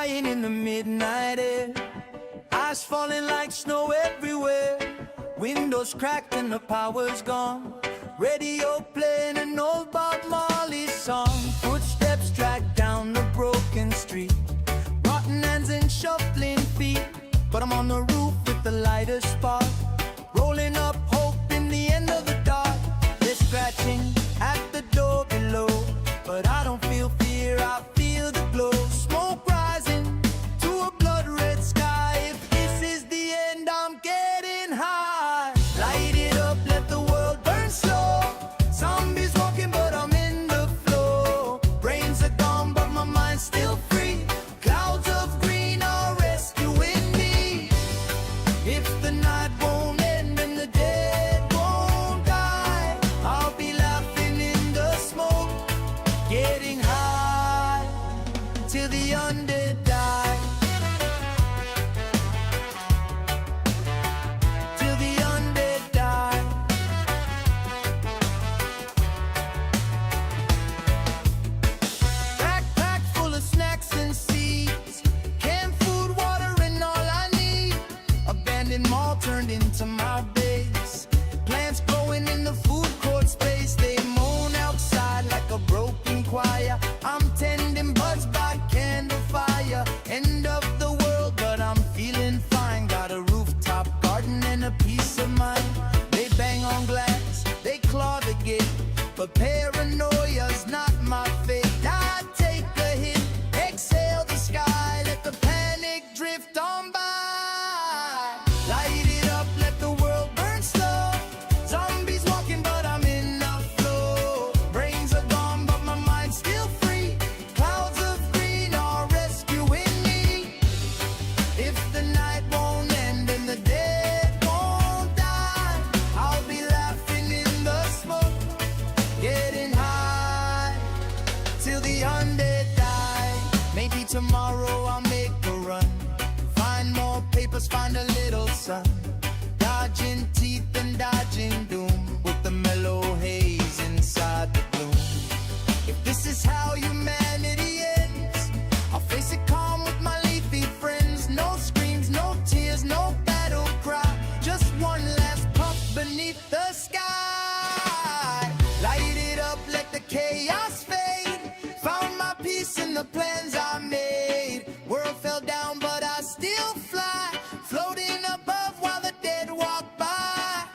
crying in the midnight air. Ice falling like snow everywhere. Windows cracked and the power's gone. Radio playing an old Bob Marley song. Footsteps drag down the broken street. Rotten hands and shuffling feet. But I'm on the roof with the lightest spark. Rolling up hope in the end of the dark. They're scratching at the door below. But I don't feel fear, I feel the glow. Smoke rising to a blood red sky. If this is the end, I'm getting high. Light it up, let the world burn slow. Zombies walking, but I'm in the flow. Brains are gone, but my mind's still free. Clouds of green are rescuing me. If the night won't end and the dead won't die, I'll be laughing in the smoke, getting high till the undead die. Till the undead die. Backpack full of snacks and seeds. Canned food, water, and all I need. Abandoned mall turned into my base. Plants growing in the food court space. They moan outside like a broken choir. I'm tending buds by candlefire. End of the world, but I'm feeling fine. Got a rooftop garden and a peace of mind. They bang on glass, they claw the gate. But paranoia's not my fate. I take a hit, exhale the sky. Let the panic drift on by. Light it up, let the world burn slow. Zombies walking, but I'm in the flow. Brains are gone, but my mind's still free. Clouds of green are rescuing me. If the night won't end and the dead won't die, I'll be laughing in the smoke, getting high till the undead die. Maybe tomorrow I'll make a run. Find more papers, find a little sun. Dodging teeth and dodging doom with the mellow haze inside the gloom. If this is how humanity ends, I'll face it calm with my leafy friends. No screams, no tears, no battle cry. Just one last puff beneath the sky. Light it up, let the chaos fade. Found my peace in the plans I made. World fell down, but I still fly. Floating above while the dead walk by.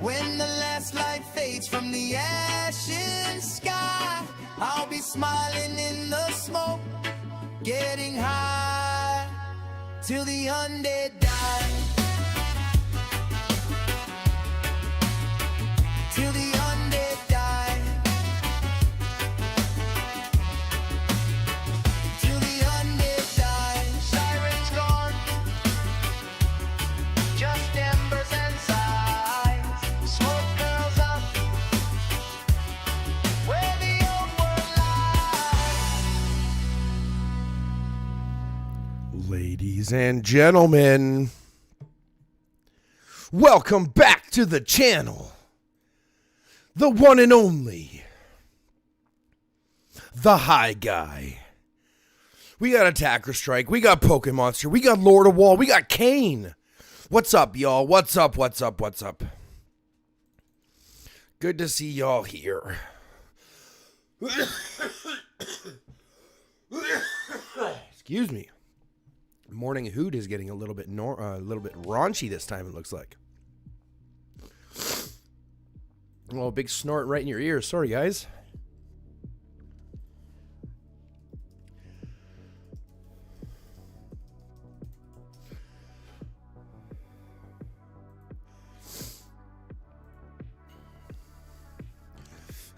When the last light fades from the ashen sky, I'll be smiling in the smoke, getting high till the undead die. Till the undead die. Till the undead die. Sirens gone, just embers and sighs. Smoke curls up where the old world lies. Ladies and gentlemen, welcome back to the channel. The one and only, the High Guy. We got Attacker Strike, we got Pokemonster, we got Lord of Wall, we got Kane. What's up, y'all? What's up, what's up, what's up? Good to see y'all here. Excuse me. Morning hoot is getting a little bit raunchy this time, it looks like. Oh, big snort right in your ear. Sorry, guys.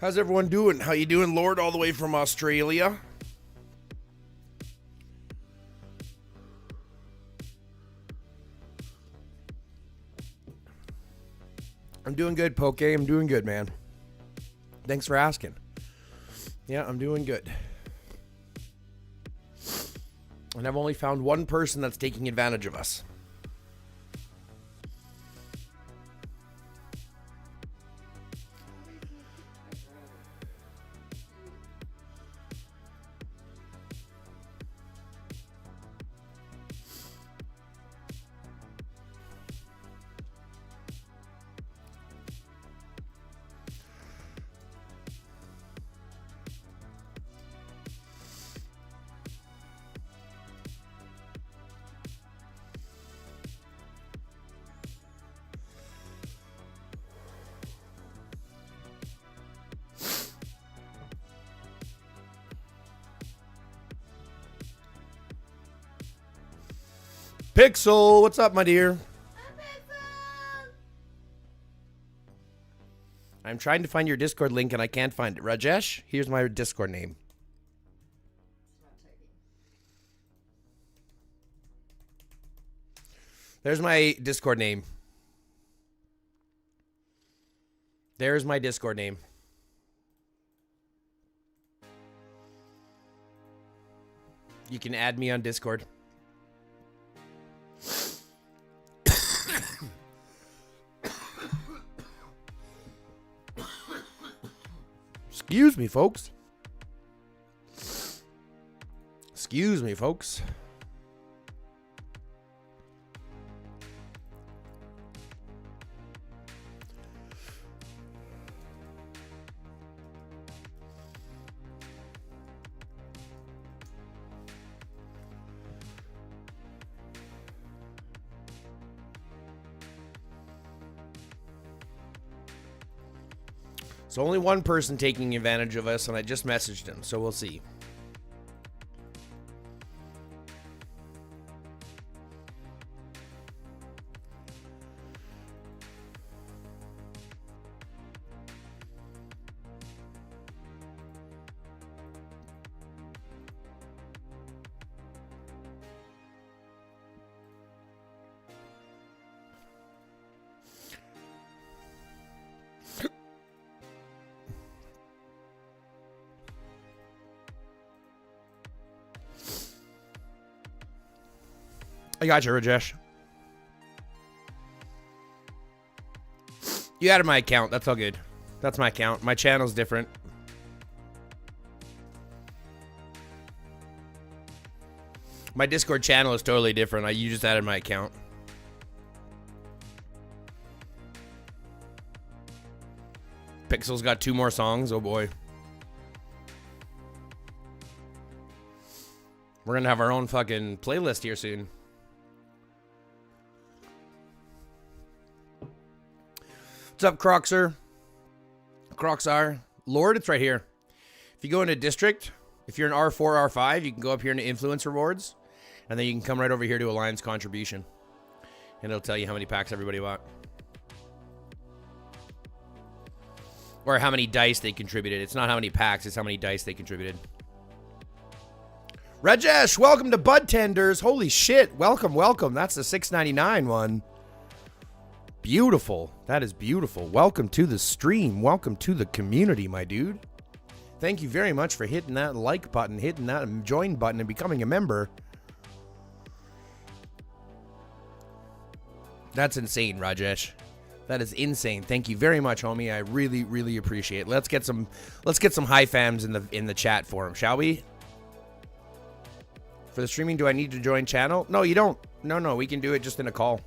How's everyone doing? How you doing, Lord, all the way from Australia? I'm doing good, Poke. I'm doing good, man. Thanks for asking. Yeah, I'm doing good. And I've only found one person that's taking advantage of us. Pixel, what's up, my dear? I'm trying to find your Discord link and I can't find it. Rajesh, here's my Discord name. There's my Discord name. There's my Discord name. You can add me on Discord. Excuse me, folks. Excuse me, folks. So only one person taking advantage of us, and I just messaged him, so we'll see. I got you, Rajesh. You added my account. That's all good. That's my account. My channel's different. My Discord channel is totally different. You just added my account. Pixel's got 2 more songs. Oh boy. We're gonna have our own fucking playlist here soon. What's up, Croxer? Croxar. Lord, it's right here. If you go into District, if you're an R4, R5, you can go up here into Influence Rewards, and then you can come right over here to Alliance Contribution. And it'll tell you how many packs everybody bought. Or how many dice they contributed. It's not how many packs, it's how many dice they contributed. Rajesh, welcome to Bud Tenders. Holy shit. Welcome, welcome. That's the $6.99 one. Beautiful. That is beautiful. Welcome to the stream. Welcome to the community, my dude. Thank you very much for hitting that like button, hitting that join button, and becoming a member. That's insane, Rajesh. That is insane. Thank you very much, homie. I really, really appreciate it. Let's get some high fams in the chat for him, shall we? For the streaming, do I need to join channel? No, you don't. No, we can do it just in a call.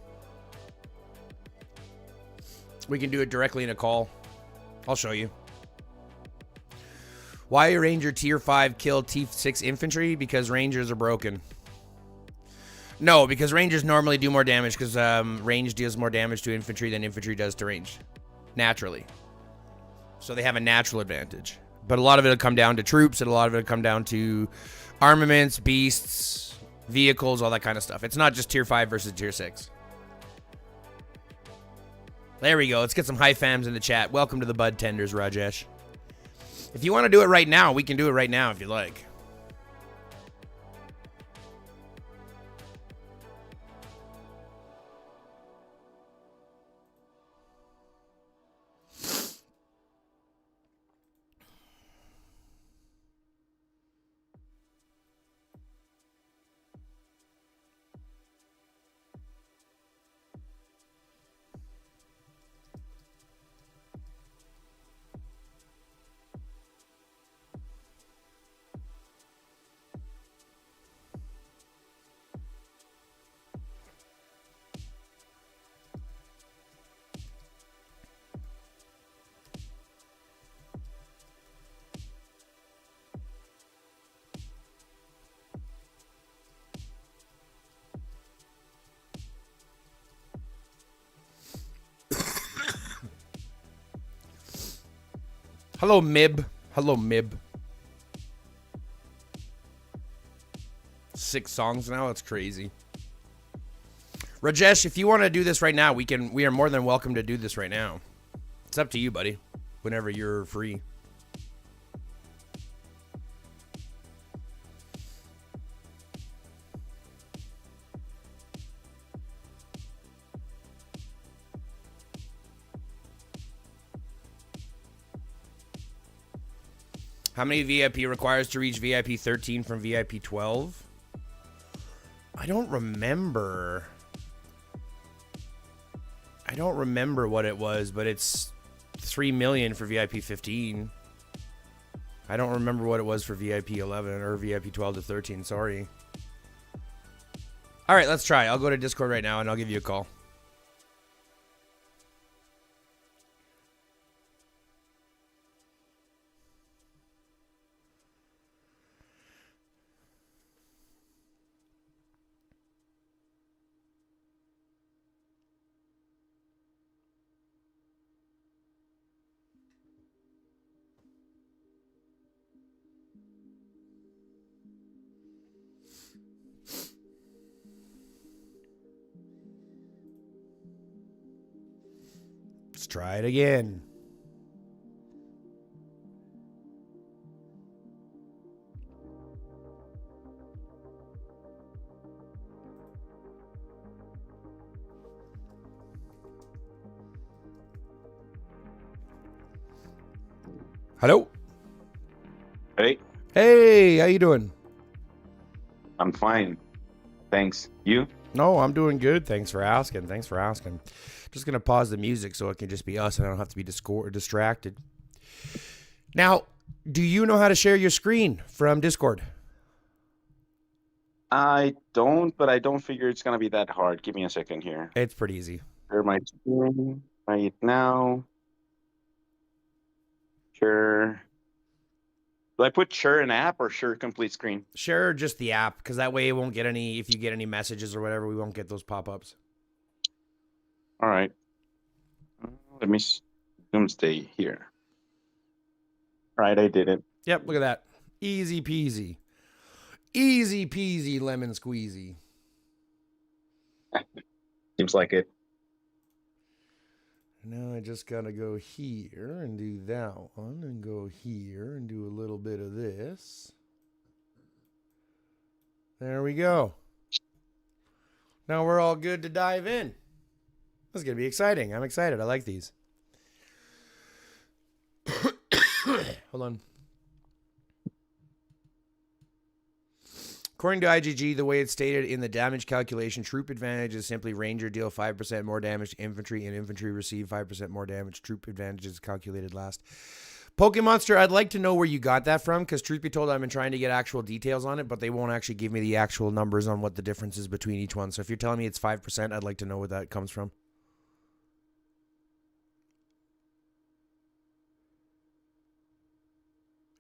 We can do it directly in a call. I'll show you. Why Ranger tier 5 kill T6 infantry? Because Rangers are broken. No, because Rangers normally do more damage because range deals more damage to infantry than infantry does to range. Naturally. So they have a natural advantage. But a lot of it will come down to troops, and a lot of it will come down to armaments, beasts, vehicles, all that kind of stuff. It's not just tier 5 versus tier 6. There we go. Let's get some high fams in the chat. Welcome to the Bud Tenders, Rajesh. If you want to do it right now, we can do it right now if you like. Hello, Mib. Hello, Mib. 6 songs now? That's crazy. Rajesh, if you want to do this right now, we are more than welcome to do this right now. It's up to you, buddy. Whenever you're free. How many VIP requires to reach VIP 13 from VIP 12? I don't remember. I don't remember what it was, but it's 3 million for VIP 15. I don't remember what it was for VIP 11 or VIP 12 to 13. Sorry. All right, let's try. I'll go to Discord right now and I'll give you a call. Let's try it again. Hello? Hey, Hey, how you doing? I'm fine. Thanks. You? No, I'm doing good. Thanks for asking. Just going to pause the music so it can just be us and I don't have to be distracted. Now, do you know how to share your screen from Discord? I don't, but I don't figure it's gonna be that hard. Give me a second here. It's pretty easy. Share my screen right now. Sure. Do I put share an app or share complete screen? Share just the app because that way it won't get any, if you get any messages or whatever, we won't get those pop-ups. All right. Let me Doomsday here. All right, I did it. Yep, look at that. Easy peasy. Easy peasy lemon squeezy. Seems like it. Now I just gotta go here and do that one and go here and do a little bit of this. There we go. Now we're all good to dive in. This is gonna be exciting. I'm excited. I like these. Hold on. According to IGG, the way it's stated in the damage calculation, troop advantage is simply Ranger deal 5% more damage to infantry and infantry receive 5% more damage. Troop advantage is calculated last. Pokemonster, I'd like to know where you got that from because truth be told, I've been trying to get actual details on it, but they won't actually give me the actual numbers on what the difference is between each one. So if you're telling me it's 5%, I'd like to know where that comes from.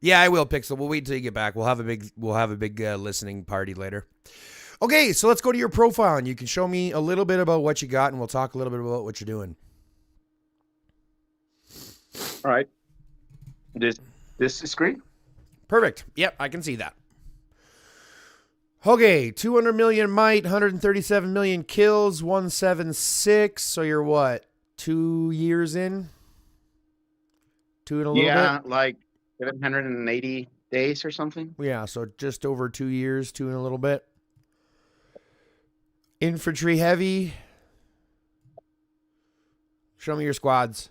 Yeah, I will, Pixel. We'll wait until you get back. We'll have a big listening party later. Okay, so let's go to your profile and you can show me a little bit about what you got and we'll talk a little bit about what you're doing. All right. This is great. Perfect. Yep, I can see that. Okay, 200 million might, 137 million kills, 176. So you're what? 2 years in? 2 and a little bit? Yeah, like 780 days or something. Yeah, so just over 2 years, 2 and a little bit. Infantry heavy. Show me your squads.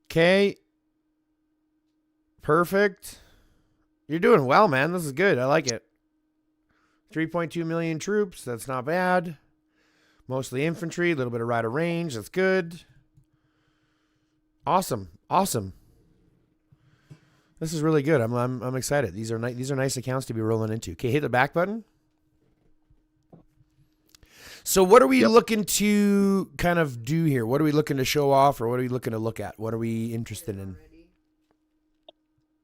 Okay. Perfect. You're doing well, man. This is good. I like it. 3.2 million troops. That's not bad. Mostly infantry, a little bit of rider range. That's good. Awesome. Awesome. This is really good. I'm excited. These are nice accounts to be rolling into. Okay, hit the back button. So what are we looking to kind of do here? What are we looking to show off or what are we looking to look at? What are we interested in?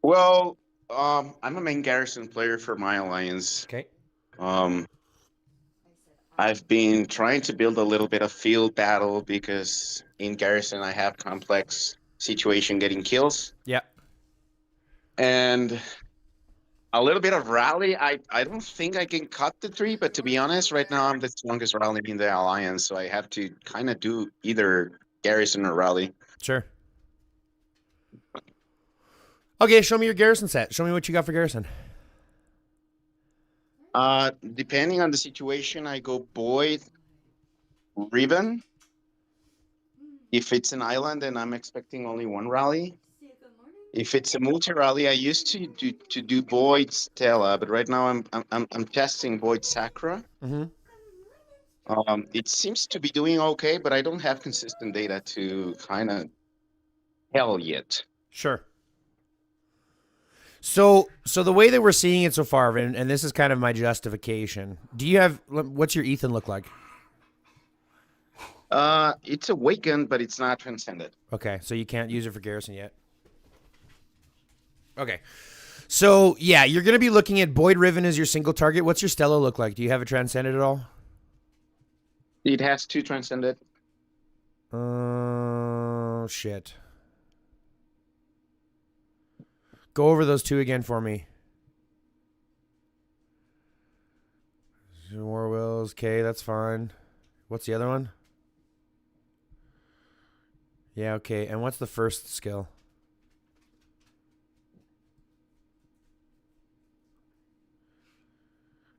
Well, I'm a main garrison player for my alliance. Okay. I've been trying to build a little bit of field battle because in garrison I have complex situation getting kills. Yeah. And a little bit of rally. I don't think I can cut the tree, but to be honest, right now I'm the strongest rally in the alliance, so I have to kind of do either garrison or rally. Sure. Okay, show me your garrison set. Show me what you got for garrison. Depending on the situation, I go Boyd, Ribbon. If it's an island, then I'm expecting only one rally. If it's a multi-rally, I used to do Boyd Stella, but right now I'm testing Boyd Sacra. It seems to be doing okay, but I don't have consistent data to kind of tell yet. Sure. So the way that we're seeing it so far, and this is kind of my justification. Do you have what's your Ethan look like? It's awakened, but it's not transcended. Okay, so you can't use it for garrison yet. Okay. So, yeah, you're going to be looking at Boyd Riven as your single target. What's your Stella look like? Do you have it transcended at all? It has 2 transcended. Oh, shit. Go over those 2 again for me. War Wills. Okay, that's fine. What's the other one? Yeah, okay. And what's the first skill?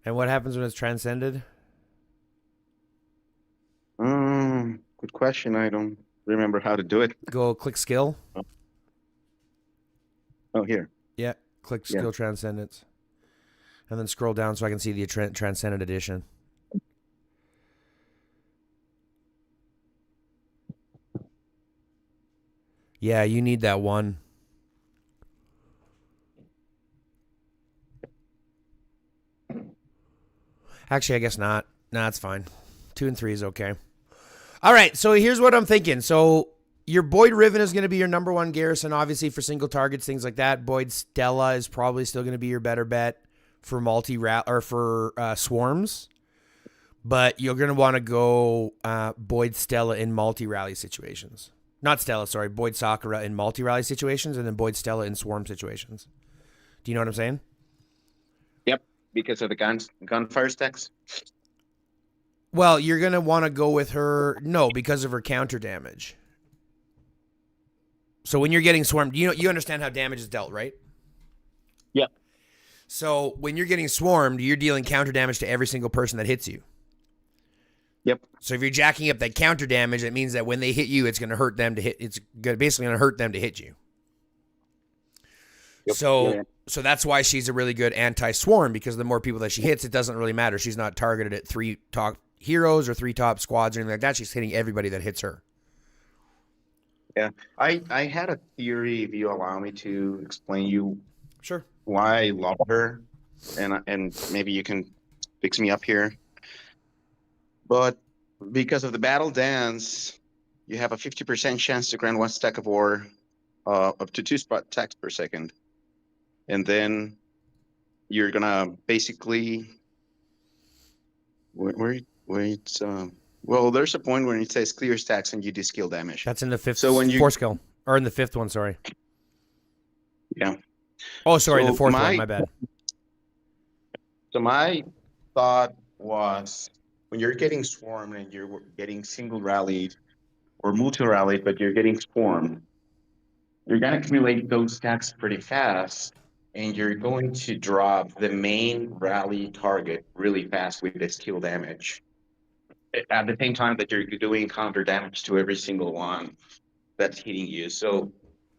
And what happens when it's transcended? Good question. I don't remember how to do it. Go click skill. Oh, here. Yeah, click skill transcendence. And then scroll down so I can see the transcended edition. Yeah, you need that one. Actually, I guess not. Nah, it's fine. 2 and 3 is okay. All right, so here's what I'm thinking. So your Boyd Riven is going to be your number 1 garrison, obviously, for single targets, things like that. Boyd Stella is probably still going to be your better bet for swarms. But you're going to want to go Boyd Stella in multi-rally situations. Not Stella, sorry. Boyd Sakura in multi-rally situations, and then Boyd Stella in swarm situations. Do you know what I'm saying? Yep, because of the gunfire stacks. Well, you're going to want to go with her, no, because of her counter damage. So when you're getting swarmed, you understand how damage is dealt, right? Yep. So when you're getting swarmed, you're dealing counter damage to every single person that hits you. Yep. So if you're jacking up that counter damage, it means that when they hit you, it's going to hurt them to hit. It's basically going to hurt them to hit you. Yep. So that's why she's a really good anti-swarm, because the more people that she hits, it doesn't really matter. She's not targeted at 3 top heroes or 3 top squads or anything like that. She's hitting everybody that hits her. Yeah, I had a theory, if you allow me to explain you. Sure. Why I love her, and maybe you can fix me up here. But because of the battle dance, you have a 50% chance to grant 1 stack of ore, up to 2 spot attacks per second, and then you're gonna basically where it's well, there's a point where it says clear stacks and you do skill damage. That's in the 5th, so when 4th skill, or in the 5th one. Sorry. Yeah. Oh, sorry, the 4th one. My bad. So my thought was, when you're getting swarmed and you're getting single rallied or multi rallied, but you're getting swarmed, you're going to accumulate those stacks pretty fast, and you're going to drop the main rally target really fast with the skill damage. At the same time that you're doing counter damage to every single one that's hitting you. So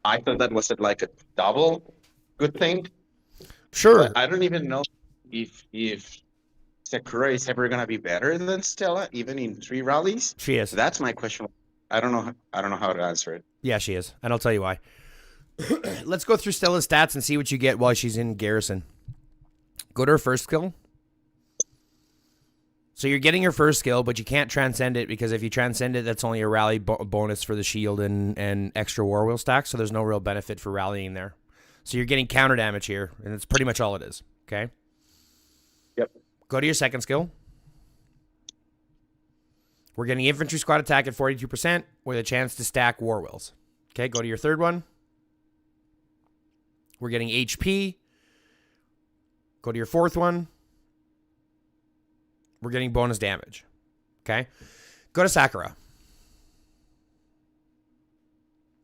I thought that was like a double good thing. Sure. But I don't even know if Sakura is ever gonna be better than Stella, even in 3 rallies. She is. That's my question. I don't know how to answer it. Yeah, she is, and I'll tell you why. Let's go through Stella's stats and see what you get while she's in garrison. Go to her first skill. So you're getting her first skill, but you can't transcend it, because if you transcend it, that's only a rally bonus for the shield and extra war wheel stacks, so there's no real benefit for rallying there. So you're getting counter damage here, and that's pretty much all it is, okay? Yep. Go to your second skill. We're getting infantry squad attack at 42% with a chance to stack war wheels. Okay, go to your third one. We're getting HP Go to your fourth one. We're getting bonus damage. Okay? Go to Sakura.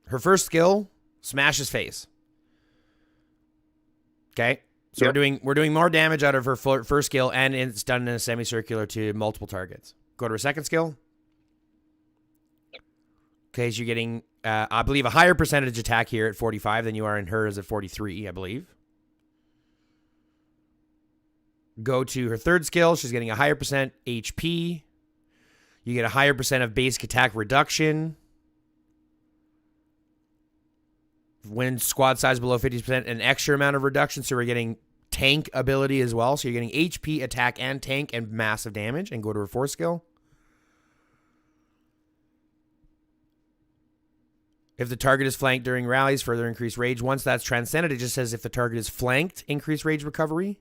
Her first skill, smash his face. Okay? So we're doing more damage out of her first skill, and it's done in a semicircular to multiple targets. Go to her second skill. Okay, so you're getting, I believe, a higher percentage attack here at 45 than you are in hers at 43, I believe. Go to her third skill. She's getting a higher percent HP. You get a higher percent of basic attack reduction. When squad size below 50%, an extra amount of reduction. So we're getting tank ability as well. So you're getting HP, attack, and tank, and massive damage. And go to her fourth skill. If the target is flanked during rallies, further increase rage. Once that's transcended, it just says if the target is flanked, increase rage recovery.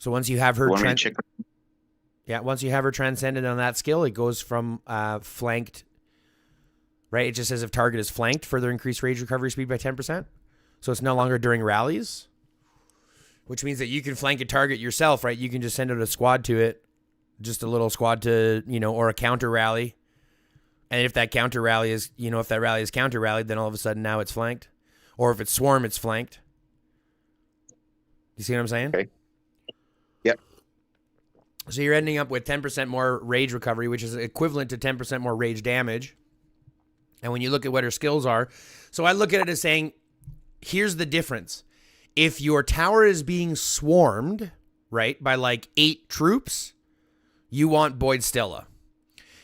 So once you have her once you have her transcended on that skill, it goes from flanked, right? It just says if target is flanked, further increase rage recovery speed by 10%. So it's no longer during rallies, which means that you can flank a target yourself, right? You can just send out a squad to it, just a little squad to, or a counter rally. And if that counter rally is, if that rally is counter rallied, then all of a sudden now it's flanked. Or if it's swarm, it's flanked. You see what I'm saying? Okay. Yep. So you're ending up with 10% more rage recovery, which is equivalent to 10% more rage damage. And when you look at what her skills are, so I look at it as saying, here's the difference. If your tower is being swarmed, right, by like 8 troops, you want Boyd Stella.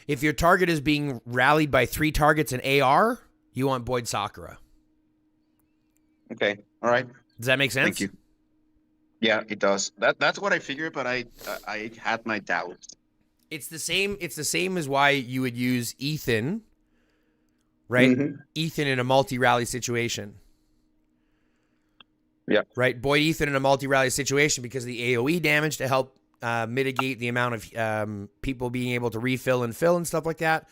If your target is being rallied by 3 targets in AR, you want Boyd Sakura. Okay. All right. Does that make sense? Thank you. Yeah, it does. That's what I figured, but I had my doubts. It's the same as why you would use Ethan, right? Mm-hmm. Ethan in a multi-rally situation. Yeah. Right? Boyd Ethan in a multi-rally situation because the AoE damage to help mitigate the amount of people being able to refill and fill and stuff like that,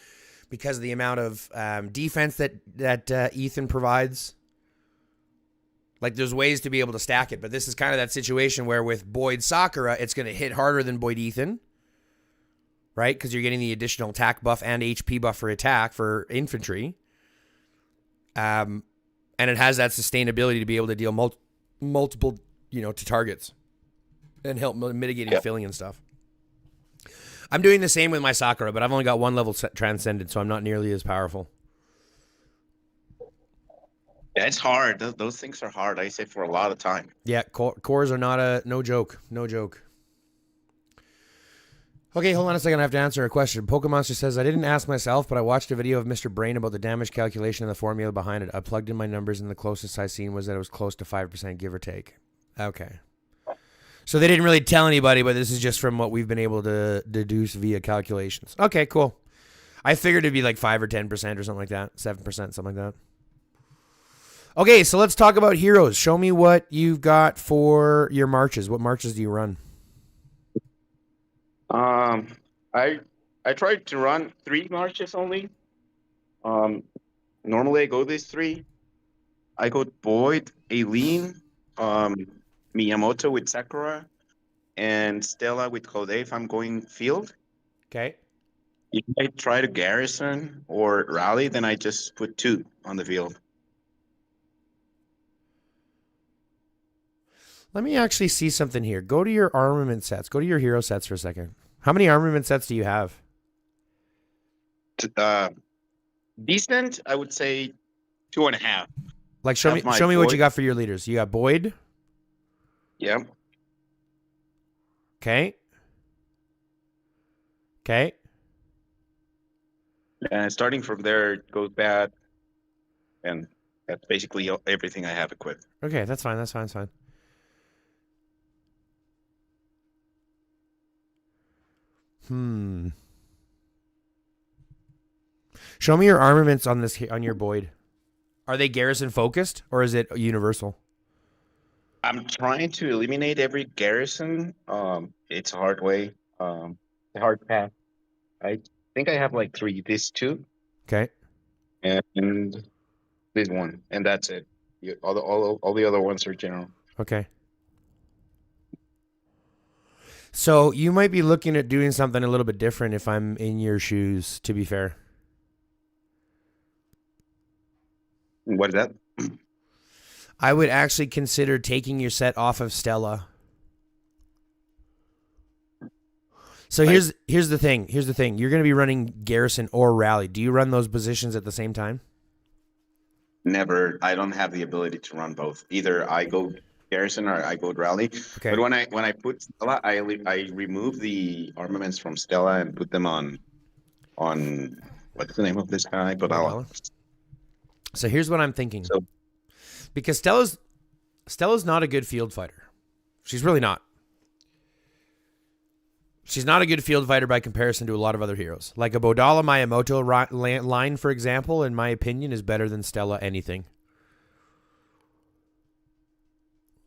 because of the amount of defense that Ethan provides. Like, there's ways to be able to stack it, but this is kind of that situation where with Boyd Sakura, it's going to hit harder than Boyd Ethan, right? Because you're getting the additional attack buff and HP buff for attack for infantry. And it has that sustainability to be able to deal multiple, to targets and help mitigating filling and stuff. I'm doing the same with my Sakura, but I've only got 1 level transcended, so I'm not nearly as powerful. Yeah, it's hard. Those things are hard. I say for a lot of time. Yeah, cores are no joke. No joke. Okay, hold on a second. I have to answer a question. Pokemonster says, I didn't ask myself, but I watched a video of Mr. Brain about the damage calculation and the formula behind it. I plugged in my numbers, and the closest I seen was that it was close to 5%, give or take. Okay. So they didn't really tell anybody, but this is just from what we've been able to deduce via calculations. Okay, cool. I figured it'd be like 5 or 10% or something like that. 7%, something like that. Okay, so let's talk about heroes. Show me what you've got for your marches. What marches do you run? I tried to run 3 marches only. Normally I go these 3. I go Boyd, Aileen, Miyamoto with Sakura, and Stella with Code if I'm going field. Okay. If I try to garrison or rally, then I just put 2 on the field. Let me actually see something here. Go to your armament sets. Go to your hero sets for a second. How many armament sets do you have? Decent, I would say 2.5. Like, show me what you got for your leaders. You got Boyd. Yeah. Okay. Okay. And starting from there, it goes bad. And that's basically everything I have equipped. Okay, that's fine. That's fine. That's fine. Show me your armaments on your Boyd. Are they garrison focused or is it universal? I'm trying to eliminate every garrison. It's a hard way. A hard path. I think I have like 3. This 2. Okay. And this 1, and that's it. All the other ones are general. Okay. So you might be looking at doing something a little bit different if I'm in your shoes, to be fair. What is that? I would actually consider taking your set off of Stella. So here's the thing. Here's the thing. You're going to be running Garrison or Rally. Do you run those positions at the same time? Never. I don't have the ability to run both. Either I go Garrison or I go Rally. Okay. But when I put Stella, I remove the armaments from Stella and put them on what's the name of this guy? Bodala. So here's what I'm thinking. So Because Stella's not a good field fighter. She's really not. She's not a good field fighter by comparison to a lot of other heroes. Like a Bodala Miyamoto line, for example, in my opinion, is better than Stella anything.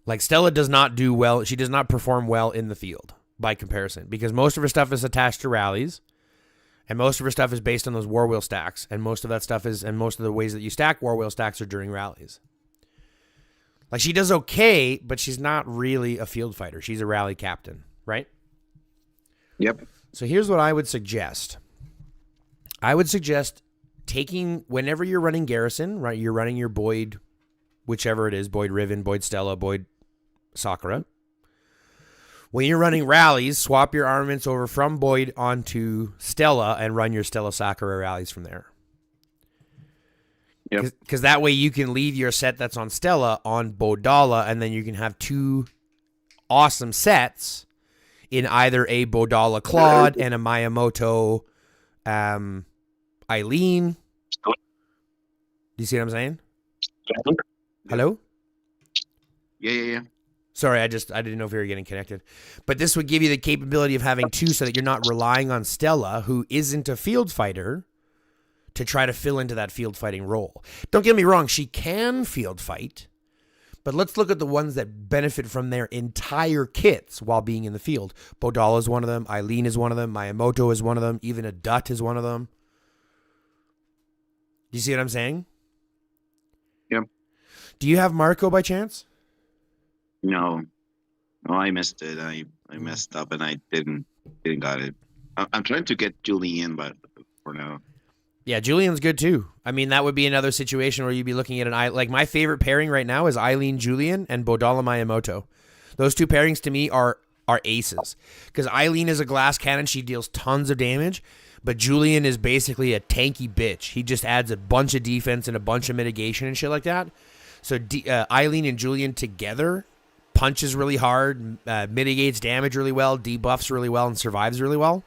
Like, Stella does not do well. She does not perform well in the field by comparison because most of her stuff is attached to rallies and most of her stuff is based on those war wheel stacks. And most of that stuff is, and most of the ways that you stack war wheel stacks are during rallies. Like, she does okay, but she's not really a field fighter. She's a rally captain, right? Yep. So here's what I would suggest. I would suggest taking, whenever you're running Garrison, right? You're running your Boyd, whichever it is, Boyd Riven, Boyd Stella, Boyd Sakura. When you're running rallies, swap your armaments over from Boyd onto Stella and run your Stella Sakura rallies from there. Because that way you can leave your set that's on Stella on Bodala, and then you can have two awesome sets in either a Bodala Claude and a Miyamoto Eileen. Do you see what I'm saying? Hello? Yeah. Sorry, I didn't know if we were getting connected. But this would give you the capability of having two so that you're not relying on Stella, who isn't a field fighter, to try to fill into that field fighting role. Don't get me wrong, she can field fight, but let's look at the ones that benefit from their entire kits while being in the field. Bodala is one of them, Eileen is one of them, Miyamoto is one of them, even a Dutt is one of them. Do you see what I'm saying? Yep. Do you have Marco by chance? No, I missed it. I messed up and I didn't got it. I'm trying to get Julian, but for now. Yeah, Julian's good too. I mean, that would be another situation where you'd be looking at like my favorite pairing right now is Eileen Julian and Bodala Miyamoto. Those two pairings to me are aces because Eileen is a glass cannon. She deals tons of damage, but Julian is basically a tanky bitch. He just adds a bunch of defense and a bunch of mitigation and shit like that. So Eileen and Julian together punches really hard, mitigates damage really well, debuffs really well, and survives really well.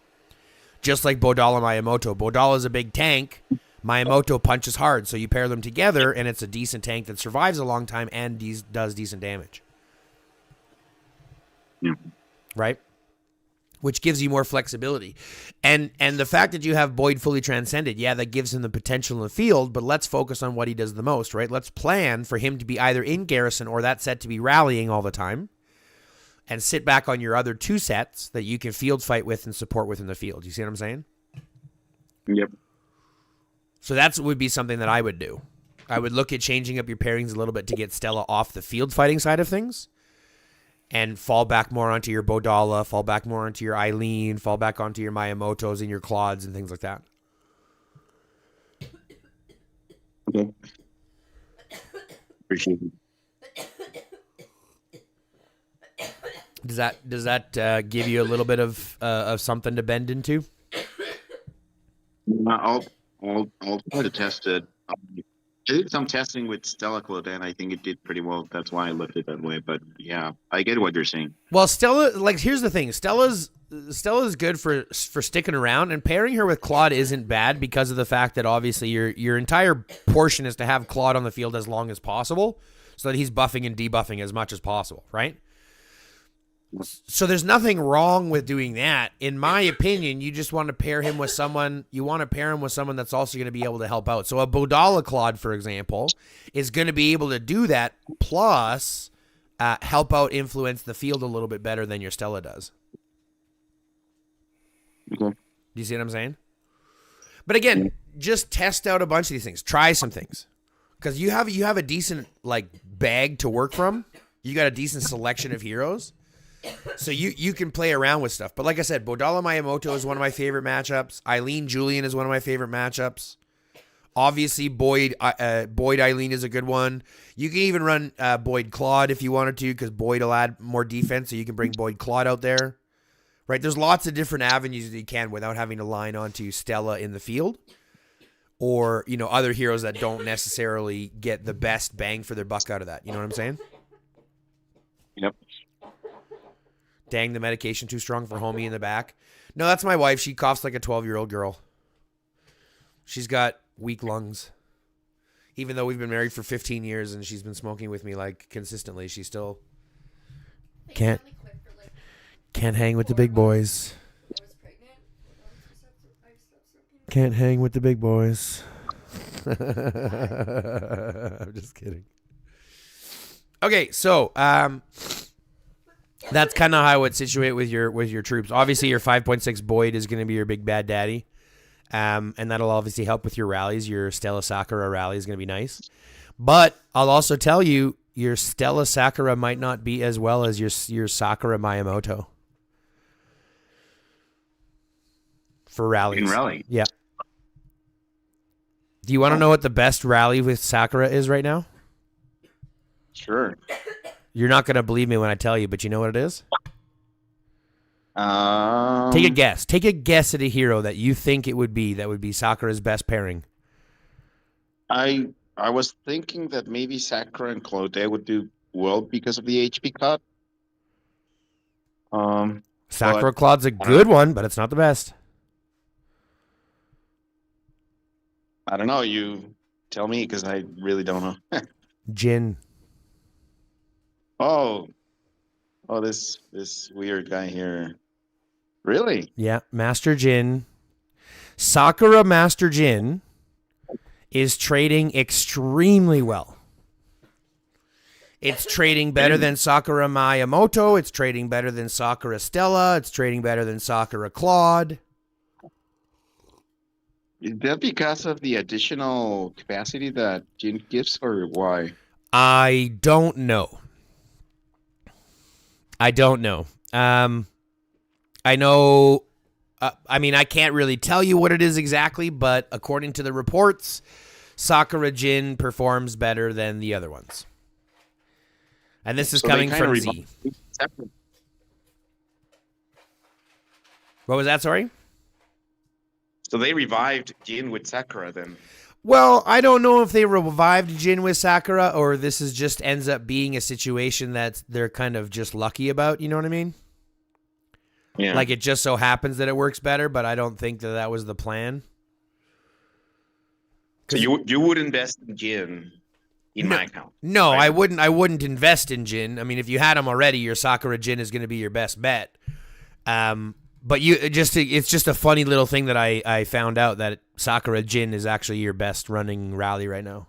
Just like Bodala Miyamoto. Bodala is a big tank. Miyamoto punches hard. So you pair them together, and it's a decent tank that survives a long time and does decent damage. Yeah. Right? Which gives you more flexibility. And the fact that you have Boyd fully transcended, yeah, that gives him the potential in the field, but let's focus on what he does the most, right? Let's plan for him to be either in Garrison or that set to be rallying all the time. And sit back on your other two sets that you can field fight with and support with in the field. You see what I'm saying? Yep. So that would be something that I would do. I would look at changing up your pairings a little bit to get Stella off the field fighting side of things and fall back more onto your Bodala, fall back more onto your Eileen, fall back onto your Miyamotos and your Claudes and things like that. Okay. Appreciate it. Does that give you a little bit of something to bend into? I'll try to test it. I did some testing with Stella Claude, and I think it did pretty well. That's why I left it that way. But yeah, I get what you're saying. Well, Stella, like, here's the thing: Stella's good for sticking around, and pairing her with Claude isn't bad because of the fact that obviously your entire portion is to have Claude on the field as long as possible, so that he's buffing and debuffing as much as possible, right? So there's nothing wrong with doing that. In my opinion, you just want to pair him with someone. You want to pair him with someone that's also going to be able to help out. So a Bodala Claude, for example, is going to be able to do that, plus help out influence the field a little bit better than your Stella does. Okay. Do you see what I'm saying? But again, just test out a bunch of these things. Try some things. Because you have a decent like bag to work from. You got a decent selection of heroes. So you can play around with stuff. But like I said, Bodala Miyamoto is one of my favorite matchups. Eileen Julian is one of my favorite matchups. Obviously, Boyd Eileen is a good one. You can even run Boyd Claude if you wanted to, because Boyd will add more defense, so you can bring Boyd Claude out there. Right? There's lots of different avenues that you can without having to line onto Stella in the field. Or, other heroes that don't necessarily get the best bang for their buck out of that. You know what I'm saying? Yep. Dang, the medication too strong for homie in the back. No, that's my wife. She coughs like a 12-year-old girl. She's got weak lungs. Even though we've been married for 15 years and she's been smoking with me like consistently, she still can't hang with the big boys. Can't hang with the big boys. I'm just kidding. Okay, so that's kind of how I would situate with your troops. Obviously, your 5.6 Boyd is going to be your big bad daddy, and that'll obviously help with your rallies. Your Stella Sakura rally is going to be nice, but I'll also tell you your Stella Sakura might not be as well as your Sakura Miyamoto for rallies. In rally, yeah. Do you want to know what the best rally with Sakura is right now? Sure. You're not going to believe me when I tell you, but you know what it is? Um, Take a guess. Take a guess at a hero that you think it would be that would be Sakura's best pairing. I was thinking that maybe Sakura and Claude would do well because of the HP cut. Sakura Claude's a good one, but it's not the best. I don't know. You tell me, because I really don't know. Jin. Oh, this weird guy here. Really? Yeah, Master Jin. Sakura Master Jin is trading extremely well. It's trading better than Sakura Miyamoto. It's trading better than Sakura Stella. It's trading better than Sakura Claude. Is that because of the additional capacity that Jin gives, or why? I don't know. I know. I can't really tell you what it is exactly, but according to the reports, Sakura Jin performs better than the other ones. And this is coming from Z. What was that, sorry? So they revived Jin with Sakura then. Well, I don't know if they revived Jin with Sakura or this is just ends up being a situation that they're kind of just lucky about, you know what I mean? Yeah. Like it just so happens that it works better, but I don't think that was the plan. So you would invest in Jin in my account? No, right? I wouldn't invest in Jin. I mean, if you had him already, your Sakura Jin is going to be your best bet. But it's just a funny little thing that I found out that Sakura Jin is actually your best running rally right now.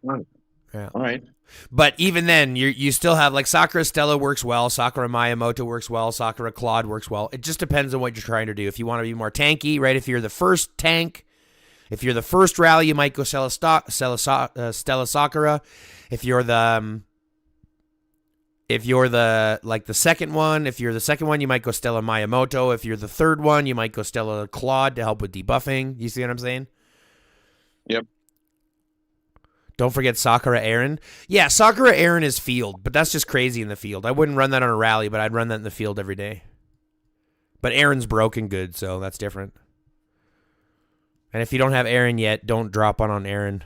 Yeah. All right. But even then, you still have like Sakura Stella works well, Sakura Miyamoto works well, Sakura Claude works well. It just depends on what you're trying to do. If you want to be more tanky, right? If you're the first tank, if you're the first rally, you might go Stella Sakura. If you're the second one, you might go Stella Miyamoto. If you're the third one, you might go Stella Claude to help with debuffing. You see what I'm saying? Yep. Don't forget Sakura Aaron. Yeah, Sakura Aaron is field, but that's just crazy in the field. I wouldn't run that on a rally, but I'd run that in the field every day. But Aaron's broken good, so that's different. And if you don't have Aaron yet, don't drop on Aaron.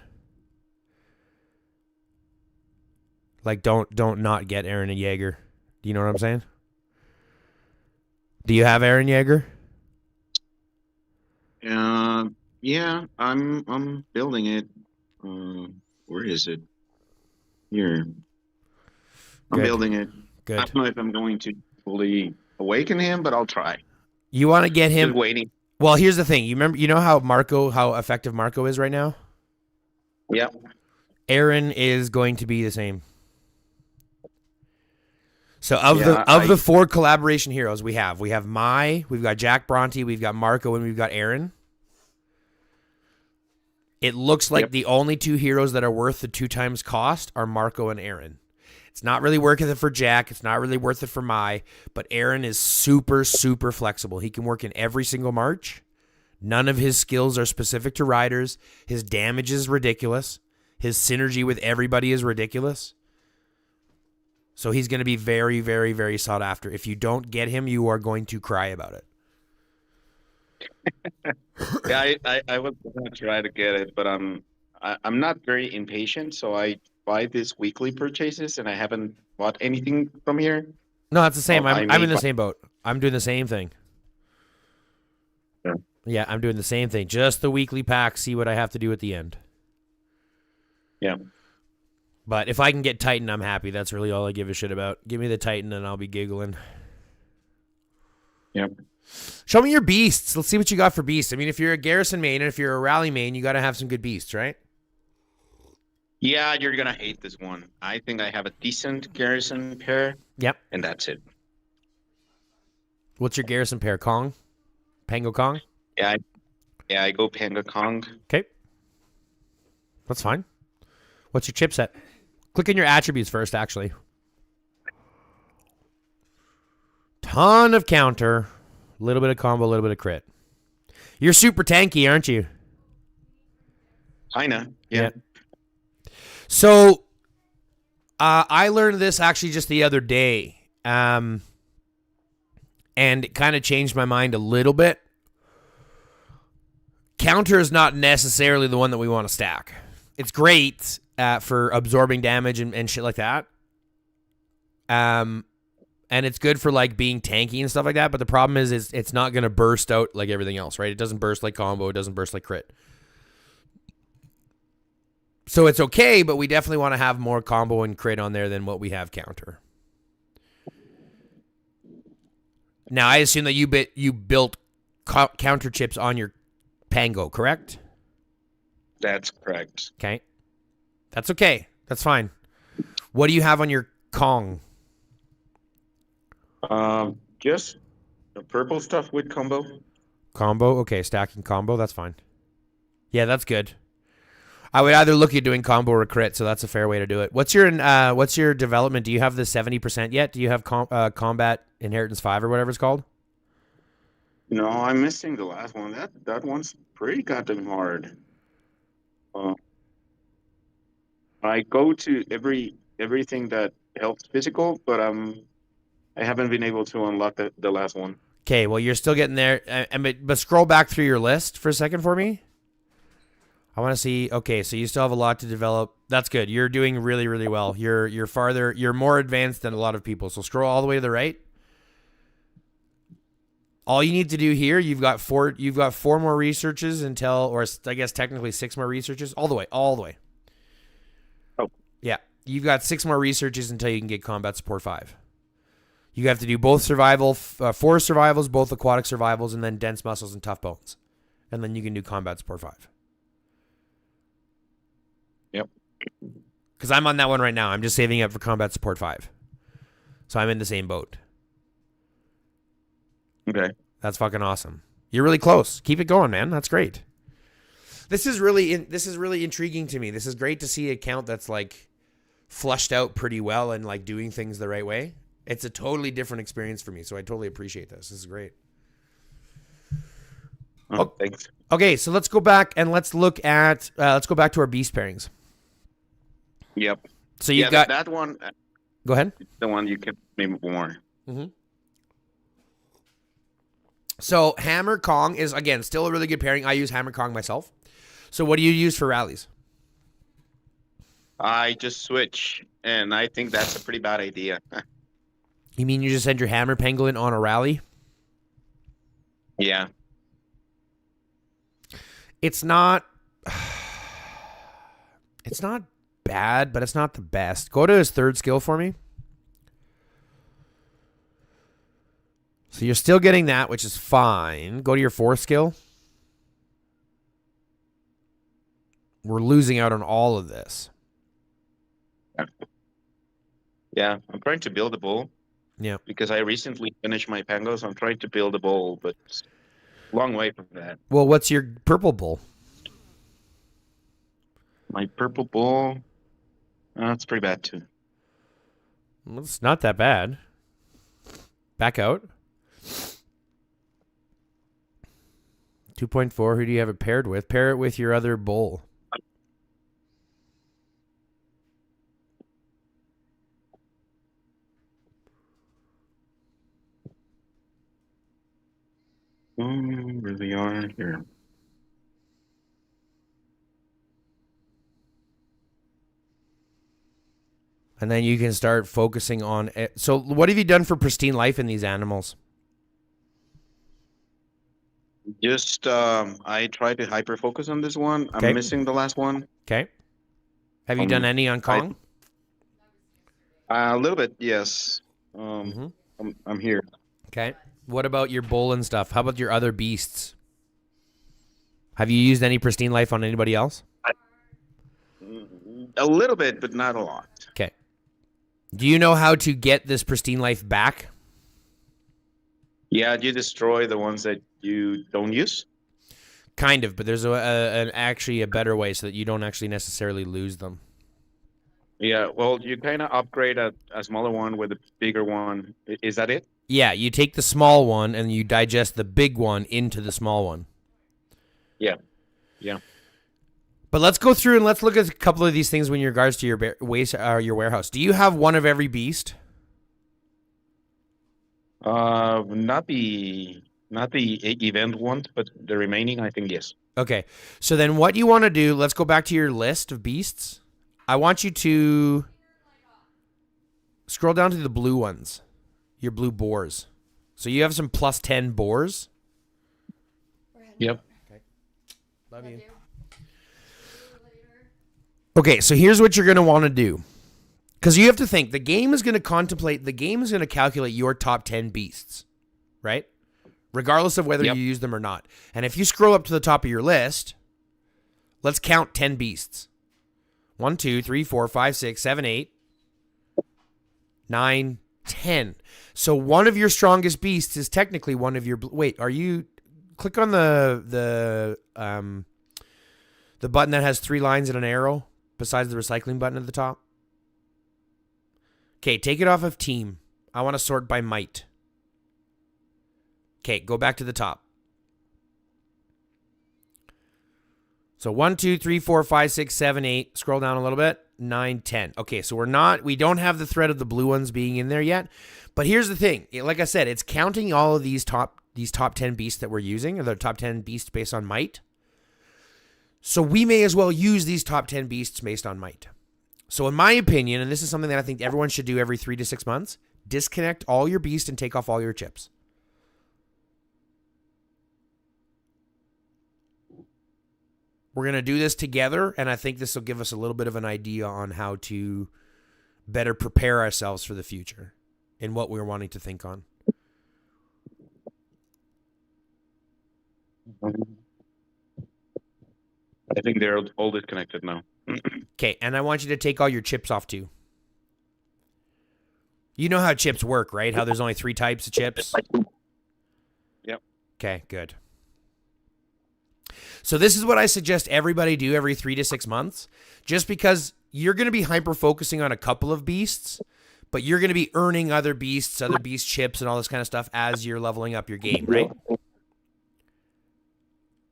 Like, don't not get Aaron and Jaeger. Do you know what I'm saying? Do you have Aaron Jaeger? Yeah, I'm building it. Where is it? Here. I'm building it. Good. I don't know if I'm going to fully awaken him, but I'll try. You want to get him? Just waiting. Well, here's the thing. You know how effective Marco is right now? Yeah. Aaron is going to be the same. So of the four collaboration heroes we have we've got Jack Bronte, we've got Marco, and we've got Aaron. It looks like the only two heroes that are worth the 2 times cost are Marco and Aaron. It's not really worth it for Jack. It's not really worth it for Mai. But Aaron is super, super flexible. He can work in every single march. None of his skills are specific to riders. His damage is ridiculous. His synergy with everybody is ridiculous. So he's going to be very, very, very sought after. If you don't get him, you are going to cry about it. Yeah, I was gonna try to get it, but I'm not very impatient, so I buy these weekly purchases, and I haven't bought anything from here. No, that's the same. Well, I'm in the same boat. I'm doing the same thing. Yeah. Yeah, I'm doing the same thing. Just the weekly pack, see what I have to do at the end. Yeah. But if I can get Titan, I'm happy. That's really all I give a shit about. Give me the Titan and I'll be giggling. Yep. Show me your beasts. Let's see what you got for beasts. I mean, if you're a Garrison main and if you're a Rally main, you got to have some good beasts, right? Yeah, you're gonna hate this one. I think I have a decent Garrison pair. Yep. And that's it. What's your Garrison pair? Kong? Pango Kong? Yeah, I go Panga Kong. Okay. That's fine. What's your chipset? Click in your attributes first, actually. Ton of counter. A little bit of combo, a little bit of crit. You're super tanky, aren't you? Kinda. Yeah. So, I learned this actually just the other day. And it kind of changed my mind a little bit. Counter is not necessarily the one that we want to stack. It's great for absorbing damage and shit like that. And it's good for like being tanky and stuff like that. But the problem is it's not going to burst out like everything else, right? It doesn't burst like combo. It doesn't burst like crit. So it's okay, but we definitely want to have more combo and crit on there than what we have counter. Now, I assume that you built counter chips on your Pango, correct? That's correct. Okay. That's okay. That's fine. What do you have on your Kong? Just the purple stuff with combo. Combo? Okay, stacking combo. That's fine. Yeah, that's good. I would either look at doing combo or crit, so that's a fair way to do it. What's your development? Do you have the 70% yet? Do you have Combat Inheritance 5 or whatever it's called? No, I'm missing the last one. That one's pretty goddamn hard. I go to everything that helps physical, but I haven't been able to unlock the last one. Okay, well you're still getting there. But scroll back through your list for a second for me. I want to see. Okay, so you still have a lot to develop. That's good. You're doing really, really well. You're farther. You're more advanced than a lot of people. So scroll all the way to the right. All you need to do here, you've got four more researches until, or I guess technically 6 more researches. All the way. Oh. Yeah. You've got 6 more researches until you can get combat support 5. You have to do both survival, 4 survivals, both aquatic survivals, and then dense muscles and tough bones. And then you can do combat support 5. Yep. Because I'm on that one right now. I'm just saving up for combat support 5. So I'm in the same boat. Okay. That's fucking awesome. You're really close. Keep it going, man. That's great. This is really intriguing to me. This is great to see an account that's like flushed out pretty well and like doing things the right way. It's a totally different experience for me, so I totally appreciate this. This is great. Oh, thanks. Okay, so let's go back and let's go back to our beast pairings. Yep. So you've got that one. Go ahead. The one you kept me more. Mm-hmm. So Hammer Kong is, again, still a really good pairing. I use Hammer Kong myself. So what do you use for rallies? I just switch, and I think that's a pretty bad idea. You mean you just send your Hammer Pangolin on a rally? Yeah. It's not bad, but it's not the best. Go to his 3rd skill for me. So you're still getting that, which is fine. Go to your 4th skill. We're losing out on all of this. Yeah, I'm trying to build a bowl. Yeah. Because I recently finished my Pango, so I'm trying to build a bowl, but it's a long way from that. Well, what's your purple bull? My purple bull, that's pretty bad too. Well, it's not that bad. Back out. 2.4. Who do you have it paired with? Pair it with your other bull. Where they are here. And then you can start focusing on it. So what have you done for pristine life in these animals? Just I tried to hyper focus on this one. Okay. I'm missing the last one. Okay. Have you done any on Kong? A little bit, yes. I'm here. Okay. What about your bull and stuff? How about your other beasts? Have you used any pristine life on anybody else? A little bit, but not a lot. Okay. Do you know how to get this pristine life back? Yeah, you destroy the ones that you don't use. Kind of, but there's actually a better way so that you don't actually necessarily lose them. Yeah, well, you kind of upgrade a smaller one with a bigger one. Is that it? Yeah, you take the small one and you digest the big one into the small one. Yeah, yeah. But let's go through and let's look at a couple of these things in regards to your warehouse. Do you have one of every beast? Not the event one, but the remaining, I think, yes. Okay, so then what you want to do, let's go back to your list of beasts. I want you to scroll down to the blue ones, your blue boars. So you have some plus 10 boars. Yep. Okay. Love you. Okay, so here's what you're going to want to do. Because you have to think, the game is going to calculate your top 10 beasts, right? Regardless of whether you use them or not. And if you scroll up to the top of your list, let's count 10 beasts. 1, 2, 3, 4, 5, 6, 7, 8, 9, 10. So one of your strongest beasts is technically one of your... Wait, are you... Click on the button that has 3 lines and an arrow besides the recycling button at the top. Okay, take it off of team. I want to sort by might. Okay, go back to the top. So 1, 2, 3, 4, 5, 6, 7, 8. Scroll down a little bit. 9, 10. Okay, so we don't have the thread of the blue ones being in there yet. But here's the thing. Like I said, it's counting all of these top 10 beasts that we're using, or the top 10 beasts based on might. So we may as well use these top 10 beasts based on might. So in my opinion, and this is something that I think everyone should do every 3 to 6 months, disconnect all your beasts and take off all your chips. We're going to do this together, and I think this will give us a little bit of an idea on how to better prepare ourselves for the future and what we're wanting to think on. I think they're all disconnected now. Okay, and I want you to take all your chips off too. You know how chips work, right? How there's only 3 types of chips? Yep. Okay, good. So this is what I suggest everybody do every 3 to 6 months, just because you're going to be hyper-focusing on a couple of beasts, but you're going to be earning other beast chips and all this kind of stuff as you're leveling up your game, right?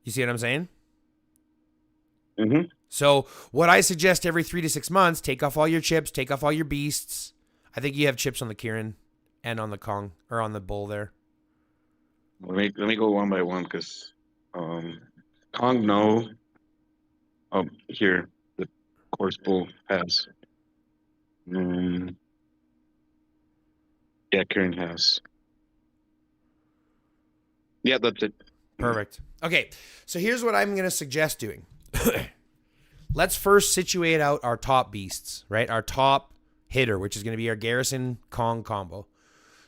You see what I'm saying? Mm-hmm. So what I suggest every 3 to 6 months, take off all your chips, take off all your beasts. I think you have chips on the Kieran and on the Kong, or on the bull there. Let me go one by one, because Kong, no. Oh, here, the course bull has. Yeah, Kieran has. Yeah, that's it. Perfect. Okay, so here's what I'm going to suggest doing. Let's first situate out our top beasts, right? Our top hitter, which is going to be our Garrison Kong combo.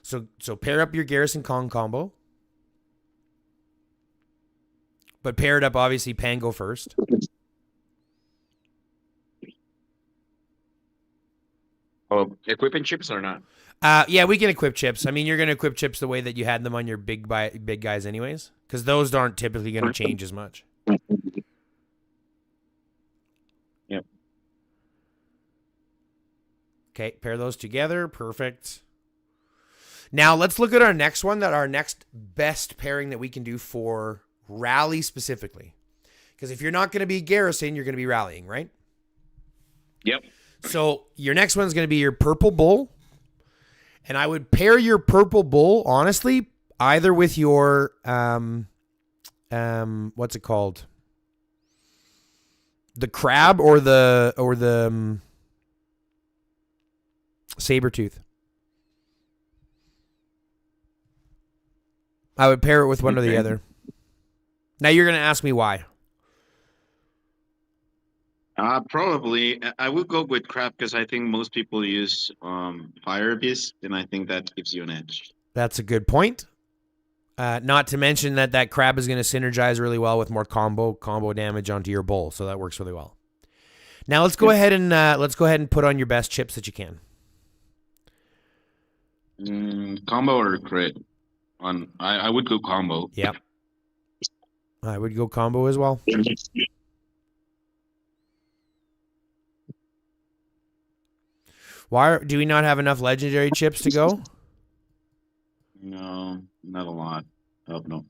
So pair up your Garrison Kong combo. But pair it up, obviously, Pango first. Oh, equipping chips or not? Yeah, we can equip chips. I mean, you're going to equip chips the way that you had them on your big guys anyways, because those aren't typically going to change as much. Yep. Okay, pair those together. Perfect. Now let's look at our next one, that our next best pairing that we can do for rally specifically. Because if you're not going to be garrison, you're going to be rallying, right? Yep. So your next one's going to be your purple bull. And I would pair your purple bull, honestly, either with your, what's it called? The crab or the saber tooth. I would pair it with one or the other. Now you're going to ask me why. Probably I would go with crab because I think most people use fire beast, and I think that gives you an edge. That's a good point. Not to mention that crab is going to synergize really well with more combo damage onto your bull, so that works really well. Now let's go ahead and put on your best chips that you can. Combo or crit? I would go combo. Yep. I would go combo as well. Why do we not have enough legendary chips to go? No, not a lot. Oh no,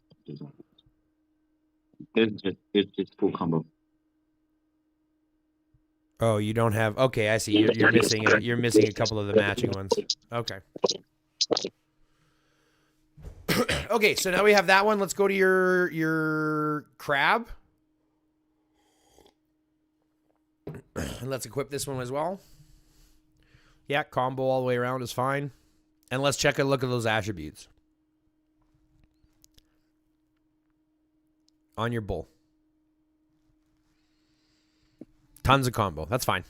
it's just full combo. Oh, you don't have. Okay, I see. You're missing it. You're missing a couple of the matching ones. Okay. Okay, so now we have that one. Let's go to your crab. And let's equip this one as well. Yeah, combo all the way around is fine. And let's check a look at those attributes. On your bull. Tons of combo. That's fine.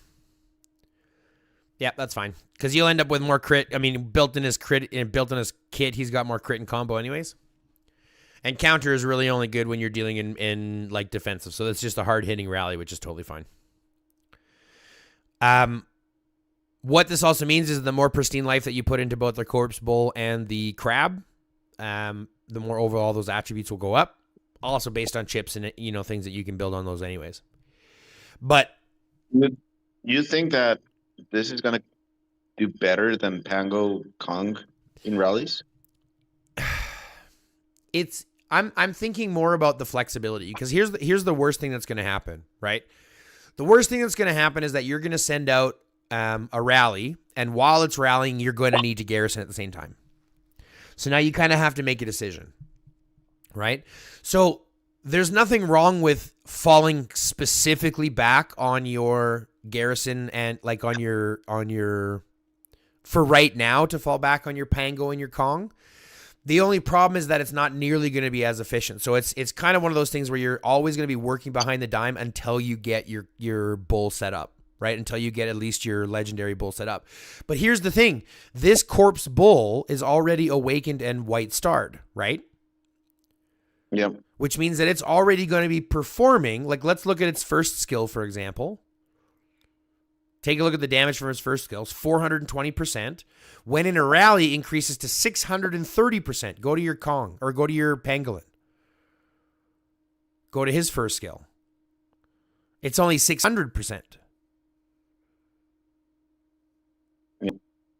Yeah, that's fine. Because you'll end up with more crit. I mean, built in his kit, he's got more crit and combo anyways. And counter is really only good when you're dealing in like defensive. So that's just a hard hitting rally, which is totally fine. What this also means is the more pristine life that you put into both the corpse bull and the crab, the more overall those attributes will go up. Also based on chips and things that you can build on those anyways. But you think that this is gonna do better than Pango Kong in rallies? I'm thinking more about the flexibility, because here's the worst thing that's going to happen, right? The worst thing that's going to happen is that you're going to send out a rally, and while it's rallying, you're going to need to garrison at the same time. So now you kind of have to make a decision, right? So there's nothing wrong with falling specifically back on your garrison and like on your for right now to fall back on your Pango and your Kong. The only problem is that it's not nearly going to be as efficient. So it's kind of one of those things where you're always going to be working behind the dime until you get your bull set up, right? Until you get at least your legendary bull set up. But here's the thing. This corpse bull is already awakened and white starred, right? Yep. Which means that it's already going to be performing. Like, let's look at its first skill, for example. Take a look at the damage from its first skills, 420%. When in a rally, increases to 630%. Go to your Kong, or go to your Pangolin. Go to his first skill. It's only 600%.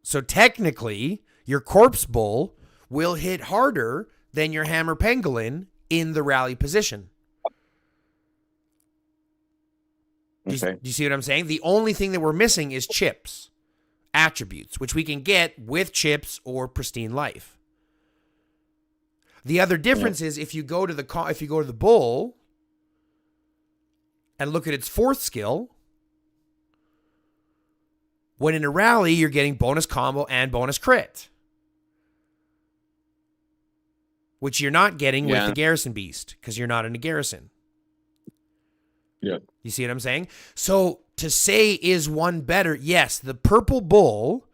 So technically, your Corpse Bull will hit harder than your Hammer Pangolin in the rally position. Do you see what I'm saying? The only thing that we're missing is chips, attributes, which we can get with chips or pristine life. The other difference is if you go to the bull and look at its fourth skill, when in a rally, you're getting bonus combo and bonus crit, which you're not getting with the Garrison Beast because you're not in a garrison. Yeah. You see what I'm saying? So to say, is one better? Yes, the purple bull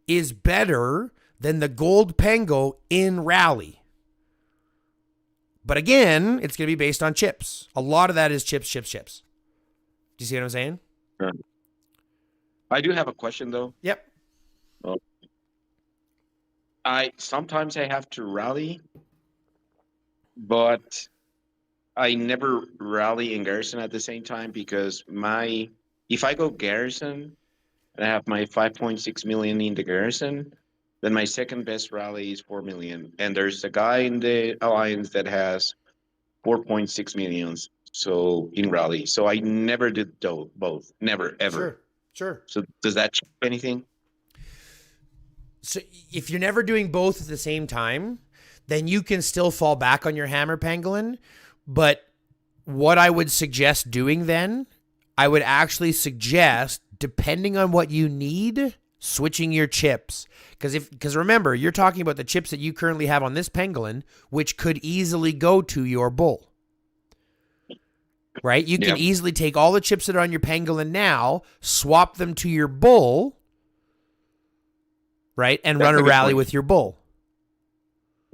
is better than the gold Pango in rally. But again, it's going to be based on chips. A lot of that is chips. Do you see what I'm saying? Sure. I do have a question though. Yep. Sometimes I have to rally, but I never rally and garrison at the same time because if I go garrison, and I have my 5.6 million in the garrison. Then my second best rally is 4 million, and there's a guy in the alliance that has 4.6 millions. So in rally, so I never did both, never ever. Sure. So does that change anything? So if you're never doing both at the same time, then you can still fall back on your hammer pangolin. But what I would suggest doing then, I would actually suggest, depending on what you need, switching your chips. Because remember, you're talking about the chips that you currently have on this pangolin, which could easily go to your bull. Right? You can easily take all the chips that are on your pangolin now, swap them to your bull, right? And run a rally with your bull.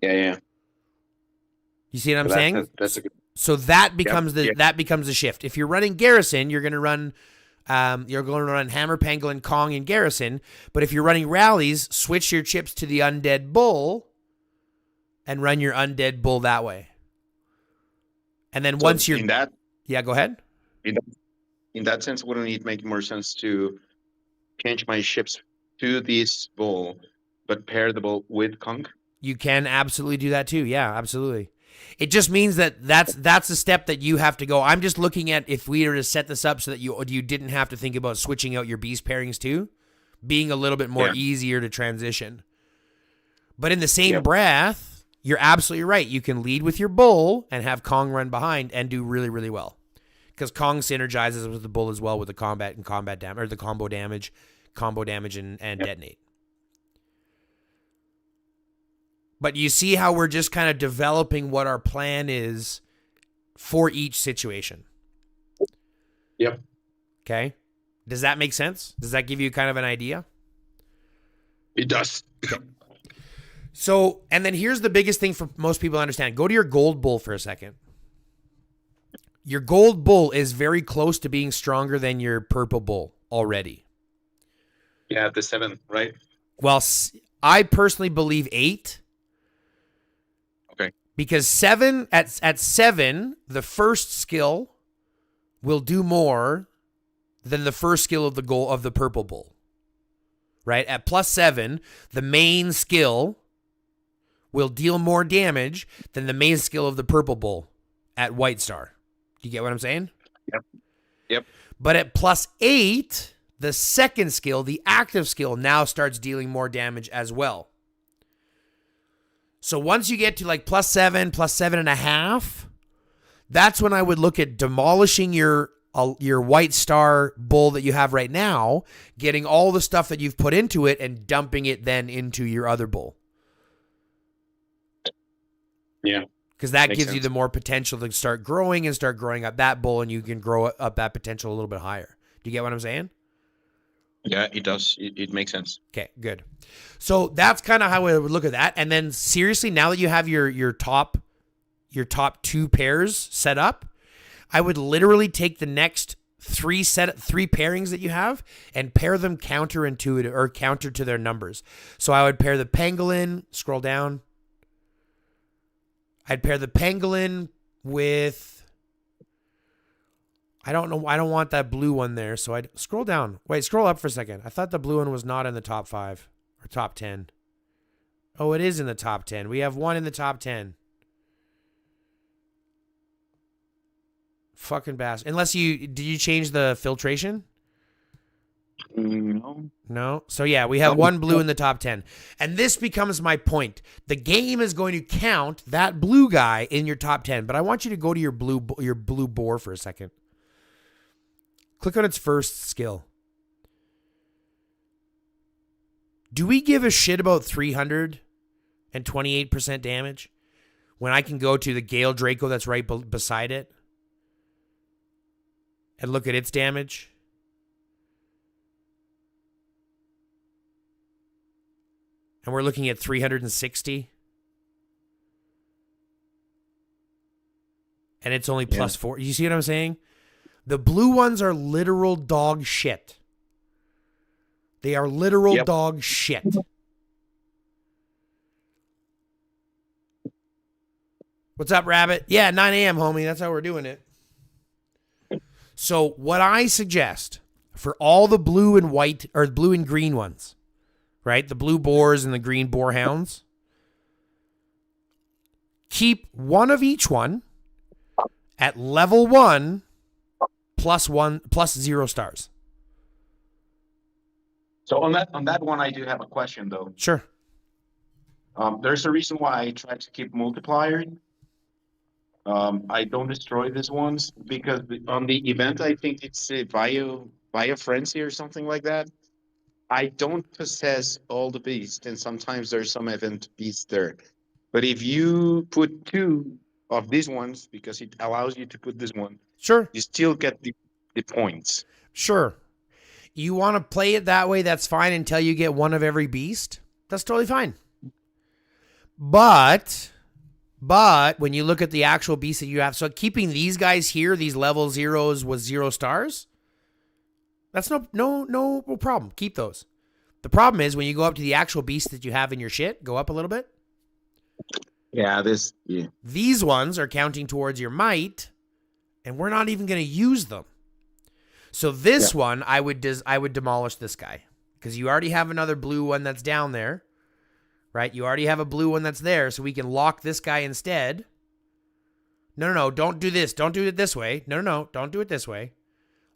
Yeah. You see what I'm saying? That's a good. So that becomes that becomes the shift. If you're running garrison, you're going to run hammer, pangolin, Kong, and garrison. But if you're running rallies, switch your chips to the undead bull, and run your undead bull that way. And then once you're go ahead. In that sense, wouldn't it make more sense to change my ships to this bull, but pair the bull with Kong? You can absolutely do that too. Yeah, absolutely. It just means that's a step that you have to go. I'm just looking at if we were to set this up so that you didn't have to think about switching out your beast pairings too, being a little bit more easier to transition. But in the same breath, you're absolutely right. You can lead with your bull and have Kong run behind and do really, really well. Because Kong synergizes with the bull as well with the combat damage, or the combo damage and detonate. But you see how we're just kind of developing what our plan is for each situation. Yep. Okay. Does that make sense? Does that give you kind of an idea? It does. Okay. So, and then here's the biggest thing for most people to understand. Go to your gold bull for a second. Your gold bull is very close to being stronger than your purple bull already. Yeah, the 7, right? Well, I personally believe 8. Okay. Because 7 at 7, the first skill will do more than the first skill of the purple bull. Right? At +7, the main skill will deal more damage than the main skill of the purple bull at white star. Do you get what I'm saying? Yep. But at +8, the second skill, the active skill, now starts dealing more damage as well. So once you get to like +7, +7.5, that's when I would look at demolishing your white star bull that you have right now, getting all the stuff that you've put into it and dumping it then into your other bull. Yeah. Because that gives you the more potential to start growing up that bull, and you can grow up that potential a little bit higher. Do you get what I'm saying? Yeah, it does. It makes sense. Okay, good. So that's kind of how I would look at that. And then seriously, now that you have your top 2 pairs set up, I would literally take the next 3 pairings that you have and pair them counterintuitive or counter to their numbers. So I would pair the pangolin, scroll down. I'd pair the pangolin with, I don't know, I don't want that blue one there, so I'd scroll down. Wait, scroll up for a second. I thought the blue one was not in the top 5 or top 10. Oh, it is in the top 10. We have one in the top 10. Fucking bastard. Unless did you change the filtration? No. So yeah, we have one blue in the top 10. And this becomes my point. The game is going to count that blue guy in your top 10, but I want you to go to your blue boar for a second. Click on its first skill. Do we give a shit about 328% damage when I can go to the Gale Draco that's right beside it and look at its damage? And we're looking at 360. And it's only +4. You see what I'm saying? The blue ones are literal dog shit. They are literal dog shit. What's up, Rabbit? Yeah, 9 a.m., homie. That's how we're doing it. So what I suggest for all the blue and white or blue and green ones, right? The blue boars and the green boar hounds. Keep one of each one at level 1 plus 0 stars. So on that one, I do have a question though. Sure. There's a reason why I try to keep multiplier. I don't destroy these ones because on the event, I think it's a bio frenzy or something like that. I don't possess all the beasts, and sometimes there's some event beasts there. But if you put 2 of these ones, because it allows you to put this one, Sure. you still get the points. Sure. You want to play it that way, that's fine until you get one of every beast. That's totally fine. But when you look at the actual beast that you have, so keeping these guys here, these level 0s with 0 stars, that's no problem. Keep those. The problem is when you go up to the actual beast that you have in your shit, go up a little bit. Yeah, These ones are counting towards your might, and we're not even going to use them. So this one, I would demolish this guy because you already have another blue one that's down there, right? You already have a blue one that's there, so we can lock this guy instead. No, don't do this. Don't do it this way. No, don't do it this way.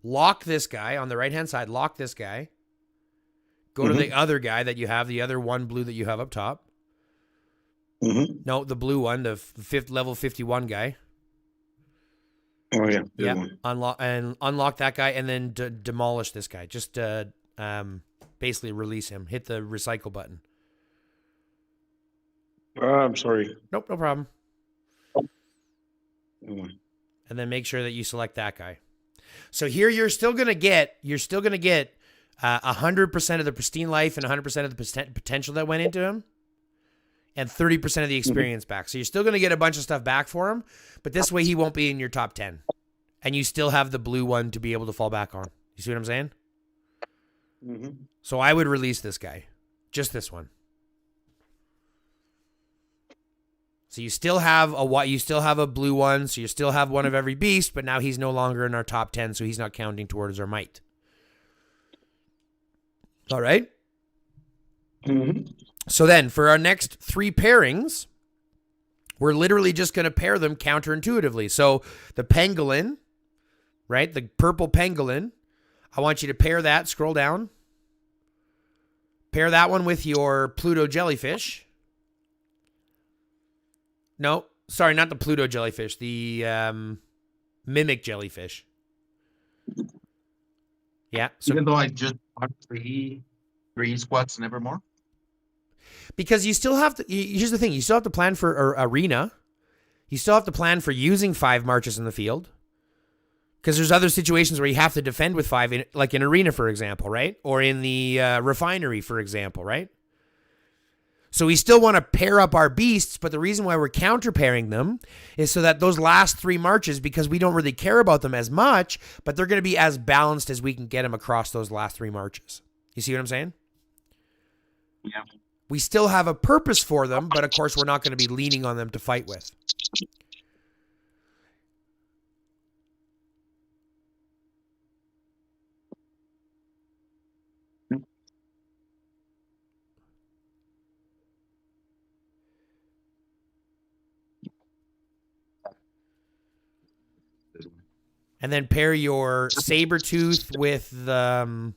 Lock this guy on the right-hand side. Lock this guy. Go to the other guy that you have, the other one blue that you have up top. No, the blue one, the level 51 guy. Oh yeah. Yeah. Unlock that guy and then demolish this guy. Just basically release him. Hit the recycle button. I'm sorry. Nope, no problem. Mm. And then make sure that you select that guy. So here you're still gonna get 100% of the pristine life and 100% of the potential that went into him, and 30% of the experience back. So you're still gonna get a bunch of stuff back for him, but this way he won't be in your top 10, and you still have the blue one to be able to fall back on. You see what I'm saying? So I would release this guy, just this one. So you still have a blue one, so you still have one of every beast, but now he's no longer in our top 10, so he's not counting towards our might. All right? So then, for our next 3 pairings, we're literally just going to pair them counterintuitively. So the pangolin, right? The purple pangolin, I want you to pair that, scroll down. Pair that one with your Pluto jellyfish. No, sorry, not the Pluto jellyfish. The mimic jellyfish. Yeah. So, even though I just bought 3 squats, nevermore. Because you still have to. Here's the thing: you still have to plan for arena. You still have to plan for using 5 marches in the field. Because there's other situations where you have to defend with 5, like in arena, for example, right? Or in the refinery, for example, right? So we still want to pair up our beasts, but the reason why we're counter pairing them is so that those last 3 marches, because we don't really care about them as much, but they're going to be as balanced as we can get them across those last 3 marches. You see what I'm saying? Yeah. We still have a purpose for them, but of course we're not going to be leaning on them to fight with. And then pair your Sabertooth with the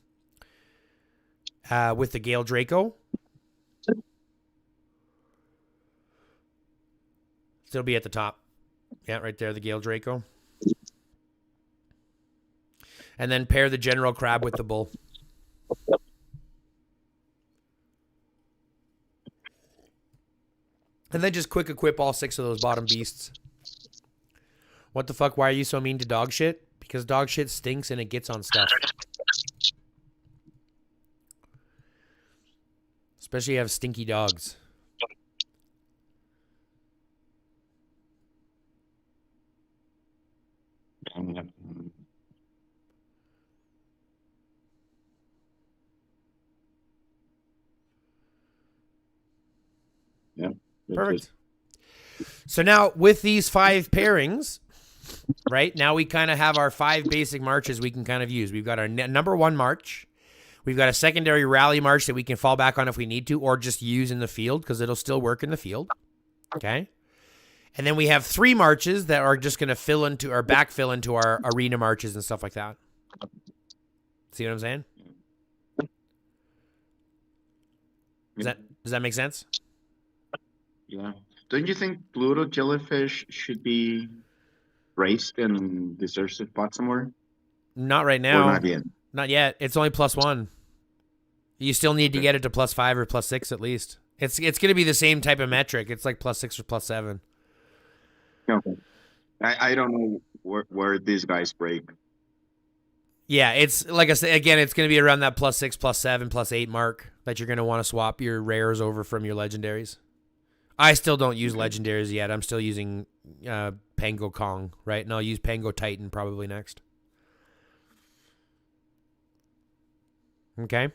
Gale Draco. Still be at the top. Yeah, right there, the Gale Draco. And then pair the General Crab with the Bull. And then just quick equip all 6 of those bottom beasts. What the fuck? Why are you so mean to dog shit? Because dog shit stinks and it gets on stuff. Especially if you have stinky dogs. Yeah. Perfect. So now with these 5 pairings, right? Now we kind of have our 5 basic marches we can kind of use. We've got our number 1 march. We've got a secondary rally march that we can fall back on if we need to, or just use in the field because it'll still work in the field. Okay. And then we have 3 marches that are just going to backfill into our arena marches and stuff like that. See what I'm saying? Does that make sense? Yeah. Don't you think Pluto jellyfish should be raised and deserves a spot somewhere? Not right Or now. not yet? Not yet. It's only +1. You still need to get it to +5 or +6 at least. It's going to be the same type of metric. It's like +6 or +7. Okay. I don't know where these guys break. Yeah, it's like I said again. It's going to be around that +6, +7, +8 mark that you're going to want to swap your rares over from your legendaries. I still don't use legendaries yet. I'm still using Pango Kong, right? And I'll use Pango Titan probably next. Okay.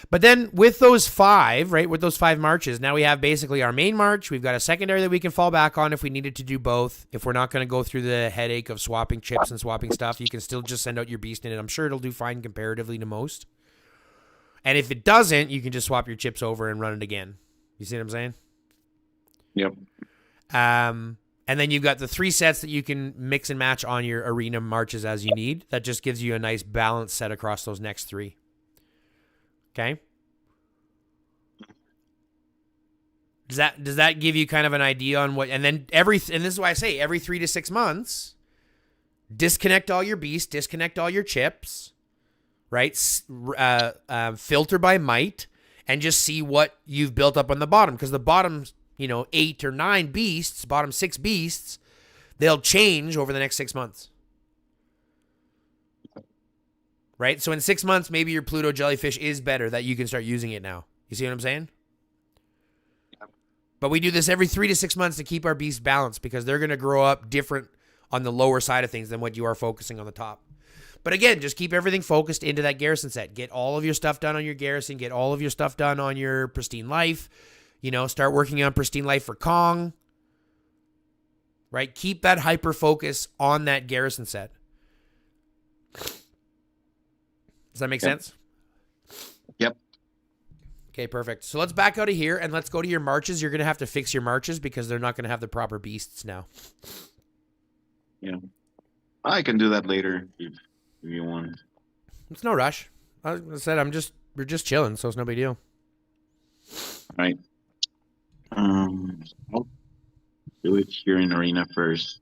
But then with those 5, right, with those 5 marches, now we have basically our main march. We've got a secondary that we can fall back on if we needed to do both. If we're not going to go through the headache of swapping chips and swapping stuff, you can still just send out your beast in it. I'm sure it'll do fine comparatively to most. And if it doesn't, you can just swap your chips over and run it again. You see what I'm saying? Yep. And then you've got the 3 sets that you can mix and match on your arena marches as you need. That just gives you a nice balance set across those next 3. Okay. Does that give you kind of an idea on what? And then and this is why I say every 3 to 6 months, disconnect all your beasts, disconnect all your chips, right? Filter by might, and just see what you've built up on the bottom, because the bottom, 8 or 9 beasts, bottom 6 beasts, they'll change over the next 6 months. Right? So in 6 months, maybe your Pluto jellyfish is better, that you can start using it now. You see what I'm saying? But we do this every 3 to 6 months to keep our beasts balanced, because they're going to grow up different on the lower side of things than what you are focusing on the top. But again, just keep everything focused into that garrison set. Get all of your stuff done on your garrison. Get all of your stuff done on your pristine life. Start working on pristine life for Kong. Right? Keep that hyper focus on that garrison set. Does that make sense? Yep. Okay, perfect. So let's back out of here and let's go to your marches. You're going to have to fix your marches because they're not going to have the proper beasts now. Yeah. I can do that later if you want. It's no rush. I said we're just chilling, so it's no big deal. All right. I'll do it here in Arena first.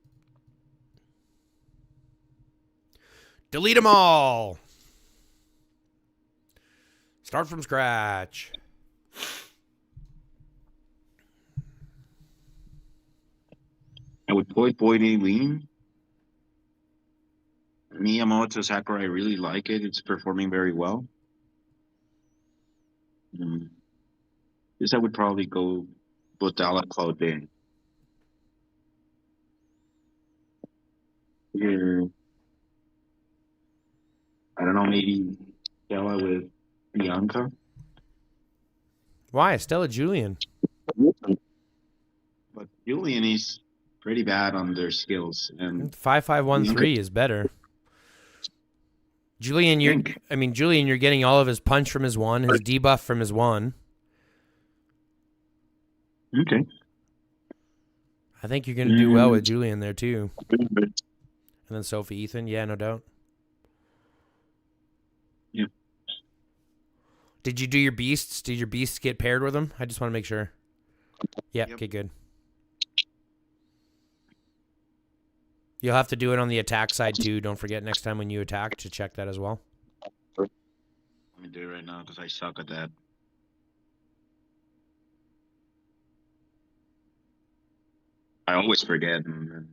Delete them all. Start from scratch. I would put Boydie Lean. Miyamoto Sakura, I really like it. It's performing very well. This I would probably go Bodala Cloud Bane. Here, I don't know, maybe Stella with Bianca. Why? Stella Julian. But Julian is pretty bad on their skills. And 5513 is better. Julian, you're getting all of his punch from his 1, his debuff from his 1. Okay. I think you're going to do well with Julian there too. And then Sophie Ethan, yeah, no doubt. Yep. Did you do your beasts? Did your beasts get paired with them? I just want to make sure. Yep. Okay, good. You'll have to do it on the attack side too. Don't forget next time when you attack to check that as well. Let me do it right now because I suck at that. I always forget. And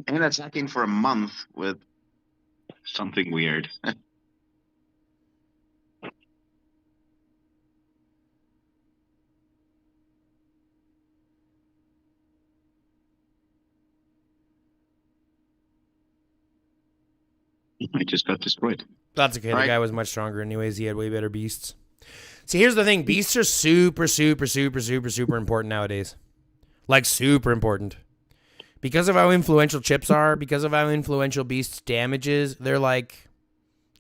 attacking for a month with something weird. I just got destroyed. That's okay. The guy was much stronger anyways. He had way better beasts. See, here's the thing. Beasts are super, super, super, super, super important nowadays. Like super important. Because of how influential chips are, because of how influential beasts damages, they're like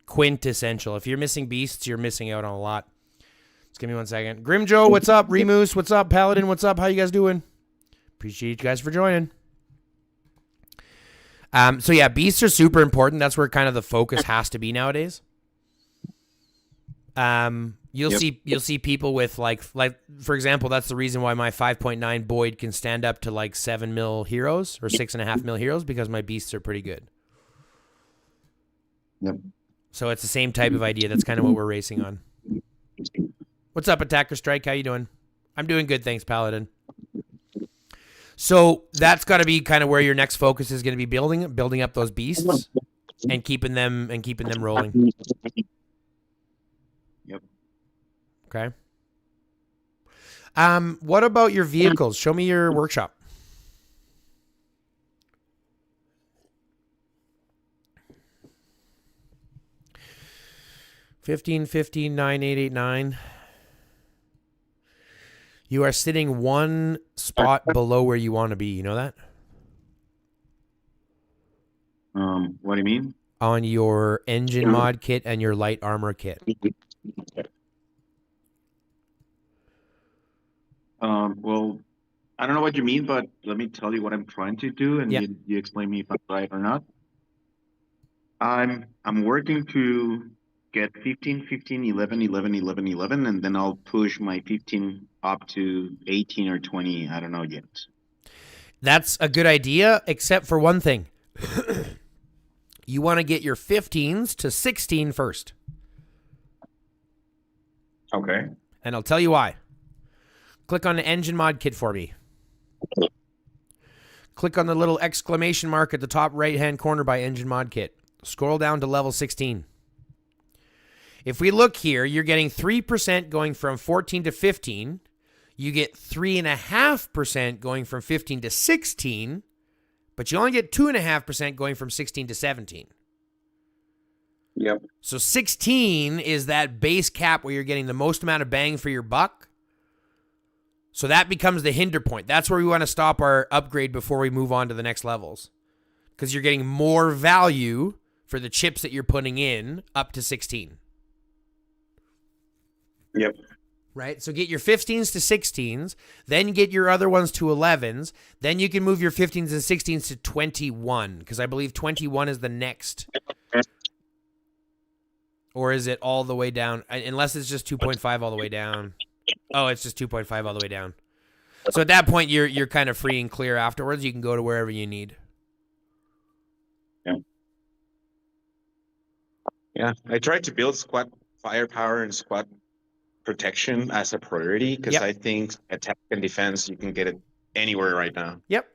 quintessential. If you're missing beasts, you're missing out on a lot. Just give me 1 second. Grim Joe, what's up? Remoose, what's up? Paladin, what's up? How you guys doing? Appreciate you guys for joining. So yeah, beasts are super important. That's where kind of the focus has to be nowadays. You'll see people with like for example, that's the reason why my 5.9 Boyd can stand up to like 7 mil heroes or 6.5 mil heroes, because my beasts are pretty good. Yep. So it's the same type of idea. That's kind of what we're racing on. What's up, Attacker Strike? How you doing? I'm doing good, thanks, Paladin. So that's got to be kind of where your next focus is going to be, building up those beasts and keeping them rolling. Yep. Okay. What about your vehicles? Show me your workshop. $15.59.889. You are sitting one spot below where you want to be. You know that? What do you mean? On your engine mod kit and your light armor kit. Well, I don't know what you mean, but let me tell you what I'm trying to do, and you explain me if I'm right or not. I'm working to get 15, 15, 11, 11, 11, 11, and then I'll push my 15 up to 18 or 20. I don't know yet. That's a good idea, except for one thing. You want to get your 15s to 16 first. Okay. And I'll tell you why. Click on the engine mod kit for me. Click on the little exclamation mark at the top right-hand corner by engine mod kit. Scroll down to level 16. If we look here, you're getting 3% going from 14 to 15. You get 3.5% going from 15 to 16, but you only get 2.5% going from 16 to 17. Yep. So 16 is that base cap where you're getting the most amount of bang for your buck. So that becomes the hinder point. That's where we want to stop our upgrade before we move on to the next levels, because you're getting more value for the chips that you're putting in up to 16. Yep. Right? So get your 15s to 16s, then get your other ones to 11s, then you can move your 15s and 16s to 21, because I believe 21 is the next. Or is it all the way down? Unless it's just 2.5 all the way down. Oh, it's just 2.5 all the way down. So at that point, you're kind of free and clear afterwards. You can go to wherever you need. Yeah. Yeah. I tried to build squad firepower and squad protection as a priority, because I think attack and defense, you can get it anywhere right now. Yep.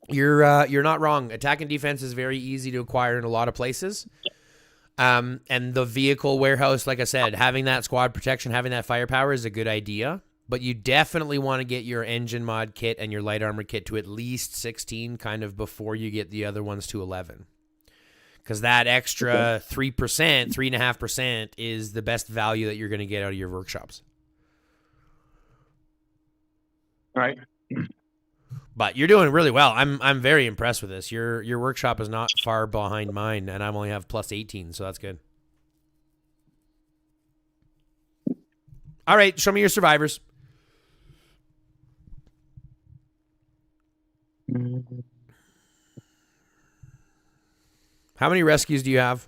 You're not wrong. Attack and defense is very easy to acquire in a lot of places. And the vehicle warehouse, like I said, having that squad protection, having that firepower is a good idea. But you definitely want to get your engine mod kit and your light armor kit to at least 16 kind of before you get the other ones to 11. Because that extra 3%, 3.5% is the best value that you're going to get out of your workshops. All right. But you're doing really well. I'm very impressed with this. Your workshop is not far behind mine, and I only have plus 18, so that's good. All right, show me your survivors. How many rescues do you have?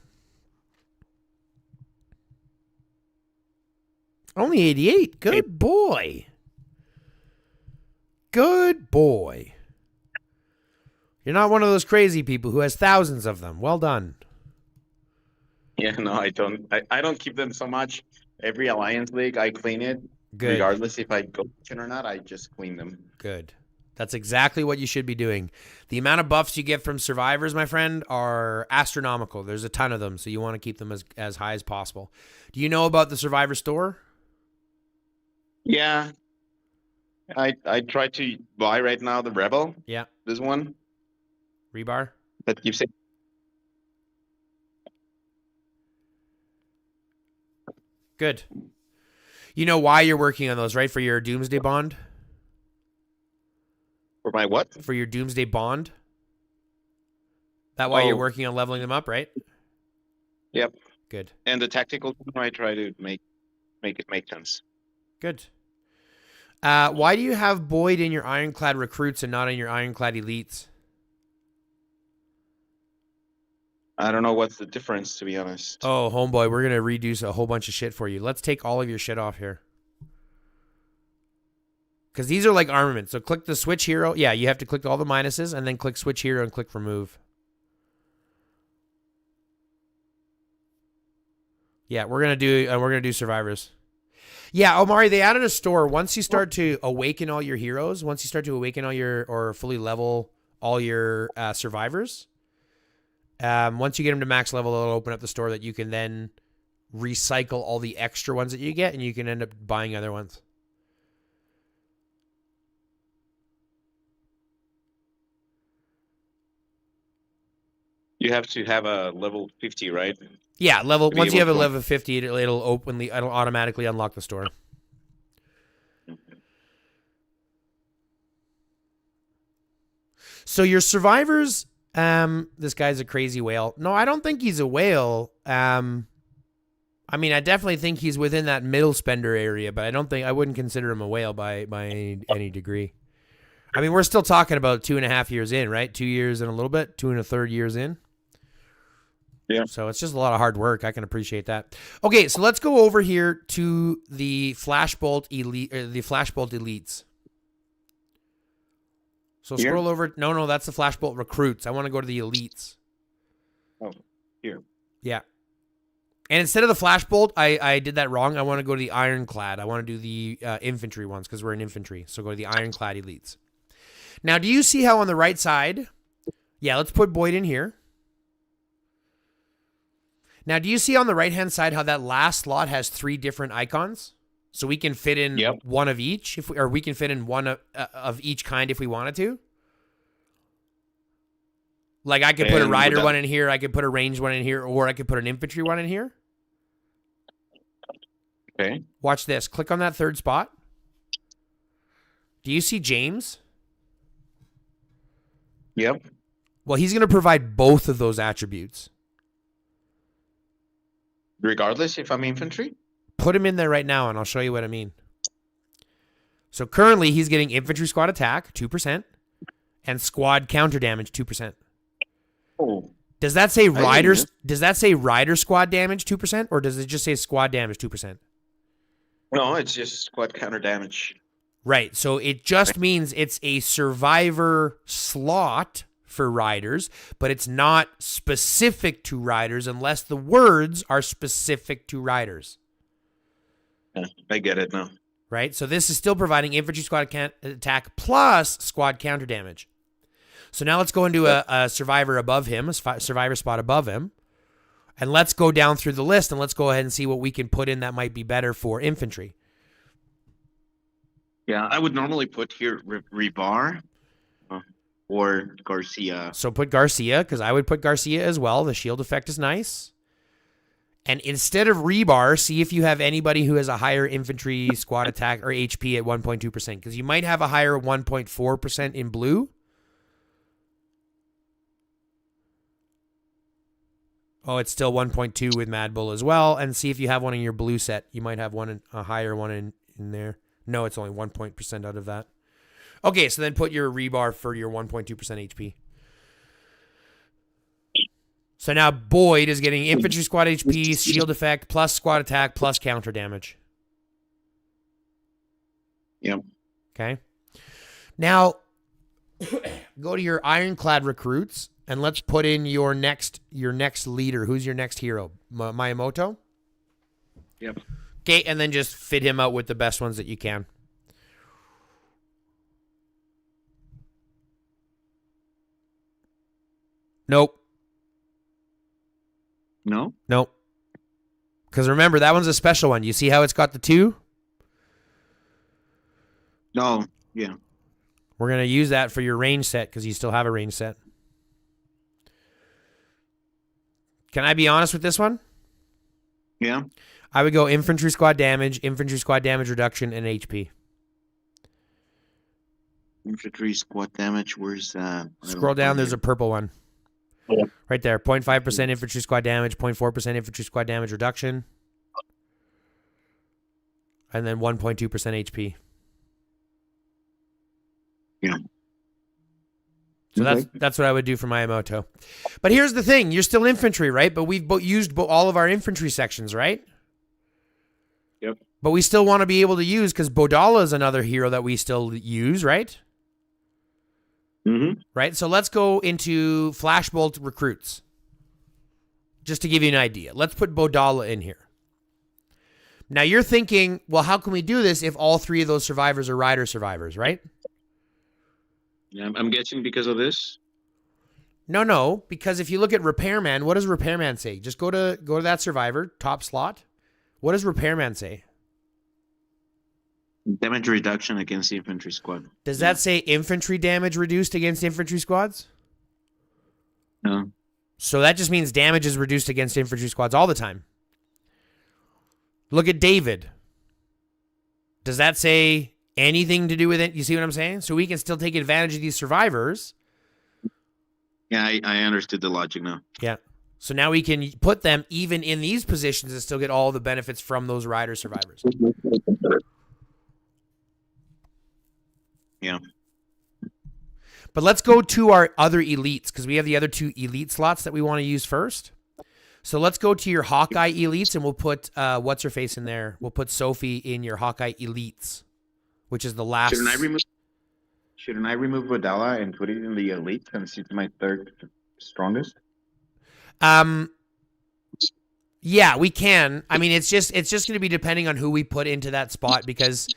Only 88. Good boy. Good boy. You're not one of those crazy people who has thousands of them. Well done. Yeah, no, I don't. I don't keep them so much. Every Alliance League, I clean it. Good. Regardless if I go or not, I just clean them. Good. That's exactly what you should be doing. The amount of buffs you get from survivors, my friend, are astronomical. There's a ton of them, so you want to keep them as high as possible. Do you know about the survivor store? Yeah. I try to buy right now the Rebel. Yeah. This one. Rebar? That gives it. Good. You know why you're working on those, right? For your Doomsday bond? For my what? For your Doomsday bond. That why you're Oh. working on leveling them up, right? Yep. Good. And the tactical, I try to make it make sense. Good. Why do you have Boyd in your Ironclad recruits and not in your Ironclad elites? I don't know what's the difference, to be honest. Oh, homeboy, we're going to redo a whole bunch of shit for you. Let's take all of your shit off here. Because these are like armaments. So click the switch hero. Yeah, you have to click all the minuses and then click switch hero and click remove. Yeah, we're gonna do survivors. Yeah, Omari, they added a store. Once you start to awaken all your heroes, once you start to awaken all your or fully level all your survivors, once you get them to max level, it'll open up the store that you can then recycle all the extra ones that you get, and you can end up buying other ones. You have to have a level 50, right? Yeah, once you have a to- level 50, it'll automatically unlock the store. So your survivors, this guy's a crazy whale. No, I don't think he's a whale. I mean, I definitely think he's within that middle spender area, but I wouldn't consider him a whale by any degree. I mean, we're still talking about 2.5 years in, right? 2 years and a little bit, 2 1/3 years in. Yeah. So it's just a lot of hard work. I can appreciate that. Okay, so let's go over here to the Flashbolt Elite, the Flashbolt Elites. So Here? scroll over. No, that's the Flashbolt Recruits. I want to go to the Elites. Oh, here. Yeah. And instead of the Flashbolt, I did that wrong. I want to go to the Ironclad. I want to do the infantry ones because we're in infantry. So go to the Ironclad Elites. Now, do you see how on the right side? Yeah, let's put Boyd in here. Now, do you see on the right-hand side how that last slot has 3 different icons? So we can fit in one of each, or we can fit in one of each kind if we wanted to. Like I could put a rider one in here, I could put a ranged one in here, or I could put an infantry one in here. Okay. Watch this. Click on that third spot. Do you see James? Yep. Well, he's going to provide both of those attributes. Regardless if I'm infantry? Put him in there right now, and I'll show you what I mean. So currently, he's getting infantry squad attack, 2%, and squad counter damage, 2%. Oh. Does that say riders? Does that say rider squad damage, 2%, or does it just say squad damage, 2%? No, it's just squad counter damage. Right. So it just means it's a survivor slot for riders, but it's not specific to riders unless the words are specific to riders. Yeah, I get it now. Right? So this is still providing infantry squad attack plus squad counter damage. So now let's go into a survivor above him, a survivor spot above him, and let's go down through the list and let's go ahead and see what we can put in that might be better for infantry. Yeah, I would normally put here Rebar or Garcia. So put Garcia, because I would put Garcia as well. The shield effect is nice. And instead of Rebar, see if you have anybody who has a higher infantry squad attack or HP at 1.2%, because you might have a higher 1.4% in blue. Oh, it's still 1.2 with Mad Bull as well. And see if you have one in your blue set. You might have a higher one in there. No, it's only 1% out of that. Okay, so then put your Rebar for your 1.2% HP. So now Boyd is getting infantry squad HP, shield effect, plus squad attack, plus counter damage. Yep. Okay. Now, go to your Ironclad recruits, and let's put in your next leader. Who's your next hero? Miyamoto? Yep. Okay, and then just fit him out with the best ones that you can. Nope. No? Nope. Because remember, that one's a special one. You see how it's got the 2? No. Yeah. We're going to use that for your range set because you still have a range set. Can I be honest with this one? Yeah. I would go infantry squad damage reduction, and HP. Infantry squad damage. Where's that? Scroll down. There's a purple one. Yeah. Right there. 0.5% infantry squad damage, 0.4% infantry squad damage reduction, and then 1.2% HP. Yeah. So that's what I would do for Miyamoto. But here's the thing. You're still infantry, right? But we've used all of our infantry sections, right? Yep. But we still want to be able to use, because Bodala is another hero that we still use, right? Mm-hmm. Right? So let's go into Flashbolt recruits. Just to give you an idea. Let's put Bodala in here. Now you're thinking, well, how can we do this if all three of those survivors are rider survivors, right? Yeah, I'm guessing because of this. No, because if you look at Repairman, what does Repairman say? Just go to that survivor, top slot. What does Repairman say? Damage reduction against the infantry squad. Does that say infantry damage reduced against infantry squads? No. So that just means damage is reduced against infantry squads all the time. Look at David. Does that say anything to do with it? You see what I'm saying? So we can still take advantage of these survivors. Yeah, I understood the logic now. Yeah. So now we can put them even in these positions and still get all the benefits from those rider survivors. Yeah. But let's go to our other elites, because we have the other two elite slots that we want to use first. So let's go to your Hawkeye elites, and we'll put what's her face in there. We'll put Sophie in your Hawkeye elites, which is the last. Shouldn't I remove Vodala and put it in the elite since it's my third strongest? Yeah, we can. I mean, it's just going to be depending on who we put into that spot, because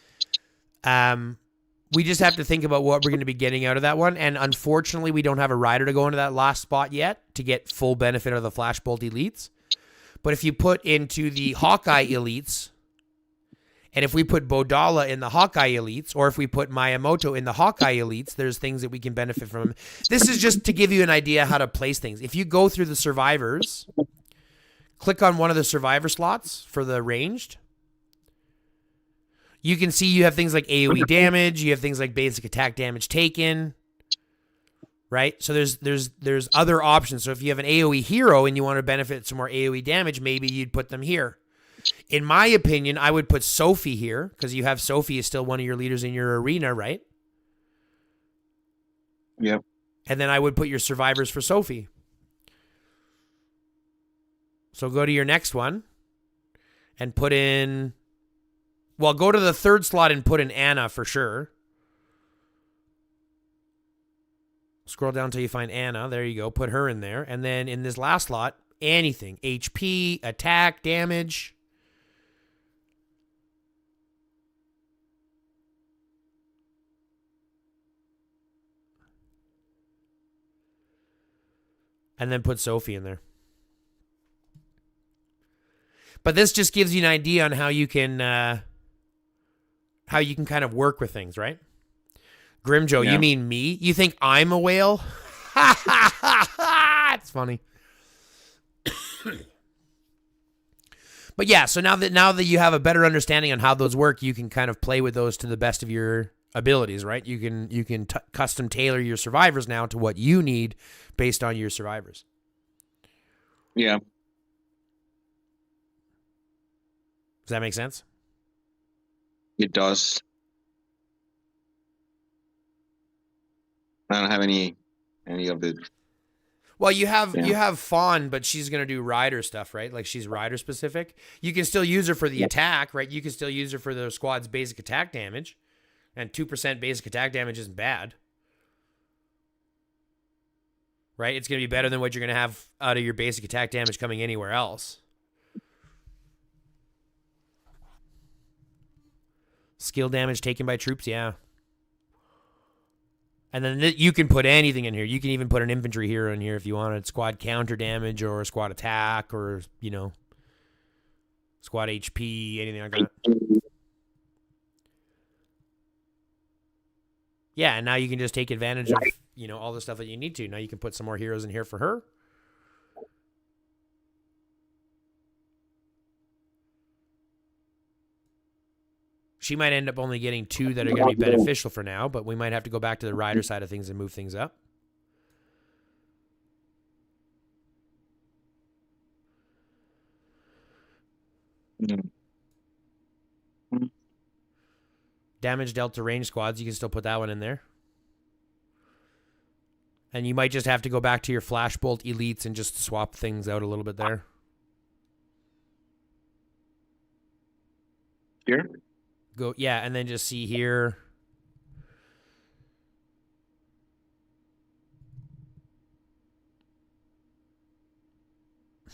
we just have to think about what we're going to be getting out of that one. And unfortunately, we don't have a rider to go into that last spot yet to get full benefit of the Flashbolt elites. But if you put into the Hawkeye elites, and if we put Bodala in the Hawkeye elites, or if we put Miyamoto in the Hawkeye elites, there's things that we can benefit from. This is just to give you an idea how to place things. If you go through the survivors, click on one of the survivor slots for the ranged, you can see you have things like AoE damage, you have things like basic attack damage taken, right? So there's other options. So if you have an AoE hero and you want to benefit some more AoE damage, maybe you'd put them here. In my opinion, I would put Sophie here, because you have Sophie is still one of your leaders in your arena, right? Yep. And then I would put your survivors for Sophie. So go to your next one and put in... Well, go to the third slot and put in Anna for sure. Scroll down until you find Anna. There you go. Put her in there. And then in this last slot, anything. HP, attack, damage. And then put Sophie in there. But this just gives you an idea on how you can kind of work with things, right? Grimjo, You mean me? You think I'm a whale? It's funny. But yeah, so now that you have a better understanding on how those work, you can kind of play with those to the best of your abilities, right? You can custom tailor your survivors now to what you need based on your survivors. Yeah. Does that make sense? It does. I don't have any of the... Well, you have Fawn, but she's going to do rider stuff, right? Like she's rider specific. You can still use her for the attack, right? You can still use her for the squad's basic attack damage. And 2% basic attack damage isn't bad. Right? It's going to be better than what you're going to have out of your basic attack damage coming anywhere else. Skill damage taken by troops, yeah. And then you can put anything in here. You can even put an infantry hero in here if you wanted. Squad counter damage or squad attack or, squad HP, anything like that. Yeah, and now you can just take advantage of, all the stuff that you need to. Now you can put some more heroes in here for her. she might end up only getting 2 that are going to be beneficial for now, but we might have to go back to the rider side of things and move things up. Damage dealt to range squads, you can still put that one in there. And you might just have to go back to your Flashbolt elites and just swap things out a little bit there. Here? Go, yeah, and then just see here.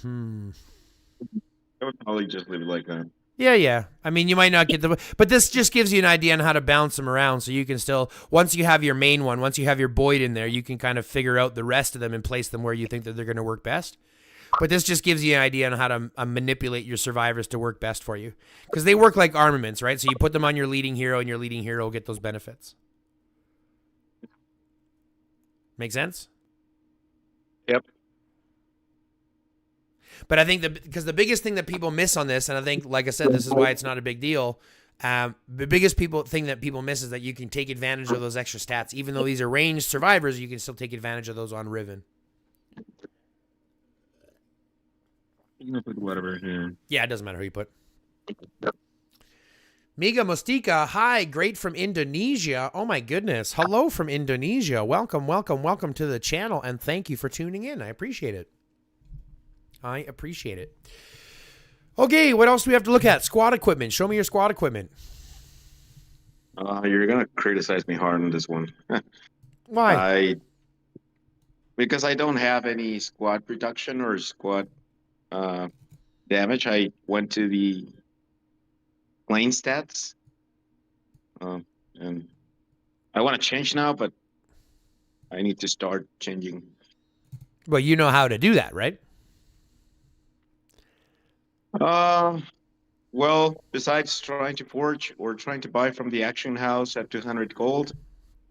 I would probably just leave it like that. Yeah. I mean, you might not get the... But this just gives you an idea on how to bounce them around, so you can still... Once you have your main one, once you have your Boyd in there, you can kind of figure out the rest of them and place them where you think that they're going to work best. But this just gives you an idea on how to manipulate your survivors to work best for you. Because they work like armaments, right? So you put them on your leading hero, and your leading hero will get those benefits. Make sense? Yep. But I think because the biggest thing that people miss on this, and I think, like I said, this is why it's not a big deal. The biggest thing that people miss is that you can take advantage of those extra stats. Even though these are ranged survivors, you can still take advantage of those on Riven. You can put whatever here. Yeah, it doesn't matter who you put. Miga Mostika, hi, great from Indonesia. Oh my goodness. Hello from Indonesia. Welcome to the channel, and thank you for tuning in. I appreciate it. Okay, what else do we have to look at? Squad equipment. Show me your squad equipment. You're gonna criticize me hard on this one. Why? Because I don't have any squad reduction or squad damage. I went to the plane stats, and I want to change now, but I need to start changing. Well, you know how to do that, right? Well, besides trying to forge or trying to buy from the auction house at 200 gold,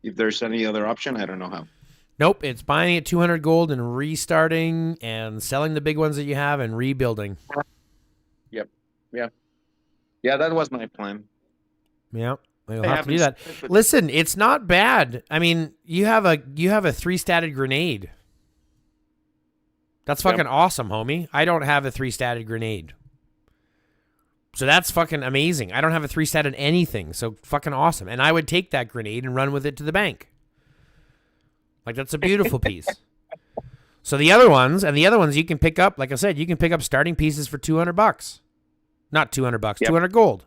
if there's any other option, I don't know how. Nope, it's buying at 200 gold and restarting and selling the big ones that you have and rebuilding. Yep. Yeah, that was my plan. Yeah, you'll have to do that. Listen, it's not bad. I mean, you have a 3-statted grenade. That's fucking awesome, homie. I don't have a 3-statted grenade. So that's fucking amazing. I don't have a 3-statted anything, so fucking awesome. And I would take that grenade and run with it to the bank. Like, that's a beautiful piece. So the other ones you can pick up, like I said, you can pick up starting pieces for $200. Not $200, 200 gold.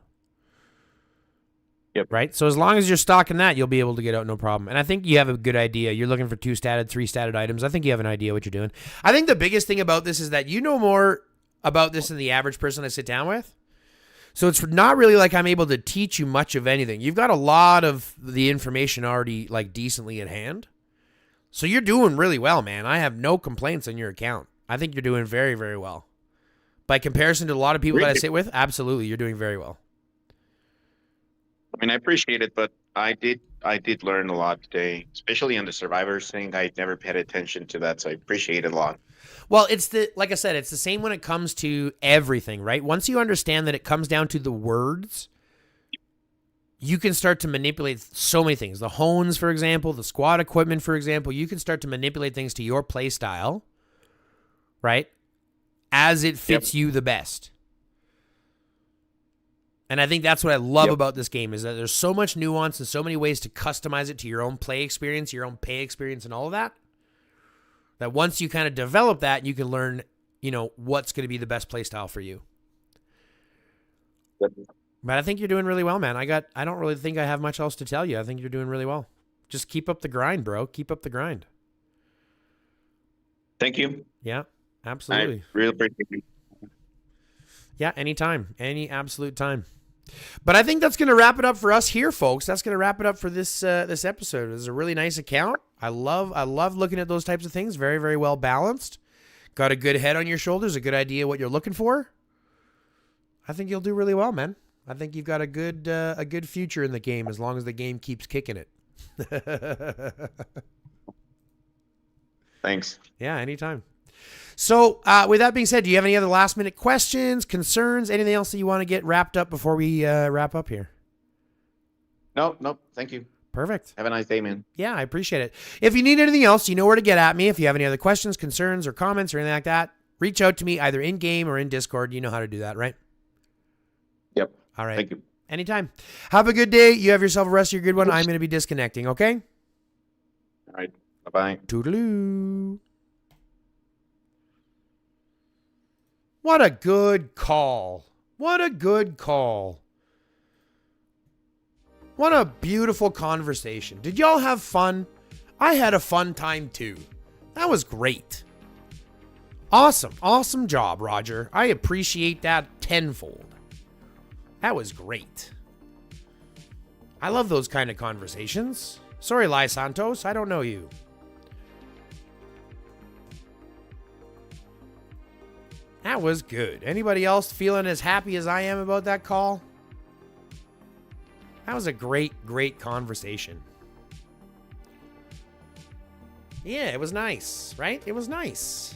Yep. Right? So as long as you're stocking that, you'll be able to get out no problem. And I think you have a good idea. You're looking for 2-statted, 3-statted items. I think you have an idea what you're doing. I think the biggest thing about this is that you know more about this than the average person I sit down with. So it's not really like I'm able to teach you much of anything. You've got a lot of the information already like decently at hand. So you're doing really well, man. I have no complaints on your account. I think you're doing very, very well. By comparison to a lot of people that I sit with, absolutely, you're doing very well. I mean, I appreciate it, but I did learn a lot today, especially on the survivors thing. I never paid attention to that, so I appreciate it a lot. Well, like I said, it's the same when it comes to everything, right? Once you understand that it comes down to the words, you can start to manipulate so many things. The hones, for example, the squad equipment, for example, you can start to manipulate things to your play style, right? As it fits you the best. And I think that's what I love about this game is that there's so much nuance and so many ways to customize it to your own play experience, your own pay experience, and all of that. That once you kind of develop that, you can learn, what's going to be the best play style for you. But I think you're doing really well, man. I don't really think I have much else to tell you. I think you're doing really well. Just keep up the grind, bro. Keep up the grind. Thank you. Yeah, absolutely. I really appreciate it. Yeah, anytime. Any absolute time. But I think that's going to wrap it up for us here, folks. That's going to wrap it up for this episode. It was a really nice account. I love looking at those types of things. Very, very well balanced. Got a good head on your shoulders, a good idea what you're looking for. I think you'll do really well, man. I think you've got a good future in the game as long as the game keeps kicking it. Thanks. Yeah, anytime. So, with that being said, do you have any other last-minute questions, concerns, anything else that you want to get wrapped up before we wrap up here? No, no, thank you. Perfect. Have a nice day, man. Yeah, I appreciate it. If you need anything else, you know where to get at me. If you have any other questions, concerns, or comments or anything like that, reach out to me either in game or in Discord. You know how to do that, right? Yep. All right. Thank you. Anytime. Have a good day. You have yourself a rest of your good one. I'm going to be disconnecting, okay? All right. Bye-bye. Toodaloo. What a good call. What a good call. What a beautiful conversation. Did y'all have fun? I had a fun time too. That was great. Awesome. Awesome job, Roger. I appreciate that tenfold. That was great. I love those kind of conversations. Sorry, Lai Santos. I don't know you. That was good. Anybody else feeling as happy as I am about that call? That was a great, great conversation. Yeah, it was nice, right? It was nice.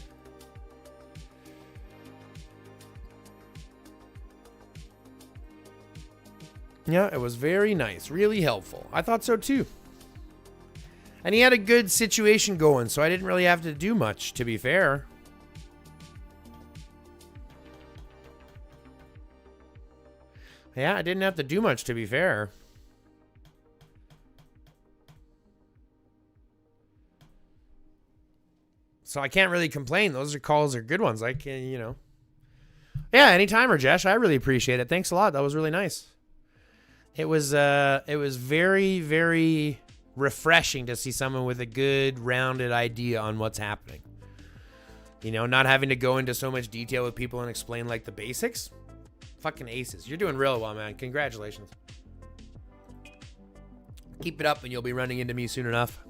Yeah, it was very nice. Really helpful. I thought so too. And he had a good situation going, so I didn't really have to do much, to be fair. Yeah, I didn't have to do much, to be fair. So I can't really complain. Those calls are good ones. I can, you know. Yeah, anytime, Rajesh. I really appreciate it. Thanks a lot. That was really nice. It was very, very refreshing to see someone with a good, rounded idea on what's happening. You know, not having to go into so much detail with people and explain, like, the basics. Fucking aces. You're doing real well, man. Congratulations. Keep it up and you'll be running into me soon enough.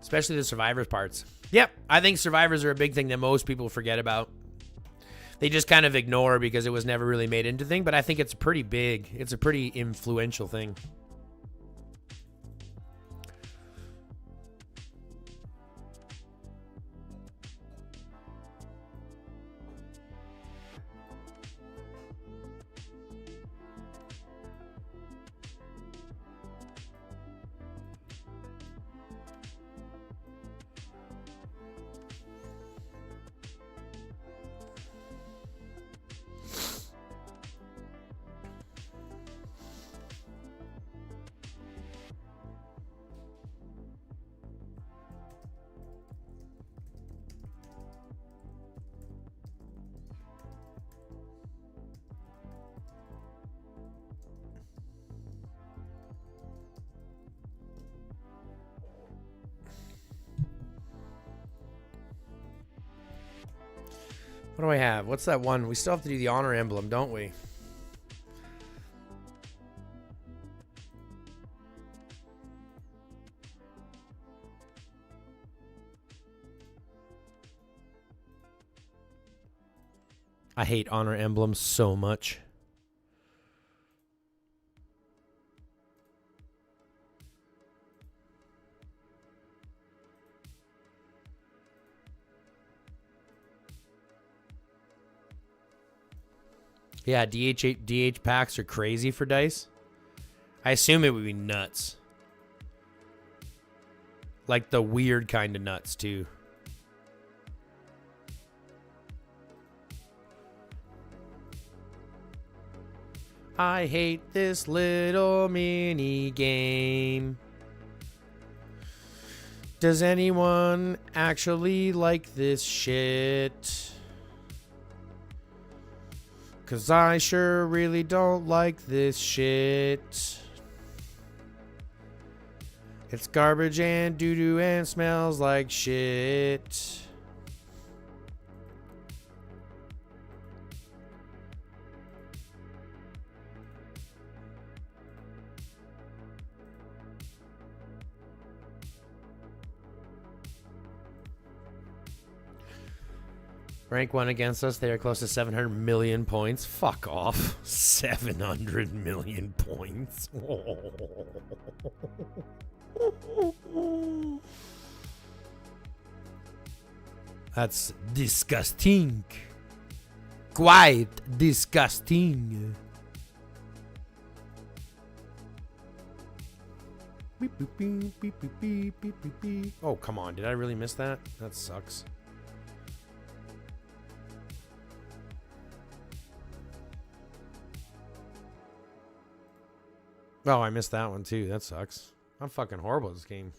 Especially the survivors parts. Yep, I think survivors are a big thing that most people forget about. They just kind of ignore because it was never really made into thing, but I think it's pretty big. It's a pretty influential thing. What do I have? What's that one? We still have to do the honor emblem, don't we? I hate honor emblems so much. Yeah, DH packs are crazy for dice. I assume it would be nuts. Like the weird kind of nuts, too. I hate this little mini game. Does anyone actually like this shit? 'Cause I sure really don't like this shit. It's garbage and doo-doo and smells like shit. Rank 1 against us. They are close to 700 million points. Fuck off. 700 million points. That's disgusting. Quite disgusting. Oh, come on. Did I really miss that? That sucks. Oh, I missed that one too. That sucks. I'm fucking horrible at this game.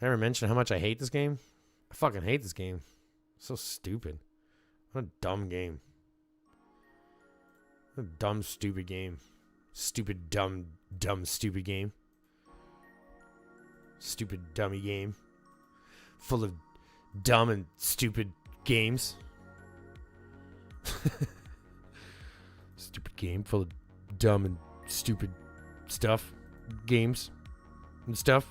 I ever mention how much I hate this game? I fucking hate this game. So stupid. What a dumb game. What a dumb, stupid game. Stupid, dumb, stupid game. Stupid, dummy game. Full of dumb and stupid games. Stupid game full of dumb and stupid stuff. Games and stuff.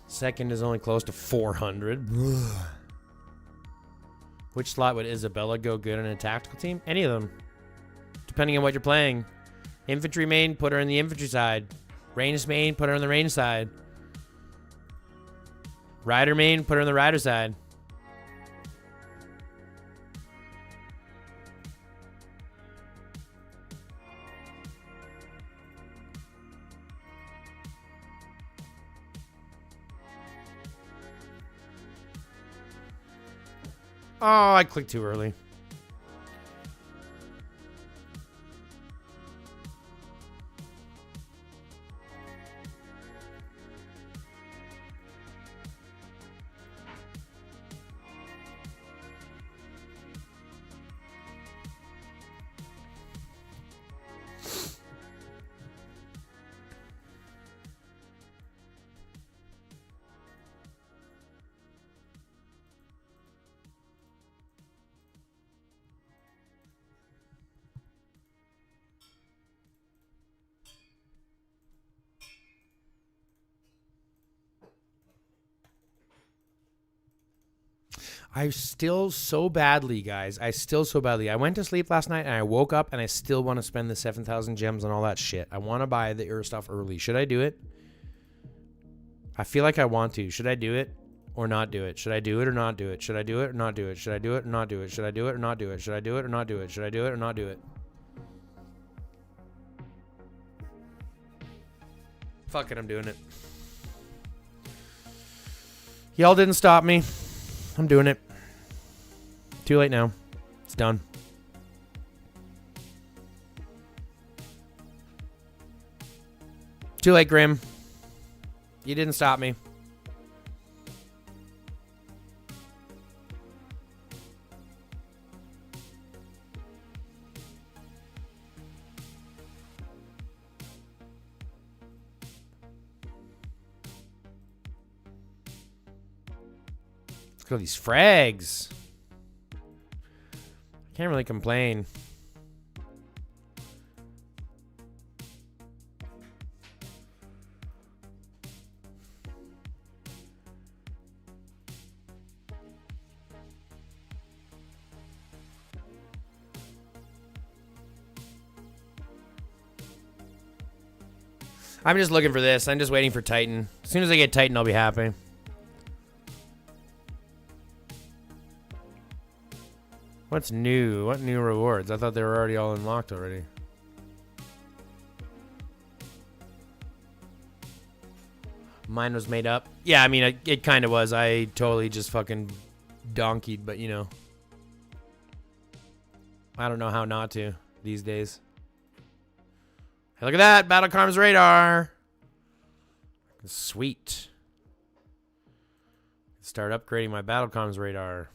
Second is only close to 400. Which slot would Isabella go good in a tactical team? Any of them. Depending on what you're playing. Infantry main, put her in the infantry side. Ranged main, put her on the range side. Rider main, put her on the rider side. Oh, I clicked too early. I still so badly, guys. I went to sleep last night and I woke up and I still want to spend the 7,000 gems on all that shit. I want to buy the Ur stuff early. Should I do it? I feel like I want to. Should I do it or not do it? Should I do it or not do it? Should I do it or not do it? Should I do it or not do it? Should I do it or not do it? Should I do it or not do it? Should I do it or not do it? Fuck it, I'm doing it. Y'all didn't stop me. I'm doing it. Too late now. It's done. Too late, Grim. You didn't stop me. Look at these frags. Can't really complain. I'm just looking for this. I'm just waiting for Titan. As soon as I get Titan, I'll be happy. What's new? What new rewards? I thought they were already all unlocked already. Mine was made up. Yeah, I mean, it kind of was. I totally just fucking donkeyed, but you know. I don't know how not to these days. Hey, look at that. Battlecom's radar. Sweet. Start upgrading my Battlecom's radar.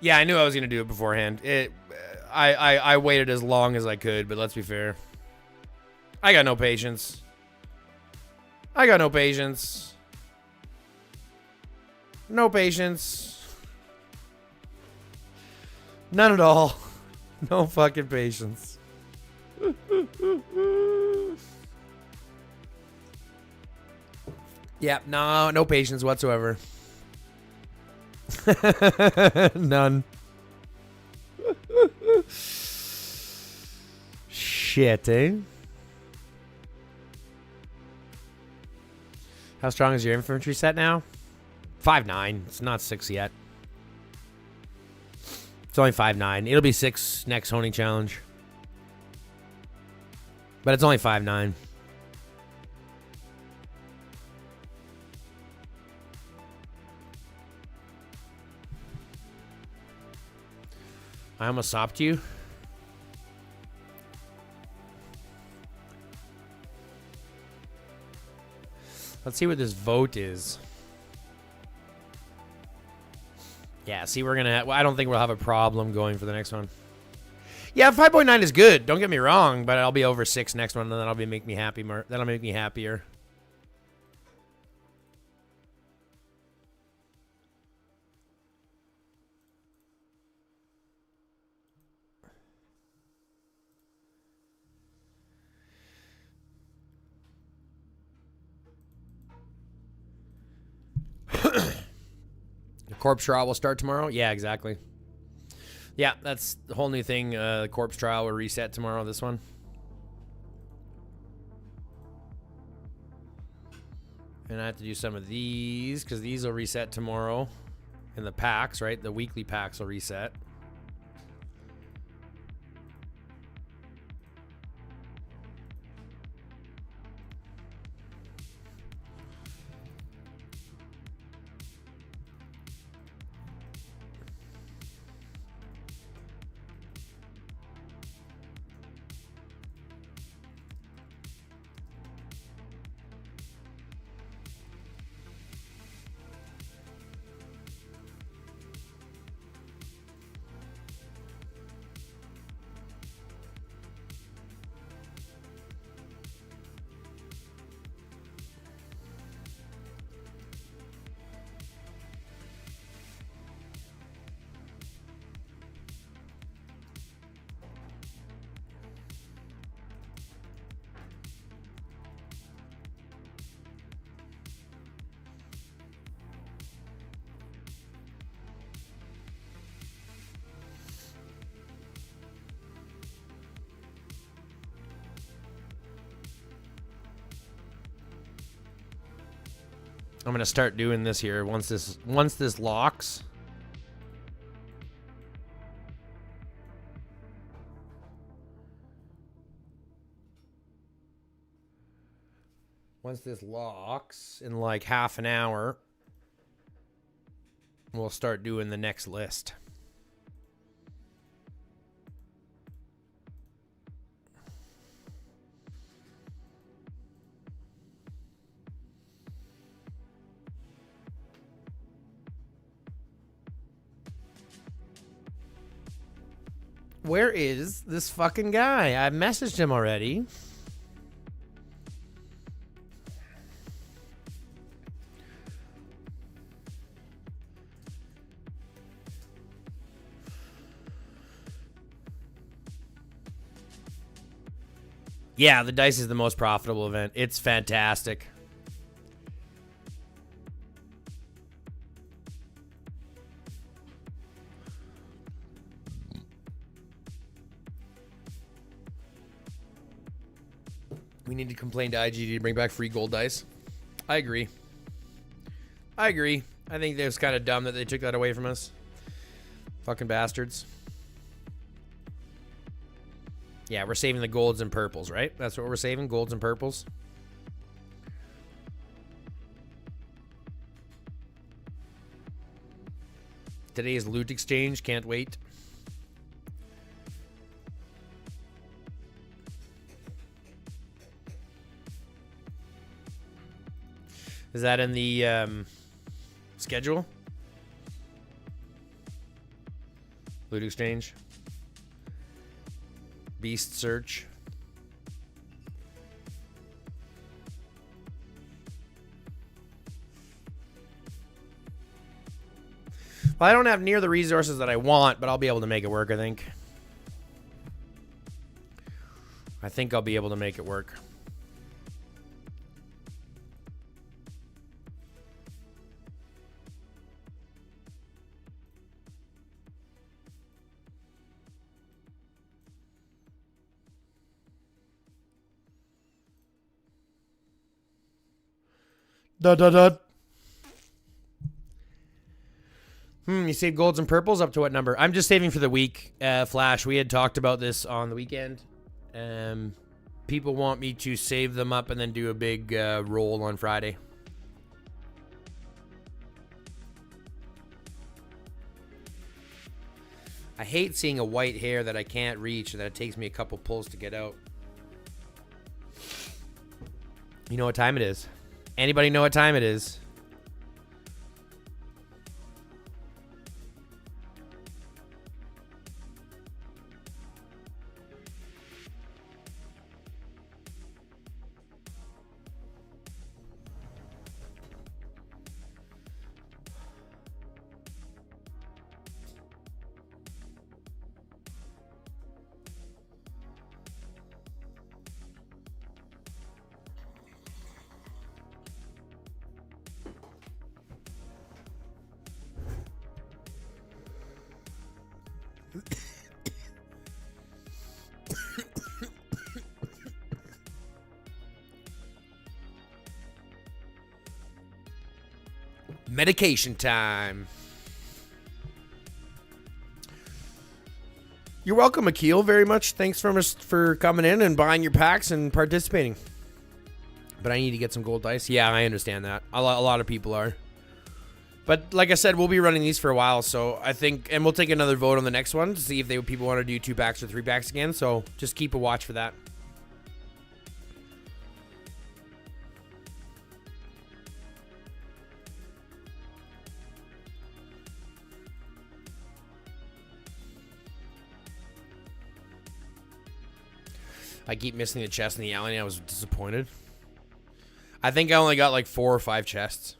Yeah, I knew I was going to do it beforehand. I waited as long as I could, but let's be fair. I got no patience. I got no patience. No patience. None at all. No fucking patience. Yeah, no patience whatsoever. None. Shit, eh? How strong is your infantry set now? 5-9. It's not 6 yet. It's only 5-9. It'll be 6 next honing challenge. But it's only 5-9. I almost sopped you. Let's see what this vote is. Yeah, see, we're gonna. Well, I don't think we'll have a problem going for the next one. Yeah, 5.9 is good. Don't get me wrong, but I'll be over 6 next one, and then that'll make me happy. That'll make me happier. The corpse trial will start tomorrow? Yeah, exactly. Yeah, that's the whole new thing. The corpse trial will reset tomorrow, this one. And I have to do some of these, because these will reset tomorrow. In the packs, right? The weekly packs will reset. I'm gonna start doing this here once this locks. Once this locks in like half an hour, we'll start doing the next list. Where is this fucking guy? I messaged him already. Yeah, the dice is the most profitable event. It's fantastic. We need to complain to IGD to bring back free gold dice. I agree. I think it was kind of dumb that they took that away from us. Fucking bastards. Yeah, we're saving the golds and purples, right? That's what we're saving, golds and purples. Today's loot exchange, can't wait. Is that in the schedule? Loot exchange. Beast search. Well, I don't have near the resources that I want, but I'll be able to make it work, I think. I think I'll be able to make it work. You save golds and purples up to what number? I'm just saving for the week, Flash. We had talked about this on the weekend. People want me to save them up and then do a big roll on Friday. I hate seeing a white hair that I can't reach and that it takes me a couple pulls to get out. You know what time it is? Anybody know what time it is? Medication time. You're welcome, Akil, very much. Thanks for coming in and buying your packs and participating. But I need to get some gold dice. Yeah, I understand that. A lot of people are. But like I said, we'll be running these for a while, so I think, and we'll take another vote on the next one to see if people want to do 2 packs or 3 packs again. So just keep a watch for that. I keep missing the chest in the alley, and I was disappointed. I think I only got like 4 or 5 chests.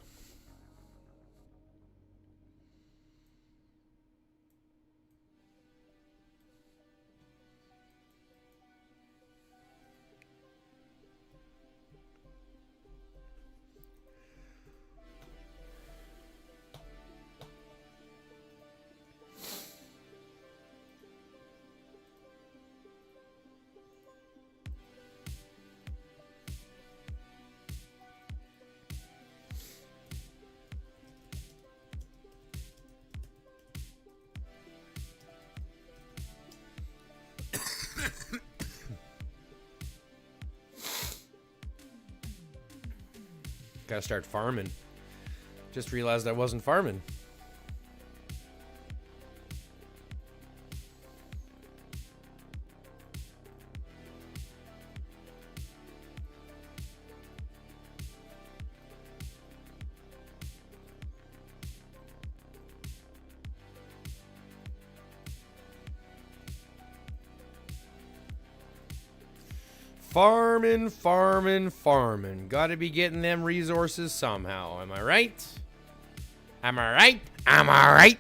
Gotta start farming. Just realized I wasn't farming. Farming. Gotta be getting them resources somehow. Am I right? Am I right?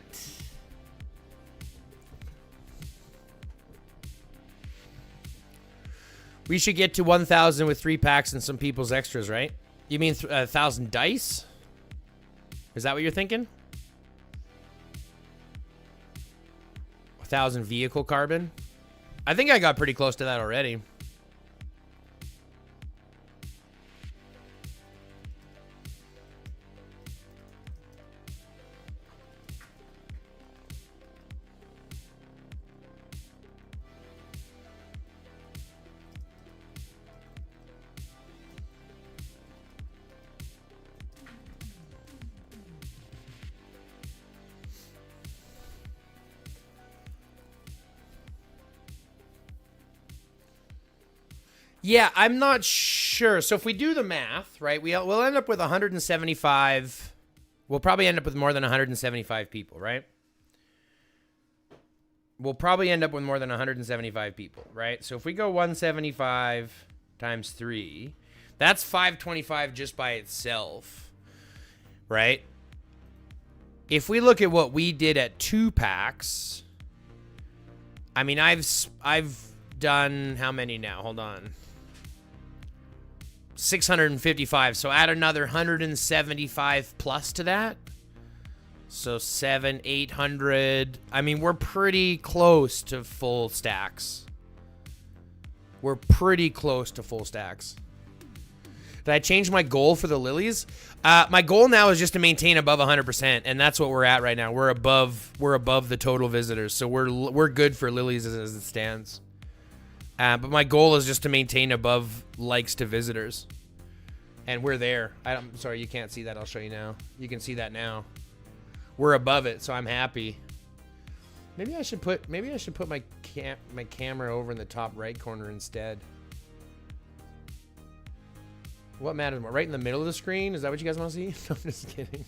We should get to 1,000 with 3 packs and some people's extras, right? You mean 1,000 dice? Is that what you're thinking? 1,000 vehicle carbon? I think I got pretty close to that already. Yeah, I'm not sure. So if we do the math, right, we'll end up with 175. We'll probably end up with more than 175 people, right? We'll probably end up with more than 175 people, right? So if we go 175 times 3, that's 525 just by itself, right? if we look at what we did at 2 packs, I mean, I've done how many now? Hold on. 655. So add another 175 plus to that. So 700, 800. I mean, we're pretty close to full stacks. We're pretty close to full stacks. Did I change my goal for the lilies? My goal now is just to maintain above 100%, and that's what we're at right now. We're above the total visitors, so we're good for lilies as it stands. But my goal is just to maintain above likes to visitors, and we're there. I'm sorry, you can't see that. I'll show you now. You can see that now. We're above it, so I'm happy. Maybe I should put my camera over in the top right corner instead. What matters more? Right in the middle of the screen? Is that what you guys want to see? I'm just kidding.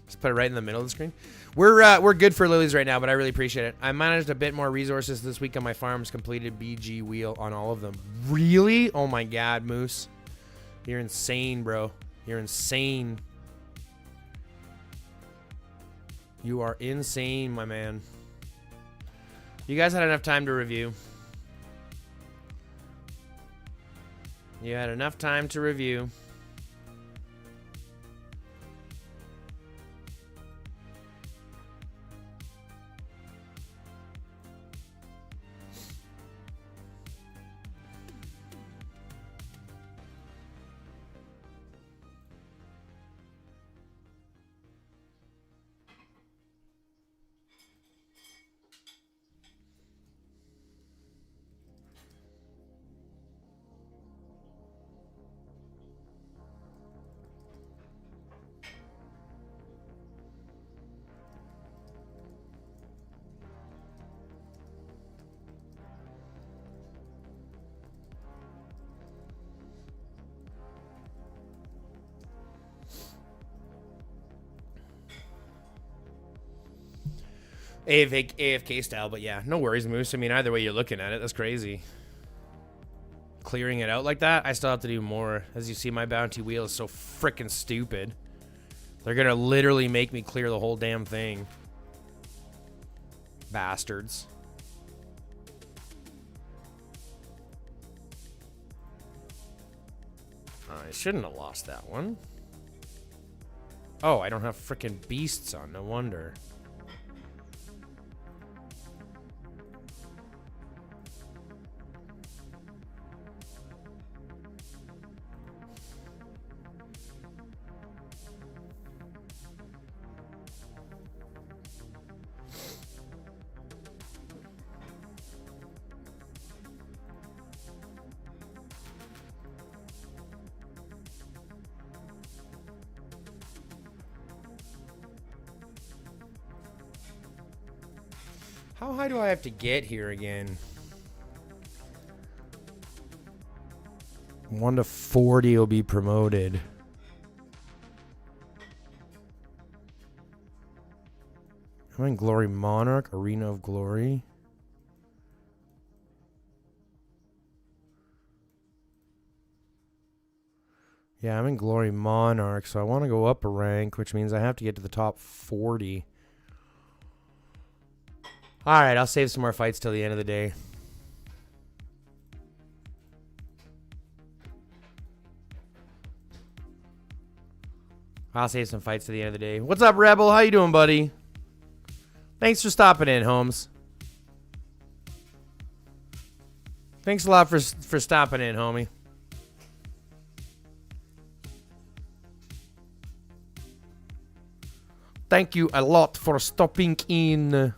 Just put it right in the middle of the screen. We're good for lilies right now, but I really appreciate it. I managed a bit more resources this week on my farms. Completed BG wheel on all of them. Really? Oh my God, Moose. You're insane, bro. You're insane. You are insane, my man. You guys had enough time to review. You had enough time to review. AFK style, but yeah, no worries, Moose. I mean, either way you're looking at it, that's crazy. Clearing it out like that, I still have to do more. As you see, my bounty wheel is so freaking stupid. They're gonna literally make me clear the whole damn thing. Bastards. I shouldn't have lost that one. Oh, I don't have freaking beasts on, no wonder. How high do I have to get here again? 1 to 40 will be promoted. I'm in Glory Monarch, Arena of Glory. Yeah, I'm in Glory Monarch, so I want to go up a rank, which means I have to get to the top 40. Alright, I'll save some more fights till the end of the day. I'll save some fights to the end of the day. What's up, Rebel? How you doing, buddy? Thanks for stopping in, Holmes. Thanks a lot for stopping in, homie. Thank you a lot for stopping in.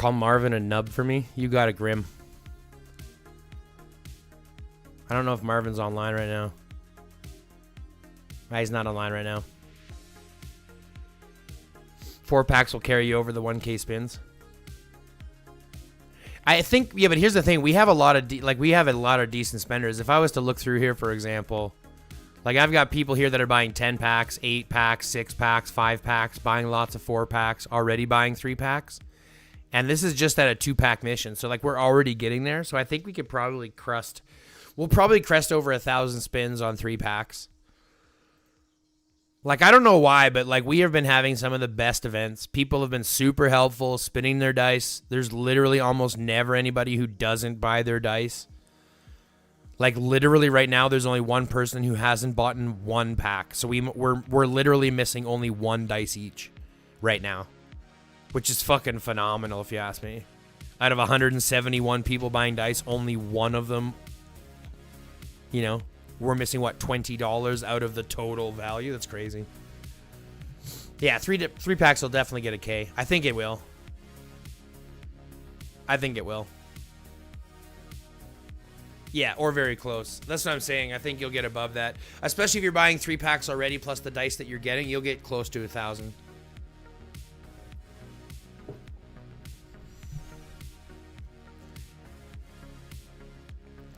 Call Marvin a nub for me. You got it, Grim. I don't know if Marvin's online right now. He's not online right now. 4 packs will carry you over the 1K spins. I think, yeah, but here's the thing. We have a lot of decent spenders. If I was to look through here, for example, like I've got people here that are buying 10 packs, 8 packs, 6 packs, 5 packs, buying lots of 4 packs, already buying 3 packs. And this is just at a 2-pack mission. So like we're already getting there. So I think we could probably crest over 1,000 spins on 3 packs. Like, I don't know why, but like we have been having some of the best events. People have been super helpful, spinning their dice. There's literally almost never anybody who doesn't buy their dice. Like literally right now, there's only one person who hasn't bought in 1 pack. So we're literally missing only 1 dice each right now, which is fucking phenomenal if you ask me. Out of 171 people buying dice, only 1 of them, you know, we're missing, what, $20 out of the total value? That's crazy. Yeah, 3 packs will definitely get a K. I think it will. I think it will. Yeah, or very close. That's what I'm saying. I think you'll get above that. Especially if you're buying 3 packs already, plus the dice that you're getting, you'll get close to 1,000.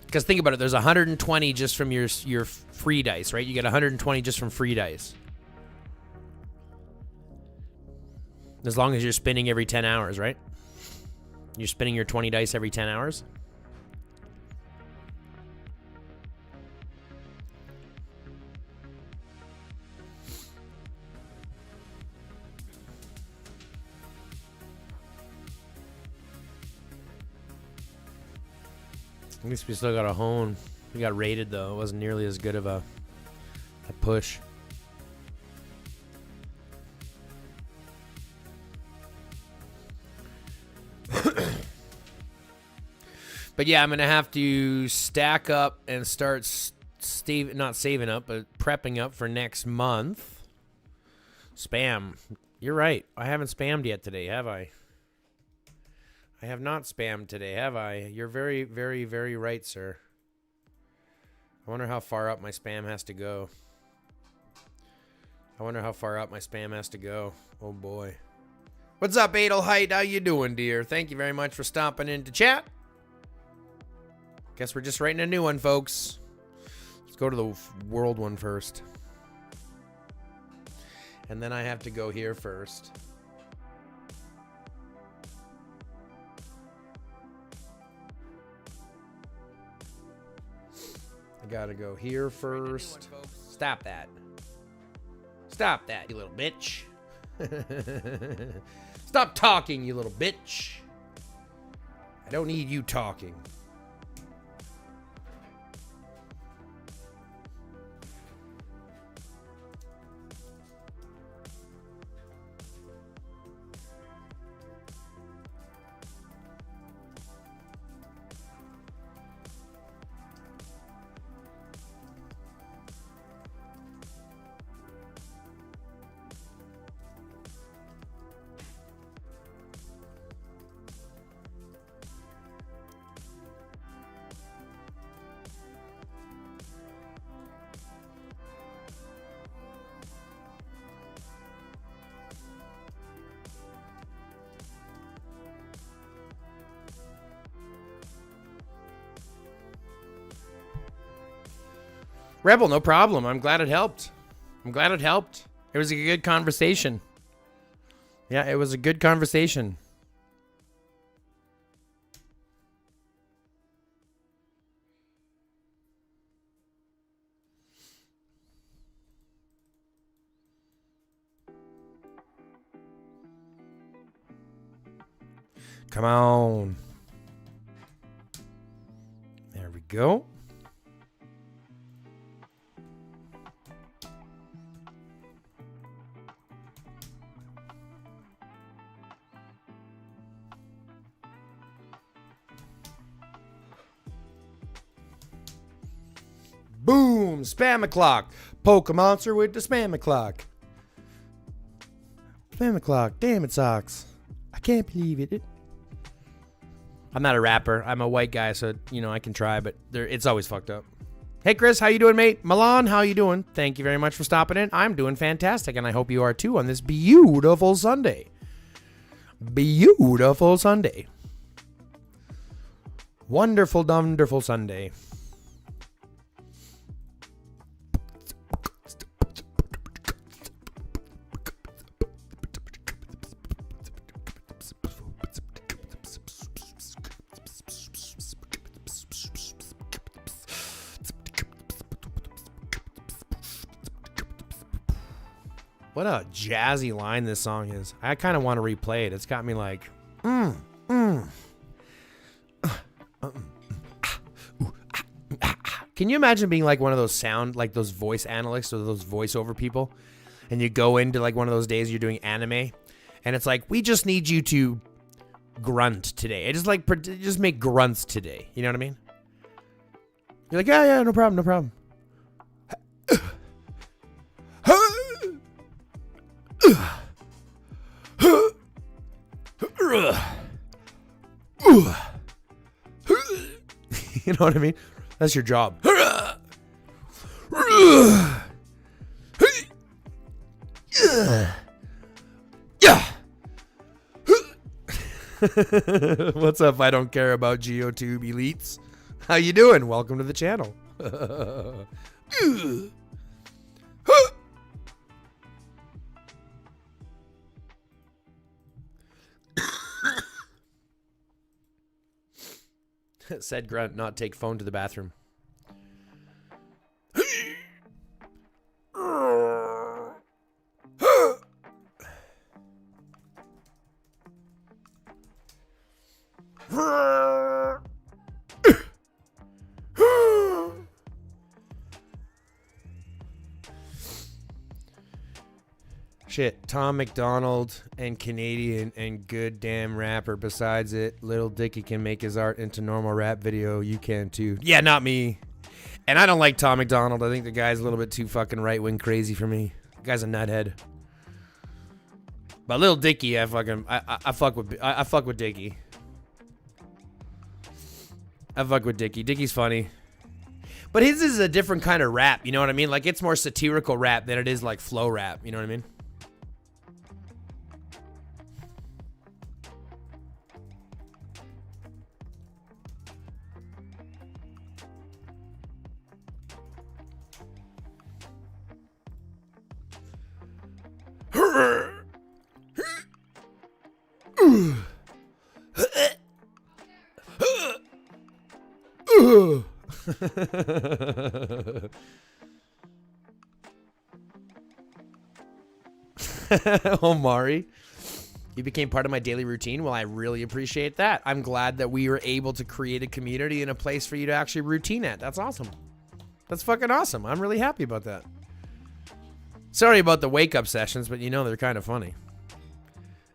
Because think about it, there's 120 just from your free dice, right? You get 120 just from free dice. As long as you're spinning every 10 hours, right? You're spinning your 20 dice every 10 hours. At least we still got a hone. We got raided, though. It wasn't nearly as good of a push. But yeah, I'm going to have to stack up and start not saving up, but prepping up for next month. Spam. You're right. I haven't spammed yet today, have I? I have not spammed today, have I? You're very, very, very right, sir. I wonder how far up my spam has to go. Oh, boy. What's up, Adelheid? How you doing, dear? Thank you very much for stopping in to chat. Guess we're just writing a new one, folks. Let's go to the world one first. And then I have to go here first. I gotta go here first. Stop that. Stop that, you little bitch. Stop talking, you little bitch. I don't need you talking. Rebel, no problem. I'm glad it helped. It was a good conversation. Yeah, it was a good conversation. Come on. There we go. Boom! Spam o'clock. Pokemonster with the spam o'clock. Spam o'clock. Damn it, Socks. I can't believe it. I'm not a rapper. I'm a white guy, so, you know, I can try, but it's always fucked up. Hey, Chris, how you doing, mate? Milan, how you doing? Thank you very much for stopping in. I'm doing fantastic, and I hope you are too on this beautiful Sunday. Beautiful Sunday. Wonderful, wonderful Sunday. What a jazzy line this song is. I kind of want to replay it. It's got me like, Can you imagine being like one of those like those voice analysts or those voiceover people? And you go into like one of those days you're doing anime, and it's like, we just need you to grunt today. Just make grunts today. You know what I mean? You're like, yeah, no problem, no problem. You know what I mean? That's your job. What's up? I don't care about GeoTube elites. How you doing? Welcome to the channel. Said grunt, not take phone to the bathroom. Shit, Tom McDonald and Canadian and good damn rapper. Besides it, Little Dicky can make his art into normal rap video. You can too. Yeah, not me. And I don't like Tom McDonald. I think the guy's a little bit too fucking right-wing crazy for me. The guy's a nuthead. But Little Dicky, I fuck with Dicky. I fuck with Dicky. Dicky's funny. But his is a different kind of rap, you know what I mean? Like, it's more satirical rap than it is like flow rap, you know what I mean? Omari, you became part of my daily routine. Well, I really appreciate that. I'm glad that we were able to create a community and a place for you to actually routine at. That's awesome. That's fucking awesome. I'm really happy about that. Sorry about the wake up sessions, but you know they're kind of funny.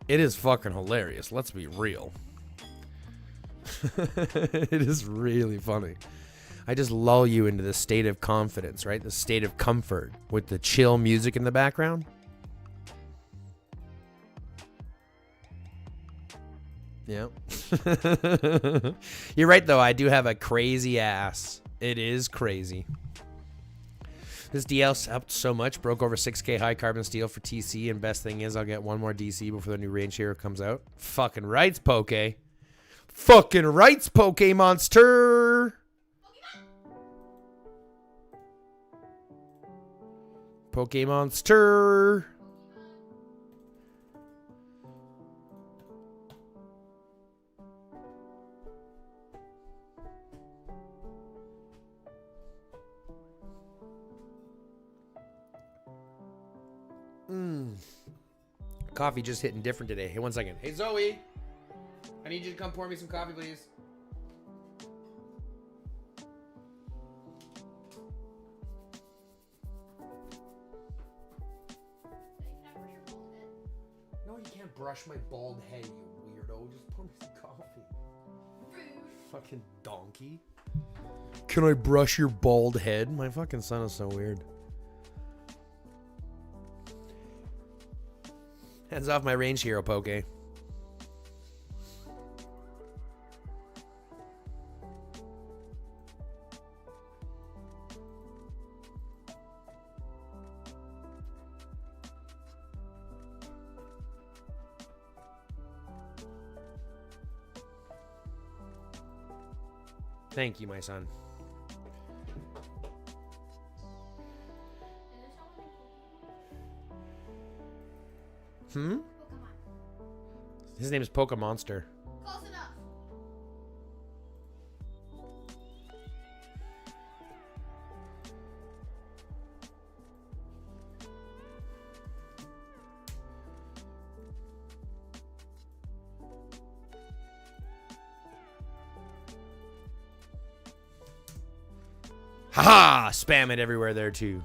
It is fucking hilarious. Let's be real. It is really funny. I just lull you into the state of confidence, right? The state of comfort with the chill music in the background. Yeah. You're right, though. I do have a crazy ass. It is crazy. This DL helped so much. Broke over 6K high carbon steel for TC. And best thing is I'll get one more DC before the new range hero comes out. Fucking rights, Poke. Fucking rights, Poke Monster. Poke Monster. Coffee just hitting different today. Hey, 1 second. Hey, Zoe. I need you to come pour me some coffee, please. No, you can't brush my bald head, you weirdo. Just pour me some coffee. Rude. Fucking donkey. Can I brush your bald head? My fucking son is so weird. Hands off my range hero, Poke. Thank you, my son. His name is Pokemonster. Close enough. Haha! Spam it everywhere there, too.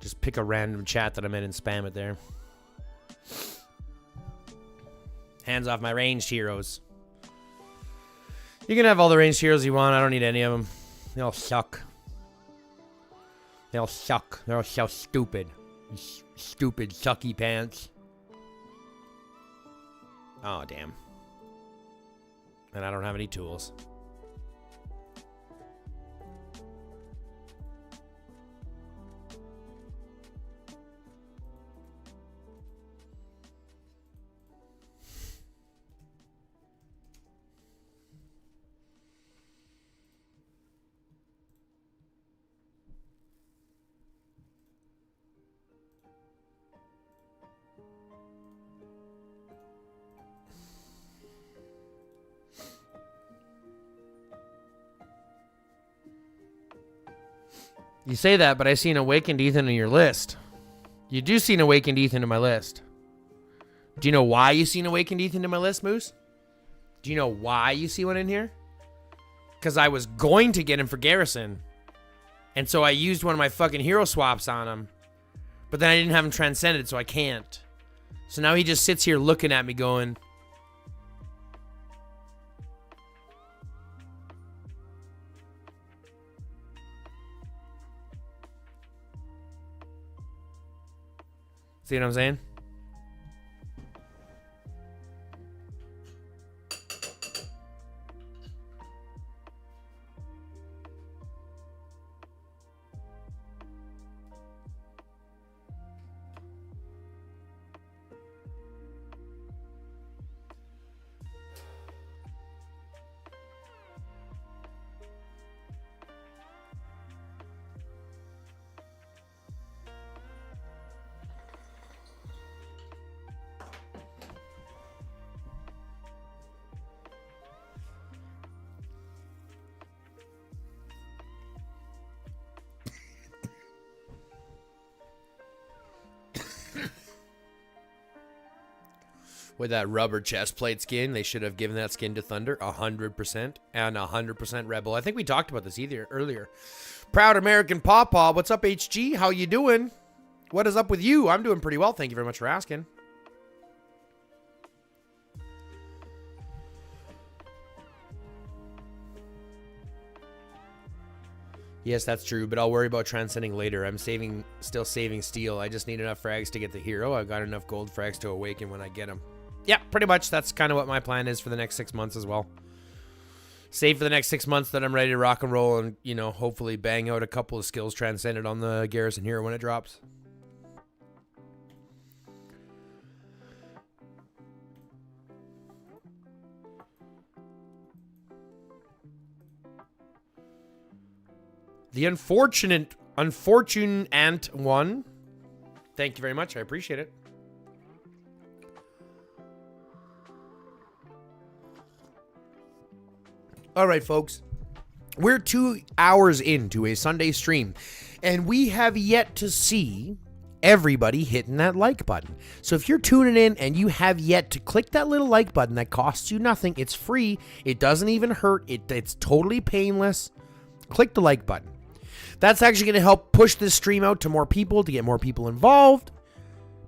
Just pick a random chat that I'm in and spam it there. Hands off my ranged heroes. You can have all the ranged heroes you want. I don't need any of them. They all suck. They all suck. They're all so stupid. Stupid, sucky pants. Oh, damn. And I don't have any tools. You say that, but I see an Awakened Ethan in your list. You do see an Awakened Ethan in my list. Do you know why you see an Awakened Ethan in my list, Moose? Do you know why you see one in here? Because I was going to get him for Garrison. And so I used one of my fucking hero swaps on him. But then I didn't have him transcended, so I can't. So now he just sits here looking at me going... See what I'm saying? With that rubber chest plate skin, they should have given that skin to Thunder 100% and 100% Rebel. I think we talked about this earlier. Proud American Pawpaw, what's up, HG? How you doing? What is up with you? I'm doing pretty well. Thank you very much for asking. Yes, that's true, but I'll worry about transcending later. I'm still saving steel. I just need enough frags to get the hero. I've got enough gold frags to awaken when I get him. Yeah, pretty much. That's kind of what my plan is for the next 6 months as well. Save for the next 6 months that I'm ready to rock and roll and, you know, hopefully bang out a couple of skills transcended on the Garrison hero when it drops. The unfortunate Ant one. Thank you very much. I appreciate it. All right, folks. We're 2 hours into a Sunday stream, and we have yet to see everybody hitting that like button. So if you're tuning in and you have yet to click that little like button that costs you nothing, it's free. It doesn't even hurt. It's totally painless. Click the like button. That's actually going to help push this stream out to more people, to get more people involved.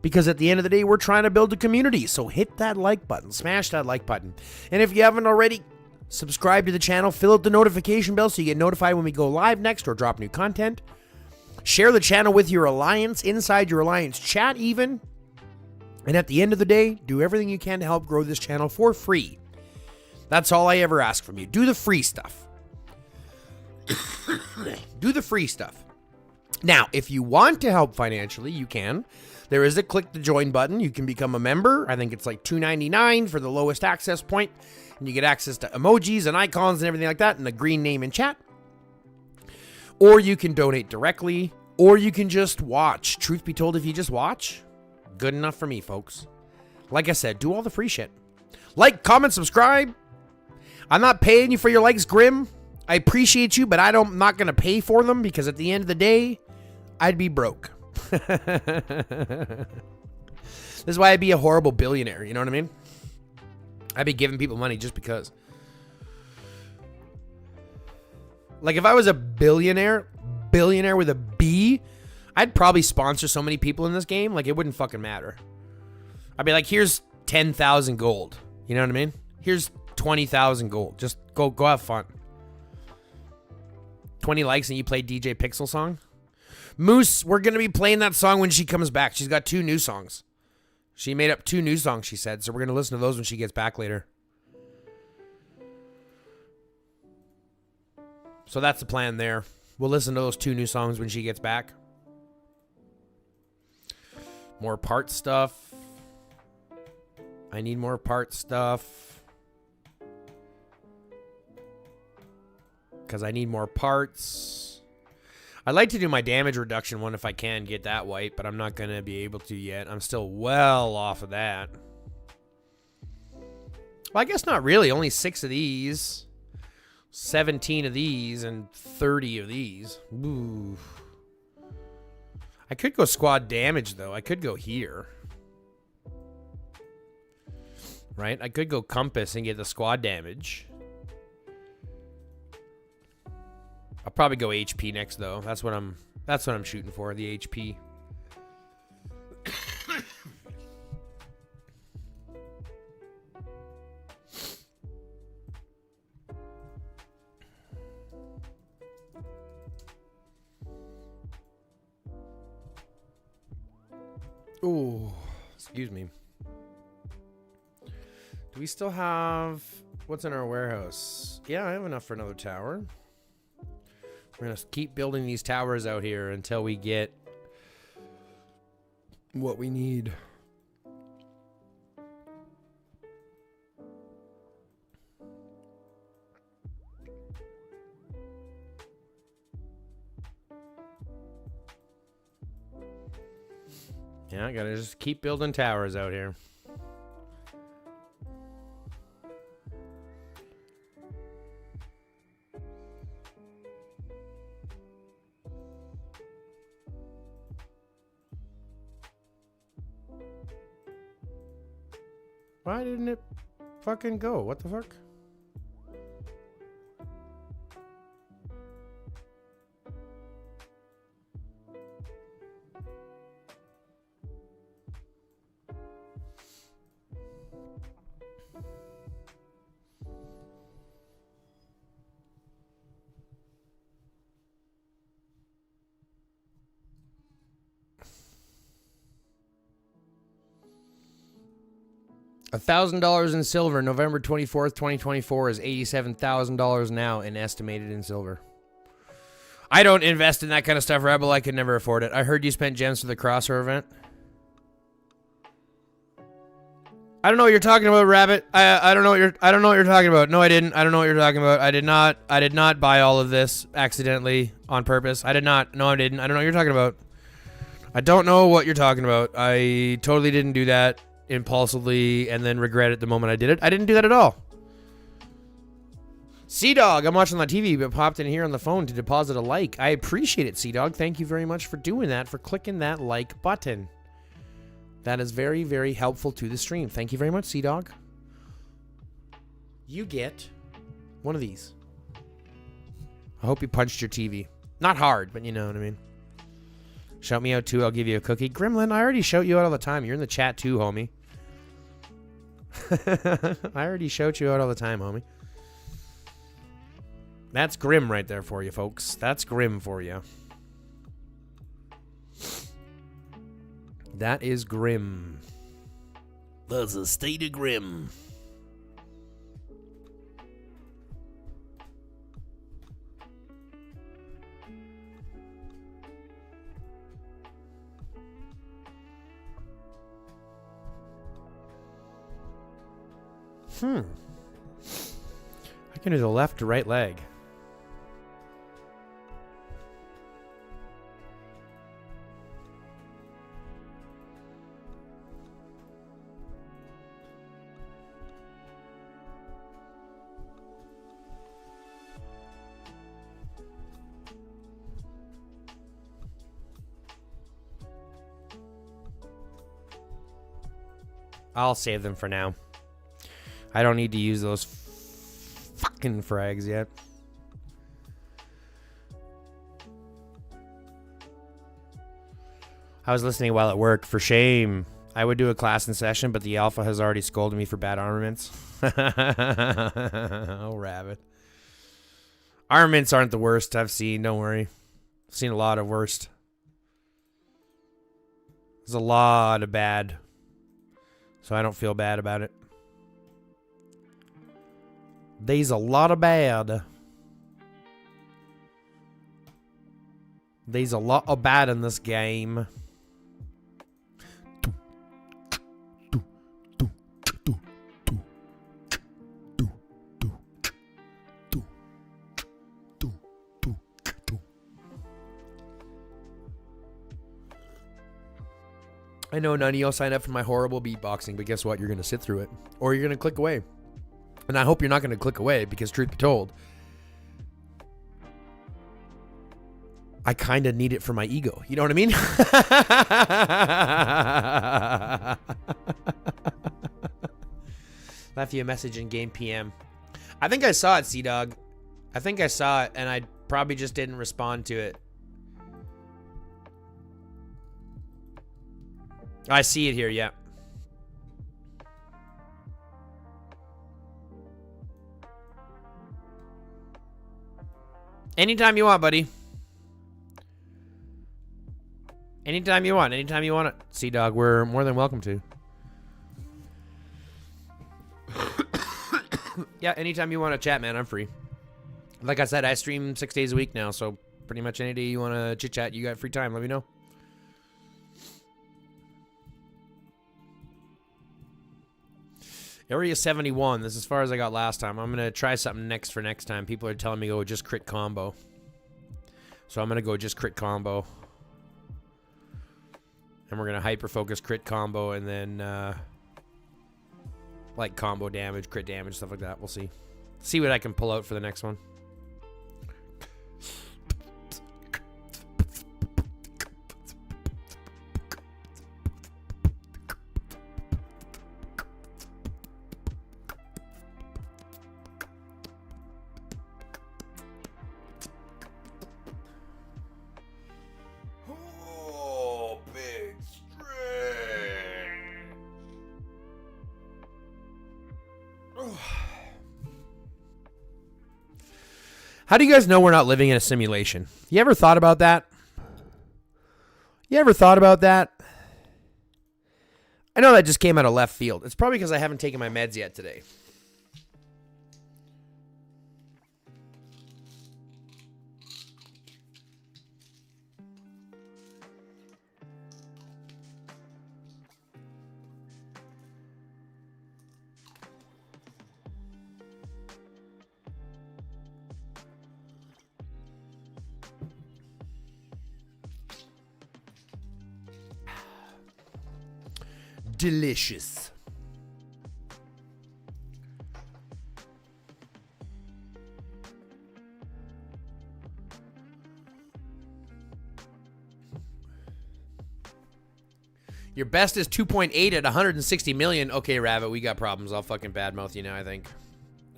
Because at the end of the day, we're trying to build a community. So hit that like button. Smash that like button. And if you haven't already, subscribe to the channel. Fill out the notification bell so you get notified when we go live next or drop new content. Share the channel with your alliance, inside your alliance chat even. And at the end of the day, do everything you can to help grow this channel for free. That's all I ever ask from you. Do the free stuff. Do the free stuff. Now, if you want to help financially, you can. There is a click the join button. You can become a member. I think it's like $2.99 for the lowest access point. And you get access to emojis and icons and everything like that, and a green name in chat. Or you can donate directly, or you can just watch. Truth be told, if you just watch, good enough for me, folks. Like I said, do all the free shit. Like, comment, subscribe. I'm not paying you for your likes, Grim. I appreciate you, but I'm not going to pay for them because at the end of the day, I'd be broke. This is why I'd be a horrible billionaire, you know what I mean? I'd be giving people money just because. Like, if I was a billionaire with a B, I'd probably sponsor so many people in this game, like, it wouldn't fucking matter. I'd be like, here's 10,000 gold. You know what I mean? Here's 20,000 gold. Just go have fun. 20 likes and you play DJ Pixel song? Moose, we're going to be playing that song when she comes back. She's got 2 new songs. She made up 2 new songs, she said, so we're going to listen to those when she gets back later. So that's the plan there. We'll listen to those 2 new songs when she gets back. More part stuff. I need more part stuff. Because I need more parts. I'd like to do my damage reduction one if I can get that white, but I'm not going to be able to yet. I'm still well off of that. Well, I guess not really. Only 6 of these. 17 of these and 30 of these. Ooh. I could go squad damage, though. I could go here. Right? I could go compass and get the squad damage. I'll probably go HP next, though. That's what I'm shooting for, the HP. Ooh, excuse me. Do we still have... What's in our warehouse? Yeah, I have enough for another tower. We're going to keep building these towers out here until we get what we need. Yeah, I got to just keep building towers out here. Why didn't it fucking go? What the fuck? $1,000 in silver, November 24th, 2024 is $87,000 now and estimated in silver. I don't invest in that kind of stuff, Rebel. I could never afford it. I heard you spent gems for the crossover event. I don't know what you're talking about, Rabbit. I don't know what you're talking about. No, I didn't. I don't know what you're talking about. I did not buy all of this accidentally on purpose. I did not. No, I didn't. I don't know what you're talking about. I don't know what you're talking about. I totally didn't do that impulsively and then regret it the moment I did it. I didn't do that at all. Sea-Dog, I'm watching on TV, but popped in here on the phone to deposit a like. I appreciate it, Sea-Dog. Thank you very much for doing that, for clicking that like button. That is very, very helpful to the stream. Thank you very much, Sea-Dog. You get one of these. I hope you punched your TV. Not hard, but you know what I mean. Shout me out too, I'll give you a cookie. Gremlin, I already shout you out all the time. You're in the chat too, homie. I already shout you out all the time, homie. That's Grim right there for you, folks. That's Grim for you. That is Grim. That's a state of Grim. Gonna do the left to right leg. I'll save them for now. I don't need to use those fucking frags yet. I was listening while at work. For shame. I would do a class in session, but the alpha has already scolded me for bad armaments. Oh, rabbit. Armaments aren't the worst I've seen. Don't worry. I've seen a lot of worst. There's a lot of bad. So I don't feel bad about it. There's a lot of bad. There's a lot of bad in this game. I know none of y'all signed up for my horrible beatboxing, but guess what? You're going to sit through it. Or you're going to click away. And I hope you're not going to click away, because truth be told, I kind of need it for my ego. You know what I mean? Left you a message in game PM. I think I saw it, Sea-Dog. I think I saw it, and I probably just didn't respond to it. I see it here, yeah. Anytime you want, buddy. Anytime you want. Anytime you want it. Sea-Dog, we're more than welcome to. Yeah, anytime you want to chat, man, I'm free. Like I said, I stream 6 days a week now, so pretty much any day you want to chit-chat, you got free time, let me know. Area 71. This is as far as I got last time. I'm going to try something next for next time. People are telling me, go just crit combo. So I'm going to go just crit combo. And we're going to hyper-focus crit combo and then, like, combo damage, crit damage, stuff like that. We'll see. See what I can pull out for the next one. How do you guys know we're not living in a simulation? You ever thought about that? You ever thought about that? I know that just came out of left field. It's probably because I haven't taken my meds yet today. Delicious. Your best is 2.8 at 160 million. Okay, Rabbit, we got problems. I'll fucking badmouth you now, I think.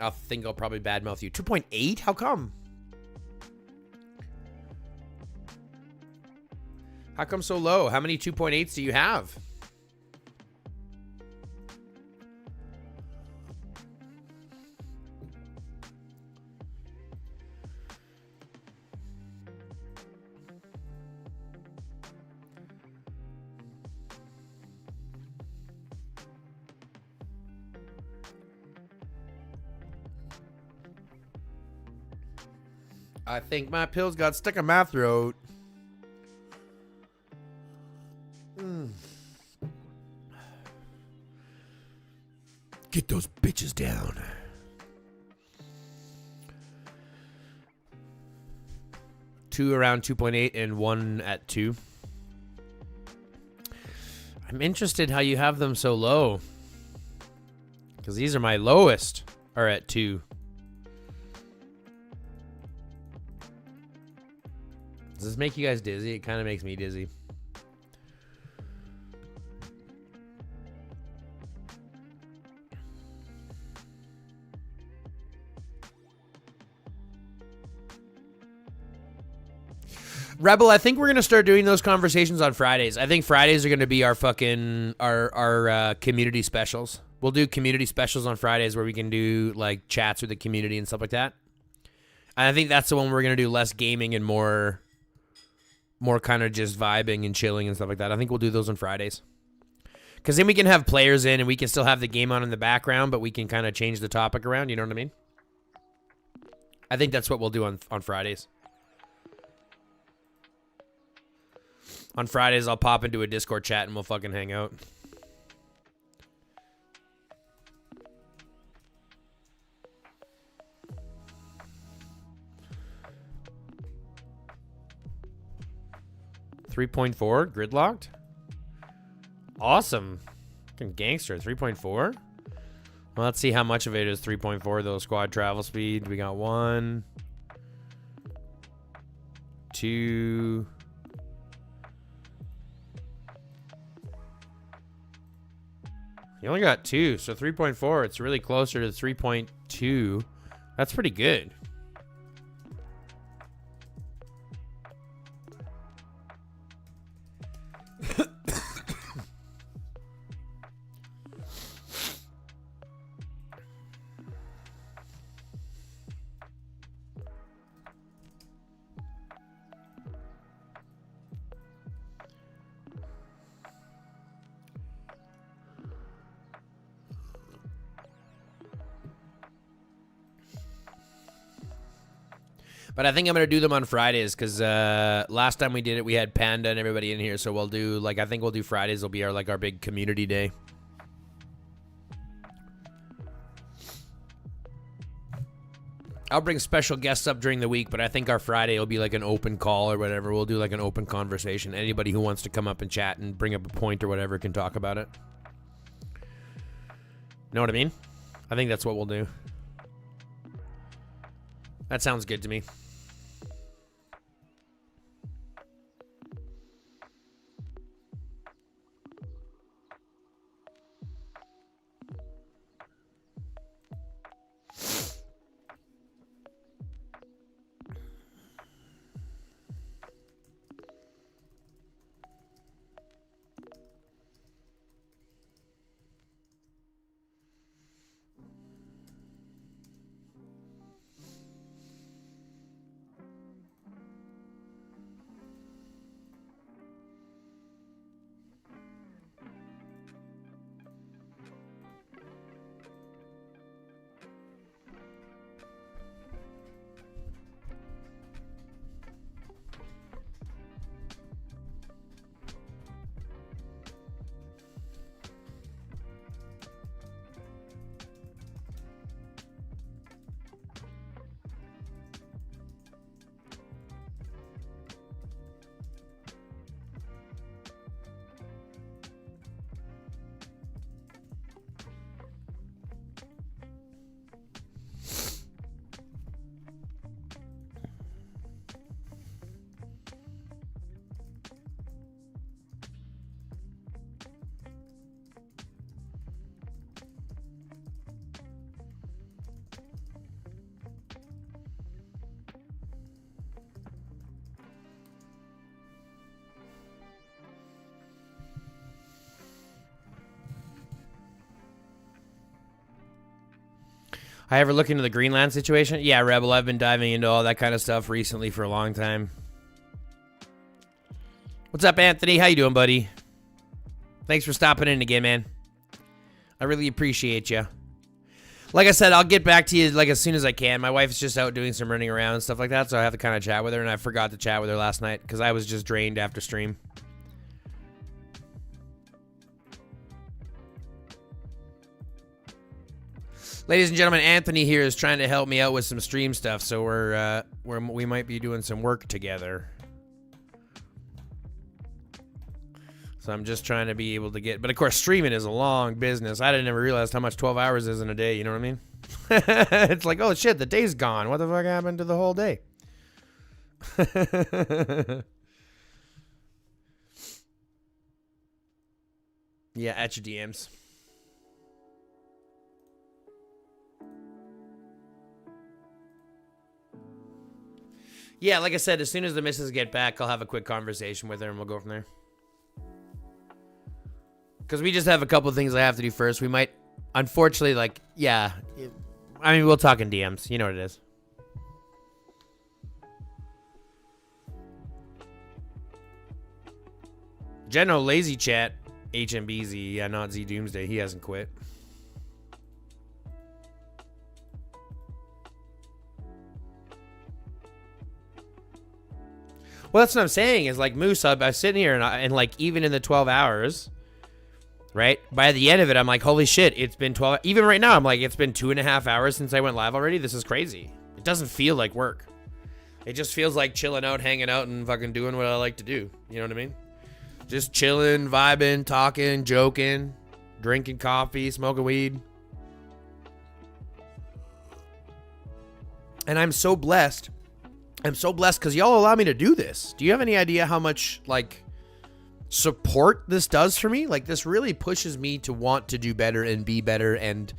I'll probably badmouth you. 2.8? How come? How come so low? How many 2.8s do you have? I think my pills got stuck in my throat. Get those bitches down. 2 around 2.8, and 1 at 2. I'm interested how you have them so low. Because these are my lowest are at 2. Does this make you guys dizzy? It kind of makes me dizzy. Rebel, I think we're gonna start doing those conversations on Fridays. I think Fridays are gonna be our fucking our community specials. We'll do community specials on Fridays where we can do like chats with the community and stuff like that. And I think that's the one we're gonna do less gaming and more kind of just vibing and chilling and stuff like that. I think we'll do those on Fridays. Because then we can have players in and we can still have the game on in the background, but we can kind of change the topic around. You know what I mean? I think that's what we'll do on Fridays. On Fridays, I'll pop into a Discord chat and we'll fucking hang out. .4 gridlocked. Awesome. Fucking gangster. 3.4. Well, let's see how much of it is 3.4 though. Squad travel speed. We got 1, 2. You only got 2, so 3.4. It's really closer to 3.2. That's pretty good. But I think I'm going to do them on Fridays because last time we did it, we had Panda and everybody in here. So we'll do, like, I think we'll do Fridays. Will be our, like, our big community day. I'll bring special guests up during the week, but I think our Friday will be like an open call or whatever. We'll do like an open conversation. Anybody who wants to come up and chat and bring up a point or whatever can talk about it. Know what I mean? I think that's what we'll do. That sounds good to me. I ever look into the Greenland situation? Yeah, Rebel, I've been diving into all that kind of stuff recently for a long time. What's up, Anthony? How you doing, buddy? Thanks for stopping in again, man. I really appreciate you. Like I said, I'll get back to you like as soon as I can. My wife's just out doing some running around and stuff like that, so I have to kind of chat with her, and I forgot to chat with her last night because I was just drained after stream. Ladies and gentlemen, Anthony here is trying to help me out with some stream stuff, so we might be doing some work together. So I'm just trying to be able to get, but of course streaming is a long business. I didn't ever realize how much 12 hours is in a day, you know what I mean? It's like, oh shit, the day's gone. What the fuck happened to the whole day? Yeah, at your DMs. Yeah, like I said, as soon as the missus get back, I'll have a quick conversation with her and we'll go from there. Because we just have a couple of things I have to do first. We might, unfortunately, like, yeah. I mean, we'll talk in DMs. You know what it is. General Lazy Chat, HMBZ, yeah, not Z Doomsday. He hasn't quit. Well, that's what I'm saying is like Moose, I'm sitting here and like even in the 12 hours, right? By the end of it, I'm like, holy shit, it's been 12. Even right now, I'm like, it's been 2.5 hours since I went live already. This is crazy. It doesn't feel like work. It just feels like chilling out, hanging out, and fucking doing what I like to do. You know what I mean? Just chilling, vibing, talking, joking, drinking coffee, smoking weed. And I'm so blessed. I'm so blessed because y'all allow me to do this. Do you have any idea how much, like, support this does for me? Like, this really pushes me to want to do better and be better and,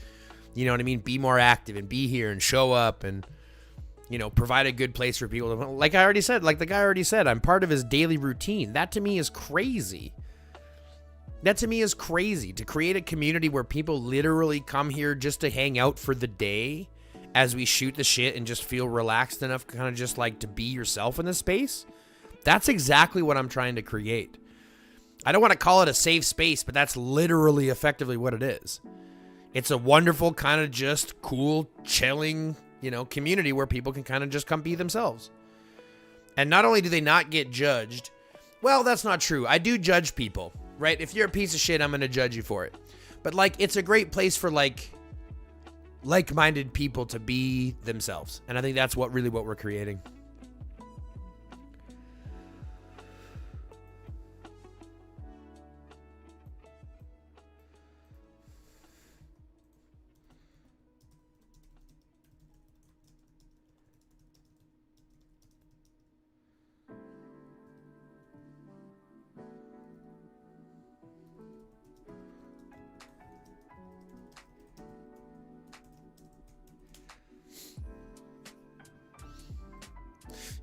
you know what I mean, be more active and be here and show up and, you know, provide a good place for people. Like I already said, like the guy already said, I'm part of his daily routine. That to me is crazy. That to me is crazy. To create a community where people literally come here just to hang out for the day as we shoot the shit and just feel relaxed enough kind of just like to be yourself in this space. That's exactly what I'm trying to create. I don't want to call it a safe space, but that's literally effectively what it is. It's a wonderful kind of just cool, chilling, you know, community where people can kind of just come be themselves. And not only do they not get judged, well, that's not true. I do judge people, right? If you're a piece of shit, I'm going to judge you for it. But like, it's a great place for like-minded people to be themselves. And I think that's what we're creating.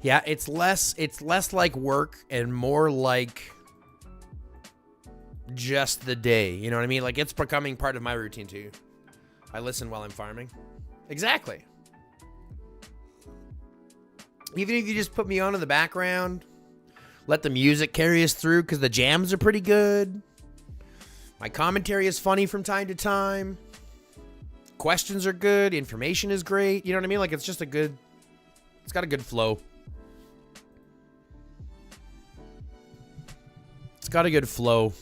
Yeah, it's less like work and more like just the day. You know what I mean? Like, it's becoming part of my routine too. I listen while I'm farming. Exactly. Even if you just put me on in the background, let the music carry us through because the jams are pretty good. My commentary is funny from time to time. Questions are good. Information is great. You know what I mean? Like, it's just it's got a good flow. It's got a good flow.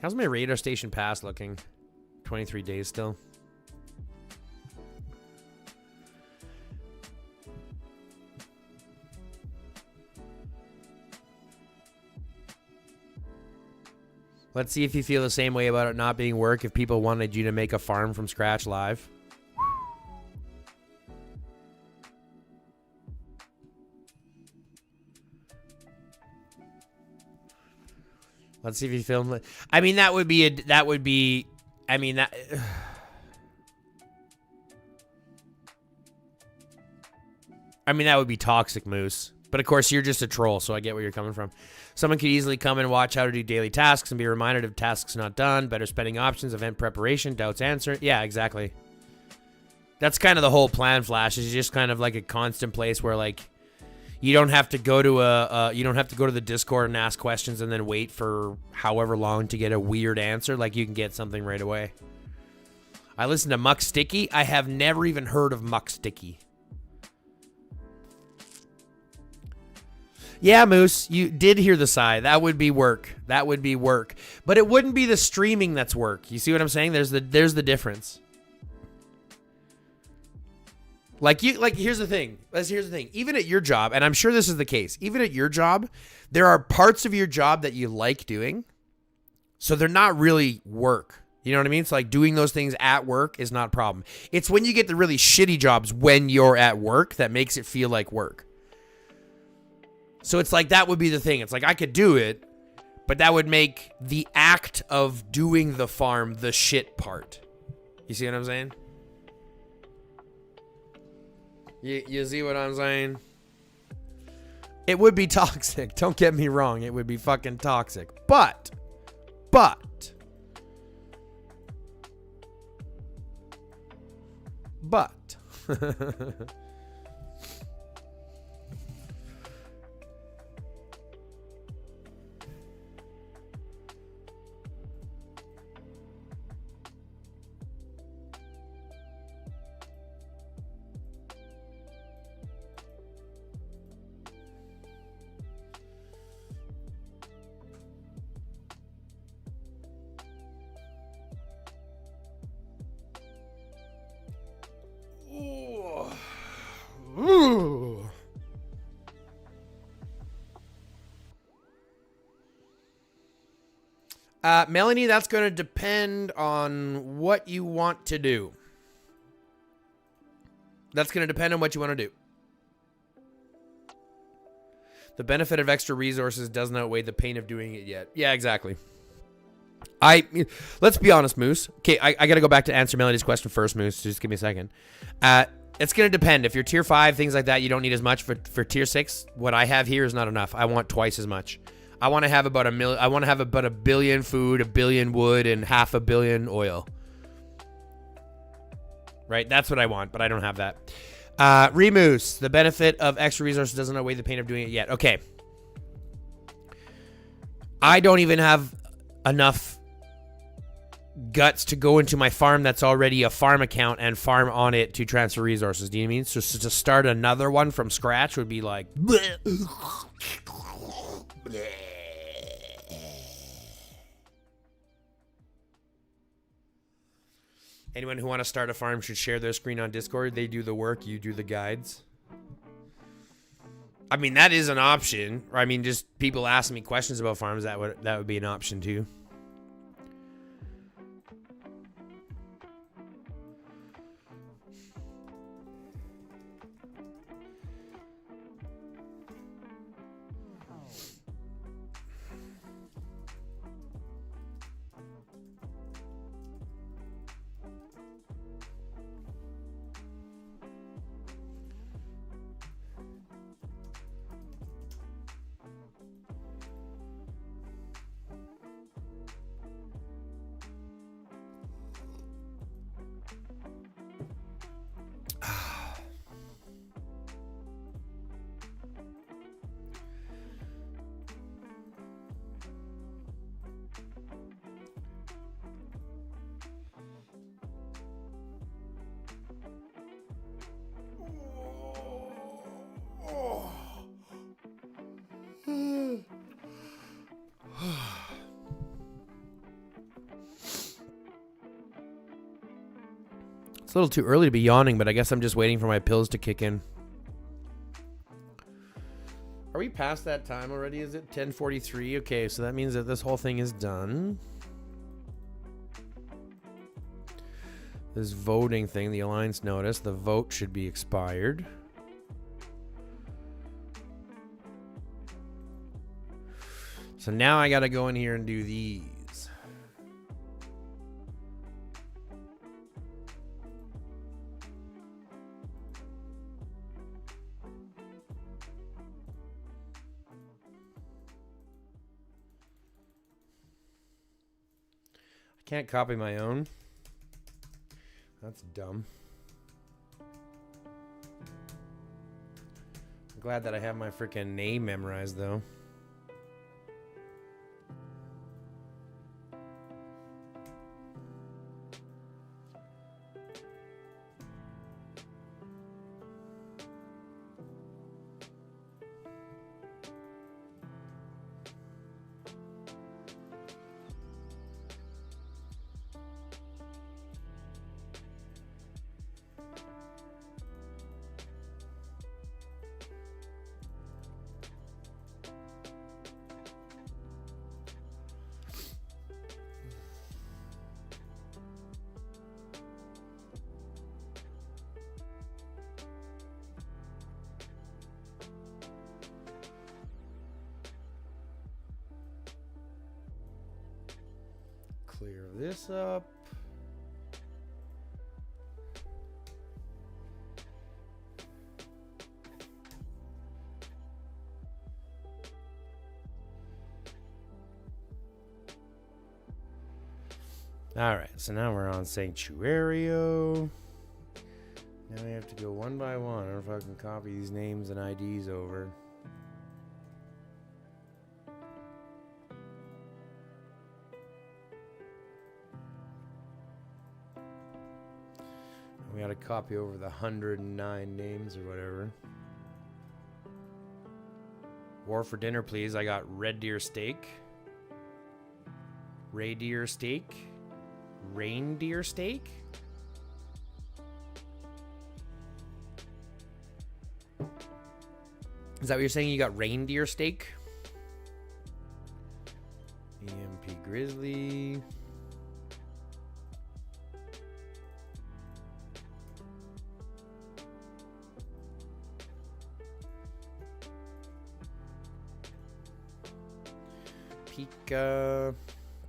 How's my radar station pass looking? 23 days still. Let's see if you feel the same way about it not being work if people wanted you to make a farm from scratch live. Let's see if you film it. I mean, that would be I mean, that. I mean, that would be toxic, Moose. But of course, you're just a troll, so I get where you're coming from. Someone could easily come and watch how to do daily tasks and be reminded of tasks not done, better spending options, event preparation, doubts answered. Yeah, exactly. That's kind of the whole plan, Flash. Is just kind of like a constant place where, like, you don't have to go to the Discord and ask questions and then wait for however long to get a weird answer. Like, you can get something right away. I listen to Muck Sticky. I have never even heard of Muck Sticky. Yeah, Moose, you did hear the sigh. That would be work. That would be work. But it wouldn't be the streaming that's work. You see what I'm saying? There's the difference. Here's the thing. Here's the thing. Even at your job, and I'm sure this is the case, even at your job, there are parts of your job that you like doing. So they're not really work. You know what I mean? It's like doing those things at work is not a problem. It's when you get the really shitty jobs when you're at work that makes it feel like work. So it's like that would be the thing. It's like I could do it, but that would make the act of doing the farm the shit part. You see what I'm saying? You see what I'm saying? It would be toxic. Don't get me wrong. It would be fucking toxic. But. Ooh. Melanie, that's going to depend on what you want to do. That's going to depend on what you want to do. The benefit of extra resources doesn't outweigh the pain of doing it yet. Yeah, exactly. Let's be honest, Moose. Okay, I got to go back to answer Melody's question first, Moose. Just give me a second. It's going to depend. If you're tier 5, things like that, you don't need as much. For tier 6, what I have here is not enough. I want twice as much. I want to have about a billion food, 1 billion wood, and 500 million oil. Right? That's what I want, but I don't have that. Remoose, the benefit of extra resources doesn't outweigh the pain of doing it yet. Okay. I don't even have enough guts to go into my farm that's already a farm account and farm on it to transfer resources. Do you know what I mean? So to start another one from scratch would be like... Anyone who want to start a farm should share their screen on Discord. They do the work, you do the guides. I mean, that is an option. Or I mean, just people asking me questions about farms, that would be an option too. It's a little too early to be yawning, but I guess I'm just waiting for my pills to kick in. Are we past that time already? Is it 10:43? Okay, so that means that this whole thing is done. This voting thing, the Alliance notice, the vote should be expired. So now I gotta go in here and do these. I can't copy my own. That's dumb. I'm glad that I have my freaking name memorized, though. this up. All right, so now we're on Sanctuario. Now we have to go one by one. I don't know if I can copy these names and IDs over. We got to copy over the 109 names or whatever. War for dinner, please. I got red deer steak, reindeer steak, reindeer steak. Is that what you're saying? You got reindeer steak? EMP Grizzly.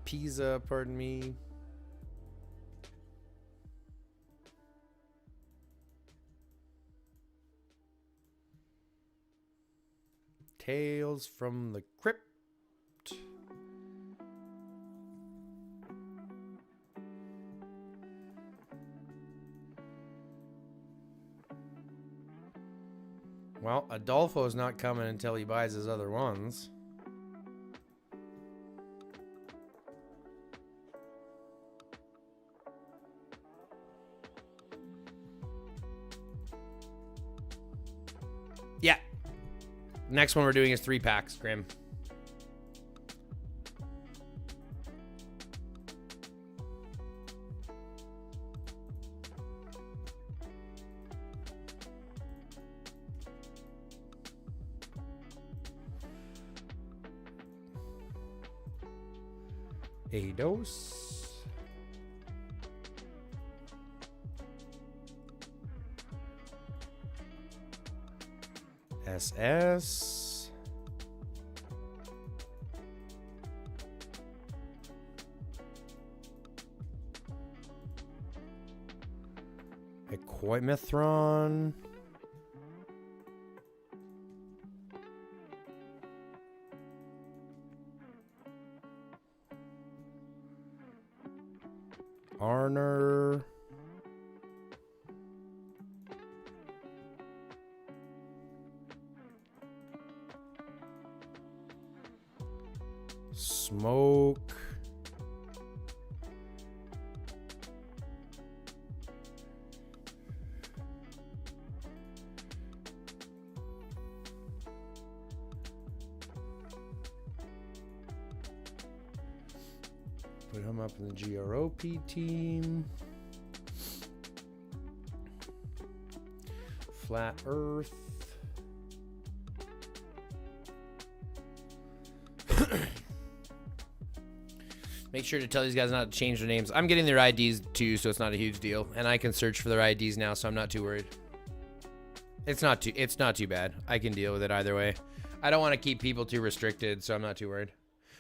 Pizza, pardon me. Tales from the Crypt. Well, Adolfo's not coming until he buys his other ones. Yeah. Next one we're doing is 3 packs, Grim. A dose. SS. Equimethron. Arner. Smoke. Put him up in the GROP team. Flat Earth. Make sure to tell these guys not to change their names. I'm getting their IDs too, so it's not a huge deal. And I can search for their IDs now, so I'm not too worried. It's not too bad. I can deal with it either way. I don't want to keep people too restricted, so I'm not too worried.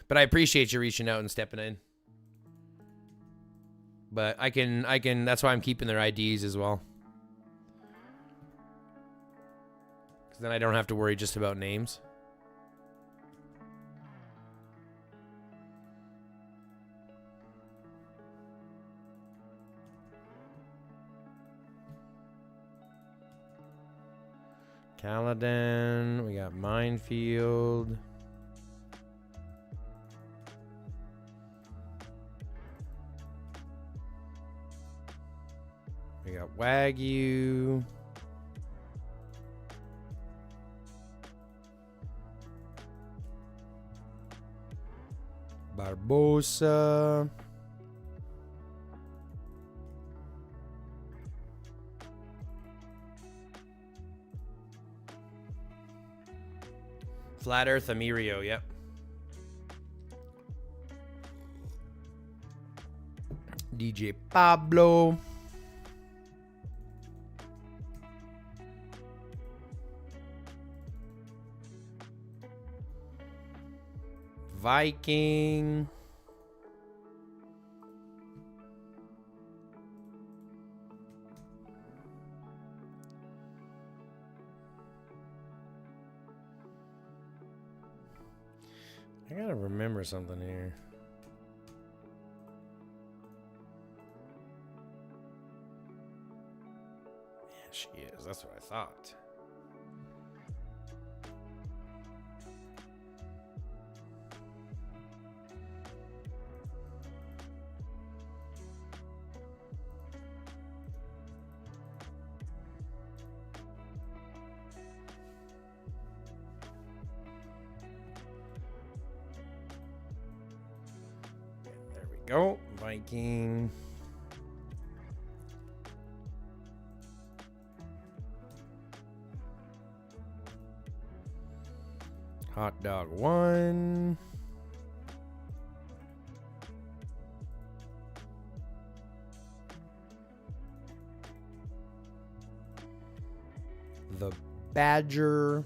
But I appreciate you reaching out and stepping in. But I can that's why I'm keeping their IDs as well. Because then I don't have to worry just about names. Caladan, we got Minefield. We got Wagyu. Barbosa. Flat Earth Amirio, yep. DJ Pablo. Viking. I gotta remember something here. Yeah, she is. That's what I thought. There we go. Viking. Hot dog 1. The Badger.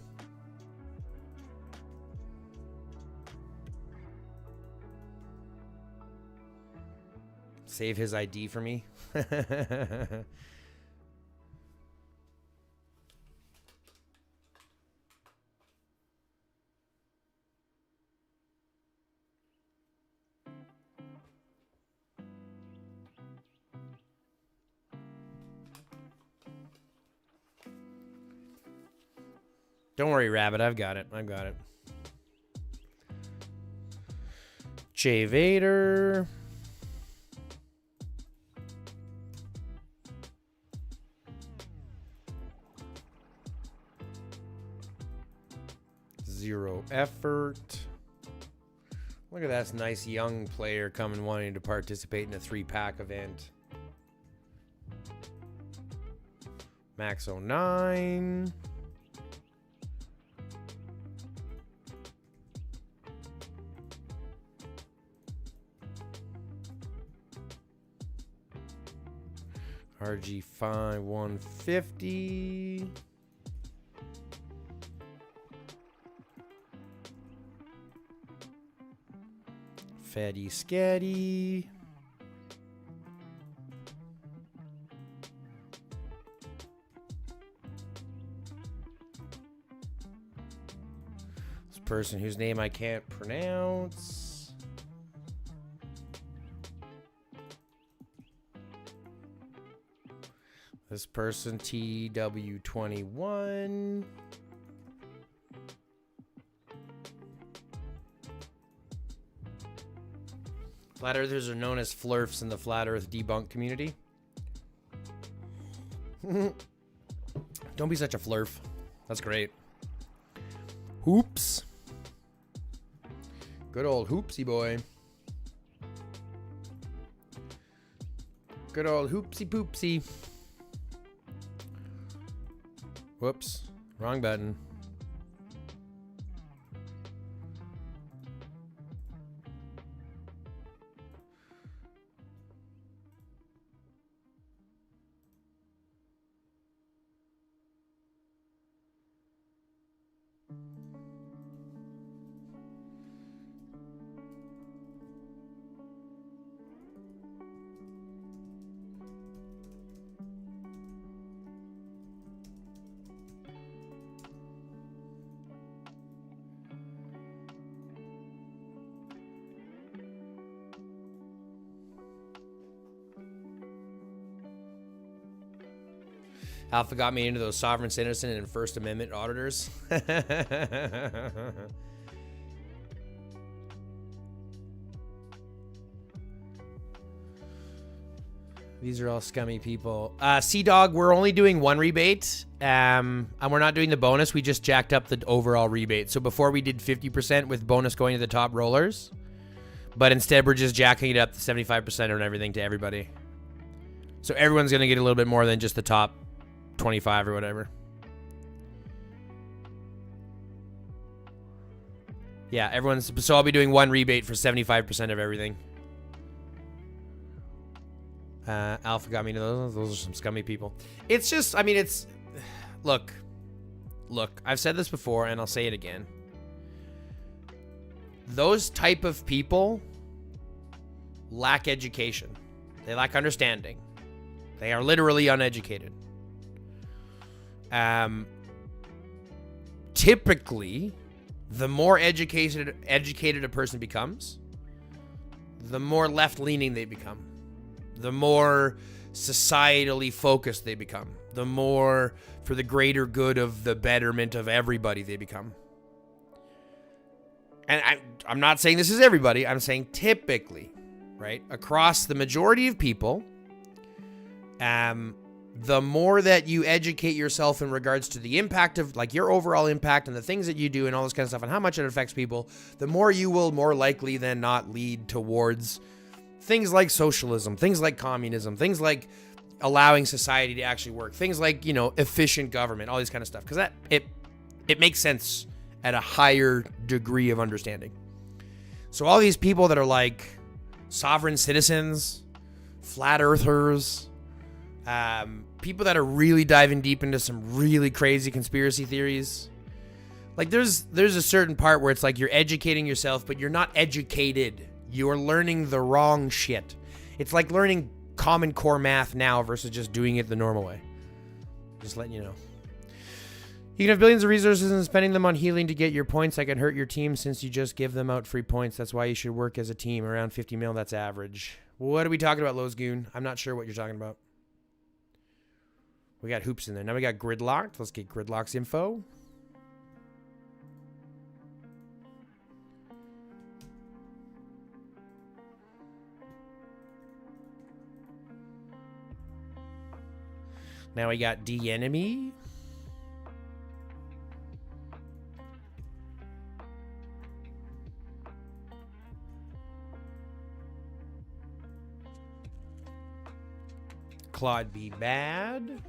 Save his ID for me. Don't worry, Rabbit. I've got it. I've got it. Jay Vader. Zero effort. Look at that nice young player coming wanting to participate in a 3-pack event. Max 09. RG5 150. Fatty Scatty. This person whose name I can't pronounce. This person, TW21. Flat Earthers are known as flurfs in the Flat Earth debunk community. Don't be such a flurf. That's great. Hoops. Good old hoopsy boy. Good old hoopsy poopsy. Whoops. Wrong button. Alpha got me into those sovereign citizen and First Amendment auditors. These are all scummy people. Sea-Dog, we're only doing one rebate. And we're not doing the bonus. We just jacked up the overall rebate. So before we did 50% with bonus going to the top rollers. But instead we're just jacking it up to 75% and everything to everybody. So everyone's going to get a little bit more than just the top 25 or whatever. Yeah, everyone's... So I'll be doing one rebate for 75% of everything. Alpha got me to those. Those are some scummy people. It's just... I mean, it's... Look. I've said this before, and I'll say it again. Those type of people lack education. They lack understanding. They are literally uneducated. Typically, the more educated a person becomes, the more left-leaning they become, the more societally focused they become, the more for the greater good of the betterment of everybody they become. And I'm not saying this is everybody. I'm saying typically, right? Across the majority of people, the more that you educate yourself in regards to the impact of, like, your overall impact and the things that you do and all this kind of stuff and how much it affects people, the more you will more likely than not lead towards things like socialism, things like communism, things like allowing society to actually work, things like, you know, efficient government, all this kind of stuff. Because that it makes sense at a higher degree of understanding. So all these people that are like sovereign citizens, flat earthers, people that are really diving deep into some really crazy conspiracy theories. Like there's a certain part where it's like you're educating yourself, but you're not educated. You're learning the wrong shit. It's like learning Common Core math now versus just doing it the normal way. Just letting you know. You can have billions of resources and spending them on healing to get your points. That can hurt your team since you just give them out free points. That's why you should work as a team. Around 50 mil, that's average. What are we talking about, Lozgoon? I'm not sure what you're talking about. We got hoops in there. Now we got gridlocked. Let's get gridlock's info. Now we got D-enemy. Claude be bad.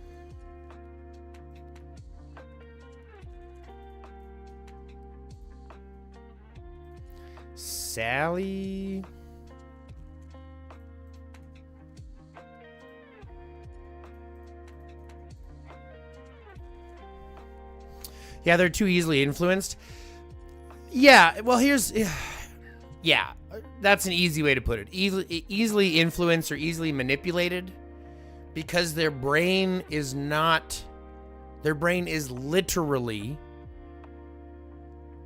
Sally. Yeah, they're too easily influenced. Yeah, well, yeah, that's an easy way to put it. Easily influenced or easily manipulated because their brain is literally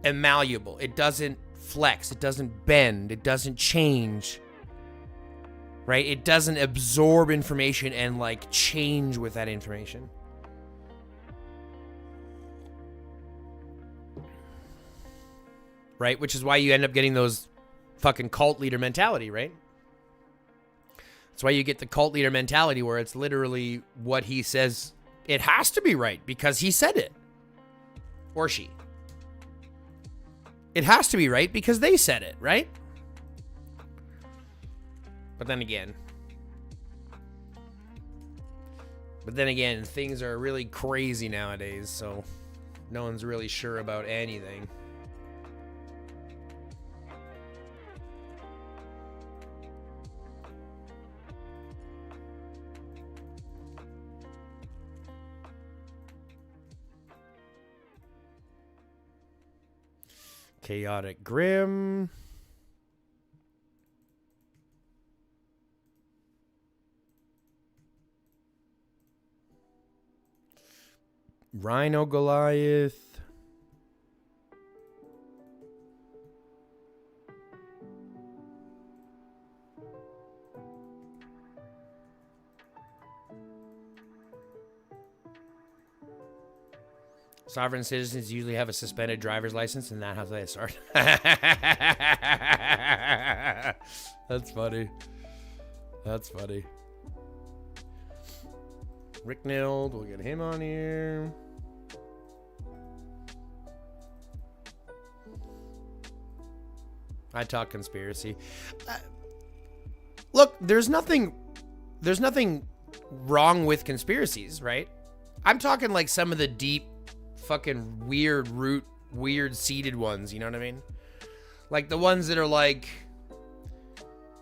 malleable. It doesn't flex. It doesn't bend. It doesn't change. Right? It doesn't absorb information and like change with that information. Right? Which is why you end up getting those fucking cult leader mentality, right? That's why you get the cult leader mentality where it's literally what he says. It has to be right because he said it. Or she. It has to be right because they said it, right? But then again, things are really crazy nowadays, so no one's really sure about anything. Chaotic Grim. Rhino Goliath. Sovereign citizens usually have a suspended driver's license, and that's how they start. That's funny. That's funny. Rick Nild, we'll get him on here. I talk conspiracy. Look, there's nothing wrong with conspiracies, right? I'm talking like some of the deep, fucking weird seeded ones, you know what I mean? Like the ones that are like,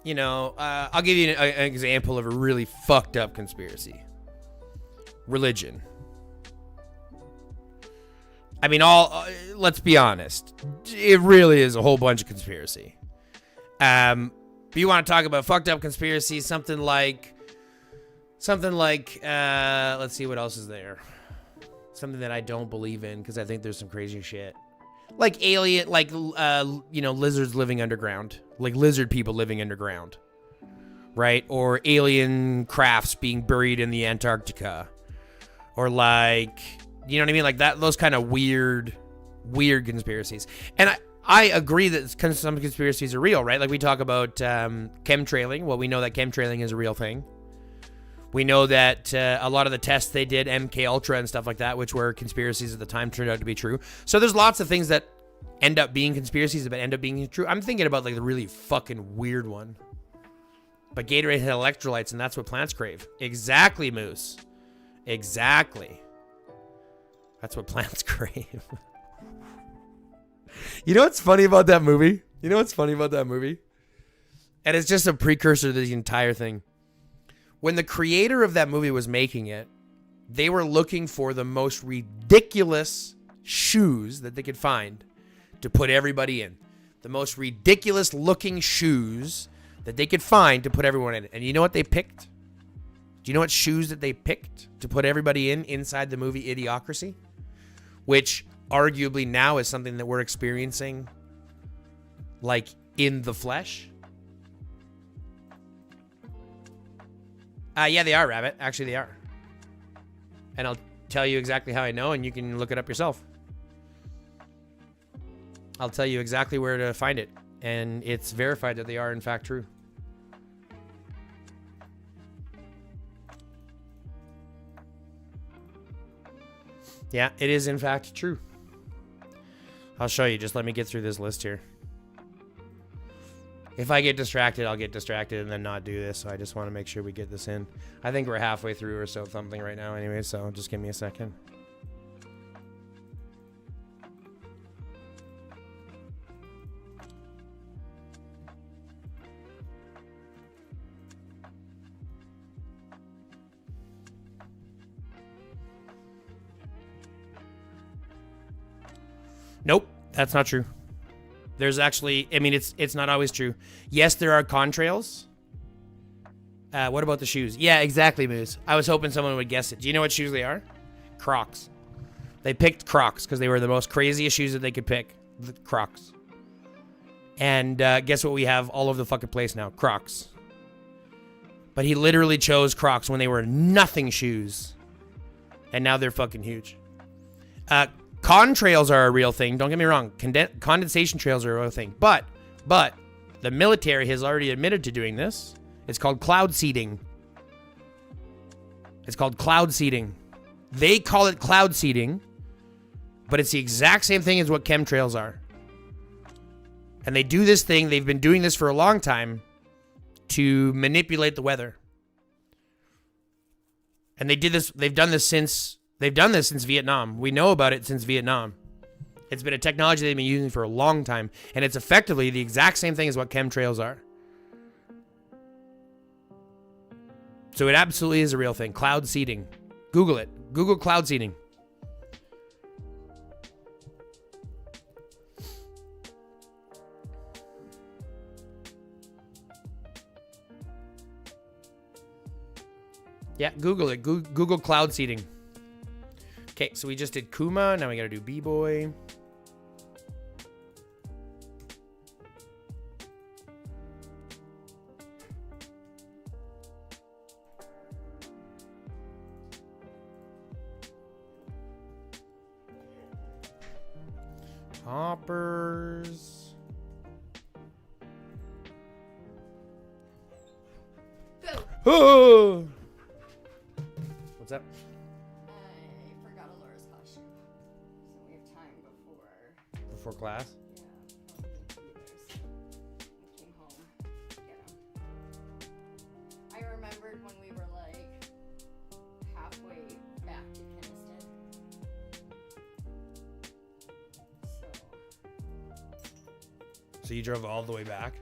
you know, I'll give you an example of a really fucked up conspiracy. Religion. I mean, let's be honest. It really is a whole bunch of conspiracy. But you want to talk about fucked up conspiracy, something like, let's see what else is there. Something that I don't believe in because I think there's some crazy shit. Like alien, like, lizards living underground. Like lizard people living underground. Right? Or alien crafts being buried in the Antarctica. Or like, you know what I mean? Like that, those kind of weird conspiracies. And I agree that some conspiracies are real, right? Like we talk about chemtrailing. Well, we know that chemtrailing is a real thing. We know that a lot of the tests they did, MK Ultra and stuff like that, which were conspiracies at the time, turned out to be true. So there's lots of things that end up being conspiracies but end up being true. I'm thinking about like the really fucking weird one. But Gatorade had electrolytes, and that's what plants crave. Exactly, Moose. Exactly. That's what plants crave. You know what's funny about that movie? And it's just a precursor to the entire thing. When the creator of that movie was making it, they were looking for the most ridiculous shoes that they could find to put everybody in. The most ridiculous looking shoes that they could find to put everyone in. And you know what they picked? Do you know what shoes that they picked to put everybody in inside the movie Idiocracy? Which arguably now is something that we're experiencing like in the flesh. Yeah, they are, Rabbit. Actually, they are. And I'll tell you exactly how I know, and you can look it up yourself. I'll tell you exactly where to find it. And it's verified that they are, in fact, true. Yeah, it is, in fact, true. I'll show you. Just let me get through this list here. If I get distracted, I'll get distracted and then not do this. So I just want to make sure we get this in. I think we're halfway through or so something right now anyway, so just give me a second. Nope, that's not true. There's actually, I mean, it's not always true. Yes, there are contrails. What about the shoes? Yeah, exactly, Moose. I was hoping someone would guess it. Do you know what shoes they are? Crocs. They picked Crocs because they were the most craziest shoes that they could pick. The Crocs. And guess what we have all over the fucking place now? Crocs. But he literally chose Crocs when they were nothing shoes. And now they're fucking huge. Contrails are a real thing. Don't get me wrong. Condensation trails are a real thing. But the military has already admitted to doing this. It's called cloud seeding. It's called cloud seeding. They call it cloud seeding, but it's the exact same thing as what chemtrails are. And they do this thing. They've been doing this for a long time to manipulate the weather. And they did this. They've done this since Vietnam. We know about it since Vietnam. It's been a technology they've been using for a long time, and it's effectively the exact same thing as what chemtrails are. So it absolutely is a real thing. Cloud seeding. Google it. Google cloud seeding. Yeah, Google it. Google cloud seeding. Okay, so we just did Kuma. Now we got to do B-Boy. Hoppers. Oh! What's up? I forgot Alora's costume. So we have time before. Before class? Yeah, we came home to get him. I remembered when we were like halfway back to Kinston. So you drove all the way back?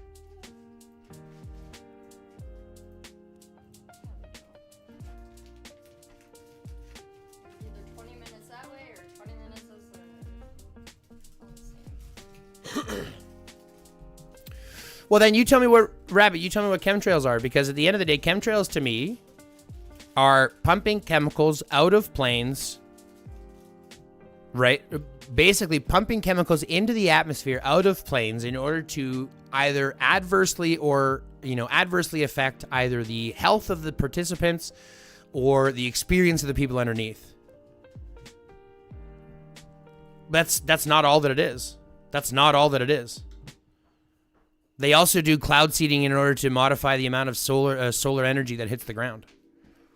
Either 20 minutes that way or 20 minutes this way. Well, then you tell me what chemtrails are, because at the end of the day, chemtrails to me are pumping chemicals out of planes right? Basically pumping chemicals into the atmosphere out of planes in order to either adversely or, adversely affect either the health of the participants or the experience of the people underneath. That's not all that it is. That's not all that it is. They also do cloud seeding in order to modify the amount of solar energy that hits the ground.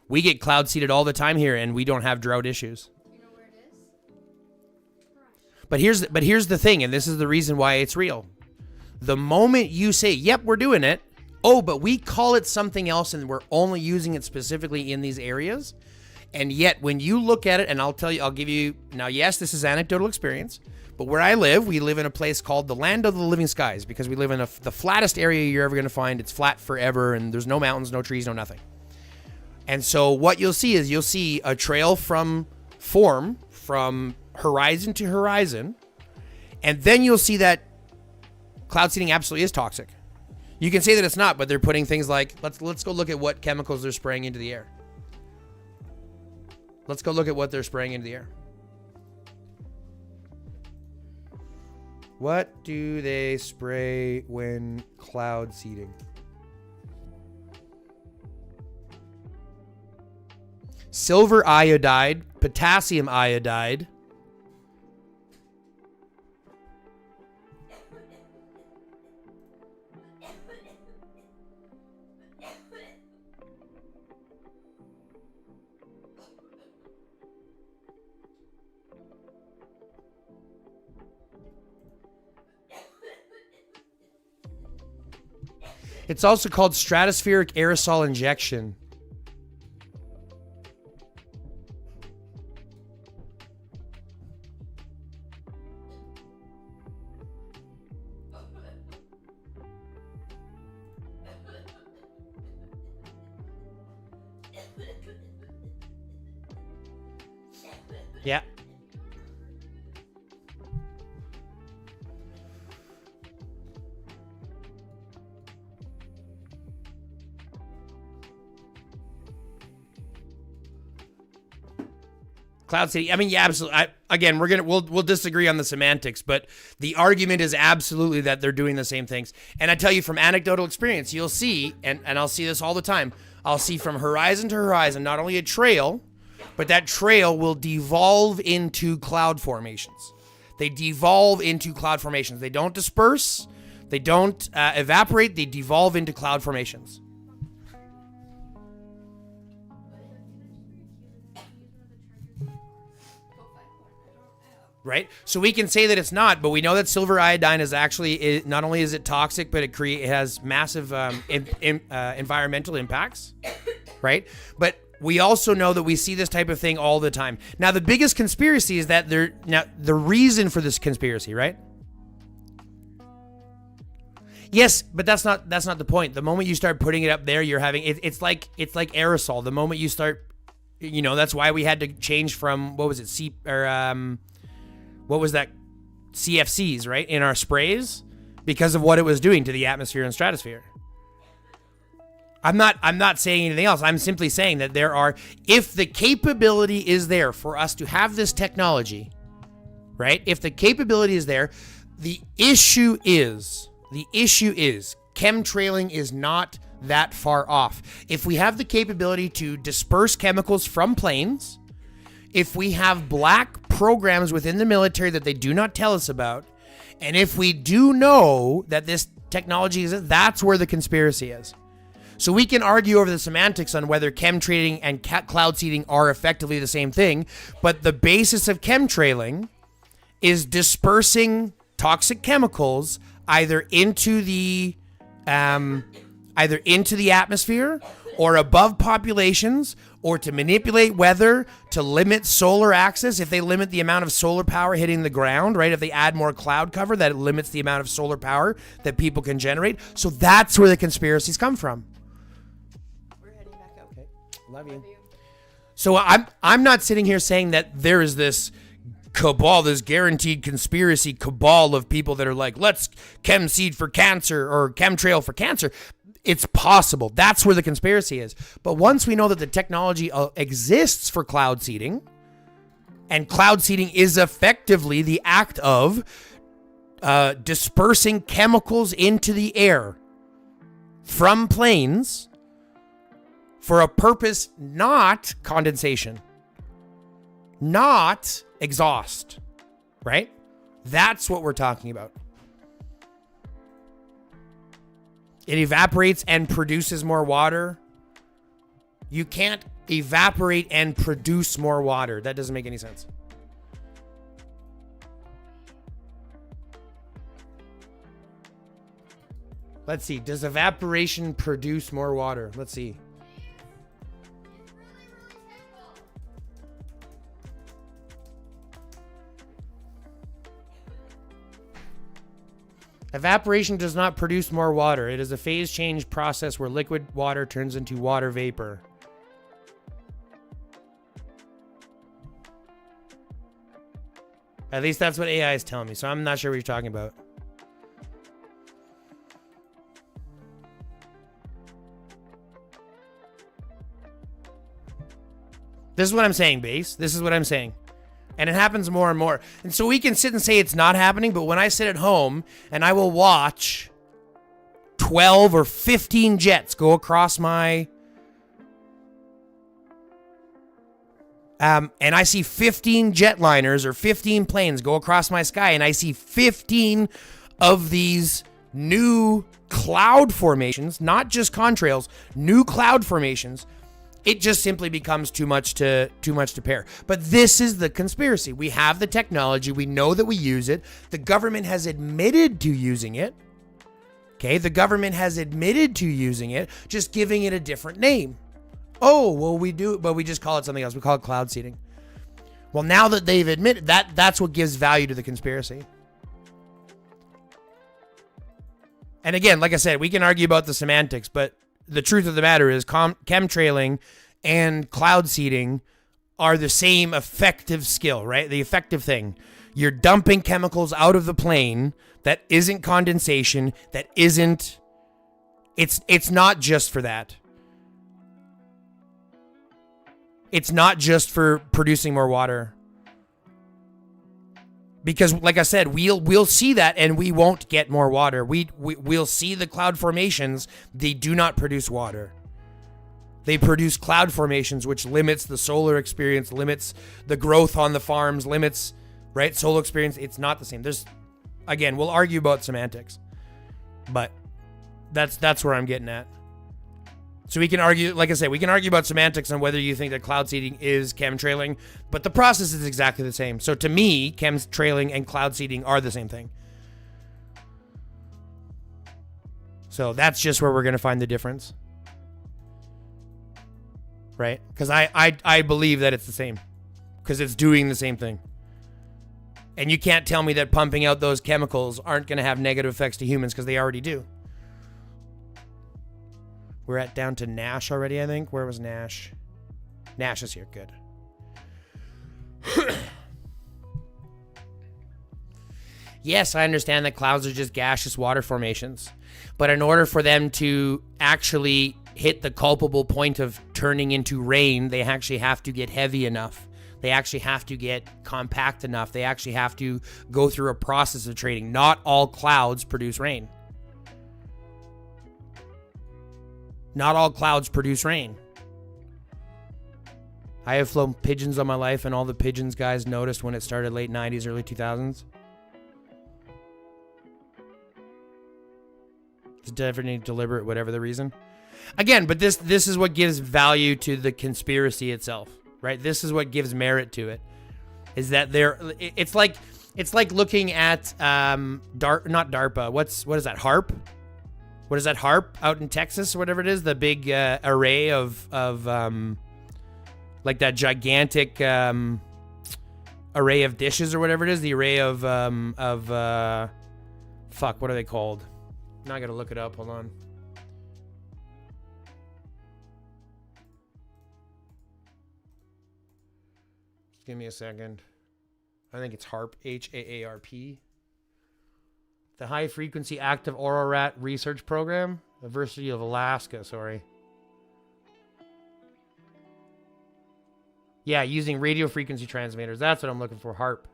We get cloud seeded all the time here, and we don't have drought issues. You know where it is? But here's the thing, and this is the reason why it's real. The moment you say, "Yep, we're doing it," oh, but we call it something else, and we're only using it specifically in these areas. And yet, when you look at it, and I'll give you now. Yes, this is anecdotal experience. But where I live, we live in a place called the Land of the Living Skies because we live in the flattest area you're ever going to find. It's flat forever, and there's no mountains, no trees, no nothing. And so what you'll see a trail from horizon to horizon, and then you'll see that cloud seeding absolutely is toxic. You can say that it's not, but they're putting things like, let's go look at what chemicals they're spraying into the air. Let's go look at what they're spraying into the air. What do they spray when cloud seeding? Silver iodide, potassium iodide. It's also called stratospheric aerosol injection. Yeah. Cloud City. I mean, yeah, absolutely. Again, we'll disagree on the semantics, but the argument is absolutely that they're doing the same things. And I tell you from anecdotal experience, you'll see, and I'll see this all the time. I'll see from horizon to horizon, not only a trail, but that trail will devolve into cloud formations. They devolve into cloud formations. They don't disperse. They don't evaporate. They devolve into cloud formations. Right? So we can say that it's not, but we know that silver iodine is actually, not only is it toxic, but it has massive environmental impacts, right? But we also know that we see this type of thing all the time. Now, the biggest conspiracy is that the reason for this conspiracy, right? Yes, but that's not the point. The moment you start putting it up there, you're having it's like aerosol. The moment you start, that's why we had to change from what was it, CFCs, right, in our sprays because of what it was doing to the atmosphere and stratosphere. I'm not saying anything else. I'm simply saying that if the capability is there for us to have this technology, right? If the capability is there, the issue is chemtrailing is not that far off. If we have the capability to disperse chemicals from planes, if we have black programs within the military that they do not tell us about, and if we do know that this technology is, that's where the conspiracy is. So we can argue over the semantics on whether chemtrailing and cloud seeding are effectively the same thing, but the basis of chemtrailing is dispersing toxic chemicals either into the atmosphere or above populations, or to manipulate weather, to limit solar access. If they limit the amount of solar power hitting the ground, right? If they add more cloud cover, that limits the amount of solar power that people can generate. So that's where the conspiracies come from. We're heading back out. Okay. Love you. So I'm not sitting here saying that there is this cabal, this guaranteed conspiracy cabal of people that are like, let's chem seed for cancer or chemtrail for cancer. It's possible. That's where the conspiracy is. But once we know that the technology exists for cloud seeding, And cloud seeding is effectively the act of dispersing chemicals into the air from planes for a purpose not condensation, not exhaust, right? That's what we're talking about. It evaporates and produces more water. You can't evaporate and produce more water. That doesn't make any sense. Let's see. Does evaporation produce more water? Let's see. Evaporation does not produce more water. It is a phase change process where liquid water turns into water vapor. At least that's what AI is telling me, so I'm not sure what you're talking about. This is what I'm saying, Base. This is what I'm saying. And it happens more and more. And so we can sit and say it's not happening, but when I sit at home and I will watch 12 or 15 jets go across my... and I see 15 jetliners or 15 planes go across my sky, and I see 15 of these new cloud formations, not just contrails, new cloud formations. It just simply becomes too much to pair. But this is the conspiracy. We have the technology. We know that we use it. The government has admitted to using it. Okay, the government has admitted to using it, just giving it a different name. Oh, well, we do, but we just call it something else. We call it cloud seeding. Well, now that they've admitted that, that's what gives value to the conspiracy. And again, like I said, we can argue about the semantics, but the truth of the matter is chemtrailing and cloud seeding are the same effective skill, right? The effective thing. You're dumping chemicals out of the plane that isn't condensation, that isn't... It's not just for that. It's not just for producing more water. Because, like I said, we'll see that and we won't get more water. We'll see the cloud formations. They do not produce water. They produce cloud formations, which limits the solar experience, limits the growth on the farms, limits, right? Solar experience. It's not the same. Again, we'll argue about semantics, but that's where I'm getting at. So we can argue, like I said, we can argue about semantics on whether you think that cloud seeding is chemtrailing, but the process is exactly the same. So to me, chemtrailing and cloud seeding are the same thing. So that's just where we're going to find the difference. Right? Because I believe that it's the same. Because it's doing the same thing. And you can't tell me that pumping out those chemicals aren't going to have negative effects to humans, because they already do. We're down to Nash already, I think. Where was Nash? Nash is here. Good. Yes, I understand that clouds are just gaseous water formations. But in order for them to actually hit the culpable point of turning into rain, they actually have to get heavy enough. They actually have to get compact enough. They actually have to go through a process of trading. Not all clouds produce rain. Not all clouds produce rain. I have flown pigeons all my life, and all the pigeons guys noticed when it started late 90s, early 2000s. It's definitely deliberate, whatever the reason. Again, but this is what gives value to the conspiracy itself, right? This is what gives merit to it. Is that it's like looking at not DARPA. What is that? HARP? What is that, HARP out in Texas or whatever it is? The big array of like that gigantic array of dishes or whatever it is. The array of fuck, what are they called? Now I gotta look it up. Hold on. Just give me a second. I think it's HARP, HAARP. The High Frequency Active Oral Rat Research Program, University of Alaska, sorry. Yeah, using radio frequency transmitters. That's what I'm looking for. HARP.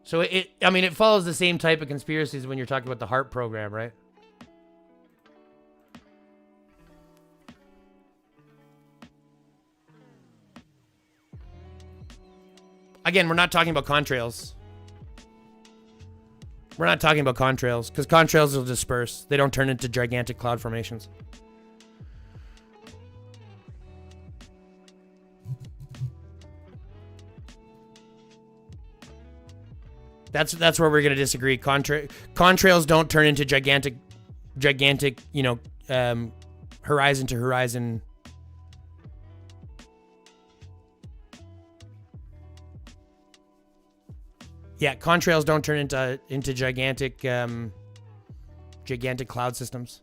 So it follows the same type of conspiracies when you're talking about the HARP program, right? Again, we're not talking about contrails. We're not talking about contrails, because contrails will disperse. They don't turn into gigantic cloud formations. That's where we're going to disagree. Contrails don't turn into gigantic, horizon to horizon. Yeah, contrails don't turn into gigantic cloud systems.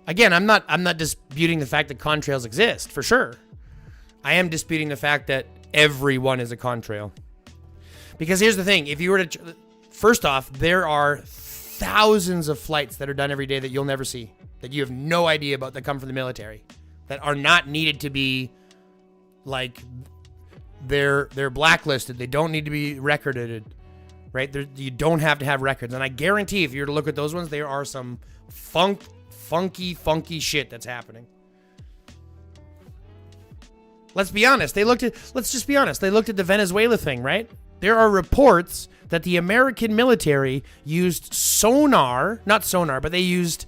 Again, I'm not disputing the fact that contrails exist, for sure. I am disputing the fact that everyone is a contrail. Because here's the thing, if you were to... First off, there are thousands of flights that are done every day that you'll never see, that you have no idea about, that come from the military, that are not needed to be, like, they're blacklisted. They don't need to be recorded, right? You don't have to have records. And I guarantee if you were to look at those ones, there are some funky shit that's happening. Let's be honest. Let's just be honest. They looked at the Venezuela thing, right? There are reports that the American military used not sonar, but they used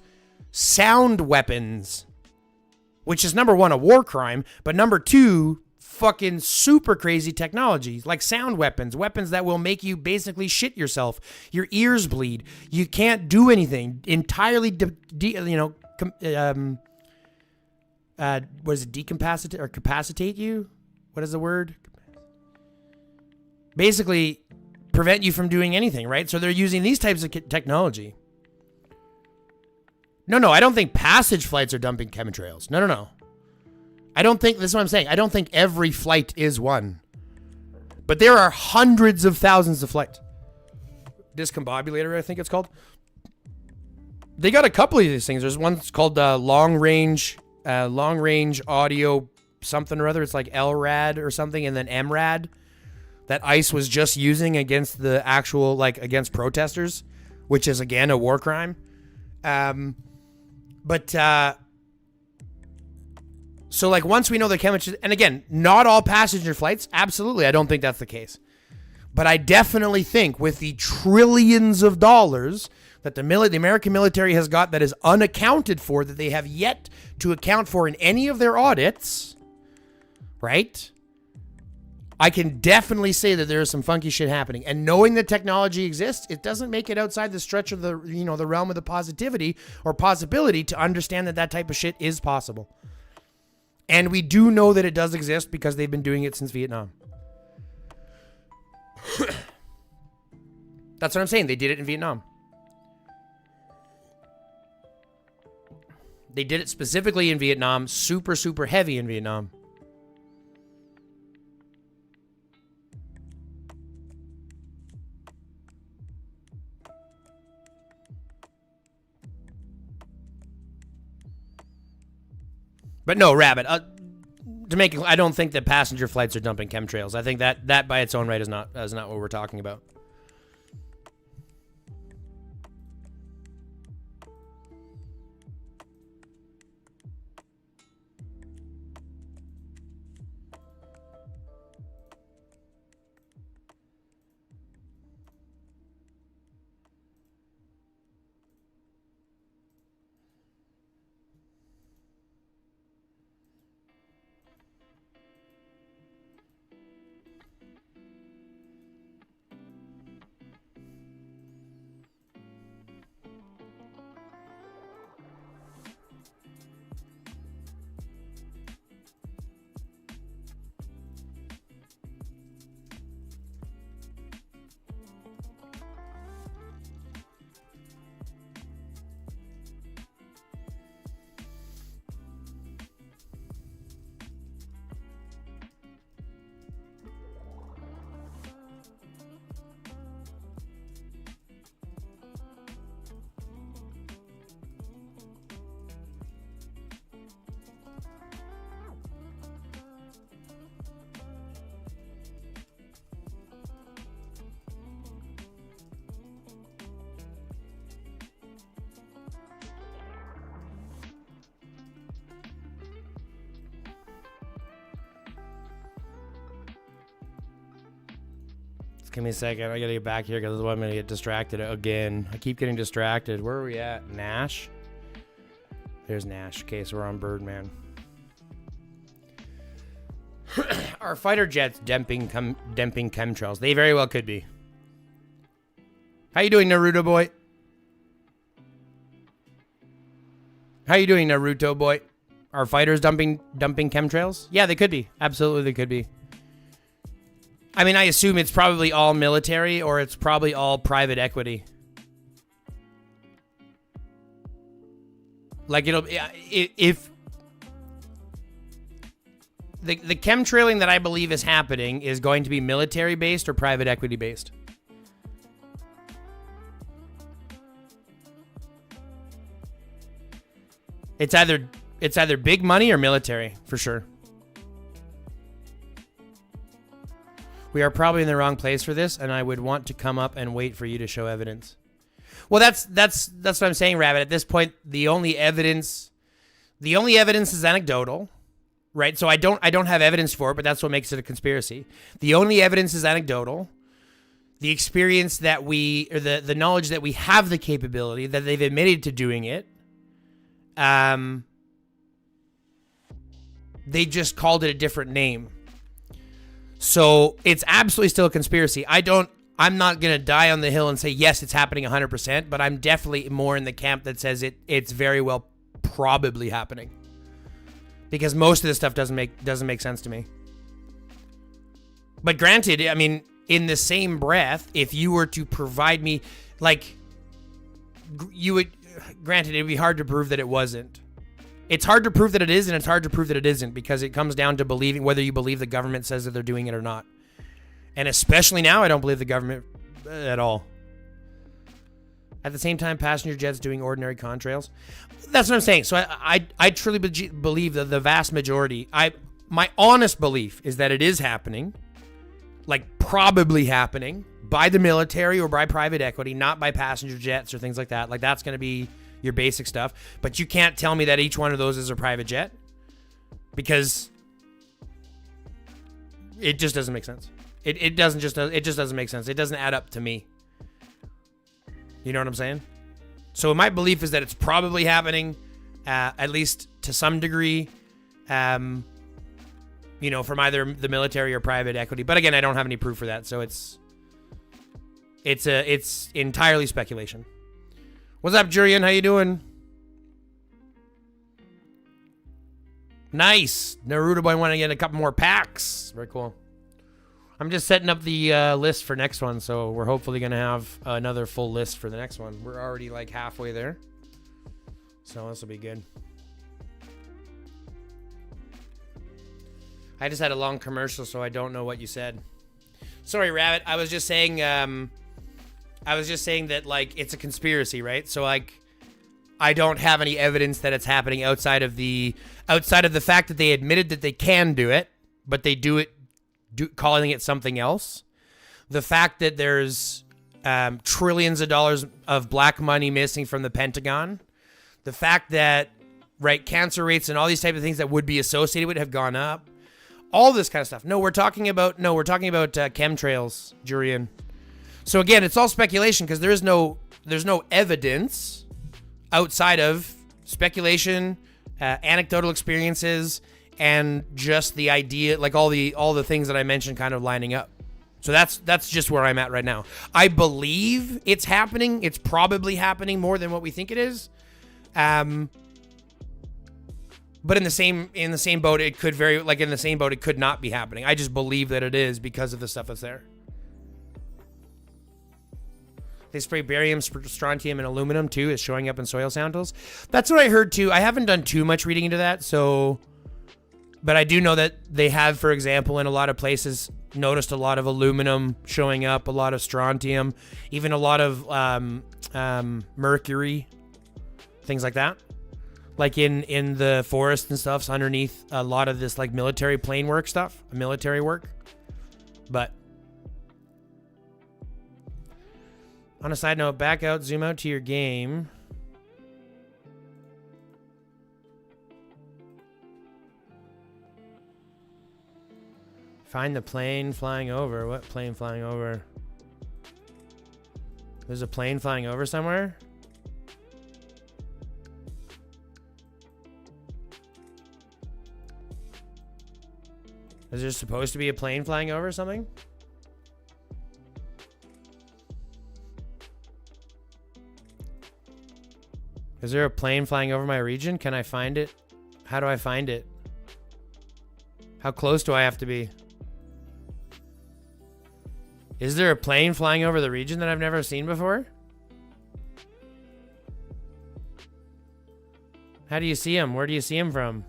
sound weapons, which is number one, a war crime, but number two, fucking super crazy technology, like sound weapons that will make you basically shit yourself. Your ears bleed. You can't do anything. Entirely, what is it, decapacitate or capacitate you? What is the word? Basically, prevent you from doing anything, right? So they're using these types of technology. No, I don't think passage flights are dumping chemtrails. No. I don't think, this is what I'm saying, I don't think every flight is one. But there are hundreds of thousands of flights. Discombobulator, I think it's called. They got a couple of these things. There's one that's called long range audio something or other. It's like LRAD or something, and then MRAD that ICE was just using against the actual, like, against protesters, which is, again, a war crime. So, like, once we know the chemistry, and again, not all passenger flights, absolutely, I don't think that's the case. But I definitely think with the trillions of dollars that the American military has got that is unaccounted for, that they have yet to account for in any of their audits, right? I can definitely say that there is some funky shit happening. And knowing that technology exists, it doesn't make it outside the stretch of the realm of the positivity or possibility to understand that that type of shit is possible. And we do know that it does exist because they've been doing it since Vietnam. That's what I'm saying. They did it in Vietnam. They did it specifically in Vietnam, super, super heavy in Vietnam. But no, Rabbit. I don't think that passenger flights are dumping chemtrails. I think that by its own right is not what we're talking about. Give me a second. I gotta get back here because otherwise I'm gonna get distracted again. I keep getting distracted. Where are we at? Nash? There's Nash. Okay, so we're on Birdman. Are fighter jets dumping chemtrails? They very well could be. How you doing, Naruto boy? How you doing, Naruto boy? Are fighters dumping chemtrails? Yeah, they could be. Absolutely, they could be. I mean, I assume it's probably all military or it's probably all private equity. Like if the chemtrailing that I believe is happening is going to be military based or private equity based. It's either big money or military, for sure. We are probably in the wrong place for this, and I would want to come up and wait for you to show evidence. Well, that's what I'm saying, Rabbit. At this point, the only evidence is anecdotal, right? So I don't have evidence for it, but that's what makes it a conspiracy. The only evidence is anecdotal. The experience that the knowledge that we have the capability, that they've admitted to doing it, they just called it a different name. So it's absolutely still a conspiracy. I'm not going to die on the hill and say, yes, it's happening 100%, but I'm definitely more in the camp that says it's very well probably happening. Because most of this stuff doesn't make sense to me. But granted, I mean, in the same breath, if you were to provide me, like, granted, it would be hard to prove that it wasn't. It's hard to prove that it is, and it's hard to prove that it isn't, because it comes down to believing whether you believe the government says that they're doing it or not. And especially now, I don't believe the government at all. At the same time, passenger jets doing ordinary contrails. That's what I'm saying. So I truly believe that the vast majority, my honest belief is that it is happening, like probably happening, by the military or by private equity, not by passenger jets or things like that. Like, that's going to be your basic stuff. But you can't tell me that each one of those is a private jet, because it just doesn't make sense. It just doesn't make sense. It doesn't add up to me. You know what I'm saying? So my belief is that it's probably happening, at least to some degree, from either the military or private equity. But again, I don't have any proof for that, so it's entirely speculation. What's up, Jurian? How you doing? Nice. Naruto boy want to get a couple more packs. Very cool. I'm just setting up the list for next one, so we're hopefully going to have another full list for the next one. We're already like halfway there, so this will be good. I just had a long commercial, so I don't know what you said. Sorry, Rabbit. I was just saying that, like, it's a conspiracy, right? So, like, I don't have any evidence that it's happening outside of the fact that they admitted that they can do it, but they do it calling it something else. The fact that there's trillions of dollars of black money missing from the Pentagon. The fact that, right, cancer rates and all these type of things that would be associated with it have gone up. All this kind of stuff. We're talking about chemtrails, Jurian. So again, it's all speculation, because there's no evidence outside of speculation, anecdotal experiences, and just the idea, like all the things that I mentioned kind of lining up. So that's just where I'm at right now. I believe it's happening. It's probably happening more than what we think it is. But in the same boat, it could not be happening. I just believe that it is because of the stuff that's there. They spray barium, strontium, and aluminum too. It's showing up in soil samples. That's what I heard too. I haven't done too much reading into that, but I do know that they have, for example, in a lot of places, noticed a lot of aluminum showing up, a lot of strontium, even a lot of mercury, things like that. Like in the forest and stuff, underneath a lot of this like military plane work stuff, military work. But on a side note, back out, zoom out to your game. Find the plane flying over. What plane flying over? There's a plane flying over somewhere? Is there supposed to be a plane flying over something? Is there a plane flying over my region? Can I find it? How do I find it? How close do I have to be? Is there a plane flying over the region that I've never seen before? How do you see him? Where do you see him from?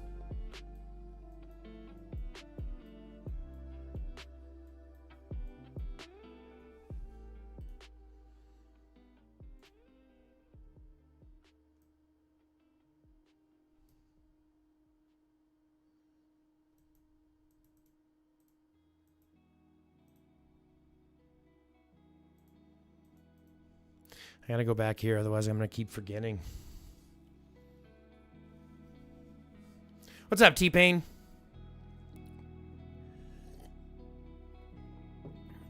I gotta go back here, otherwise I'm gonna keep forgetting. What's up, T-Pain?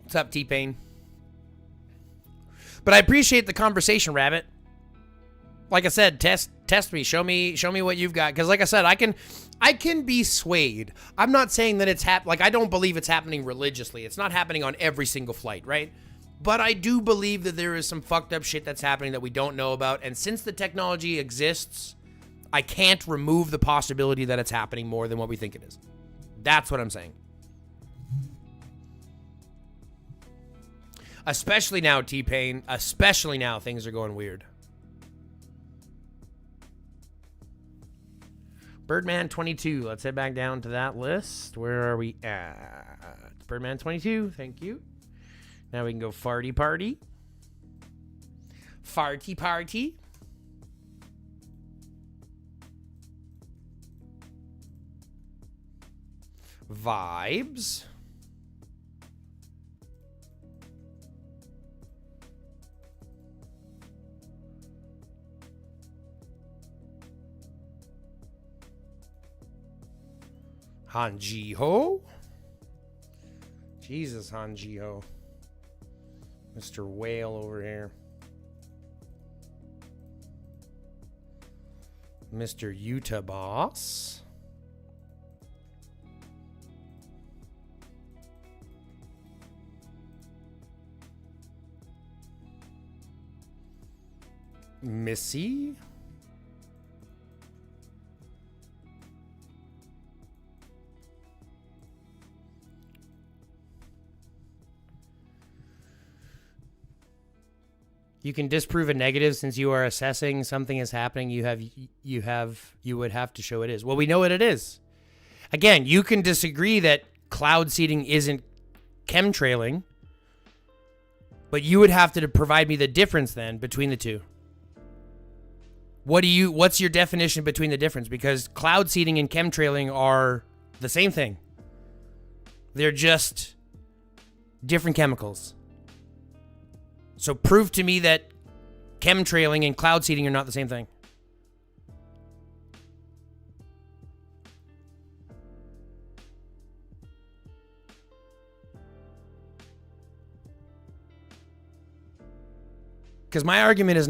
What's up, T-Pain? But I appreciate the conversation, Rabbit. Like I said, test me. Show me what you've got. Because like I said, I can be swayed. I'm not saying that it's like I don't believe it's happening religiously. It's not happening on every single flight, right? But I do believe that there is some fucked up shit that's happening that we don't know about. And since the technology exists, I can't remove the possibility that it's happening more than what we think it is. That's what I'm saying. Especially now, T-Pain. Especially now, things are going weird. Birdman 22. Let's head back down to that list. Where are we at? Birdman 22. Thank you. Now we can go farty party. Farty party. Vibes. Hanji-ho. Jesus, Hanji-ho. Mr. Whale over here. Mr. Utah Boss. Missy. You can disprove a negative since you are assessing something is happening. You would have to show it is. Well, we know what it is. Again, you can disagree that cloud seeding isn't chemtrailing, but you would have to provide me the difference then between the two. What's your definition between the difference? Because cloud seeding and chemtrailing are the same thing. They're just different chemicals. So prove to me that chemtrailing and cloud seeding are not the same thing. Because my argument is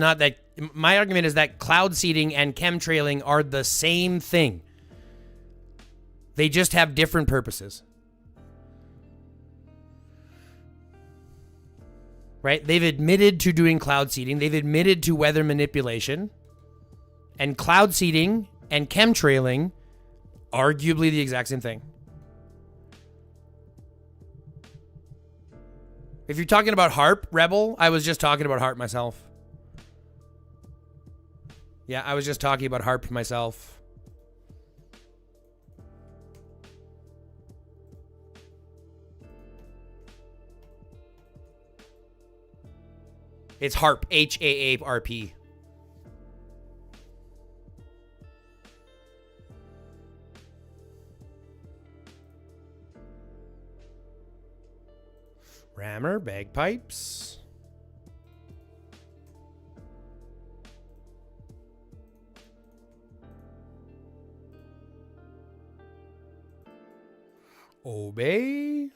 that cloud seeding and chemtrailing are the same thing. They just have different purposes. Right? They've admitted to doing cloud seeding. They've admitted to weather manipulation. And cloud seeding and chemtrailing, arguably the exact same thing. If you're talking about HARP, Rebel, I was just talking about HARP myself. Yeah, I was just talking about HARP myself. It's HARP, H-A-A-R-P. Rammer, bagpipes. Obey.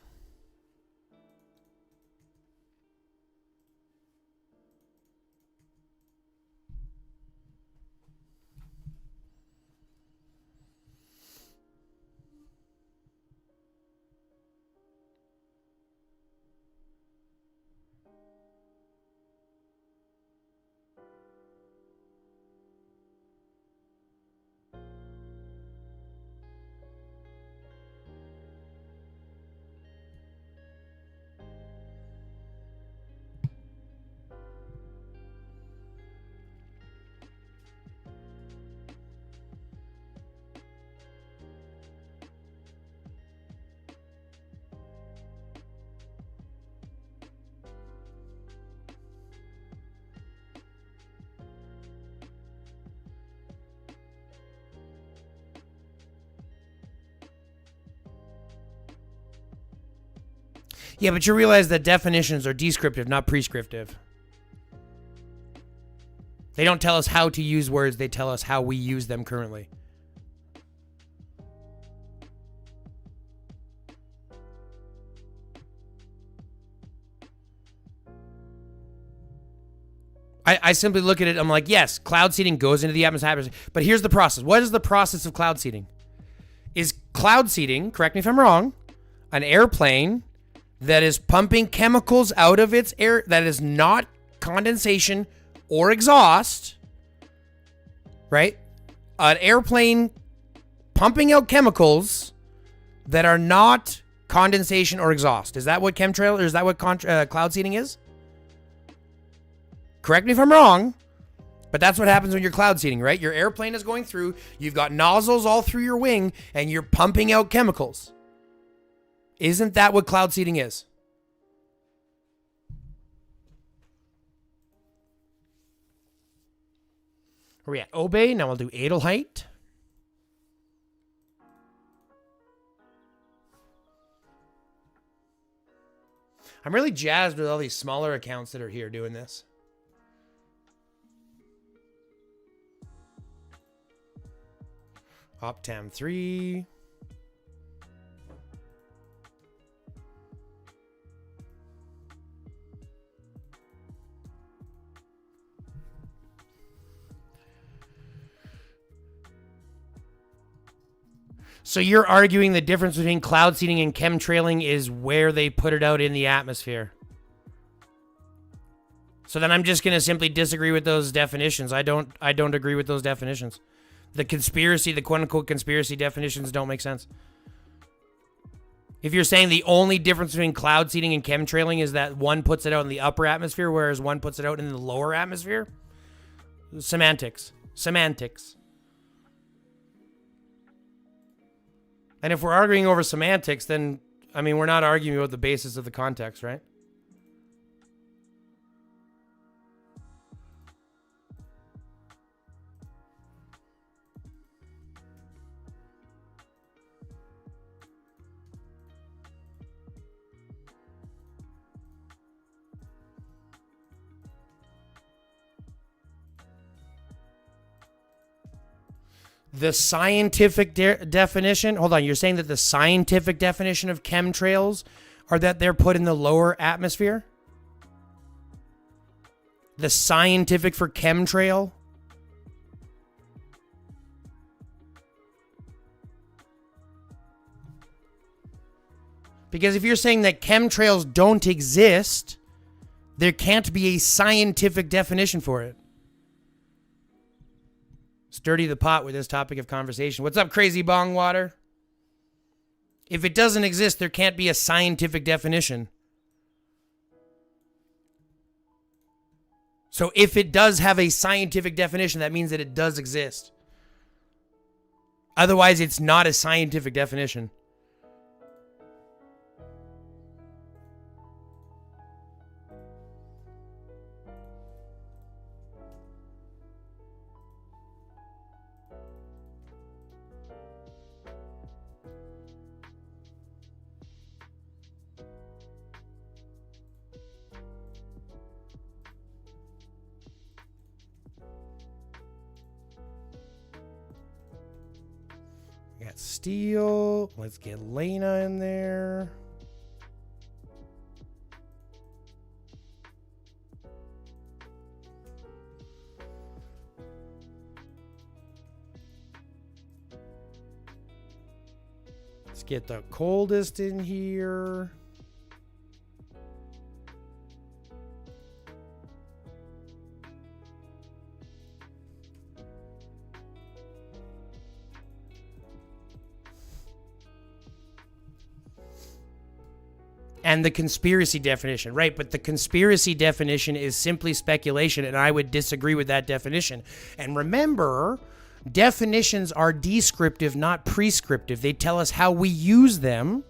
Yeah, but you realize that definitions are descriptive, not prescriptive. They don't tell us how to use words, they tell us how we use them currently. I simply look at it, I'm like, yes, cloud seeding goes into the atmosphere, but here's the process. What is the process of cloud seeding? Is cloud seeding, correct me if I'm wrong, an airplane that is pumping chemicals out of its air that is not condensation or exhaust, right? An airplane pumping out chemicals that are not condensation or exhaust. Is that what chemtrail, or is that what cloud seeding is? Correct me if I'm wrong, but that's what happens when you're cloud seeding, right? Your airplane is going through, you've got nozzles all through your wing, and you're pumping out chemicals. Isn't that what cloud seeding is? Where are we at? Obey. Now we'll do Adelheit. I'm really jazzed with all these smaller accounts that are here doing this. Optam 3. So you're arguing the difference between cloud seeding and chemtrailing is where they put it out in the atmosphere. So then I'm just going to simply disagree with those definitions. I don't agree with those definitions. The quote-unquote conspiracy definitions don't make sense. If you're saying the only difference between cloud seeding and chemtrailing is that one puts it out in the upper atmosphere, whereas one puts it out in the lower atmosphere, semantics. And if we're arguing over semantics, then, I mean, we're not arguing about the basis of the context, right? The scientific definition, hold on, you're saying that the scientific definition of chemtrails are that they're put in the lower atmosphere? The scientific for chemtrail? Because if you're saying that chemtrails don't exist, there can't be a scientific definition for it. Sturdy the pot with this topic of conversation. What's up, crazy bong water? If it doesn't exist, there can't be a scientific definition. So if it does have a scientific definition, that means that it does exist. Otherwise, it's not a scientific definition. Got Steel. Let's get Lena in there. Let's get the coldest in here. And the conspiracy definition, right? But the conspiracy definition is simply speculation, and I would disagree with that definition. And remember, definitions are descriptive, not prescriptive. They tell us how we use them,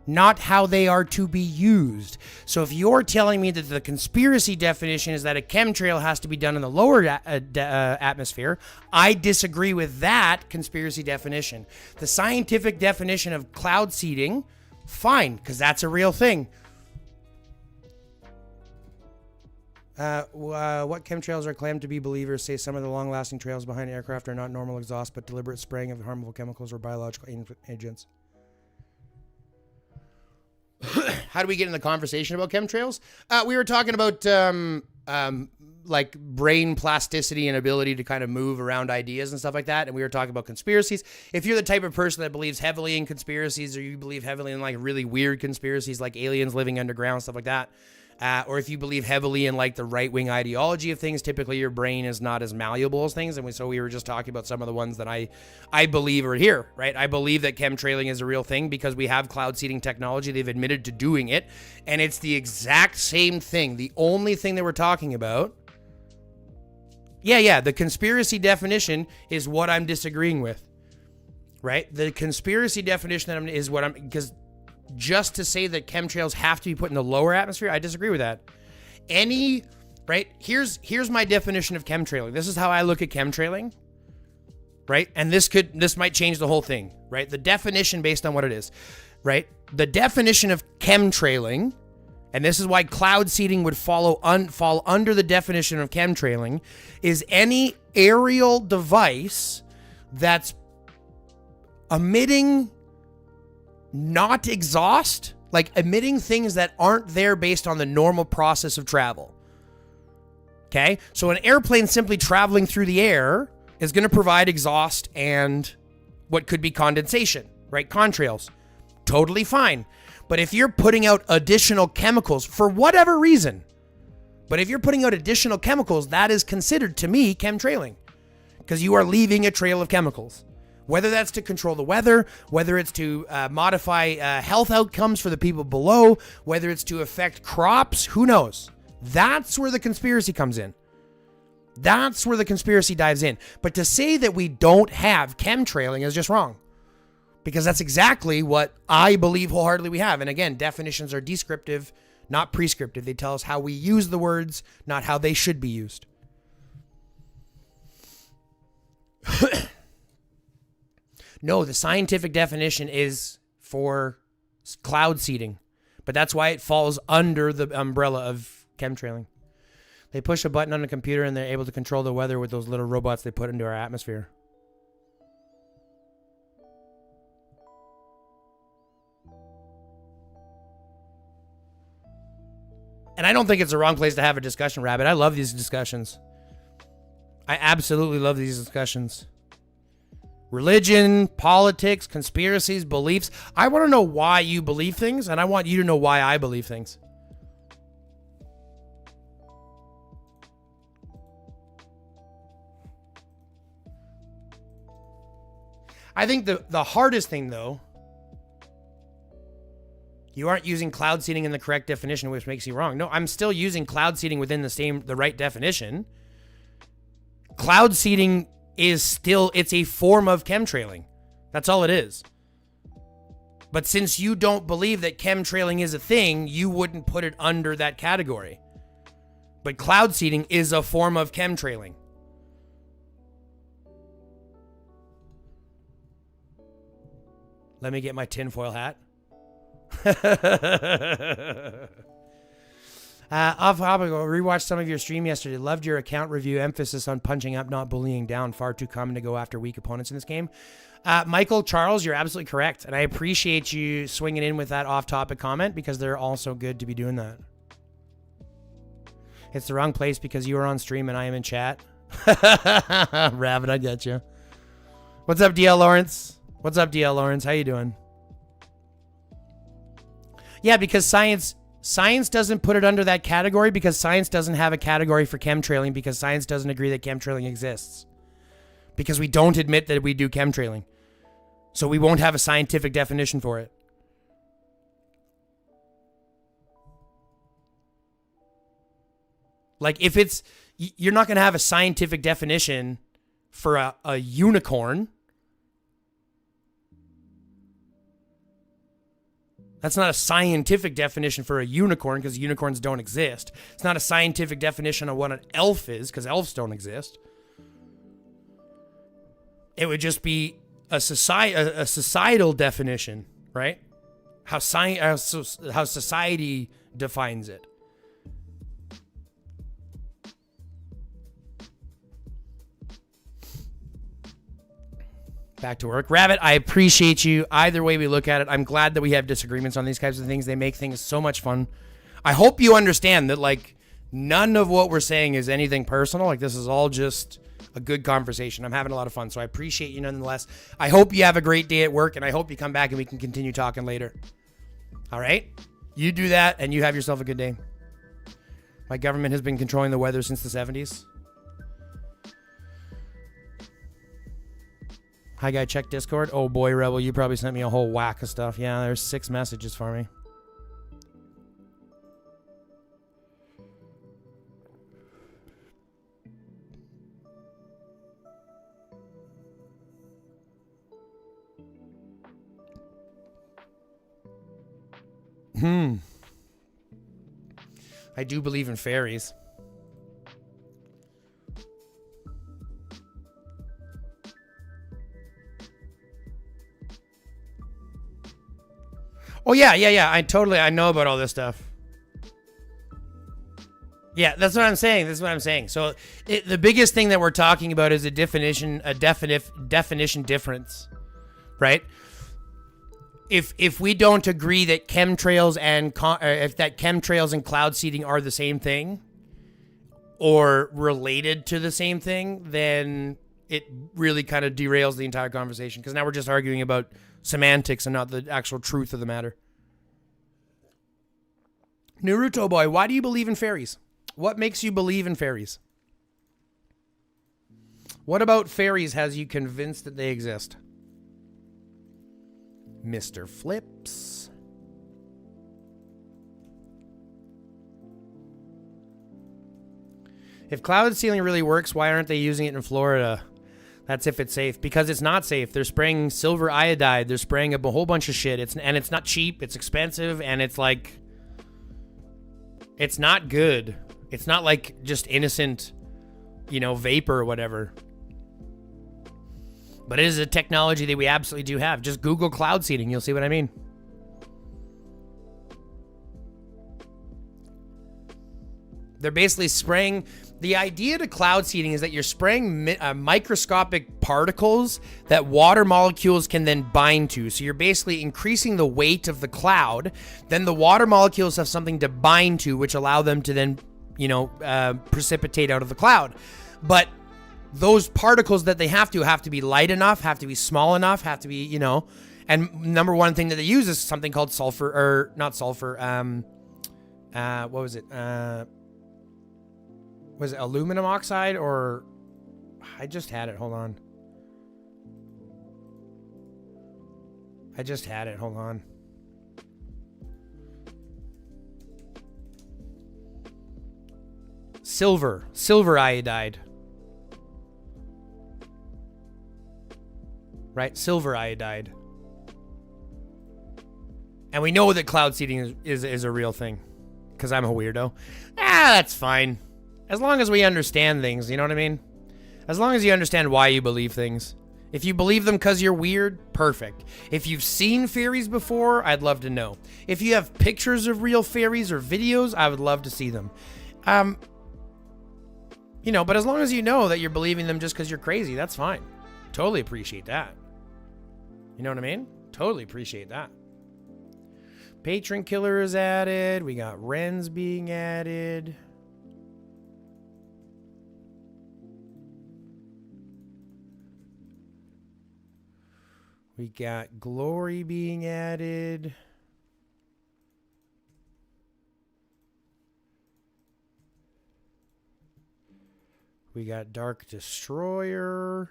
not how they are to be used. So if you're telling me that the conspiracy definition is that a chemtrail has to be done in the lower atmosphere, I disagree with that conspiracy definition. The scientific definition of cloud seeding, fine, because that's a real thing. What chemtrails are claimed to be believers say some of the long-lasting trails behind aircraft are not normal exhaust, but deliberate spraying of harmful chemicals or biological agents. How do we get in the conversation about chemtrails? We were talking about like brain plasticity and ability to kind of move around ideas and stuff like that. And we were talking about conspiracies. If you're the type of person that believes heavily in conspiracies, or you believe heavily in like really weird conspiracies like aliens living underground, stuff like that, or if you believe heavily in like the right-wing ideology of things, typically your brain is not as malleable as things. And so we were just talking about some of the ones that I believe are here, right? I believe that chemtrailing is a real thing because we have cloud seeding technology. They've admitted to doing it. And it's the exact same thing. The only thing that we're talking about, the conspiracy definition is what I'm disagreeing with, right? The conspiracy definition is what because just to say that chemtrails have to be put in the lower atmosphere, I disagree with that. Right? Here's my definition of chemtrailing. This is how I look at chemtrailing, right? And this might change the whole thing, right? The definition based on what it is, right? The definition of chemtrailing, and this is why cloud seeding would fall under the definition of chemtrailing, is any aerial device that's emitting not exhaust, like emitting things that aren't there based on the normal process of travel. Okay? So an airplane simply traveling through the air is going to provide exhaust and what could be condensation, right? Contrails. Totally fine. But if you're putting out additional chemicals for whatever reason, that is considered to me chemtrailing, because you are leaving a trail of chemicals. Whether that's to control the weather, whether it's to modify health outcomes for the people below, whether it's to affect crops, who knows? That's where the conspiracy comes in. That's where the conspiracy dives in. But to say that we don't have chemtrailing is just wrong. Because that's exactly what I believe wholeheartedly we have. And again, definitions are descriptive, not prescriptive. They tell us how we use the words, not how they should be used. No, the scientific definition is for cloud seeding. But that's why it falls under the umbrella of chemtrailing. They push a button on a computer and they're able to control the weather with those little robots they put into our atmosphere. And I don't think it's the wrong place to have a discussion, Rabbit. I love these discussions. I absolutely love these discussions. Religion, politics, conspiracies, beliefs. I want to know why you believe things, and I want you to know why I believe things. I think the hardest thing, though, you aren't using cloud seeding in the correct definition, which makes you wrong. No, I'm still using cloud seeding within the right definition. Cloud seeding is still, it's a form of chemtrailing. That's all it is. But since you don't believe that chemtrailing is a thing, you wouldn't put it under that category. But cloud seeding is a form of chemtrailing. Let me get my tinfoil hat. Off topic, rewatched some of your stream yesterday. Loved your account review. Emphasis on punching up, not bullying down. Far too common to go after weak opponents in this game. Michael, Charles, you're absolutely correct. And I appreciate you swinging in with that off-topic comment because they're also good to be doing that. It's the wrong place because you are on stream and I am in chat. Rabbit, I get you. What's up, DL Lawrence? What's up, DL Lawrence? How you doing? Yeah, because science doesn't put it under that category because science doesn't have a category for chemtrailing because science doesn't agree that chemtrailing exists. Because we don't admit that we do chemtrailing. So we won't have a scientific definition for it. Like if it's, you're not going to have a scientific definition for a unicorn. That's not a scientific definition for a unicorn because unicorns don't exist. It's not a scientific definition of what an elf is because elves don't exist. It would just be a societal definition, right? How society defines it. back to work. Rabbit, I appreciate you. Either way we look at it, I'm glad that we have disagreements on these types of things. They make things so much fun. I hope you understand that, like, none of what we're saying is anything personal. Like, this is all just a good conversation. I'm having a lot of fun, so I appreciate you nonetheless. I hope you have a great day at work, and I hope you come back and we can continue talking later. All right? You do that, and you have yourself a good day. My government has been controlling the weather since the 70s. Hi, guy, check Discord. Oh, boy, Rebel, you probably sent me a whole whack of stuff. Yeah, there's 6 messages for me. I do believe in fairies. Oh, yeah. I know about all this stuff. Yeah, that's what I'm saying. So the biggest thing that we're talking about is a definition difference, right? If we don't agree that chemtrails and chemtrails and cloud seeding are the same thing or related to the same thing, then it really kind of derails the entire conversation, because now we're just arguing about semantics and not the actual truth of the matter. Naruto boy, why do you believe in fairies? What makes you believe in fairies? What about fairies has you convinced that they exist? Mr. Flips. If cloud sealing really works, why aren't they using it in Florida? That's if it's safe. Because it's not safe. They're spraying silver iodide. They're spraying up a whole bunch of shit. It's not cheap. It's expensive. And it's like... It's not good. It's not like just innocent, vapor or whatever. But it is a technology that we absolutely do have. Just Google cloud seeding. You'll see what I mean. They're basically spraying... The idea to cloud seeding is that you're spraying microscopic particles that water molecules can then bind to. So you're basically increasing the weight of the cloud. Then the water molecules have something to bind to, which allow them to then, precipitate out of the cloud. But those particles that they have to be light enough, have to be small enough, have to be, and number one thing that they use is something called sulfur, or not sulfur, what was it? Was it aluminum oxide, or I just had it. Hold on. Silver iodide. Right? Silver iodide. And we know that cloud seeding is a real thing, because I'm a weirdo. That's fine. As long as we understand things, you know what I mean? As long as you understand why you believe things. If you believe them because you're weird, perfect. If you've seen fairies before, I'd love to know. If you have pictures of real fairies or videos, I would love to see them. But as long as you know that you're believing them just because you're crazy, that's fine. Totally appreciate that. You know what I mean? Totally appreciate that. Patron killer is added. We got Wrens being added. We got Glory being added. We got Dark Destroyer.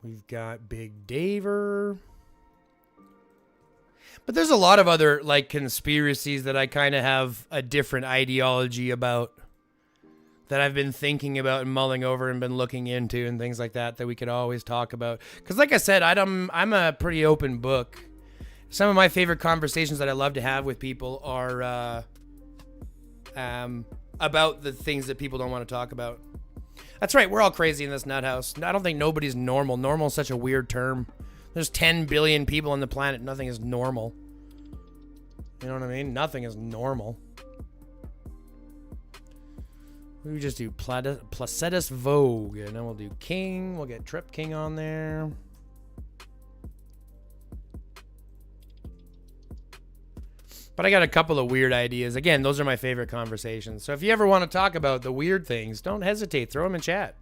We've got Big Daver. But there's a lot of other, like, conspiracies that I kind of have a different ideology about, that I've been thinking about and mulling over and been looking into and things like that we could always talk about. Because like I said, I'm a pretty open book. Some of my favorite conversations that I love to have with people are about the things that people don't want to talk about. That's right, we're all crazy in this nut house. I don't think nobody's normal. Normal is such a weird term. There's 10 billion people on the planet. Nothing is normal. You know what I mean? Nothing is normal. We just do Placidus Vogue, and then we'll do King. We'll get Trip King on there. But I got a couple of weird ideas. Again, those are my favorite conversations. So if you ever want to talk about the weird things, don't hesitate. Throw them in chat.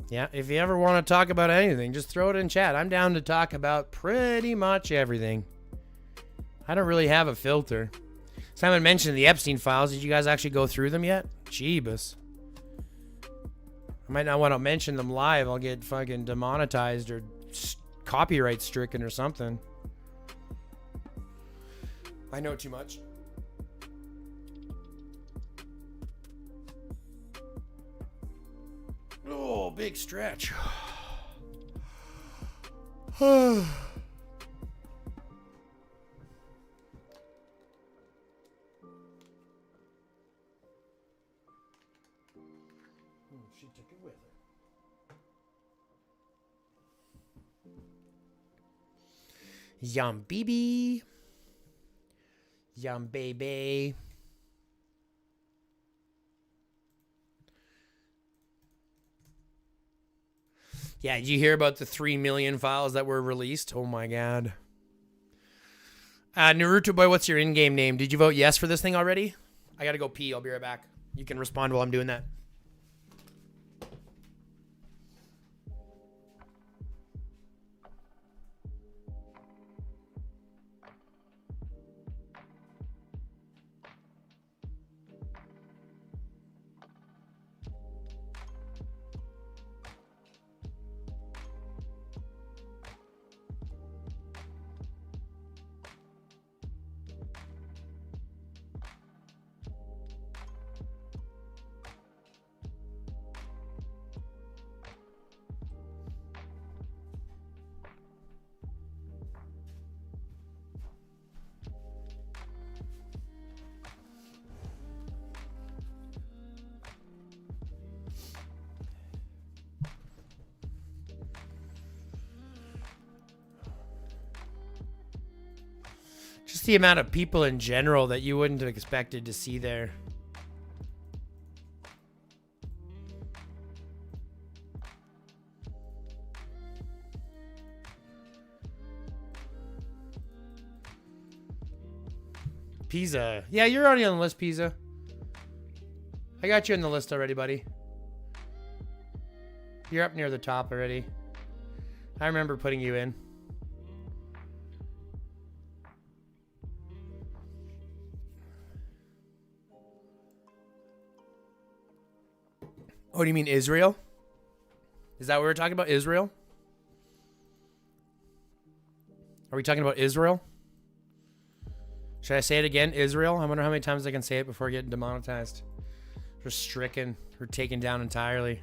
Yeah, if you ever want to talk about anything, just throw it in chat. I'm down to talk about pretty much everything. I don't really have a filter. Simon mentioned the Epstein files. Did you guys actually go through them yet? Jeebus. I might not want to mention them live. I'll get fucking demonetized or copyright stricken or something. I know too much. Oh, big stretch. She took it with her. Yum BB. Yum baby. Yeah, did you hear about the 3 million files that were released? Oh my god. Naruto boy, what's your in-game name? Did you vote yes for this thing already? I gotta go pee. I'll be right back. You can respond while I'm doing that. Just the amount of people in general that you wouldn't have expected to see there. Pizza. Yeah, you're already on the list, Pizza. I got you on the list already, buddy. You're up near the top already. I remember putting you in. Oh, do you mean Israel? Is that what we're talking about? Israel? Are we talking about Israel? Should I say it again? Israel? I wonder how many times I can say it before getting demonetized. Or stricken. Or taken down entirely.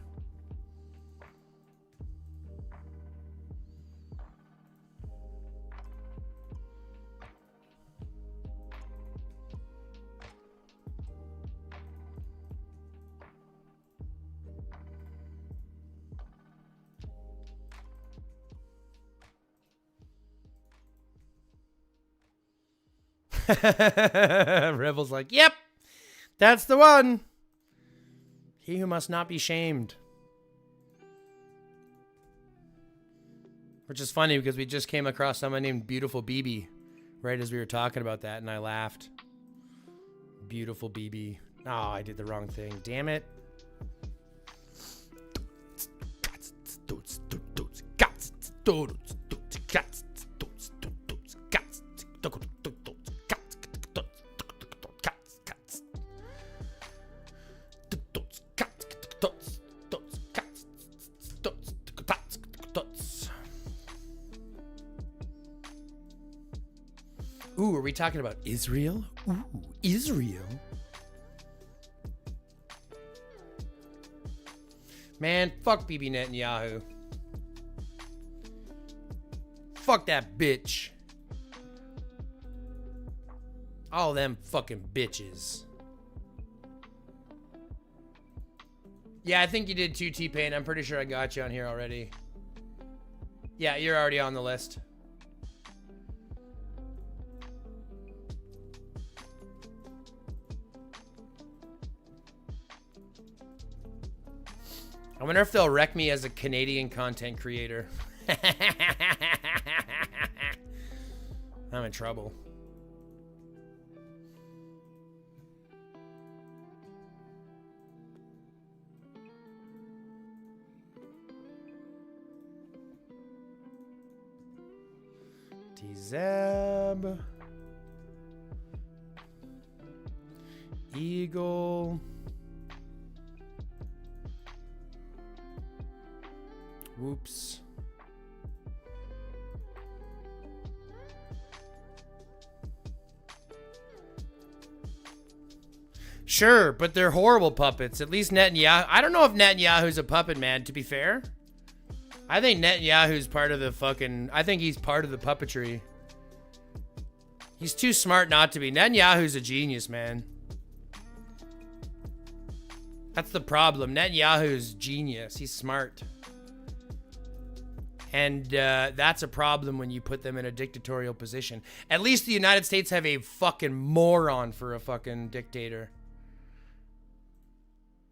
Rebel's like, yep, that's the one. He who must not be shamed. Which is funny because we just came across someone named Beautiful BB right as we were talking about that, and I laughed. Beautiful BB. Oh, I did the wrong thing. Damn it. Ooh, are we talking about Israel? Ooh, Israel. Man, fuck Bibi Netanyahu. Fuck that bitch. All them fucking bitches. Yeah, I think you did too, T-Pain. I'm pretty sure I got you on here already. Yeah, you're already on the list. I wonder if they'll wreck me as a Canadian content creator. I'm in trouble. T-Zeb. Eagle. Whoops. Sure, but they're horrible puppets. At least Netanyahu. I don't know if Netanyahu's a puppet, man, to be fair. I think Netanyahu's part of the fucking... I think he's part of the puppetry. He's too smart not to be. Netanyahu's a genius, man. That's the problem. Netanyahu's genius. He's smart. And that's a problem when you put them in a dictatorial position. At least the United States have a fucking moron for a fucking dictator.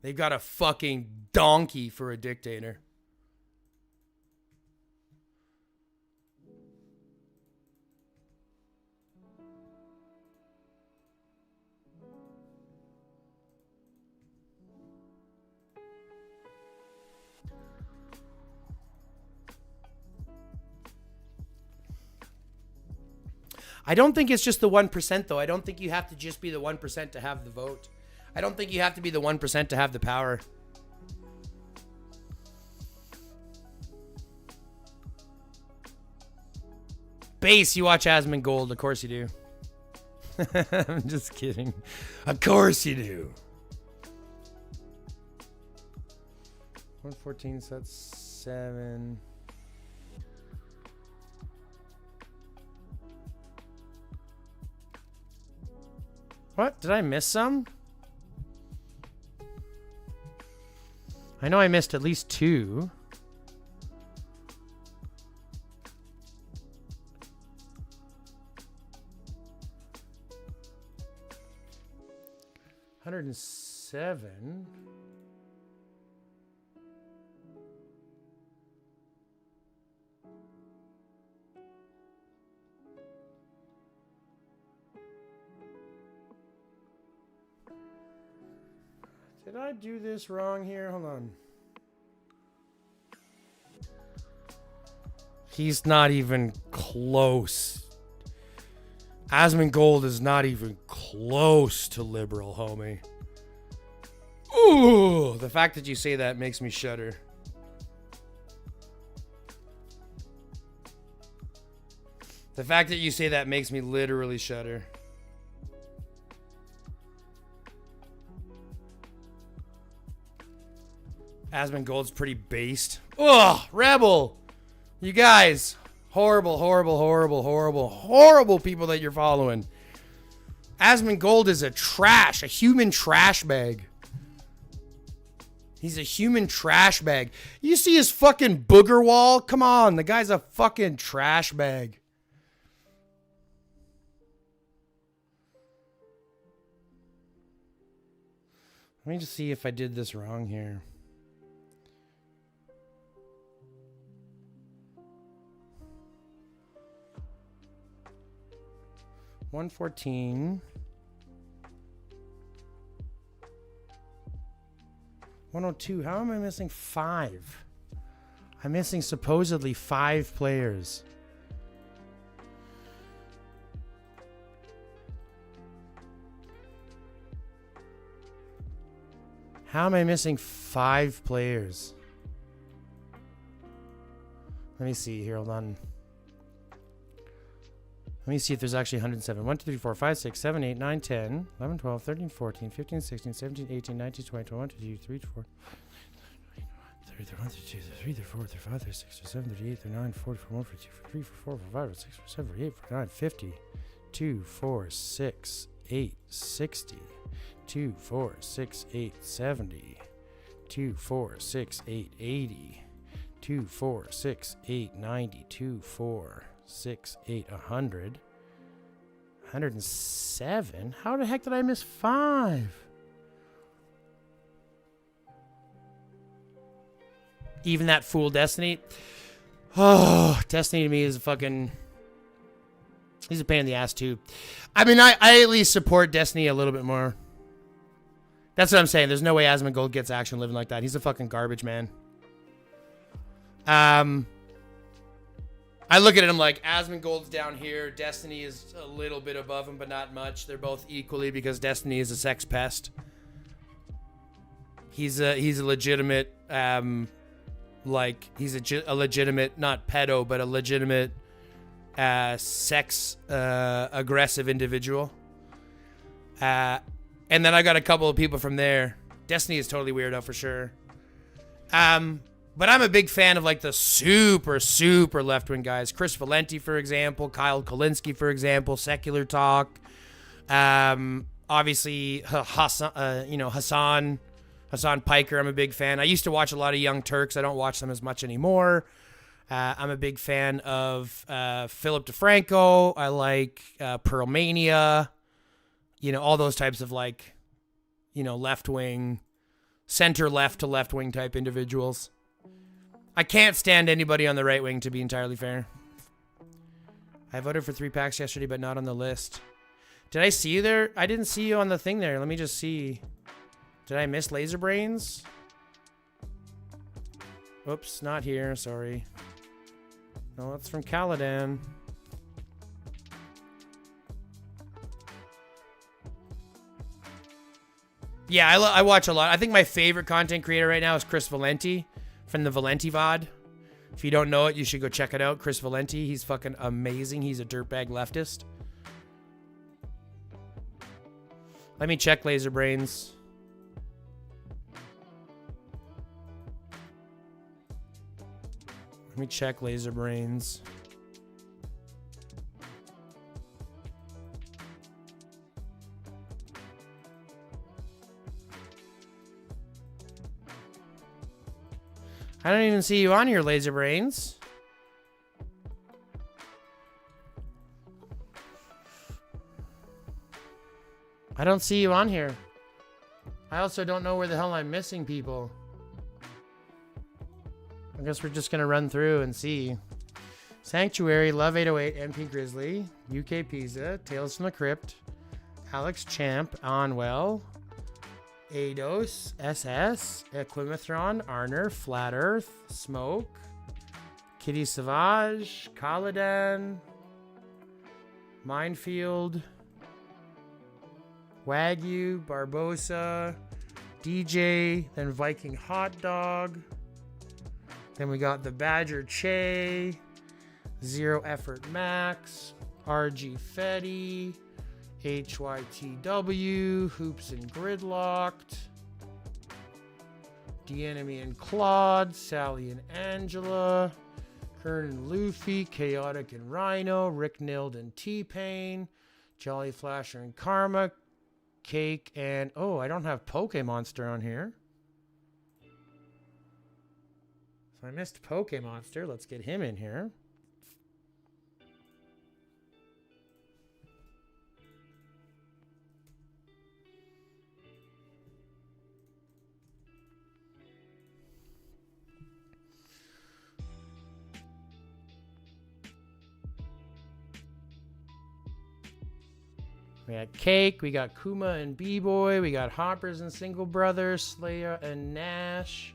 They've got a fucking donkey for a dictator. I don't think it's just the 1%, though. I don't think you have to just be the 1% to have the vote. I don't think you have to be the 1% to have the power. Base, you watch Asmongold. Of course you do. I'm just kidding. Of course you do. 114, so that's 7. What? Did I miss some? I know I missed at least 2. $107. Did I do this wrong here? Hold on. He's not even close. Asmongold is not even close to liberal, homie. Ooh, the fact that you say that makes me shudder. The fact that you say that makes me literally shudder. Asmongold's pretty based. Ugh, Rebel. You guys. Horrible, horrible, horrible, horrible, horrible people that you're following. Asmongold is a human trash bag. He's a human trash bag. You see his fucking booger wall? Come on, the guy's a fucking trash bag. Let me just see if I did this wrong here. $114. 102. How am I missing 5? I'm missing supposedly 5 players. How am I missing 5 players? Let me see here. Hold on. Let me see if there's actually 107. 1, 2, 3, 4, 5, 6, 7, 8, 9, 10, 11, 12, 13, 14, 15, 16, 17, 18, 19, 20, 21, 22, 23, 24, 31, 32, 33, 34, 35, 36, 37, 38, 39, 40, 41, 42, 43, 44, 45, 46, 47, 48, 49, 50, 2, 4, 6, 8, 60, 2, 4, 6, 8, 70, 2, 4, 6, 8, 80, 2, 4, 6, 8, 90, 2, 4, 6, 8, 100. 107? How the heck did I miss 5? Even that fool Destiny. Oh, Destiny to me is a fucking... He's a pain in the ass, too. I mean, I at least support Destiny a little bit more. That's what I'm saying. There's no way Asmongold gets action living like that. He's a fucking garbage, man. I look at him like Asmongold's down here. Destiny is a little bit above him, but not much. They're both equally because Destiny is a sex pest. He's a legitimate, he's a legitimate, not pedo, but a legitimate sex aggressive individual. And then I got a couple of people from there. Destiny is totally weirdo for sure. But I'm a big fan of like the super, super left-wing guys. Chris Valenti, for example. Kyle Kolinsky, for example. Secular Talk. Obviously, Hassan Piker, I'm a big fan. I used to watch a lot of Young Turks. I don't watch them as much anymore. I'm a big fan of Philip DeFranco. I like Pearlmania. All those types of left-wing, center-left to left-wing type individuals. I can't stand anybody on the right wing, to be entirely fair. I voted for 3 packs yesterday, but not on the list. Did I see you there? I didn't see you on the thing there. Let me just see. Did I miss Laser Brains? Oops, not here. Sorry. No, that's from Caladan. Yeah, I watch a lot. I think my favorite content creator right now is Chris Valenti from the Valenti VOD. If you don't know it, you should go check it out. Chris Valenti, he's fucking amazing. He's a dirtbag leftist. Let me check Laser Brains. Let me check Laser Brains. I don't even see you on here, Laser Brains. I don't see you on here. I also don't know where the hell I'm missing people. I guess we're just going to run through and see. Sanctuary, Love 808, MP Grizzly, UK Pizza, Tales from the Crypt, Alex Champ, Onwell, Ados, SS, Equimathron, Arner, Flat Earth, Smoke, Kitty Savage, Kaladan, Minefield, Wagyu, Barbosa, DJ, then Viking Hot Dog. Then we got the Badger Che, Zero Effort Max, RG Fetty, HYTW, Hoops and Gridlocked, D-Enemy and Claude, Sally and Angela, Kern and Luffy, Chaotic and Rhino, Rick Nilled and T-Pain, Jolly Flasher and Karma, Cake, and oh, I don't have Pokemonster on here. So I missed Pokemonster. Let's get him in here. We got Cake, we got Kuma and B-Boy, we got Hoppers and Single Brothers, Slayer and Nash,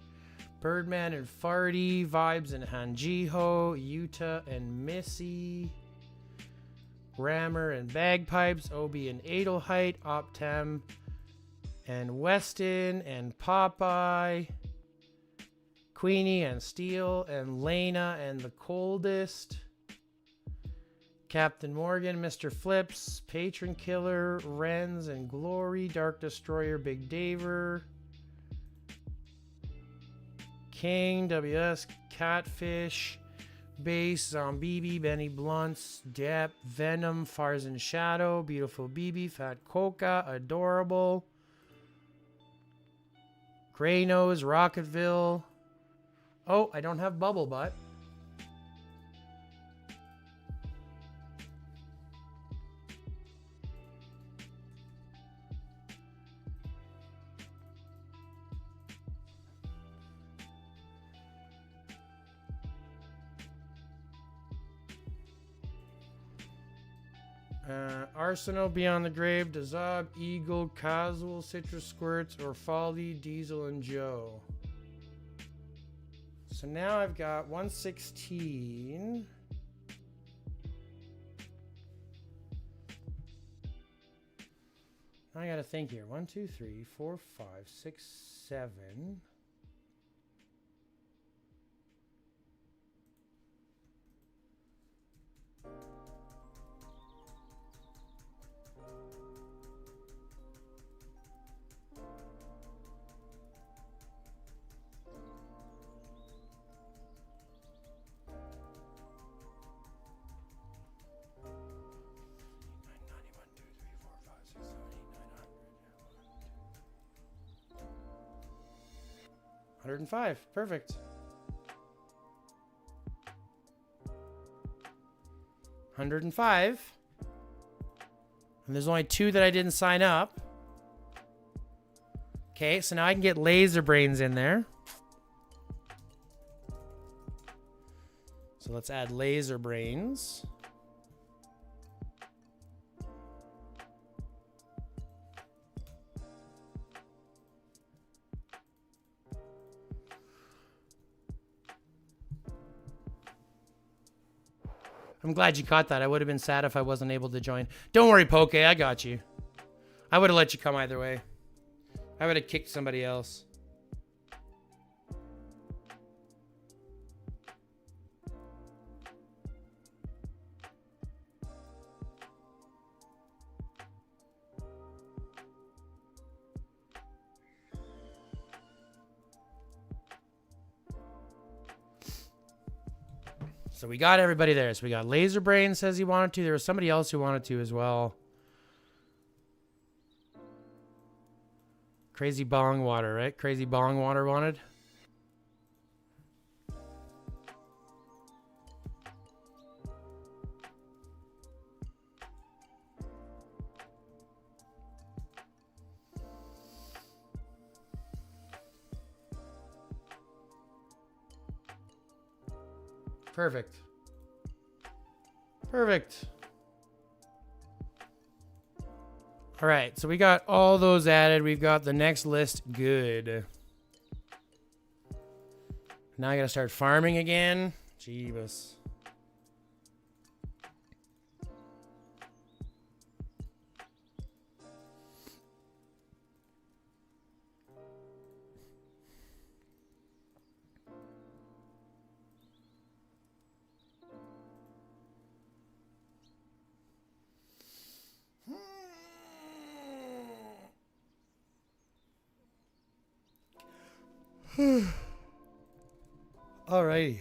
Birdman and Farty, Vibes and Hanjiho, Yuta and Missy, Rammer and Bagpipes, Obi and Adelheit, Optem and Weston and Popeye, Queenie and Steel and Lena and The Coldest, Captain Morgan, Mr. Flips, Patron Killer, Renz and Glory, Dark Destroyer, Big Daver, King, WS, Catfish, Base, Zombie, Benny Blunts, Depp, Venom, Fars and Shadow, Beautiful BB, Fat Coca, Adorable, Grey Nose, Rocketville. Oh, I don't have Bubble Butt. Arsenal, Beyond the Grave, Dazab, Eagle, Casual, Citrus Squirts, or Folly, Diesel, and Joe. So now I've got 116. I gotta think here. 1, 2, 3, 4, 5, 6, 7. $105. Perfect. 105. And there's only 2 that I didn't sign up. Okay, so now I can get Laser Brains in there. So let's add Laser Brains. I'm glad you caught that. I would have been sad if I wasn't able to join. Don't worry, Poke. I got you. I would have let you come either way. I would have kicked somebody else. So we got everybody there. So we got Laser Brain says he wanted to. There was somebody else who wanted to as well. Crazy Bong Water, right? Crazy Bong Water wanted. Perfect. Perfect. All right, so we got all those added. We've got the next list good. Now I gotta start farming again. Jeebus. Alrighty.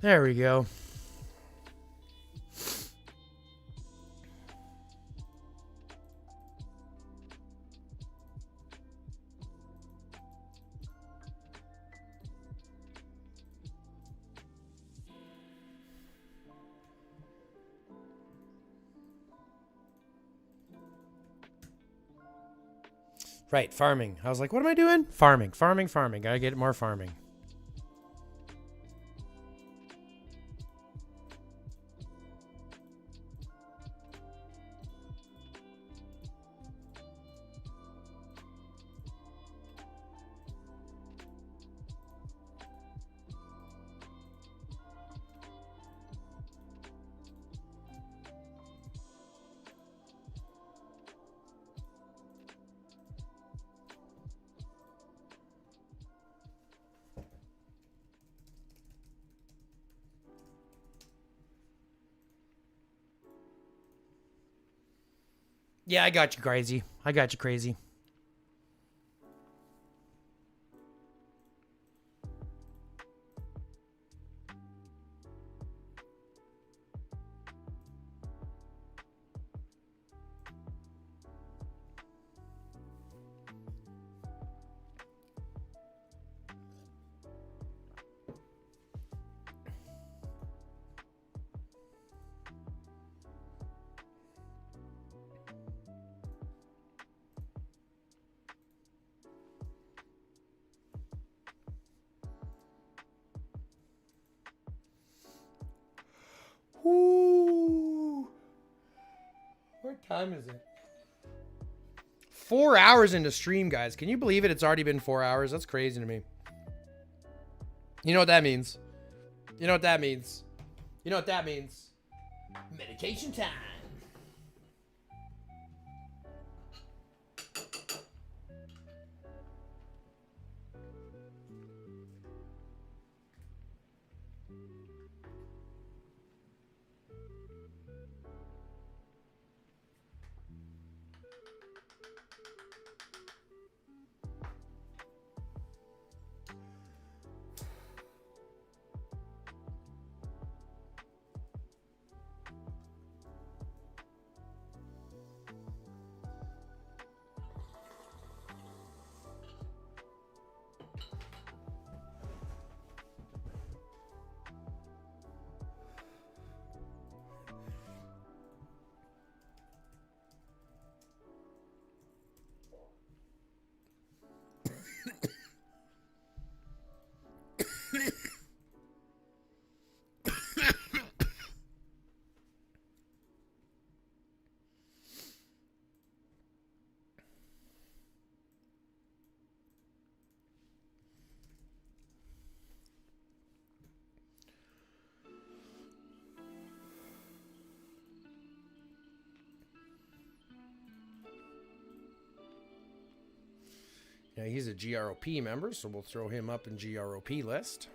There we go. Right, farming. I was like, what am I doing? Farming, farming, farming. Gotta get more farming. Yeah, I got you crazy. I got you crazy. Ooh. What time is it? 4 hours into stream, guys. Can you believe it? It's already been 4 hours. That's crazy to me. You know what that means? You know what that means? You know what that means? Medication time. Yeah, he's a GROP member, so we'll throw him up in GROP list.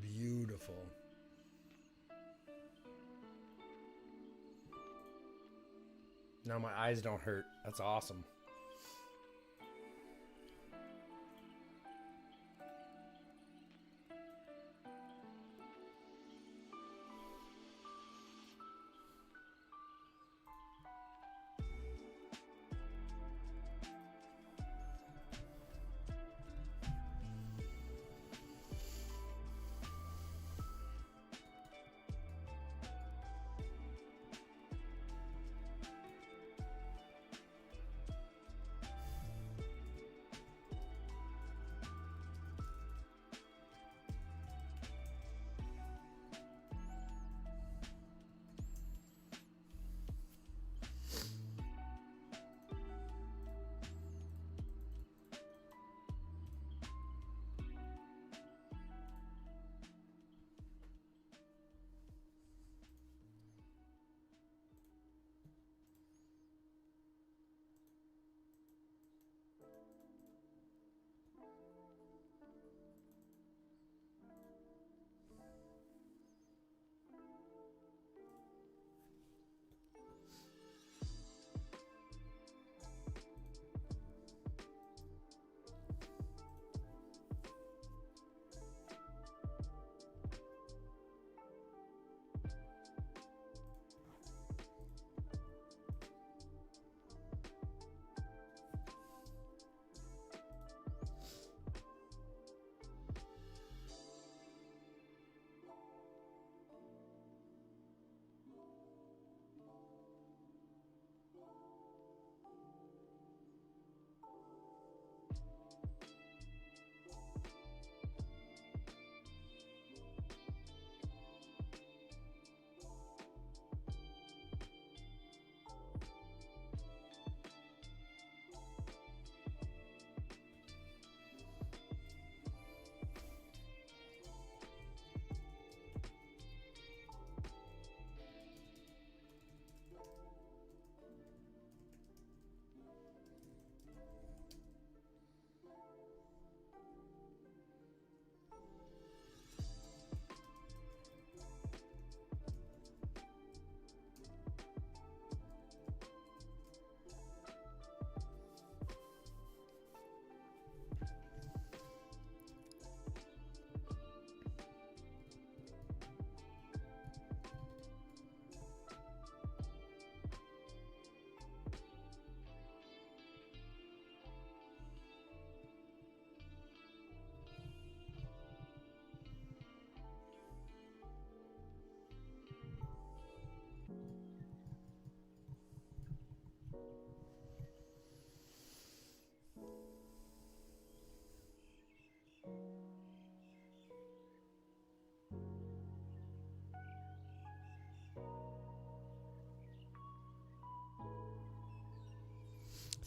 Beautiful. Now my eyes don't hurt. That's awesome.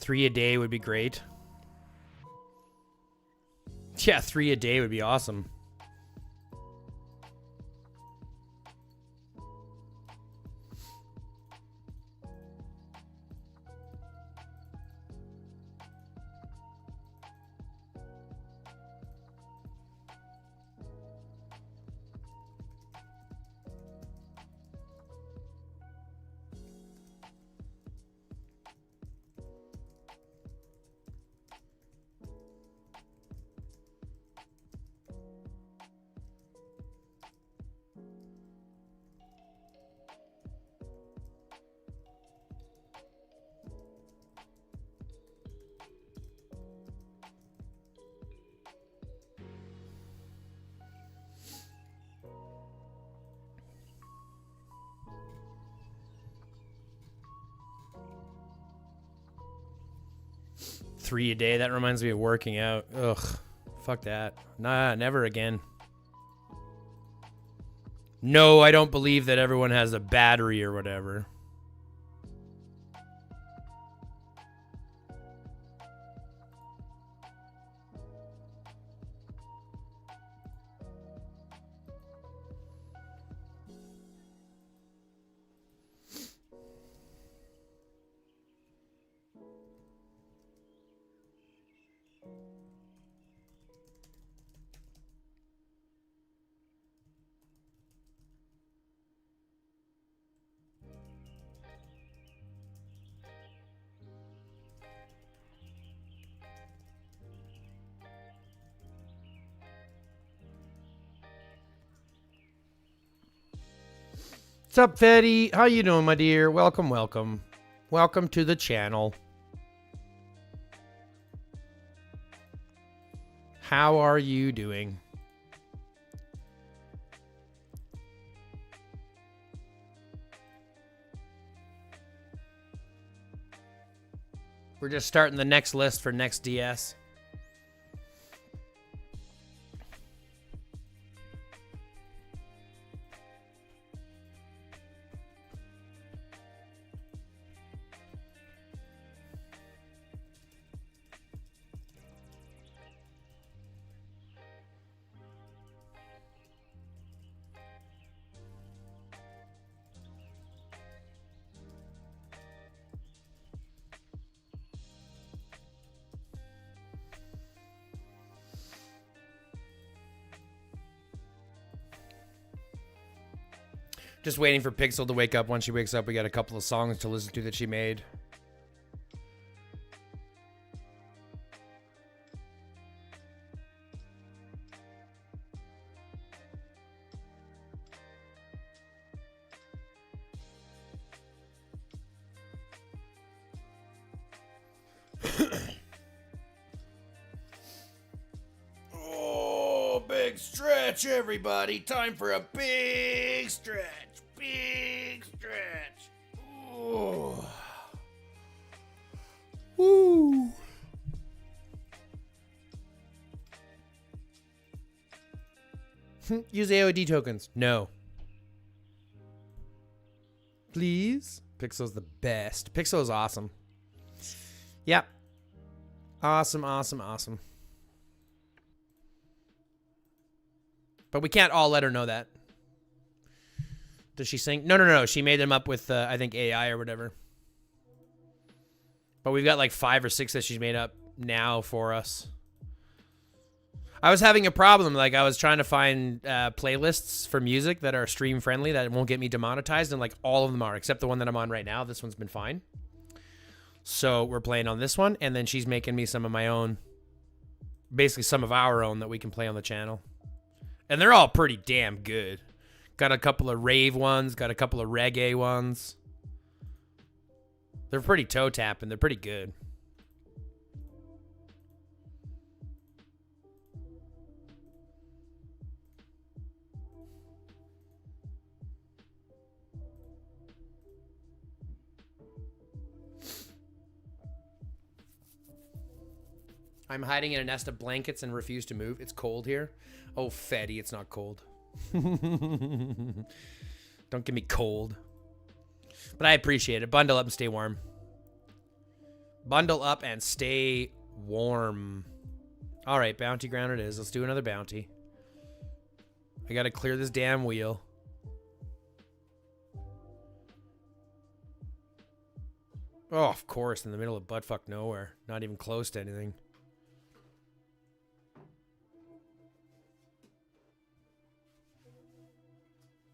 3 a day would be great. Yeah, 3 a day would be awesome. Three a day. That reminds me of working out. Ugh. Fuck that. Nah, never again. No, I don't believe that everyone has a battery or whatever. What's up, Fetty? How you doing, my dear? Welcome, welcome. Welcome to the channel. How are you doing? We're just starting the next list for next DS. Just waiting for Pixel to wake up. Once she wakes up, we got a couple of songs to listen to that she made. Oh, big stretch, everybody. Time for a big stretch. Big stretch. Ooh. Woo. Use AOD tokens. No. Please. Pixel's the best. Pixel is awesome. Yep. Awesome, awesome, awesome. But we can't all let her know that. Does she sing? No. She made them up with, I think, AI or whatever. But we've got like 5 or 6 that she's made up now for us. I was having a problem. Like, I was trying to find playlists for music that are stream friendly that won't get me demonetized. And like all of them are, except the one that I'm on right now. This one's been fine. So we're playing on this one. And then she's making me some of my own. Basically some of our own that we can play on the channel. And they're all pretty damn good. Got a couple of rave ones. Got a couple of reggae ones. They're pretty toe tapping. They're pretty good. I'm hiding in a nest of blankets and refuse to move. It's cold here. Oh, Fetty, it's not cold. Don't give me cold. But I appreciate it. Bundle up and stay warm. Bundle up and stay warm. All right, bounty ground it is. Let's do another bounty. I got to clear this damn wheel. Oh, of course, in the middle of buttfuck nowhere. Not even close to anything.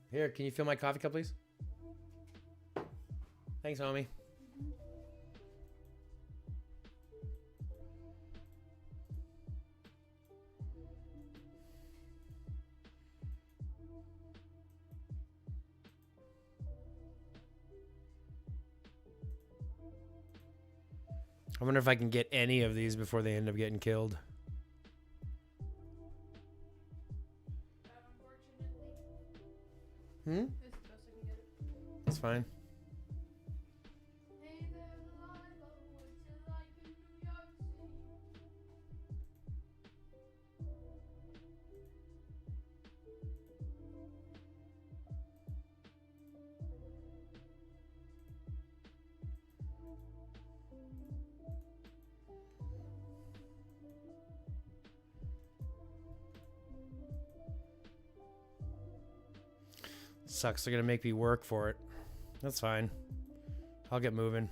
Here, can you fill my coffee cup, please? Thanks, homie. I wonder if I can get any of these before they end up getting killed. Hmm? That's fine. Sucks. They're gonna make me work for it. That's fine. I'll get moving.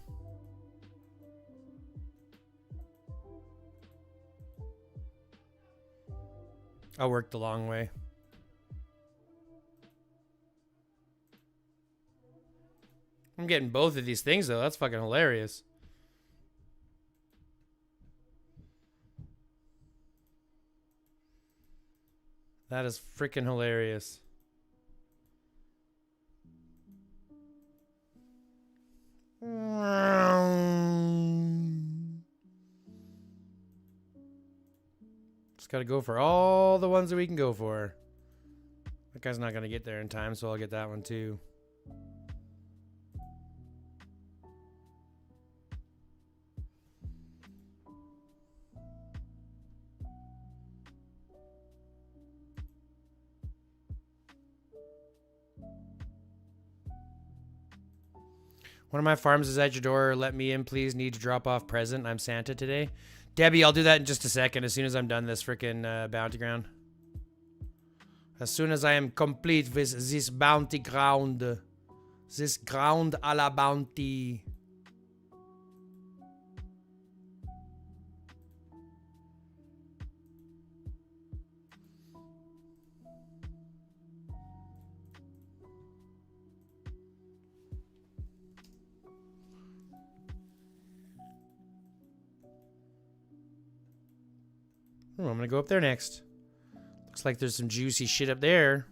I'll work the long way. I'm getting both of these things though. That's fucking hilarious. That is freaking hilarious. Just gotta go for all the ones that we can go for. That guy's not gonna get there in time, so I'll get that one too. One of my farms is at your door. Let me in, please. Need to drop off present. I'm Santa today. Debbie, I'll do that in just a second as soon as I'm done this freaking bounty ground. As soon as I am complete with this bounty ground. This ground a la bounty. Oh, I'm gonna go up there next. Looks like there's some juicy shit up there.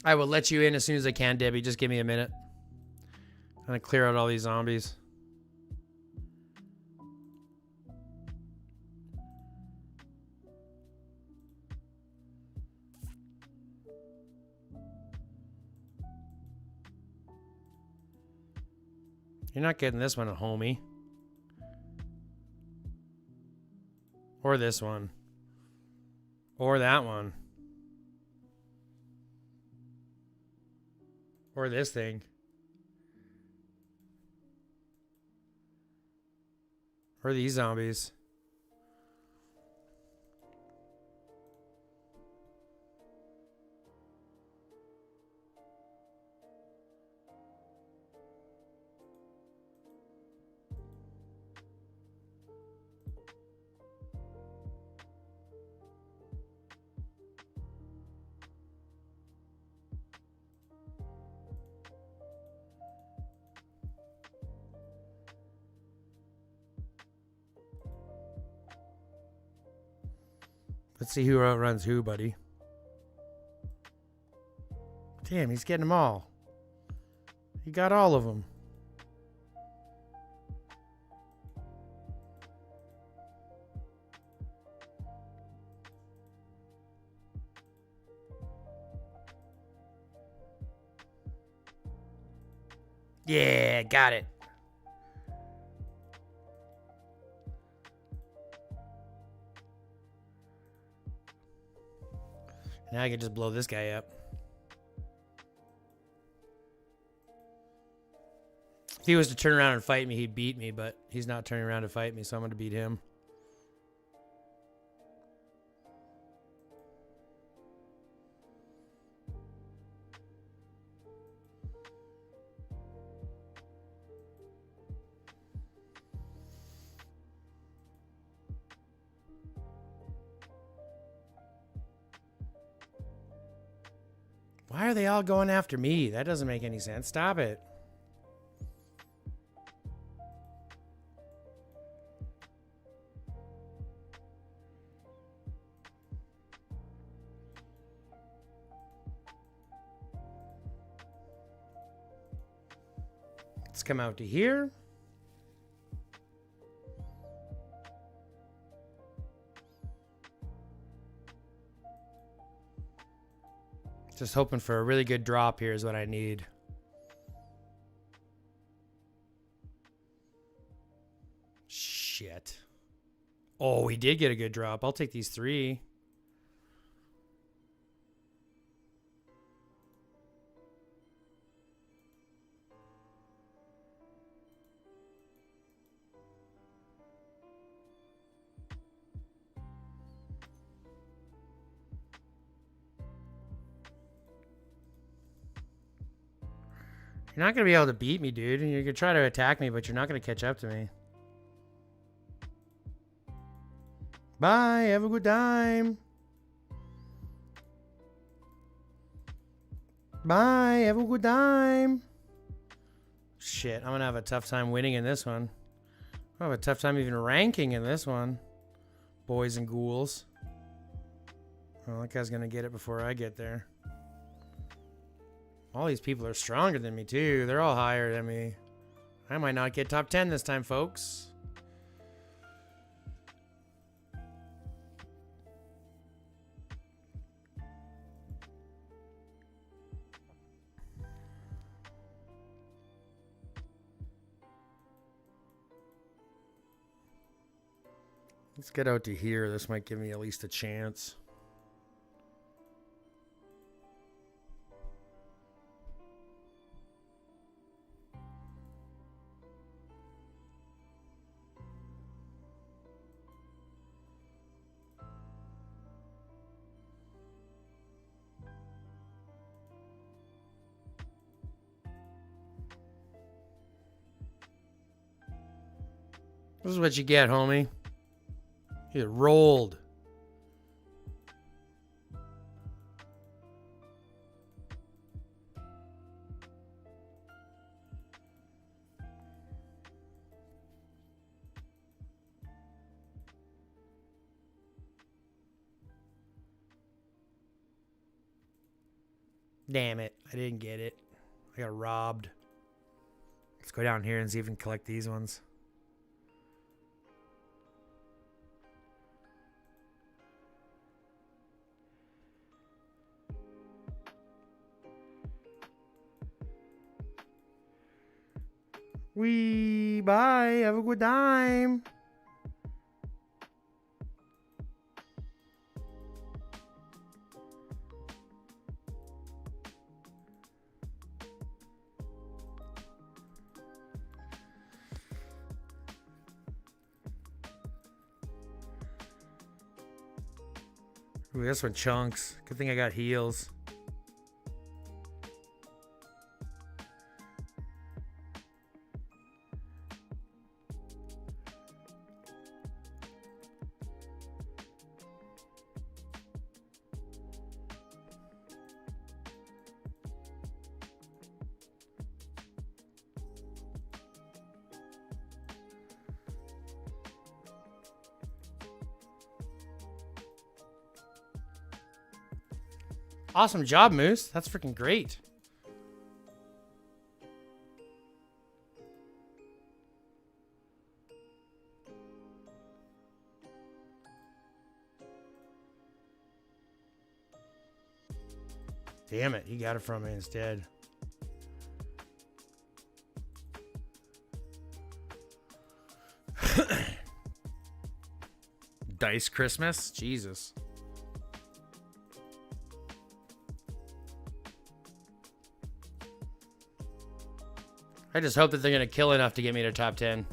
I will let you in as soon as I can, Debbie. Just give me a minute. I'm gonna clear out all these zombies. You're not getting this one, homie. Or this one. Or that one. Or this thing. Or these zombies. Let's see who outruns who, buddy. Damn, he's getting them all. He got all of them. Yeah, got it. Now I can just blow this guy up. If he was to turn around and fight me, he'd beat me, but he's not turning around to fight me, so I'm going to beat him. Why are they all going after me? That doesn't make any sense. Stop it. Let's come out to here. Just hoping for a really good drop here is what I need. Shit. Oh, we did get a good drop. I'll take these 3. You're not going to be able to beat me, dude. You can try to attack me, but you're not going to catch up to me. Bye. Have a good time. Bye. Have a good time. Shit. I'm going to have a tough time winning in this one. I'll have a tough time even ranking in this one. Boys and ghouls. Well, that guy's going to get it before I get there. All these people are stronger than me, too. They're all higher than me. I might not get top 10 this time, folks. Let's get out to here. This might give me at least a chance. This is what you get, homie. You get rolled. Damn it. I didn't get it. I got robbed. Let's go down here and see if we can collect these ones. Bye. Have a good time. Ooh, this one chunks. Good thing I got heals. Awesome job, Moose. That's freaking great. Damn it, he got it from me instead. Dice Christmas? Jesus. I just hope that they're gonna kill enough to get me to top 10.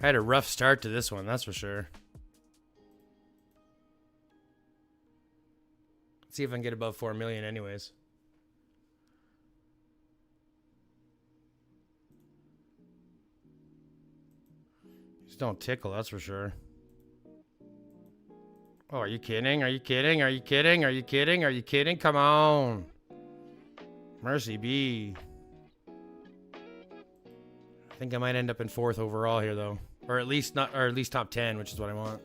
I had a rough start to this one, that's for sure. Let's see if I can get above 4 million anyways. Just don't tickle, that's for sure. Oh, are you kidding? Are you kidding? Are you kidding? Are you kidding? Are you kidding? Come on. Mercy be. I think I might end up in 4th overall here though. Or at least top 10, which is what I want.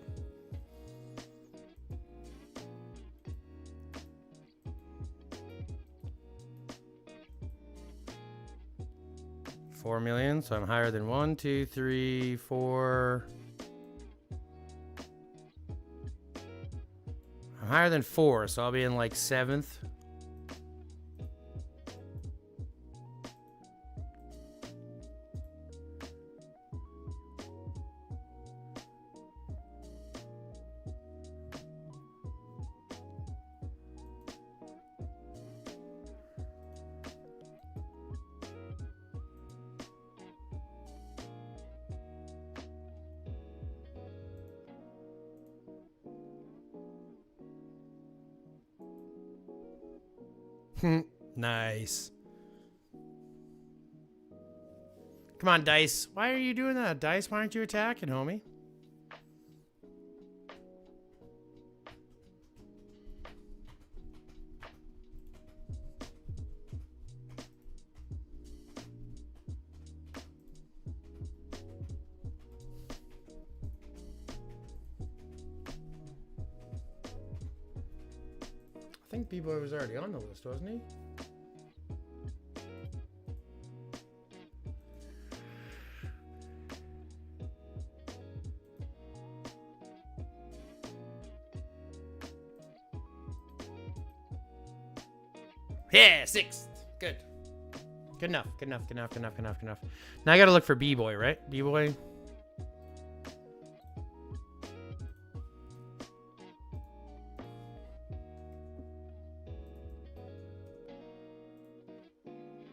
$4 million, so I'm higher than 1, 2, 3, 4. I'm higher than 4, so I'll be in like 7th. Nice. Come on, Dice. Why are you doing that, Dice? Why aren't you attacking, homie? I think B-Boy was already on the list, wasn't he? Yeah, 6th. Good. Good enough. Good enough. Good enough. Good enough. Good enough. Good enough. Now I gotta look for B-Boy, right? B-Boy.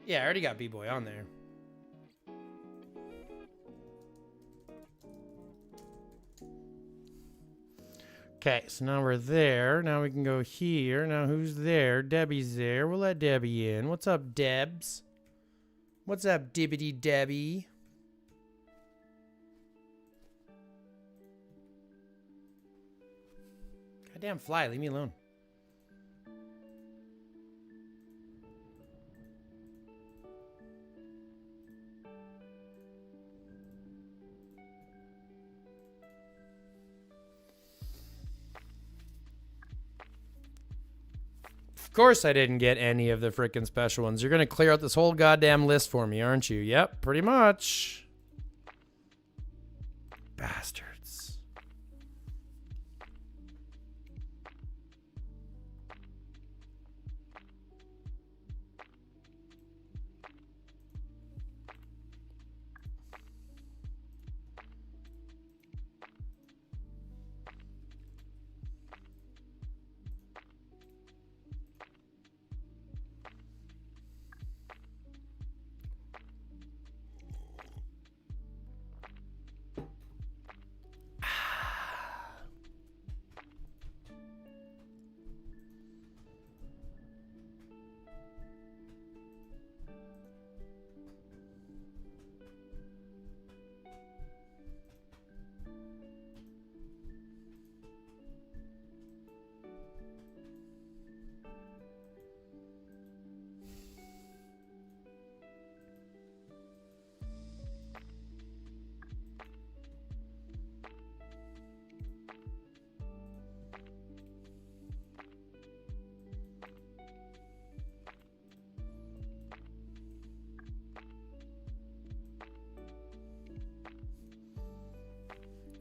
Yeah, I already got B-Boy on there. Okay, so now we're there. Now we can go here. Now who's there? Debbie's there. We'll let Debbie in. What's up, Debs? What's up, Dibbity Debbie? Goddamn fly, leave me alone. Of course I didn't get any of the frickin' special ones. You're gonna clear out this whole goddamn list for me, aren't you? Yep, pretty much. Bastards.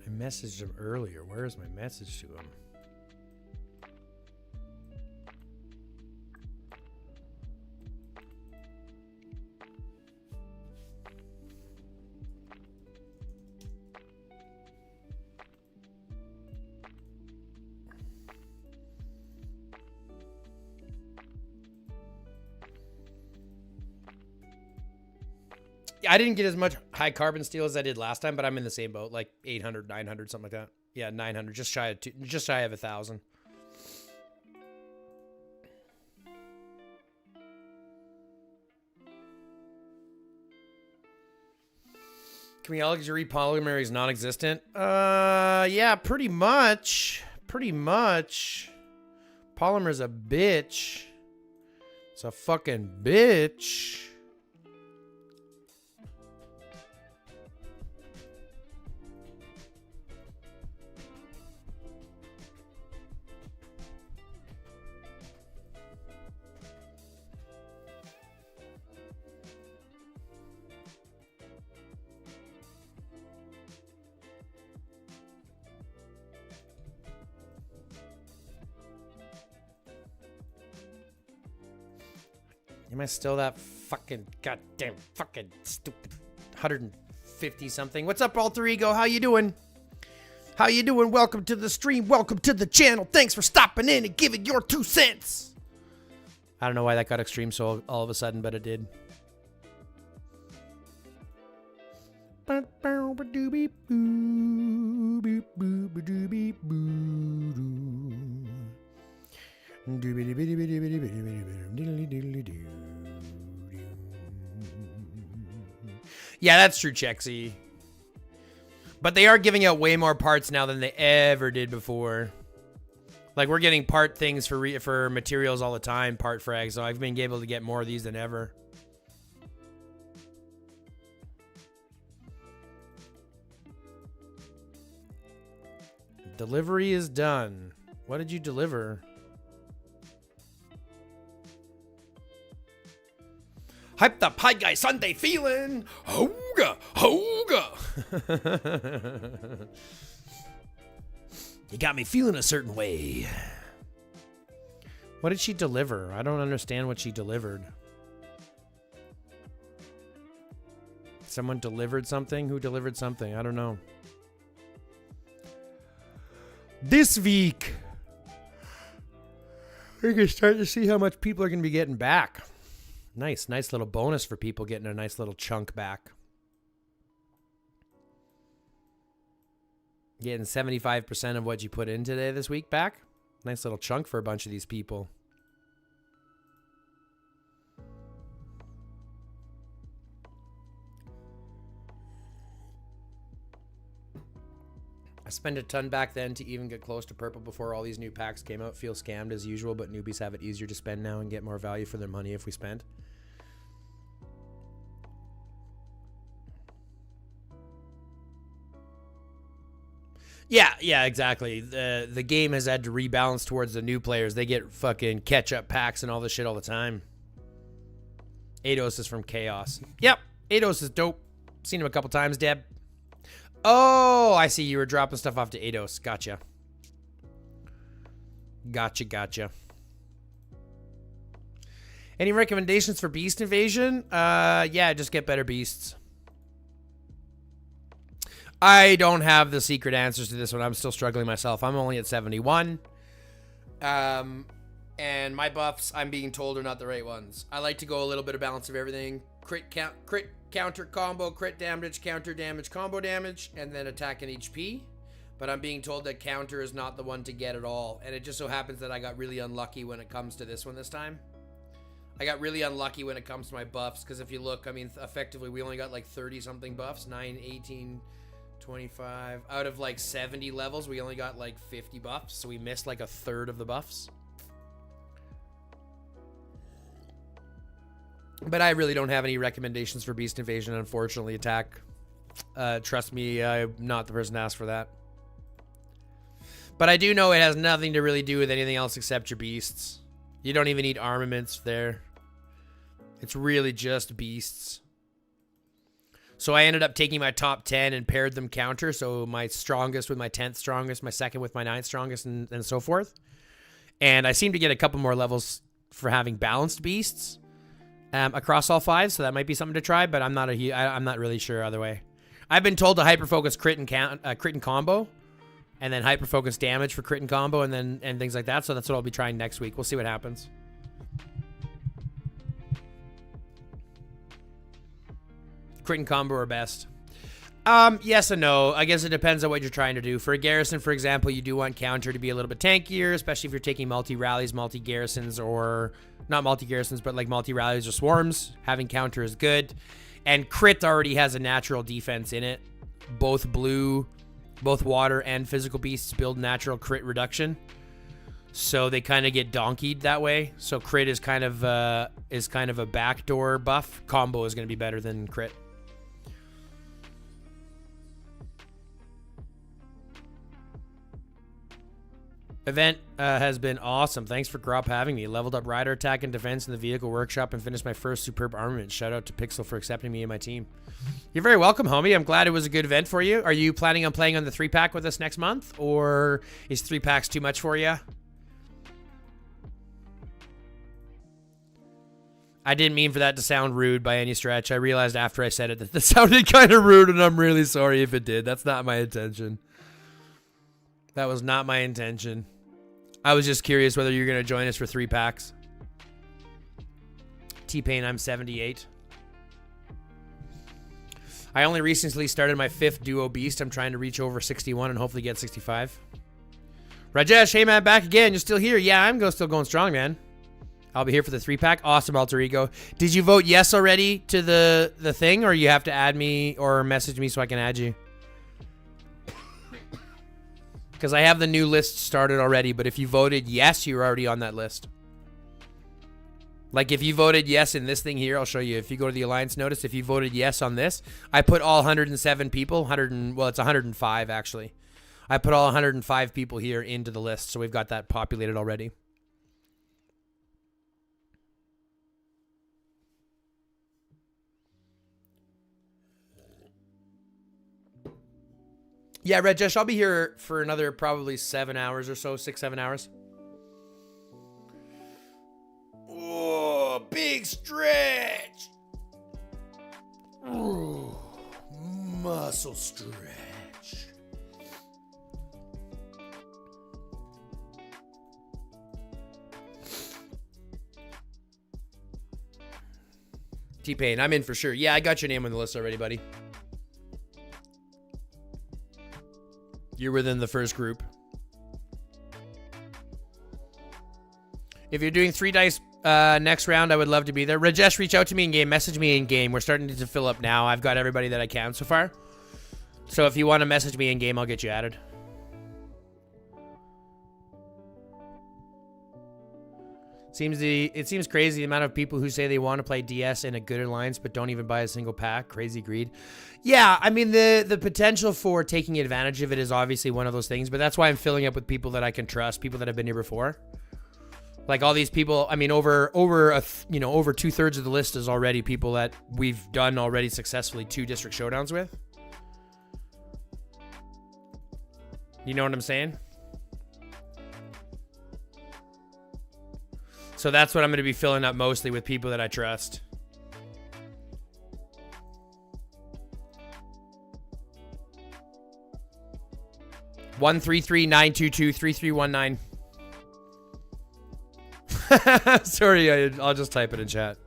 I messaged him earlier. Where is my message to him? I didn't get as much high carbon steel as I did last time, but I'm in the same boat, like 800, 900, something like that. Yeah, 900, just shy of 1,000. Can we all agree polymer is non-existent? Yeah, pretty much. Pretty much. Polymer's a bitch. It's a fucking bitch. Am I still that fucking goddamn fucking stupid 150 something? What's up, Alter Ego? How you doing? How you doing? Welcome to the stream. Welcome to the channel. Thanks for stopping in and giving your 2 cents. I don't know why that got extreme so all of a sudden, but it did. Yeah, that's true, Chexy. But they are giving out way more parts now than they ever did before. Like, we're getting part things for materials all the time, part frags, so I've been able to get more of these than ever. Delivery is done. What did you deliver? Hyped up, hi guys, Sunday feeling. Hoga, hoga. You got me feeling a certain way. What did she deliver? I don't understand what she delivered. Someone delivered something? Who delivered something? I don't know. This week, we can start to see how much people are going to be getting back. Nice little bonus for people getting a nice little chunk back. Getting 75% of what you put in today this week back. Nice little chunk for a bunch of these people. I spent a ton back then to even get close to purple before all these new packs came out. Feel scammed as usual, but newbies have it easier to spend now and get more value for their money if we spend. Yeah, exactly. The game has had to rebalance towards the new players. They get fucking catch-up packs and all this shit all the time. Eidos is from Chaos. Yep, Eidos is dope. Seen him a couple times, Deb. Oh, I see. You were dropping stuff off to Eidos. Gotcha. Gotcha. Any recommendations for Beast Invasion? Yeah, just get better beasts. I don't have the secret answers to this one. I'm still struggling myself. I'm only at 71. And my buffs, I'm being told, are not the right ones. I like to go a little bit of balance of everything. Crit counter combo, crit damage, counter damage, combo damage, and then attack and HP. But I'm being told that counter is not the one to get at all. And it just so happens that I got really unlucky when it comes to this one this time. I got really unlucky when it comes to my buffs. Because if you look, I mean, effectively, we only got like 30-something buffs. 9, 18... 25 out of like 70 levels, we only got like 50 buffs, so we missed like a third of the buffs. But I really don't have any recommendations for Beast Invasion, unfortunately. Attack, trust me, I'm not the person to ask for that. But I do know it has nothing to really do with anything else except your beasts. You don't even need armaments there. It's really just beasts. So I ended up taking my top 10 and paired them counter. So my strongest with my 10th strongest, my second with my 9th strongest, and so forth. And I seem to get a couple more levels for having balanced beasts across all 5. So that might be something to try, but I'm not really sure either way. I've been told to hyper focus crit and combo, and then hyper focus damage for crit and combo, and things like that. So that's what I'll be trying next week. We'll see what happens. crit and combo are best. Yes and no. I guess it depends on what you're trying to do. For a garrison, for example, you do want counter to be a little bit tankier, especially if you're taking multi-rallies, multi-garrisons, or not multi-garrisons, but like multi-rallies or swarms. Having counter is good. And crit already has a natural defense in it. Both water and physical beasts build natural crit reduction. So they kind of get donkeyed that way. So crit is kind of a backdoor buff. Combo is going to be better than crit. Event has been awesome. Thanks for Grop having me. Leveled up rider attack and defense in the vehicle workshop and finished my first superb armament. Shout out to Pixel for accepting me and my team. You're very welcome, homie. I'm glad it was a good event for you. Are you planning on playing on the 3-pack with us next month? Or is 3-packs too much for you? I didn't mean for that to sound rude by any stretch. I realized after I said it that it sounded kind of rude, and I'm really sorry if it did. That's not my intention. That was not my intention. I was just curious whether you're going to join us for 3-packs. T-Pain, I'm 78. I only recently started my 5th duo beast. I'm trying to reach over 61 and hopefully get 65. Rajesh, hey man, back again. You're still here. Yeah, I'm still going strong, man. I'll be here for the 3-pack. Awesome, Alter Ego. Did you vote yes already to the thing, or you have to add me or message me so I can add you? Because I have the new list started already, but if you voted yes, you're already on that list. Like if you voted yes in this thing here, I'll show you. If you go to the Alliance Notice, if you voted yes on this, I put all 107 people, well, it's 105 actually. I put all 105 people here into the list, so we've got that populated already. Yeah, Rajesh, I'll be here for another probably 7 hours or so, 6-7 hours. Oh, big stretch. Ooh, muscle stretch. T-Pain, I'm in for sure. Yeah, I got your name on the list already, buddy. You're within the first group. If you're doing 3 dice next round, I would love to be there. Rajesh, reach out to me in game. Message me in game. We're starting to fill up now. I've got everybody that I can so far. So if you want to message me in game, I'll get you added. It seems crazy the amount of people who say they want to play DS in a good alliance but don't even buy a single pack. Crazy greed. Yeah, I mean the potential for taking advantage of it is obviously one of those things, but that's why I'm filling up with people that I can trust, people that have been here before. Like all these people, I mean over 2/3 of the list is already people that we've done already successfully 2 district showdowns with. You know what I'm saying? So that's what I'm going to be filling up mostly with people that I trust. One 339223319. Sorry, I'll just type it in chat.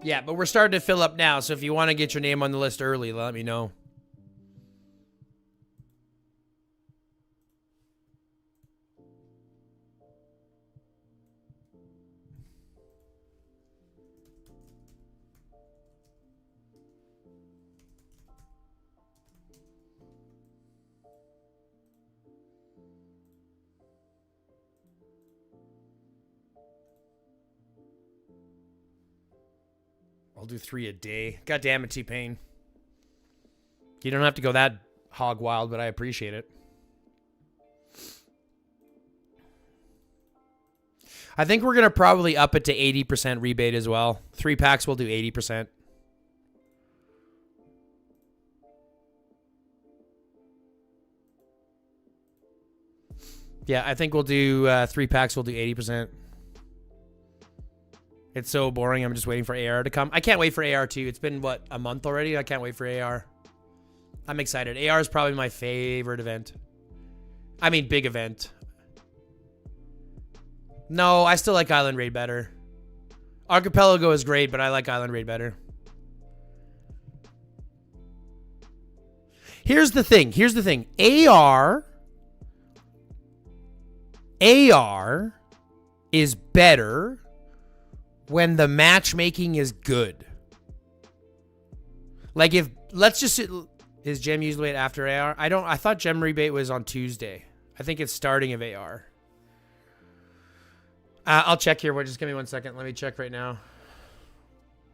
Yeah, but we're starting to fill up now, so if you want to get your name on the list early, let me know. I'll do 3 a day. God damn it, T-Pain. You don't have to go that hog wild, but I appreciate it. I think we're going to probably up it to 80% rebate as well. 3 packs will do 80%. Yeah, I think we'll do 3 packs will do 80%. It's so boring. I'm just waiting for AR to come. I can't wait for AR too. It's been, what, a month already? I can't wait for AR. I'm excited. AR is probably my favorite event. I mean, big event. No, I still like Island Raid better. Archipelago is great, but I like Island Raid better. Here's the thing. AR is better when the matchmaking is good. Like if, let's just, is gem usually after AR? I thought gem rebate was on Tuesday. I think it's starting of AR. I'll check here. Just give me 1 second. Let me check right now.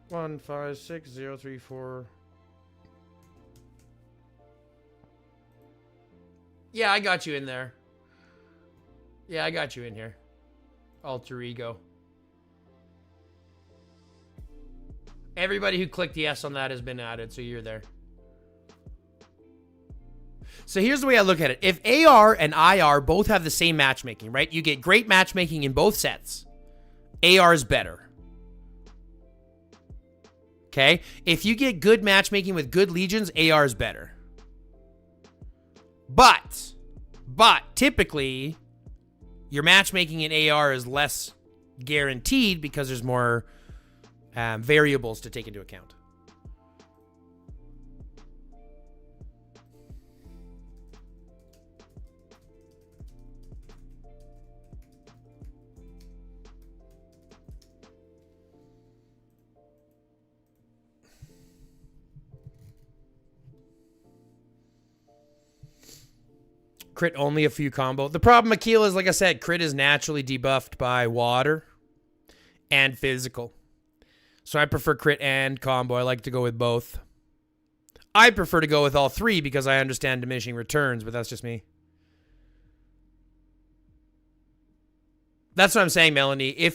156034. Yeah, I got you in there. Yeah, I got you in here. Alter ego. Everybody who clicked yes on that has been added, so you're there. So here's the way I look at it. If AR and IR both have the same matchmaking, right? You get great matchmaking in both sets. AR is better. Okay? If you get good matchmaking with good legions, AR is better. But typically, your matchmaking in AR is less guaranteed because there's more variables to take into account. Crit only a few combo. The problem, Akil, is like I said, crit is naturally debuffed by water and physical. So I prefer crit and combo. I like to go with both. I prefer to go with all three because I understand diminishing returns, but that's just me. That's what I'm saying, Melanie.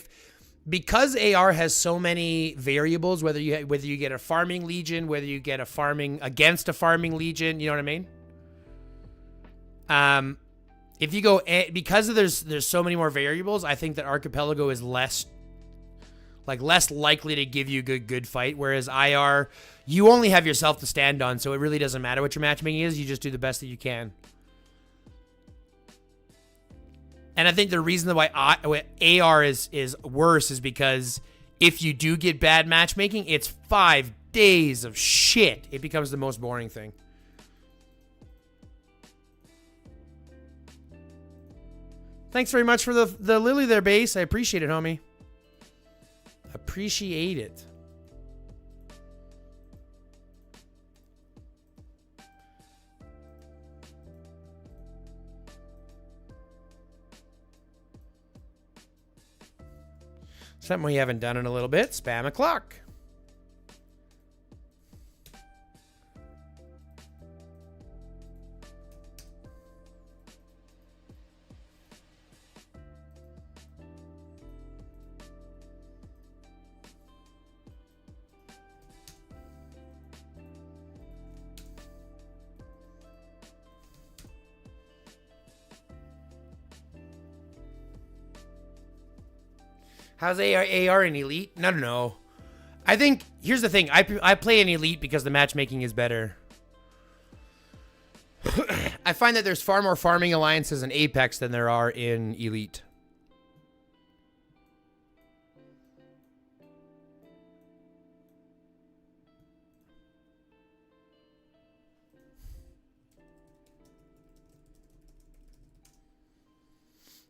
Because AR has so many variables, whether you get a farming legion, whether you get a farming against a farming legion, you know what I mean? If you go, because of there's so many more variables, I think that Archipelago is less likely to give you a good fight, whereas IR, you only have yourself to stand on, so it really doesn't matter what your matchmaking is, you just do the best that you can. And I think the reason why AR is worse is because if you do get bad matchmaking, it's 5 days of shit. It becomes the most boring thing. Thanks very much for the lily there, base. I appreciate it, homie. Appreciate it. Something we haven't done in a little bit. Spam a clock. How's AR in Elite? No. I think, here's the thing. I play in Elite because the matchmaking is better. I find that there's far more farming alliances in Apex than there are in Elite.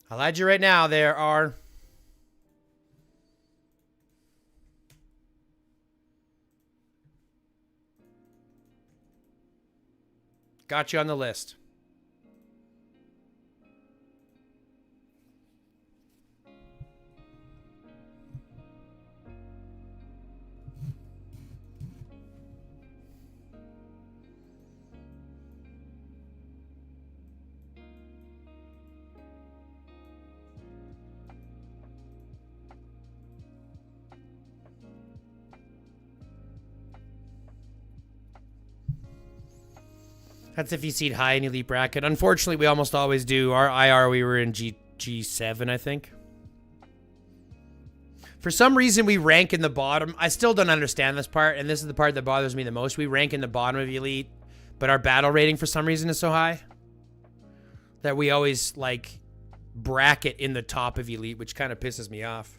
I'll add you right now. There are... Got you on the list. That's if you seed high in Elite bracket. Unfortunately, we almost always do. Our IR, we were in G7, I think. For some reason, we rank in the bottom. I still don't understand this part, and this is the part that bothers me the most. We rank in the bottom of Elite, but our battle rating for some reason is so high that we always, like, bracket in the top of Elite, which kind of pisses me off.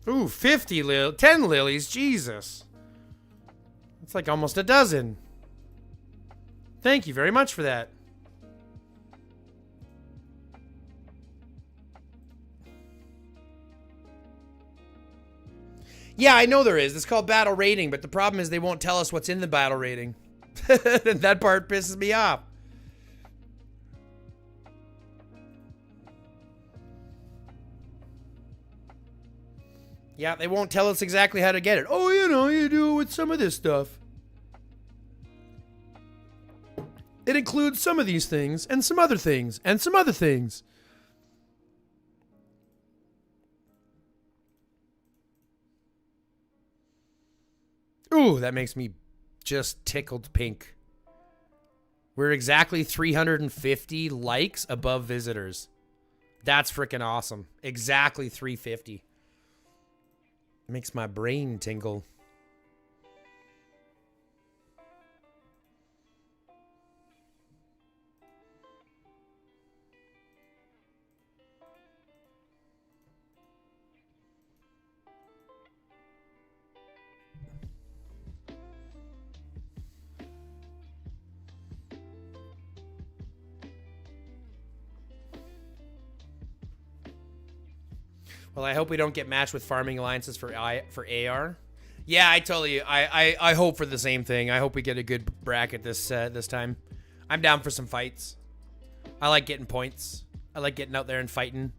Ooh, 10 lilies, Jesus. That's like almost a dozen. Thank you very much for that. Yeah, I know there is. It's called battle rating, but the problem is they won't tell us what's in the battle rating. That part pisses me off. Yeah, they won't tell us exactly how to get it. Oh, you know, you do it with some of this stuff. It includes some of these things, and some other things, and some other things. Ooh, that makes me just tickled pink. We're exactly 350 likes above visitors. That's freaking awesome. Exactly 350. Makes my brain tingle. Well, I hope we don't get matched with farming alliances for AR. Yeah, I hope for the same thing. I hope we get a good bracket this time. I'm down for some fights. I like getting points. I like getting out there and fighting.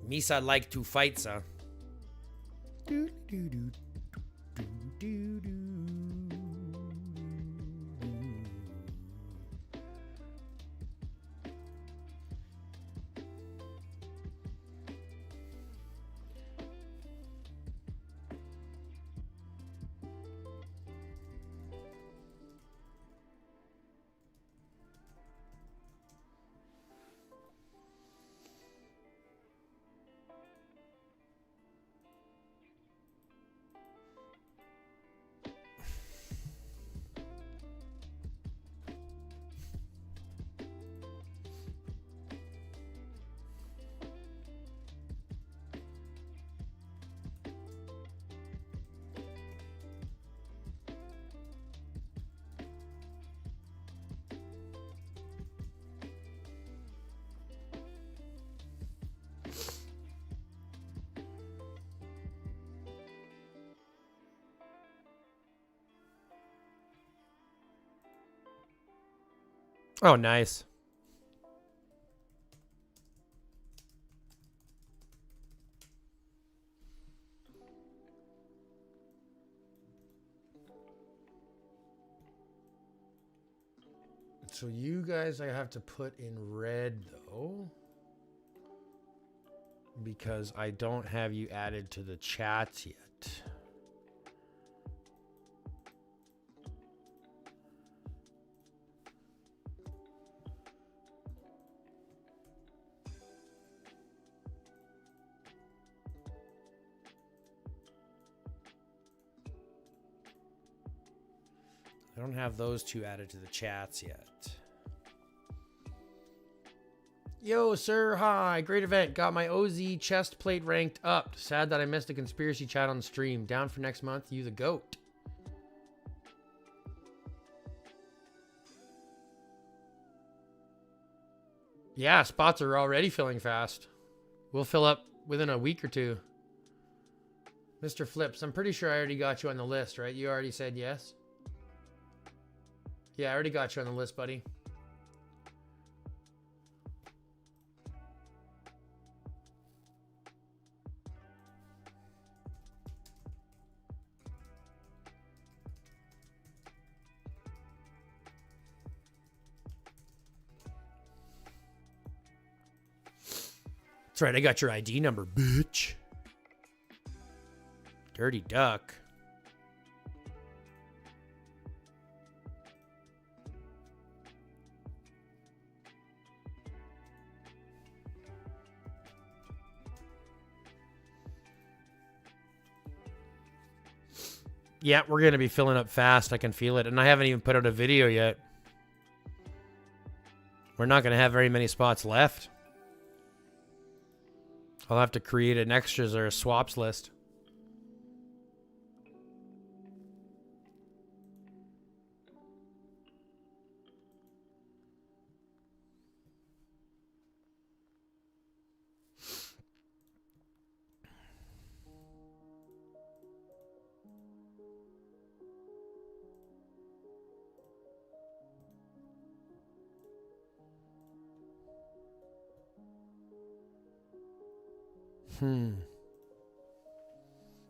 Misa like to fight, sir. Oh, nice. So you guys I have to put in red, though, because I don't have you added to the chats yet. I don't have those two added to the chats yet. Yo, sir, hi. Great event. Got my OZ chest plate ranked up. Sad that I missed a conspiracy chat on the stream. Down for next month. You the GOAT. Yeah, spots are already filling fast. We'll fill up within a week or two. Mr. Flips, I'm pretty sure I already got you on the list, right? You already said yes? Yeah, I already got you on the list, buddy. That's right, I got your ID number, bitch. Dirty duck. Yeah, we're going to be filling up fast. I can feel it. And I haven't even put out a video yet. We're not going to have very many spots left. I'll have to create an extras or a swaps list.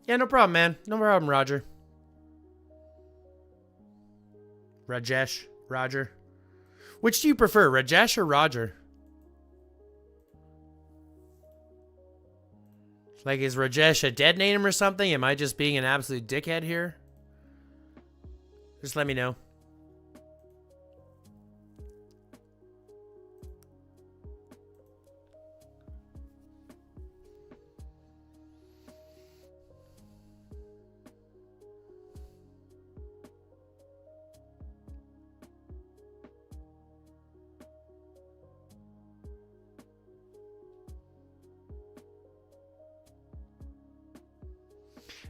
Yeah, no problem, man. No problem, Roger. Rajesh. Roger. Which do you prefer, Rajesh or Roger? Like, is Rajesh a dead name or something? Am I just being an absolute dickhead here? Just let me know.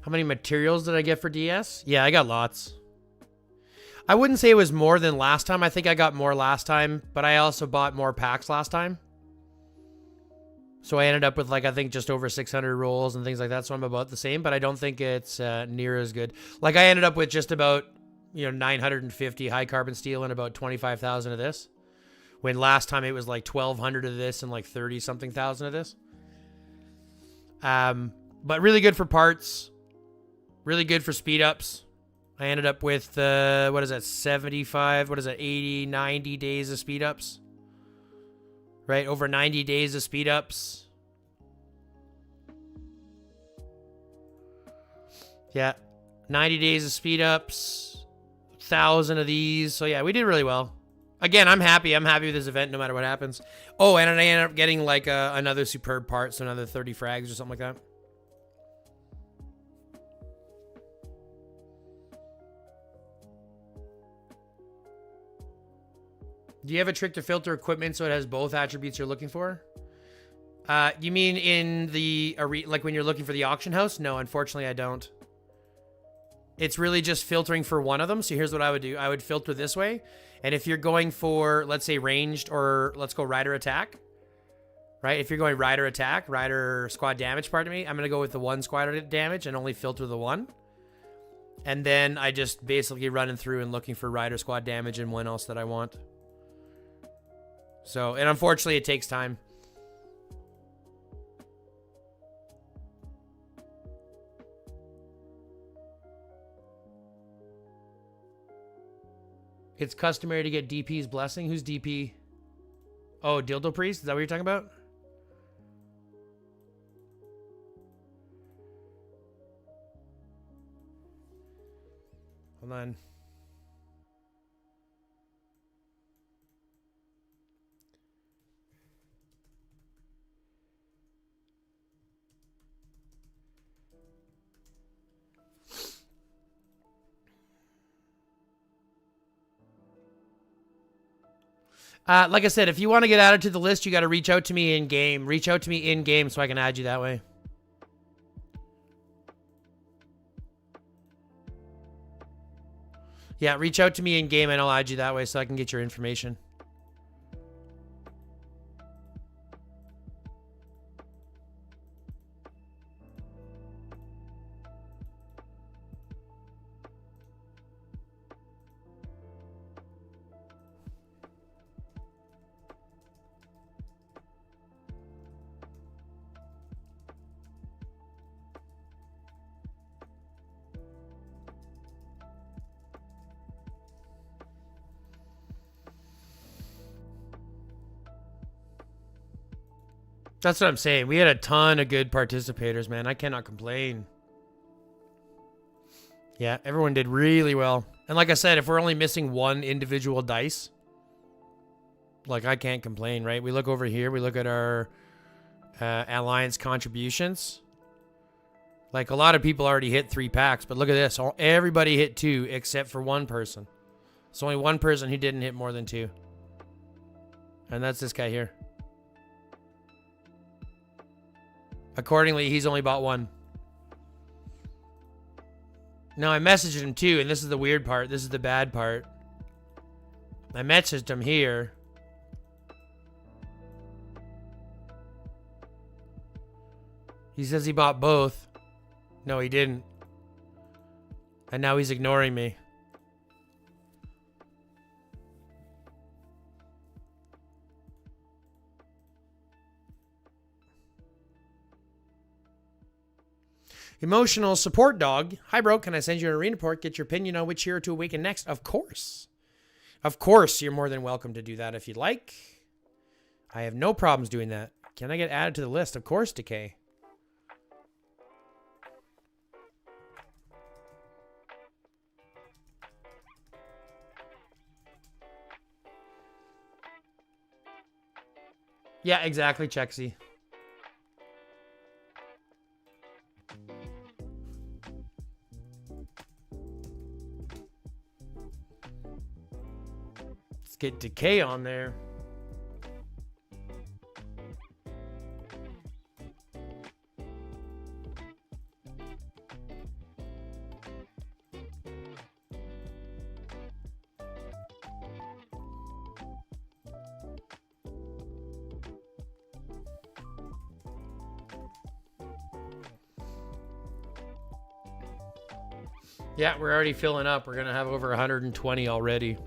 How many materials did I get for DS? Yeah, I got lots. I wouldn't say it was more than last time. I think I got more last time, but I also bought more packs last time. So I ended up with, like, I think just over 600 rolls and things like that. So I'm about the same, but I don't think it's near as good. Like, I ended up with just about, 950 high carbon steel and about 25,000 of this. When last time it was like 1,200 of this and like 30 something thousand of this. But really good for parts. Really good for speed ups. I ended up with, 75, 80, 90 days of speed ups. Right? Over 90 days of speed ups. Yeah. 90 days of speed ups. 1,000 of these. So yeah, we did really well. Again, I'm happy. I'm happy with this event no matter what happens. Oh, and I ended up getting like another superb part. So another 30 frags or something like that. Do you have a trick to filter equipment so it has both attributes you're looking for? You mean in the like when you're looking for the auction house? No, unfortunately I don't. It's really just filtering for one of them. So here's what I would do. I would filter this way. And if you're going for, let's say, ranged, or let's go rider attack, right? If you're going rider attack, rider squad damage, pardon me, I'm going to go with the one squad damage and only filter the one. And then I just basically running through and looking for rider squad damage and one else that I want. So, and unfortunately, it takes time. It's customary to get DP's blessing. Who's DP? Oh, Dildo Priest? Is that what you're talking about? Hold on. Like I said, if you want to get added to the list, you got to reach out to me in game. Reach out to me in game so I can add you that way. Yeah, reach out to me in game and I'll add you that way so I can get your information. That's what I'm saying. We had a ton of good participators, man. I cannot complain. Yeah, everyone did really well. And like I said, if we're only missing one individual dice, like I can't complain, right? We look over here. We look at our alliance contributions. Like a lot of people already hit 3 packs, but look at this. Everybody hit 2 except for one person. It's only one person who didn't hit more than 2. And that's this guy here. Accordingly, he's only bought 1. Now, I messaged him too, and this is the weird part. This is the bad part. I messaged him here. He says he bought both. No, he didn't. And now he's ignoring me. Emotional support dog. Hi, bro. Can I send you an arena report? Get your opinion on which hero to awaken next? Of course. Of course, you're more than welcome to do that if you'd like. I have no problems doing that. Can I get added to the list? Of course, Decay. Yeah, exactly, Chexy. Let's get Decay on there. Yeah, we're already filling up. We're going to have over 120 already.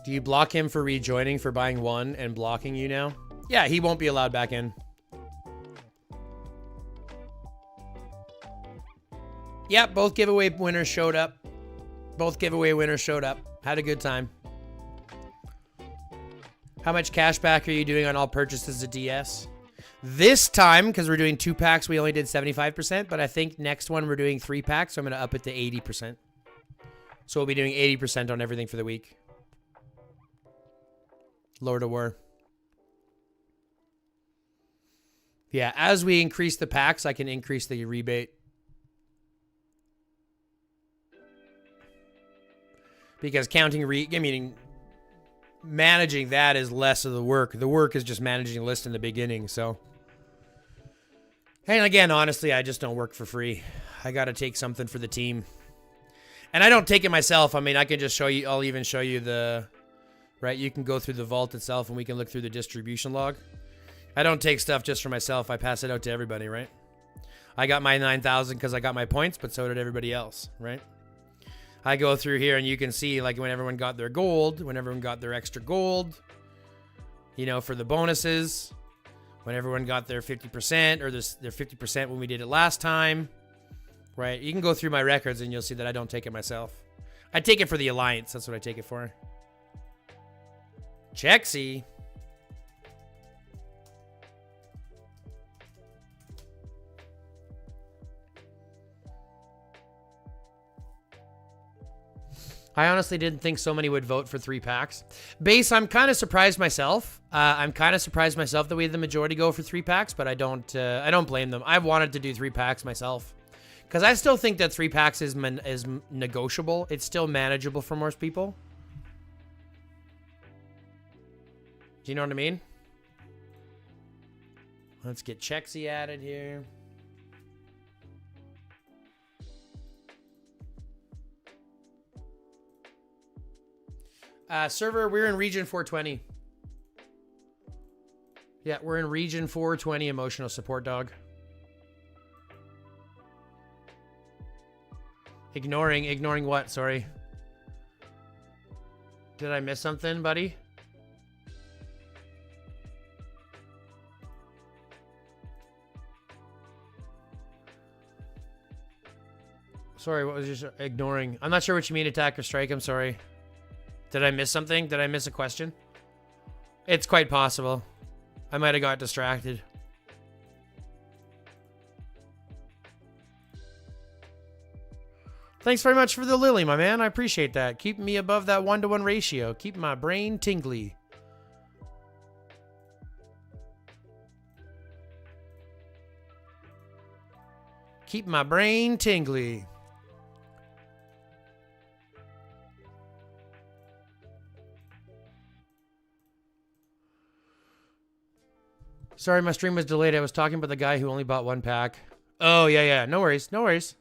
Do you block him for rejoining for buying 1 and blocking you now? Yeah, he won't be allowed back in. Yeah, both giveaway winners showed up. Both giveaway winners showed up. Had a good time. How much cash back are you doing on all purchases of DS? This time, because we're doing 2 packs, we only did 75%, but I think next one we're doing 3 packs, so I'm going to up it to 80%. So we'll be doing 80% on everything for the week. Lord of War. Yeah, as we increase the packs, I can increase the rebate. Because managing that is less of the work. The work is just managing a list in the beginning, so. And again, honestly, I just don't work for free. I got to take something for the team. And I don't take it myself. I mean, I can just show you, I'll even show you the... Right, you can go through the vault itself and we can look through the distribution log. I don't take stuff just for myself. I pass it out to everybody, right? I got my 9,000 because I got my points, but so did everybody else, right? I go through here and you can see like when everyone got their gold, when everyone got their extra gold, you know, for the bonuses, when everyone got their 50% or their 50% when we did it last time, right? You can go through my records and you'll see that I don't take it myself. I take it for the Alliance. That's what I take it for. Chexy. I honestly didn't think so many would vote for 3 packs. Base, I'm kind of surprised myself. I'm kind of surprised myself that we had the majority go for 3 packs, but I don't blame them. I wanted to do 3 packs myself because I still think that 3 packs is negotiable. It's still manageable for most people. Do you know what I mean? Let's get Chexy added here. Server, we're in region 420. Yeah, we're in region 420 emotional support, dog. Ignoring what? Sorry. Did I miss something, buddy? Sorry, what was you ignoring? I'm not sure what you mean, attack or strike. I'm sorry. Did I miss something? Did I miss a question? It's quite possible. I might have got distracted. Thanks very much for the lily, my man. I appreciate that. Keeping me above that 1-to-1 ratio. Keeping my brain tingly. Keep my brain tingly. Sorry, my stream was delayed. I was talking about the guy who only bought 1 pack. Oh, yeah. No worries. No worries.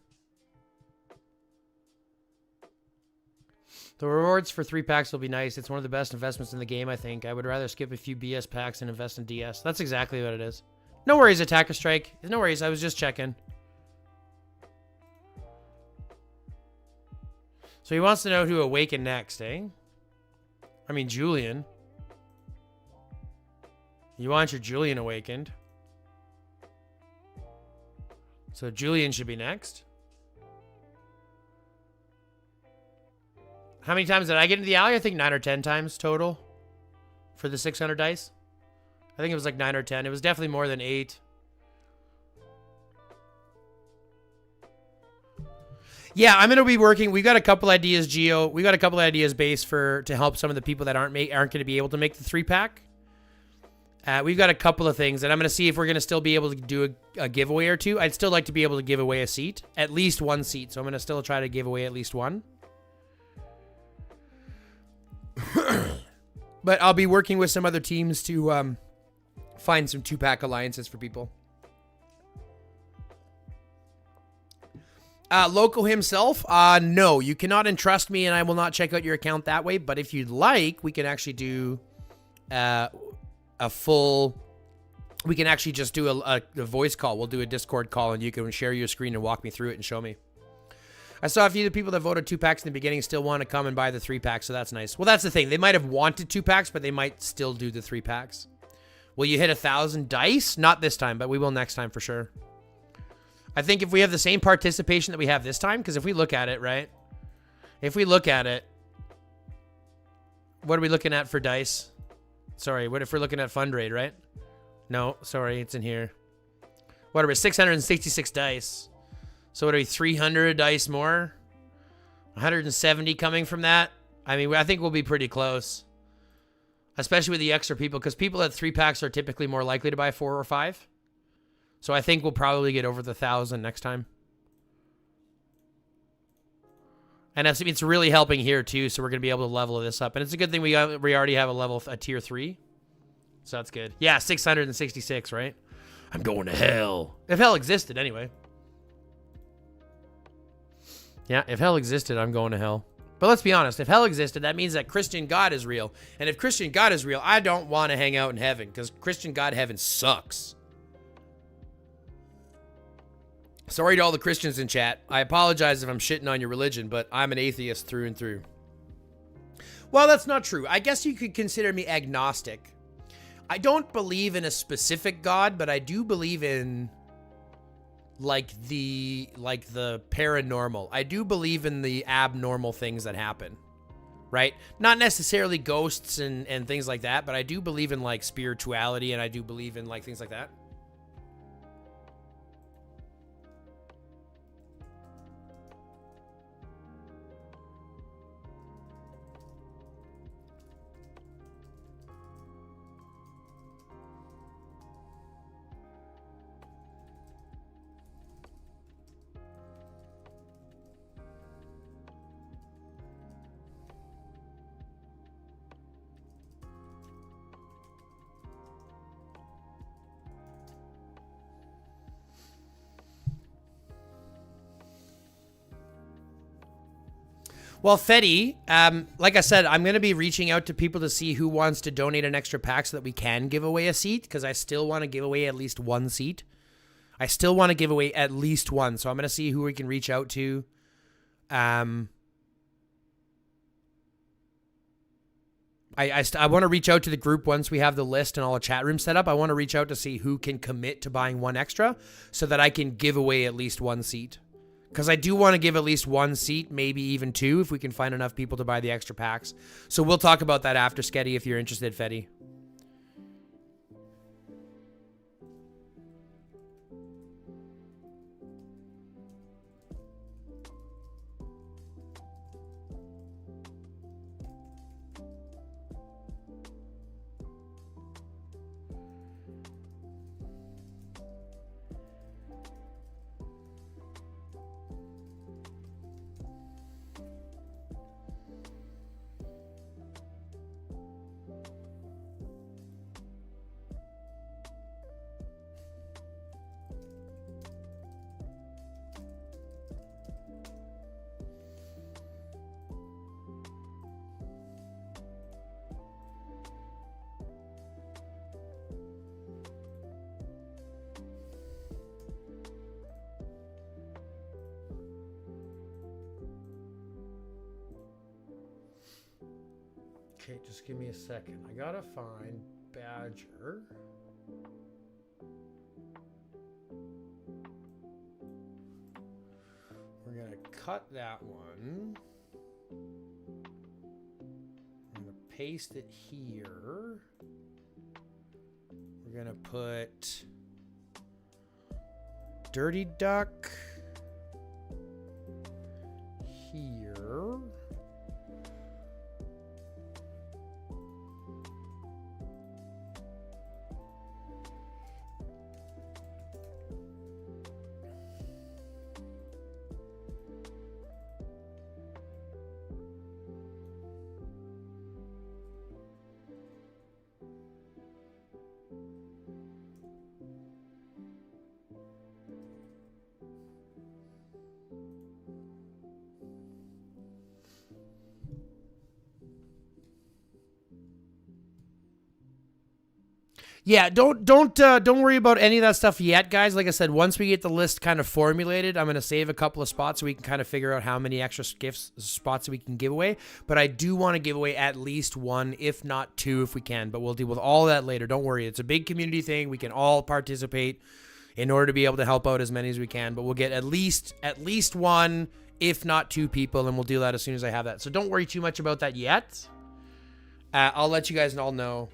The rewards for 3 packs will be nice. It's one of the best investments in the game, I think. I would rather skip a few BS packs and invest in DS. That's exactly what it is. No worries, Attack or Strike. No worries. I was just checking. So he wants to know who Awaken next, eh? I mean, Julian. You want your Julian awakened. So Julian should be next. How many times did I get into the alley? I think 9 or 10 times total for the 600 dice. I think it was like 9 or 10. It was definitely more than 8. Yeah, I'm going to be working. We've got a couple ideas, Geo. We got a couple ideas base to help some of the people that aren't going to be able to make the 3-pack. We've got a couple of things, and I'm going to see if we're going to still be able to do a giveaway or two. I'd still like to be able to give away a seat, at least 1 seat. So I'm going to still try to give away at least 1. But I'll be working with some other teams to find some 2-pack alliances for people. Loco himself, no, you cannot entrust me and I will not check out your account that way. But if you'd like, we can actually do we can actually just do a voice call. We'll do a Discord call and you can share your screen and walk me through it and show me. I saw a few of the people that voted 2-packs in the beginning still want to come and buy the 3-pack, so that's nice. Well, that's the thing. They might have wanted 2-packs, but they might still do the 3-packs. Will you hit 1,000 dice? Not this time, but we will next time for sure. I think if we have the same participation that we have this time, because if we look at it, right? If we look at it, what are we looking at for dice? Sorry, what if we're looking at Funday, right? No, sorry, it's in here. What are we, 666 dice. So what are we, 300 dice more? 170 coming from that? I mean, I think we'll be pretty close. Especially with the extra people, because people at 3-packs are typically more likely to buy 4 or 5. So I think we'll probably get over the 1,000 next time. And it's really helping here too, so we're going to be able to level this up. And it's a good thing we already have a tier 3. So that's good. Yeah, 666, right? I'm going to hell. If hell existed, anyway. Yeah, if hell existed, I'm going to hell. But let's be honest, if hell existed, that means that Christian God is real. And if Christian God is real, I don't want to hang out in heaven, because Christian God heaven sucks. Sorry to all the Christians in chat. I apologize if I'm shitting on your religion, but I'm an atheist through and through. Well, that's not true. I guess you could consider me agnostic. I don't believe in a specific God, but I do believe in like the paranormal. I do believe in the abnormal things that happen, right? Not necessarily ghosts and things like that, but I do believe in like spirituality, and I do believe in like things like that. Well, Fetty, like I said, I'm going to be reaching out to people to see who wants to donate an extra pack so that we can give away a seat, because I still want to give away at least one seat. I still want to give away at least one, so I'm going to see who we can reach out to. I want to reach out to the group once we have the list and all the chat rooms set up. I want to reach out to see who can commit to buying one extra so that I can give away at least one seat. Because I do want to give at least one seat, maybe even two, if we can find enough people to buy the extra packs. So we'll talk about that after, Sketty, if you're interested, Fetty. Okay, just give me a second. I gotta find Badger. We're gonna cut that one. I'm gonna paste it here. We're gonna put Dirty Duck here. Yeah, don't worry about any of that stuff yet, guys. Like I said, once we get the list kind of formulated, I'm going to save a couple of spots so we can kind of figure out how many extra gifts spots we can give away. But I do want to give away at least one, if not two, if we can. But we'll deal with all that later. Don't worry. It's a big community thing. We can all participate in order to be able to help out as many as we can. But we'll get at least one, if not two people, and we'll do that as soon as I have that. So don't worry too much about that yet. I'll let you guys all know.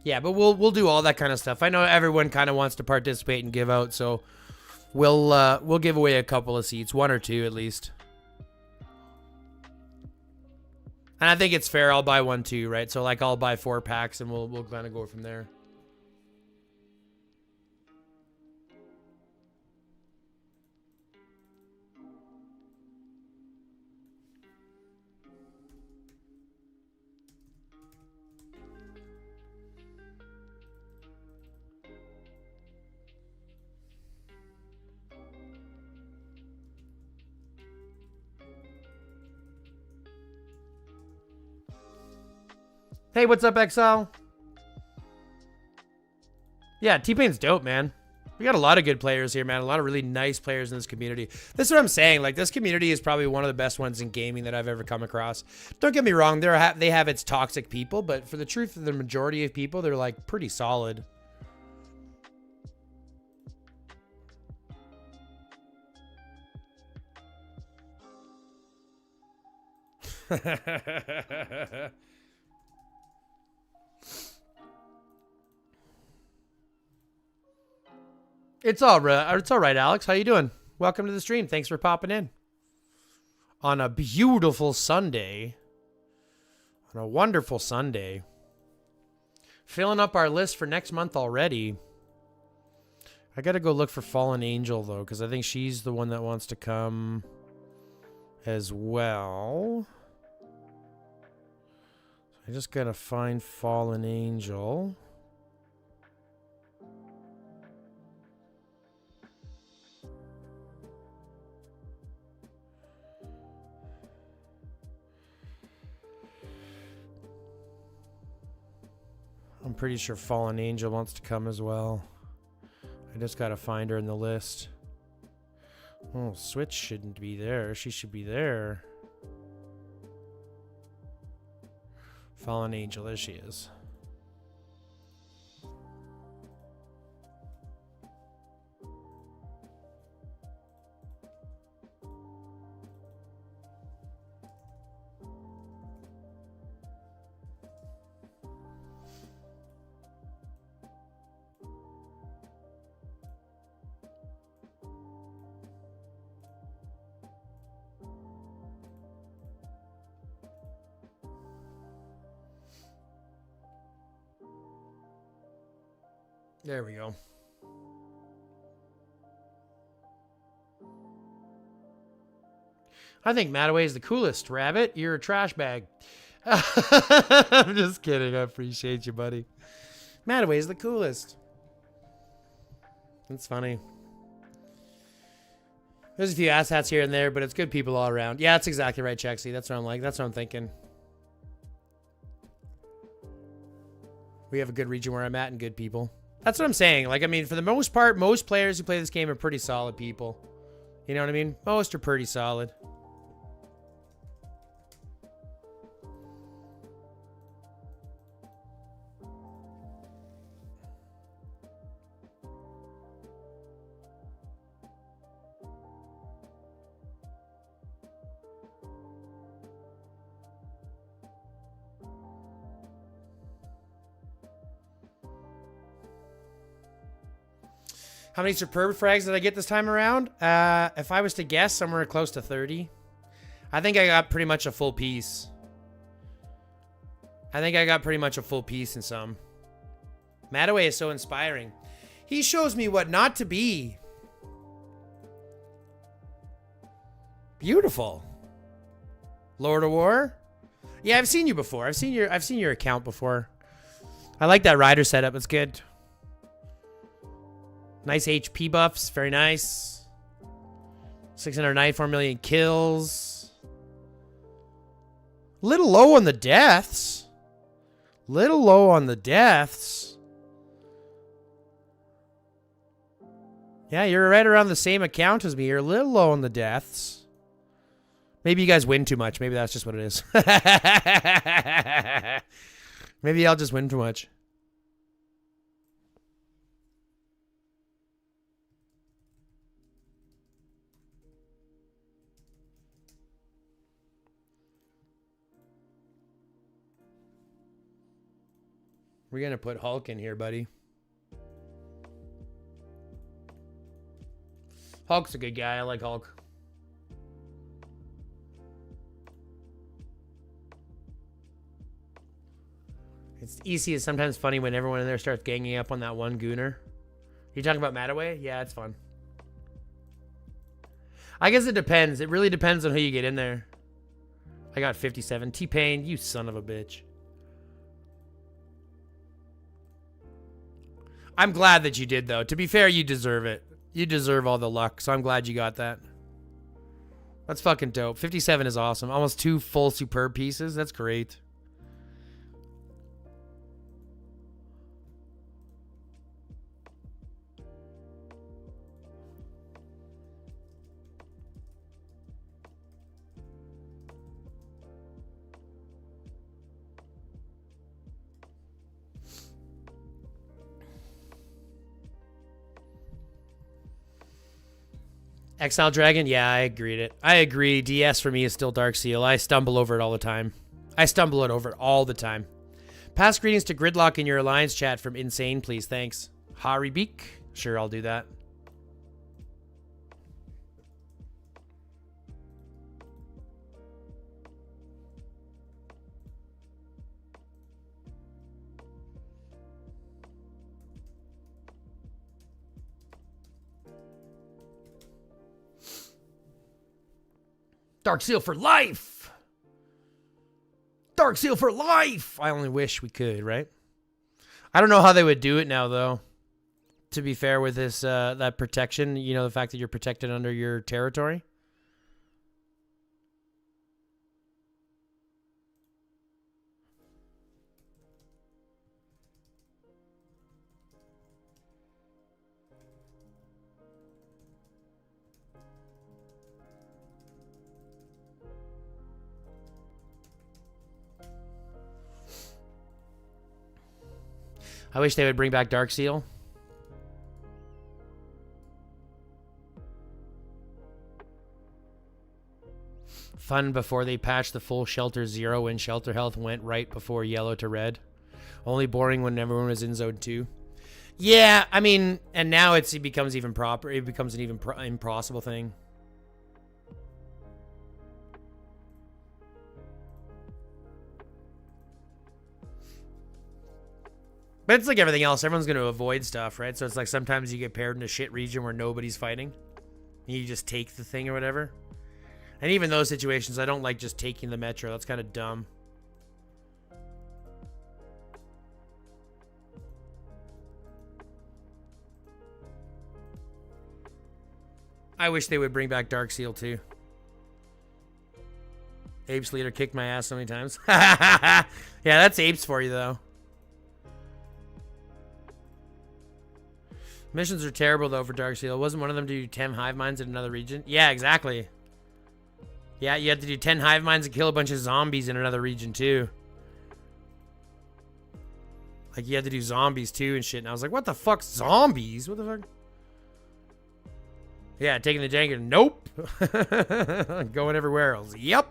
Yeah, but we'll do all that kind of stuff. I know everyone kind of wants to participate and give out, so we'll give away a couple of seats, one or two at least. And I think it's fair. I'll buy one too, right? So like I'll buy 4 packs and we'll kind of go from there. Hey, what's up, XL? Yeah, T-Pain's dope, man. We got a lot of good players here, man. A lot of really nice players in this community. This is what I'm saying. Like, this community is probably one of the best ones in gaming that I've ever come across. Don't get me wrong. They have its toxic people, but for the truth of the majority of people, they're, like, pretty solid. It's all right. It's all right, Alex. How you doing? Welcome to the stream. Thanks for popping in. On a beautiful Sunday. On a wonderful Sunday. Filling up our list for next month already. I gotta go look for Fallen Angel, though, because I think she's the one that wants to come as well. I just gotta find Fallen Angel. I'm pretty sure Fallen Angel wants to come as well. I just gotta find her in the list. Oh, Switch shouldn't be there. She should be there. Fallen Angel, there she is. There we go. I think Mataway is the coolest. Rabbit, you're a trash bag. I'm just kidding. I appreciate you, buddy. Mataway is the coolest. That's funny. There's a few asshats here and there, but it's good people all around. Yeah, that's exactly right, Chexy. That's what I'm like. That's what I'm thinking. We have a good region where I'm at and good people. That's what I'm saying. Like, I mean, for the most part, most players who play this game are pretty solid people. You know what I mean? Most are pretty solid. How many superb frags did I get this time around? If I was to guess, somewhere close to 30. I think I got pretty much a full piece. In some. Mataway is so inspiring. He shows me what not to be. Beautiful. Lord of War? Yeah, I've seen you before. I've seen your account before. I like that rider setup. It's good. Nice HP buffs. Very nice. 694 million kills. Little low on the deaths. Yeah, you're right around the same account as me. You're a little low on the deaths. Maybe you guys win too much. Maybe that's just what it is. Maybe I'll just win too much. We're going to put Hulk in here, buddy. Hulk's a good guy. I like Hulk. It's easy. It's sometimes funny when everyone in there starts ganging up on that one gooner. You talking about Mataway? Yeah, it's fun. I guess it depends. It really depends on who you get in there. I got 57. T-Pain, you son of a bitch. I'm glad that you did, though. To be fair, you deserve it. You deserve all the luck, so I'm glad you got that. That's fucking dope. 57 is awesome. Almost 2 full superb pieces. That's great. Exile Dragon? Yeah, I agree. DS for me is still Dark Seal. I stumble over it all the time. Pass greetings to Gridlock in your Alliance chat from Insane, please. Thanks. Hari Beak. Sure, I'll do that. Dark Seal for life. Dark Seal for life. I only wish we could, right? I don't know how they would do it now, though. To be fair with this, that protection, you know, the fact that you're protected under your territory. I wish they would bring back Dark Seal. Fun before they patched the full Shelter 0 when Shelter Health went right before yellow to red. Only boring when everyone was in Zone 2. Yeah, I mean, and now it becomes even proper. It becomes an even impossible thing. But it's like everything else. Everyone's going to avoid stuff, right? So it's like sometimes you get paired in a shit region where nobody's fighting. And you just take the thing or whatever. And even those situations, I don't like just taking the metro. That's kind of dumb. I wish they would bring back Dark Seal too. Apes leader kicked my ass so many times. Yeah, that's apes for you though. Missions are terrible, though, for Dark Seal. Wasn't one of them to do 10 hive minds in another region? Yeah, exactly. Yeah, you had to do 10 hive minds and kill a bunch of zombies in another region, too. Like, you had to do zombies, too, and shit. And I was like, what the fuck? Zombies? What the fuck? Yeah, taking the janker. Nope. Going everywhere else. Yep.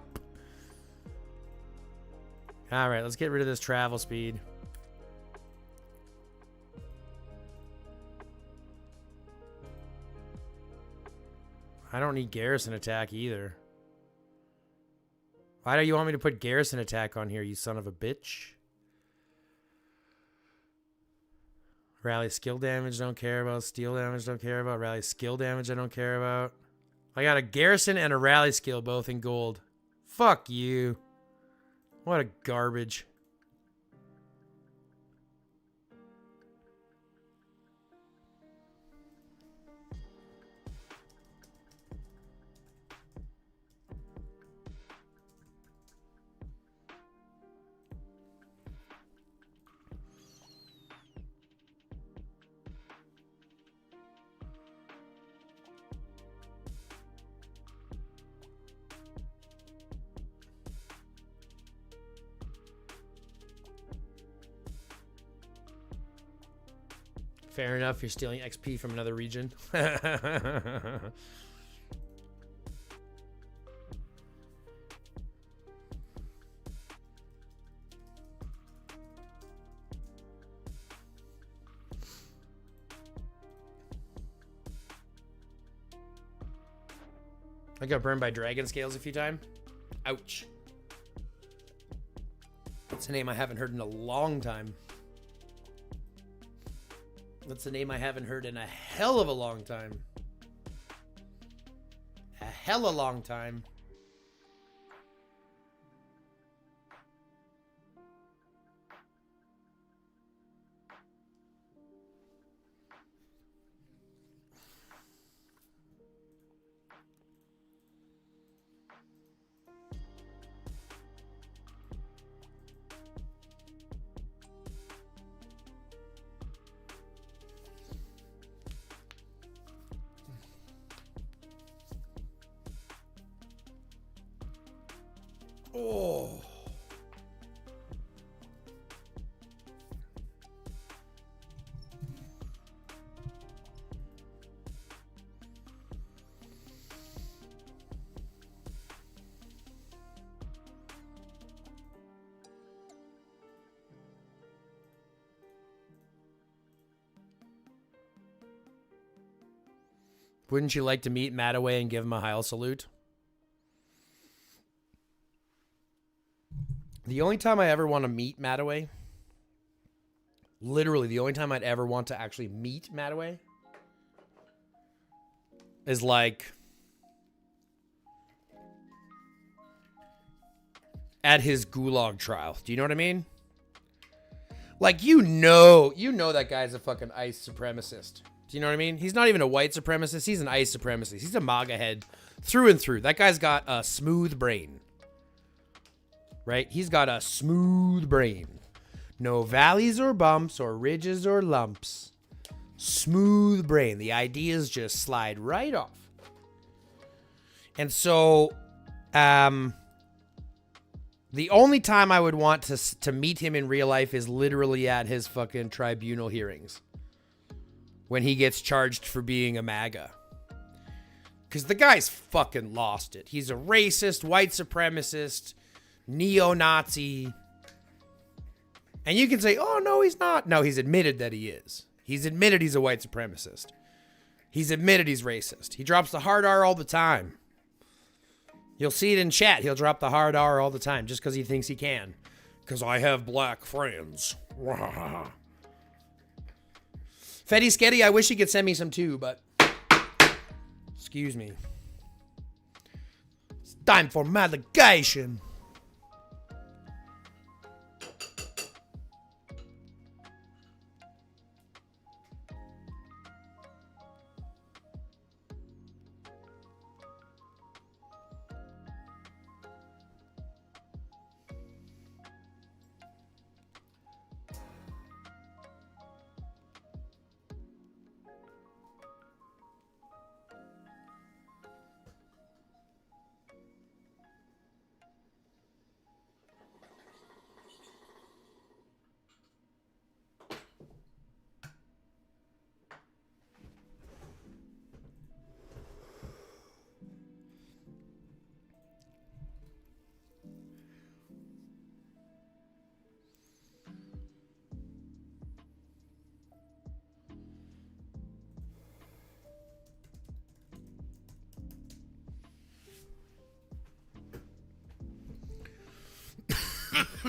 All right, let's get rid of this travel speed. I don't need garrison attack either. Why do you want me to put garrison attack on here, you son of a bitch? Rally skill damage, don't care about. Steel damage, don't care about. Rally skill damage, I don't care about. I got a garrison and a rally skill both in gold. Fuck you. What a garbage. Fair enough, you're stealing XP from another region. I got burned by dragon scales a few times. Ouch. That's a name I haven't heard in a long time. That's a name I haven't heard in a hell of a long time. A hella long time. Oh. Wouldn't you like to meet Mattaway and give him a Heil salute? The only time I ever want to meet Mattaway, literally the only time I'd ever want to actually meet Mattaway, is like at his gulag trial. Do you know what I mean? Like, you know that guy's a fucking ICE supremacist. Do you know what I mean? He's not even a white supremacist. He's an ICE supremacist. He's a MAGA head through and through. That guy's got a smooth brain. Right? He's got a smooth brain. No valleys or bumps or ridges or lumps. Smooth brain. The ideas just slide right off. And so, the only time I would want to meet him in real life is literally at his fucking tribunal hearings. When he gets charged for being a MAGA. Because the guy's fucking lost it. He's a racist, white supremacist, neo-Nazi. And you can say, oh, no, he's not. No, he's admitted that he is. He's admitted he's a white supremacist. He's admitted he's racist. He drops the hard R all the time. You'll see it in chat. He'll drop the hard R all the time just because he thinks he can. Because I have black friends. Fetty Sketty, I wish he could send me some too, but... Excuse me. It's time for medication.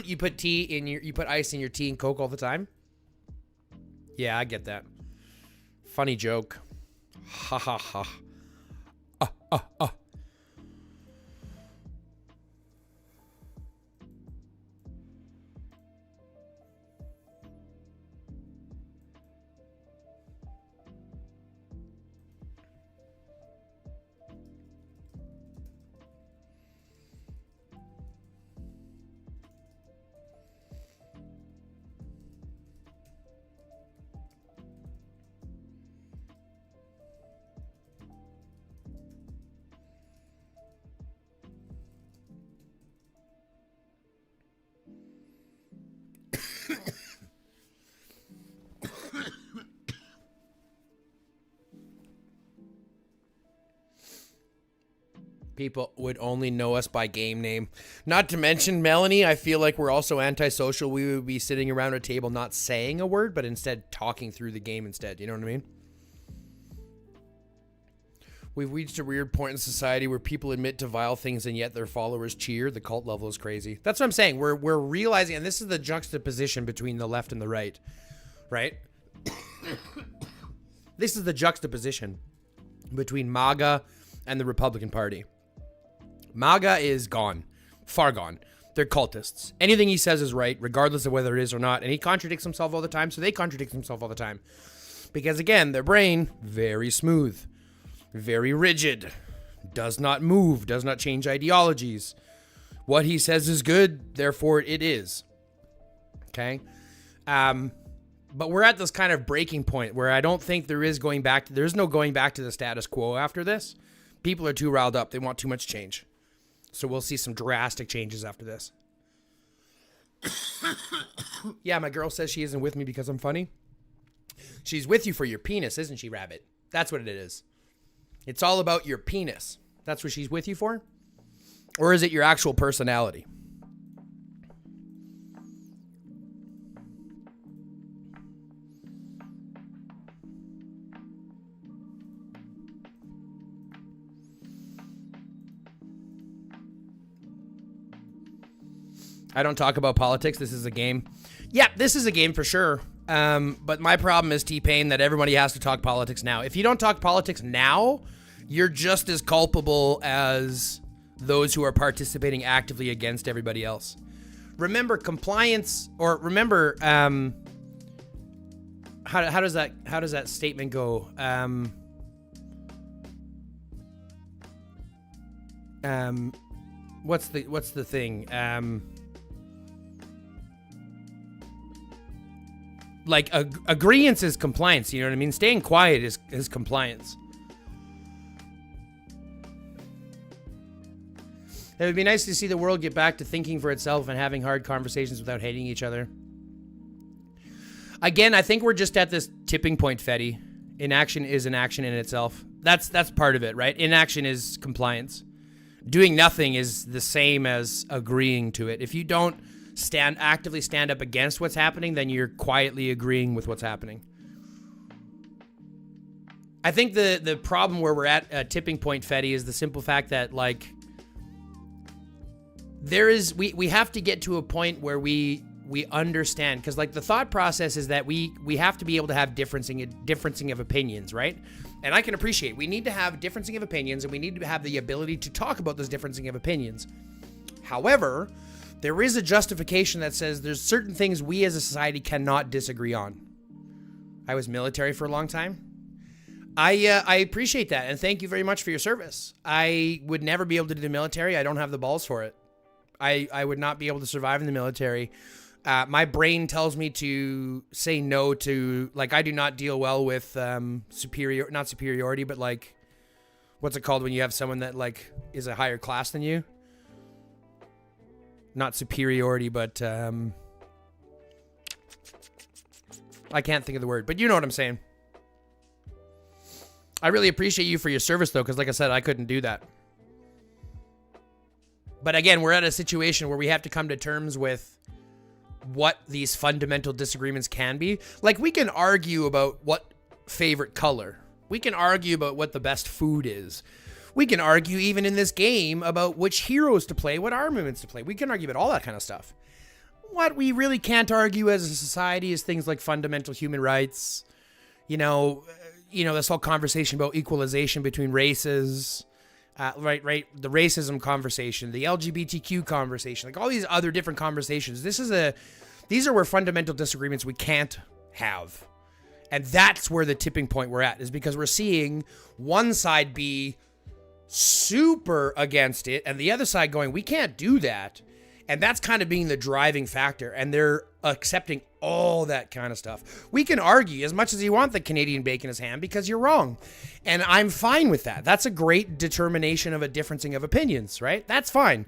You put you put ice in your tea and Coke all the time? Yeah, I get that. Funny joke. Ha ha ha. People would only know us by game name. Not to mention, Melanie, I feel like we're also antisocial. We would be sitting around a table not saying a word, but instead talking through the game instead. You know what I mean? We've reached a weird point in society where people admit to vile things and yet their followers cheer. The cult level is crazy. That's what I'm saying. We're realizing, and this is the juxtaposition between the left and the right. Right? This is the juxtaposition between MAGA and the Republican Party. MAGA is gone. Far gone. They're cultists. Anything he says is right, regardless of whether it is or not. And he contradicts himself all the time, so they contradict themselves all the time. Because, again, their brain, very smooth. Very rigid. Does not move. Does not change ideologies. What he says is good, therefore it is. Okay? But we're at this kind of breaking point where I don't think there's no going back to the status quo after this. People are too riled up. They want too much change. So we'll see some drastic changes after this. Yeah, my girl says she isn't with me because I'm funny. She's with you for your penis, isn't she, Rabbit? That's what it is. It's all about your penis. That's what she's with you for? Or is it your actual personality? I don't talk about politics. This is a game. Yeah, this is a game for sure. But my problem is, T-Pain, that everybody has to talk politics now. If you don't talk politics now, you're just as culpable as those who are participating actively against everybody else. Remember compliance, or remember, how does that statement go? What's the thing? Like agreeance is compliance. You know what I mean? Staying quiet is compliance. It would be nice to see the world get back to thinking for itself and having hard conversations without hating each other. Again, I think we're just at this tipping point, Fetty. Inaction is an action in itself. That's part of it, right? Inaction is compliance. Doing nothing is the same as agreeing to it. If you don't actively stand up against what's happening, then you're quietly agreeing with what's happening. I think the problem where we're at a tipping point, Fetty, is the simple fact that, like, we have to get to a point where we understand, because, like, the thought process is that we have to be able to have differencing of opinions, right? And I can appreciate we need to have differencing of opinions, and we need to have the ability to talk about those differencing of opinions. However, there is a justification that says there's certain things we as a society cannot disagree on. I was military for a long time. I appreciate that, and thank you very much for your service. I would never be able to do the military. I don't have the balls for it. I would not be able to survive in the military. My brain tells me to say no to, like, I do not deal well with not superiority, but, like, what's it called when you have someone that, like, is a higher class than you? Not superiority, but I can't think of the word, but you know what I'm saying. I really appreciate you for your service, though, because, like I said, I couldn't do that. But again, we're at a situation where we have to come to terms with what these fundamental disagreements can be. Like, we can argue about what favorite color. We can argue about what the best food is. We can argue even in this game about which heroes to play, what armaments to play. We can argue about all that kind of stuff. What we really can't argue as a society is things like fundamental human rights. You know, this whole conversation about equalization between races. Right. The racism conversation, the LGBTQ conversation, like all these other different conversations. These are where fundamental disagreements we can't have. And that's where the tipping point we're at, is because we're seeing one side be super against it and the other side going, we can't do that. And that's kind of being the driving factor. And they're accepting all that kind of stuff. We can argue as much as you want that Canadian bacon is ham because you're wrong. And I'm fine with that. That's a great determination of a differencing of opinions, right? That's fine.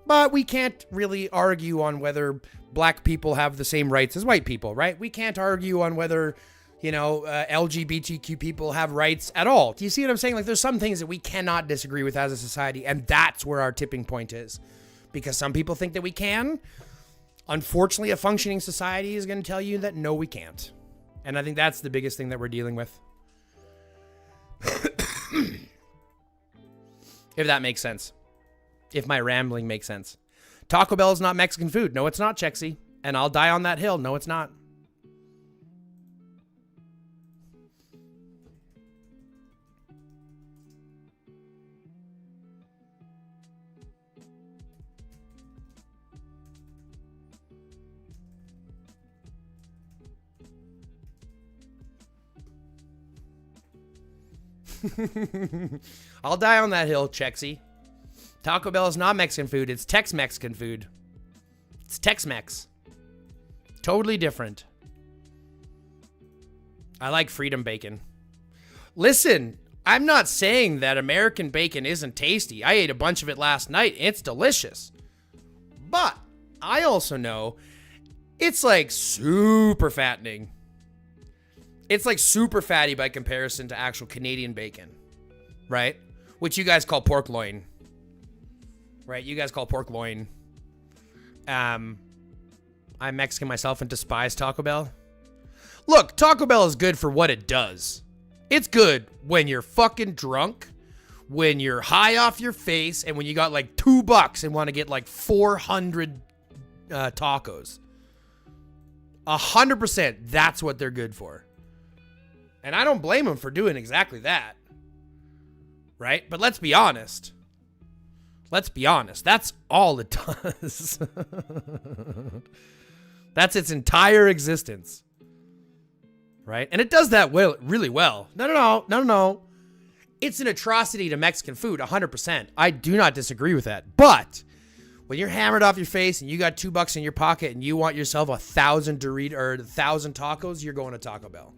But we can't really argue on whether black people have the same rights as white people, right? We can't argue on whether, LGBTQ people have rights at all. Do you see what I'm saying? Like, there's some things that we cannot disagree with as a society, and that's where our tipping point is. Because some people think that we can. Unfortunately, a functioning society is going to tell you that no, we can't. And I think that's the biggest thing that we're dealing with. If that makes sense. If my rambling makes sense. Taco Bell is not Mexican food. No, it's not, Chexy. And I'll die on that hill. No, it's not. I'll die on that hill, Chexy. Taco Bell is not Mexican food. It's Tex-Mexican food. It's Tex-Mex. Totally different. I like freedom bacon. Listen, I'm not saying that American bacon isn't tasty. I ate a bunch of it last night. It's delicious. But I also know it's like super fattening. It's like super fatty by comparison to actual Canadian bacon, right? Which you guys call pork loin, right? You guys call pork loin. I'm Mexican myself and despise Taco Bell. Look, Taco Bell is good for what it does. It's good when you're fucking drunk, when you're high off your face, and when you got like $2 and want to get like 400 tacos. 100%, that's what they're good for. And I don't blame them for doing exactly that. Right? But let's be honest. Let's be honest. That's all it does. That's its entire existence. Right? And it does that really well. No. It's an atrocity to Mexican food, 100%. I do not disagree with that. But when you're hammered off your face and you got $2 in your pocket and you want yourself 1,000 Doritos or 1,000 tacos, you're going to Taco Bell.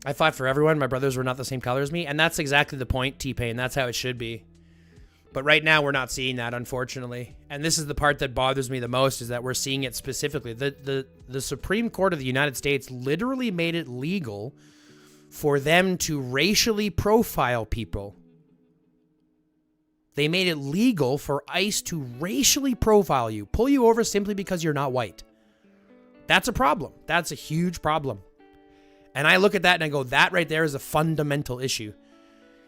I fought for everyone. My brothers were not the same color as me. And that's exactly the point, T-Pain. That's how it should be. But right now, we're not seeing that, unfortunately. And this is the part that bothers me the most, is that we're seeing it specifically. The Supreme Court of the United States literally made it legal for them to racially profile people. They made it legal for ICE to racially profile you, pull you over simply because you're not white. That's a problem. That's a huge problem. And I look at that and I go, that right there is a fundamental issue.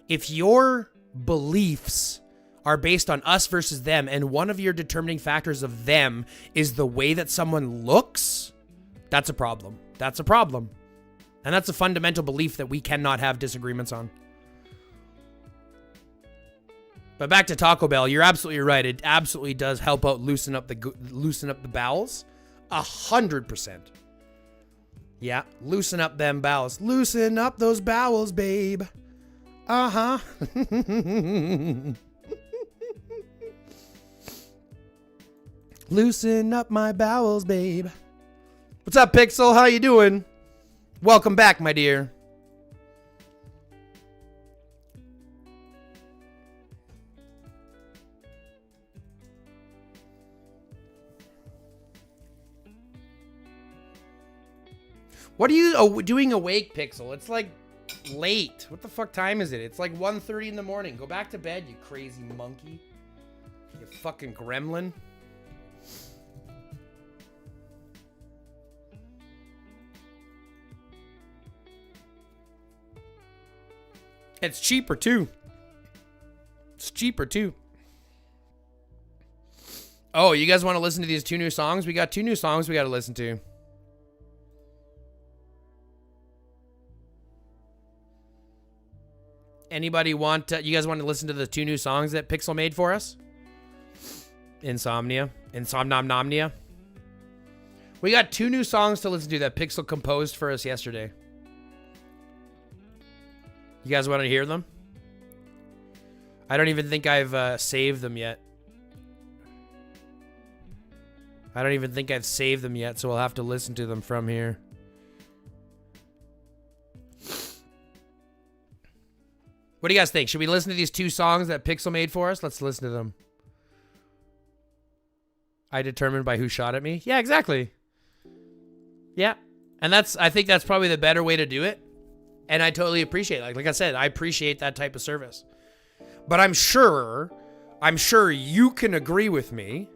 If your beliefs are based on us versus them, and one of your determining factors of them is the way that someone looks, that's a problem. That's a problem. And that's a fundamental belief that we cannot have disagreements on. But back to Taco Bell, you're absolutely right. It absolutely does help out loosen up the bowels. 100%. Yeah, loosen up them bowels. Loosen up those bowels, babe. Uh-huh. Loosen up my bowels, babe. What's up, Pixel? How you doing? Welcome back, my dear. What are you doing awake, Pixel? It's like late. What the fuck time is it? It's like 1:30 in the morning. Go back to bed, you crazy monkey. You fucking gremlin. It's cheaper too. It's cheaper too. Oh, you guys want to listen to these 2 new songs? We got 2 new songs we got to listen to. Anybody want you guys want to listen to the 2 new songs that Pixel made for us? Insomnia. We got 2 new songs to listen to that Pixel composed for us yesterday. You guys want to hear them? I don't even think I've saved them yet. So we'll have to listen to them from here. What do you guys think? Should we listen to these 2 songs that Pixel made for us? Let's listen to them. I determined by who shot at me. Yeah, exactly. Yeah. And I think that's probably the better way to do it. And I totally appreciate it. Like I said, I appreciate that type of service. But I'm sure you can agree with me.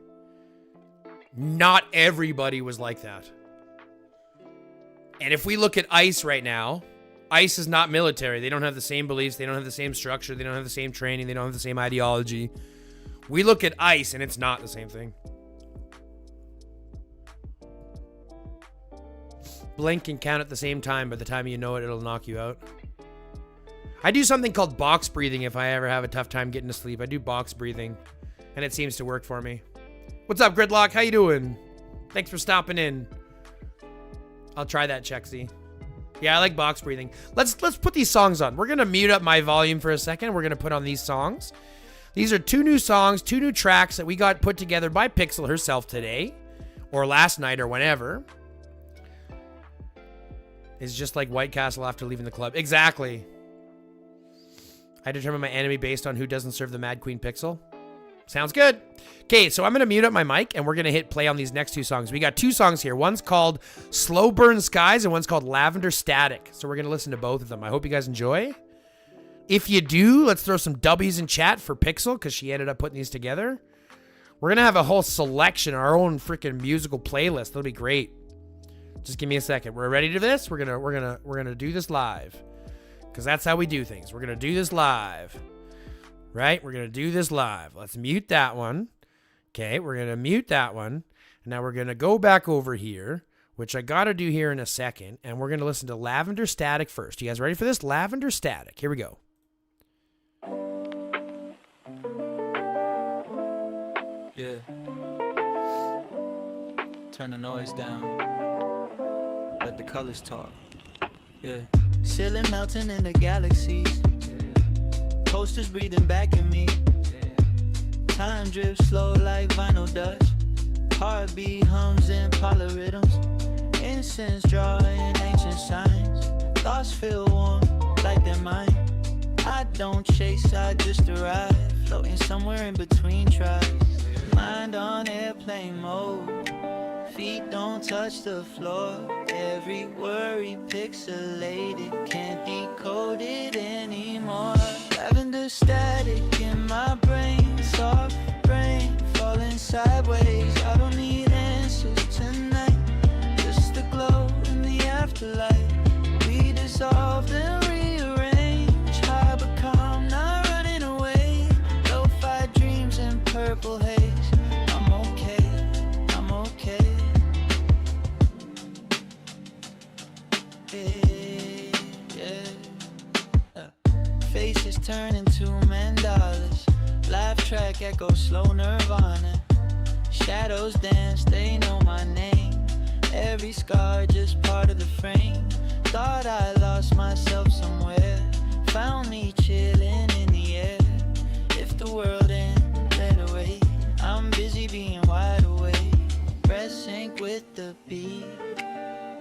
Not everybody was like that. And if we look at ICE right now, ICE is not military. They don't have the same beliefs. They don't have the same structure. They don't have the same training. They don't have the same ideology. We look at ICE and it's not the same thing. Blink and count at the same time. By the time you know it, it'll knock you out. I do something called box breathing if I ever have a tough time getting to sleep. I do box breathing, and it seems to work for me. What's up, Gridlock? How you doing? Thanks for stopping in. I'll try that, Chexy. Yeah, I like box breathing. Let's put these songs on. We're going to mute up my volume for a second. We're going to put on these songs. These are 2 new songs, 2 new tracks that we got put together by Pixel herself today, or last night, or whenever. It's just like White Castle after leaving the club. Exactly. I determine my enemy based on who doesn't serve the Mad Queen Pixel. Sounds good. Okay, so I'm going to mute up my mic, and we're going to hit play on these next 2 songs. We got 2 songs here. One's called Slow Burn Skies, and one's called Lavender Static. So we're going to listen to both of them. I hope you guys enjoy. If you do, let's throw some W's in chat for Pixel, because she ended up putting these together. We're going to have a whole selection, our own freaking musical playlist. That'll be great. Just give me a second. We're ready to do this. We're gonna do this live, because that's how we do things. We're gonna do this live, right? We're gonna do this live. Let's mute that one. Okay, we're gonna mute that one, and now we're gonna go back over here which I got to do here in a second. And we're going to listen to Lavender Static first. You guys ready for this? Lavender Static. Here we go. Yeah. Turn the noise down. Let the colors talk. Yeah. Ceiling melting in the galaxies. Yeah. Coasters breathing back at me. Yeah. Time drifts slow like vinyl dust. Heartbeat hums in polyrhythms. Incense drawing ancient signs. Thoughts feel warm like they're mine. I don't chase, I just arrive. Floating somewhere in between tribes. Mind on airplane mode. Feet don't touch the floor. Every worry pixelated. Can't decode it anymore. Lavender static in my brain. Soft brain falling sideways. I don't need answers tonight. Just the glow in the afterlife. We dissolved and rearrange. High but calm, not running away. Lo-fi dreams and purple haze. I'm okay, I'm okay. Faces turn into mandalas. Laugh track echo slow nirvana. Shadows dance, they know my name. Every scar just part of the frame. Thought I lost myself somewhere. Found me chilling in the air. If the world ends, let away. I'm busy being wide awake. Breath sync with the beat.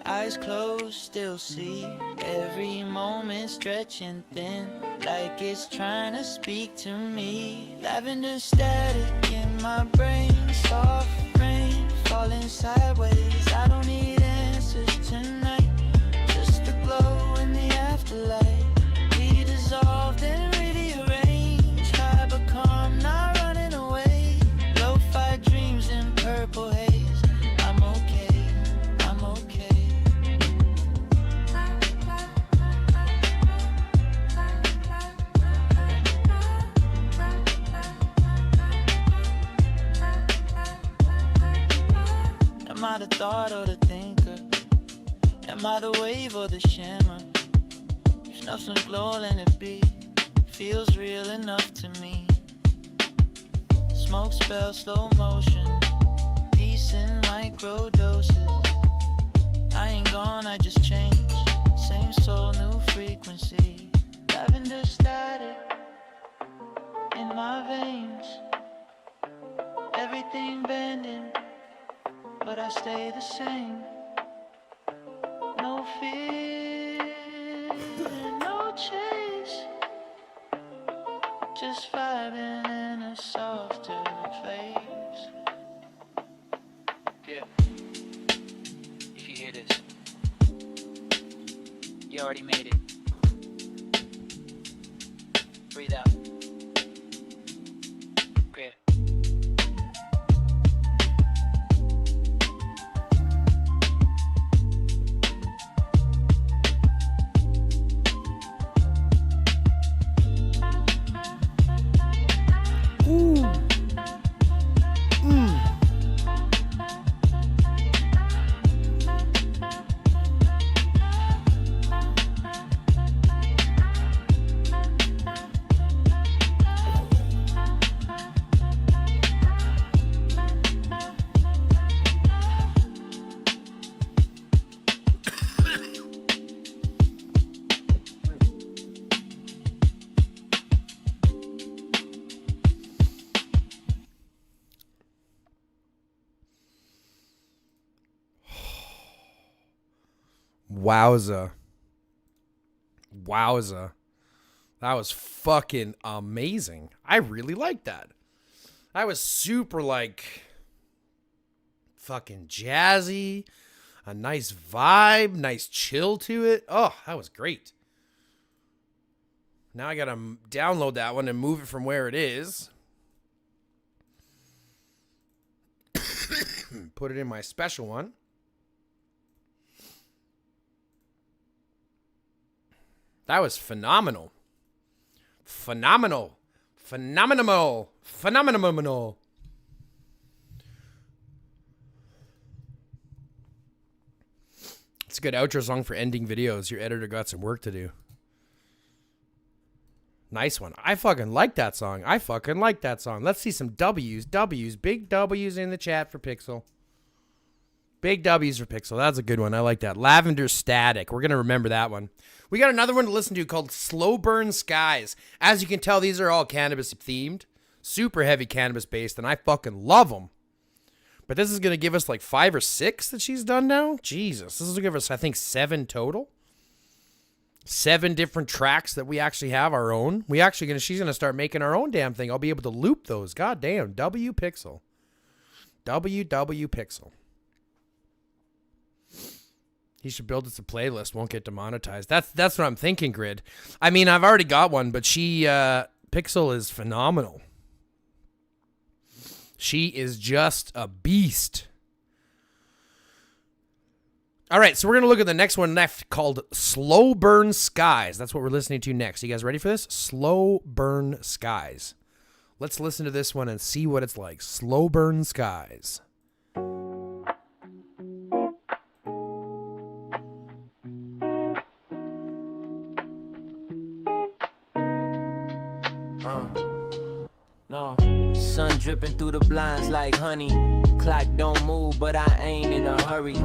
Eyes closed, still see every moment stretching thin, like it's trying to speak to me. Lavender static in my brain, soft rain falling sideways. I don't need answers tonight, just the glow in the afterlife. We dissolved and rearranged, high but calm, not running away. Lo-fi dreams in purple haze. I'm okay, I'm okay. Am I the thought or the thinker? Am I the wave or the shimmer? Snuff's glow and it beat feels real enough to me. Smoke spell, slow motion, peace in micro doses. I ain't gone, I just changed. Same soul, new frequency. Lavender static in my veins. Everything bending, but I stay the same. No fear, no chase. Just vibing in a softer place. Yeah. If you hear this, you already made it. Breathe out. Great. Wowza. Wowza. That was fucking amazing. I really liked that. That was super, like, fucking jazzy. A nice vibe, nice chill to it. Oh, that was great. Now I gotta download that one and move it from where it is. Put it in my special one. That was phenomenal. Phenomenal. Phenomenal. Phenomenal. It's a good outro song for ending videos. Your editor got some work to do. Nice one. I fucking like that song. Let's see some W's. Big W's in the chat for Pixel. Big W's for Pixel. That's a good one. I like that. Lavender Static. We're going to remember that one. We got another one to listen to called Slow Burn Skies. As you can tell, these are all cannabis themed. Super heavy cannabis based, and I fucking love them. But this is going to give us like 5 or 6 that she's done now. Jesus. This is going to give us, I think, 7 total. 7 different tracks that we actually have our own. She's going to start making our own damn thing. I'll be able to loop those. God damn. W Pixel. WW Pixel. He should build us a playlist. Won't get demonetized. That's what I'm thinking, Grid. I mean, I've already got one, but Pixel is phenomenal. She is just a beast. All right, so we're going to look at the next one next called Slow Burn Skies. That's what we're listening to next. You guys ready for this? Slow Burn Skies. Let's listen to this one and see what it's like. Slow Burn Skies. No. Sun dripping through the blinds like honey. Clock don't move, but I ain't in a hurry.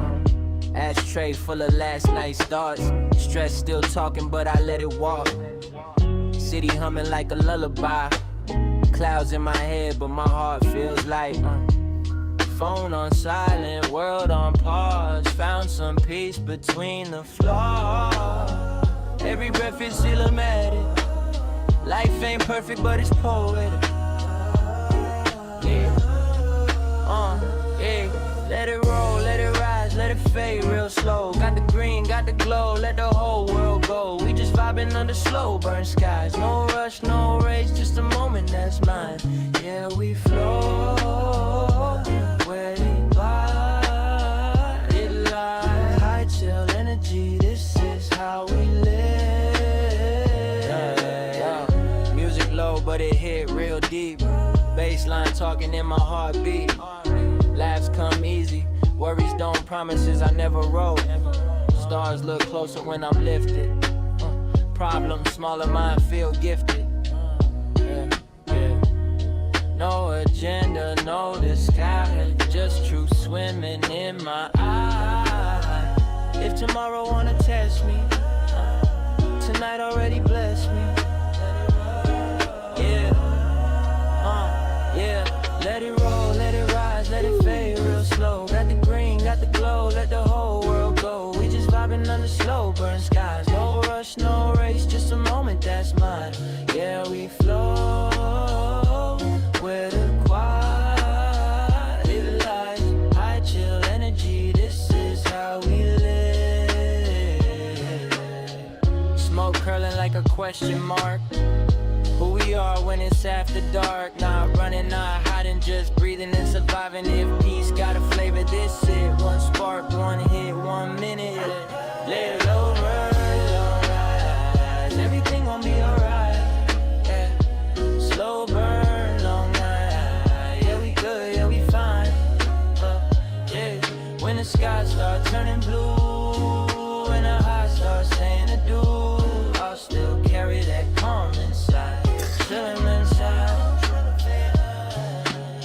Ashtray full of last night's thoughts. Stress still talking, but I let it walk. City humming like a lullaby. Clouds in my head, but my heart feels light. Phone on silent, world on pause. Found some peace between the flaws. Every breath is cinematic. Life ain't perfect, but it's poetic. Yeah. Yeah. Let it roll, let it rise, let it fade real slow. Got the green, got the glow, let the whole world go. We just vibing under slow burn skies. No rush, no race, just a moment that's mine. Yeah, we flow where the body lies. High chill energy, this is how we live. Music low, but it hit real deep. Baseline talking in my heartbeat. Laughs come easy, worries don't, promises I never wrote. Stars look closer when I'm lifted. Problems smaller, mine feel gifted. No agenda, no disguise, just truth swimming in my eyes. If tomorrow wanna test me, tonight already blessed me. Let it roll, let it rise, let it fade real slow. Got the green, got the glow, let the whole world go. We just vibing under slow burn skies. No rush, no race, just a moment that's mine. Yeah, we flow where the quiet lies. High chill energy, this is how we live. Smoke curling like a question mark. Who we are when it's after dark. Not running, not hiding, just breathing and surviving. If peace got a flavor, this it. One spark, one hit, 1 minute. Let it over, rise. Everything gon' be alright. Yeah. Slow burn, long night. Yeah, we good, yeah, we fine. Yeah. When the skies start turning blue and the heart starts saying adieu, I'll still carry that calm inside. Chillin' inside.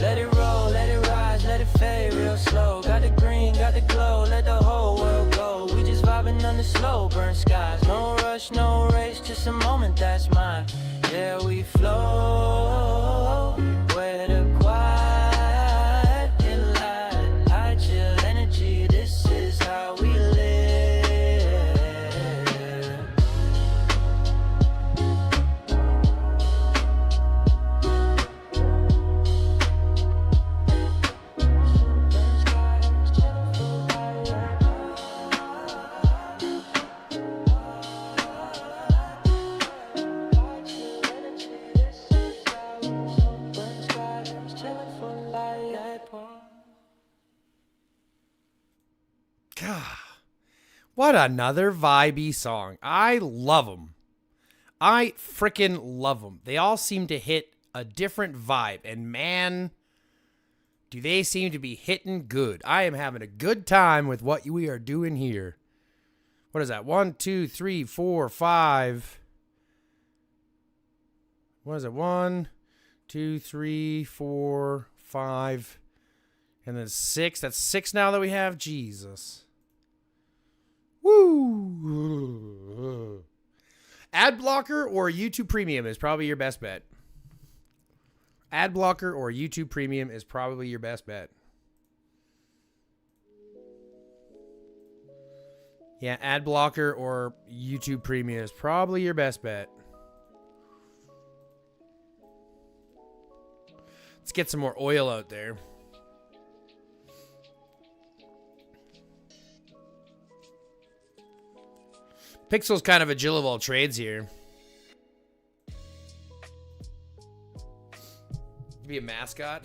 Let it roll, let it rise, let it fade real slow. Got the green, got the glow, let the whole world go. We just vibing under slow burn skies. No rush, no race, just a moment that's mine. Yeah, we flow where the quiet lies. High chill energy, this is how we live. What another vibey song. I love them. I freaking love them. They all seem to hit a different vibe. And man, do they seem to be hitting good. I am having a good time with what we are doing here. What is that? 1, 2, 3, 4, 5. What is it? 1, 2, 3, 4, 5. And then 6. That's 6 now that we have. Jesus. Woo! Ad blocker or YouTube Premium is probably your best bet. Ad blocker or YouTube Premium is probably your best bet. Yeah, ad blocker or YouTube Premium is probably your best bet. Let's get some more oil out there. Pixel's kind of a Jill of all trades here. Be a mascot.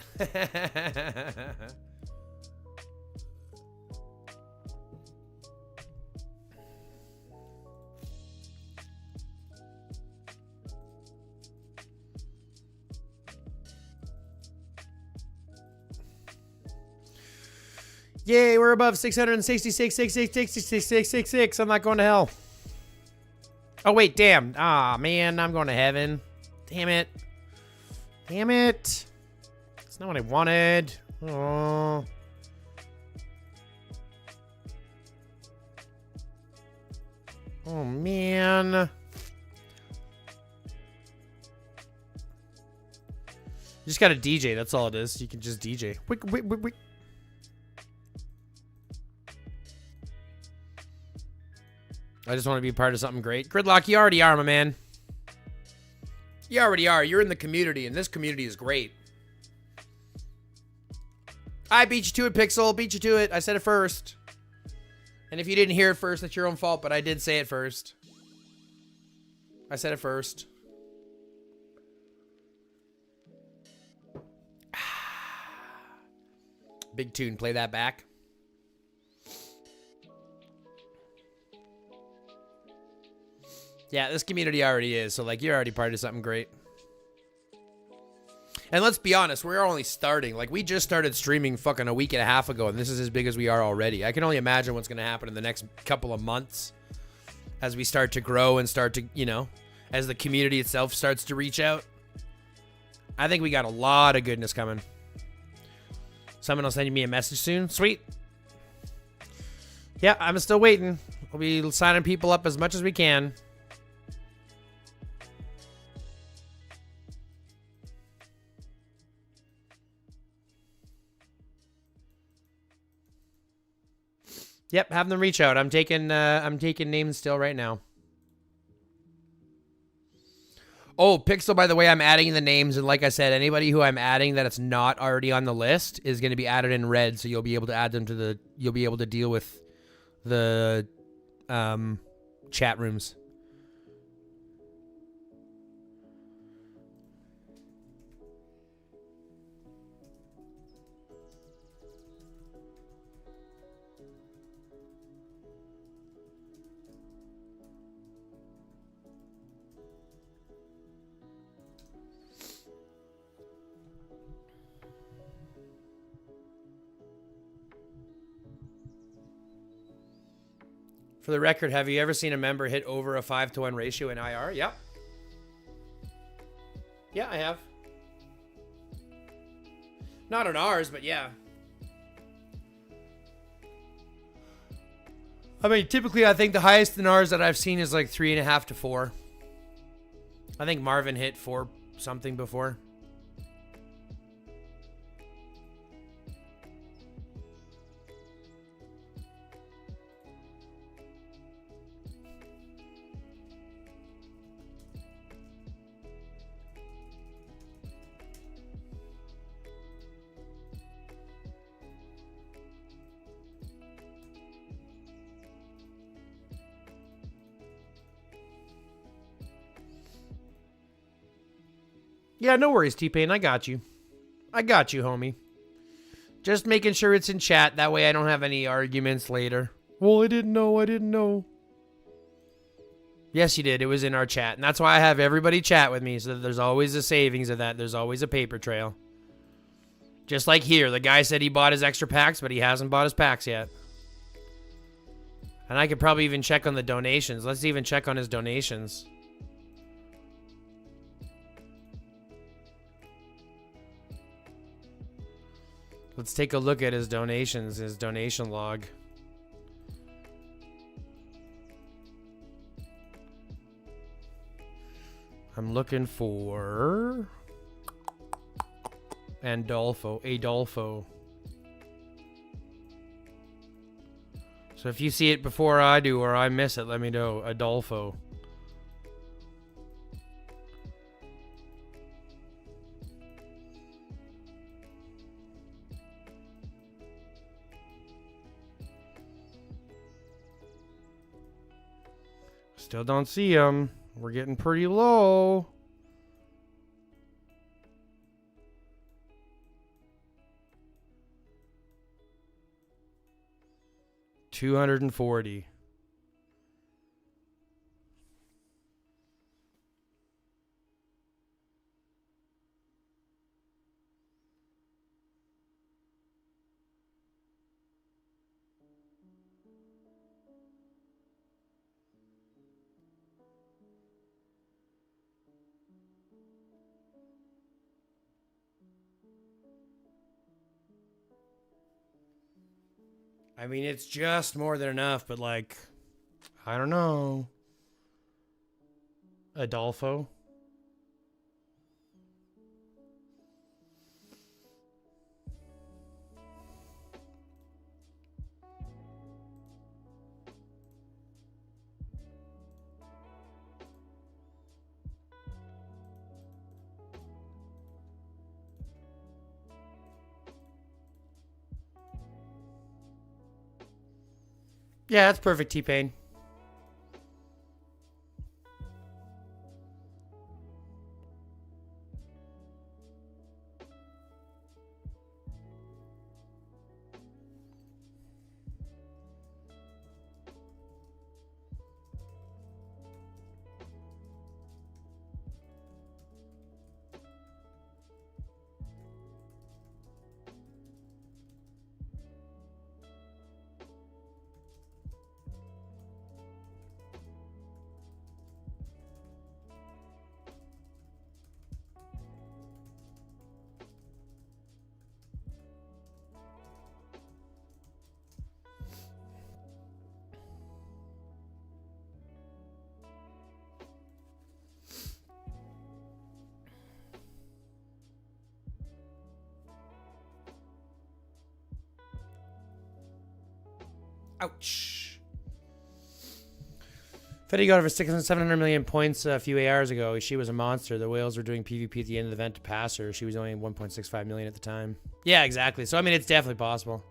Yay, we're above 666. I'm not going to hell. Oh, wait, damn. Ah, man, I'm going to heaven. Damn it. Damn it. That's not what I wanted. Oh. Oh, man. You just got to DJ. That's all it is. You can just DJ. Wait. I just want to be part of something great. Gridlock, you already are, my man. You already are. You're in the community, and this community is great. I beat you to it, Pixel. Beat you to it. I said it first. And if you didn't hear it first, that's your own fault, but I did say it first. I said it first. Big tune. Play that back. Yeah, this community already is, so like you're already part of something great. And let's be honest, we're only starting. Like we just started streaming fucking a week and a half ago, and this is as big as we are already. I can only imagine what's going to happen in the next couple of months as we start to grow and start to, you know, as the community itself starts to reach out. I think we got a lot of goodness coming. Someone will send me a message soon. Sweet. Yeah, I'm still waiting. We'll be signing people up as much as we can. Yep, have them reach out. I'm taking names still right now. Oh, Pixel, by the way, I'm adding the names, and like I said, anybody who I'm adding that it's not already on the list is going to be added in red, so you'll be able to add them to the, you'll be able to deal with the chat rooms. For the record, have you ever seen a member hit over a 5-to-1 ratio in IR? Yep. Yeah, I have. Not on ours, but yeah. I mean, typically, I think the highest in ours that I've seen is like 3.5 to 4. I think Marvin hit 4 something before. Yeah, no worries, T-Pain. I got you. I got you, homie. Just making sure it's in chat. That way I don't have any arguments later. Well, I didn't know. Yes, you did. It was in our chat. And that's why I have everybody chat with me. So that there's always a savings of that. There's always a paper trail. Just like here. The guy said he bought his extra packs, but he hasn't bought his packs yet. And I could probably even check on the donations. Let's even check on his donations. Let's take a look at his donations, his donation log. I'm looking for Adolfo. So if you see it before I do or I miss it, let me know. Adolfo. Still don't see him. We're getting pretty low. $240. I mean, it's just more than enough, but like, I don't know. Adolfo. Yeah, that's perfect, T-Pain. Ouch. Fetty got over 700 million points a few hours ago. She was a monster. The whales were doing PvP at the end of the event to pass her. She was only 1.65 million at the time. Yeah, exactly. So, I mean, it's definitely possible.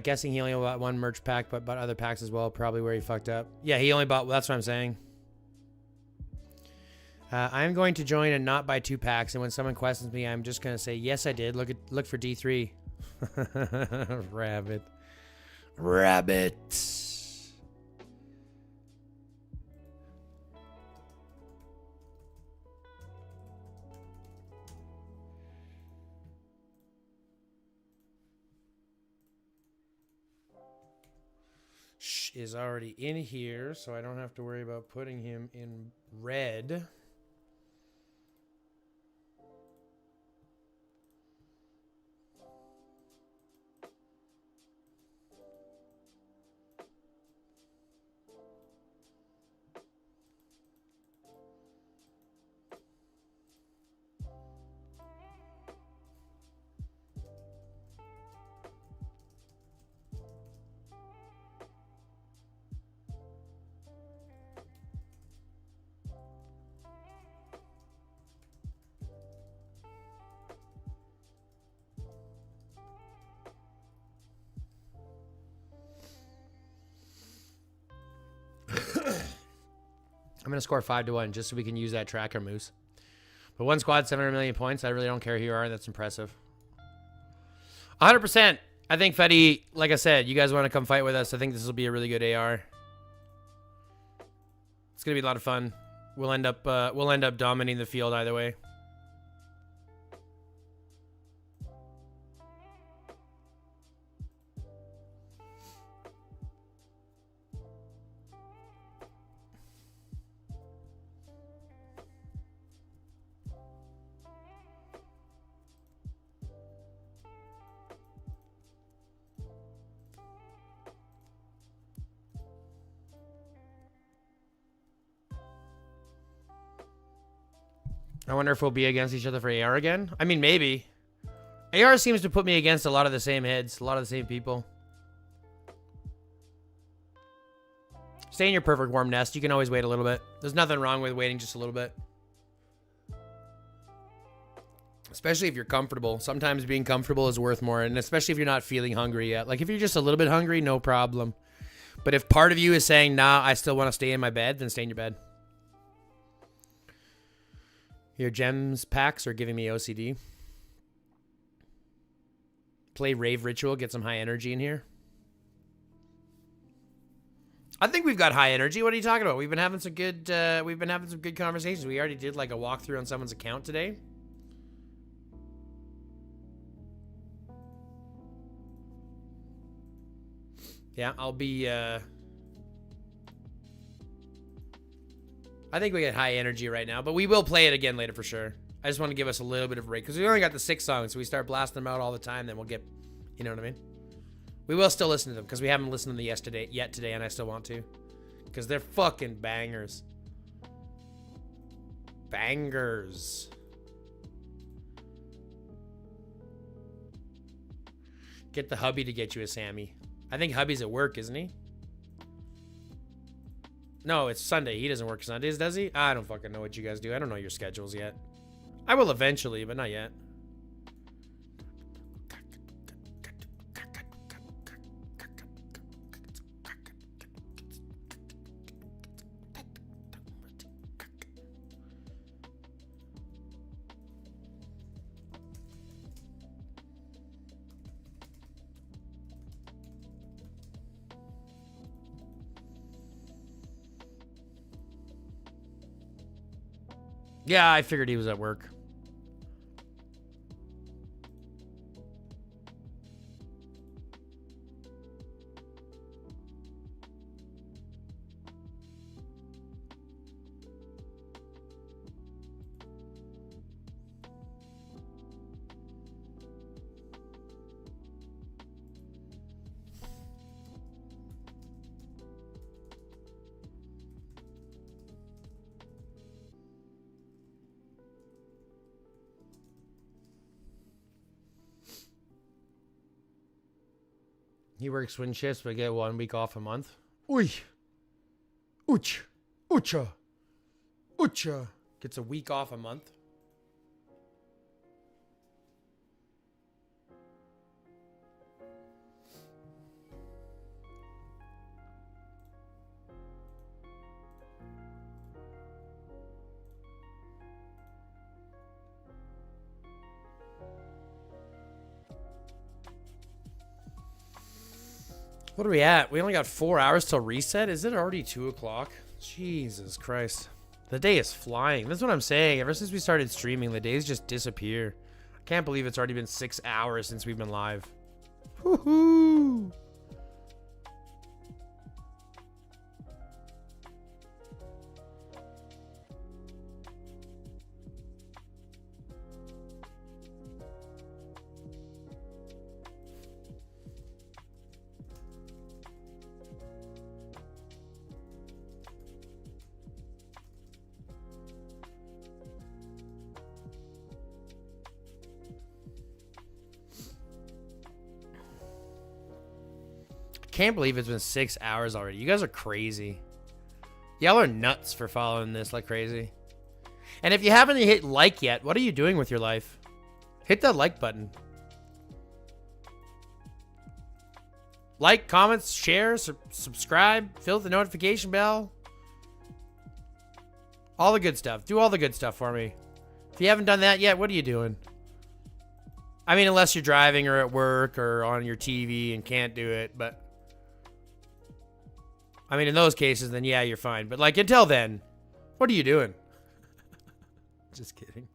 Guessing he only bought one merch pack, but bought other packs as well. Probably where he fucked up. Yeah, he only bought... That's what I'm saying. I'm going to join and not buy 2 packs. And when someone questions me, I'm just going to say, yes, I did. Look for D3. Rabbit. Shh is already in here, so I don't have to worry about putting him in red. I'm going to score 5-1 just so we can use that tracker, Moose. But one squad, 700 million points. I really don't care who you are. That's impressive. 100%. I think Fetty, like I said, you guys want to come fight with us. I think this will be a really good AR. It's going to be a lot of fun. We'll end up dominating the field either way. I wonder if we'll be against each other for AR again. I mean, maybe. AR seems to put me against a lot of the same heads, a lot of the same people. Stay in your perfect warm nest. You can always wait a little bit. There's nothing wrong with waiting just a little bit. Especially if you're comfortable. Sometimes being comfortable is worth more, and especially if you're not feeling hungry yet. Like, if you're just a little bit hungry, no problem. But if part of you is saying, nah, I still want to stay in my bed, then stay in your bed. Your gems packs are giving me OCD. Play Rave Ritual, get some high energy in here. I think we've got high energy. What are you talking about? We've been having some good conversations. We already did like a walkthrough on someone's account today. Yeah, I'll be I think we get high energy right now, but we will play it again later for sure. I just want to give us a little bit of a break because we only got the 6 songs, so we start blasting them out all the time, then we'll get, you know what I mean? We will still listen to them because we haven't listened to them yet today, and I still want to because they're fucking bangers. Bangers. Get the hubby to get you a Sammy. I think hubby's at work, isn't he? No, it's Sunday. He doesn't work Sundays, does he? I don't fucking know what you guys do. I don't know your schedules yet. I will eventually, but not yet. Yeah, I figured he was at work. He works swing shifts, but get 1 week off a month. Oi. Ooch. Oocha. Oocha. Gets a week off a month. What are we at? We only got 4 hours till reset. Is it already 2 o'clock? Jesus Christ. The day is flying. That's what I'm saying. Ever since we started streaming, the days just disappear. I can't believe it's already been 6 hours since we've been live. Woohoo! Can't believe it's been 6 hours already. You guys are crazy. Y'all are nuts for following this like crazy. And if you haven't hit like yet, what are you doing with your life? Hit that like button. Like, comments, share, subscribe, fill the notification bell. All the good stuff. Do all the good stuff for me. If you haven't done that yet, what are you doing? I mean, unless you're driving or at work or on your TV and can't do it, but I mean, in those cases, then yeah, you're fine. But like until then, what are you doing? Just kidding.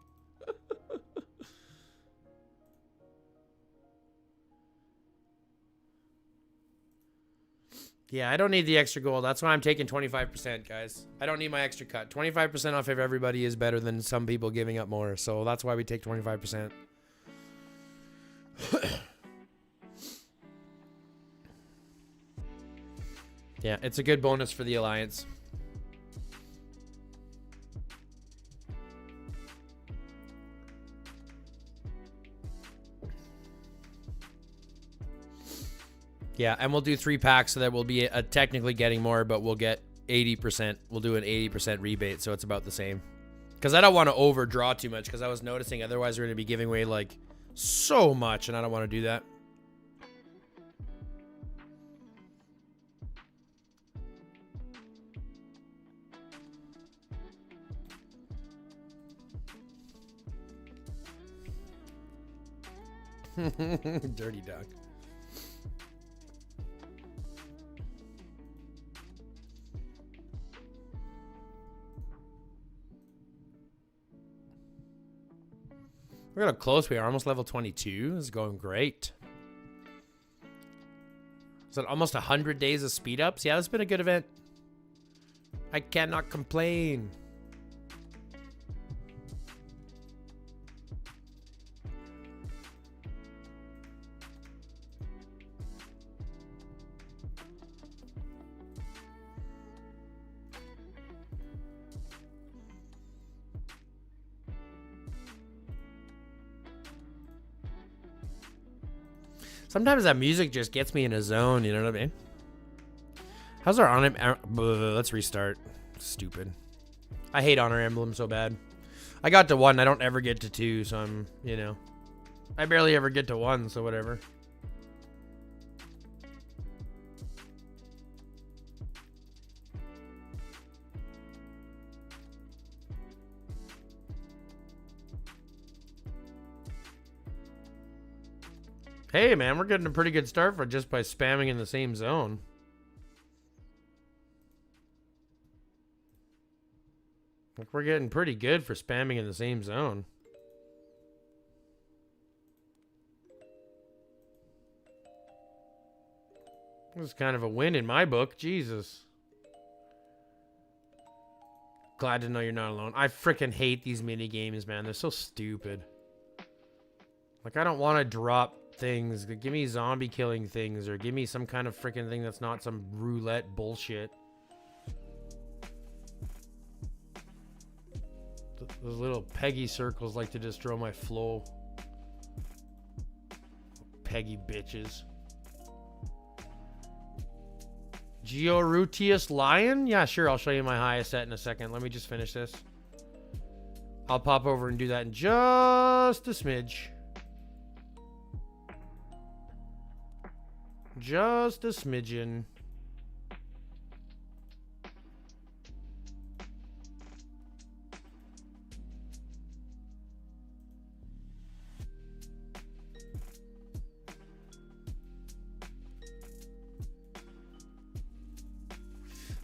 Yeah, I don't need the extra gold. That's why I'm taking 25%, guys. I don't need my extra cut. 25% off of everybody is better than some people giving up more. So that's why we take 25%. Yeah, it's a good bonus for the Alliance. Yeah, and we'll do 3 packs so that we'll be technically getting more, but we'll get 80%. We'll do an 80% rebate, so it's about the same. Because I don't want to overdraw too much, because I was noticing otherwise we're going to be giving away, like, so much, and I don't want to do that. Dirty dog. Look at how close we are. Almost level 22. This is going great. Is that almost 100 days of speed ups? Yeah, it's been a good event. I cannot complain. Sometimes that music just gets me in a zone, you know what I mean? How's our honor? Let's restart. Stupid. I hate honor emblem so bad. I got to 1. I don't ever get to 2, so I'm, you know. I barely ever get to 1, so whatever. Hey, man, we're getting a pretty good start for just by spamming in the same zone. Like, we're getting pretty good for spamming in the same zone. This is kind of a win in my book. Jesus. Glad to know you're not alone. I freaking hate these mini games, man. They're so stupid. Like, I don't want to drop things. Give me zombie killing things, or give me some kind of freaking thing that's not some roulette bullshit. Those little Peggy circles like to destroy my flow. Peggy bitches. Georutius Lion? Yeah, sure. I'll show you my highest set in a second. Let me just finish this. I'll pop over and do that in just a smidge. Just a smidgen.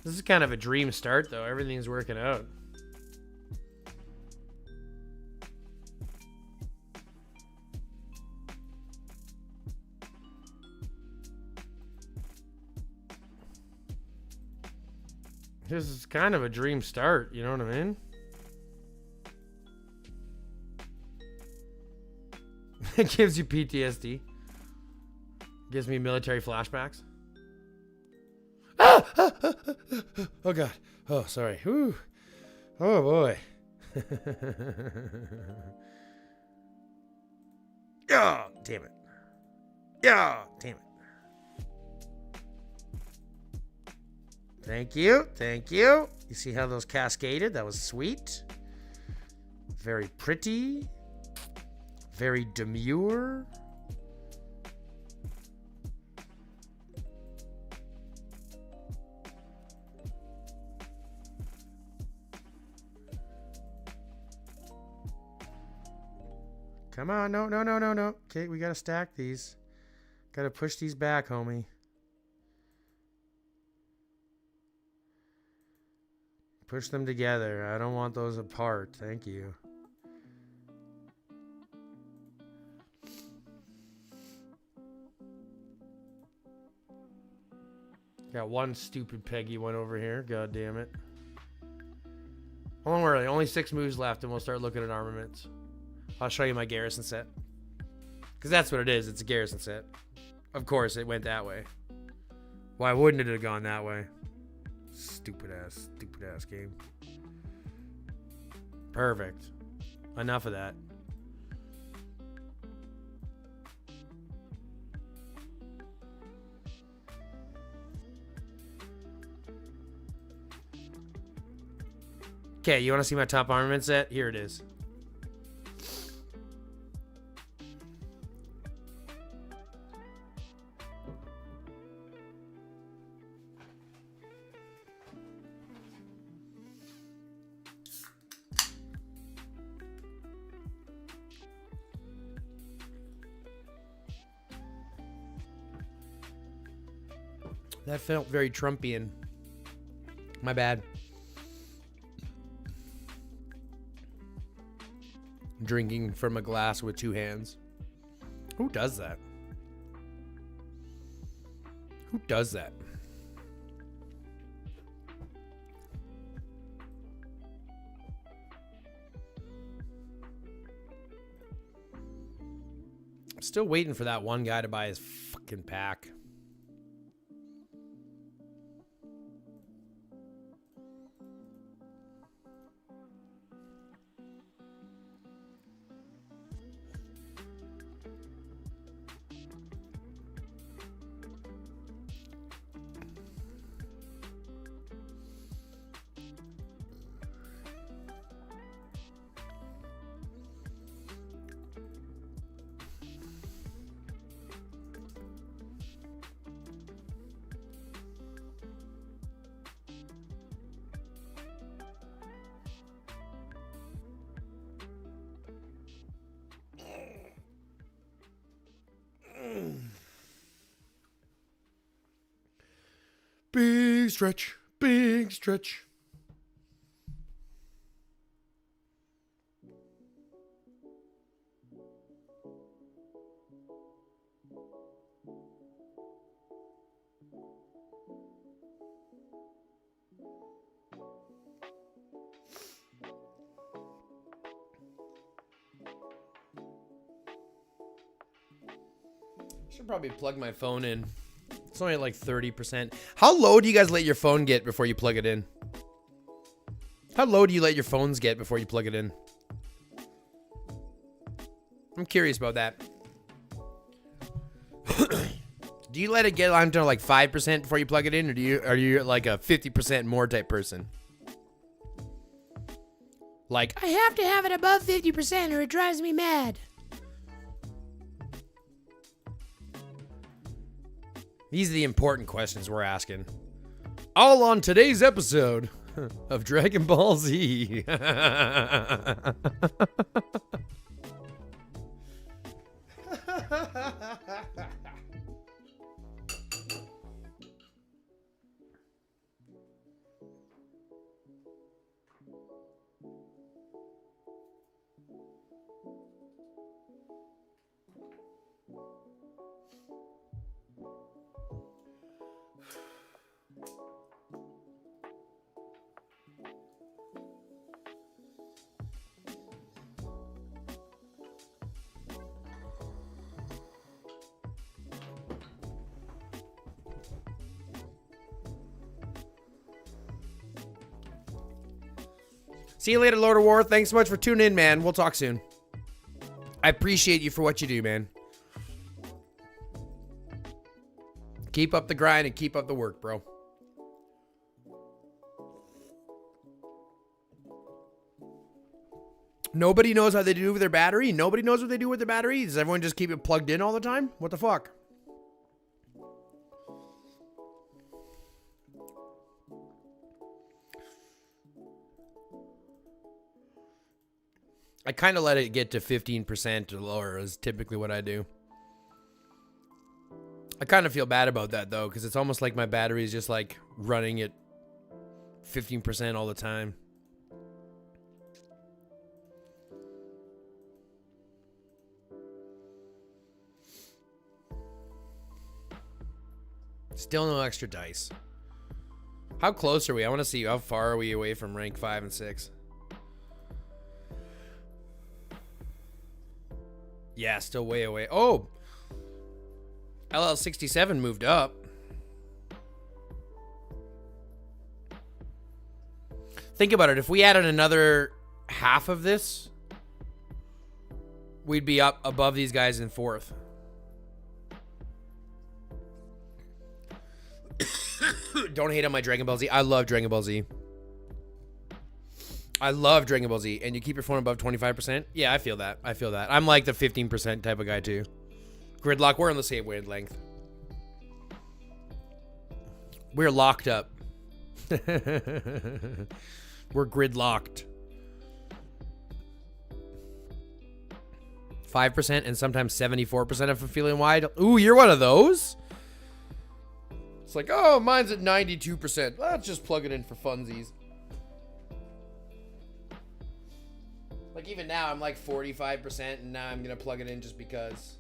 This is kind of a dream start, though. Everything's working out. This is kind of a dream start, you know what I mean? It gives you PTSD. Gives me military flashbacks. Ah! Oh, God. Oh, sorry. Whew. Oh, boy. Yeah, damn it. Yeah, damn it. Thank you. Thank you. You see how those cascaded? That was sweet. Very pretty. Very demure. Come on. No, no, no, no, no. Okay, we got to stack these. Got to push these back, homie. Push them together. I don't want those apart. Thank you. Got one stupid Peggy one over here. God damn it. Don't worry. Only 6 moves left and we'll start looking at armaments. I'll show you my garrison set. Because that's what it is. It's a garrison set. Of course, it went that way. Why wouldn't it have gone that way? Stupid ass game. Perfect. Enough of that. Okay, you want to see my top armament set? Here it is. That felt very Trumpian. My bad. Drinking from a glass with 2 hands. Who does that? Who does that? I'm still waiting for that one guy to buy his fucking pack. Big stretch, big stretch. Should probably plug my phone in. It's only at like 30%. How low do you guys let your phone get before you plug it in? How low do you let your phones get before you plug it in? I'm curious about that. Do you let it get on to like 5% before you plug it in, or are you like a 50% more type person? Like, I have to have it above 50% or it drives me mad. These are the important questions we're asking. All on today's episode of Dragon Ball Z. See you later, Lord of War. Thanks so much for tuning in, man. We'll talk soon. I appreciate you for what you do, man. Keep up the grind and keep up the work, bro. Nobody knows how they do with their battery. Nobody knows what they do with their battery. Does everyone just keep it plugged in all the time? What the fuck? I kind of let it get to 15% or lower is typically what I do. I kind of feel bad about that, though, because it's almost like my battery is just, like, running at 15% all the time. Still no extra dice. How close are we? I want to see how far are we away from rank 5 and 6. Yeah, still way away. Oh! LL67 moved up. Think about it. If we added another half of this, we'd be up above these guys in 4th. Don't hate on my Dragon Ball Z. I love Dragon Ball Z. I love Dragon Ball Z, and you keep your phone above 25%. Yeah, I feel that. I feel that. I'm like the 15% type of guy too. Gridlock, we're on the same wavelength. We're locked up. We're gridlocked. 5% and sometimes 74% if I'm feeling wide. Ooh, you're one of those? It's like, oh, mine's at 92%. Let's just plug it in for funsies. Like even now, I'm like 45%, and now I'm going to plug it in just because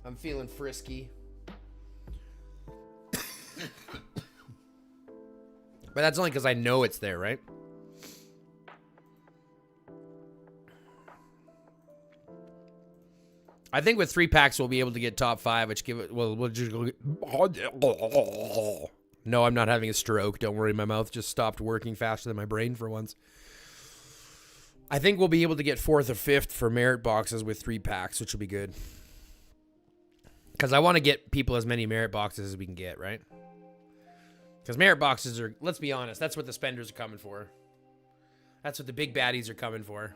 I'm feeling frisky. But that's only because I know it's there, right? I think with 3 packs we'll be able to get top 5, which give it. Well, we'll just go. No, I'm not having a stroke. Don't worry, my mouth just stopped working faster than my brain for once. I think we'll be able to get 4th or 5th for merit boxes with 3 packs, which will be good. Because I want to get people as many merit boxes as we can get, right? Because merit boxes are, let's be honest, that's what the spenders are coming for. That's what the big baddies are coming for.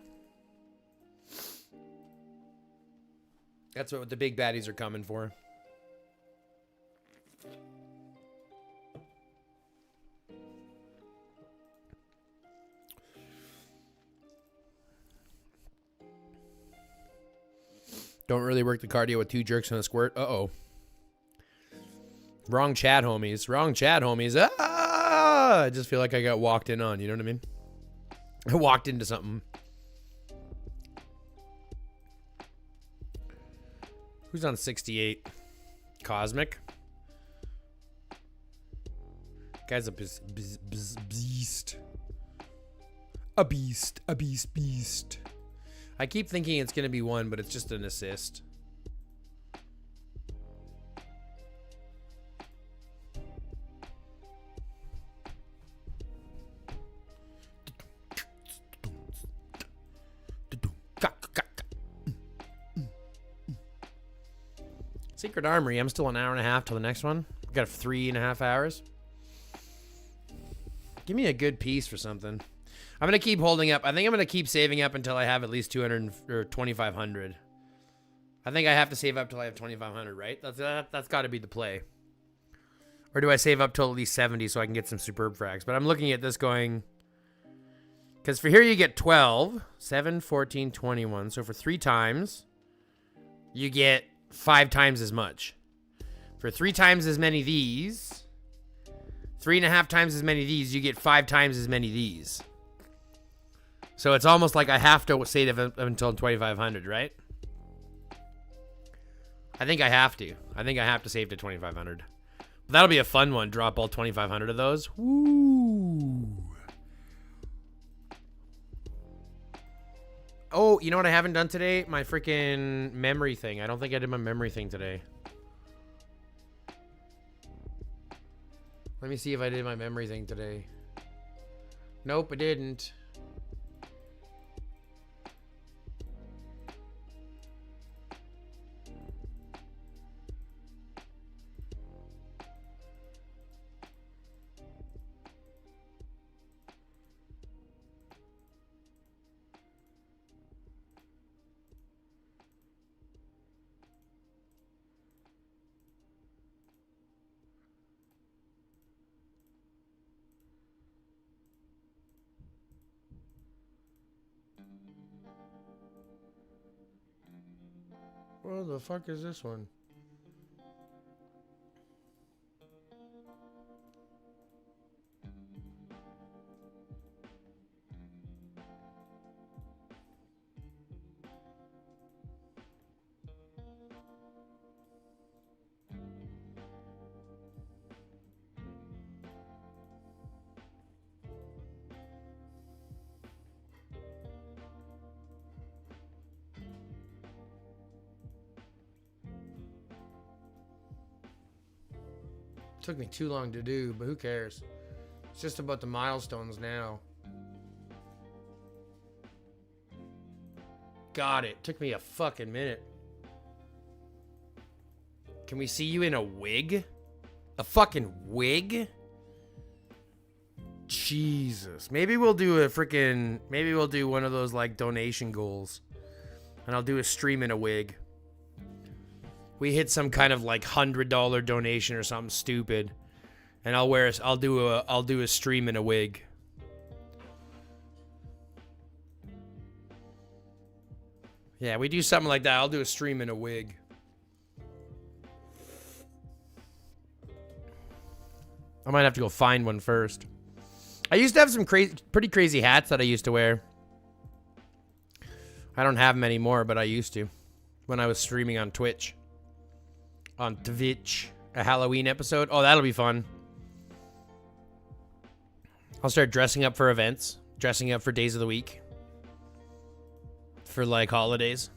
That's what the big baddies are coming for. Don't really work the cardio with 2 jerks and a squirt. Uh-oh. Wrong chat, homies. Wrong chat, homies. Ah! I just feel like I got walked in on. You know what I mean? I walked into something. Who's on 68? Cosmic? Guy's a beast. A beast. A beast. I keep thinking it's going to be 1, but it's just an assist. Secret Armory. I'm still an hour and a half till the next one. I've got 3.5 hours. Give me a good piece for something. I'm going to keep holding up. I think I'm going to keep saving up until I have at least 200 or 2,500. I think I have to save up till I have 2,500, right? That's got to be the play. Or do I save up till at least 70 so I can get some superb frags? But I'm looking at this going... Because for here you get 12, 7, 14, 21. So for 3 times, you get 5 times as much. For 3 times as many of these, 3.5 times as many of these, you get 5 times as many of these. So it's almost like I have to save until 2,500, right? I think I have to. I think I have to save to 2,500. That'll be a fun one. Drop all 2,500 of those. Woo! Oh, you know what I haven't done today? My freaking memory thing. I don't think I did my memory thing today. Let me see if I did my memory thing today. Nope, I didn't. Where the fuck is this one? Took me too long to do, but who cares? It's just about the milestones now. Got it. Took me a fucking minute. Can we see you in a wig? A fucking wig? Jesus. Maybe we'll do one of those like donation goals. And I'll do a stream in a wig. We hit some kind of like $100 donation or something stupid. And I'll do a stream in a wig. Yeah, we do something like that. I'll do a stream in a wig. I might have to go find one first. I used to have some pretty crazy hats that I used to wear. I don't have them anymore, but I used to. When I was streaming on Twitch. On Twitch. A Halloween episode. Oh, that'll be fun. I'll start dressing up for events. Dressing up for days of the week. For like holidays.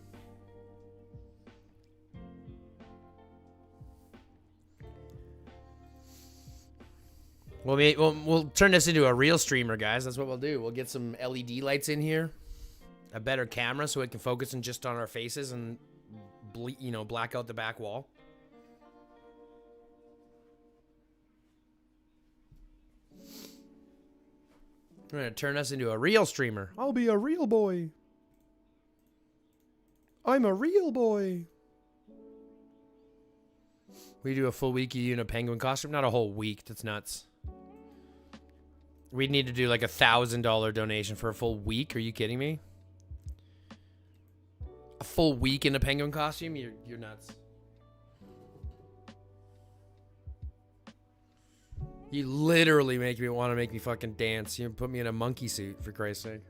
We'll turn this into a real streamer, guys. That's what we'll do. We'll get some LED lights in here. A better camera so it can focus in just on our faces and, black out the back wall. We're going to turn us into a real streamer. I'll be a real boy. I'm a real boy. We do a full week in a penguin costume. Not a whole week. That's nuts. We'd need to do like $1,000 donation for a full week. Are you kidding me? A full week in a penguin costume? You're nuts. You literally want to make me fucking dance. You put me in a monkey suit, for Christ's sake.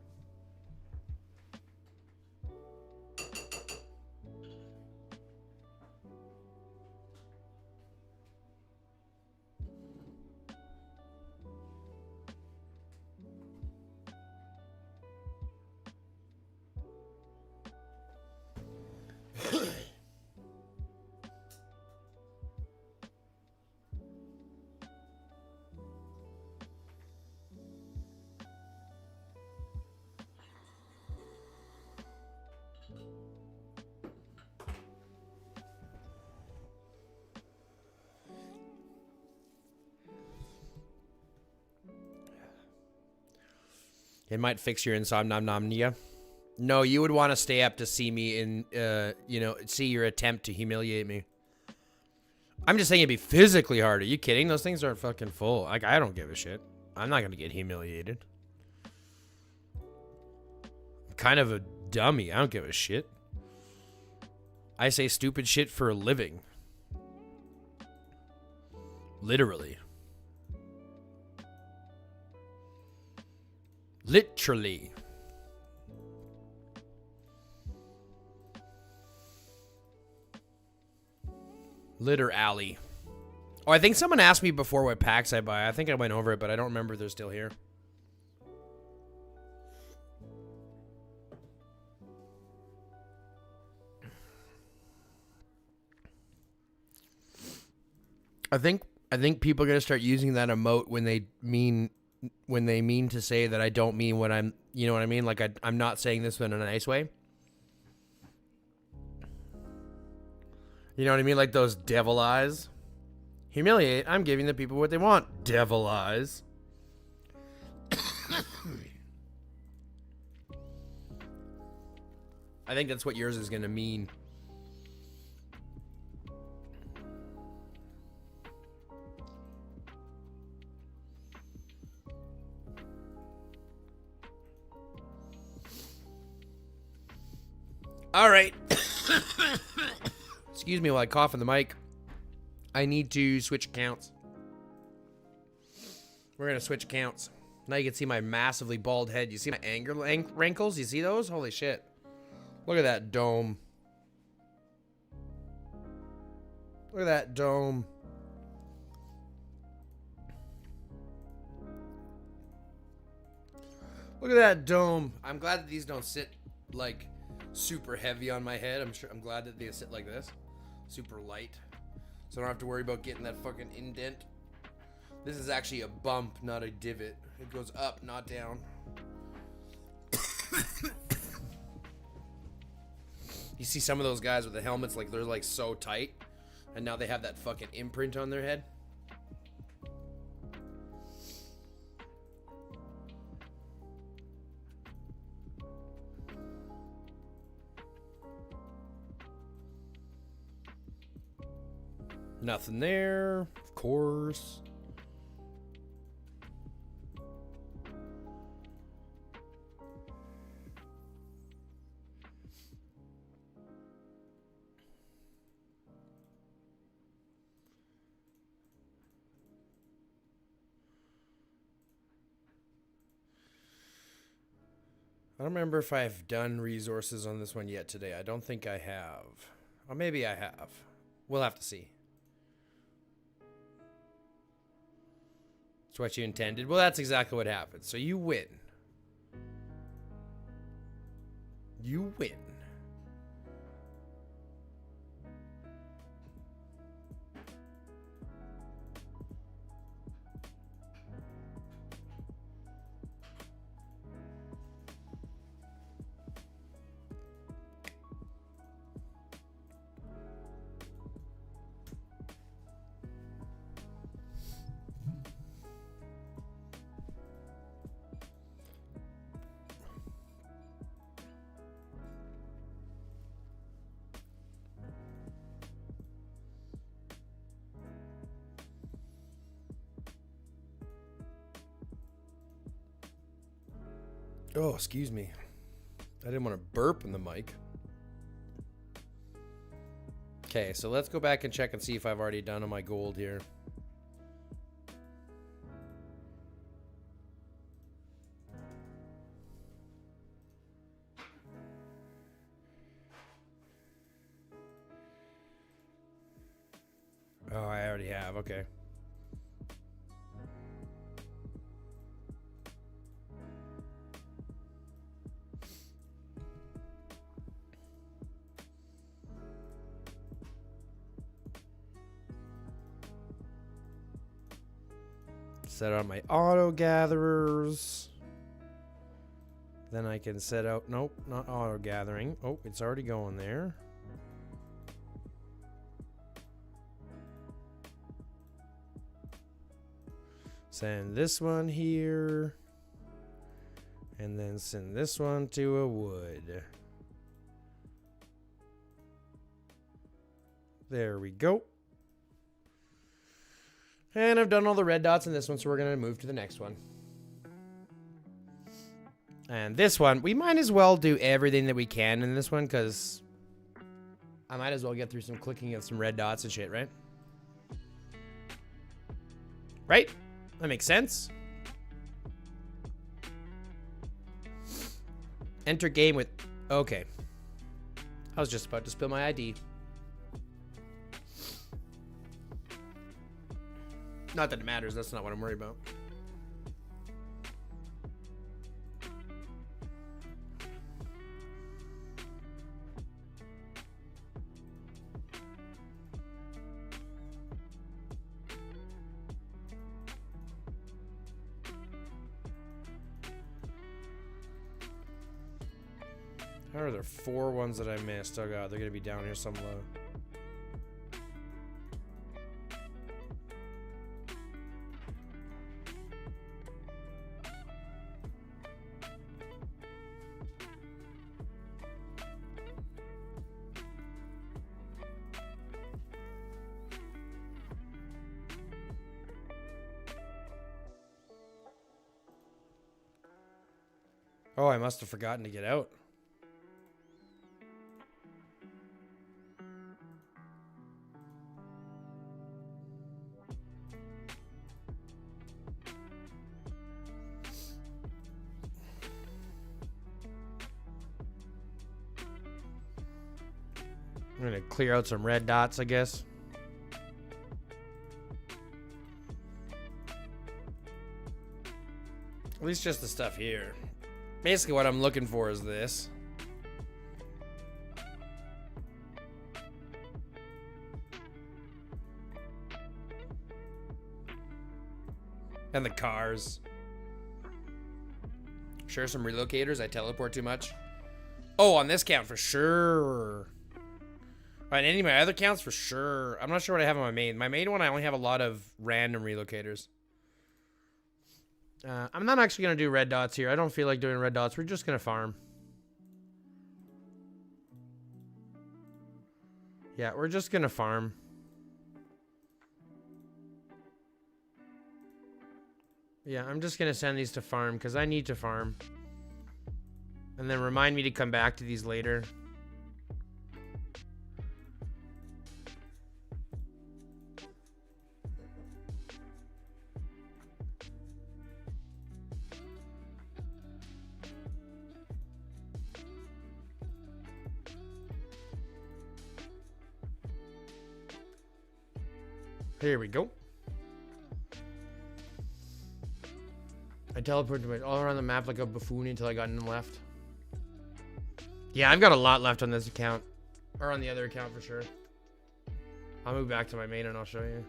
It might fix your insomnia. No, you would want to stay up to see me in, see your attempt to humiliate me. I'm just saying it'd be physically hard. Are you kidding? Those things aren't fucking full. Like, I don't give a shit. I'm not going to get humiliated. I'm kind of a dummy. I don't give a shit. I say stupid shit for a living. Literally. Literally. Litter alley. Oh, I think someone asked me before what packs I buy. I think I went over it, but I don't remember if they're still here. I think people are gonna start using that emote when they mean to say that I don't mean what I'm, you know what I mean? Like I'm not saying this in a nice way. You know what I mean? Like those devil eyes. Humiliate. I'm giving the people what they want. Devil eyes. I think that's what yours is gonna mean. All right. Excuse me while I cough in the mic. I need to switch accounts. We're going to switch accounts. Now you can see my massively bald head. You see my anger wrinkles? You see those? Holy shit. Look at that dome. Look at that dome. Look at that dome. I'm glad that these don't sit like super heavy on my head. I'm glad that they sit like this. Super light. So I don't have to worry about getting that fucking indent. This is actually a bump, not a divot. It goes up, not down. You see some of those guys with the helmets, like they're like so tight. And now they have that fucking imprint on their head. Nothing there, of course. I don't remember if I've done resources on this one yet today. I don't think I have. Or maybe I have. We'll have to see. It's what you intended. Well, that's exactly what happened. So you win. You win. Oh, excuse me. I didn't want to burp in the mic. Okay, so let's go back and check and see if I've already done on my gold here. Oh, I already have. Okay. Set out my auto gatherers. Then I can set out, nope, not auto gathering. Oh, it's already going there. Send this one here. And then send this one to a wood. There we go. And I've done all the red dots in this one, so we're going to move to the next one. And this one, we might as well do everything that we can in this one, because I might as well get through some clicking of some red dots and shit, right? Right? That makes sense. Enter game with... Okay. I was just about to spill my ID. Not that it matters. That's not what I'm worried about. How are there 4 ones that I missed? Oh god, they're gonna be down here somewhere. Oh, I must have forgotten to get out. I'm gonna clear out some red dots, I guess. At least just the stuff here. Basically what I'm looking for is this. And the cars. Sure, some relocators. I teleport too much. Oh, on this count for sure. On any of my other counts for sure. I'm not sure what I have on my main. My main one, I only have a lot of random relocators. I'm not actually going to do red dots here. I don't feel like doing red dots. We're just going to farm. Yeah, we're just going to farm. Yeah, I'm just going to send these to farm because I need to farm. And then remind me to come back to these later. Here we go. I teleported all around the map like a buffoon until I got none left. Yeah, I've got a lot left on this account. Or on the other account for sure. I'll move back to my main and I'll show you.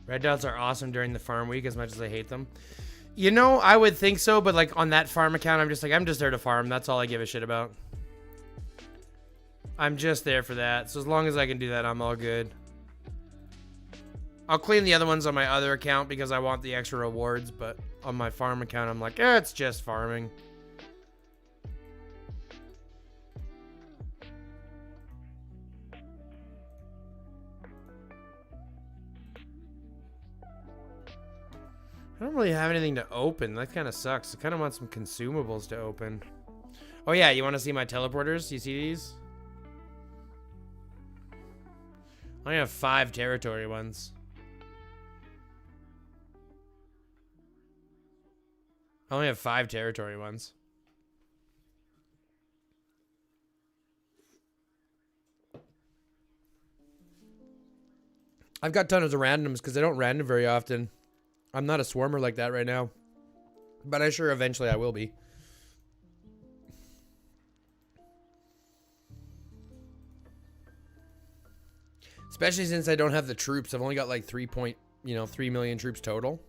Red dots are awesome during the farm week as much as I hate them. You know, I would think so, but like on that farm account, I'm just there to farm. That's all I give a shit about. I'm just there for that. So as long as I can do that, I'm all good. I'll clean the other ones on my other account because I want the extra rewards, but on my farm account, I'm like, it's just farming. I don't really have anything to open. That kind of sucks. I kind of want some consumables to open. Oh yeah, you want to see my teleporters? You see these? I only have 5 territory ones. I only have 5 territory ones. I've got tons of randoms because I don't random very often. I'm not a swarmer like that right now. But I sure eventually I will be. Especially since I don't have the troops. I've only got like 3 million troops total.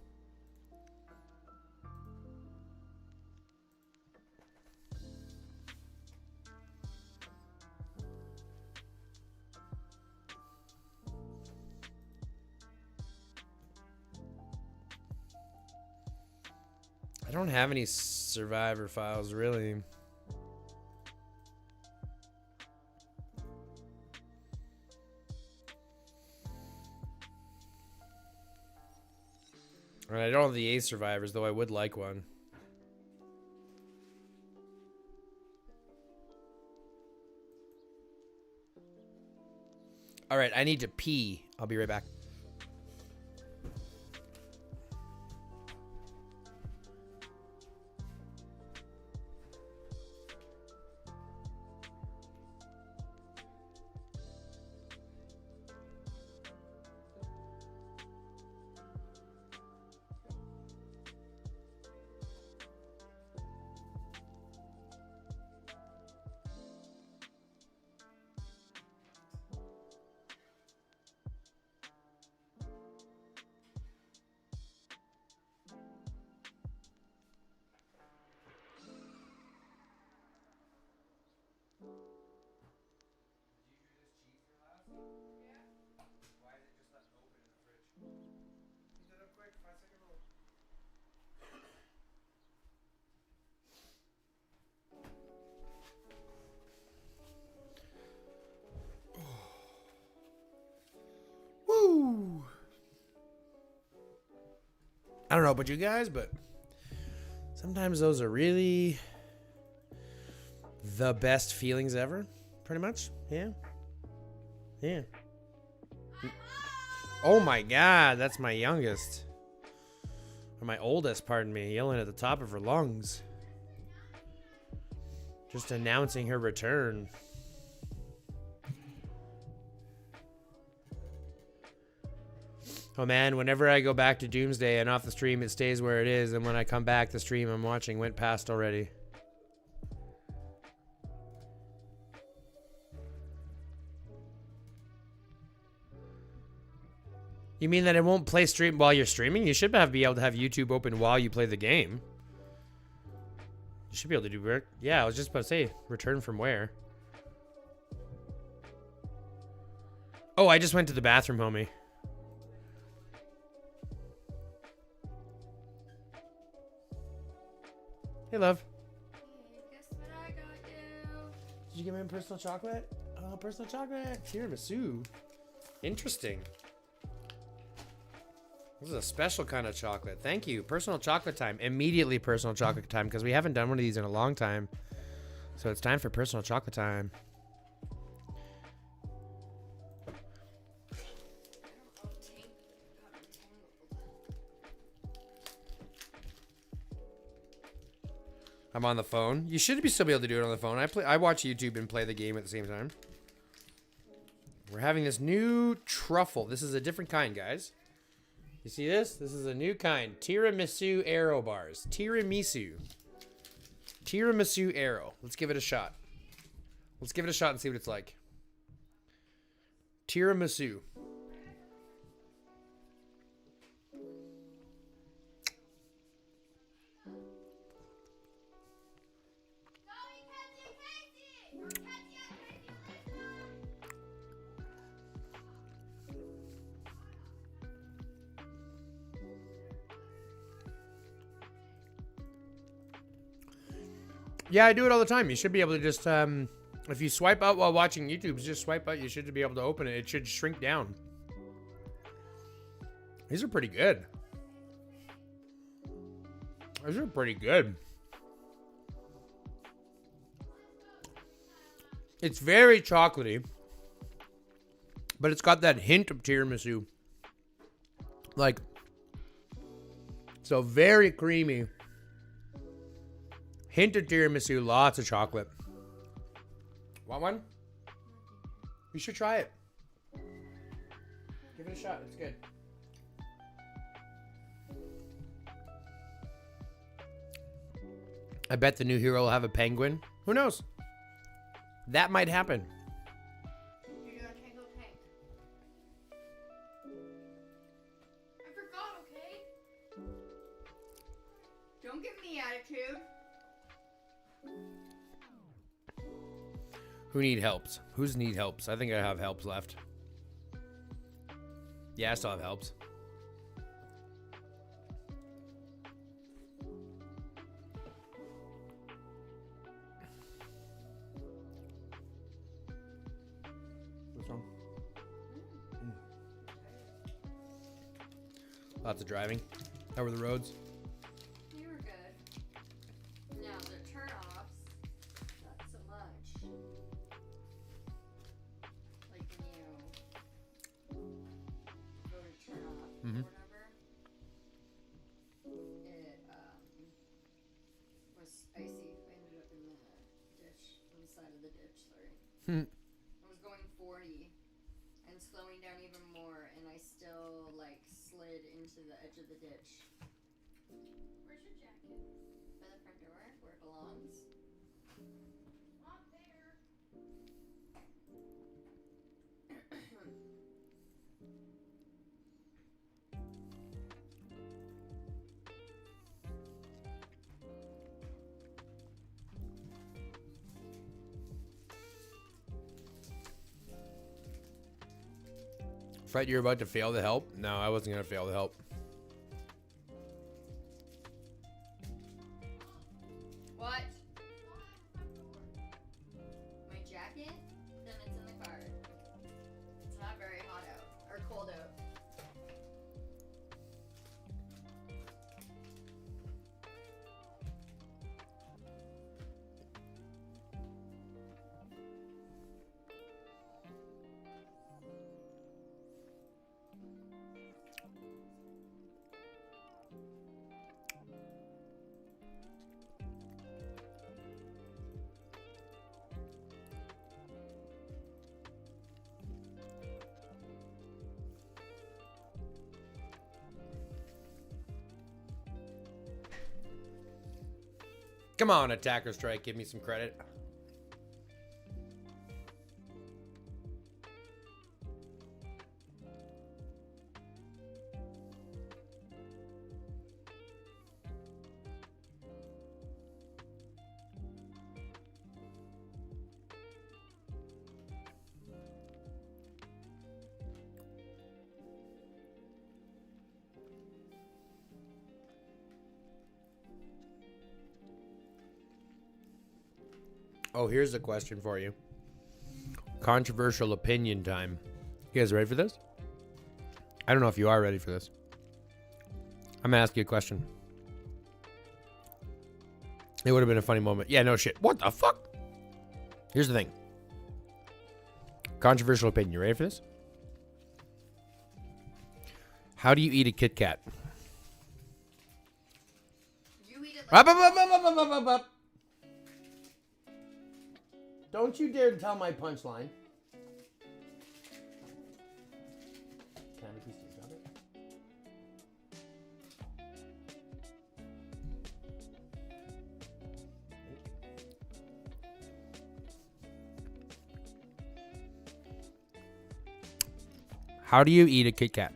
I don't have any survivor files, really. And I don't have the Ace survivors, though I would like one. All right, I need to pee. I'll be right back. Woo! I don't know about you guys, but sometimes those are really the best feelings ever. Pretty much. Yeah. Yeah. Oh my god, that's my youngest. Or my oldest, pardon me, yelling at the top of her lungs. Just announcing her return. Oh man, whenever I go back to Doomsday and off the stream, it stays where it is, and when I come back, the stream I'm watching went past already. You mean that it won't play stream while you're streaming? You should be able to have YouTube open while you play the game. You should be able to do work. Yeah, I was just about to say, return from where? Oh, I just went to the bathroom, homie. Hey, love. Hey, guess what I got you? Did you give me a personal chocolate? Oh, personal chocolate. Tiramisu. Interesting. This is a special kind of chocolate. Thank you. Personal chocolate time. Immediately personal chocolate time, because we haven't done one of these in a long time. So it's time for personal chocolate time. I'm on the phone. You should still be able to do it on the phone. I watch YouTube and play the game at the same time. We're having this new truffle. This is a different kind, guys. You see this? This is a new kind. Tiramisu Aero bars. Tiramisu. Tiramisu Aero. Let's give it a shot. Let's give it a shot and see what it's like. Tiramisu. Yeah, I do it all the time. You should be able to just, if you swipe out while watching YouTube, just swipe out. You should be able to open it. It should shrink down. These are pretty good. These are pretty good. It's very chocolatey, but it's got that hint of tiramisu. Like, so very creamy. Hint of tiramisu, lots of chocolate. Want one? You should try it. Give it a shot, it's good. I bet the new hero will have a penguin. Who knows? That might happen. You're gonna tango tank. I forgot, okay? Don't give me attitude. Who need helps? Who's need helps? I think I have helps left. Yeah, I still have helps. What's wrong? Lots of driving. How were the roads? You were good. Now the turn-offs, not so much. Like when you go to turn off or whatever, it was icy. I ended up in the ditch, on the side of the ditch, sorry. I was going 40 and slowing down even more, and I still like slid into the edge of the ditch. Where's your jacket? By the front door, where it belongs. Not there. Fred, you're about to fail the help? No, I wasn't going to fail the help. What? My jacket? Then it's in the car. It's not very hot out. Or cold out. Come on, Attacker Strike. Give me some credit. Oh, here's a question for you. Controversial opinion time. You guys ready for this? I don't know if you are ready for this. I'm gonna ask you a question. It would have been a funny moment. Yeah, no shit. What the fuck? Here's the thing. Controversial opinion. You ready for this? How do you eat a Kit Kat? You eat it Up, like up, up, up, up, up, up, up. Don't you dare tell my punchline. Can I have a piece of strawberry? How do you eat a Kit Kat?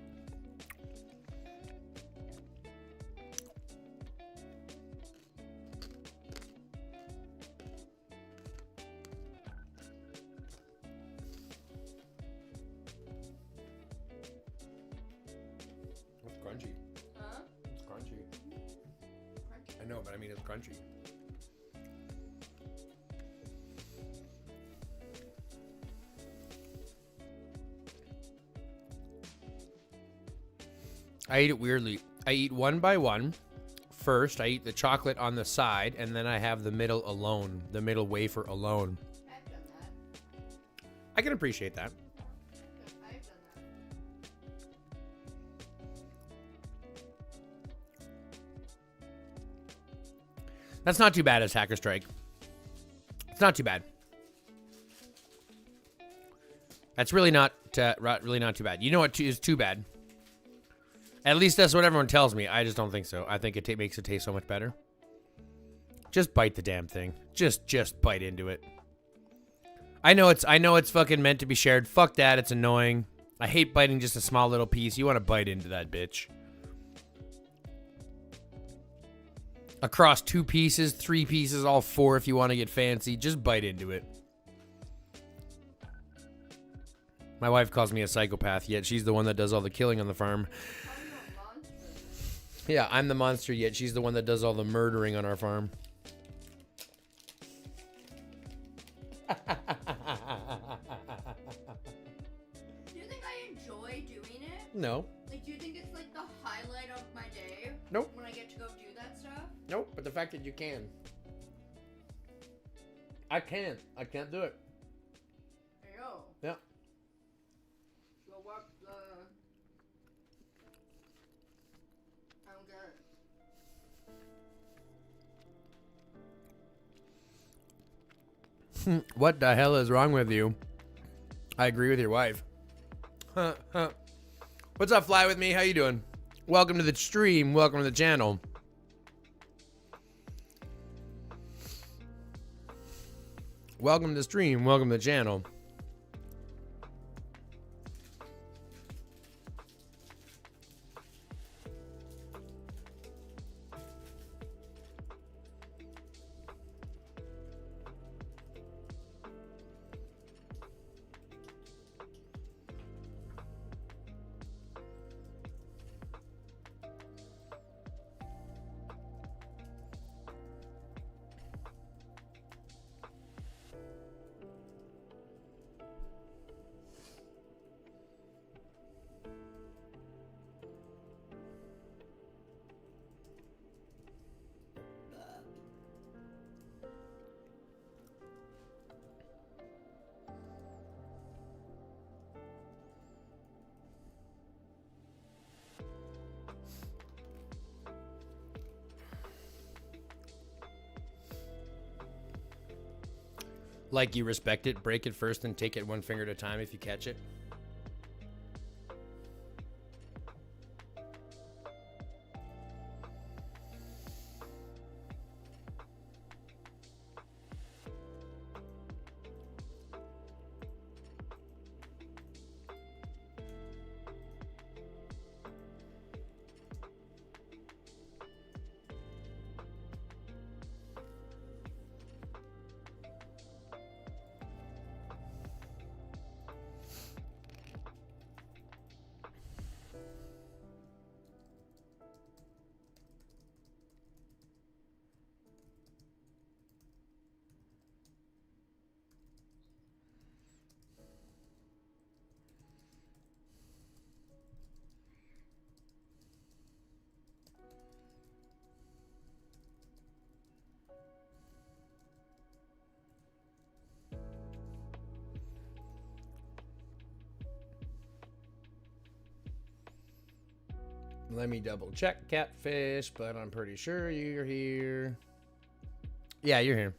It's crunchy. huh? It's crunchy. Crunchy. I know, but I mean it's crunchy. I eat it weirdly. I eat one by one. First, I eat the chocolate on the side, and then I have the middle alone, the middle wafer alone. I've done that. I can appreciate that. I've done that. That's not too bad as Hacker Strike. It's not too bad. That's really not too bad. You know what is too bad? At least that's what everyone tells me. I just don't think so. I think it makes it taste so much better. Just bite the damn thing. Just bite into it. I know it's fucking meant to be shared. Fuck that. It's annoying. I hate biting just a small little piece. You want to bite into that bitch. Across 2 pieces, 3 pieces, all 4 if you want to get fancy. Just bite into it. My wife calls me a psychopath, yet she's the one that does all the killing on the farm. Yeah, I'm the monster, yet she's the one that does all the murdering on our farm. Do you think I enjoy doing it? No. Like, do you think it's like the highlight of my day? Nope. When I get to go do that stuff? Nope, but the fact that you can. I can't do it. I know. Yeah. So what I don't get it. What the hell is wrong with you? I agree with your wife. What's up, Fly With Me? How you doing? Welcome to the stream. Welcome to the channel. Welcome to the stream. Welcome to the channel. Like you respect it, break it first and take it one finger at a time if you catch it. Let me double check Catfish, but I'm pretty sure you're here. Yeah, you're here.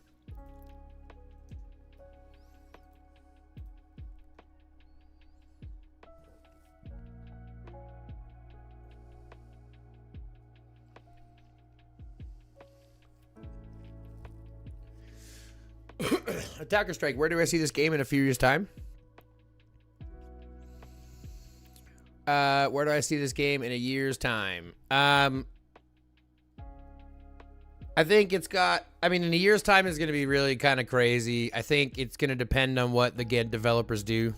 Attacker Strike, where do I see this game in a few years' time? Where do I see this game in a year's time? I think it's got... I mean, in a year's time, it's going to be really kind of crazy. I think it's going to depend on what the game developers do.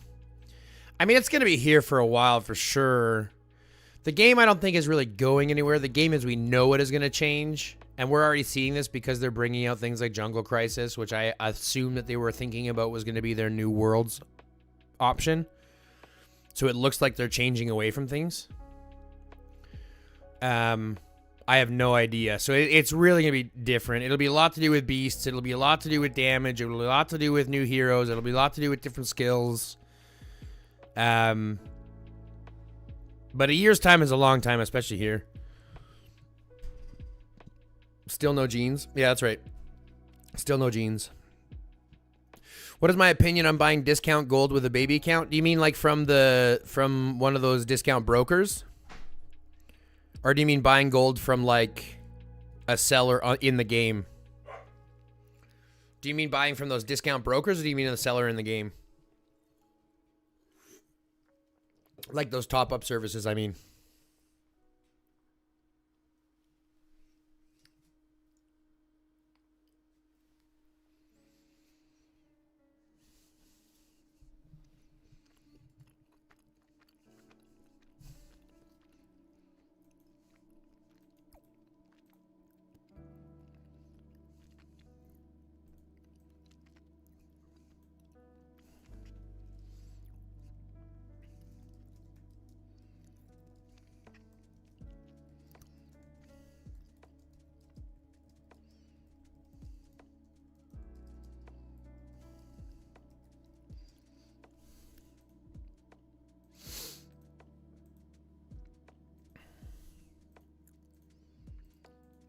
I mean, it's going to be here for a while for sure. The game, I don't think, is really going anywhere. The game, as we know it, is going to change. And we're already seeing this because they're bringing out things like Jungle Crisis, which I assume that they were thinking about was going to be their new Worlds option. So it looks like they're changing away from things. I have no idea. So it's really going to be different. It'll be a lot to do with beasts. It'll be a lot to do with damage. It'll be a lot to do with new heroes. It'll be a lot to do with different skills. But a year's time is a long time, especially here. Still no jeans. Yeah, that's right. Still no jeans. What is my opinion on buying discount gold with a baby account? Do you mean like from one of those discount brokers? Or do you mean buying gold from like a seller in the game? Do you mean buying from those discount brokers, or do you mean a seller in the game? Like those top-up services, I mean.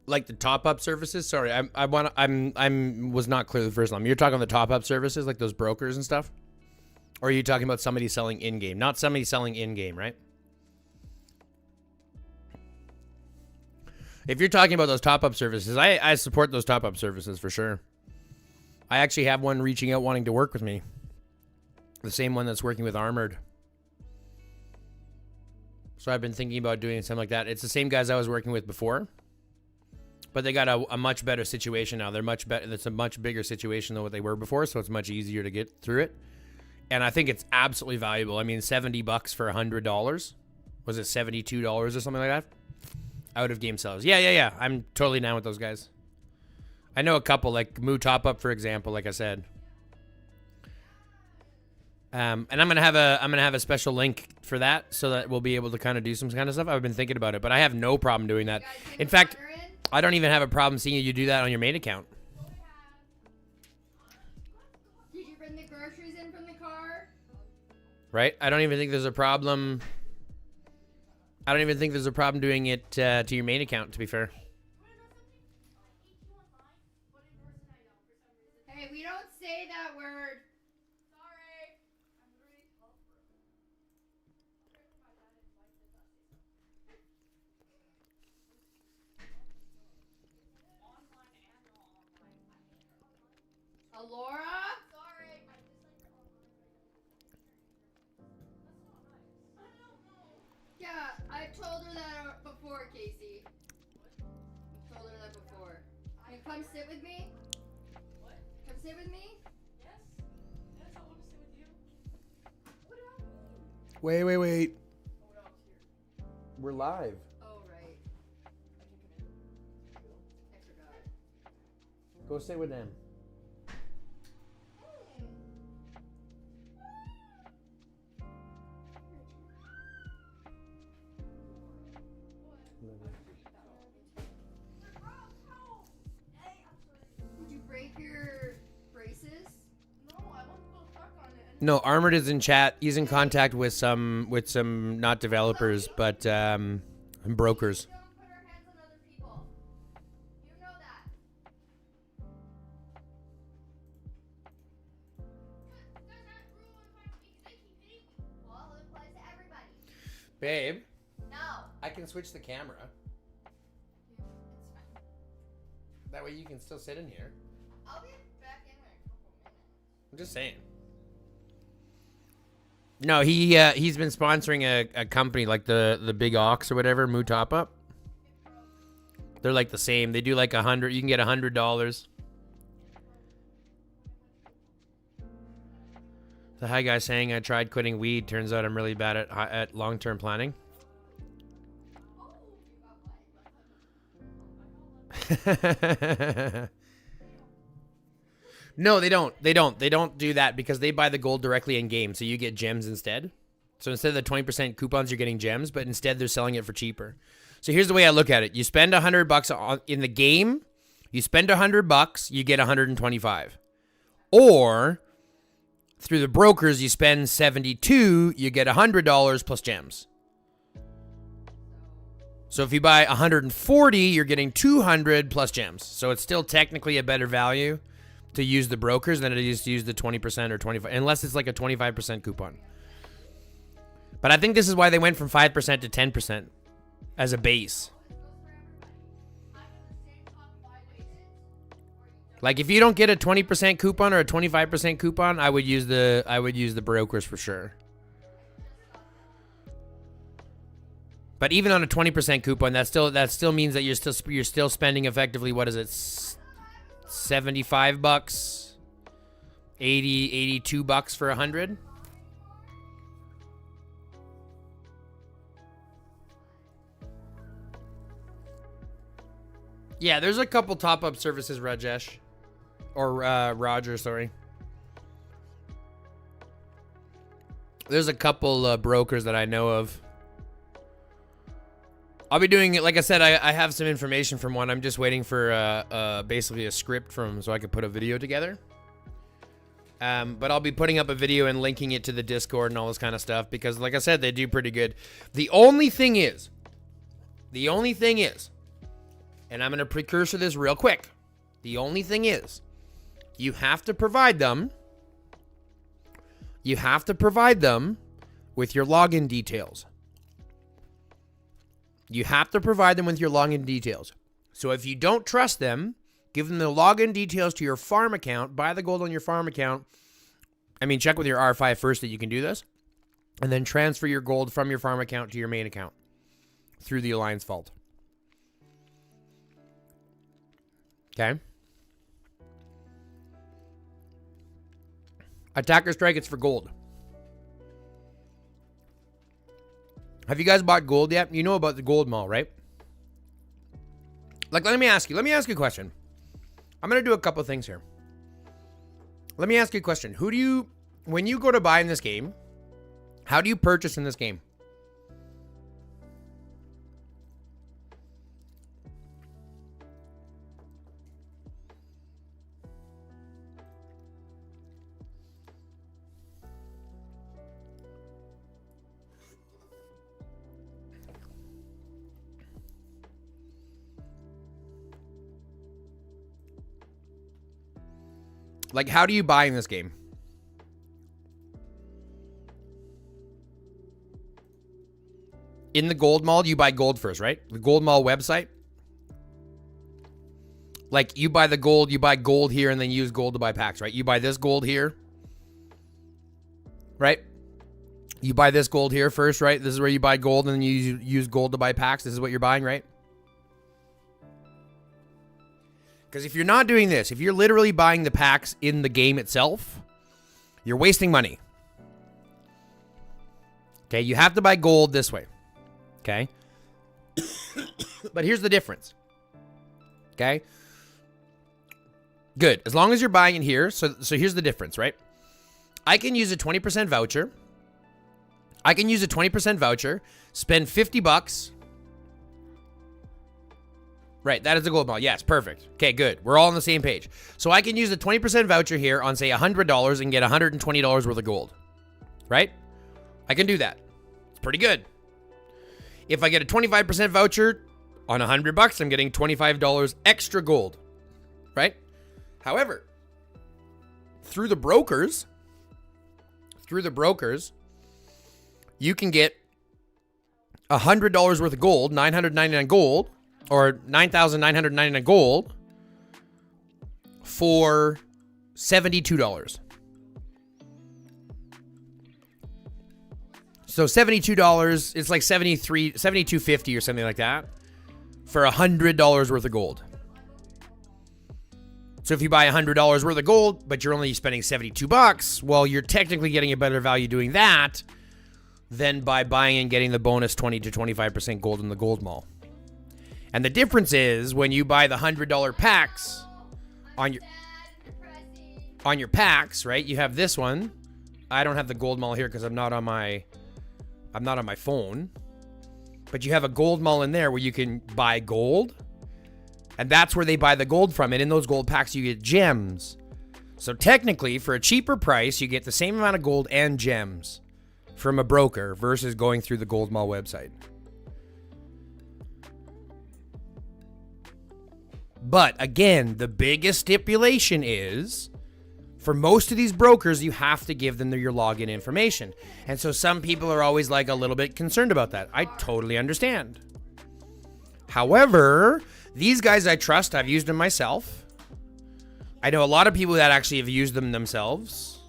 Like the top-up services? Sorry, I was not clear the first time. You're talking the top-up services, like those brokers and stuff? Or are you talking about somebody selling in-game? Not somebody selling in-game, right? If you're talking about those top-up services, I support those top-up services for sure. I actually have one reaching out wanting to work with me. The same one that's working with Armored. So I've been thinking about doing something like that. It's the same guys I was working with before. But they got a much better situation now. They're much better. It's a much bigger situation than what they were before, so it's much easier to get through it. And I think it's absolutely valuable. I mean, $70 for $100. Was it $72 or something like that? Out of game sales. Yeah. I'm totally down with those guys. I know a couple, like Moo Top Up, for example, like I said. And I'm gonna have a special link for that, so that we'll be able to kind of do some kind of stuff. I've been thinking about it, but I have no problem doing that. In fact, I don't even have a problem seeing you do that on your main account. Did you bring the groceries in from the car? Right? I don't even think there's a problem. I don't even think there's a problem doing it to your main account, to be fair. Hey, we don't say that word. Sorry. Alora? Sorry. Yeah, I told her that before, Casey. I told her that before. You come sit with me? What? Come sit with me? Yes. Yes, I want to sit with you. What do I mean? Wait. We're live. Oh, right. I forgot. Go sit with them. Did you break your braces? No, I want to go stuck on it. No, Armored is in chat. He's in contact with some not developers, but and brokers. Don't put our hands on other people. You know that. Well, it applies to everybody. Babe, No. I can switch the camera. It's fine. That way you can still sit in here. I'll be back in a couple minutes. I'm just saying. No, he's been sponsoring a company like the Big Ox or whatever, Moo Top Up. They're like the same. They do like 100. You can get $100. The hi guy saying I tried quitting weed. Turns out I'm really bad at long-term planning. No, they don't. They don't do that because they buy the gold directly in game, so you get gems instead. So instead of the 20% coupons, you're getting gems, but instead they're selling it for cheaper. So here's the way I look at it: you spend $100 in the game, you spend $100, you get 125, or through the brokers, you spend 72, you get $100 plus gems. So if you buy 140, you're getting 200 plus gems. So it's still technically a better value to use the brokers than it is to use the 20% or 25%, unless it's like a 25% coupon. But I think this is why they went from 5% to 10% as a base. Like if you don't get a 20% coupon or a 25% coupon, I would use the brokers for sure. But even on a 20% coupon, that still means that you're still spending effectively, what is it? $75, 82 bucks for 100. Yeah, there's a couple top-up services, Rajesh. Or Roger, sorry. There's a couple brokers that I know of. I'll be doing it. Like I said, I have some information from one. I'm just waiting for basically a script from so I can put a video together. But I'll be putting up a video and linking it to the Discord and all this kind of stuff because, like I said, they do pretty good. The only thing is, and I'm going to precursor this real quick. The only thing is, you have to provide them with your login details. You have to provide them with your login details. So if you don't trust them, give them the login details to your farm account, buy the gold on your farm account. I mean, check with your R5 first that you can do this. And then transfer your gold from your farm account to your main account through the Alliance Vault. Okay? Attacker Strike, it's for gold. Have you guys bought gold yet? You know about the gold mall, right? Like, let me ask you a question. I'm going to do a couple things here. Let me ask you a question. When you go to buy in this game, how do you purchase in this game? Like, how do you buy in this game? In the gold mall, you buy gold first, right? The gold mall website. Like, you buy the gold, you buy gold here, and then use gold to buy packs, right? You buy this gold here. Right? You buy this gold here first, right? This is where you buy gold, and then you use gold to buy packs. This is what you're buying, right? Because if you're not doing this, if you're literally buying the packs in the game itself, you're wasting money. Okay, you have to buy gold this way. Okay? But here's the difference. Okay? Good. As long as you're buying it here, so here's the difference, right? I can use a 20% voucher. Spend $50. Right, that is a gold mall. Yes, perfect. Okay, good. We're all on the same page. So I can use a 20% voucher here on, say, $100 and get $120 worth of gold. Right? I can do that. It's pretty good. If I get a 25% voucher on $100, I'm getting $25 extra gold, right? However, through the brokers, you can get $100 worth of gold, 999 gold, or 9,999 gold for $72. So $72, it's like $72.50 or something like that for $100 worth of gold. So if you buy $100 worth of gold, but you're only spending $72, well, you're technically getting a better value doing that than by buying and getting the bonus 20 to 25% gold in the gold mall. And the difference is when you buy the $100 packs on your packs, right? You have this one. I don't have the gold mall here because I'm not on my phone. But you have a gold mall in there where you can buy gold. And that's where they buy the gold from. And in those gold packs, you get gems. So technically, for a cheaper price, you get the same amount of gold and gems from a broker versus going through the Gold Mall website. But again, the biggest stipulation is for most of these brokers, you have to give them your login information. And so some people are always like a little bit concerned about that. I totally understand. However, these guys I trust. I've used them myself. I know a lot of people that actually have used them themselves.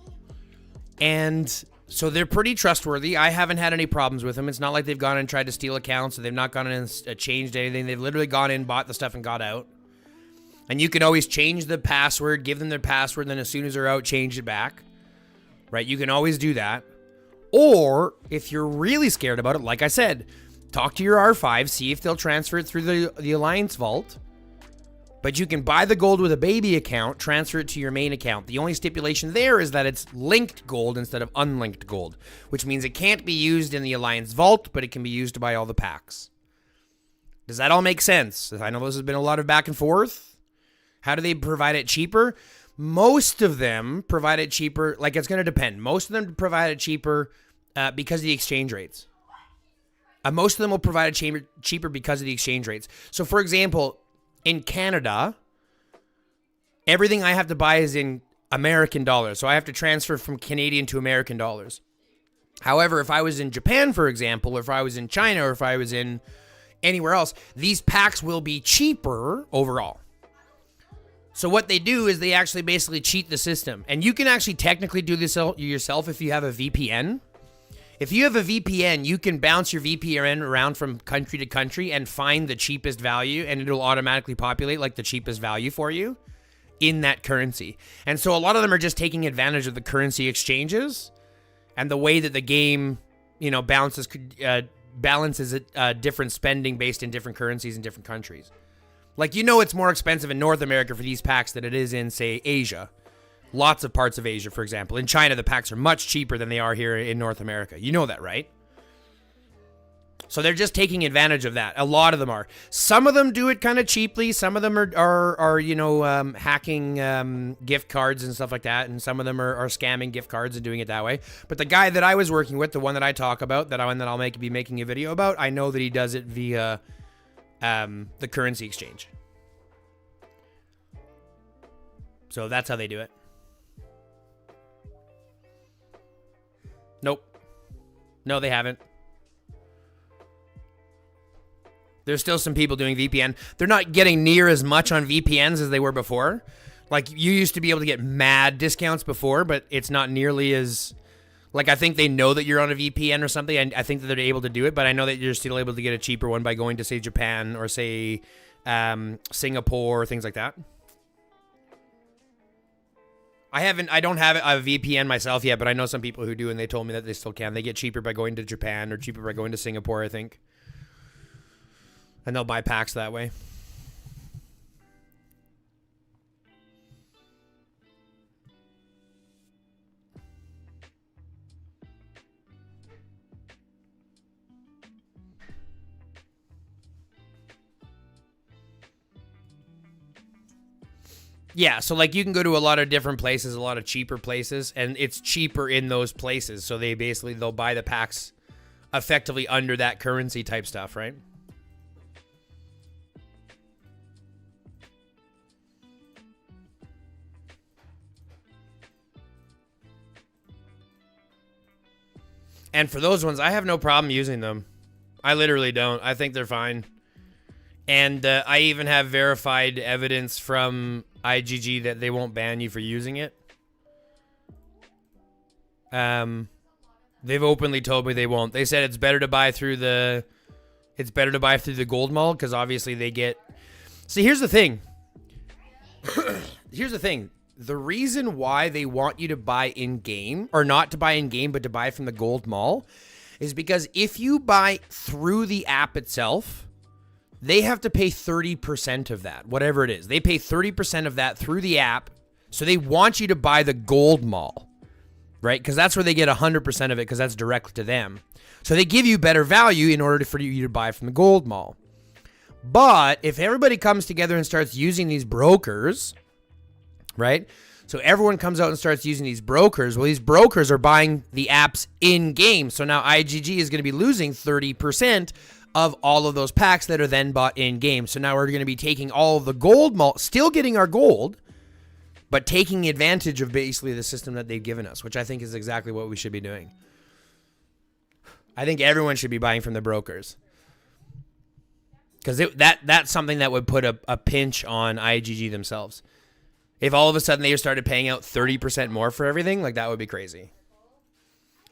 And so they're pretty trustworthy. I haven't had any problems with them. It's not like they've gone and tried to steal accounts, or they've not gone in and changed anything. They've literally gone in, bought the stuff, and got out. And you can always change the password, give them their password, and then as soon as they're out, change it back. Right? You can always do that. Or if you're really scared about it, like I said, talk to your R5, see if they'll transfer it through the Alliance Vault. But you can buy the gold with a baby account, transfer it to your main account. The only stipulation there is that it's linked gold instead of unlinked gold, which means it can't be used in the Alliance Vault, but it can be used to buy all the packs. Does that all make sense? I know this has been a lot of back and forth. How do they provide it cheaper? Most of them provide it cheaper. Like, it's going to depend. Most of them provide it cheaper because of the exchange rates. Most of them will provide it cheaper because of the exchange rates. So, for example, in Canada, everything I have to buy is in American dollars. So I have to transfer from Canadian to American dollars. However, if I was in Japan, for example, or if I was in China, or if I was in anywhere else, these packs will be cheaper overall. So what they do is they actually basically cheat the system. And you can actually technically do this yourself if you have a VPN. If you have a VPN, you can bounce your VPN around from country to country and find the cheapest value, and it'll automatically populate like the cheapest value for you in that currency. And so a lot of them are just taking advantage of the currency exchanges and the way that the game, balances different spending based in different currencies in different countries. Like, it's more expensive in North America for these packs than it is in, say, Asia. Lots of parts of Asia, for example. In China, the packs are much cheaper than they are here in North America. You know that, right? So they're just taking advantage of that. A lot of them are. Some of them do it kind of cheaply. Some of them are hacking gift cards and stuff like that. And some of them are scamming gift cards and doing it that way. But the guy that I was working with, the one that I talk about, I'll be making a video about, I know that he does it via the currency exchange. So that's how they do it. Nope. No, they haven't. There's still some people doing VPN. They're not getting near as much on VPNs as they were before. Like, you used to be able to get mad discounts before, but it's not nearly as... Like, I think they know that you're on a VPN or something, and I think that they're able to do it, but I know that you're still able to get a cheaper one by going to, say, Japan or, say, Singapore or things like that. I don't have a VPN myself yet, but I know some people who do, and they told me that they still can. They get cheaper by going to Japan or cheaper by going to Singapore, I think. And they'll buy packs that way. Yeah, so like you can go to a lot of different places, a lot of cheaper places, and it's cheaper in those places. So they'll buy the packs effectively under that currency type stuff, right? And for those ones, I have no problem using them. I literally don't. I think they're fine. And I even have verified evidence from IGG that they won't ban you for using it. They've openly told me they won't. They said it's better to buy through the gold mall because obviously they get. See, here's the thing. Here's the thing. The reason why they want you to buy in-game, or not to buy in-game, but to buy from the gold mall, is because if you buy through the app itself, they have to pay 30% of that, whatever it is. They pay 30% of that through the app, so they want you to buy the gold mall, right? Because that's where they get 100% of it, because that's direct to them. So they give you better value in order for you to buy from the gold mall. But if everybody comes together and starts using these brokers, right? So everyone comes out and starts using these brokers. Well, these brokers are buying the apps in-game. So now IGG is going to be losing 30% of all of those packs that are then bought in-game. So now we're going to be taking all of the gold mall, still getting our gold, but taking advantage of basically the system that they've given us, which I think is exactly what we should be doing. I think everyone should be buying from the brokers. Because that's something that would put a pinch on IGG themselves. If all of a sudden they started paying out 30% more for everything, like that would be crazy.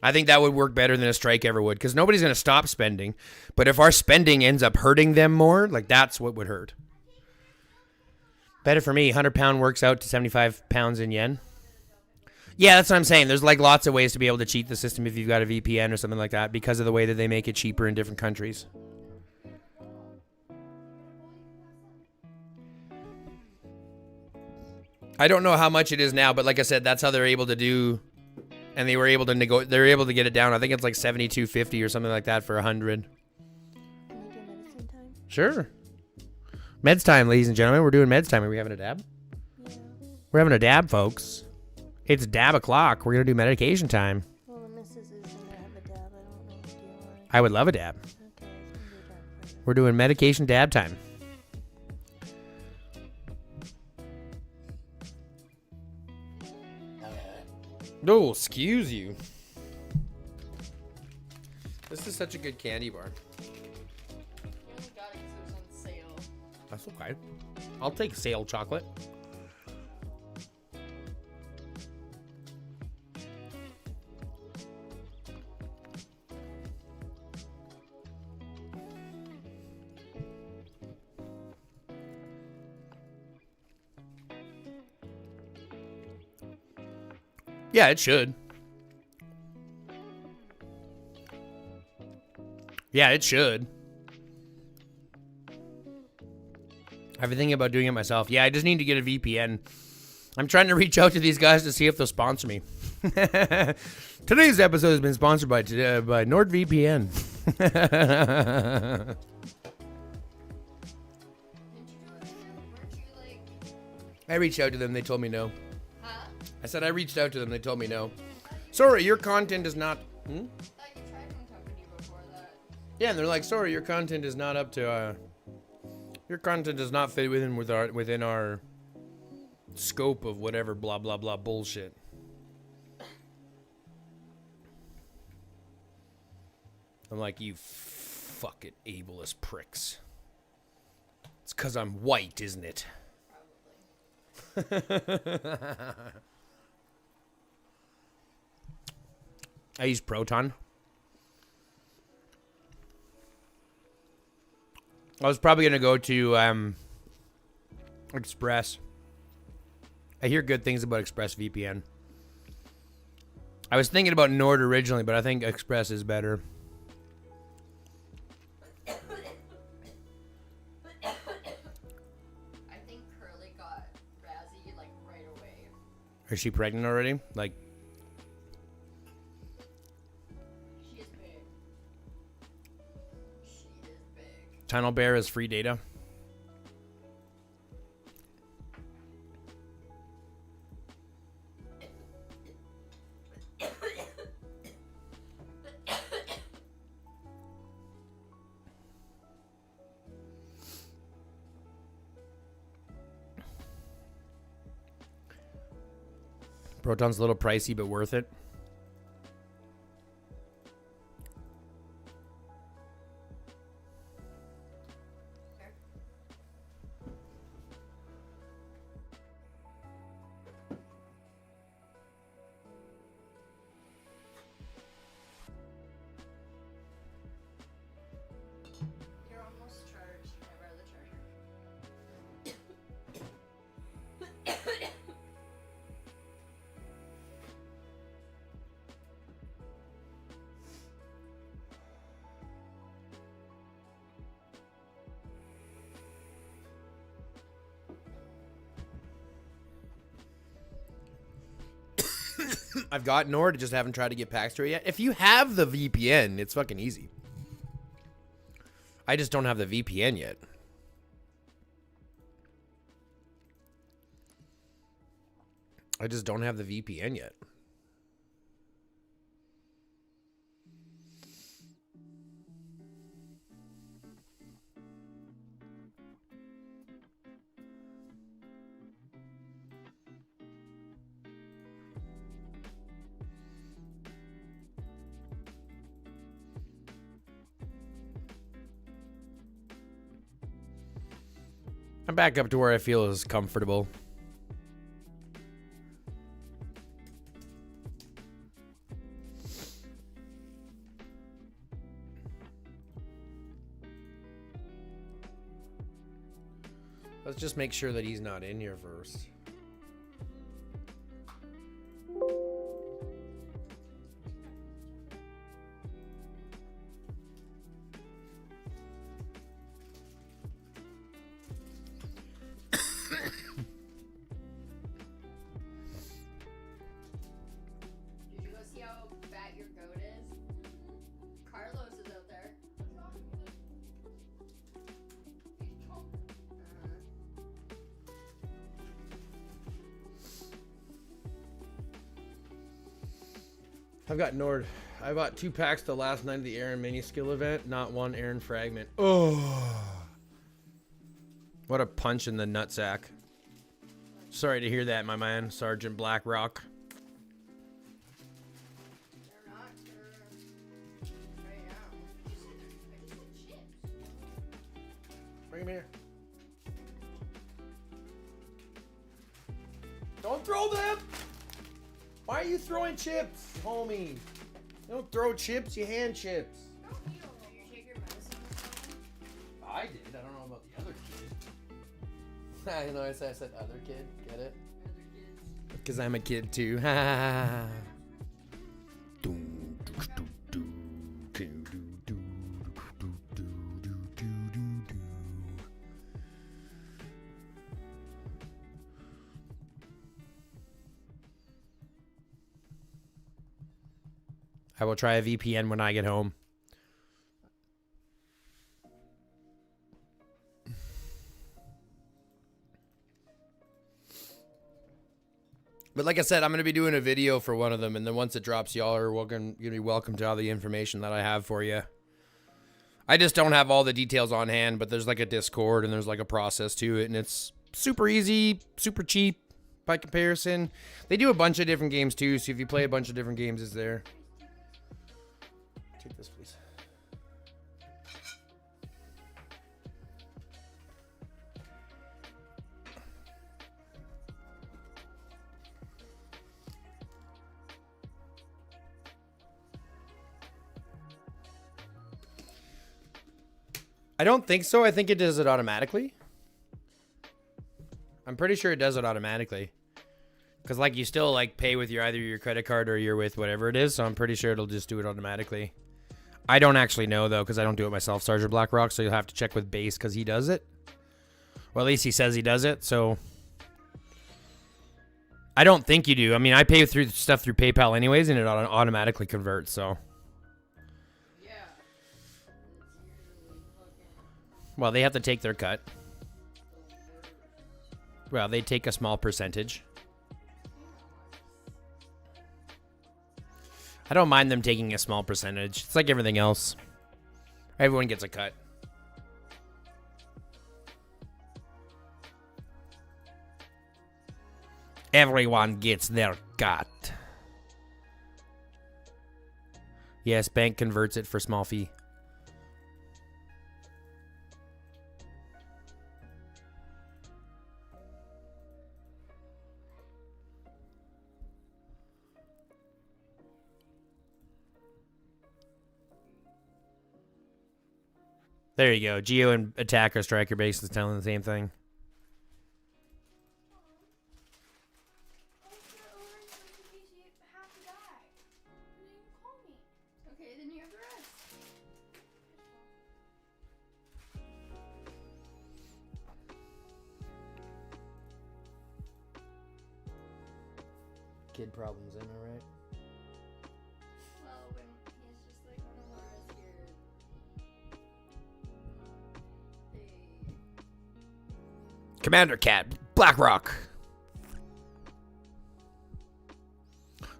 I think that would work better than a strike ever would, because nobody's going to stop spending. But if our spending ends up hurting them more, like that's what would hurt. Better for me, 100 pound works out to 75 pounds in yen. Yeah, that's what I'm saying. There's like lots of ways to be able to cheat the system if you've got a VPN or something like that because of the way that they make it cheaper in different countries. I don't know how much it is now, but like I said, that's how they're able to do, and they were able to they're able to get it down. I think it's like 72.50 or something like that for 100. Can we do medicine time? Sure. Meds time, ladies and gentlemen. We're doing meds time. Are we having a dab? Yeah. We're having a dab, folks. It's dab o'clock. We're gonna do medication time. Well, the missus is gonna have a dab. I don't know. Do you want? I would love a dab. Okay, I can do that for you. We're doing medication dab time. No, excuse you. This is such a good candy bar. You only got it because it was on sale. That's okay. I'll take sale chocolate. Yeah, it should. Yeah, it should. I've been thinking about doing it myself. Yeah, I just need to get a VPN. I'm trying to reach out to these guys to see if they'll sponsor me. Today's episode has been sponsored by NordVPN. I reached out to them. They told me no. Huh? I said I reached out to them. They told me no. Sorry, your content is not... I thought you tried one company before that. Yeah, and they're like, sorry, your content is not up to... your content does not fit within our scope of whatever blah, blah, blah bullshit. I'm like, you fucking ableist pricks. It's because I'm white, isn't it? I use Proton. I was probably going to go to Express. I hear good things about ExpressVPN. I was thinking about Nord originally, but I think Express is better. I think Curly got Razzie like right away. Is she pregnant already? Like, She is big. She is big. Tunnel Bear is free data. Proton's a little pricey, but worth it. You're almost charged. Can I borrow the charger? I've got Nord, just haven't tried to get packs to it yet. If you have the VPN, it's fucking easy. I just don't have the VPN yet. I just don't have the VPN yet. I'm back up to where I feel is comfortable. Let's just make sure that he's not in here first. Did you go see how fat your goat is? Carlos is out there. I've got Nord. I bought 2 packs the last night of the Aaron mini skill event, not one Aaron fragment. Oh, what a punch in the nutsack. Sorry to hear that, my man, Sergeant Blackrock. They're not. They're right now. I just said chips. Bring him here. Don't throw them! Why are you throwing chips, homie? You don't throw chips, you hand chips. Don't you take your medicine? I did. I don't know about the other kid. You know, I said other kid. Get it? Other kids. Because I'm a kid too. I will try a VPN when I get home. But like I said, I'm going to be doing a video for one of them, and then once it drops, y'all are welcome. You'll be welcome to all the information that I have for you. I just don't have all the details on hand, but there's like a Discord and there's like a process to it, and it's super easy, super cheap by comparison. They do a bunch of different games too, so if you play a bunch of different games, it's there. Take this, please. I don't think so. I think it does it automatically. I'm pretty sure it does it automatically. Because, like, you still, like, pay with either your credit card or you're with whatever it is. So I'm pretty sure it'll just do it automatically. I don't actually know, though, because I don't do it myself, Sergeant Blackrock. So you'll have to check with Base because he does it. Well, at least he says he does it. So I don't think you do. I mean, I pay through stuff through PayPal anyways, and it automatically converts, so. Yeah. It's usually fucking Well, they have to take their cut. Well, they take a small percentage. I don't mind them taking a small percentage. It's like everything else. Everyone gets a cut. Everyone gets their cut. Yes, bank converts it for small fee. There you go. Geo and attacker striker basically telling the same thing. Okay, then you have the rest. Kid problems, am I right? Well, when he's just like one of the rest here, they Commander Cat, BlackRock.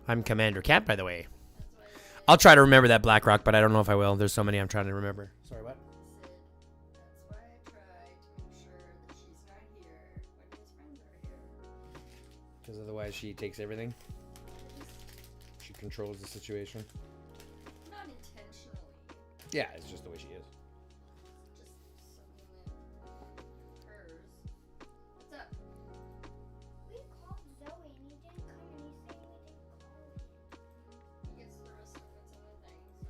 I'm Commander Cat, by the way. I'll try to remember that BlackRock, but I don't know if I will. There's so many I'm trying to remember. Sorry, what? said that's why I try to make sure that she's not here when his friends are here. Because otherwise she takes everything. She controls the situation. Not intentionally. Yeah, it's just the way she is. Just something that hers. What's up? We called Zoe and he didn't come and he's saying we didn't call him. He gets the rest of what's in the thing, so.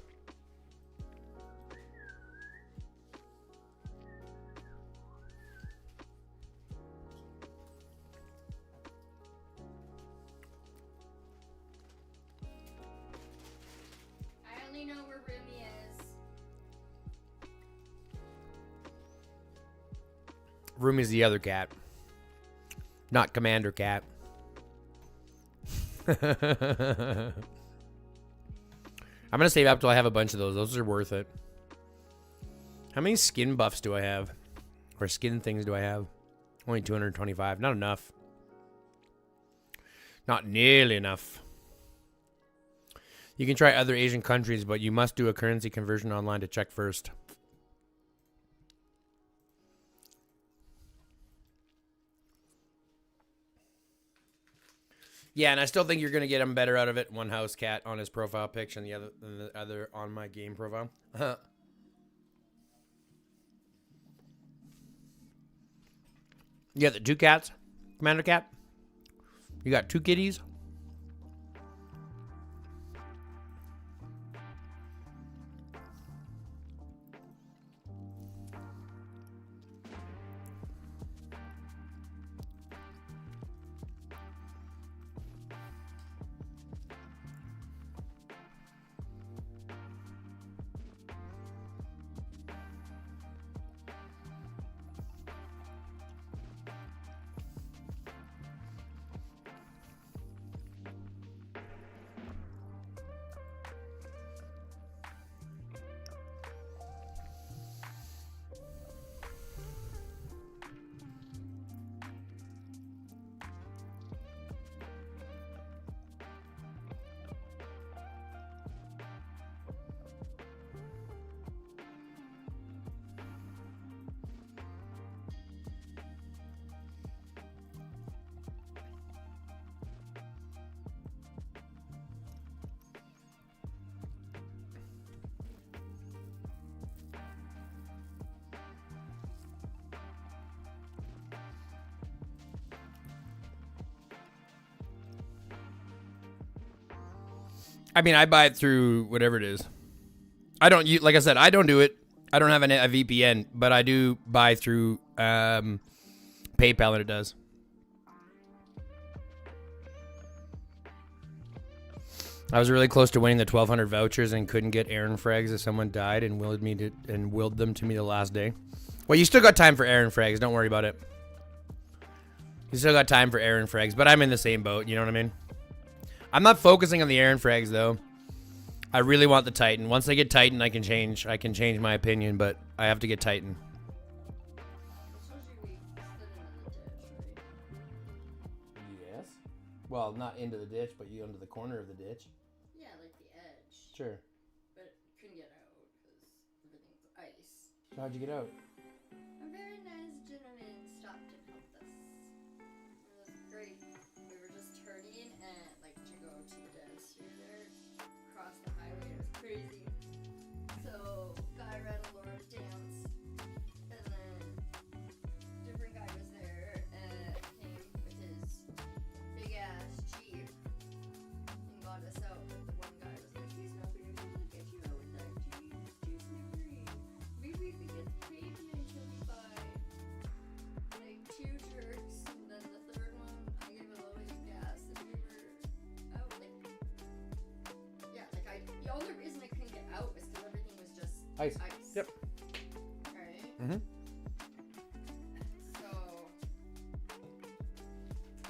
I only know where Rumi is. Rumi's the other cat. Not Commander Cat. I'm going to save up till I have a bunch of those. Those are worth it. How many skin buffs do I have? Or skin things do I have? Only 225. Not enough. Not nearly enough. You can try other Asian countries, but you must do a currency conversion online to check first. Yeah, and I still think you're going to get him better out of it. One house cat on his profile picture and the other on my game profile. You got the two cats, Commander Cat. You got two kitties. I mean, I buy it through whatever it is. I don't use, like I said, I don't do it. I don't have a VPN, but I do buy through PayPal, and it does. I was really close to winning the 1,200 vouchers and couldn't get Aaron frags if someone died and willed them to me the last day. Well, you still got time for Aaron frags. Don't worry about it. You still got time for Aaron frags, but I'm in the same boat. You know what I mean? I'm not focusing on the Aaron frags though. I really want the Titan. Once I get Titan, I can change my opinion, but I have to get Titan. Yes. Well, not into the ditch, but you into the corner of the ditch. Yeah, like the edge. Sure. But couldn't get out because everything's ice. So how'd you get out? A very nice gentleman stopped and helped us. It was great. We were just Ice. Ice. Yep. Right? Mm-hmm. So,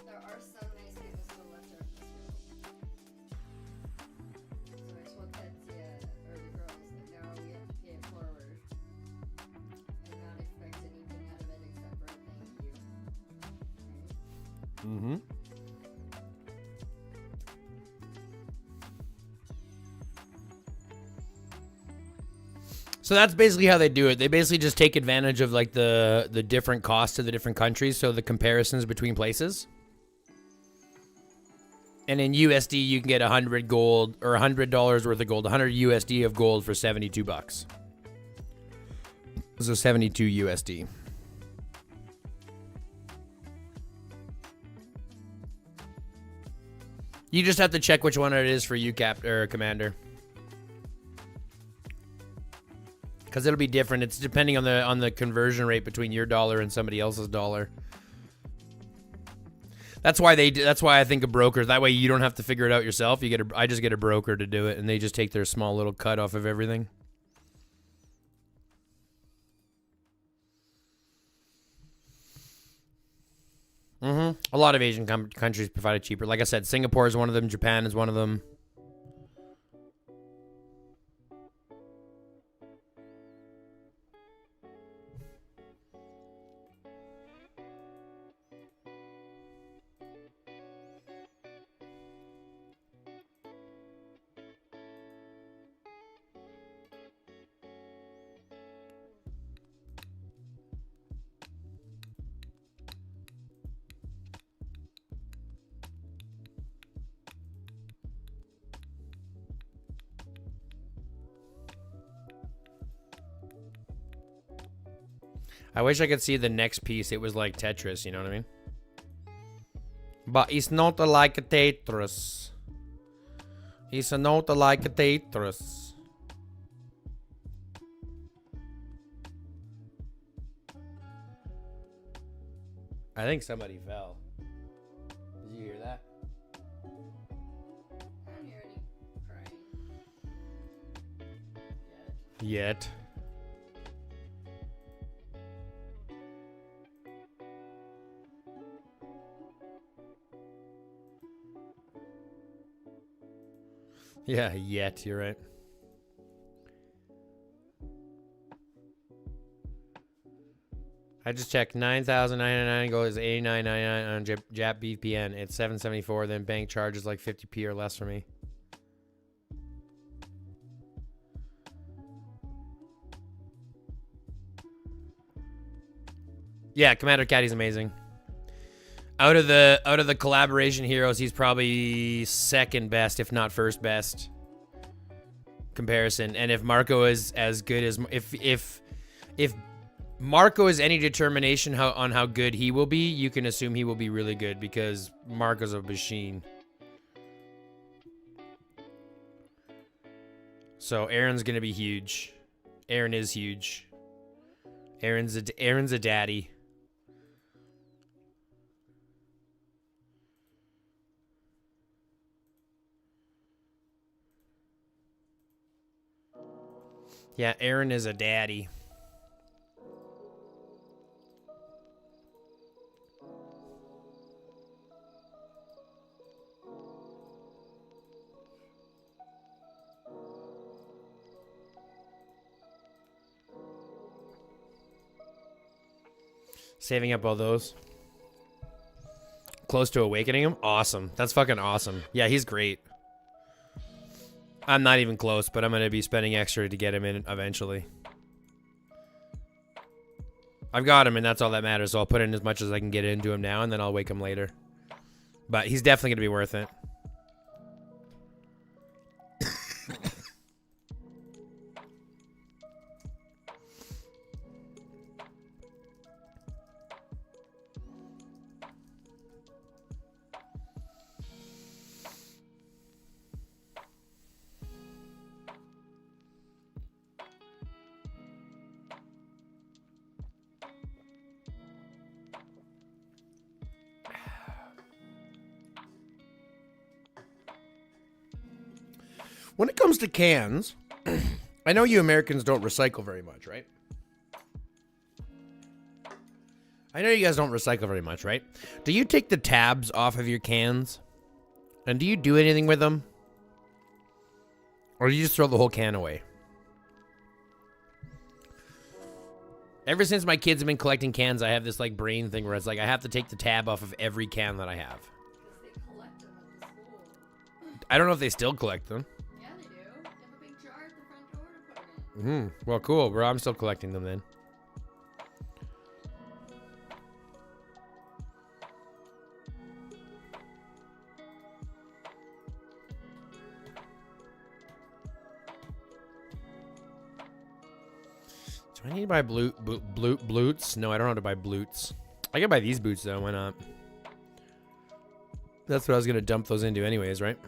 there are some nice people still left out in this world. So it's what that, or the girls, that now we have to pay it forward and not expect anything out of it except for a thank you. Right? Mm-hmm. So that's basically how they do it. They basically just take advantage of like the different costs of the different countries, so the comparisons between places. And in USD, you can get 100 gold or $100 worth of gold, 100 USD of gold for $72. So 72 USD. You just have to check which one it is for you, Cap or Commander. Because it'll be different. It's depending on the conversion rate between your dollar and somebody else's dollar. That's why I think of brokers. That way you don't have to figure it out yourself. I just get a broker to do it, and they just take their small little cut off of everything. Mm-hmm. A lot of Asian countries provide it cheaper. Like I said, Singapore is one of them. Japan is one of them. I wish I could see the next piece. It was like Tetris, you know what I mean? But it's not like a Tetris. It's not like a Tetris. I think somebody fell. Did you hear that? I don't hear any crying. Yet. Yeah, yet. You're right. I just checked. 9,999 goes 89.99 on Jap VPN. It's 774. Then bank charges like 50p or less for me. Yeah, Commander Caddy's amazing. Out of the collaboration heroes, he's probably second best, if not first best comparison. And if Marco is as good as if Marco is any determination on how good he will be, you can assume he will be really good because Marco's a machine. So Aaron's gonna be huge. Aaron is huge. Aaron's a daddy. Yeah, Aaron is a daddy. Saving up all those. Close to awakening him? Awesome. That's fucking awesome. Yeah, he's great. I'm not even close, but I'm going to be spending extra to get him in eventually. I've got him, and that's all that matters, so I'll put in as much as I can get into him now, and then I'll wake him later. But he's definitely going to be worth it. When it comes to cans, I know you Americans don't recycle very much, right? I know you guys don't recycle very much, right? Do you take the tabs off of your cans? And do you do anything with them? Or do you just throw the whole can away? Ever since my kids have been collecting cans, I have this like brain thing where it's like I have to take the tab off of every can that I have. Because they collect them at the school. I don't know if they still collect them. Yeah, they do. They have a big jar at the front door to put them in. Well, cool. Well, I'm still collecting them then. Do I need to buy boots? No, I don't have to buy boots. I can buy these boots though. Why not? That's what I was gonna dump those into, anyways, right?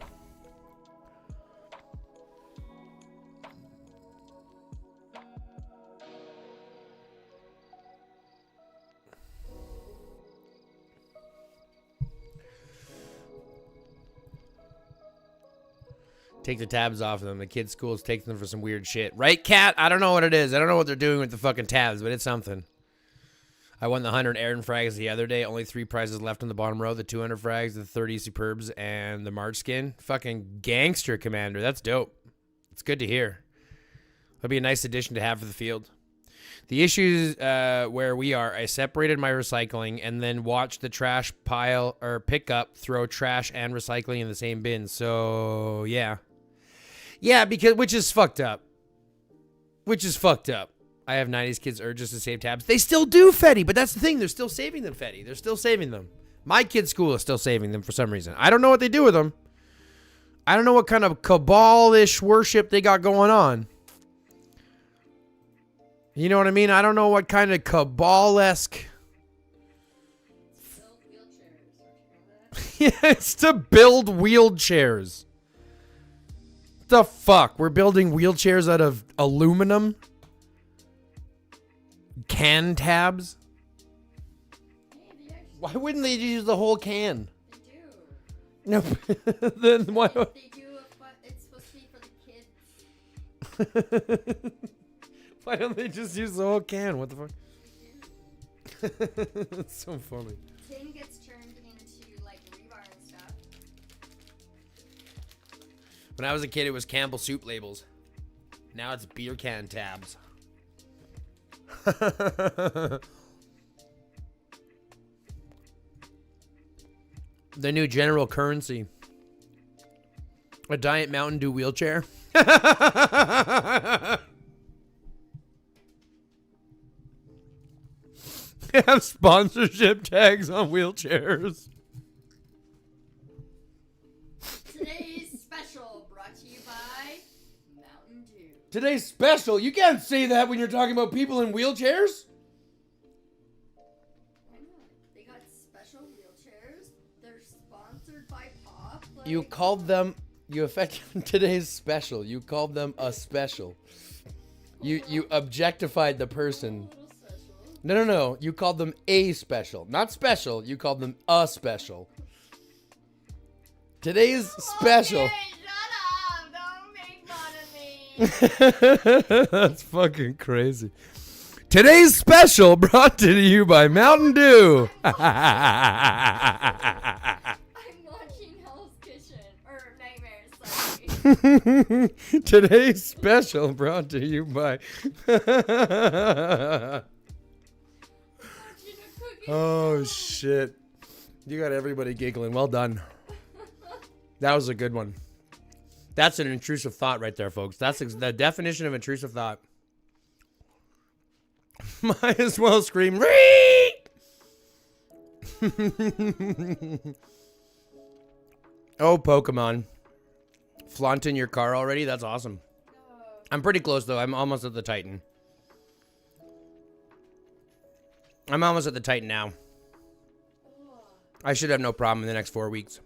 Take the tabs off of them. The kids' schools take them for some weird shit. Right, Cat? I don't know what it is. I don't know what they're doing with the fucking tabs, but it's something. I won the 100 Aaron frags the other day. Only 3 prizes left on the bottom row. The 200 frags, the 30 superbs, and the March skin. Fucking gangster, Commander. That's dope. It's good to hear. That'll be a nice addition to have for the field. The issue is where we are, I separated my recycling and then watched the trash pile or pick up, throw trash and recycling in the same bin. So, yeah. Yeah, because which is fucked up. I have 90s kids urges to save tabs. They still do, Fetty, but that's the thing. They're still saving them, Fetty. They're still saving them. My kid's school is still saving them for some reason. I don't know what they do with them. I don't know what kind of cabal-ish worship they got going on. You know what I mean? I don't know what kind of cabal-esque... Yeah, it's to build wheelchairs. The fuck? We're building wheelchairs out of aluminum? Can tabs? Why wouldn't they use the whole can? They do. No. Then why? They do, but it's supposed to be for the kids. Why don't they just use the whole can? What the fuck? That's so funny. Tin gets turned into like rebar and stuff. When I was a kid, it was Campbell soup labels. Now it's beer can tabs. The new general currency. A Diet Mountain Dew wheelchair. They have sponsorship tags on wheelchairs. Today's special brought to you by Mountain Dew. Today's special. You can't say that when you're talking about people in wheelchairs. Why not? They got special wheelchairs. They're sponsored by Pop. Like, You called them. You effectively today's special. You called them a special. You objectified the person. little special. No. You called them a special, not special. You called them a special. Today's special. Okay, shut up. Don't make fun of me. That's fucking crazy. Today's special brought to you by Mountain Dew. I'm watching Hell's Kitchen. Or Nightmares, sorry. Today's special brought to you by. Oh shit! You got everybody giggling. Well done. That was a good one. That's an intrusive thought right there, folks. That's the definition of intrusive thought. Might as well scream. Oh, Pokemon. Flaunting your car already? That's awesome. I'm pretty close, though. I'm almost at the Titan. I'm almost at the Titan now. I should have no problem in the next 4 weeks.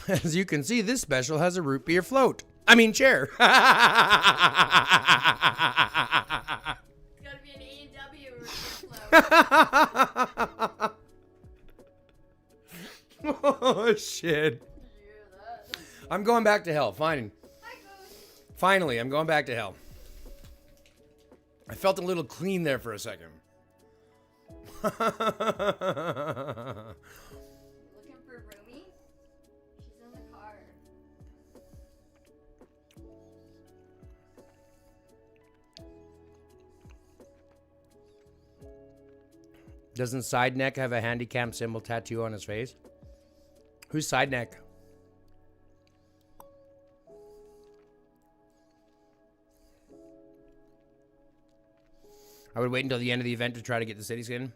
As you can see, this special has a root beer float. I mean, chair. It's gotta be an A&W float. Oh, shit. Did you hear that? I'm going back to hell. Fine. Hi, Ghost. Finally, I'm going back to hell. I felt a little clean there for a second. Looking for Rumi? She's in the car. Doesn't Side Neck have a handicap symbol tattoo on his face? Who's Side Neck? I would wait until the end of the event to try to get the city skin.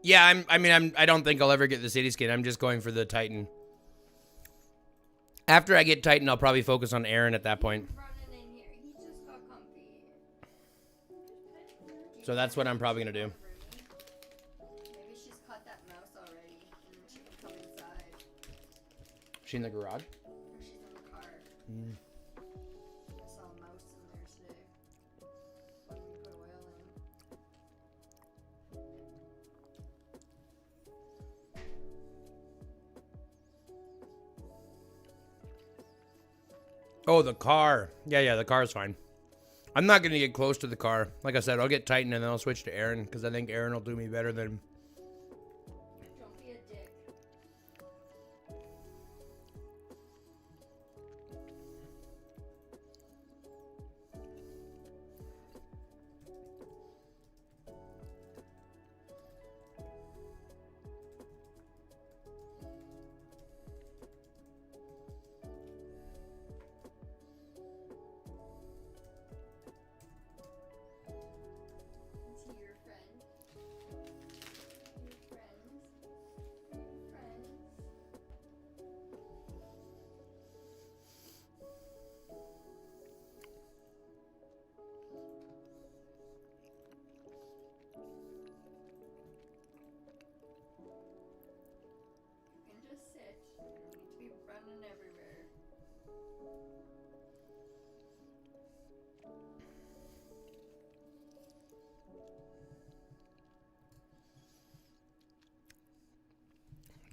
Yeah, I don't think I'll ever get the city skin. I'm just going for the Titan. After I get Titan, I'll probably focus on Aaron at that point. Running in here. He just got comfy. So that's what I'm probably gonna do. Maybe she's caught that mouse already and she can come inside. She in the garage? Or she's in the car. I saw a mouse in there today. When we put oil in. Oh, the car. Yeah, the car's fine. I'm not going to get close to the car. Like I said, I'll get Titan and then I'll switch to Aaron because I think Aaron will do me better than... Don't be a dick. Is he your friend? Your friends? Your friends? You can just sit. You don't need to be running everywhere.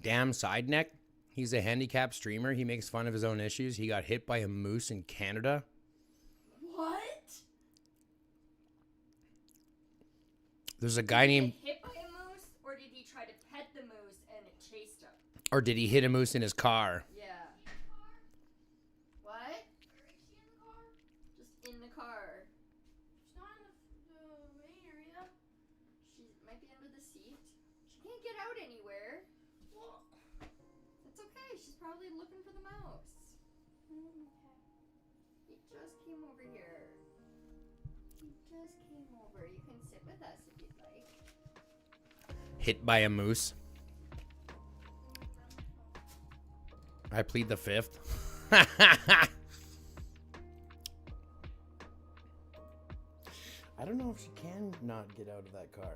Damn Side Neck. He's a handicapped streamer. He makes fun of his own issues. He got hit by a moose in Canada. What? There's a guy named... Did he get hit by a moose, or did he try to pet the moose and it chased him? Or did he hit a moose in his car? Yeah. What? Just in the car. It's not in the main area. She might be under the seat. She can't get out anywhere. Well, It's okay. She's probably looking for the mouse. okay. He just came over here. He just came over. You can sit with us if you'd like. Hit by a moose. I plead the fifth. I don't know if she can not get out of that car. What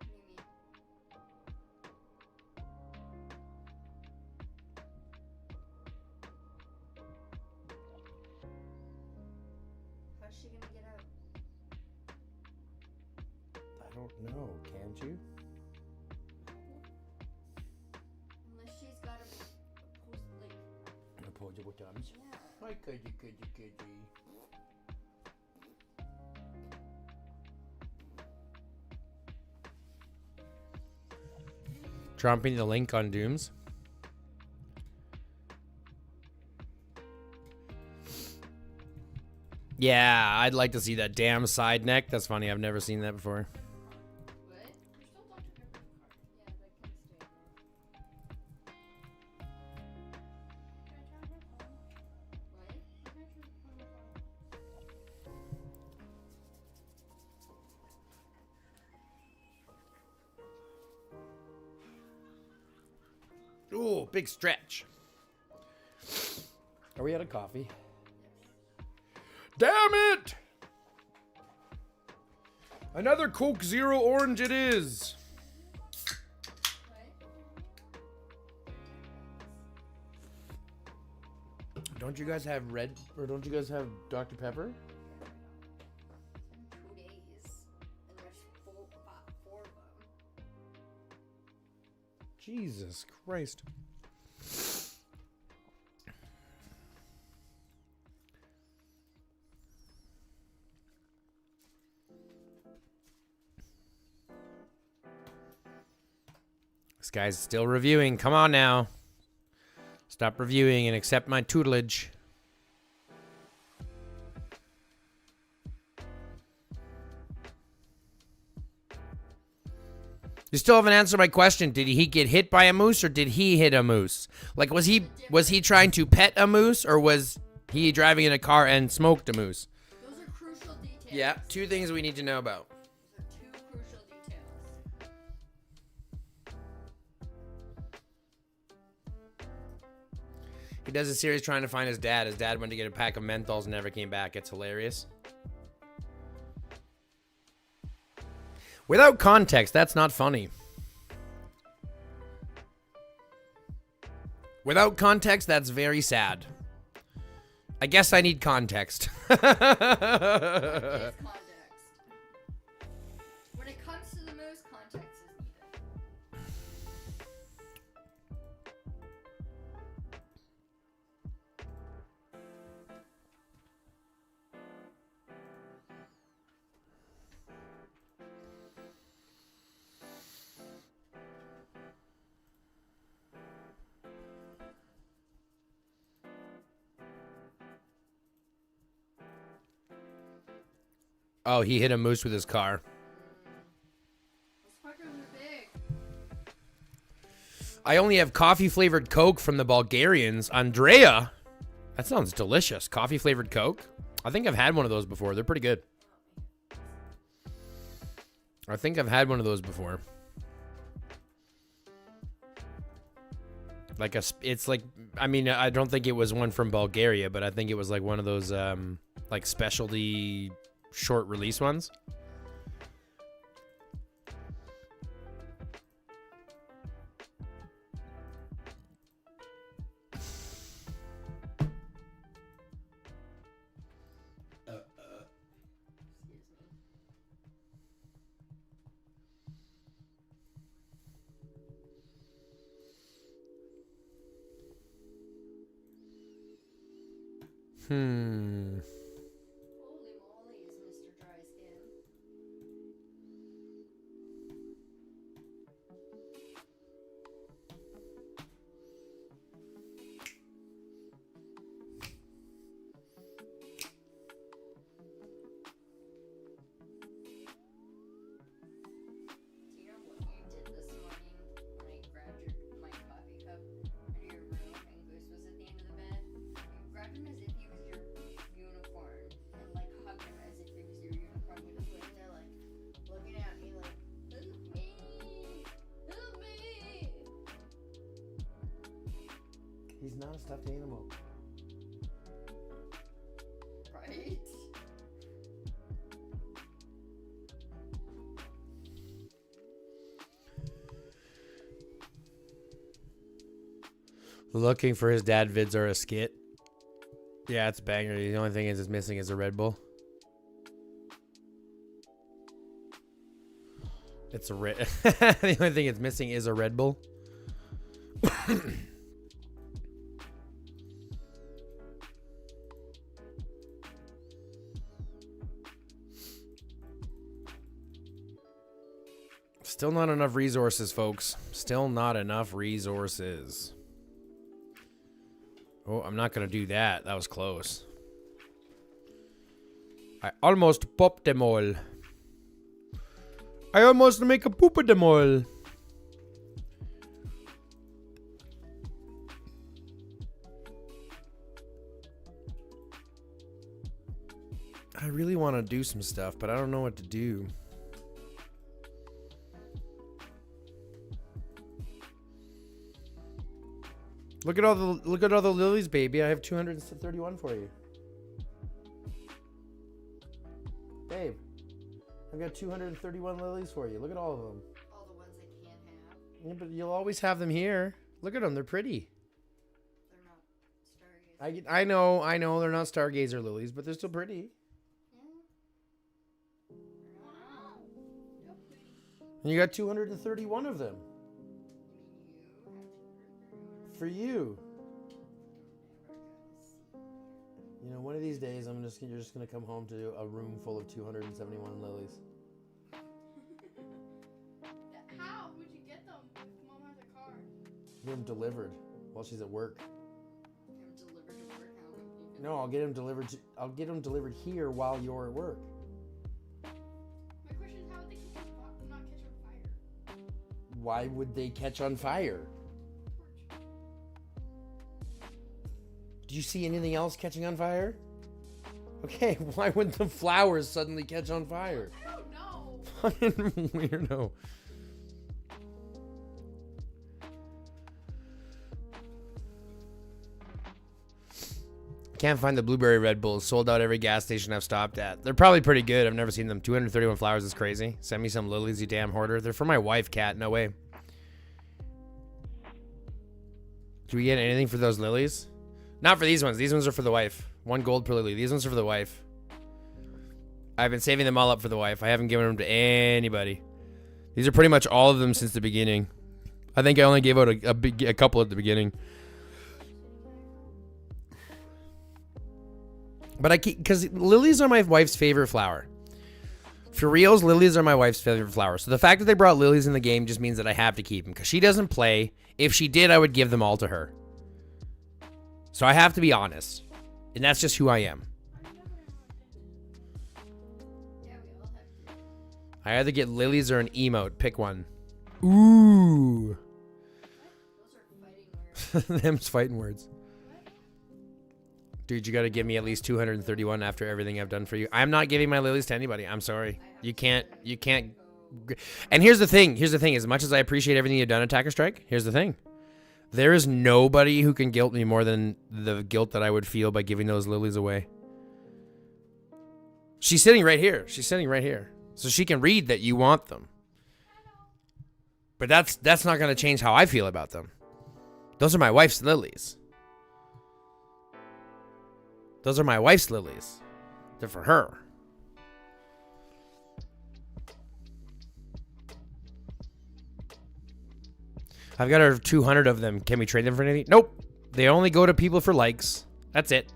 do you mean? How's she gonna get out? I don't know. Can't you? Unless she's got a post like Opposable thumbs. yeah. Hi, could you. Dropping the link on Dooms. Yeah, I'd like to see that damn Side Neck. That's funny. I've never seen that before. What? There's still Dr. Pepper in the car. Yeah, that can stay in there. Can I turn her phone? What? Can I turn her phone? Ooh, big stretch. Are we out of coffee? Damn it! Another Coke Zero Orange it is. Don't you guys have red, or don't you guys have Dr. Pepper? It's been 2 days, and there's four of them. Jesus Christ. This guy's still reviewing. Come on now. Stop reviewing and accept my tutelage. You still haven't answered my question. Did he get hit by a moose or did he hit a moose? Like, was he trying to pet a moose or was he driving in a car and smoked a moose? Those are crucial details. Yeah, two things we need to know about. Those are two crucial details. He does a series trying to find his dad. His dad went to get a pack of menthols and never came back. It's hilarious. Without context, that's not funny. Without context, that's very sad. I guess I need context. Is context. When it comes to the moose, context is needed. Oh, he hit a moose with his car. Those fuckers are big. I only have coffee-flavored Coke from the Bulgarians. Andrea? That sounds delicious. Coffee-flavored Coke? I think I've had one of those before. They're pretty good. I think I've had one of those before. Like it's like, I mean, I don't think it was one from Bulgaria, but I think it was like one of those like specialty short release ones. Holy moly, is Mr. Dry Skin. Do you know what you did this morning when I grabbed my coffee cup out of your room and Goose was at the end of the bed? You grabbed him as if he was your unicorn and like hugged him as if he was your unicorn. He was laying there like looking at me like, help me, help me. He's not a stuffed animal. Right? Looking for his dad vids are a skit. Yeah, it's a banger. The only thing is it's missing is a Red Bull. It's a red. The only thing it's missing is a Red Bull. Still not enough resources, folks. Still not enough resources. Oh, I'm not going to do that. That was close. I almost popped them all. I almost make a poop of them all. I really want to do some stuff, but I don't know what to do. Look at all the lilies, baby. I have 231 for you. Babe, I've got 231 lilies for you. Look at all of them. All the ones I can't have. Yeah, but you'll always have them here. Look at them. They're pretty. They're not stargazer. I know. They're not stargazer lilies, but they're still pretty. Yeah. Wow. They're pretty. And you got 231 of them. You have to. For you. Never gonna see. You know, one of these days, you're just gonna come home to a room full of 271 lilies. How would you get them if mom has a Get them delivered while she's at work. Get 'em delivered to work. How would you get No, I'll get them delivered. I'll get them delivered here while you're at work. My question is, how would they not catch on fire? Why would they catch on fire? Do you see anything else catching on fire? Okay, why would the flowers suddenly catch on fire? I don't know. Fucking weirdo. Can't find the blueberry Red Bulls. Sold out every gas station I've stopped at. They're probably pretty good. I've never seen them. 231 flowers is crazy. Send me some lilies, you damn hoarder. They're for my wife, Kat. No way. Do we get anything for those lilies? Not for these ones. These ones are for the wife. 1 gold per lily. These ones are for the wife. I've been saving them all up for the wife. I haven't given them to anybody. These are pretty much all of them since the beginning. I think I only gave out a couple at the beginning. But I keep, because lilies are my wife's favorite flower. For reals, lilies are my wife's favorite flower. So the fact that they brought lilies in the game just means that I have to keep them. Because she doesn't play. If she did, I would give them all to her. So I have to be honest. And that's just who I am. Yeah, we all have to. I either get lilies or an emote. Pick one. Ooh. Those are fighting words. Them's fighting words. Dude, you got to give me at least 231 after everything I've done for you. I'm not giving my lilies to anybody. I'm sorry. You can't. And here's the thing. As much as I appreciate everything you've done, Attacker Strike, here's the thing. There is nobody who can guilt me more than the guilt that I would feel by giving those lilies away. She's sitting right here. So she can read that you want them. But that's not going to change how I feel about them. Those are my wife's lilies. Those are my wife's lilies. They're for her. I've got over 200 of them. Can we trade them for anything? Nope. They only go to people for likes. That's it.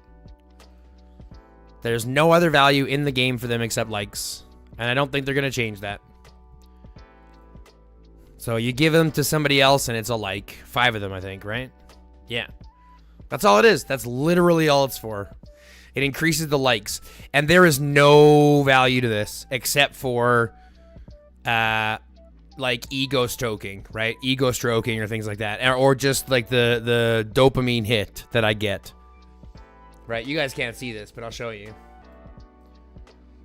There's no other value in the game for them except likes. And I don't think they're going to change that. So you give them to somebody else and it's a like. 5 of them, I think, right? Yeah. That's all it is. That's literally all it's for. It increases the likes. And there is no value to this except for like ego stroking, right? Ego stroking or things like that. Or just like the dopamine hit that I get. Right? You guys can't see this, but I'll show you.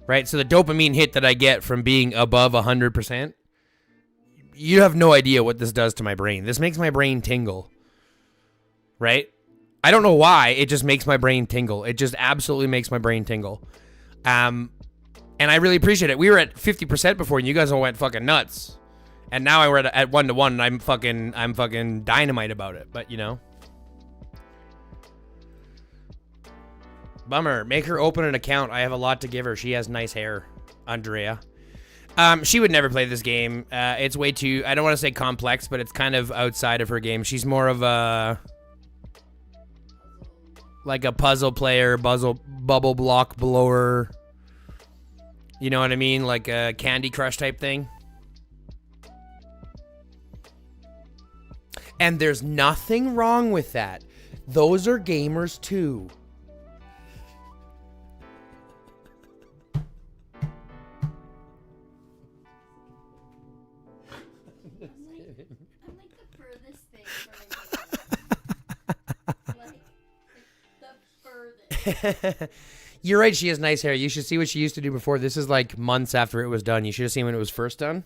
Right? So the dopamine hit that I get from being above 100%, you have no idea what this does to my brain. This makes my brain tingle. Right? I don't know why. It just makes my brain tingle. It just absolutely makes my brain tingle. And I really appreciate it. We were at 50% before, and you guys all went fucking nuts. And now we're at 1-1, and I'm fucking dynamite about it. But you know, bummer. Make her open an account. I have a lot to give her. She has nice hair, Andrea. She would never play this game. It's way too. I don't want to say complex, but it's kind of outside of her game. She's more of a like a puzzle player, bubble block blower. You know what I mean? Like a Candy Crush type thing. And there's nothing wrong with that. Those are gamers too. I'm like the furthest thing from like the furthest. You're right, she has nice hair. You should see what she used to do before. This is like months after it was done. You should have seen when it was first done.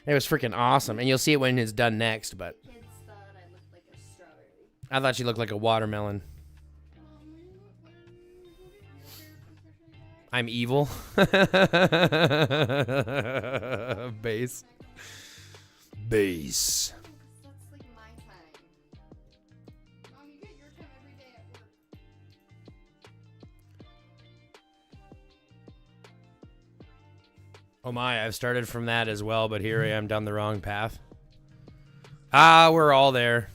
It was freaking awesome. And you'll see it when it's done next, but Kids thought I looked like a strawberry. I thought she looked like a watermelon. I'm evil. Base. Base. That's like my time. You get your time every day at work. Oh my, I've started from that as well, but here I am down the wrong path. Ah, we're all there.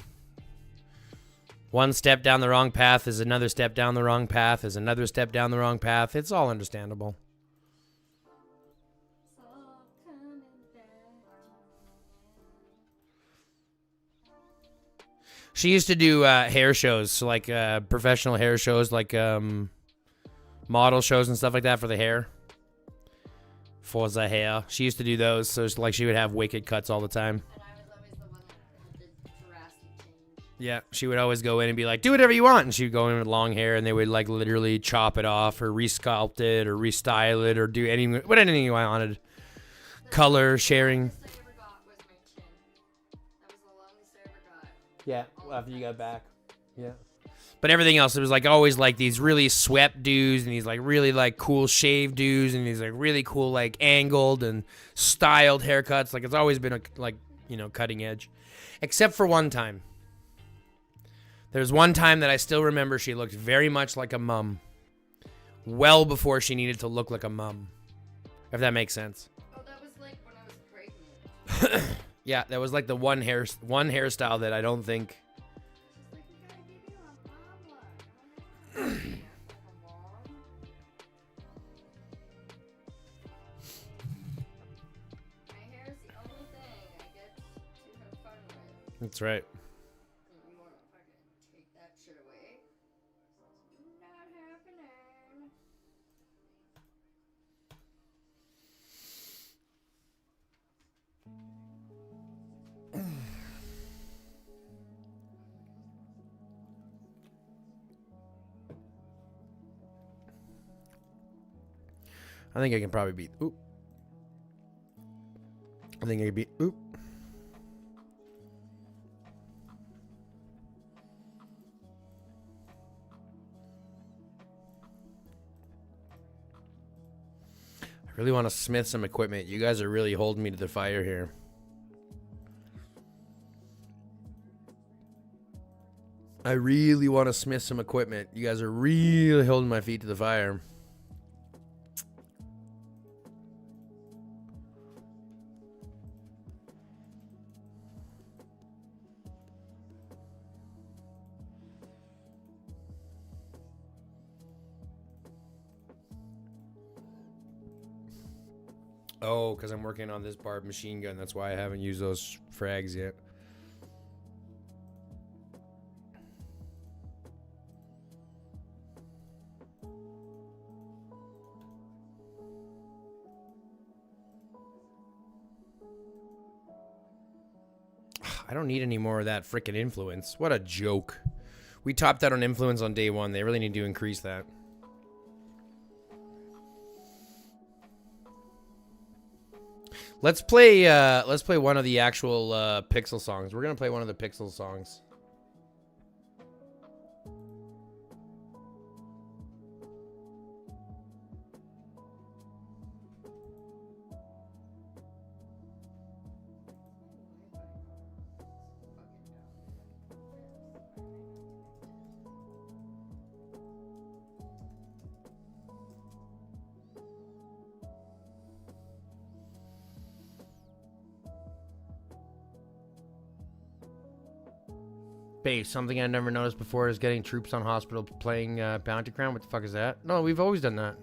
One step down the wrong path is another step down the wrong path is another step down the wrong path. It's all understandable. It's all coming back. She used to do hair shows, so like professional hair shows, like model shows and stuff like that for the hair. For the hair. She used to do those, so it's like she would have wicked cuts all the time. And I was always the one that had the drastic change. Yeah, she would always go in and be like, do whatever you want. And she'd go in with long hair, and they would like literally chop it off or resculpt it or restyle it or do anything you wanted. Color, sharing. The longest I ever got was my chin. That was the longest I ever got. Yeah, after you got back. Yeah. But everything else, it was like always like these really swept dudes and these like really like cool shaved dudes and these like really cool like angled and styled haircuts. Like it's always been like, you know, cutting edge. Except for one time. There's one time that I still remember she looked very much like a mum. Well before she needed to look like a mum. If that makes sense. Oh, that was like when I was pregnant. Yeah, that was like the one hairstyle that I don't think. She's like, we gotta give you a mom look. I'm like, a mom? My hair is the only thing I get to have fun with. That's right. You wanna fucking take that shit away? Not happening. I think I can probably beat. Oop. I think I can beat. Oop. I really want to smith some equipment. You guys are really holding me to the fire here. I really want to smith some equipment. You guys are really holding my feet to the fire. Oh, because I'm working on this barbed machine gun. That's why I haven't used those frags yet. I don't need any more of that frickin' influence. What a joke. We topped out on influence on day one. They really need to increase that. Let's play one of the actual Pixel songs. We're gonna play one of the Pixel songs. Base, something I never noticed before is getting troops on hospital playing Bounty Crown. What the fuck is that? No, we've always done that.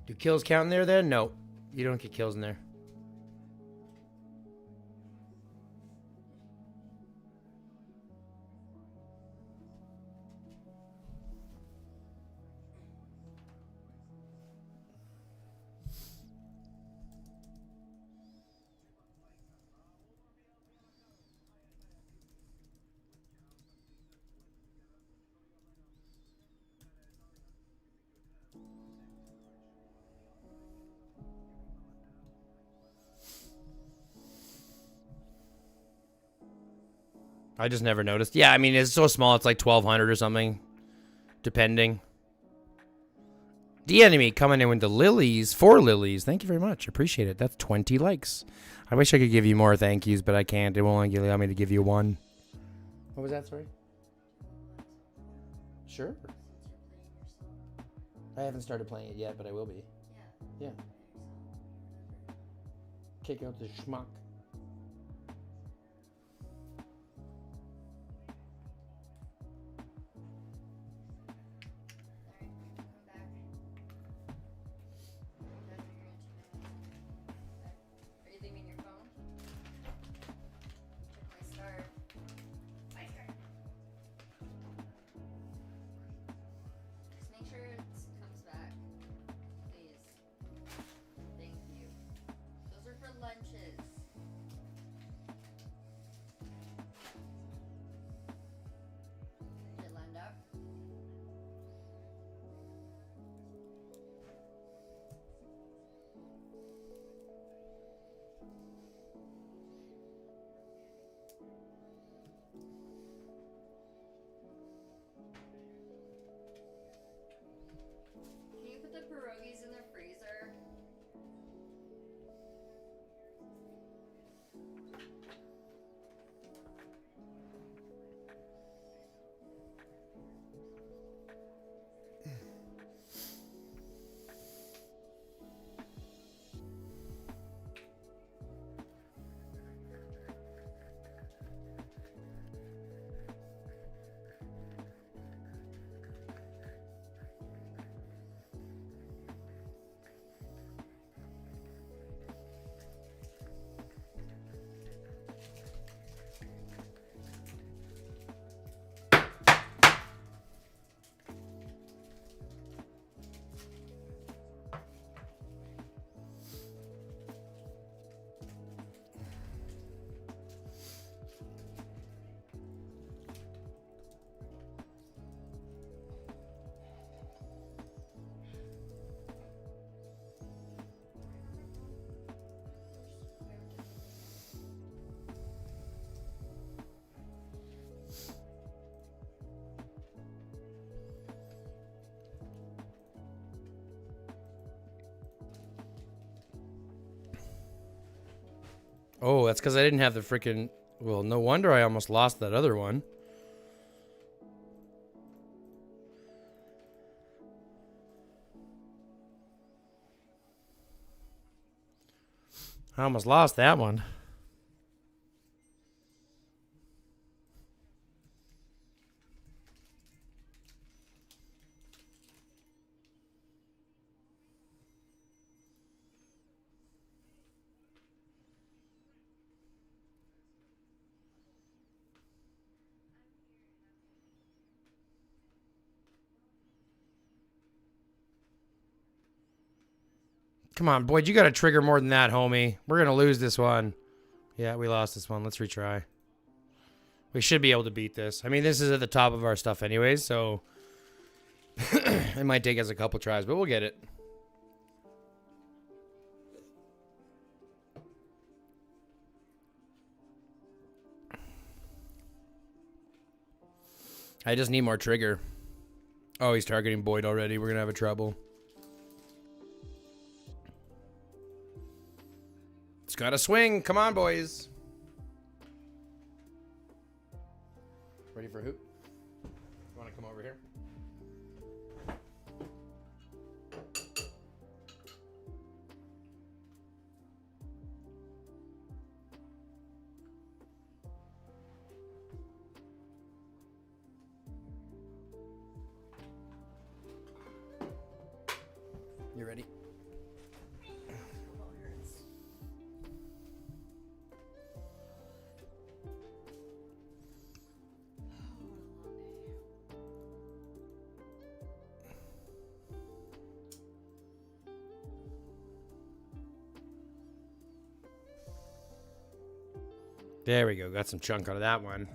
Do kills count in there then? No. You don't get kills in there. I just never noticed. Yeah, I mean, it's so small. It's like 1,200 or something. Depending. D-Enemy coming in with the lilies. 4 lilies. Thank you very much. Appreciate it. That's 20 likes. I wish I could give you more thank yous, but I can't. It won't allow me to give you one. What was that, sorry? Sure. I haven't started playing it yet, but I will be. Yeah. Kick out the schmuck. Are you leaving your phone? Check my start. My start. Just make sure it comes back. Please. Thank you. Those are for lunches. Did it land up? Can you put the pierogies in the freezer? Oh, that's because I didn't have the freaking... Well, no wonder I almost lost that other one. I almost lost that one. Come on, Boyd, you got to trigger more than that, homie. We're going to lose this one. Yeah, we lost this one. Let's retry. We should be able to beat this. I mean, this is at the top of our stuff anyways, so it might take us a couple tries, but we'll get it. I just need more trigger. Oh, he's targeting Boyd already. We're going to have a trouble. It's got to swing. Come on, boys. Ready for a hoop? You want to come over here? You ready? There we go. Got some chunk out of that one.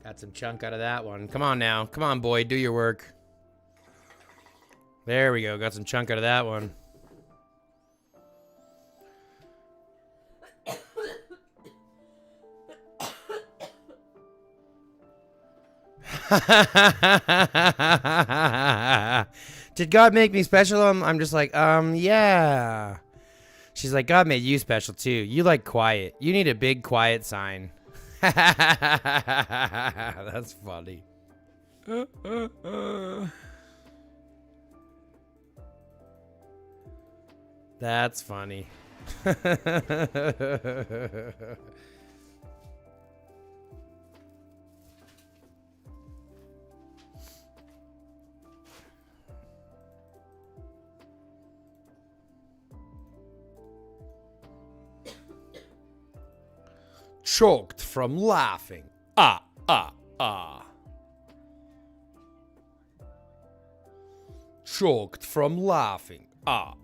Got some chunk out of that one. Come on now. Come on, boy. Do your work. There we go. Got some chunk out of that one. Did God make me special? I'm just like, yeah. She's like, God made you special too. You like quiet. You need a big quiet sign. That's funny. That's funny. Choked from laughing. Ah. Choked from laughing. Ah.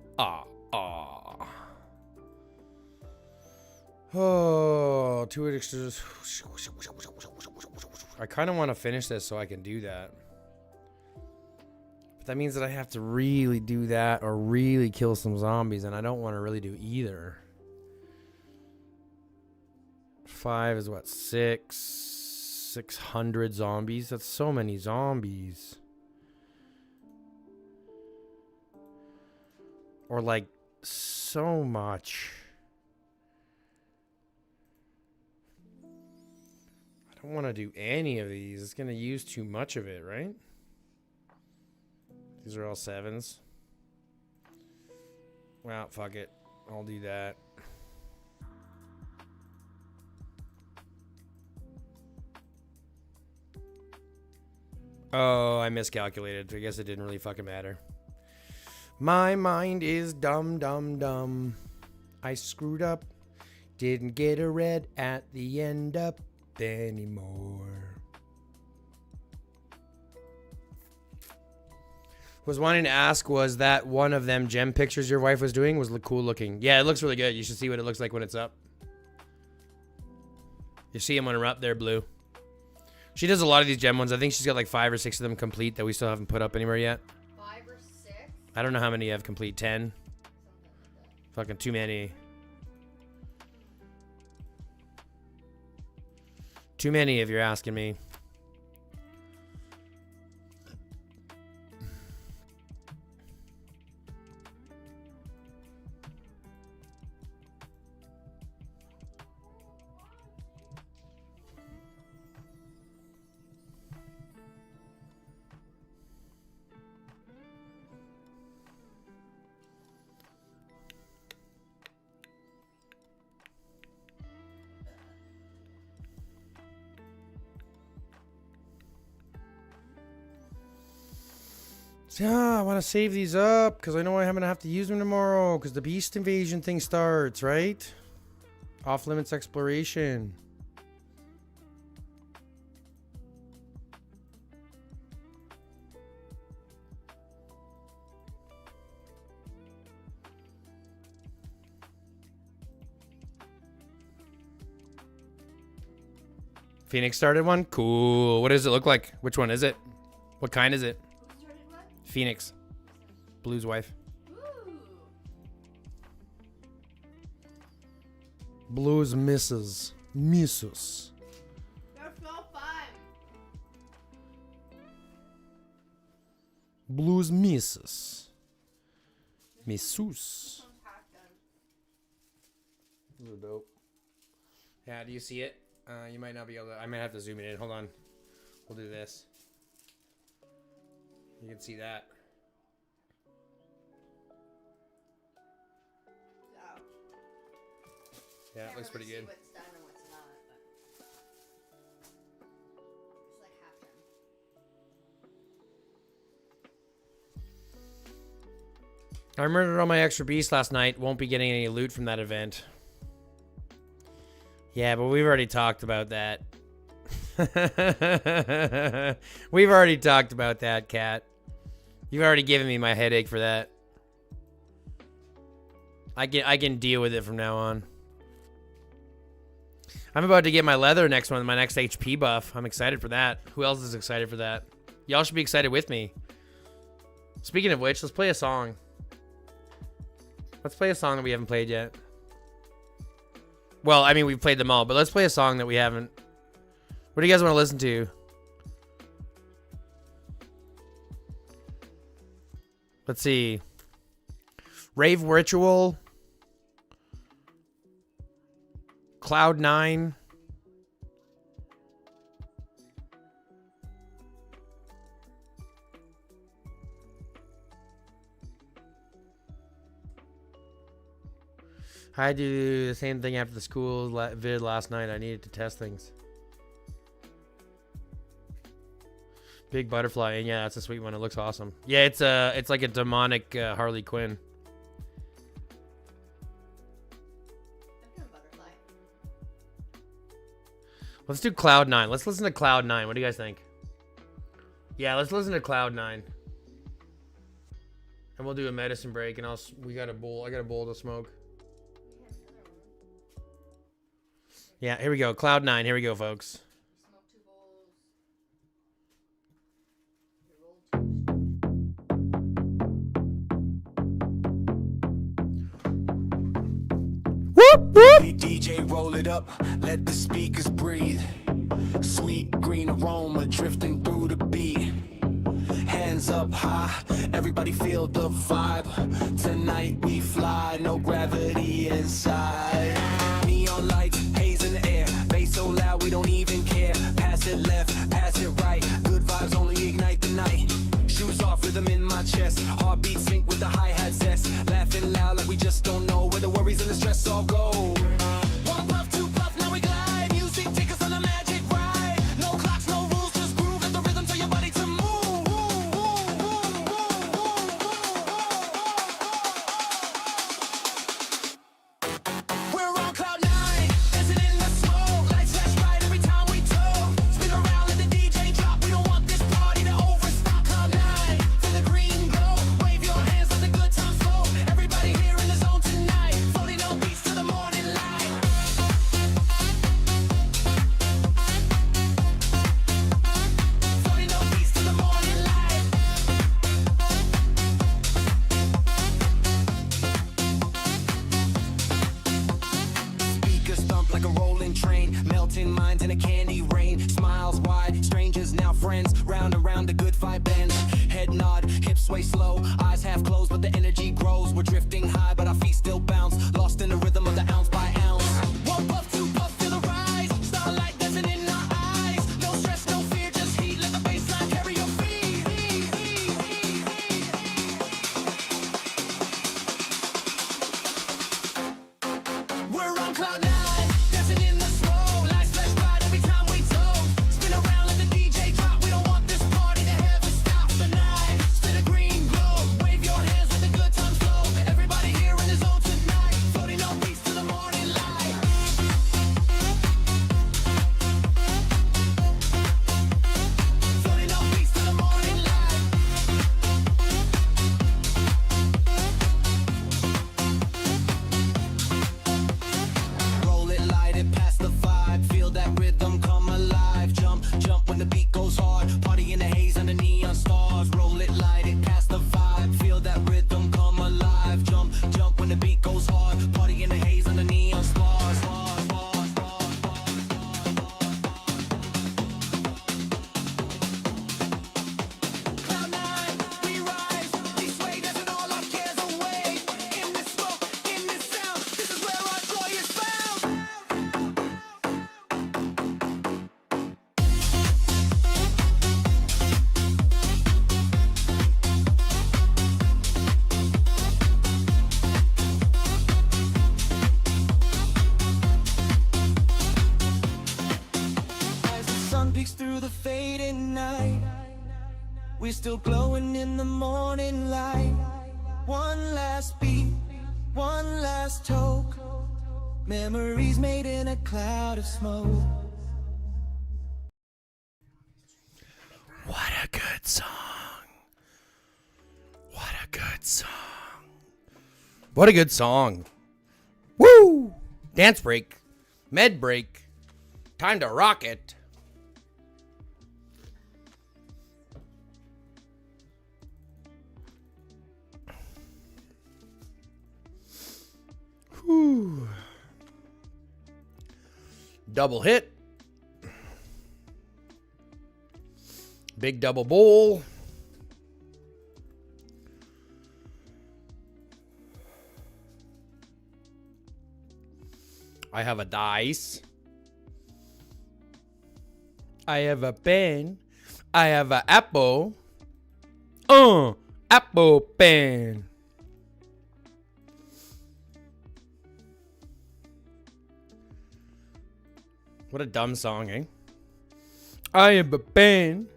Oh, two extras. I kind of want to finish this so I can do that. But that means that I have to really do that or really kill some zombies, and I don't want to really do either. 5 is what? 600 zombies. That's so many zombies. Or like so much. I don't want to do any of these. It's going to use too much of it, right? These are all 7s. Well, fuck it. I'll do that. Oh, I miscalculated. I guess it didn't really fucking matter. My mind is dumb. I screwed up. Didn't get a red at the end up anymore. Was wanting to ask, was that one of them gem pictures your wife was doing? Was cool looking? Yeah, it looks really good. You should see what it looks like when it's up. You see them when they're up there, blue. She does a lot of these gem ones. I think she's got like 5 or 6 of them complete that we still haven't put up anywhere yet. 5 or 6? I don't know how many you have complete. 10? Fucking too many. Too many if you're asking me. Yeah, I want to save these up because I know I'm going to have to use them tomorrow because the beast invasion thing starts, right? Off limits exploration. Phoenix started one? Cool. What does it look like? Which one is it? What kind is it? Phoenix. Blue's wife. Ooh. Blue's Mrs. Missus. There's no 5. Blue's Missus. Missus. Those are dope. Yeah, do you see it? You might not be able to. I might have to zoom it in. Hold on. We'll do this. You can see that. Yeah, it looks pretty good. What's done and what's not, but it's like half done. I murdered all my extra beasts last night. Won't be getting any loot from that event. Yeah, but we've already talked about that. We've already talked about that, Kat. You've already given me my headache for that. I can deal with it from now on. I'm about to get my leather next one, my next HP buff. I'm excited for that. Who else is excited for that? Y'all should be excited with me. Speaking of which, let's play a song. Let's play a song that we haven't played yet. Well, I mean, we've played them all, but let's play a song that we haven't. What do you guys want to listen to? Let's see. Rave Ritual. Cloud 9. I had to do the same thing after the school vid last night. I needed to test things. Big butterfly, and yeah, that's a sweet one. It looks awesome. Yeah, it's like a demonic Harley Quinn. Butterfly. Let's do Cloud 9. Let's listen to Cloud 9. What do you guys think? Yeah, let's listen to Cloud 9. And we'll do a medicine break, and we got a bowl. I got a bowl to smoke. Yeah, here we go. Cloud 9. Here we go, folks. Smoke 2 bowls. Hey DJ, roll it up, let the speakers breathe. Sweet green aroma drifting through the beat. Hands up high, everybody feel the vibe. Tonight we fly, no gravity inside. Neon lights, haze in the air, bass so loud we don't even care. Pass it left, pass it right, good vibes only ignite the night. Shoes off, rhythm in my chest, heartbeat sync with the hi-hat zest. Laughing loud like we just don't know where the worries and the stress all go. One puff, 2 puff, now we glide. Music take us on a magic ride. No clocks, no rules, just groove. Let the rhythm tell your body to move. We're on cloud 9, dancing in the smoke. Lights flash bright every time we talk. Spin around, let the DJ drop. We don't want this party to overstop. Cloud 9, feel the green glow. Wave your hands, let the good times flow. Everybody here in the zone tonight. Floating on beats to the morning light. Floating on beats to the morning light. Speakers thump like a rolling train, melting minds in a candy rain. Smiles wide, strangers now friends. Round and round, the good vibe bends. Head nod, hips sway slow. Eyes half closed, but the energy grows. We're drifting high, but our feet still bounce. Lost in the rhythm of the ounce by ounce. 1 puff, 2 puff, feel the rise. Starlight dancing in our eyes. No stress, no fear, just heat. Let the bassline carry your feet. We're on cloud 9, dancing in the smoke. Lights flash bright every time we talk. Spin around, let the DJ drop. We don't want this party to ever stop tonight. Spin a green glow, wave your hands, let the good times flow. Everybody here in the zone tonight, floating on beats to the morning light. Floating on beats to the morning light. Roll it, light it, pass the vibe. Feel that rhythm come alive. Jump, jump when the beat goes hard. Party in the haze under neon stars. Roll it, light it, pass the vibe. Feel that rhythm come alive. Jump, jump when the beat goes hard. Party in the haze under neon stars. Cloud 9, we rise. We sway, dancing all our cares away. In this smoke, in this sound, this is where our joy is found. As the sun peeks through the fading night, we're still glowing in the morning light. One last beat, one last toke. Memories made in a cloud of smoke. What a good song. What a good song. What a good song. Woo! Dance break. Med break. Time to rock it. Whew. Double hit. Big double bowl. I have a dice. I have a pen. I have an apple. Apple pen. What a dumb song, eh? I have a pen.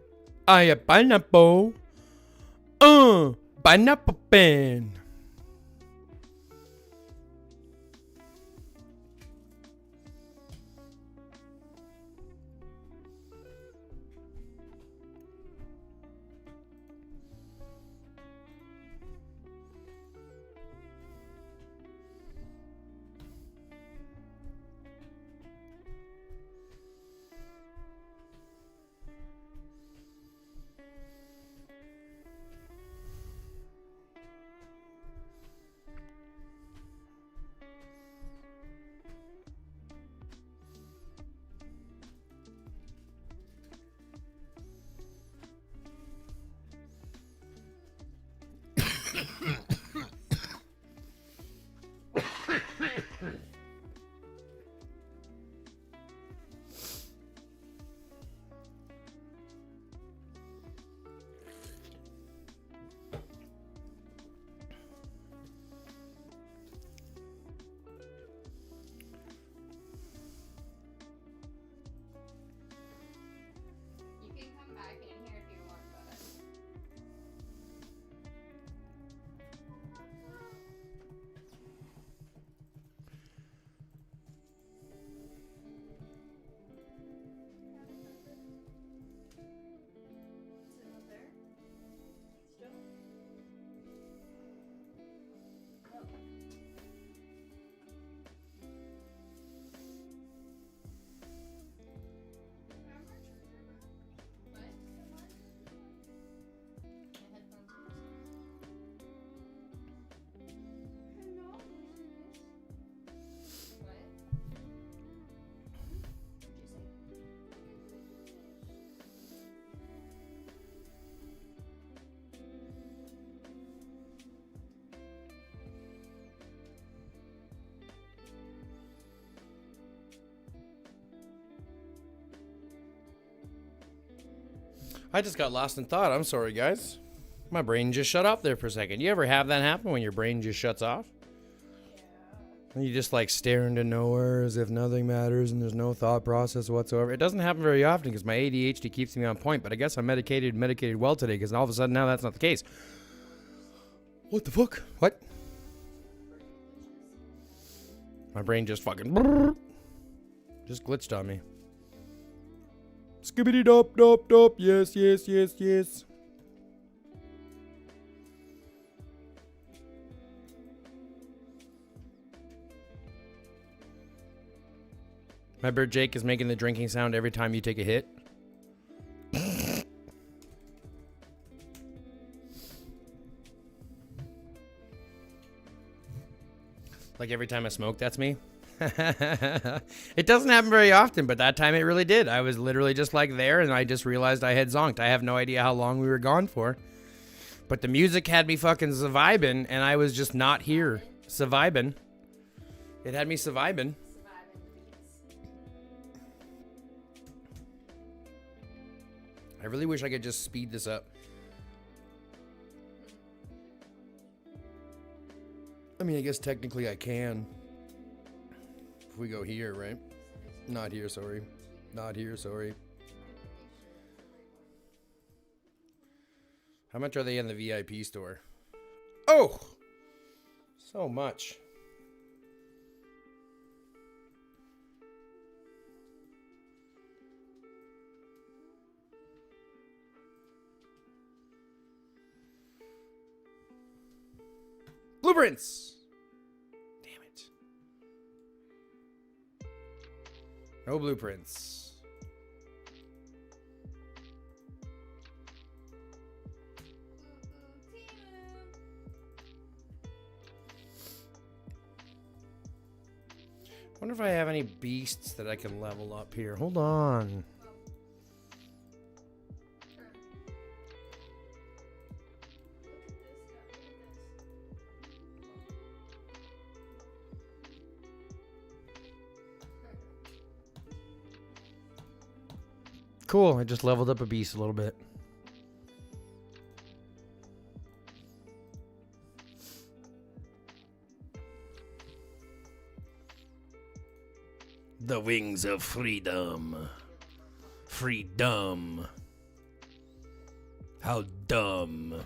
I have pineapple. Pineapple pen. You can come back in here if you want, but is it up there? Still? No. What? My headphones are What? What'd you say? I just got lost in thought. I'm sorry, guys. My brain just shut off there for a second. You ever have that happen when your brain just shuts off? And you just like stare into nowhere as if nothing matters and there's no thought process whatsoever. It doesn't happen very often because my ADHD keeps me on point, but I guess I'm medicated well today because all of a sudden now that's not the case. What the fuck? What? My brain just fucking just glitched on me. Skibbity dop dop dop. Yes, yes, yes, yes. My bird Jake is making the drinking sound every time you take a hit. Like every time I smoke, that's me. It doesn't happen very often, but that time it really did. I was literally just like there and I just realized I had zonked. I have no idea how long we were gone for. But the music had me fucking surviving and I was just not here. Surviving. It had me surviving. I really wish I could just speed this up. I mean, I guess technically I can. If we go here, right? Not here, sorry. Not here, sorry. How much are they in the VIP store? Oh! So much. Blueprints! Damn it. No blueprints. Wonder if I have any beasts that I can level up here. Hold on. Cool. I just leveled up a beast a little bit. The wings of freedom. Freedom. How dumb.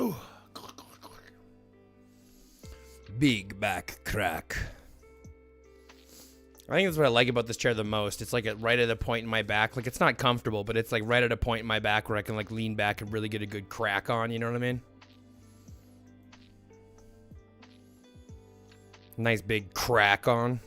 Ooh. Big back crack. I think that's what I like about this chair the most. It's like right at a point in my back. Like, it's not comfortable, but it's like right at a point in my back where I can like lean back and really get a good crack on. You know what I mean? Nice big crack on.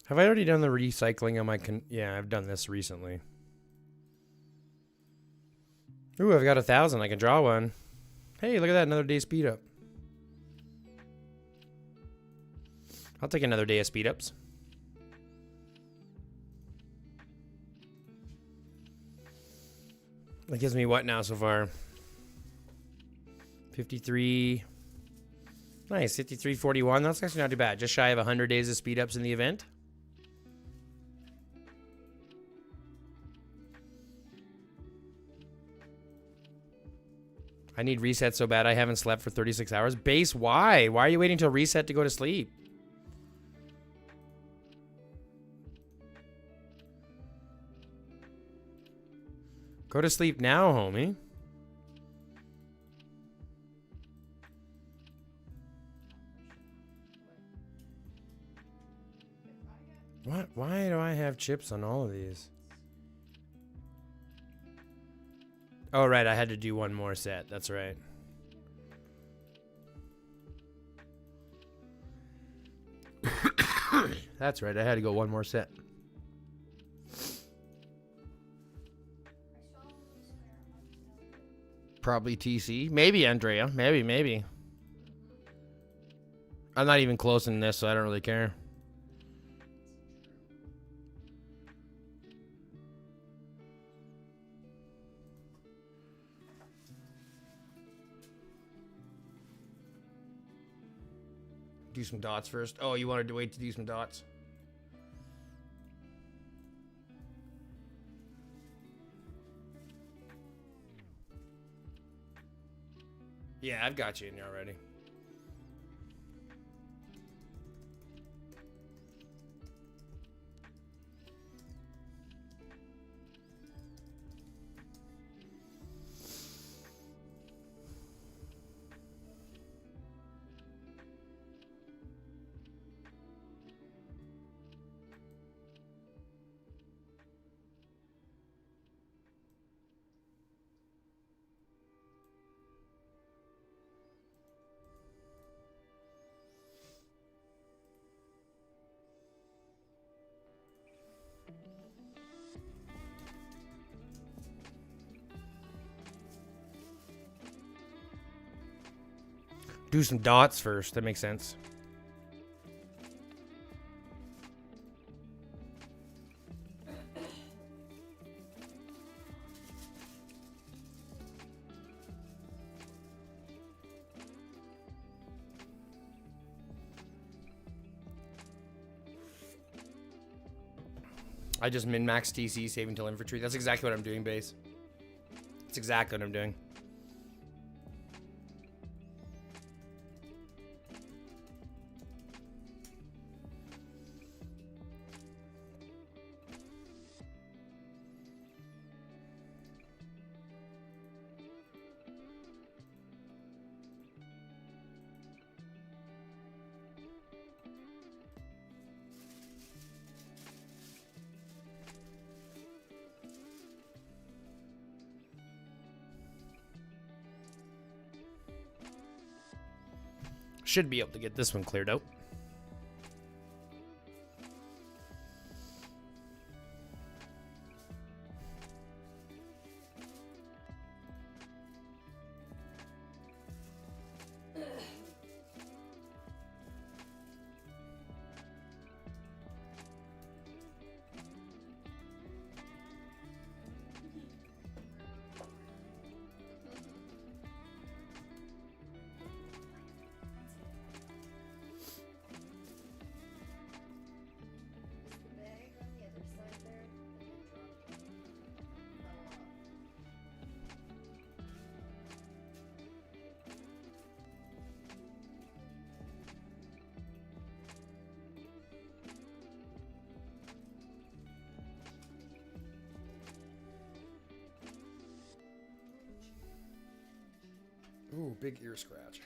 Have I already done the recycling on my yeah, I've done this recently. Ooh, I've got 1,000. I can draw one. Hey, look at that. Another day speed up. I'll take another day of speed ups. That gives me what now so far? 53. Nice. 53.41. That's actually not too bad. Just shy of 100 days of speed ups in the event. I need reset so bad. I haven't slept for 36 hours. Base, why? Why are you waiting till reset to go to sleep? Go to sleep now, homie. What? Why do I have chips on all of these? Oh, right. I had to do one more set. That's right. That's right. I had to go one more set. Probably TC. Maybe Andrea. Maybe. I'm not even close in this, so I don't really care. Do some dots first. Oh, you wanted to wait to do some dots? Yeah, I've got you in there already. Do some dots first. That makes sense. I just min-max TC, save until infantry. That's exactly what I'm doing, base. That's exactly what I'm doing. Should be able to get this one cleared out. The bag on the other side there dropped. Fell off. Ooh, big ear scratch.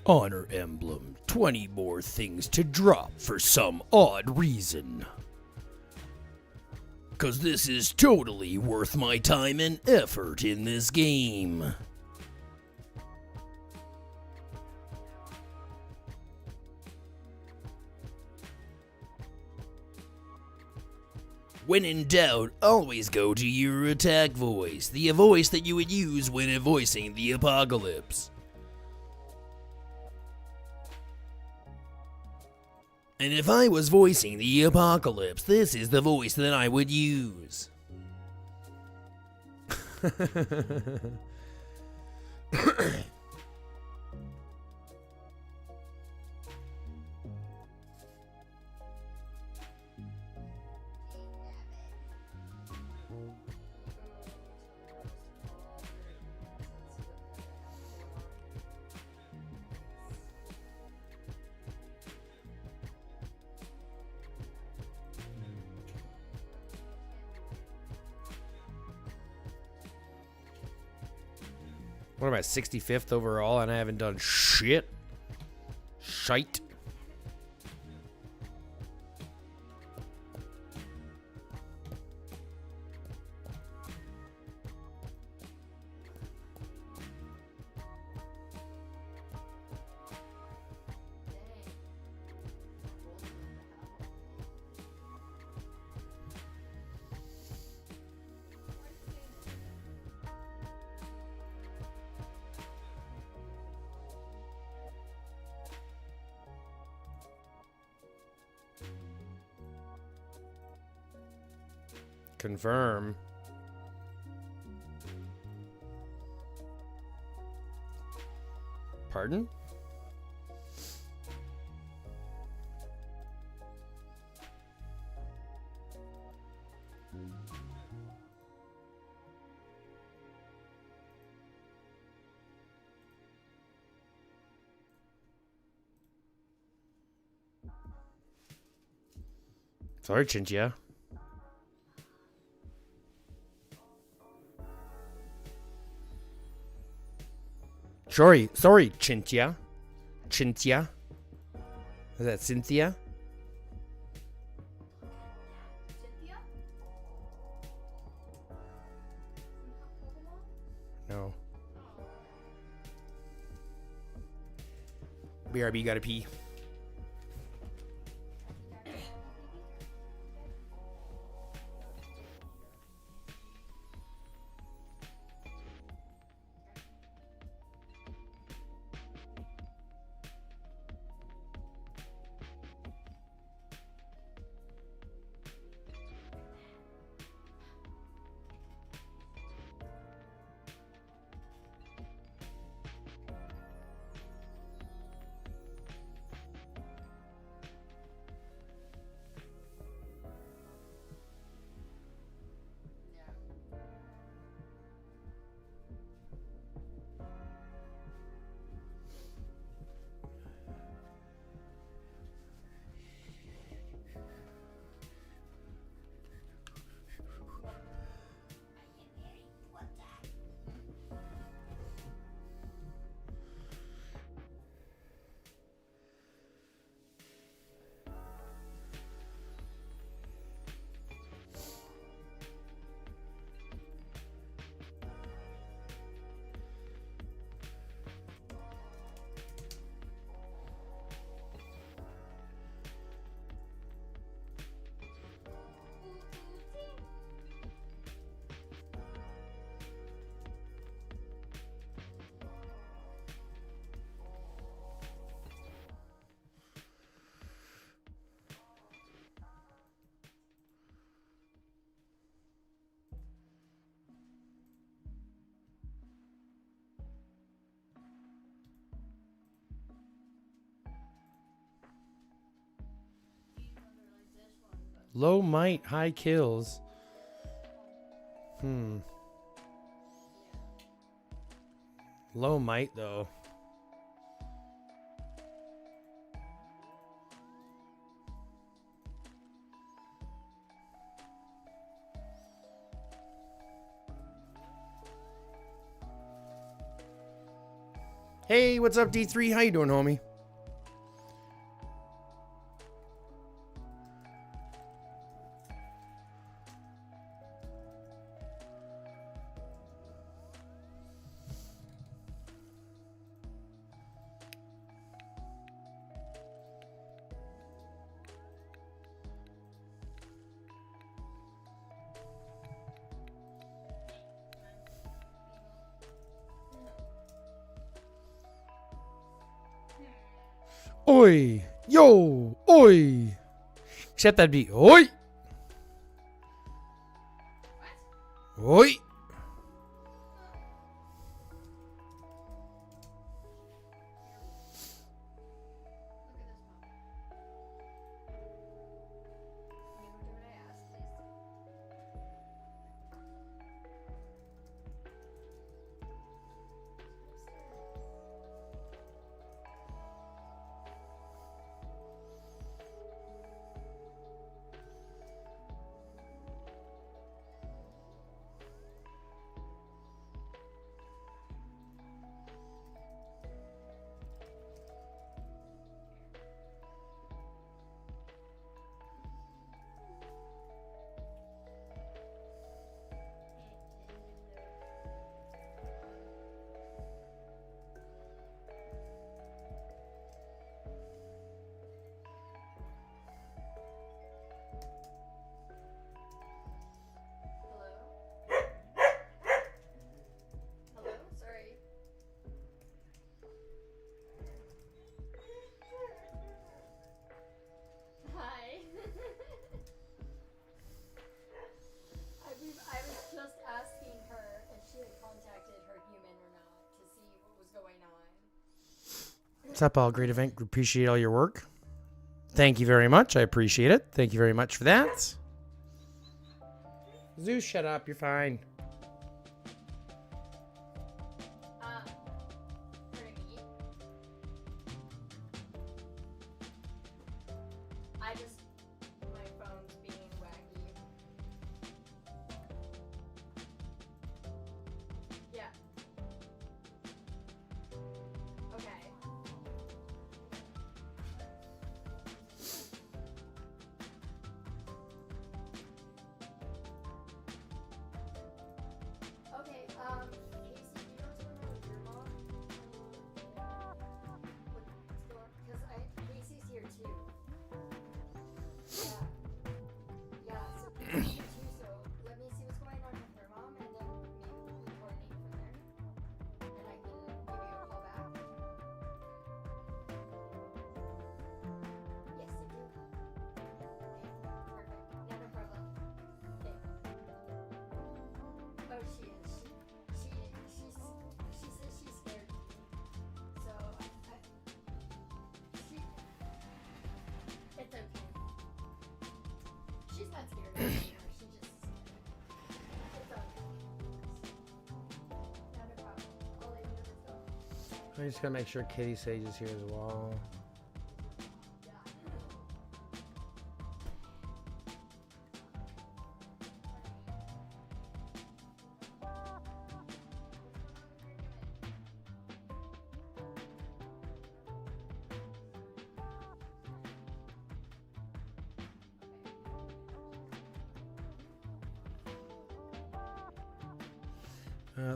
Honor emblem. 20 more things to drop for some odd reason. 'Cause this is totally worth my time and effort in this game. When in doubt, always go to your attack voice, the voice that you would use when voicing the apocalypse. And if I was voicing the apocalypse, this is the voice that I would use. What am I, 65th overall, and I haven't done shit? Shite. Confirm. Pardon? Sorry, Chinchilla. Sorry, Chinchilla. Chinchilla? Is that Cynthia? Cynthia? No. BRB gotta pee. Low might, high kills. Low might, though. Hey, what's up, D3? How you doing, homie? Oi! Yo! Oi! Except that'd be oi! Oi! Hello? Sorry. Hi. I was just asking her if she had contacted her human or not to see what was going on. What's up, all? Great event. Appreciate all your work. Thank you very much. I appreciate it. Thank you very much for that. Zeus, shut up. You're fine. For to meet. I just, my phone's being wacky. Yeah. Okay. Okay, Casey, you know what's going on with your mom? What's going on? Because Casey's here too. Yeah. Yeah, so Casey's here too, so let me see what's going on with her mom, and then maybe we can coordinate from there. And I can give you a call back. Yes, I do. Okay, perfect. Not a problem. Okay. Oh, she is. She says she's scared. So it's okay. She's not scared of me. She just it's okay. Not a problem. I'll let you know what's going on. I just gotta make sure Kitty Sage is here as well.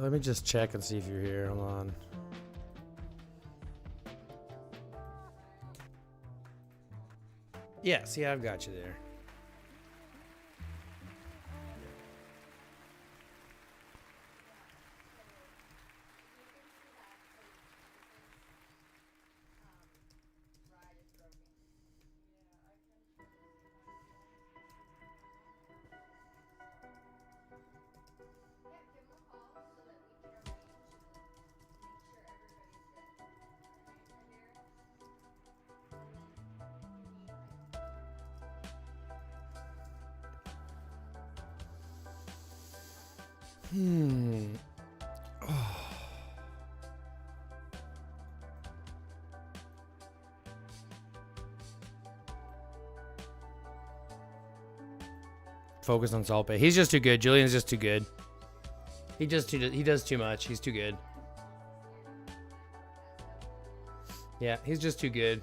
Let me just check and see if you're here. Hold on. Yeah, see, I've got you there. Focus on Salt Bay. He's just too good. Julian's just too good. He does too much. He's too good. Yeah, he's just too good.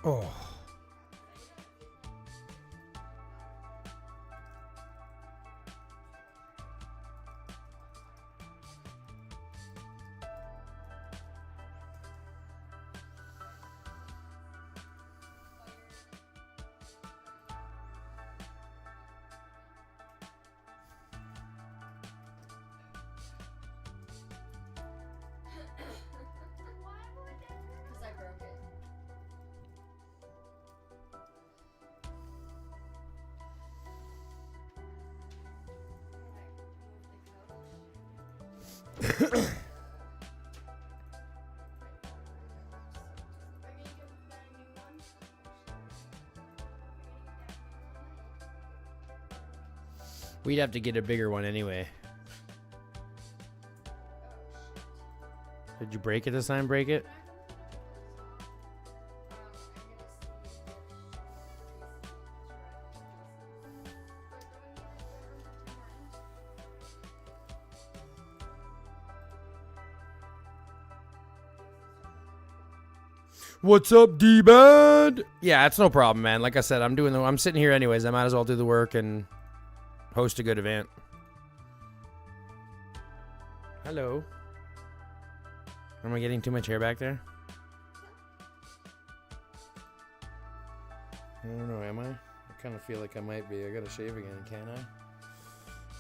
Oh. Because I broke it. We'd have to get a bigger one anyway. Did you break it this time? Break it? What's up, D-Bad? Yeah, it's no problem, man. Like I said, I'm sitting here anyways. I might as well do the work and host a good event. Hello. Am I getting too much hair back there? I don't know, am I? I kind of feel like I might be. I gotta shave again, can't I?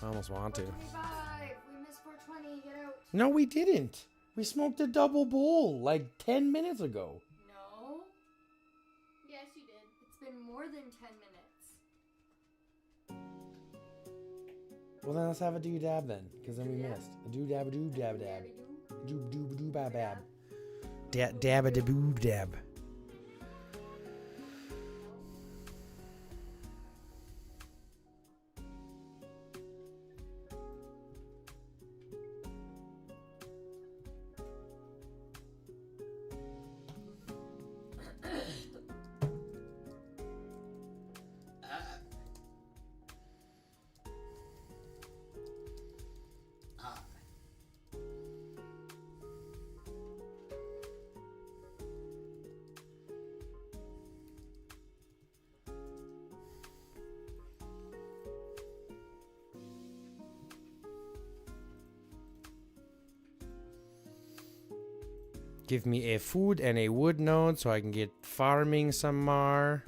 I almost want to. 25. We missed 420. Get out. No, we didn't. We smoked a double bowl like 10 minutes ago. No. Yes, you did. It's been more than 10 minutes. Well, then let's have a do-dab then, because then we missed. A do-dab, a do-dab-dab. Do-do-do-bab-bab. Dab-a-da-boo-dab. Give me a food and a wood node so I can get farming some more.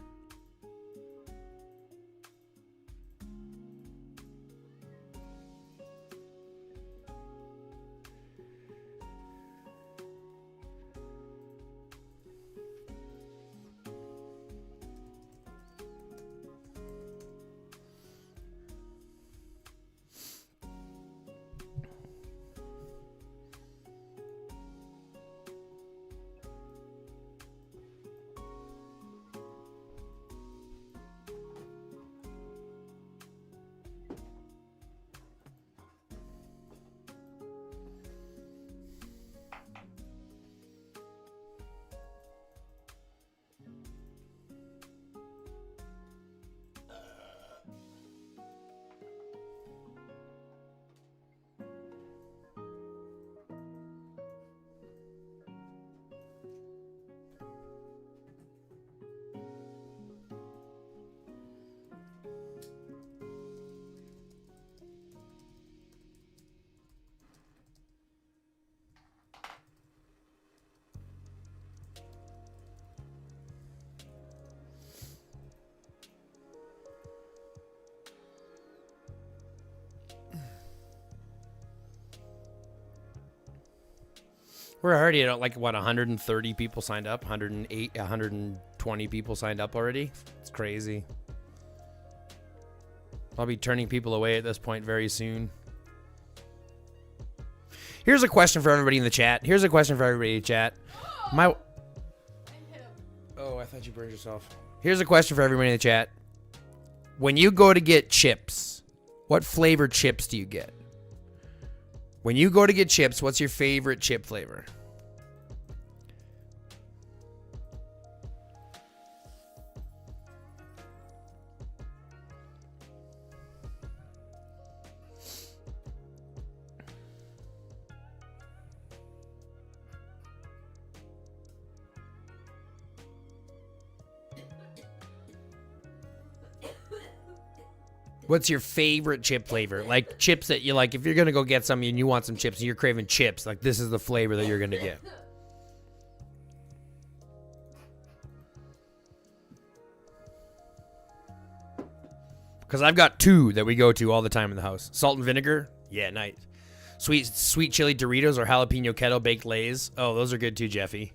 We're already at like, what, 130 people signed up? 108, 120 people signed up already? It's crazy. I'll be turning people away at this point very soon. Here's a question for everybody in the chat. Oh, I thought you burned yourself. Here's a question for everybody in the chat. When you go to get chips, what flavored chips do you get? When you go to get chips, what's your favorite chip flavor? What's your favorite chip flavor? Like chips that you like, if you're going to go get some and you want some chips and you're craving chips, like this is the flavor that you're going to get. Because I've got two that we go to all the time in the house. Salt and vinegar. Yeah, nice. Sweet chili Doritos or jalapeno kettle baked Lay's. Oh, those are good too, Jeffy.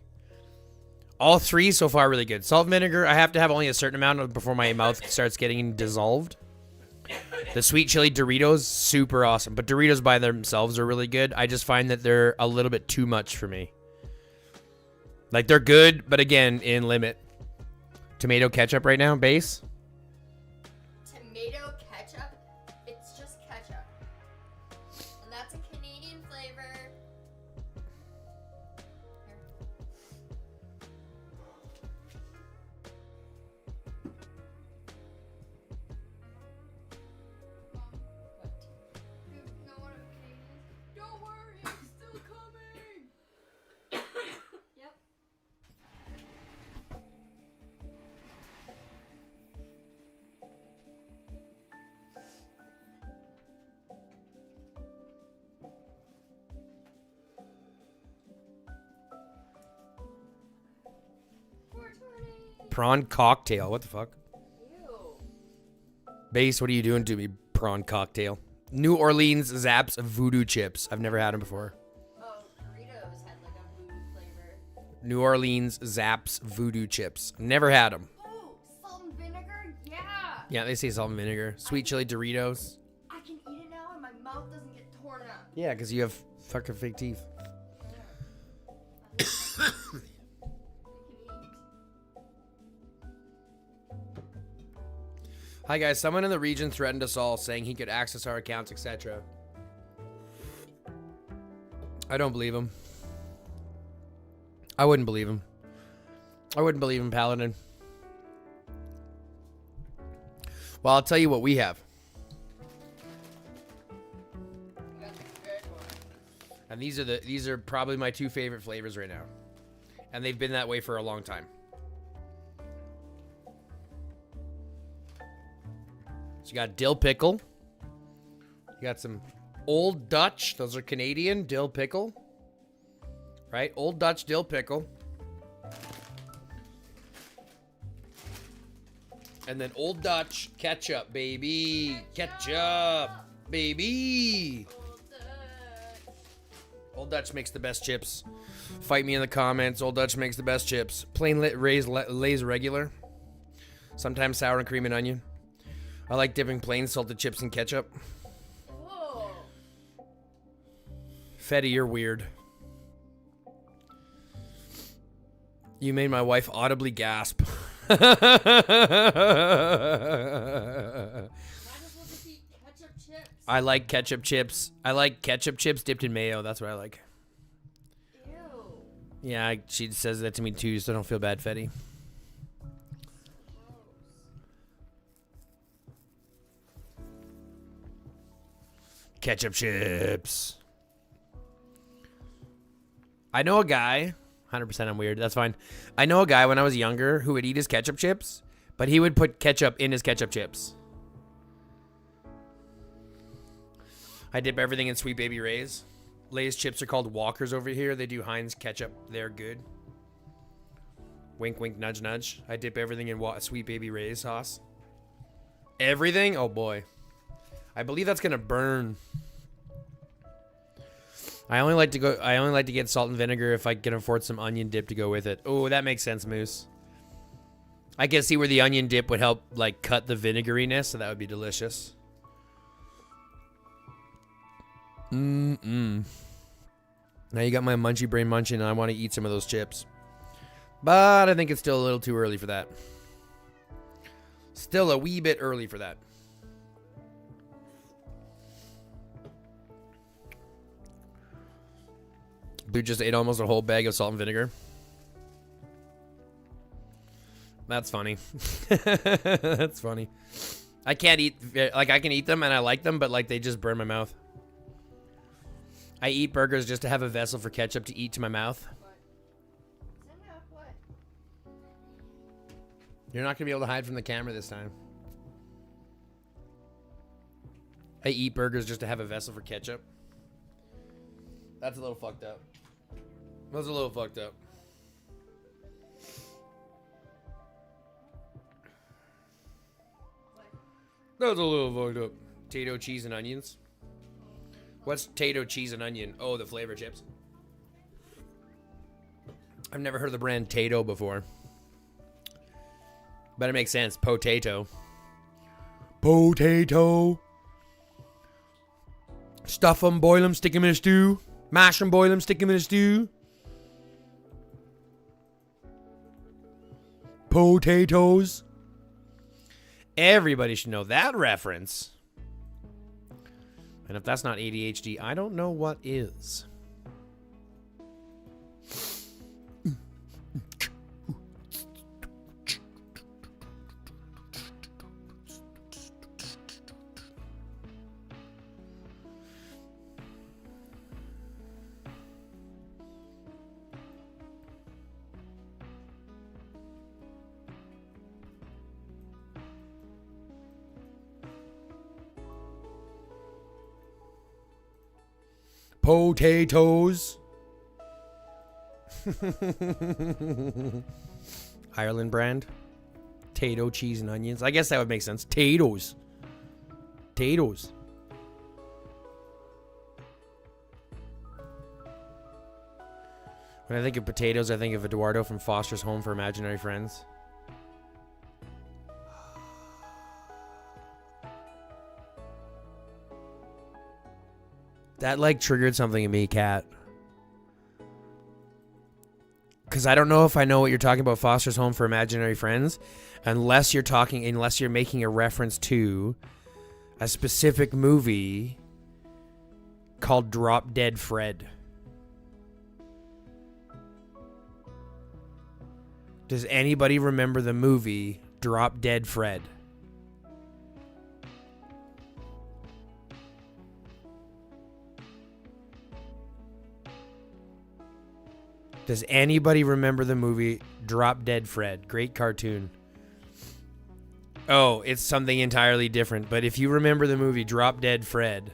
All three so far really good. Salt and vinegar, I have to have only a certain amount before my mouth starts getting dissolved. The sweet chili Doritos, super awesome. But Doritos by themselves are really good. I just find that they're a little bit too much for me. Like, they're good, but again, in limit. Tomato ketchup right now, base. Tomato ketchup? It's just ketchup. And that's a Canadian flavor. You know what I'm Canadian? Don't worry, it's still coming. Yep. Prawn cocktail. What the fuck? Ew. Base, what are you doing to me? Prawn cocktail. New Orleans Zapp's voodoo chips. I've never had them before. Oh, Doritos had like a voodoo flavor. New Orleans Zapp's voodoo chips. Never had them. Oh, salt and vinegar? Yeah. Yeah, they say salt and vinegar. Sweet chili Doritos. I can eat it now and my mouth doesn't get torn up. Yeah, because you have fucking fake teeth. Hi guys, someone in the region threatened us all saying he could access our accounts, etc. I don't believe him. I wouldn't believe him. I wouldn't believe him, Paladin. Well, I'll tell you what we have. And these are probably my two favorite flavors right now. And they've been that way for a long time. So you got dill pickle. You got some Old Dutch. Those are Canadian dill pickle. Right? Old Dutch dill pickle. And then Old Dutch ketchup, baby. Ketchup, baby. Old Dutch makes the best chips. Fight me in the comments. Old Dutch makes the best chips. Plain Lay's regular. Sometimes sour and cream and onion. I like dipping plain salted chips in ketchup. Oh. Fetty, you're weird. You made my wife audibly gasp. Might as well just eat ketchup chips. I like ketchup chips. I like ketchup chips dipped in mayo. That's what I like. Ew. Yeah, she says that to me too, so don't feel bad, Fetty. Ketchup chips. I know a guy, 100% I'm weird, that's fine. I know a guy when I was younger who would eat his ketchup chips, but he would put ketchup in his ketchup chips. I dip everything in Sweet Baby Ray's. Lay's chips are called Walkers over here. They do Heinz ketchup. They're good. Wink, wink, nudge, nudge. I dip everything in Sweet Baby Ray's sauce. Everything? Oh, boy. I believe that's gonna burn. I only like to get salt and vinegar if I can afford some onion dip to go with it. Oh, that makes sense, Moose. I can see where the onion dip would help like cut the vinegariness, so that would be delicious. Now you got my munchy brain munching and I want to eat some of those chips. But I think it's still a little too early for that. Still a wee bit early for that. Dude just ate almost a whole bag of salt and vinegar. That's funny. That's funny. I can't eat, like, I can eat them and I like them, but, like, they just burn my mouth. I eat burgers just to have a vessel for ketchup to eat to my mouth. You're not going to be able to hide from the camera this time. I eat burgers just to have a vessel for ketchup. That's a little fucked up. That's a little fucked up. That's a little fucked up. Potato, cheese, and onions. What's potato, cheese, and onion? Oh, the flavor chips. I've never heard of the brand Tato before. But it makes sense. Potato. Potato. Stuff them, boil them, stick them in a stew. Mash them, boil them, stick them in a stew. Potatoes. Everybody should know that reference. And if that's not ADHD, I don't know what is. Potatoes. Ireland brand. Tato, cheese, and onions. I guess that would make sense. Tatoes. Tatoes. When I think of potatoes, I think of Eduardo from Foster's Home for Imaginary Friends. That, like, triggered something in me, Kat. Because I don't know if I know what you're talking about, Foster's Home for Imaginary Friends, unless you're making a reference to a specific movie called Drop Dead Fred. Does anybody remember the movie Drop Dead Fred? Does anybody remember the movie Drop Dead Fred? Great cartoon. Oh, it's something entirely different. But if you remember the movie Drop Dead Fred.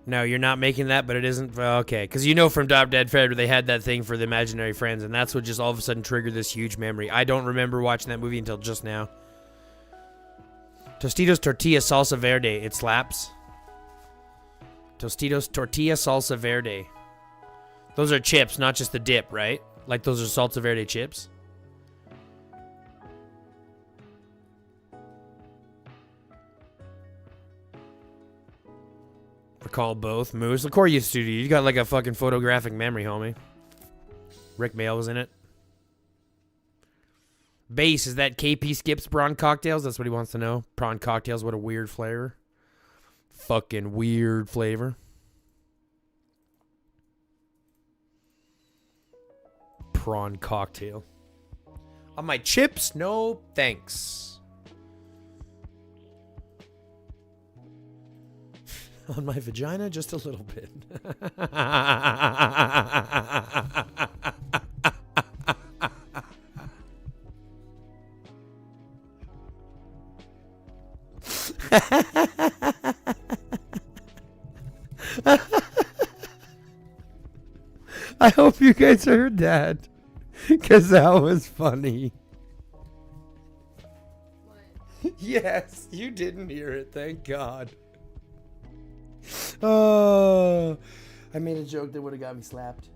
No, you're not making that, but it isn't. Okay, because you know from Drop Dead Fred where they had that thing for the imaginary friends, and that's what just all of a sudden triggered this huge memory. I don't remember watching that movie until just now. Tostitos Tortilla Salsa Verde. It slaps. Tostitos Tortilla Salsa Verde. Those are chips, not just the dip, right? Like those are Salsa Verde chips. Recall both. Moose. Of course you do. You got like a fucking photographic memory, homie. Rick Mail was in it. Base, is that KP Skips prawn cocktails? That's what he wants to know. Prawn cocktails, what a weird flavor. Fucking weird flavor. Prawn cocktail. On my chips? No, thanks. On my vagina? Just a little bit. I hope you guys heard that, because that was funny. What? Yes, you didn't hear it, thank God. Oh, I made a joke that would have got me slapped.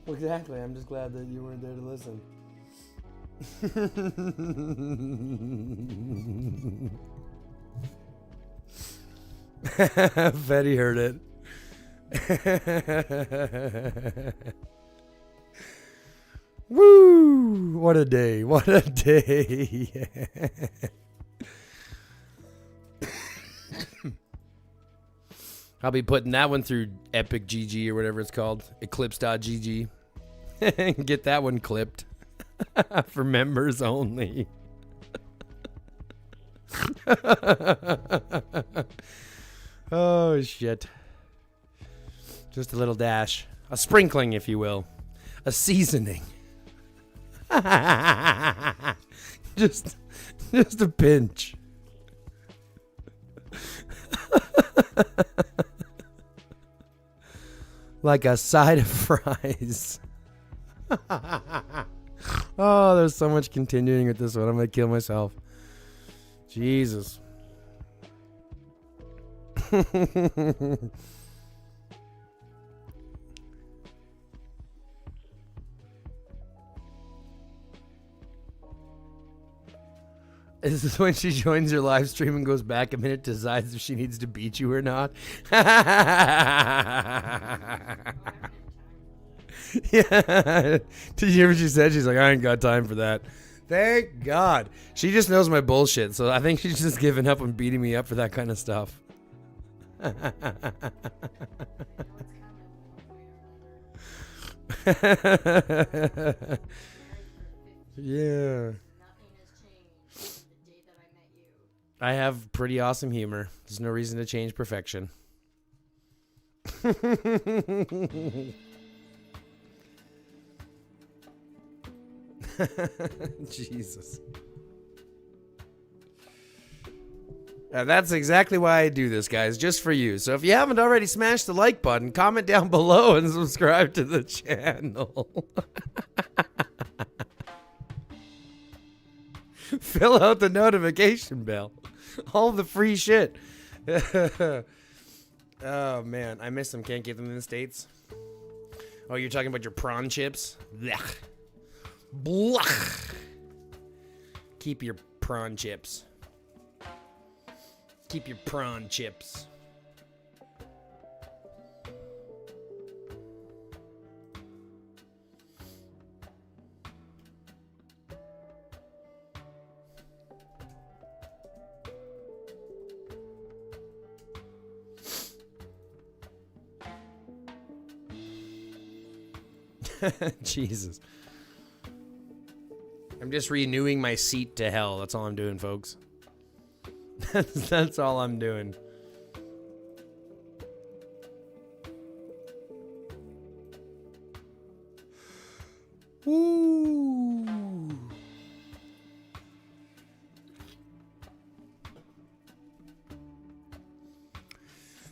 Well, exactly, I'm just glad that you weren't there to listen. Fetty heard it. Woo! What a day. What a day. I'll be putting that one through Epic GG or whatever it's called. Eclipse.gg. Get that one clipped. For members only. Oh, shit. Just a little dash. A sprinkling, if you will. A seasoning. just a pinch. Like a side of fries. Oh, there's so much continuing with this one. I'm going to kill myself. Jesus. Is this when she joins your live stream and goes back a minute, decides if she needs to beat you or not? Yeah. Did you hear what she said? She's like, I ain't got time for that. Thank God. She just knows my bullshit, so I think she's just given up on beating me up for that kind of stuff. Yeah. I have pretty awesome humor. There's no reason to change perfection. Jesus. That's exactly why I do this, guys. Just for you. So if you haven't already smashed the like button, comment down below and subscribe to the channel. Fill out the notification bell. All the free shit. Oh, man. I miss them. Can't get them in the States. Oh, you're talking about your prawn chips? Blech. Blech. Keep your prawn chips. Keep your prawn chips. Jesus. I'm just renewing my seat to hell. That's all I'm doing, folks. That's all I'm doing. Woo.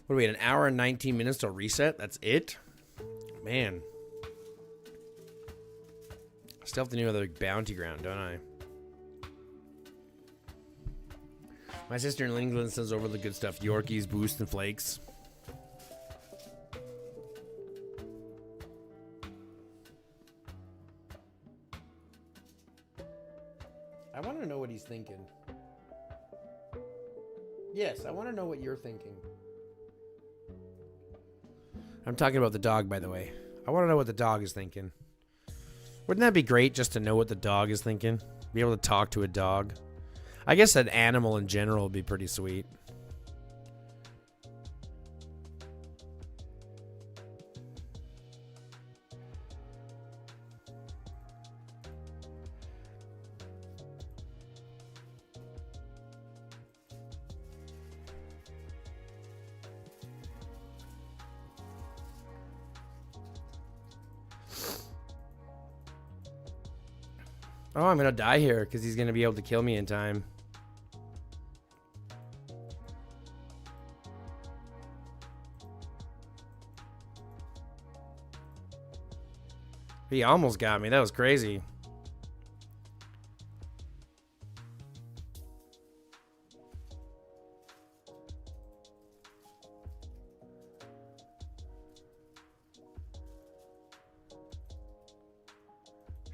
What are we at? An hour and 19 minutes to reset? That's it? Man. Still have to do another bounty ground, don't I? My sister in England sends over the good stuff. Yorkies, Boost, and Flakes. I want to know what he's thinking. Yes, I want to know what you're thinking. I'm talking about the dog, by the way. I want to know what the dog is thinking. Wouldn't that be great just to know what the dog is thinking? Be able to talk to a dog. I guess an animal in general would be pretty sweet. Oh, I'm gonna die here because he's gonna be able to kill me in time. He almost got me. That was crazy.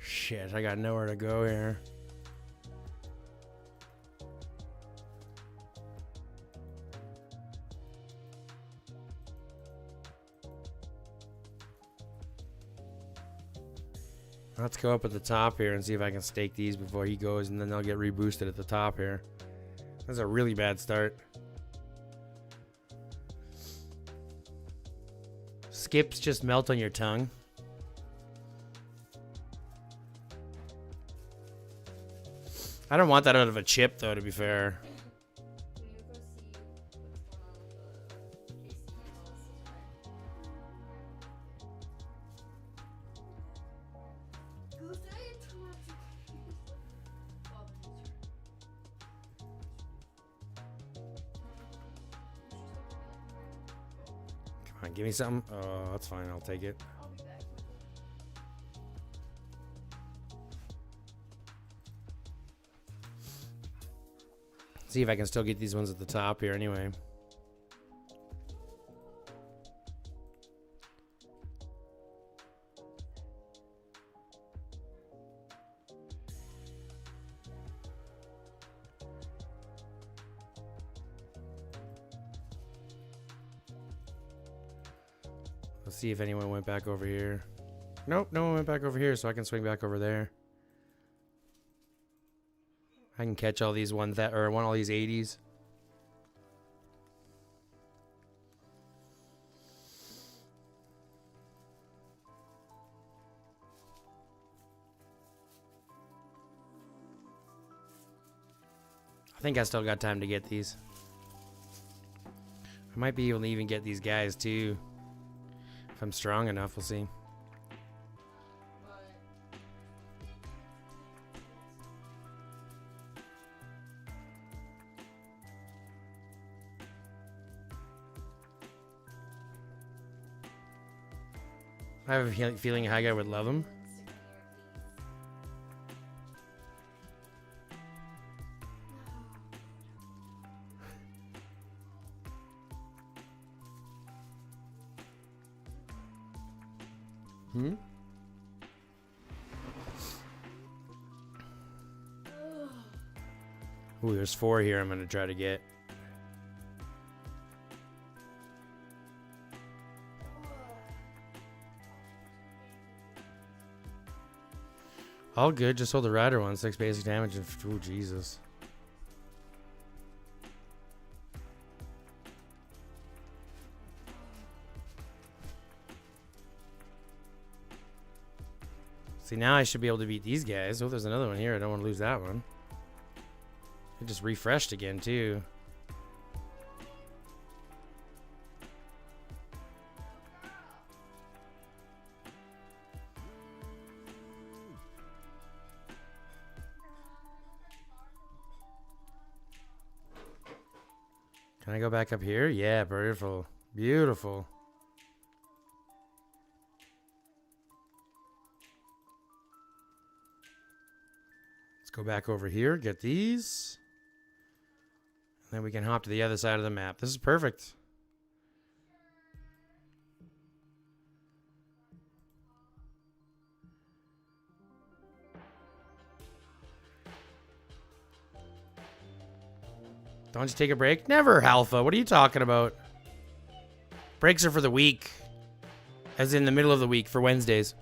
Shit, I got nowhere to go here. Let's go up at the top here and see if I can stake these before he goes, and then they'll get reboosted at the top here. That's a really bad start. Skips just melt on your tongue. I don't want that out of a chip, though, to be fair. Can you go see what's going on with the KC analysis, right? Doomsday interrupted. Oh, Come on, give me something. Oh, that's fine. I'll take it. I'll be back. See if I can still get these ones at the top here anyway. Let's see if anyone went back over here. Nope, no one went back over here, so I can swing back over there. I can catch all these ones that, or all these 80s. I think I still got time to get these. I might be able to even get these guys too. If I'm strong enough, we'll see. I have a feeling High Guy would love him. Hmm? Ooh, there's 4 here I'm going to try to get. All good, just hold the rider one. 6 basic damage and oh Jesus. See, now I should be able to beat these guys. Oh, there's another one here. I don't want to lose that one. It just refreshed again, too. Can I go back up here? Yeah, beautiful. Beautiful. Let's go back over here, get these. And then we can hop to the other side of the map. This is perfect. Don't you take a break? Never, Alpha. What are you talking about? Breaks are for the week. As in the middle of the week for Wednesdays.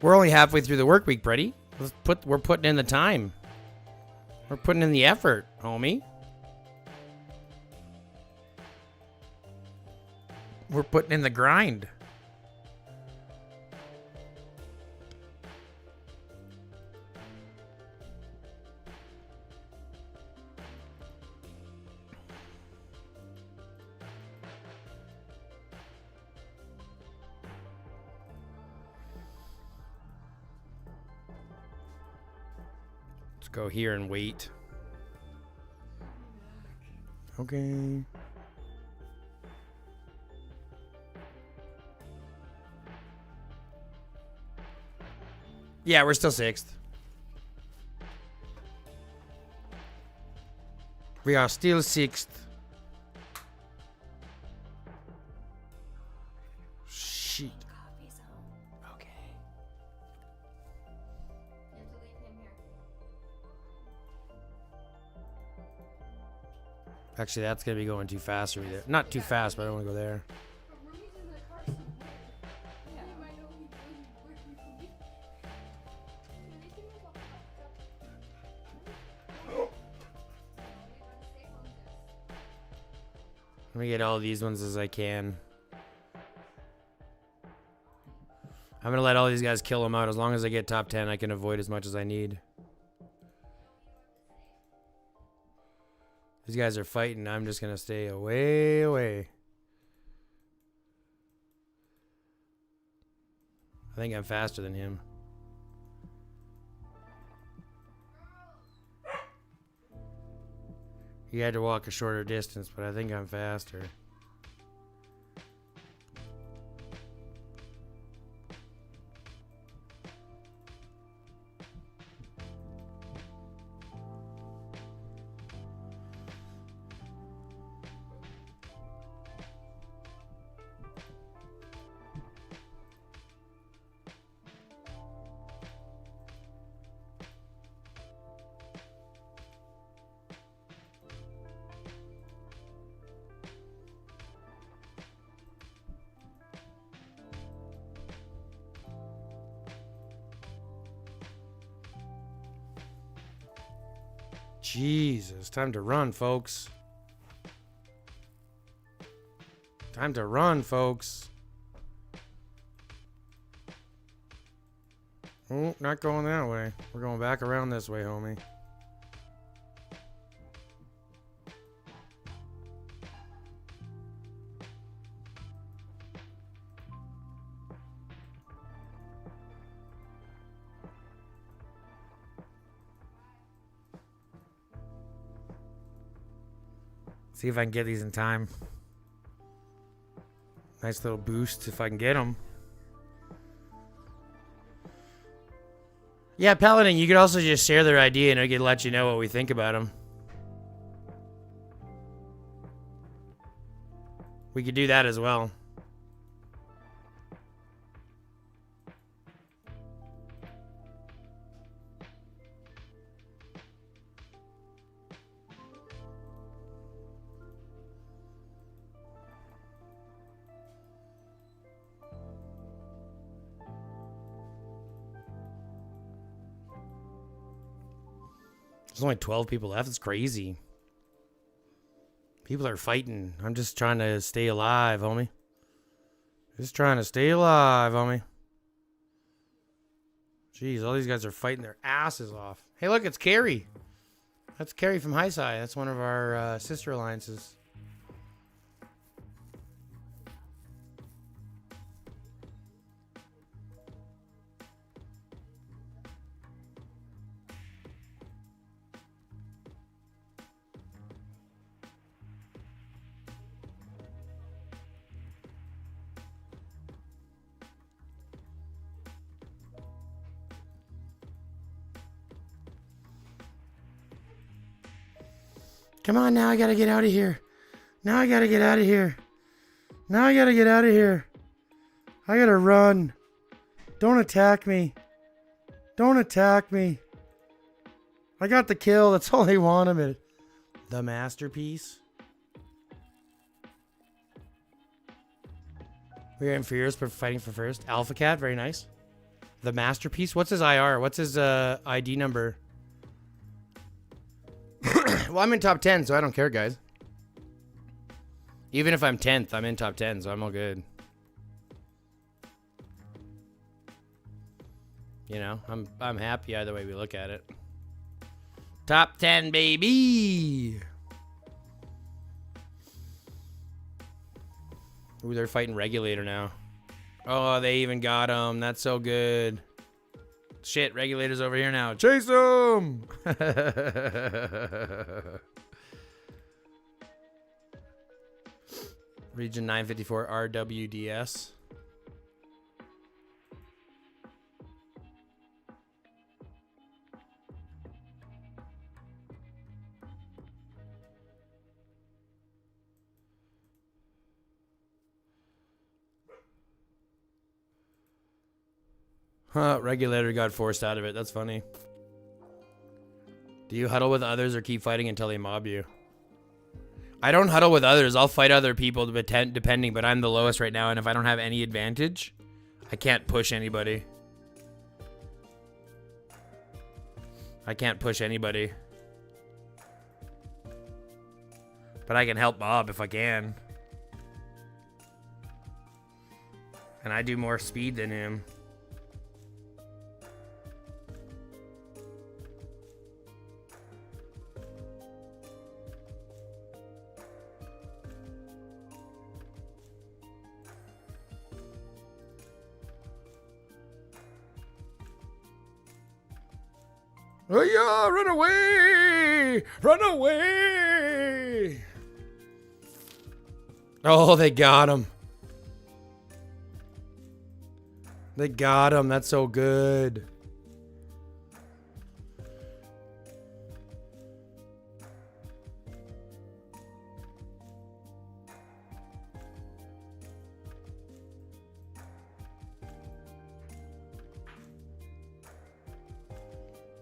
We're only halfway through the work week, Brady. We're putting in the time. We're putting in the effort, homie. We're putting in the grind. Let's go here and wait. Okay. Yeah, we're still 6th. We are still 6th. Shit. Coffee zone. Okay. You have to leave him here. Actually, that's going to be going too fast over there. Not too fast, but I don't want to go there. But Ruby's in the car somewhere. You might know where he could be. Let me get all these ones as I can. I'm gonna let all these guys kill them out. As long as I get top 10, I can avoid as much as I need. These guys are fighting. I'm just gonna stay away. I think I'm faster than him. He had to walk a shorter distance, but I think I'm faster. Jesus, time to run, folks. Time to run, folks. Oh, not going that way. We're going back around this way, homie. See if I can get these in time. Nice little boost if I can get them. Yeah, Paladin, you could also just share their idea and I could let you know what we think about them. We could do that as well. There's only 12 people left. It's crazy. People are fighting. I'm just trying to stay alive, homie. Just trying to stay alive, homie. Jeez, all these guys are fighting their asses off. Hey, look, it's Carrie. That's Carrie from High Side. That's one of our sister alliances. Come on, now I gotta get out of here. Now I gotta get out of here. Now I gotta get out of here. I gotta run. Don't attack me. Don't attack me. I got the kill. That's all they wanted. The masterpiece. We're inferiors for fighting for first. Alpha Cat, very nice. The masterpiece. What's his IR? What's his ID number? Well, I'm in top 10, so I don't care, guys. Even if I'm 10th, I'm in top 10, so I'm all good. You know, I'm happy either way we look at it. Top 10, baby! Ooh, they're fighting Regulator now. Oh, they even got him. That's so good. Shit, Regulator's over here now. Chase him! Region 954 RWDS. Huh, Regulator got forced out of it. That's funny. Do you huddle with others or keep fighting until they mob you? I don't huddle with others. I'll fight other people depending, but I'm the lowest right now, and if I don't have any advantage, I can't push anybody. I can't push anybody. But I can help Bob if I can. And I do more speed than him. Oh yeah, run away! Run away! Oh, they got him. They got him. That's so good.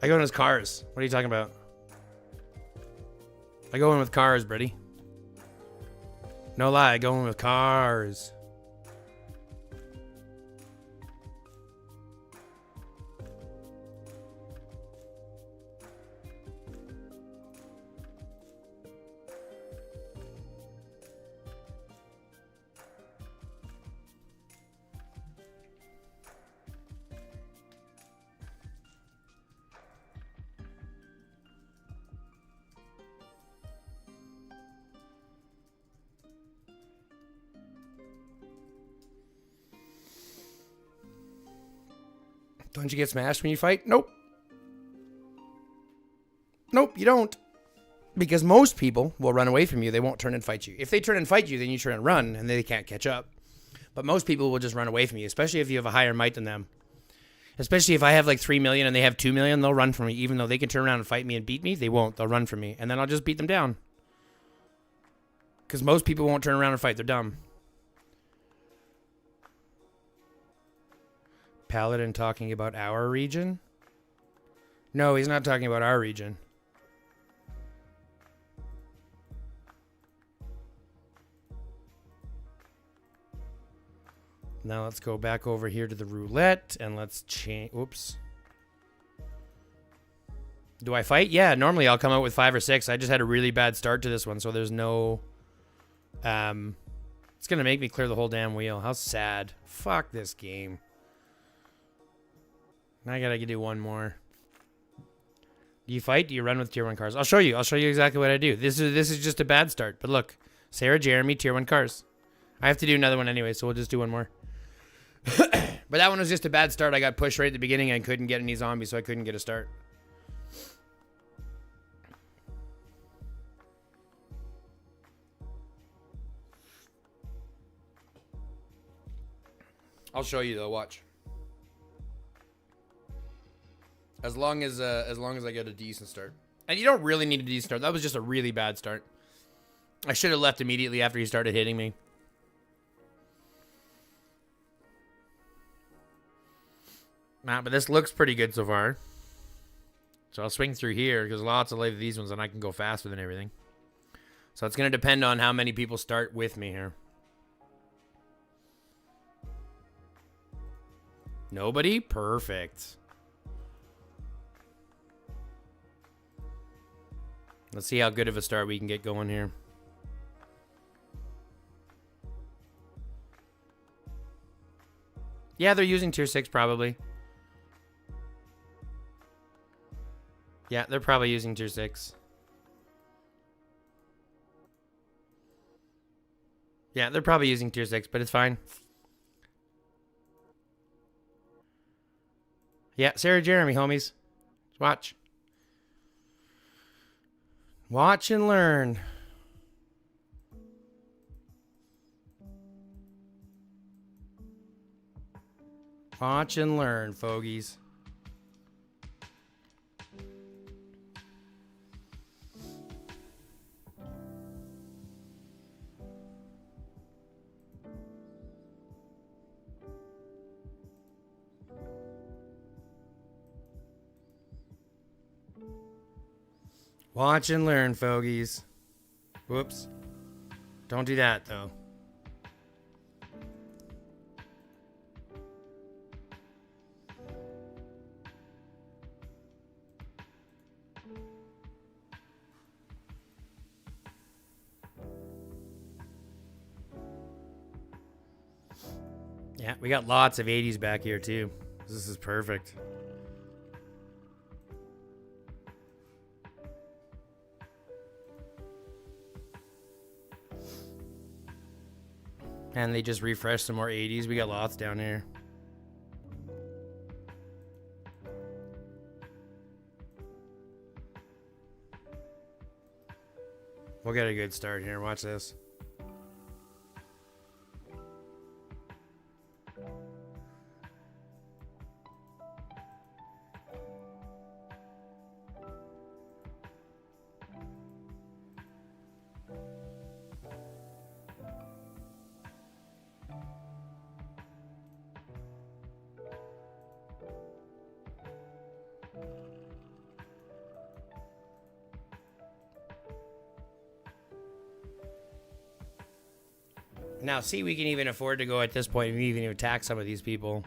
I go in with cars. What are you talking about? I go in with cars, Brady. No lie, I go in with cars. Don't you get smashed when you fight? Nope. Nope, you don't. Because most people will run away from you. They won't turn and fight you. If they turn and fight you, then you turn and run, and they can't catch up. But most people will just run away from you, especially if you have a higher might than them. Especially if I have like 3 million and they have 2 million, they'll run from me. Even though they can turn around and fight me and beat me, they won't. They'll run from me. And then I'll just beat them down. Because most people won't turn around and fight. They're dumb. Paladin talking about our region? No, he's not talking about our region. Now let's go back over here to the roulette and let's change. Oops. Do I fight? Yeah, normally I'll come out with 5 or 6. I just had a really bad start to this one, so there's no... It's going to make me clear the whole damn wheel. How sad. Fuck this game. Now I gotta do one more. Do you fight? Do you run with tier 1 cars? I'll show you. I'll show you exactly what I do. This is just a bad start. But look. Sarah, Jeremy, tier 1 cars. I have to do another one anyway, so we'll just do one more. But that one was just a bad start. I got pushed right at the beginning and couldn't get any zombies, so I couldn't get a start. I'll show you though, watch. As long as I get a decent start. And you don't really need a decent start. That was just a really bad start. I should have left immediately after he started hitting me. Nah, but this looks pretty good so far. So I'll swing through here because lots of these ones and I can go faster than everything. So it's going to depend on how many people start with me here. Nobody? Perfect. Let's see how good of a start we can get going here. Yeah, they're using tier 6 probably. Yeah, they're probably using tier 6. Yeah, they're probably using tier 6, but it's fine. Yeah, Sarah, Jeremy, homies. Watch. Watch and learn. Watch and learn, fogies. Watch and learn, fogies. Whoops. Don't do that, though. Yeah, we got lots of 80s back here too. This is perfect. And they just refreshed some more 80s. We got lots down here. We'll get a good start here. Watch this. Now, see, we can even afford to go at this point and even attack some of these people.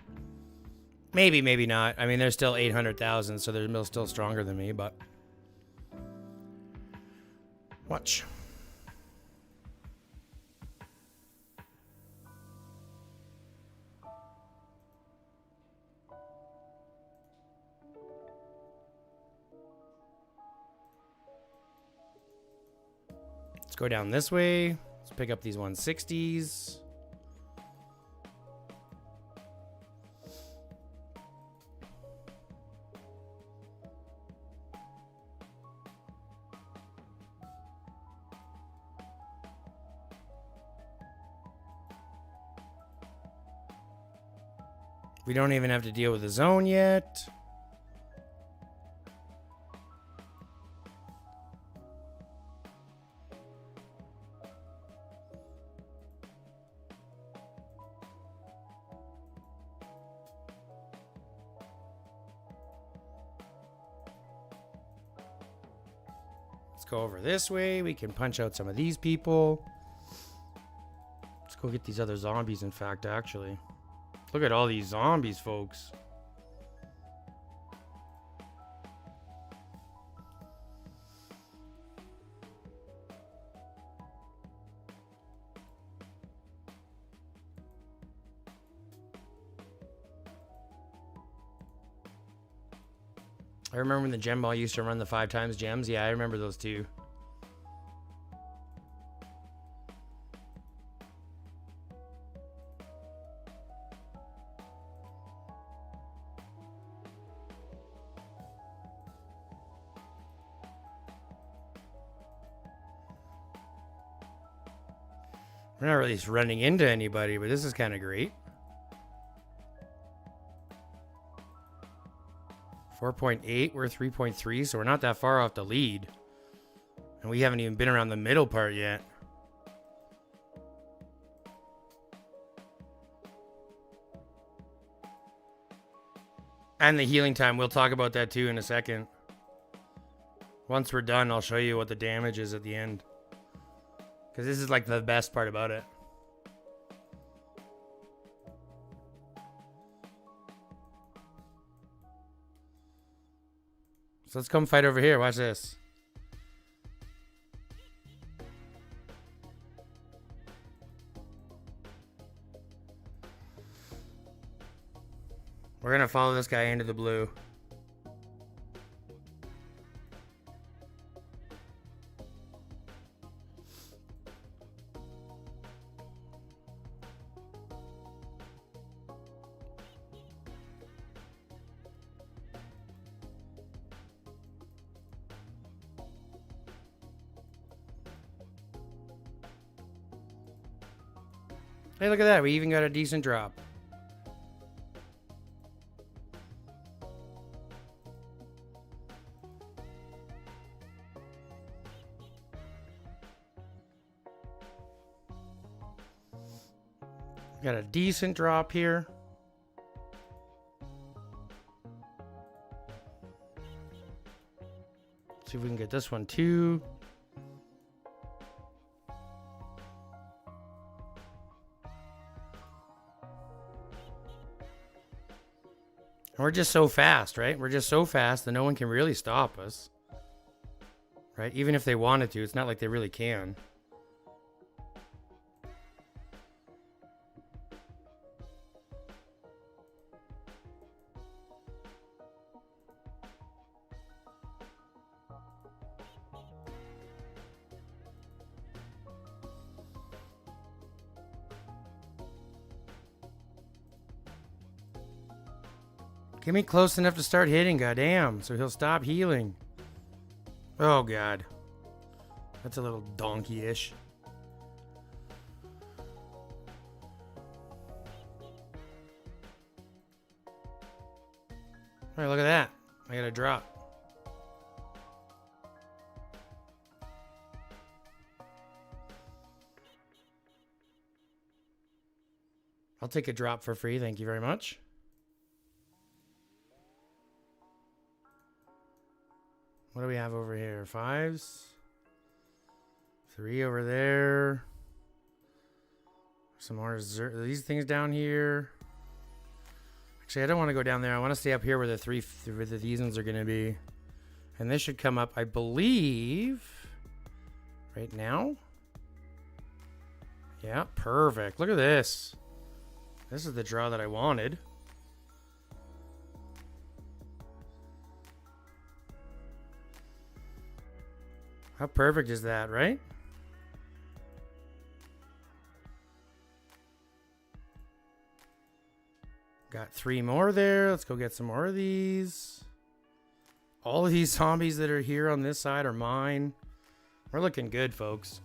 Maybe, maybe not. I mean, they're still 800,000, so they're still stronger than me, but... Watch. Let's go down this way. Let's pick up these 160s. We don't even have to deal with the zone yet. Let's go over this way. We can punch out some of these people. Let's go get these other zombies, in fact, actually. Look at all these zombies, folks. I remember when the gem ball used to run the 5 times gems. Yeah, I remember those too. We're not really running into anybody, but this is kind of great. 4.8, we're 3.3, so we're not that far off the lead. And we haven't even been around the middle part yet. And the healing time, we'll talk about that too in a second. Once we're done, I'll show you what the damage is at the end. Because this is like the best part about it. So let's come fight over here. Watch this. We're going to follow this guy into the blue. Hey, look at that. We even got a decent drop. Got a decent drop here. See if we can get this one too. We're just so fast, right? We're just so fast that no one can really stop us. Right? Even if they wanted to, it's not like they really can. Get me close enough to start hitting, goddamn, so he'll stop healing. Oh, God. That's a little donkey-ish. Alright, look at that. I got a drop. I'll take a drop for free, thank you very much. What do we have over here? 5s. 3 over there. Some more these things down here. Actually, I don't want to go down there. I want to stay up here where these ones are going to be. And this should come up, I believe, right now. Yeah, perfect. Look at this. This is the draw that I wanted. How perfect is that, right? Got 3 more there. Let's go get some more of these. All of these zombies that are here on this side are mine. We're looking good, folks.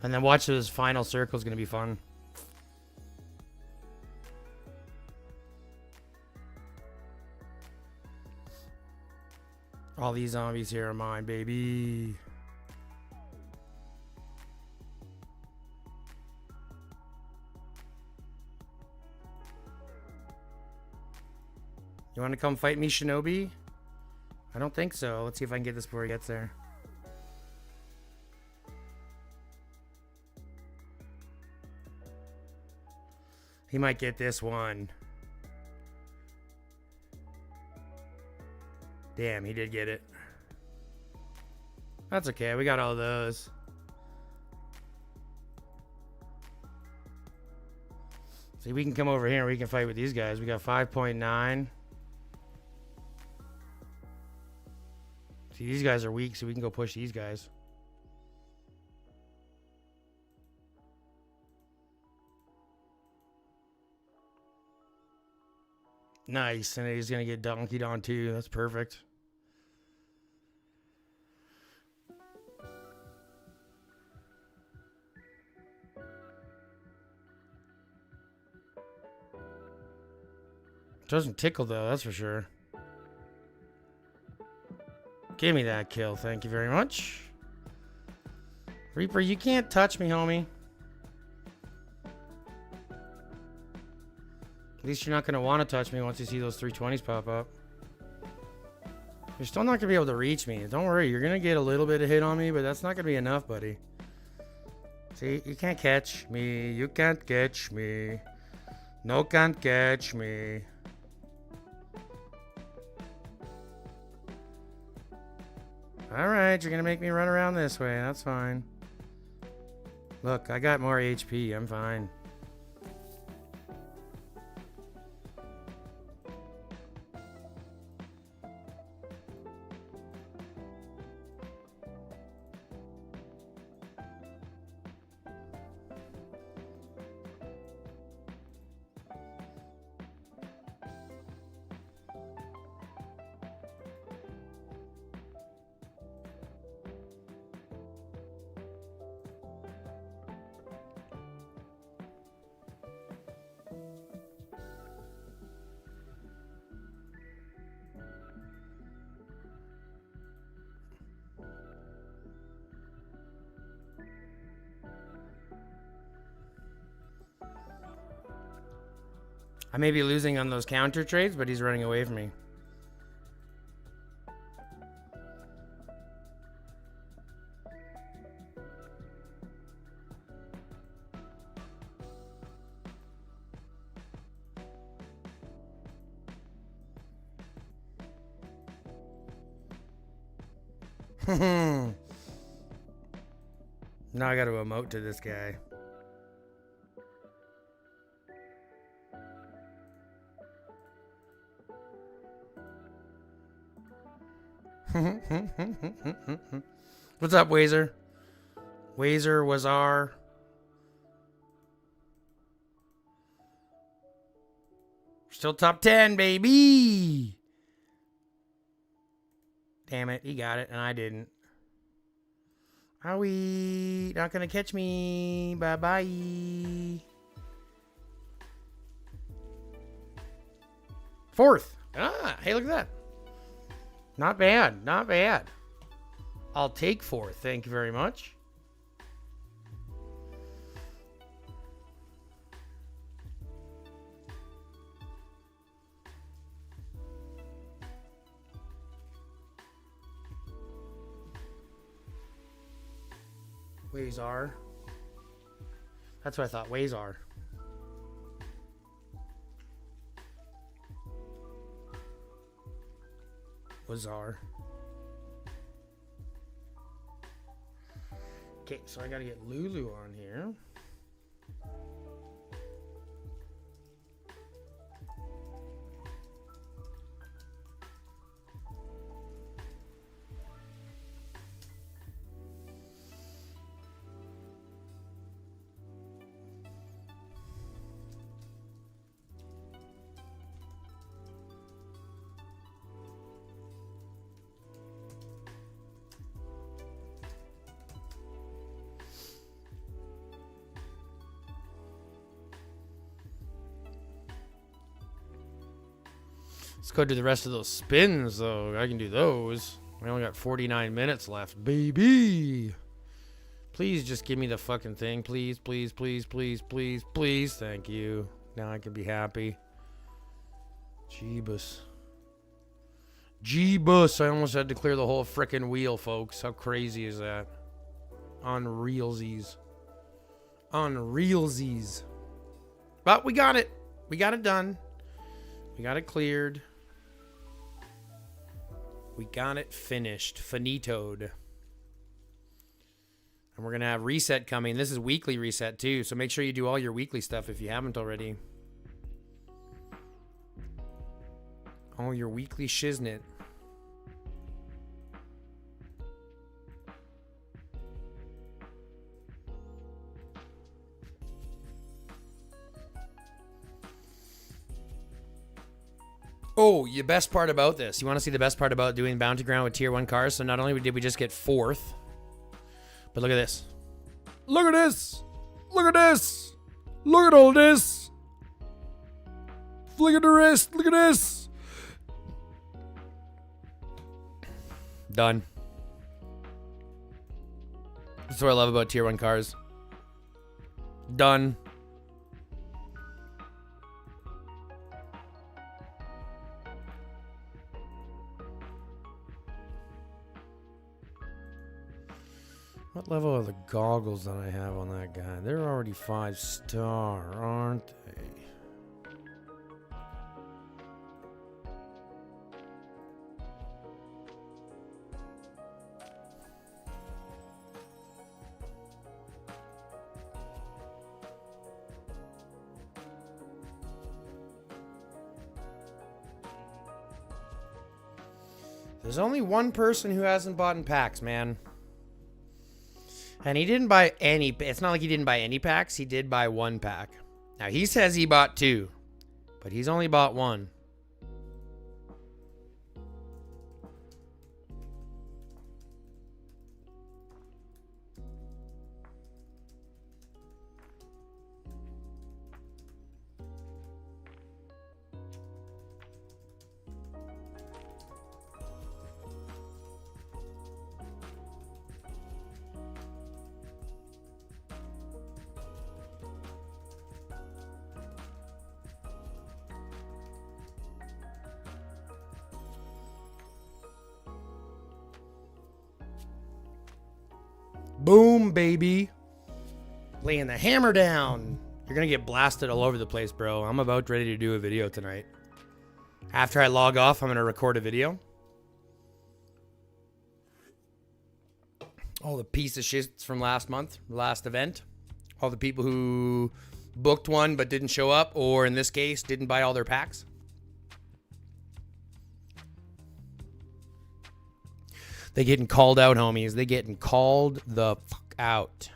And then watch this final circle is going to be fun. All these zombies here are mine, baby. You want to come fight me, Shinobi? I don't think so. Let's see if I can get this before he gets there. He might get this one. Damn, he did get it. That's okay. We got all those. See, we can come over here and we can fight with these guys. We got 5.9. See, these guys are weak, so we can go push these guys. Nice. And he's going to get donkeyed on too. That's perfect. Doesn't tickle though, that's for sure. Give me that kill, thank you very much. Reaper, you can't touch me, homie. At least you're not going to want to touch me once you see those 320s pop up. You're still not going to be able to reach me. Don't worry, you're going to get a little bit of hit on me, but that's not going to be enough, buddy. See, you can't catch me. You can't catch me. No can't catch me. Alright, you're going to make me run around this way. That's fine. Look, I got more HP. I'm fine. I may be losing on those counter trades, but he's running away from me. Now I got to emote to this guy. What's up, Wazer? Wazer was our. For Still top 10, baby. Damn it. He got it, and I didn't. Are we not going to catch me? Bye-bye. Fourth. Ah, hey, look at that. Not bad. Not bad. I'll take fourth. Thank you very much. Wazar. That's what I thought. Wazar. Wazar. Okay, so I gotta get Lulu on here. Let's go do the rest of those spins, though. I can do those. We only got 49 minutes left, baby. Please just give me the fucking thing. Please, please, please, please, please, please. Thank you. Now I can be happy. Jeebus. Jeebus. I almost had to clear the whole frickin' wheel, folks. How crazy is that? Unrealsies. Unrealsies. But we got it. We got it done. We got it cleared. We got it finished. Finitoed. And we're going to have reset coming. This is weekly reset too. So make sure you do all your weekly stuff if you haven't already. All your weekly shiznit. Oh, the best part about this. You want to see the best part about doing Bounty Ground with Tier 1 cars? So not only did we just get fourth, but look at this. Look at this. Look at this. Look at all this. Look at the rest. Look at this. Done. That's what I love about Tier 1 cars. Done. What level are the goggles that I have on that guy? They're already 5-star, aren't they? There's only one person who hasn't bought in packs, man. And he didn't buy any. It's not like he didn't buy any packs. He did buy one pack. Now, he says he bought two, but he's only bought one. Boom, baby. Laying the hammer down. You're going to get blasted all over the place, bro. I'm about ready to do a video tonight. After I log off, I'm going to record a video. All the piece of shits from last month, last event. All the people who booked one but didn't show up, or in this case, didn't buy all their packs. They getting called out, homies. They getting called the fuck out.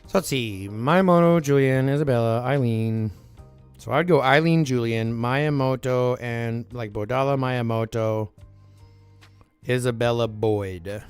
So let's see. Mayamoto, Julian, Isabella, Eileen. So I'd go Eileen, Julian, Mayamoto, and like Bodala, Mayamoto, Isabella, Boyd.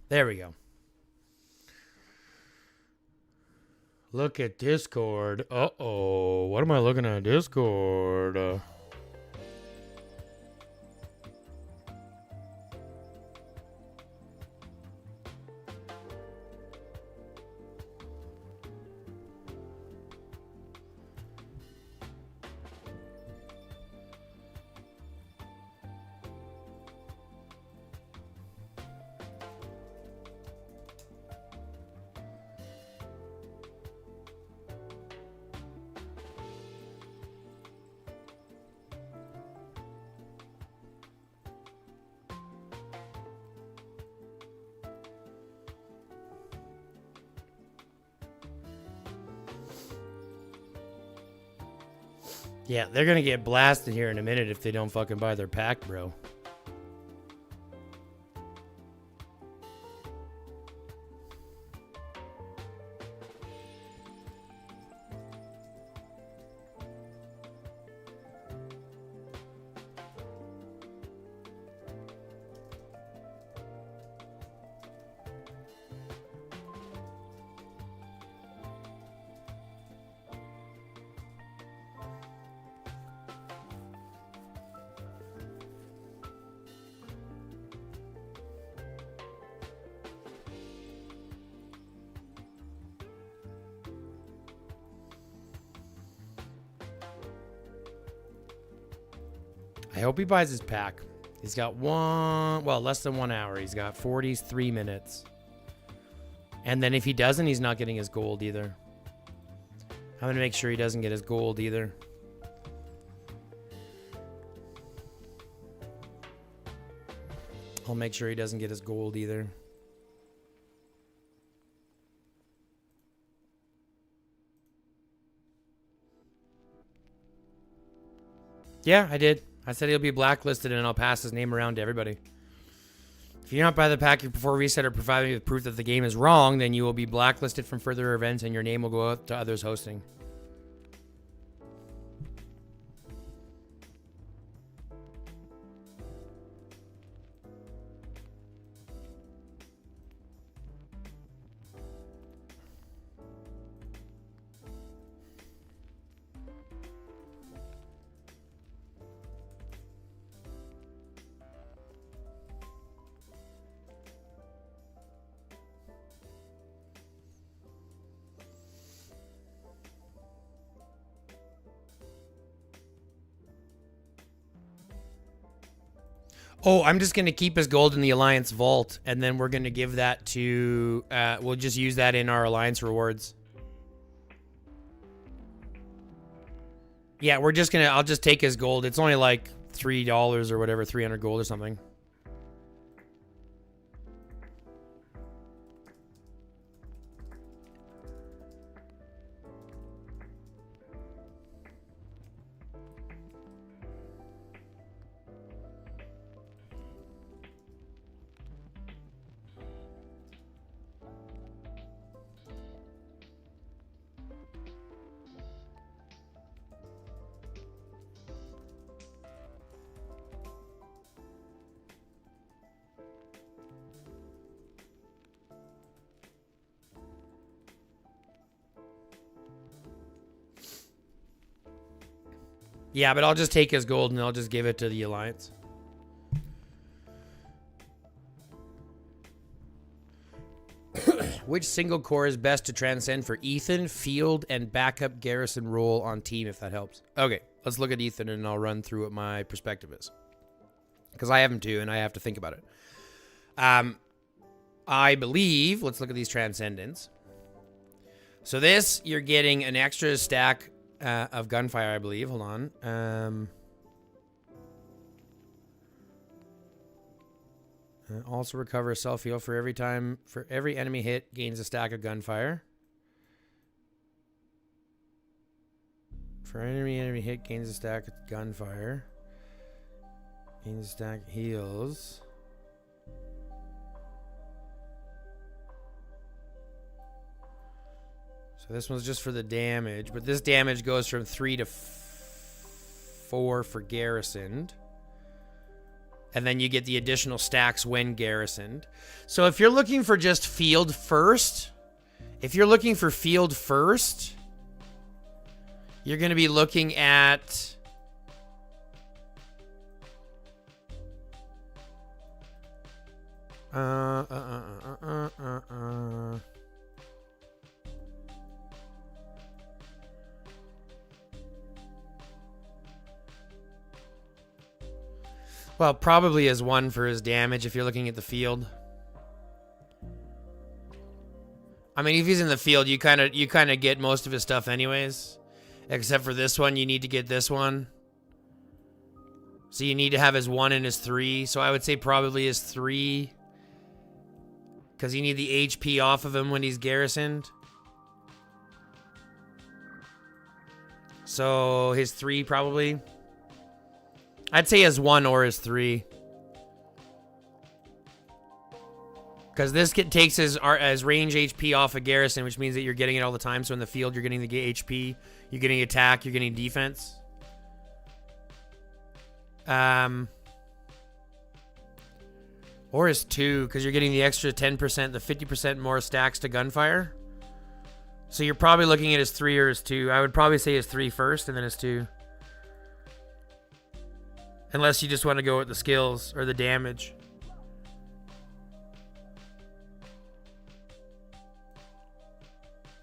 There we go. Look at Discord. Uh-oh. What am I looking at Discord? Yeah, they're gonna get blasted here in a minute if they don't fucking buy their pack, bro. I hope he buys his pack. He's got less than 1 hour. He's got 43 minutes. And then if he doesn't, he's not getting his gold either. I'm going to make sure he doesn't get his gold either. I'll make sure he doesn't get his gold either. Yeah, I did. I said he'll be blacklisted and I'll pass his name around to everybody. If you're not by the pack before reset or provide me with proof that the game is wrong, then you will be blacklisted from further events and your name will go out to others hosting. Oh, I'm just going to keep his gold in the Alliance vault, and then we're going to give that to... we'll just use that in our Alliance rewards. Yeah, we're just going to... I'll just take his gold. It's only like $3 or whatever, 300 gold or something. Yeah, but I'll just take his gold and I'll just give it to the Alliance. Which single core is best to transcend for Ethan, field, and backup garrison role on team, if that helps? Okay, let's look at Ethan, and I'll run through what my perspective is. Because I have him too, and I have to think about it. I believe, let's look at these transcendents. So this, you're getting an extra stack of gunfire, I believe. Hold on. Also recover a self-heal for every enemy hit, gains a stack of gunfire. For enemy hit, gains a stack of gunfire. Gains a stack of heals. So this one's just for the damage, but this damage goes from 3 to 4 for garrisoned. And then you get the additional stacks when garrisoned. So if you're looking for just field first, you're going to be looking at well, probably as 1 for his damage if you're looking at the field. I mean, if he's in the field, you kind of get most of his stuff anyways. Except for this one, you need to get this one. So you need to have his 1 and his 3. So I would say probably his 3. Because you need the HP off of him when he's garrisoned. So his 3 probably. I'd say his 1 or his 3. Because this takes his range HP off of garrison, which means that you're getting it all the time. So in the field, you're getting the HP, you're getting attack, you're getting defense. Or his 2, because you're getting the extra 10%, the 50% more stacks to gunfire. So you're probably looking at his 3 or his 2. I would probably say his 3 first and then his 2. Unless you just want to go with the skills or the damage.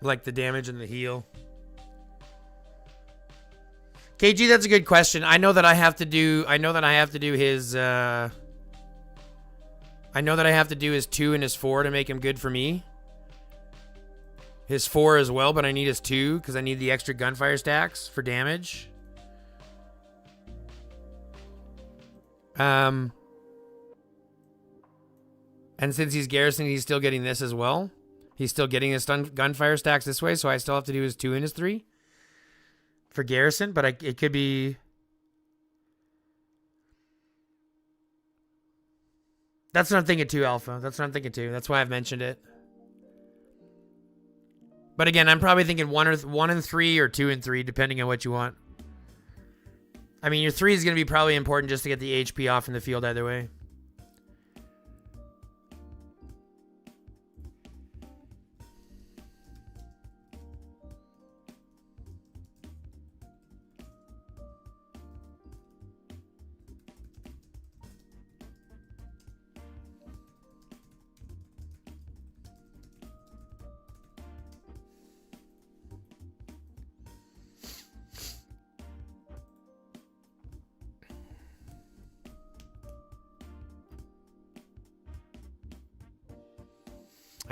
Like the damage and the heal. KG, that's a good question. I know that I have to do his I know that I have to do his 2 and his 4 to make him good for me. His 4 as well, but I need his 2 because I need the extra gunfire stacks for damage. And since he's garrisoned, he's still getting this as well. He's still getting his gunfire stacks this way, so I still have to do his 2 and his 3 for garrison, but it could be... That's what I'm thinking too, Alpha. That's what I'm thinking too. That's why I've mentioned it. But again, I'm probably thinking 1 and 3 or 2 and 3, depending on what you want. I mean, your 3 is going to be probably important just to get the HP off in the field either way.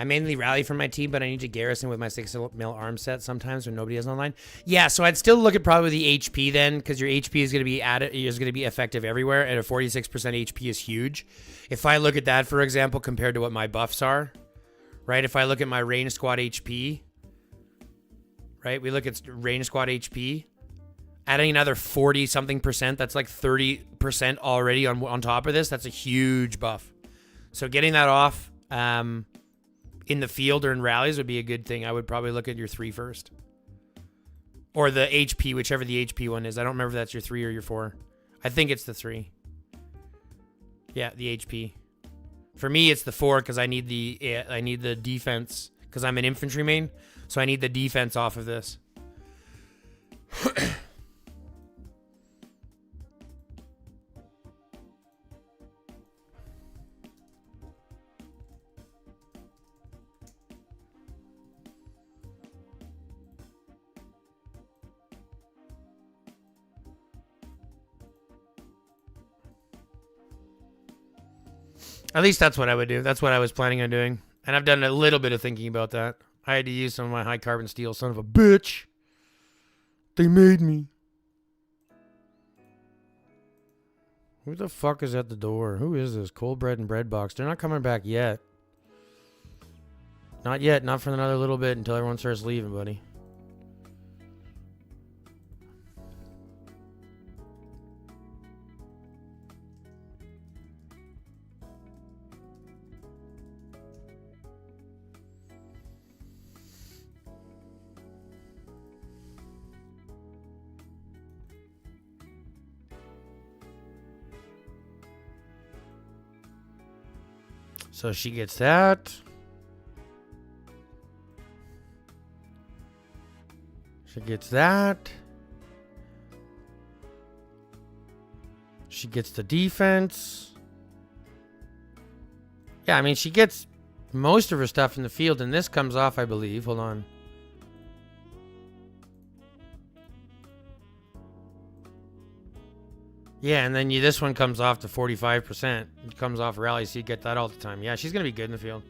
I mainly rally for my team, but I need to garrison with my 6mm arm set sometimes when nobody is online. Yeah, so I'd still look at probably the HP then, because your HP is going to be effective everywhere, and a 46% HP is huge. If I look at that, for example, compared to what my buffs are, right? If I look at my range squad HP, right? We look at range squad HP, adding another 40-something%, that's like 30% already on top of this. That's a huge buff. So getting that off, in the field or in rallies would be a good thing. I would probably look at your 3 first. Or the HP, whichever the HP one is. I don't remember if that's your 3 or your 4. I think it's the 3. Yeah, the HP. For me, it's the 4 because I need the defense because I'm an infantry main. So I need the defense off of this. At least that's what I would do. That's what I was planning on doing. And I've done a little bit of thinking about that. I had to use some of my high carbon steel. Son of a bitch. They made me. Who the fuck is at the door? Who is this? Cold bread and bread box. They're not coming back yet. Not yet. Not for another little bit until everyone starts leaving, buddy. So she gets that. She gets that. She gets the defense. Yeah, I mean, she gets most of her stuff in the field, and this comes off, I believe. Hold on. Yeah, and then this one comes off to 45%. It comes off rally, so you get that all the time. Yeah, she's going to be good in the field.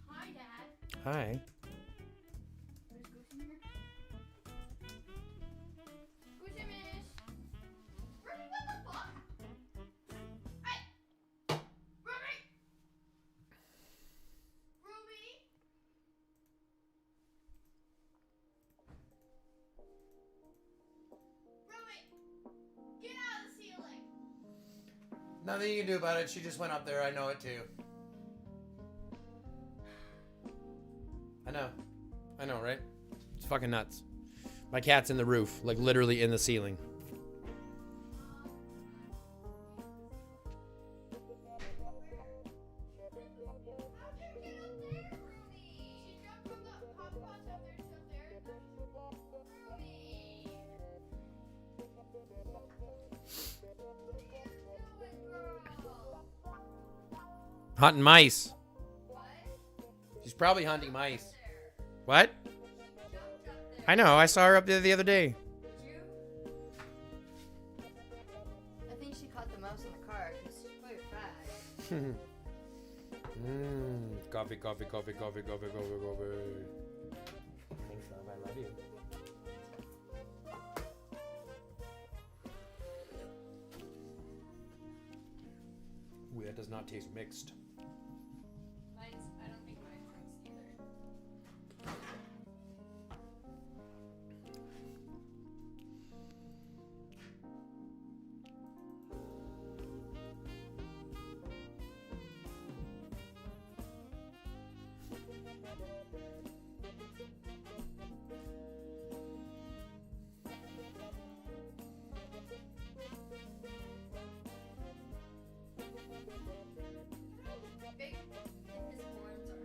Hi, Dad. Hi. Where's Goosey here? Goosey Miss. Ruby, what the fuck? Hey! Ruby! Ruby! Ruby! Get out of the ceiling! Nothing you can do about it. She just went up there. I know it too. I know, right? It's fucking nuts. My cat's in the roof, like literally in the ceiling. How'd you get up there, Ruby? She jumped from the hot pots up there to up there. Ruby! What are you doing, girl? Hunting mice. What? She's probably hunting mice. What? I know. I saw her up there the other day. Did you? I think she caught the mouse in the car because she's quite fast. Coffee, coffee, coffee, coffee, coffee, coffee, coffee. Thanks, love. I love you. Ooh, that does not taste mixed. Mine's, I don't think mine's mixed either. Big, and his horns are.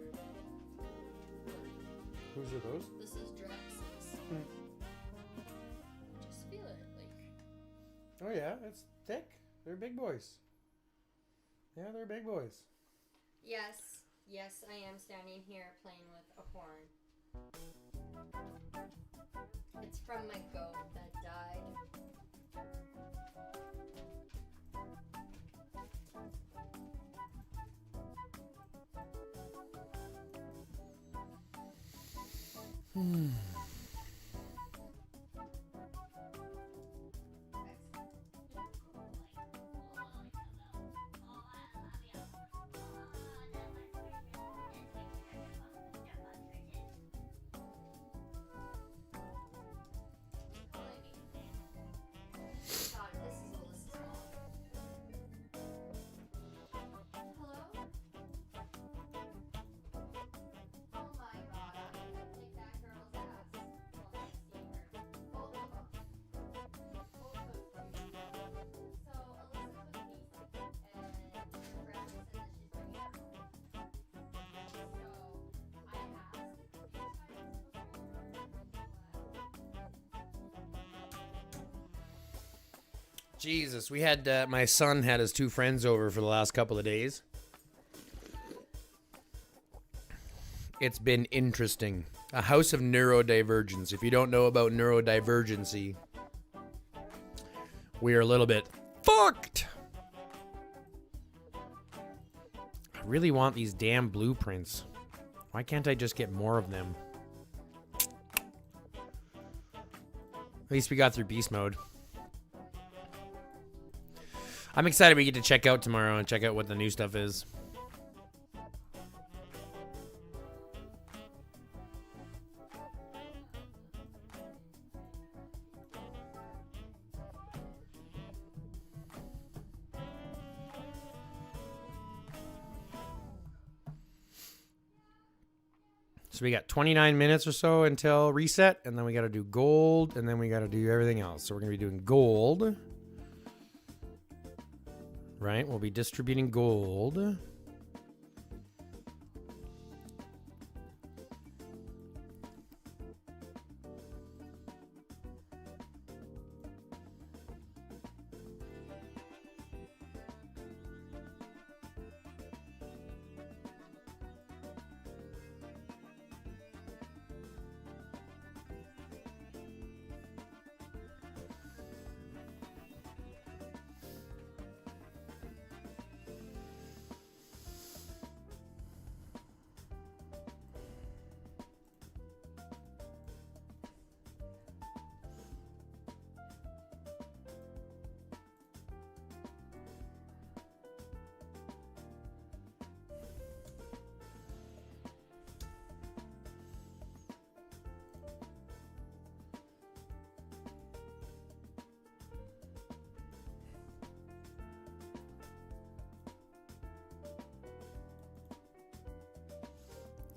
Whose are those? This is Drax's. Just feel it, like. Oh yeah, it's thick. They're big boys. Yeah, they're big boys. Yes, yes, I am standing here playing with a horn. It's from my goat that died. God, this is Alyssa's mom. Hello? Oh my god, I'm gonna take that Jesus, we had my son had his 2 friends over for the last couple of days. It's been interesting. A house of neurodivergence. If you don't know about neurodivergency, we are a little bit fucked. I really want these damn blueprints. Why can't I just get more of them? At least we got through beast mode. I'm excited we get to check out tomorrow and check out what the new stuff is. So we got 29 minutes or so until reset, and then we got to do gold, and then we got to do everything else. So we're going to be doing gold. Right? We'll be distributing gold.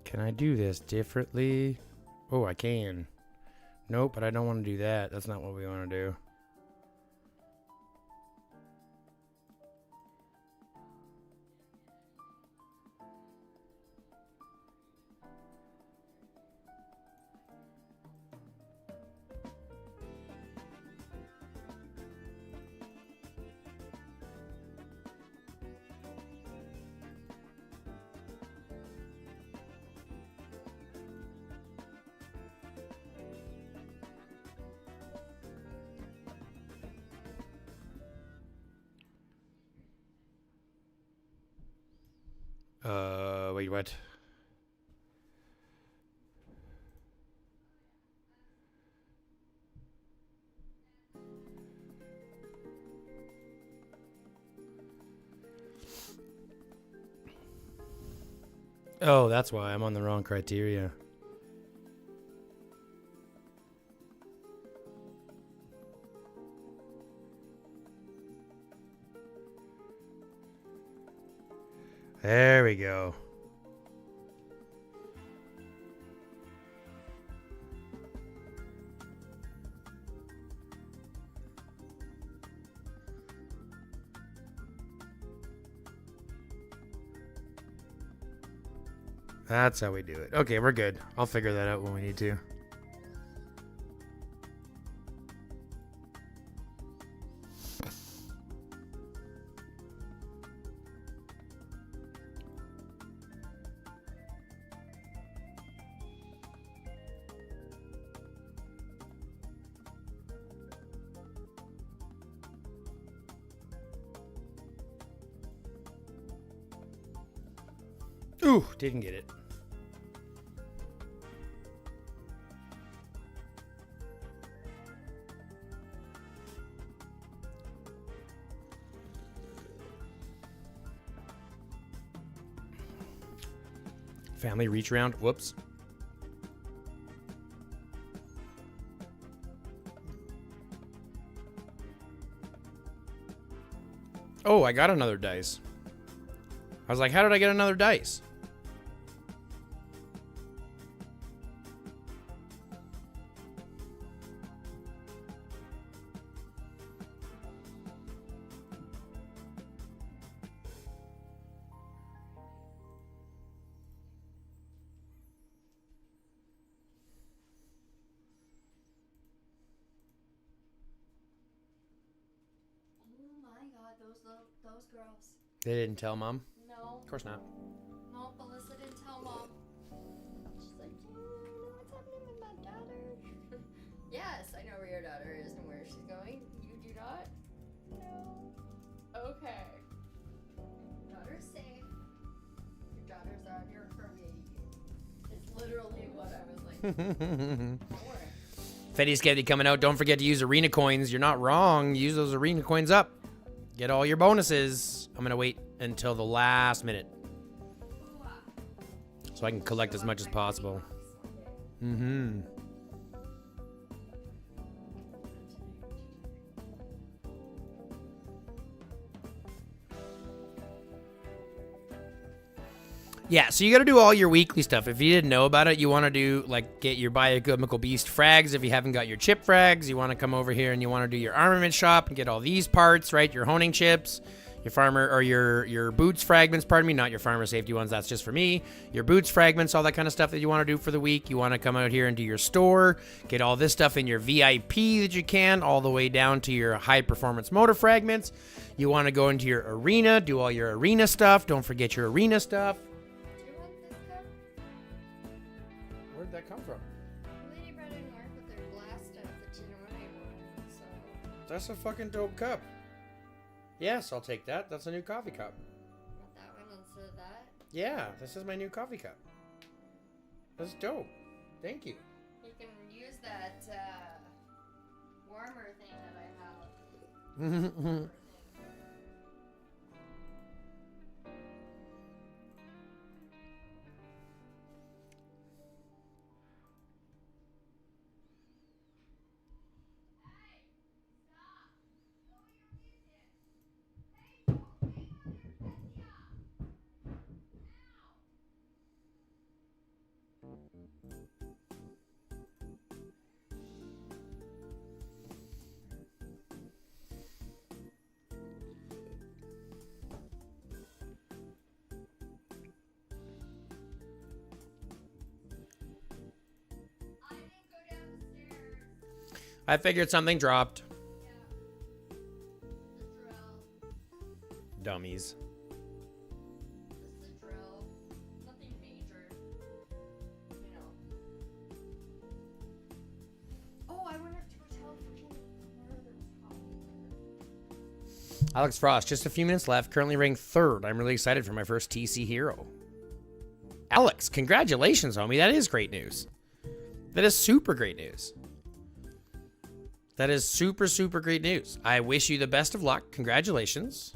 Can I do this differently? Oh, I can. Nope, but I don't want to do that. That's not what we want to do. Wait, what? Oh, that's why I'm on the wrong criteria. There we go. That's how we do it. Okay, we're good. I'll figure that out when we need to. Ooh, didn't get it. Family reach round. Whoops. Oh, I got another dice. I was like, how did I get another dice? those girls. They didn't tell mom? No. Of course not. No, Alyssa didn't tell mom. She's like, do you know what's happening with my daughter? Yes, I know where your daughter is and where she's going. You do not? No. Okay. Your daughter's safe. Your daughter's on her way. It's literally what I was like. Don't worry. Fetty's Candy coming out. Don't forget to use arena coins. You're not wrong. Use those arena coins up. Get all your bonuses. I'm going to wait until the last minute so I can collect as much as possible. Mm-hmm. Yeah, so you got to do all your weekly stuff. If you didn't know about it, you want to do, like, get your Biochemical Beast frags. If you haven't got your chip frags, you want to come over here and you want to do your armament shop and get all these parts, right? Your honing chips, your farmer, or your boots fragments, pardon me, not your farmer safety ones. That's just for me. Your boots fragments, all that kind of stuff that you want to do for the week. You want to come out here and do your store, get all this stuff in your VIP that you can, all the way down to your high performance motor fragments. You want to go into your arena, do all your arena stuff. Don't forget your arena stuff. Where'd that come from? Lady brought in Mark with their glass stuff that you know I want, so. That's a fucking dope cup. Yes, I'll take that. That's a new coffee cup. Want that one instead of that? Yeah, this is my new coffee cup. That's dope. Thank you. You can use that warmer thing that I have. I figured something dropped. The drill. Dummies. Just the drill. Nothing major. You know. Oh, I wonder if to go tell freaking Alex Frost, just a few minutes left. Currently ranked 3rd. I'm really excited for my first TC hero. Alex, congratulations, homie. That is great news. That is super great news. That is super, super great news. I wish you the best of luck. Congratulations.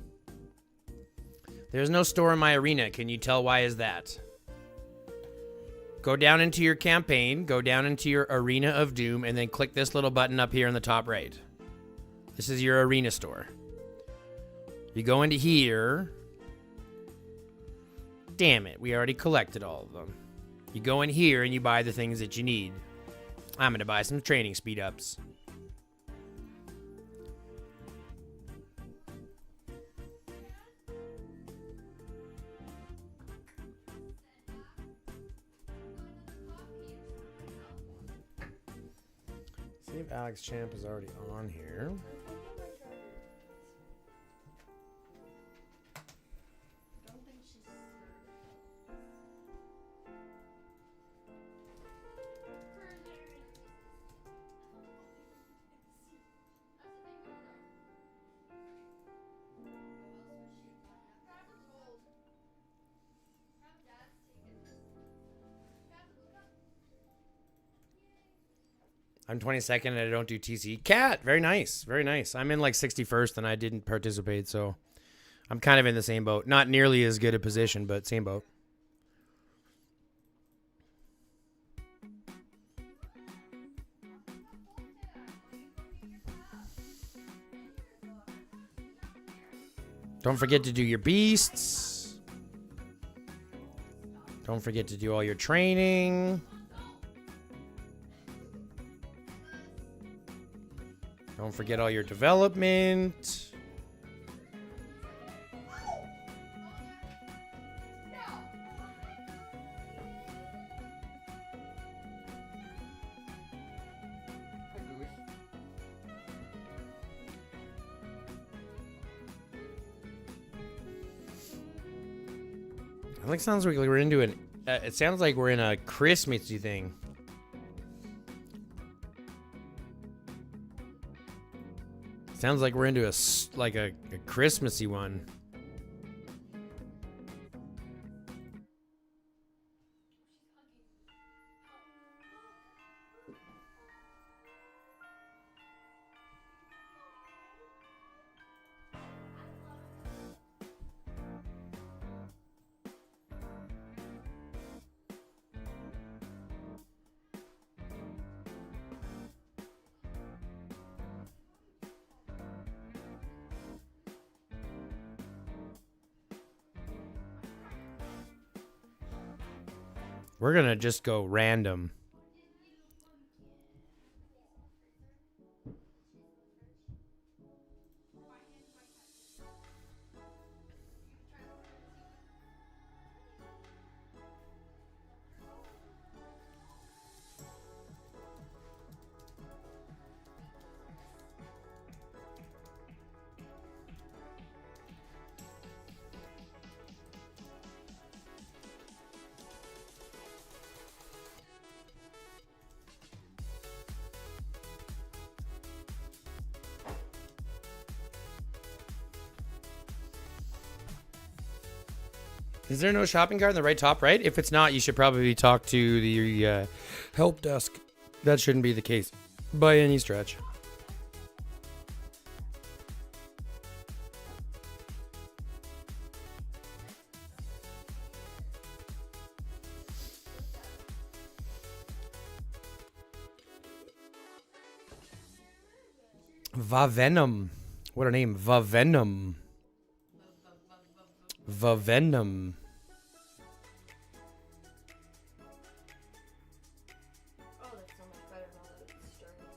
There's no store in my arena. Can you tell why is that? Go down into your campaign, go down into your Arena of Doom, and then click this little button up here in the top right. This is your arena store. You go into here. Damn it, we already collected all of them. You go in here and you buy the things that you need. I'm going to buy some training speed ups. See if Alex Champ is already on here. I'm 22nd and I don't do TC. Cat, very nice. Very nice. I'm in like 61st and I didn't participate, so I'm kind of in the same boat. Not nearly as good a position, but same boat. Don't forget to do your beasts. Don't forget to do all your training. Don't forget all your development. It like sounds like we're into an. It sounds like we're in a Christmassy thing. Sounds like we're into a Christmassy one. We're gonna just go random. Is there no shopping cart in the right top right? If it's not, you should probably talk to the help desk. That shouldn't be the case by any stretch. Vavenom. What a name. Vavenom. Vavenom. Oh, that's so much better now that it's stirring.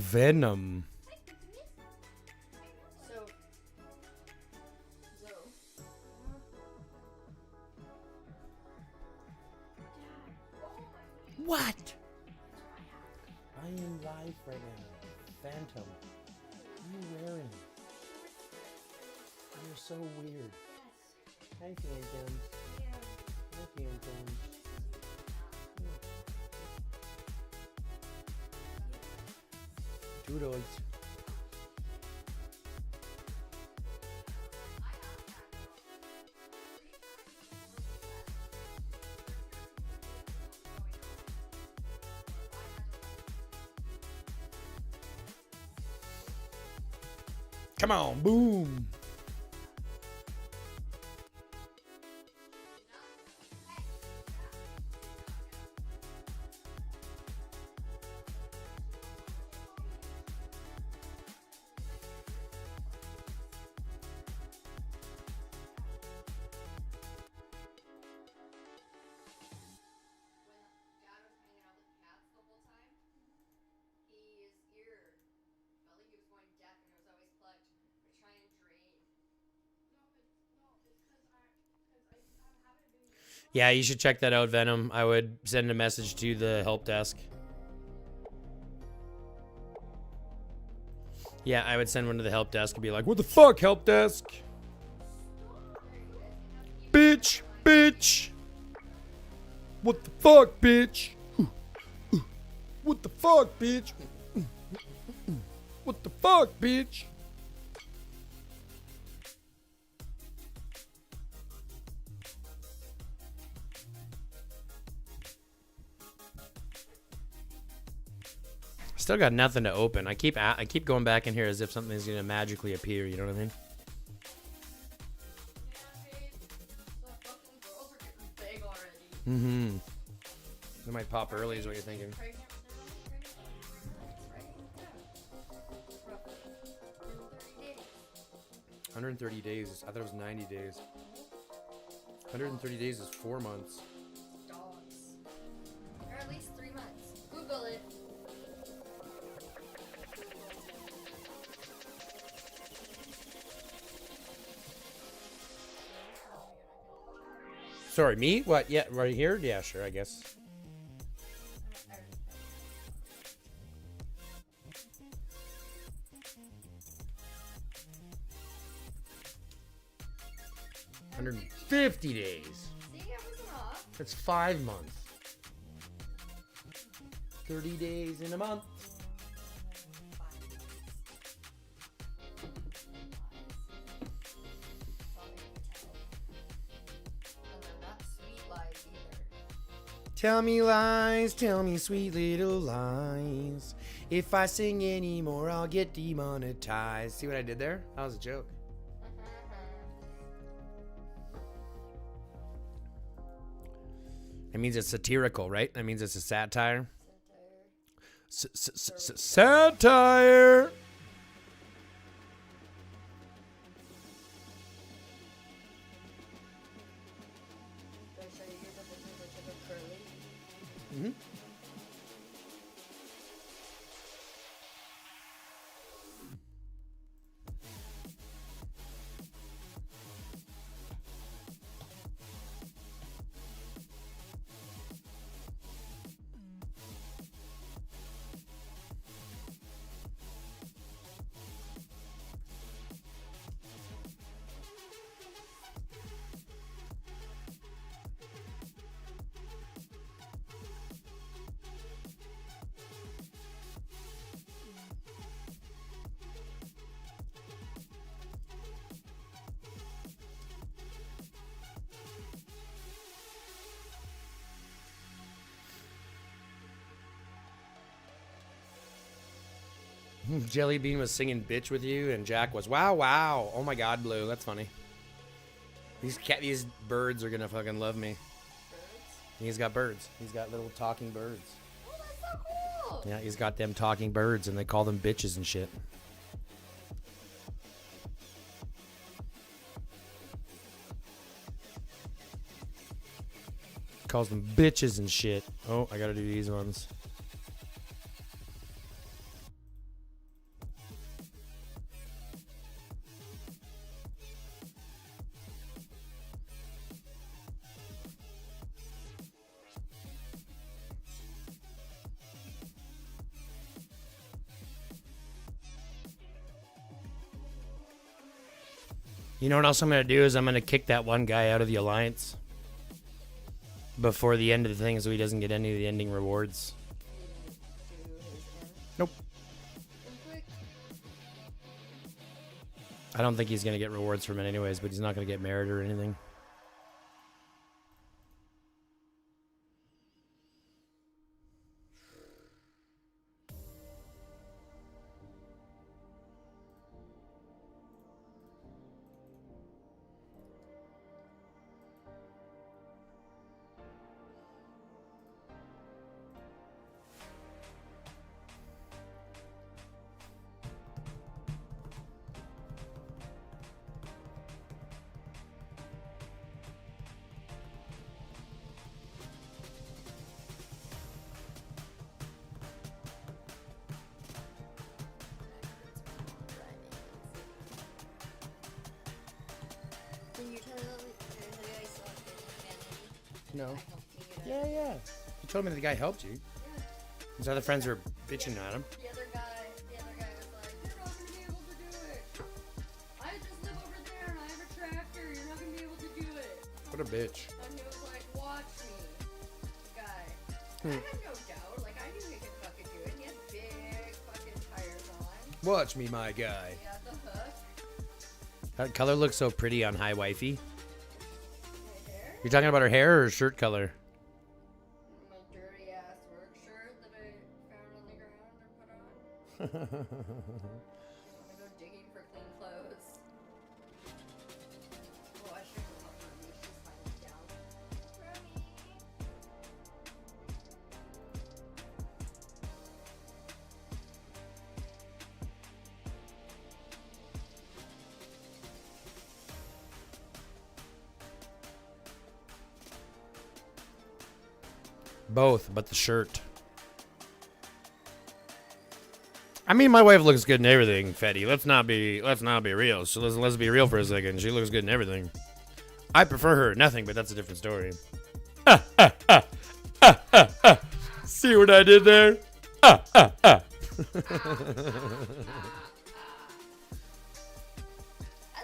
Venom. So, What? I am live right now. Phantom. What are you wearing? You're so weird. Hi, Phantom. Hi, Phantom. Doodles. Come on, boom. Yeah, you should check that out, Venom. I would send a message to the help desk. Yeah, I would send one to the help desk and be like, what the fuck, help desk? Bitch, bitch. What the fuck, bitch? What the fuck, bitch? What the fuck, bitch? Still got nothing to open. I keep going back in here as if something's gonna magically appear. You know what I mean? Mm-hmm. They might pop early, is what you're thinking. 130 days. I thought it was 90 days. 130 days is 4 months. dogs. Or at least 3 months. Google it. Sorry, me? What? Yeah, right here? Yeah, sure, I guess. 150 days. See, I wasn't off. That's 5 months. 30 days in a month. And they're not sweet lies either. Tell me lies, tell me sweet little lies. If I sing anymore, I'll get demonetized. See what I did there? That was a joke. That means it's satirical, right? That means it's a satire. Satire. Did I show you the pictures I took of Curly? Mm-hmm. Jelly Bean was singing "Bitch" with you, and Jack was "Wow, wow." Oh my God, Blue, that's funny. These birds are gonna fucking love me. Birds? He's got birds. He's got little talking birds. Oh, that's so cool. Yeah, he's got them talking birds, and they call them bitches and shit. Calls them bitches and shit. Oh, I gotta do these ones. You know what else I'm going to do is I'm going to kick that one guy out of the alliance before the end of the thing so he doesn't get any of the ending rewards. Nope. I don't think he's going to get rewards from it anyways, but he's not going to get merit or anything. Can you tell the guy saw it No. I helped you get out? Yeah. You told me the guy helped you. His other friends were bitching at him. The other guy was like, "You're not gonna be able to do it. I just live over there and I have a tractor. You're not gonna be able to do it." What a bitch. And he was like, "Watch me, guy." I had no doubt. Like I knew he could fucking do it. He had big fucking tires on. Watch me, my guy. He had the hook. That color looks so pretty on High Wifey. My hair. You're talking about her hair or her shirt color? My dirty ass work shirt that I found on the ground and put on. I'm gonna go digging for clean clothes. Oh, I should go help Rumi. She's finally down. Rumi. Both, but the shirt. I mean, my wife looks good in everything, Fetty. Let's not be real. So let's be real for a second. She looks good in everything. I prefer her at nothing, but that's a different story. See what I did there? I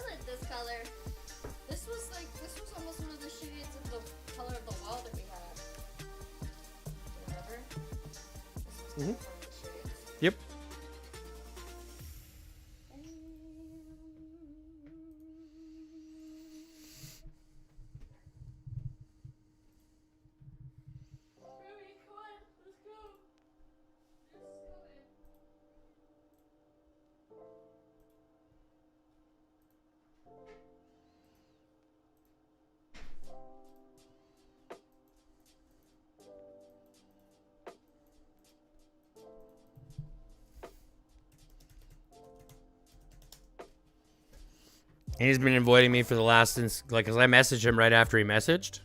like this color. This was like, this Yep. Ruby, come on, let's go. This is coming. And he's been avoiding me for the last since, like, cause I messaged him right after he messaged.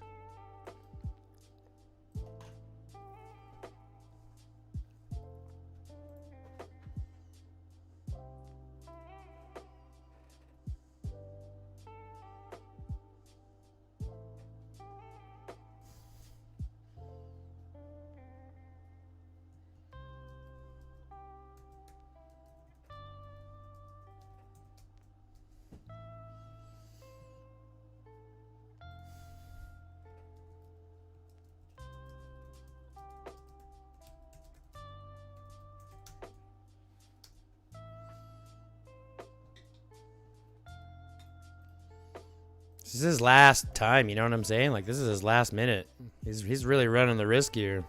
This is his last time, you know what I'm saying? Like, this is his last minute. He's really running the risk here.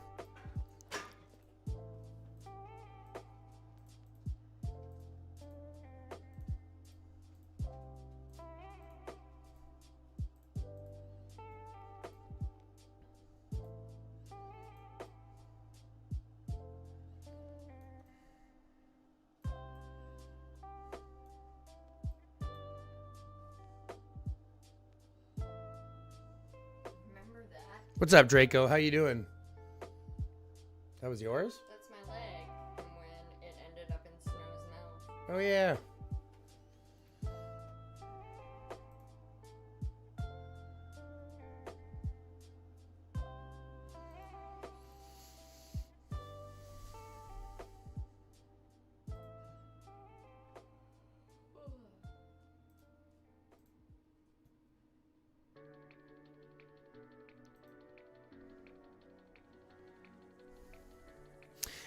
Remember that? What's up, Draco? How you doing? That was yours? That's my leg from when it ended up in Snow's mouth. Oh, yeah.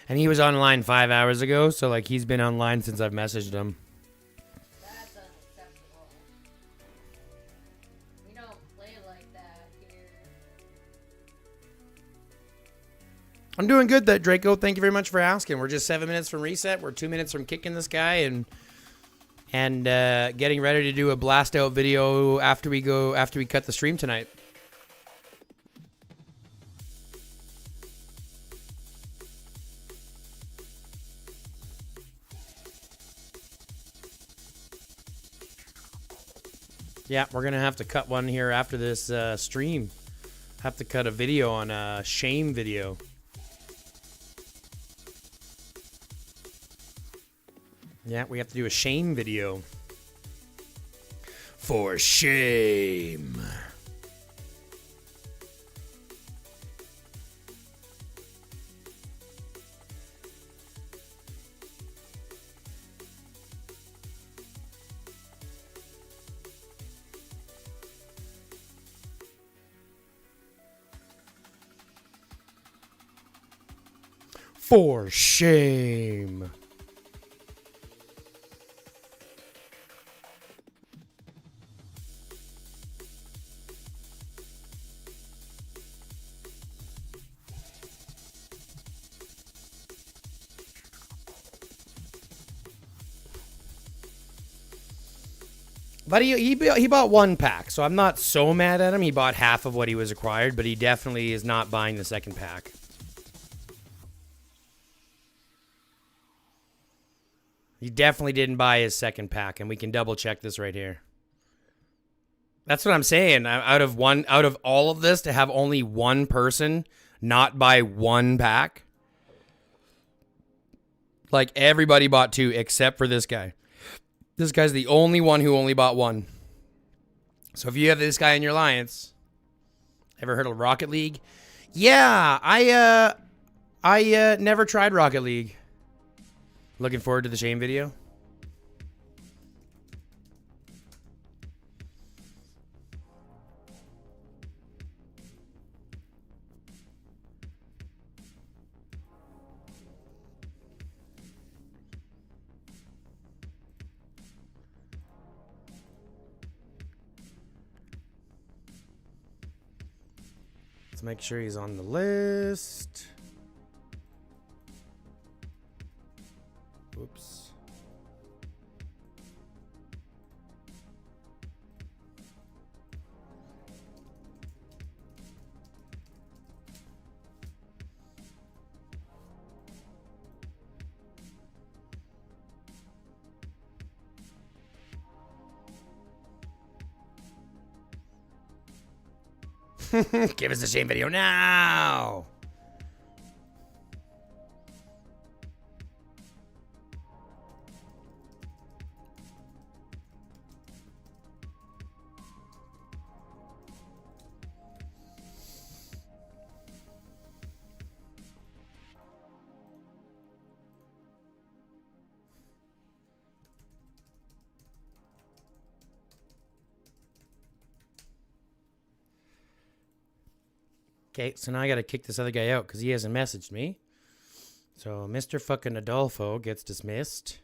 And he was online 5 hours ago, so like he's been online since I've messaged him. That's unacceptable. We don't play like that here. I'm doing good, that Draco. Thank you very much for asking. We're just 7 minutes from reset. We're 2 minutes from kicking this guy and getting ready to do a blast out video after we cut the stream tonight. Yeah, we're gonna have to cut one here after this stream. Have to cut a video on a shame video. Yeah, we have to do a shame video. For shame. For shame. But he bought one pack, so I'm not so mad at him. He bought half of what he was required, but he definitely is not buying the second pack. He definitely didn't buy his second pack, and we can double check this right here. That's what I'm saying. Out of all of this, to have only one person not buy one pack, like everybody bought two except for this guy. This guy's the only one who only bought one. So if you have this guy in your alliance, ever heard of Rocket League? Yeah, I never tried Rocket League. Looking forward to the shame video. Let's make sure he's on the list. Whoops. Give us the Shane video now. Okay, so now I gotta kick this other guy out because he hasn't messaged me. So Mr. fucking Adolfo gets dismissed.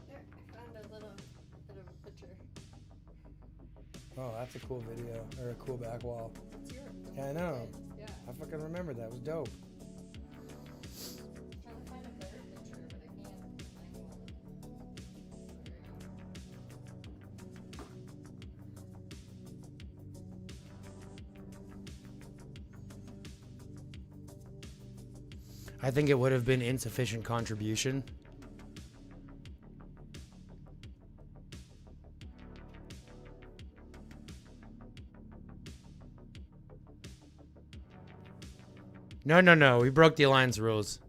There, I found a little bit of a picture. Oh, that's a cool video, or a cool back wall. It's yours. Yeah, I know. Yeah. I fucking remember that. It was dope. Trying to find a better picture, but I can't find one. I think it would have been insufficient contribution. No. We broke the alliance rules.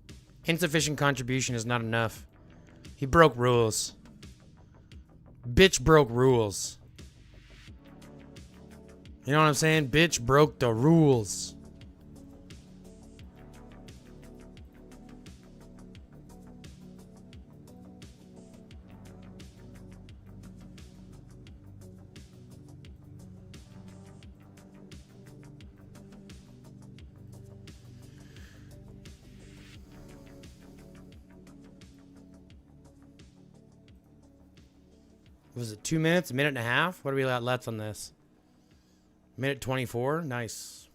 Insufficient contribution is not enough. He broke rules. Bitch broke rules. You know what I'm saying? Bitch broke the rules. Was it 2 minutes? A minute and a half? What do we got left on this? Minute 24? Nice.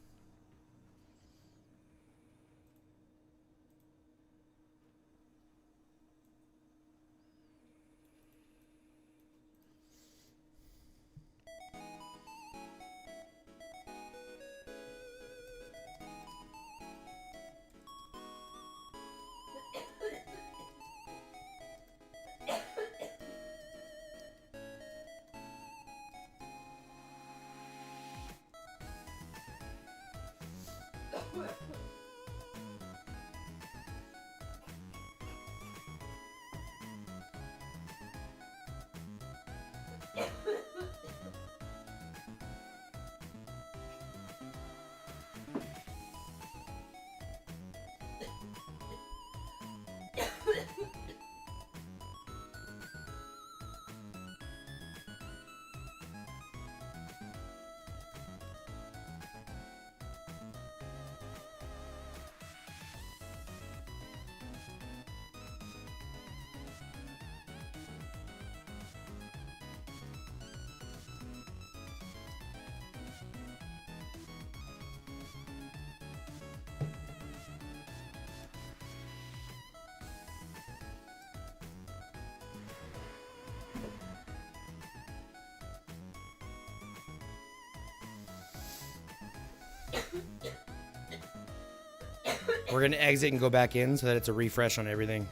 We're going to exit and go back in so that it's a refresh on everything.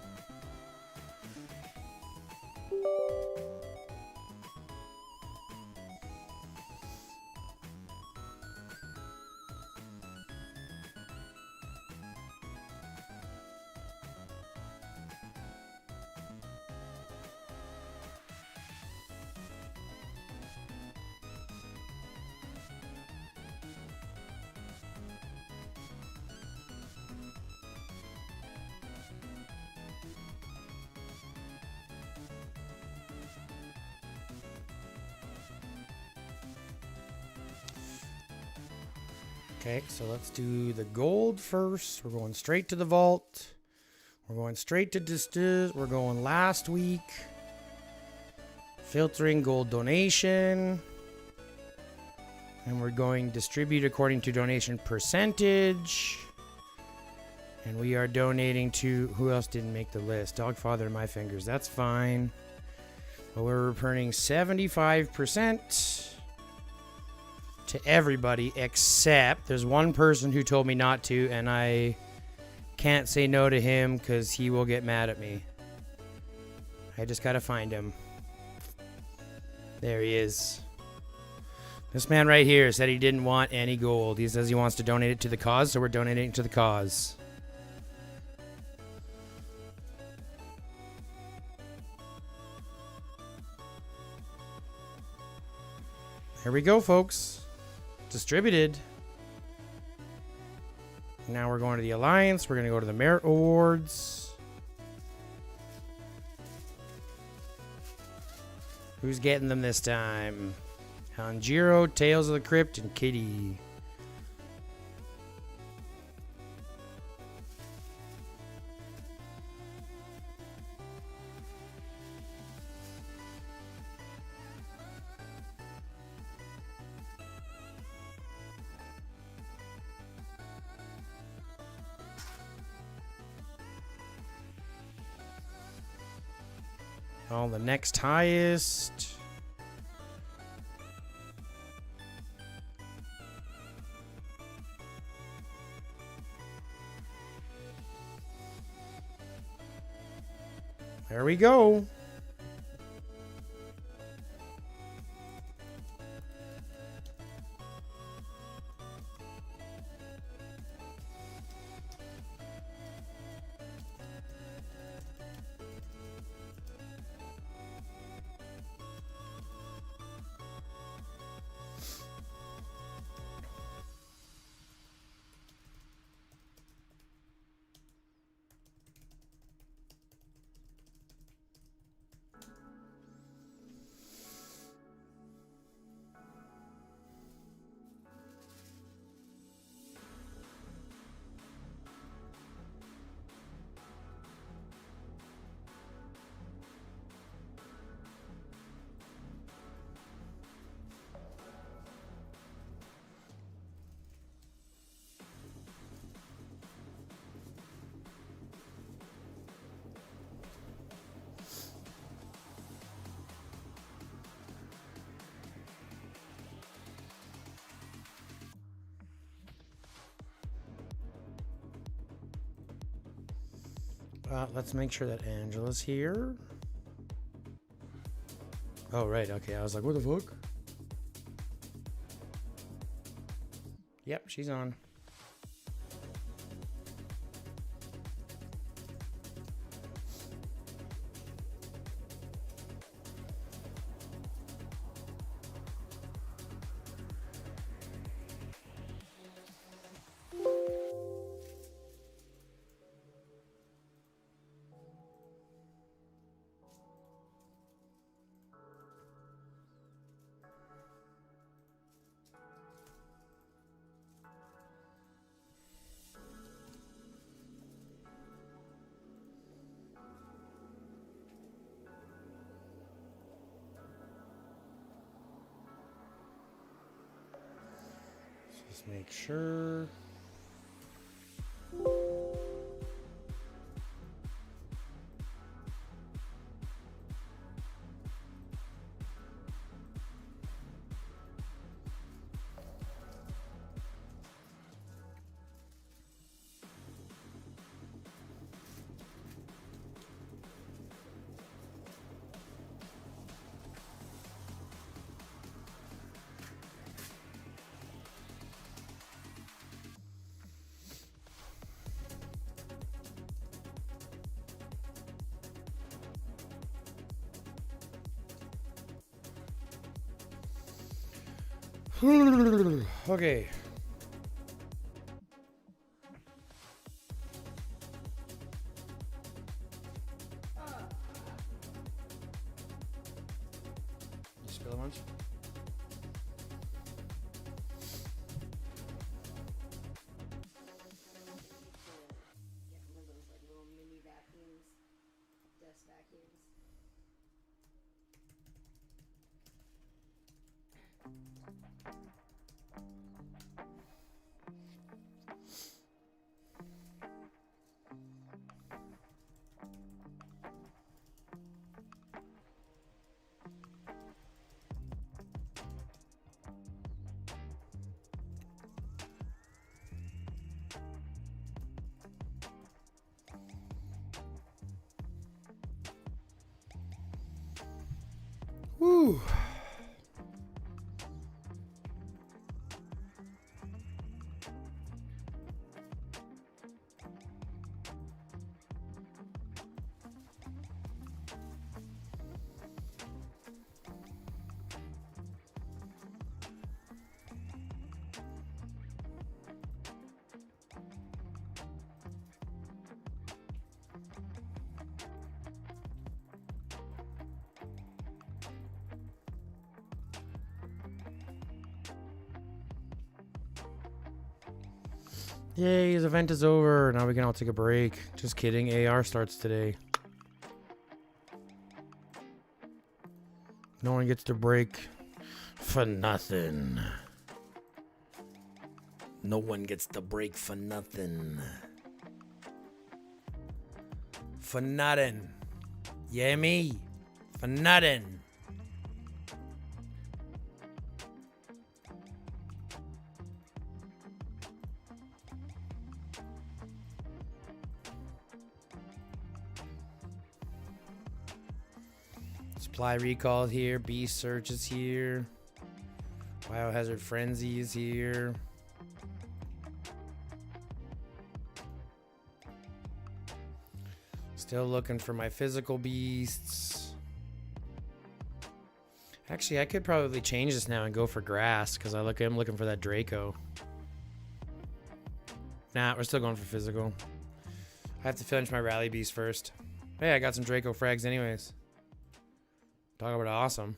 Okay, so let's do the gold first. We're going straight to the vault. We're going straight to distills. We're going last week. Filtering gold donation. And we're going distribute according to donation percentage. And we are donating to, who else didn't make the list? Dogfather and My Fingers, that's fine. But we're returning 75% to everybody except there's one person who told me not to, and I can't say no to him because he will get mad at me. I just gotta find him. There he is. This man right here said he didn't want any gold. He says he wants to donate it to the cause, so we're donating it to the cause. Here we go, folks. Distributed. Now we're going to the Alliance. We're going to go to the Merit Awards. Who's getting them this time? Hanjiro, Tales of the Crypt, and Kitty. Oh, the next highest. There we go. Let's make sure that Angela's here. Oh, right. Okay. I was like, what the fuck? Yep, she's on. Just make sure. Okay. You spill a bunch? vacuums. Woo. Yay, his event is over. Now we can all take a break. Just kidding. AR starts today. No one gets to break for nothing. No one gets to break for nothing. For nothing. Yeah, me. For nothing. Supply recall here. Beast search is here. Biohazard frenzy is here. Still looking for my physical beasts. Actually, I could probably change this now and go for grass because I'm looking for that Draco. Nah, we're still going for physical. I have to finish my rally beast first. Hey, I got some Draco frags anyways. Talk about awesome.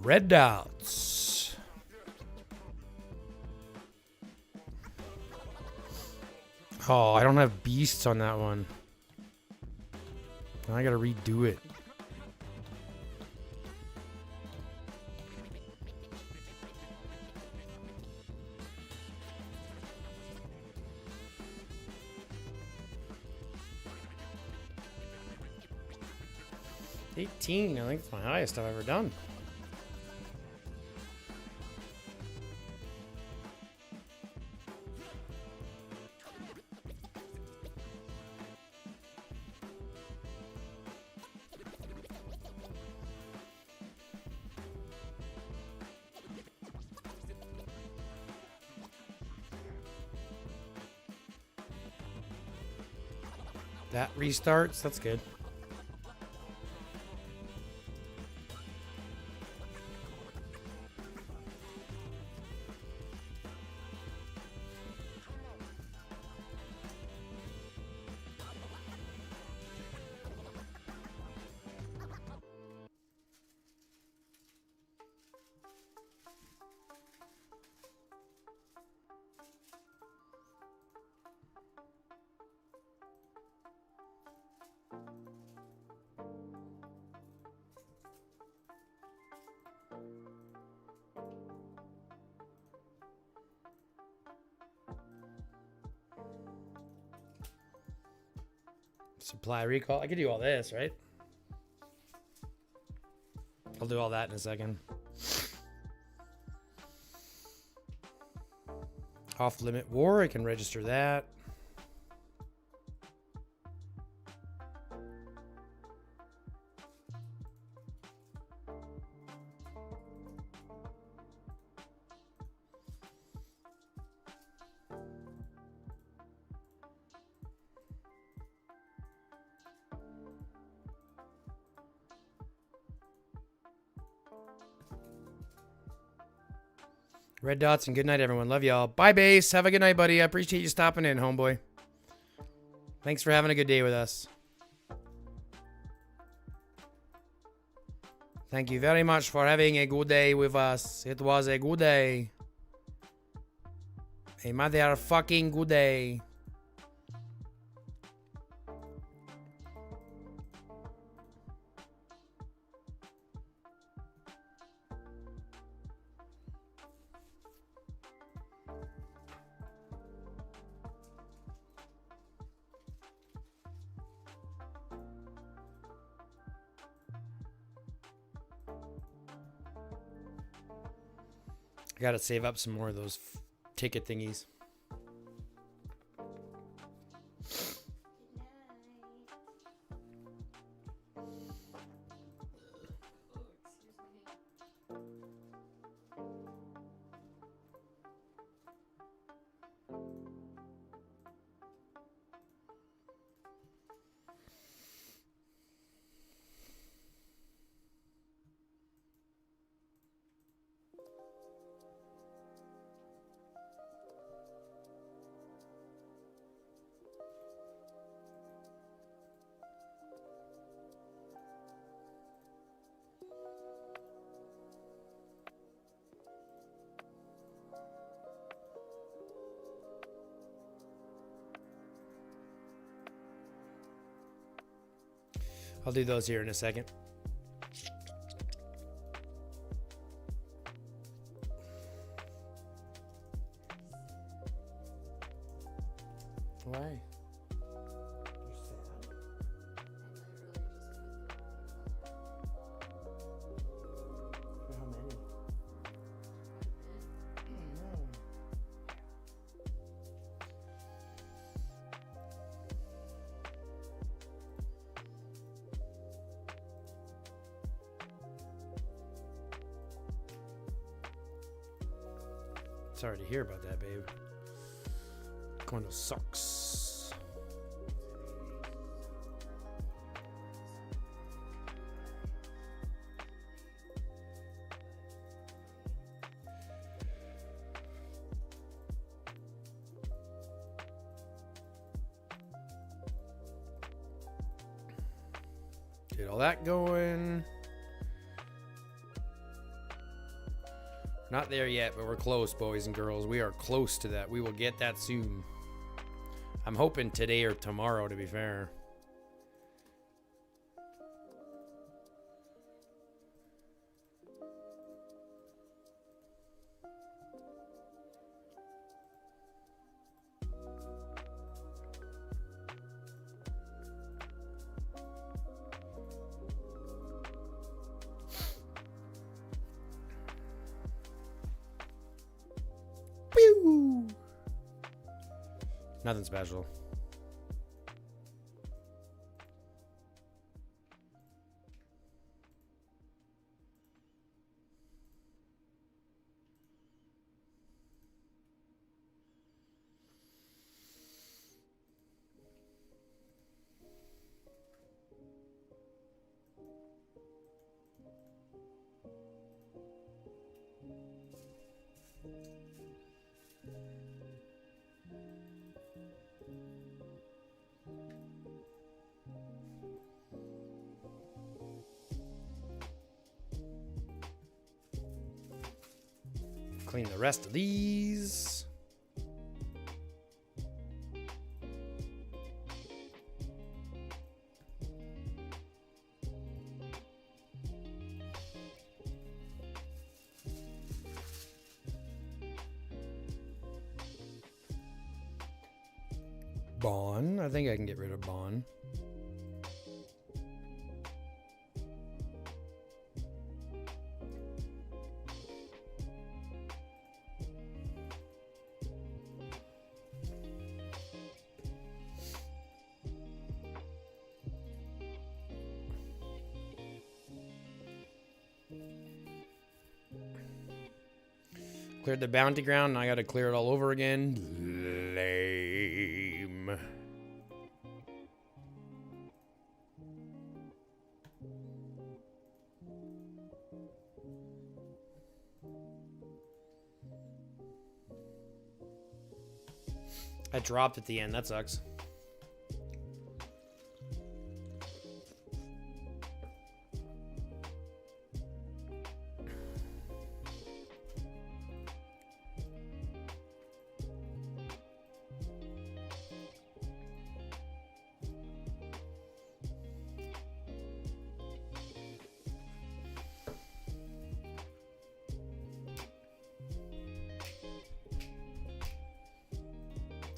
Red dots. Oh, I don't have beasts on that one. I gotta redo it. I think it's my highest I've ever done. That restarts, that's good. Supply recall. I could do all this, right? I'll do all that in a second. Off-limit war, I can register that. Red dots and good night, everyone. Love y'all. Bye, Base. Have a good night, buddy. I appreciate you stopping in, homeboy. Thanks for having a good day with us. Thank you very much for having a good day with us. It was a good day. A motherfucking good day. I gotta save up some more of those ticket thingies. I'll do those here in a second. Why? You're sad. For how many? No. Sorry to hear about that, babe. Kinda sucks. Get all that going. Not there yet, but we're close, boys and girls. We are close to that. We will get that soon. I'm hoping today or tomorrow, to be fair. Pew! Nothing special. Clean the rest of these. Bond. I think I can get rid of Bond. Cleared the bounty ground, and I gotta clear it all over again. Lame. I dropped at the end, that sucks.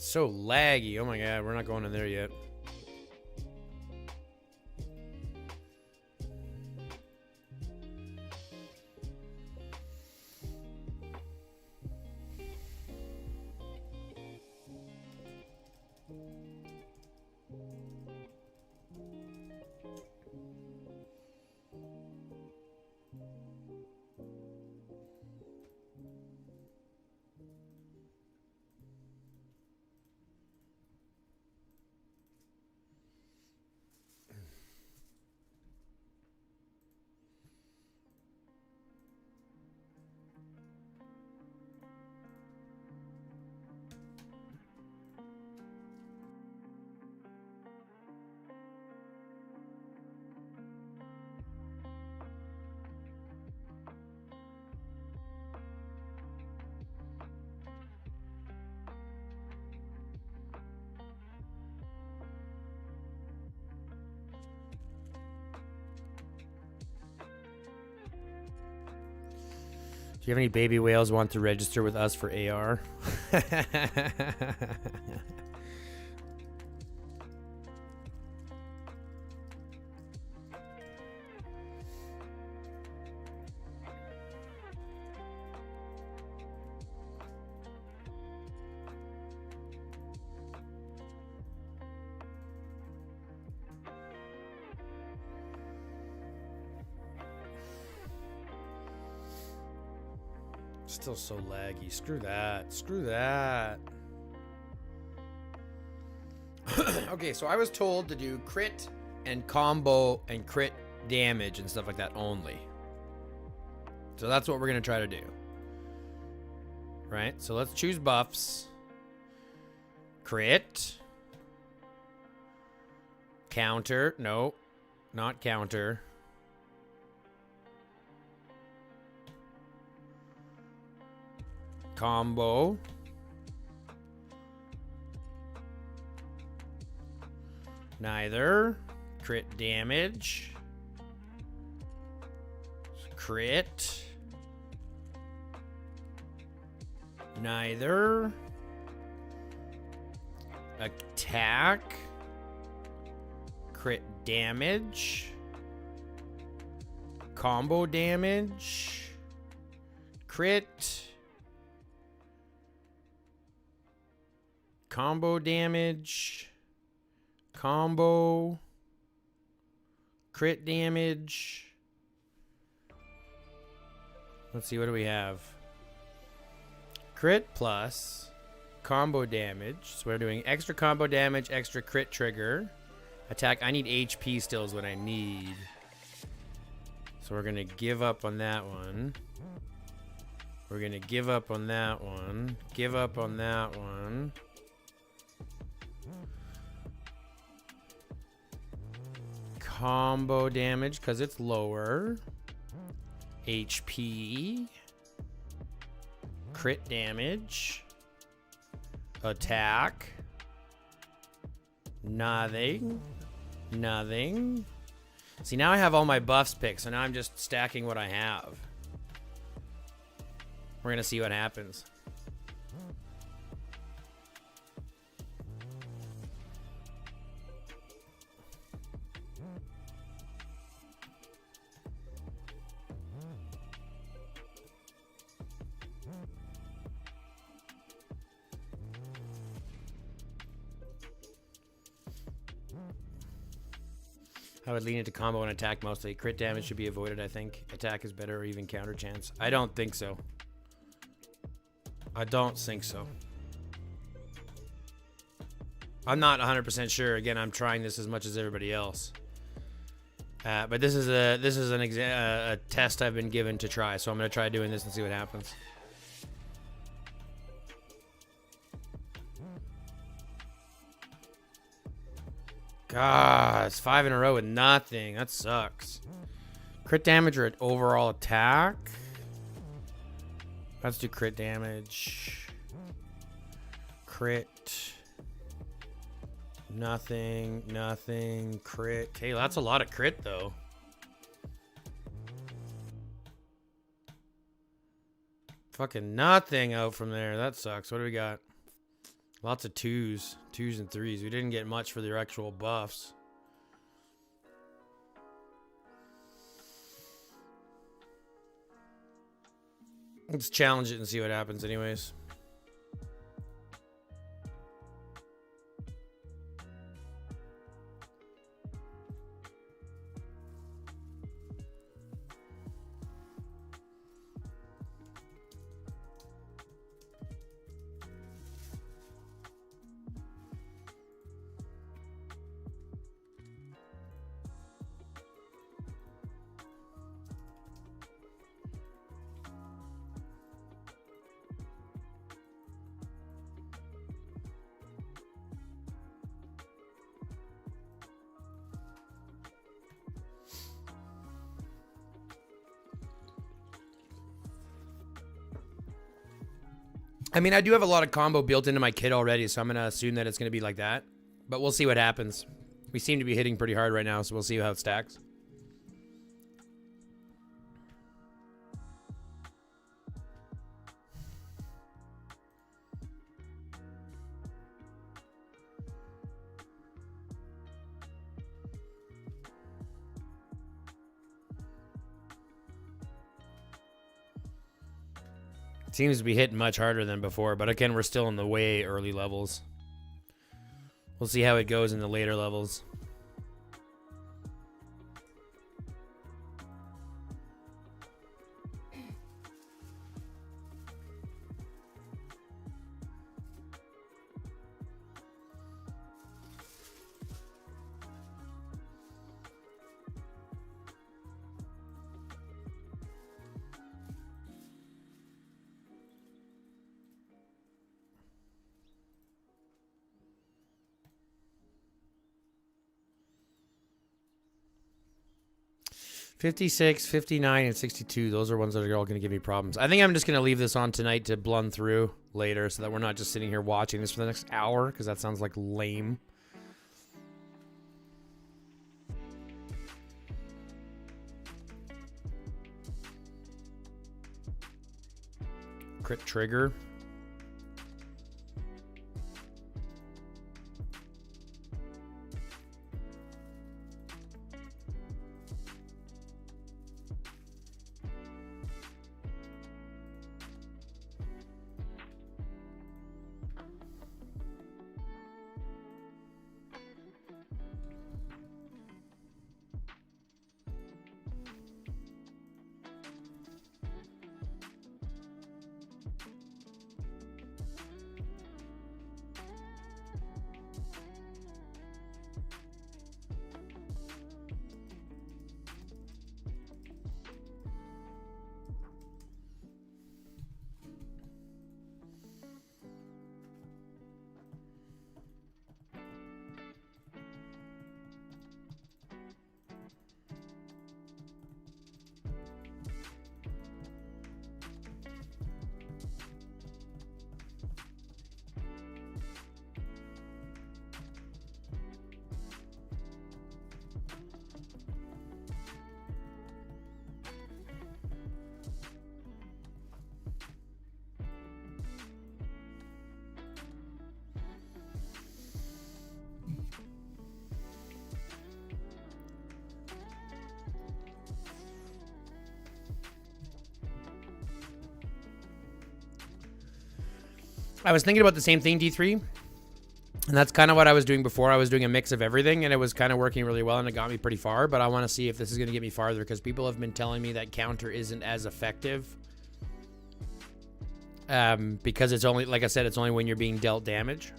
So laggy. Oh my god, we're not going in there yet. Do you have any baby whales want to register with us for AR? Still so laggy. Screw that. Screw that. Okay, so I was told to do crit and combo and crit damage and stuff like that only. So that's what we're going to try to do. Right? So let's choose buffs. Crit. Counter. No, not counter. Combo. Neither. Crit damage. Crit. Neither. Attack. Crit damage. Combo damage. Crit. Combo damage. Combo. Crit damage. Let's see, what do we have? Crit plus combo damage. So we're doing extra combo damage, extra crit trigger. Attack. I need HP still is what I need. So we're going to give up on that one. We're going to give up on that one. Give up on that one. Combo damage because it's lower. HP. Crit damage. Attack. Nothing. Nothing. See, now I have all my buffs picked, so now I'm just stacking what I have. We're gonna see what happens. I would lean into combo and attack mostly. Crit damage should be avoided, I think. Attack is better or even counter chance. I don't think so. I don't think so. I'm not 100% sure. Again, I'm trying this as much as everybody else. But this is a test I've been given to try, so I'm gonna try doing this and see what happens. God, it's 5 in a row with nothing. That sucks. Crit damage or overall attack? Let's do crit damage. Crit. Nothing, nothing, crit. Hey, that's a lot of crit, though. Fucking nothing out from there. That sucks. What do we got? Lots of 2s. 2s and 3s. We didn't get much for their actual buffs. Let's challenge it and see what happens anyways. I mean, I do have a lot of combo built into my kit already, so I'm going to assume that it's going to be like that. But we'll see what happens. We seem to be hitting pretty hard right now, so we'll see how it stacks. Seems to be hitting much harder than before, but again, we're still in the way early levels. We'll see how it goes in the later levels. $56, $59, and $62. Those are ones that are all going to give me problems. I think I'm just going to leave this on tonight to blund through later so that we're not just sitting here watching this for the next hour, because that sounds like lame. Crit trigger. I was thinking about the same thing, D3. And that's kind of what I was doing before. I was doing a mix of everything, and it was kind of working really well, and it got me pretty far. But I want to see if this is going to get me farther, because people have been telling me that counter isn't as effective because it's only, like I said, it's only when you're being dealt damage.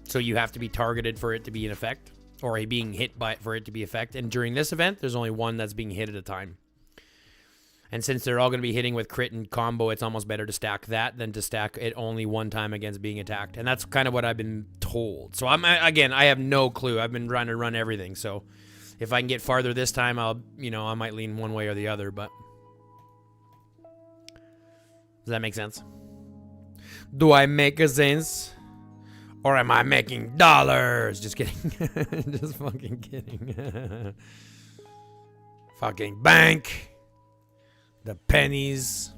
So you have to be targeted for it to be in effect, or being hit by it for it to be effect. And during this event, there's only one that's being hit at a time. And since they're all going to be hitting with crit and combo, it's almost better to stack that than to stack it only one time against being attacked. And that's kind of what I've been told. So I have no clue. I've been trying to run everything. So if I can get farther this time, I might lean one way or the other, but does that make sense? Do I make a sense? Or am I making dollars? Just kidding. Just fucking kidding. Fucking bank. The pennies.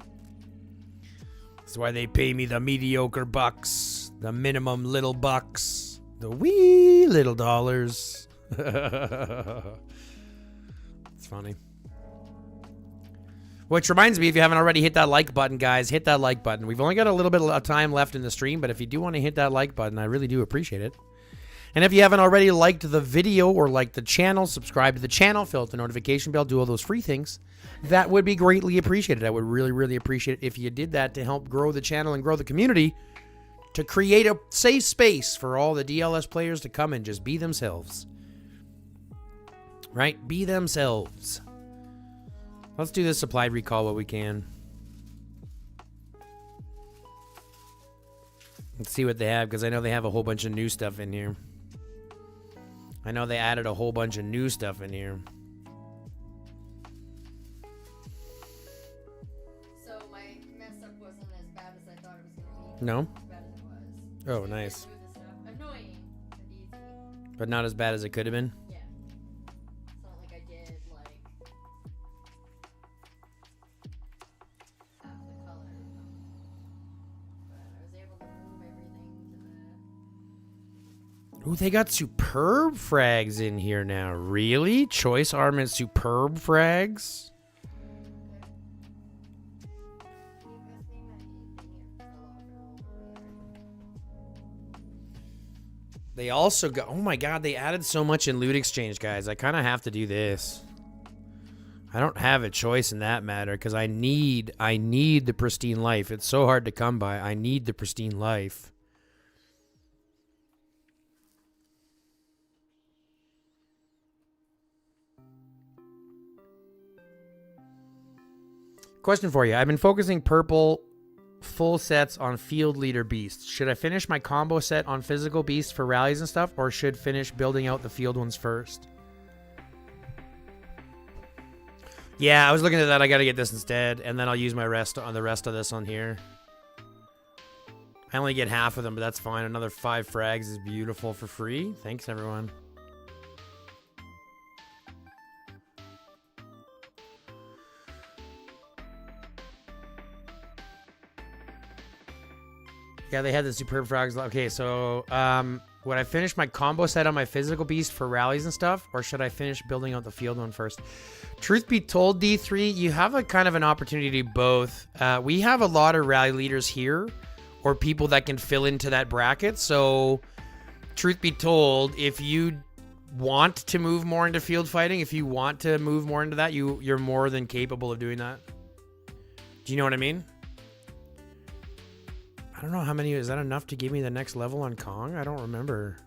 That's why they pay me the mediocre bucks. The minimum little bucks. The wee little dollars. It's funny. Which reminds me, if you haven't already hit that like button, guys, hit that like button. We've only got a little bit of time left in the stream, but if you do want to hit that like button, I really do appreciate it. And if you haven't already liked the video or liked the channel, subscribe to the channel, fill out the notification bell, do all those free things, that would be greatly appreciated. I would really, really appreciate it if you did that to help grow the channel and grow the community, to create a safe space for all the DLS players to come and just be themselves. Right? Be themselves. Let's do this supply recall what we can. Let's see what they have, because I know they have a whole bunch of new stuff in here. I know they added a whole bunch of new stuff in here. So my mess up wasn't as bad as I thought it was going to be. No? As bad as it was. Oh, nice. Smooth as stuff. Annoying, but easy. But not as bad as it could have been. Yeah. It's not like I did like half the color. But I was able to move everything to the. Ooh, they got superb frags in here now. Really? Choice armament superb frags? They also got, oh my god, they added so much in loot exchange, guys. I kind of have to do this. I don't have a choice in that matter, because I need the pristine life. It's so hard to come by. I need the pristine life. Question for you. I've been focusing purple full sets on field leader beasts. Should I finish my combo set on physical beasts for rallies and stuff, or should finish building out the field ones first? Yeah, I was looking at that. I got to get this instead, and then I'll use my rest on the rest of this on here. I only get half of them, but that's fine. Another 5 frags is beautiful for free. Thanks, everyone. Yeah, they had the superb frogs. Okay, so would I finish my combo set on my physical beast for rallies and stuff, or should I finish building out the field one first? Truth be told, D3, you have a kind of an opportunity to do both. We have a lot of rally leaders here, or people that can fill into that bracket. So, truth be told, if you want to move more into field fighting, if you want to move more into that, you're more than capable of doing that. Do you know what I mean? I don't know how many. Is that enough to give me the next level on Kong? I don't remember.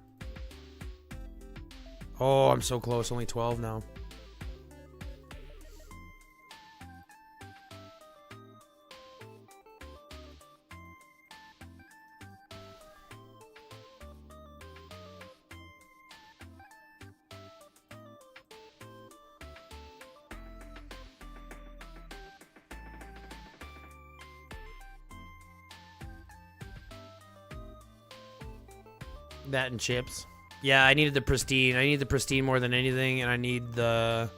Oh, I'm so close. Only 12 now. That and chips. Yeah, I needed the pristine. I need the pristine more than anything, and I need the...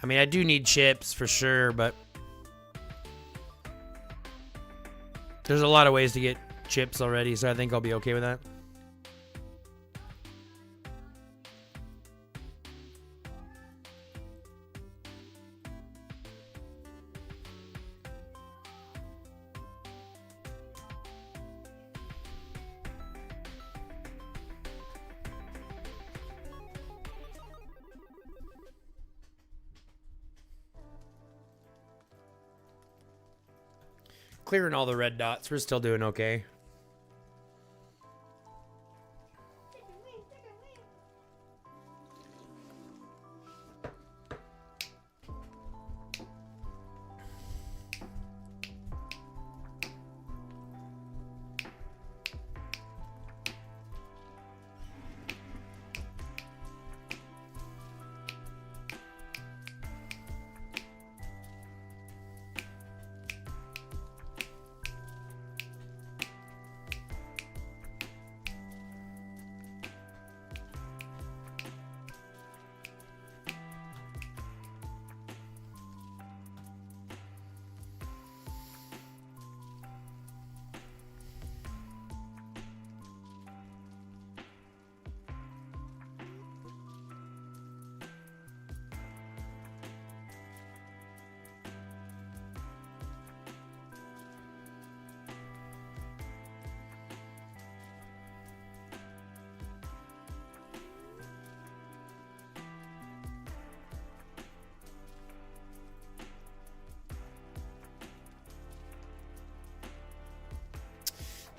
I mean, I do need chips for sure, but... there's a lot of ways to get chips already, so I think I'll be okay with that. clearing all the red dots. We're still doing okay.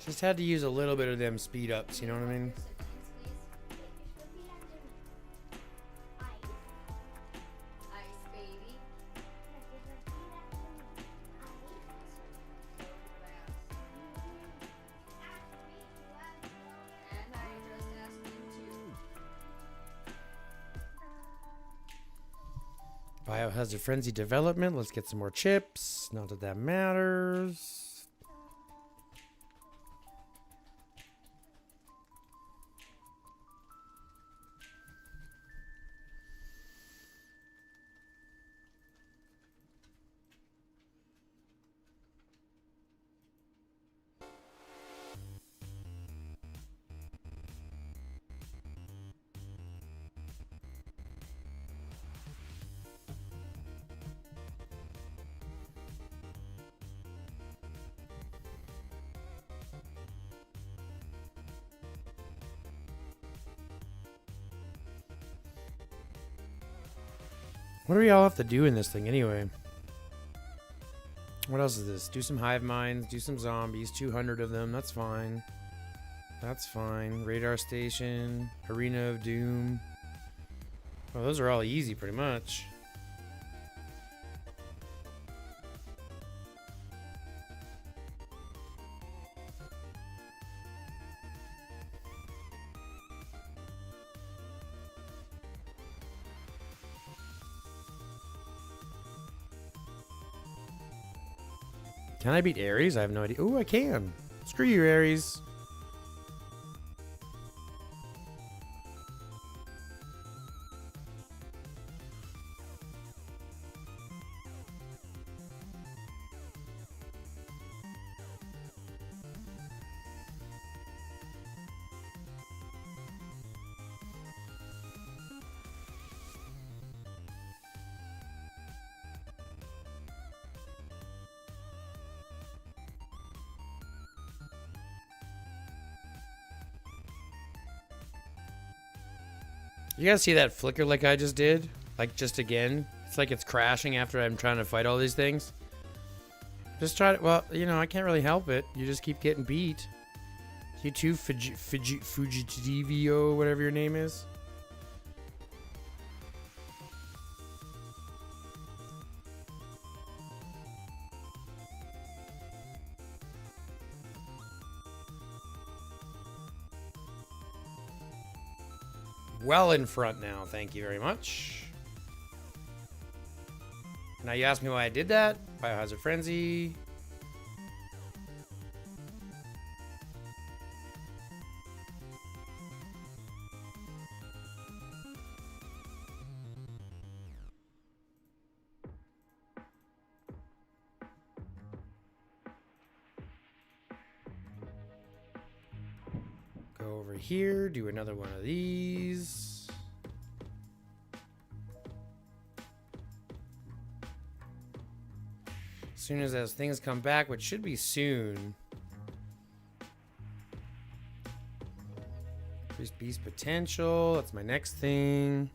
Just had to use a little bit of them speed ups, you know what I mean? Ice, baby. And I just asked him to. Biohazard Frenzy development. Let's get some more chips. Not that that matters. What do we all have to do in this thing anyway? What else is this? Do some hive minds, do some zombies, 200 of them, that's fine. That's fine. Radar station, Arena of Doom. Well, those are all easy pretty much. Can I beat Ares? I have no idea. Ooh, I can. Screw you, Ares. You guys see that flicker like I just did? Like just again? It's like it's crashing after I'm trying to fight all these things. Just try to, well, you know, I can't really help it. You just keep getting beat. You too, Fugitivio, whatever your name is. Well in front now, thank you very much. Now you ask me why I did that? Biohazard Frenzy. Go over here, do another one of these. As soon as those things come back, which should be soon. Increase beast potential, that's my next thing.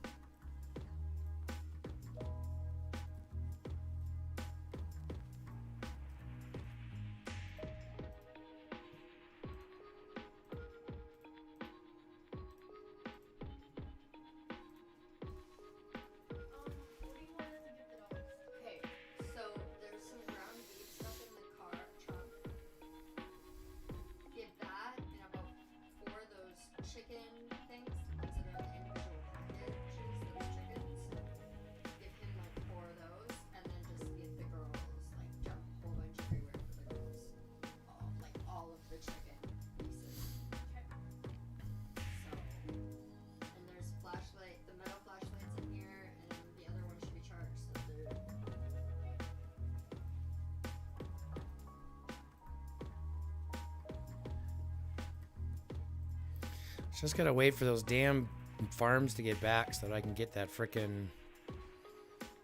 Just gotta wait for those damn farms to get back so that I can get that frickin'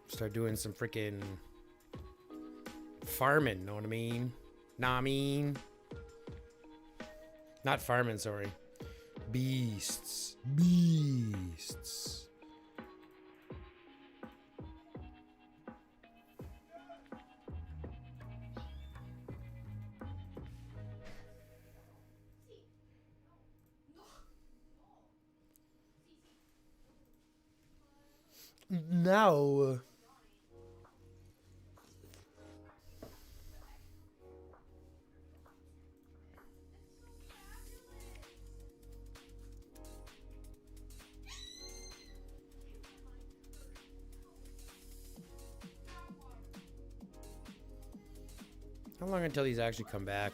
start doing some frickin' farming, know what I mean? Nah, I mean. Not farming, sorry. Beasts. Beasts. No. How long until these actually come back?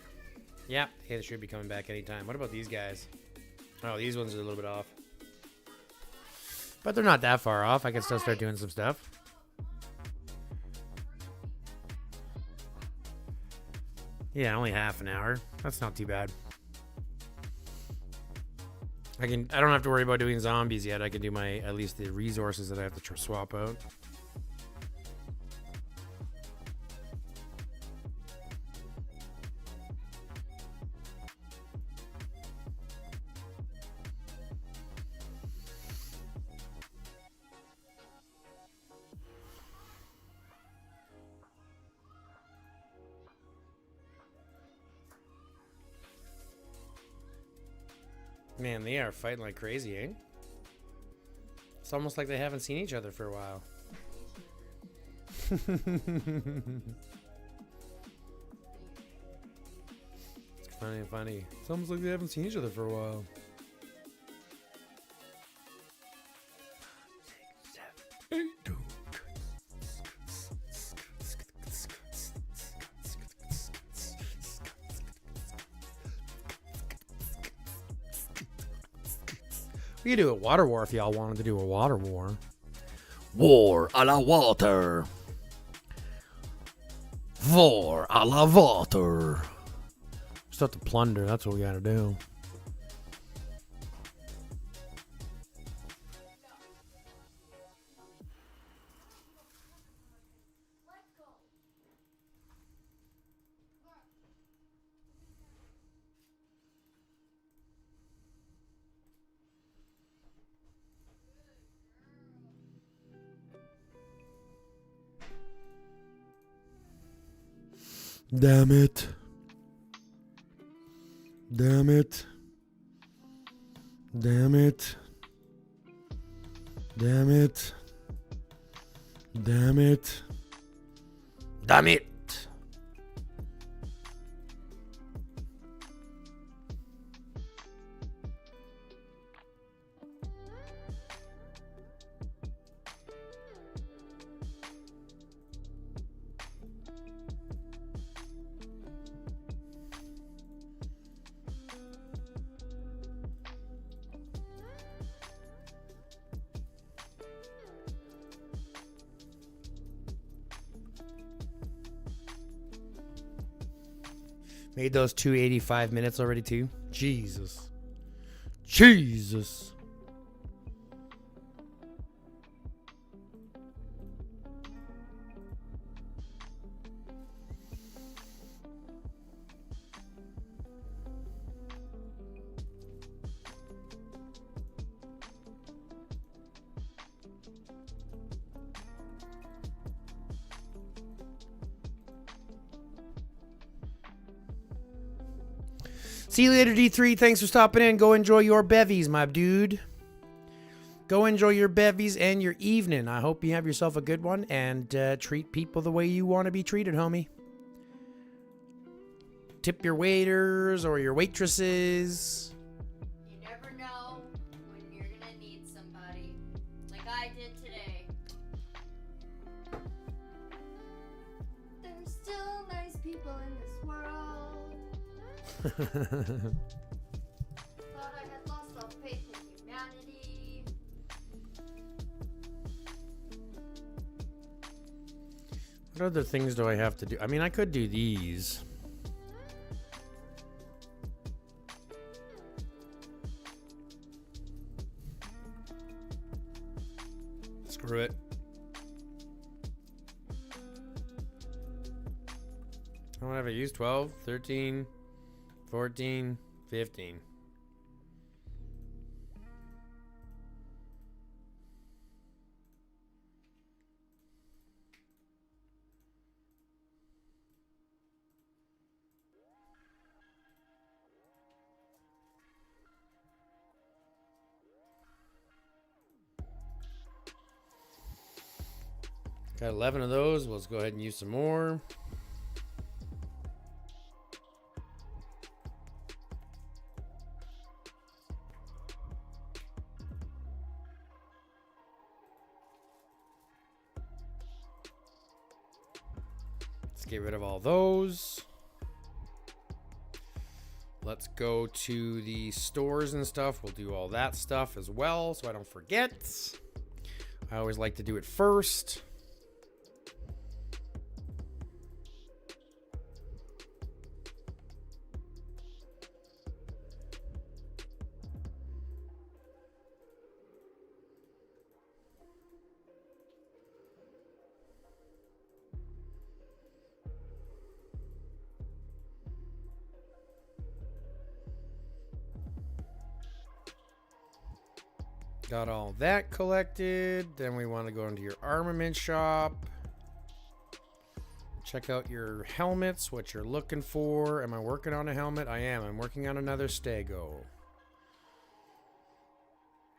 Yeah, they should be coming back anytime. What about these guys? Oh, these ones are a little bit off. But they're not that far off. I can still start doing some stuff. Yeah, only half an hour. That's not too bad. I don't have to worry about doing zombies yet. I can do at least the resources that I have to swap out. Man, they are fighting like crazy, eh? It's almost like they haven't seen each other for a while. It's funny. It's almost like they haven't seen each other for a while. We could do a water war if y'all wanted to do a water war. War a la water. War a la water. Just have to plunder. That's what we gotta do. Damn it. Damn it. Damn it. Damn it. Damn it. Damn it. Made those 285 minutes already too. Jesus. Jesus. See you later, D3. Thanks for stopping in. Go enjoy your bevies, my dude. Go enjoy your bevies and your evening. I hope you have yourself a good one and treat people the way you want to be treated, homie. Tip your waiters or your waitresses. You never know when you're gonna need somebody, like I did today. There's still nice people in this world. Thought I had lost all faith in humanity. What other things do I have to do? I mean, I could do these. Screw it. What have I used? 12, 13, 14, 15. Got 11 of those. Let's go ahead and use some more. Let's get rid of all those. Let's go to the stores and stuff. We'll do all that stuff as well so I don't forget. I always like to do it first. Got all that collected. Then we want to go into your armament shop. Check out your helmets, what you're looking for. Am I working on a helmet? I am. I'm working on another Stego.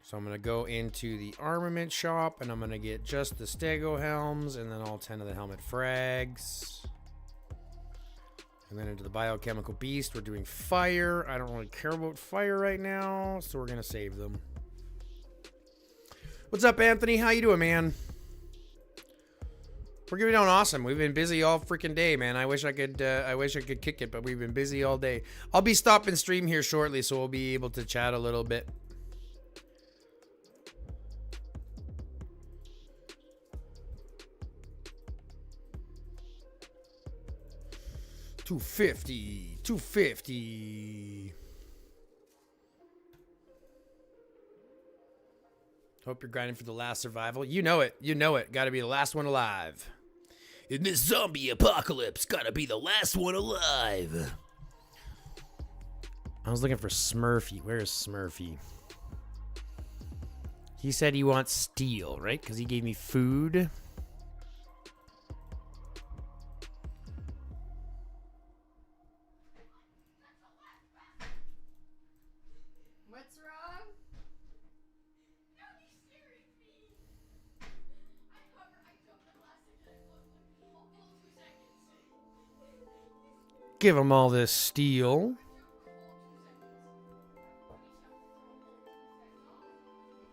So I'm going to go into the armament shop and I'm going to get just the Stego helms and then all 10 of the helmet frags. And then into the biochemical beast, we're doing fire. I don't really care about fire right now, so we're going to save them. What's up, Anthony? How you doing, man? We're getting on awesome. We've been busy all freaking day, man. I wish I could kick it, but we've been busy all day. I'll be stopping stream here shortly, so we'll be able to chat a little bit. $250. Hope you're grinding for the last survival. You know it. You know it. Got to be the last one alive. In this zombie apocalypse, got to be the last one alive. I was looking for Smurfy. Where is Smurfy? He said he wants steel, right? Because he gave me food. What's wrong? No, he's staring at me. I took the plastic and I closed it. Hold 2 seconds. Give him all this steel.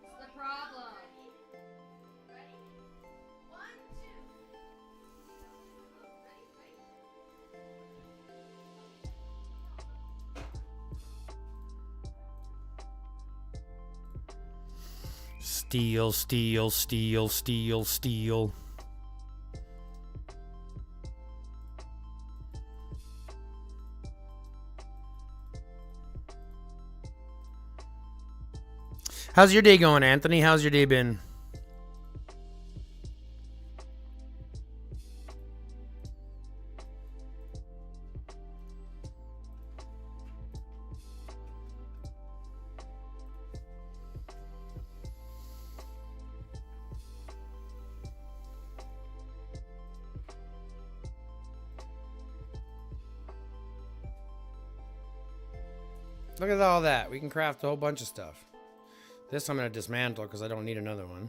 What's the problem? Ready? 1, 2. Steel, steel, steel, steel, steel. How's your day going, Anthony? How's your day been? Look at all that. We can craft a whole bunch of stuff. This I'm going to dismantle because I don't need another one.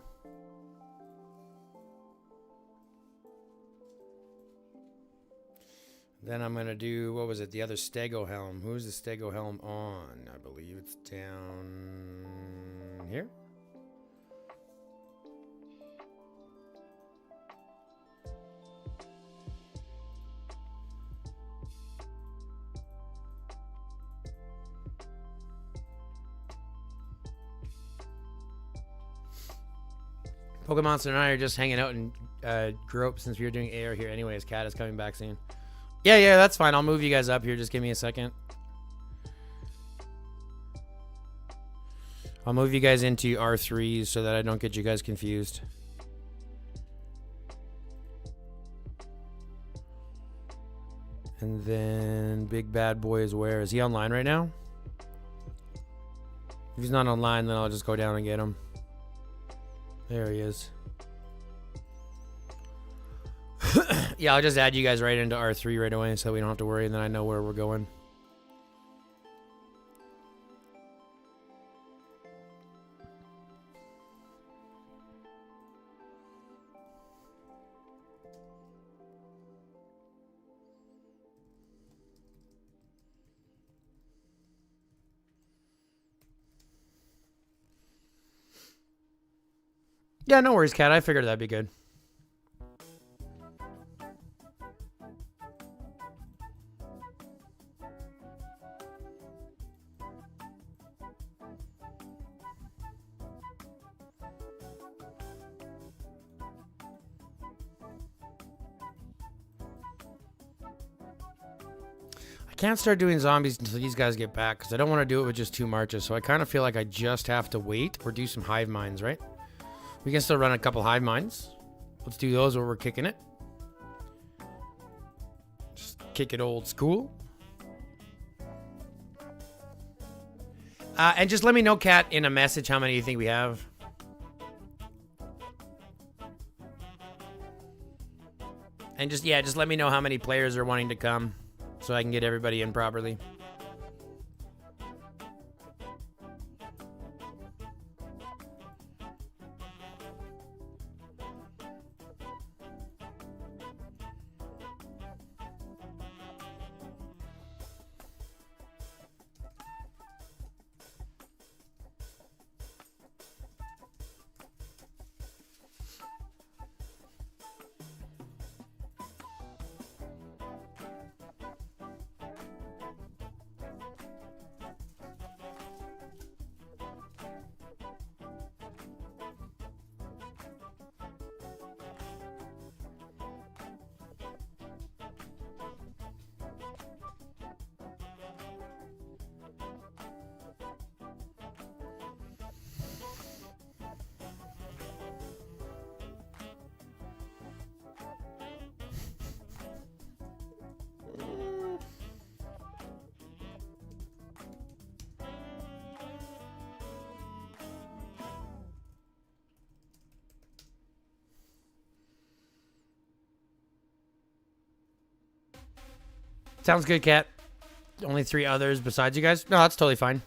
Then I'm going to do, what was it? The other Stego helm. Who's the Stego helm on? I believe it's down here. Pokemonster and I are just hanging out and grew up since we were doing AR here. Anyways, Cat is coming back soon. Yeah, that's fine. I'll move you guys up here. Just give me a second. I'll move you guys into R3s so that I don't get you guys confused. And then Big Bad Boy is where? Is he online right now? If he's not online, then I'll just go down and get him. There he is. Yeah, I'll just add you guys right into R3 right away so we don't have to worry, and then I know where we're going. Yeah, no worries, Kat. I figured that'd be good. I can't start doing zombies until these guys get back because I don't want to do it with just 2 marches. So I kind of feel like I just have to wait or do some hive minds, right? We can still run a couple hive minds. Let's do those while we're kicking it. Just kick it old school. And just let me know, Kat, in a message how many you think we have. And just, yeah, just let me know how many players are wanting to come so I can get everybody in properly. Sounds good, Kat. Only 3 others besides you guys? No, that's totally fine.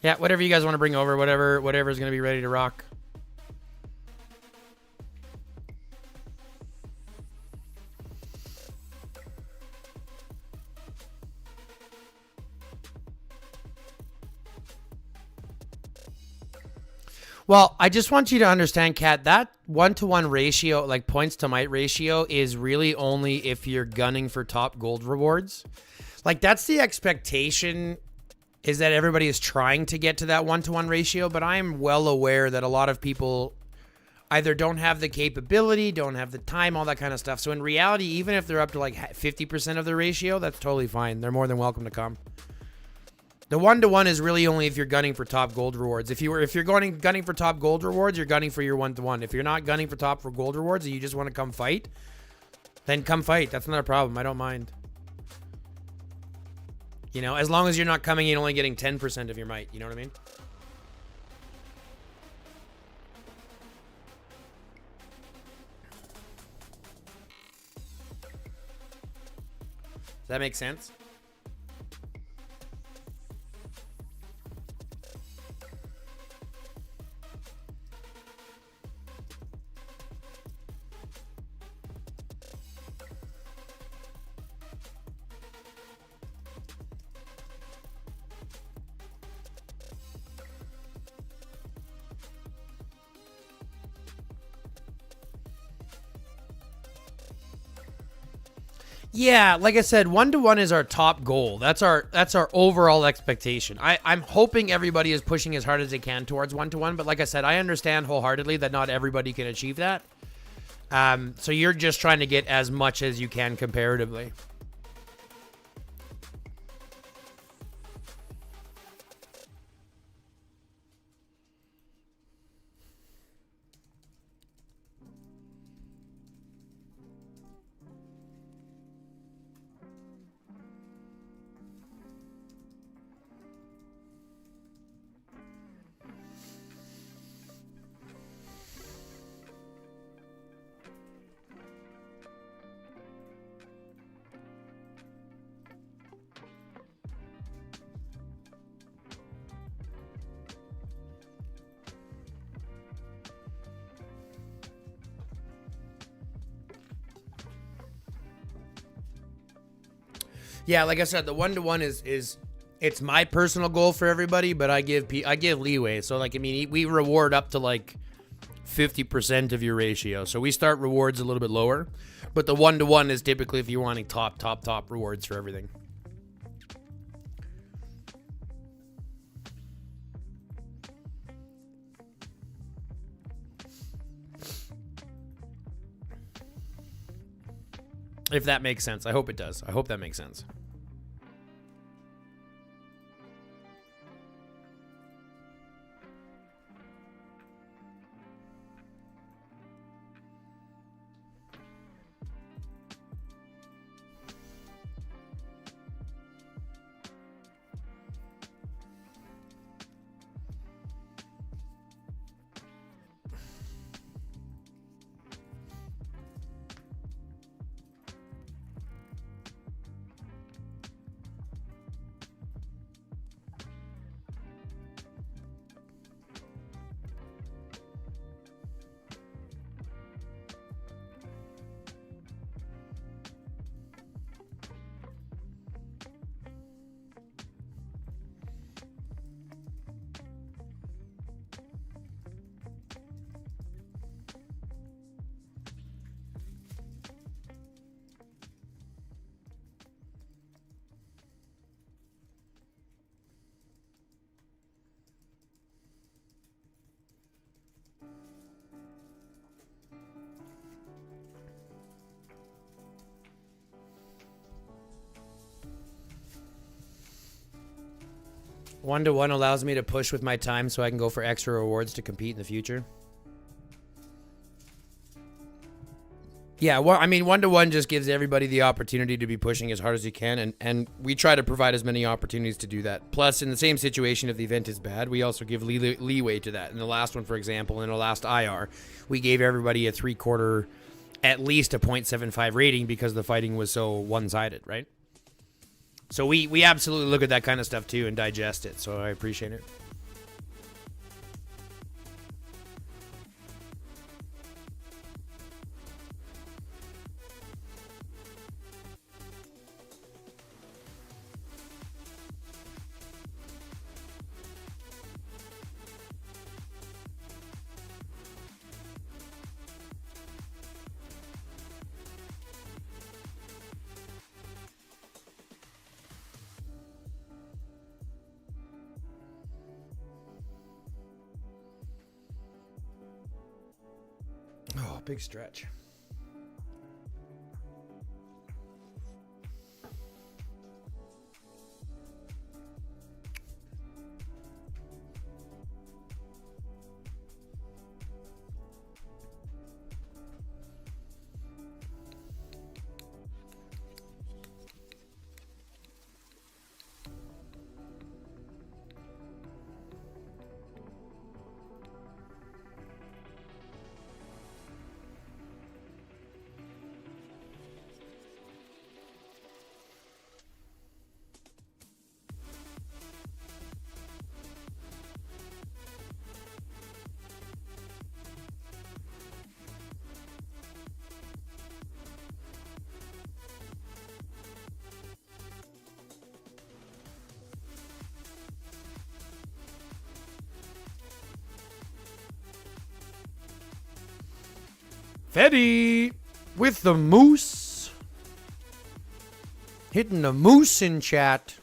Yeah, whatever you guys want to bring over, whatever's going to be ready to rock. Well, I just want you to understand, Kat, that 1-to-1 ratio, like points to might ratio, is really only if you're gunning for top gold rewards. Like, that's the expectation, is that everybody is trying to get to that 1-to-1 ratio, but I'm well aware that a lot of people either don't have the capability, don't have the time, all that kind of stuff. So in reality, even if they're up to like 50% of the ratio, that's totally fine. They're more than welcome to come. The 1-to-1 is really only if you're gunning for top gold rewards. If you're gunning for top gold rewards, you're gunning for your 1-to-1. If you're not gunning for top for gold rewards and you just want to come fight, then come fight. That's not a problem. I don't mind. You know, as long as you're not coming in only getting 10% of your might. You know what I mean? Does that make sense? Yeah, like I said, 1-to-1 is our top goal. That's our overall expectation. I'm hoping everybody is pushing as hard as they can towards 1-to-1, but like I said, I understand wholeheartedly that not everybody can achieve that. So you're just trying to get as much as you can comparatively. Yeah, like I said, the 1-to-1 is it's my personal goal for everybody, but I give leeway. So like, I mean, we reward up to like 50% of your ratio. So we start rewards a little bit lower, but the 1-to-1 is typically if you're wanting top rewards for everything. If that makes sense. I hope it does. I hope that makes sense. One to one allows me to push with my time so I can go for extra rewards to compete in the future. Yeah, well, I mean, 1-to-1 just gives everybody the opportunity to be pushing as hard as you can, and we try to provide as many opportunities to do that. Plus, in the same situation, if the event is bad, we also give leeway to that. In the last one, for example, in the last IR, we gave everybody a 3/4, at least a 0.75 rating because the fighting was so one-sided, right? So we absolutely look at that kind of stuff too and digest it, so I appreciate it. Oh, big stretch. Fetty with the moose. Hitting the moose in chat.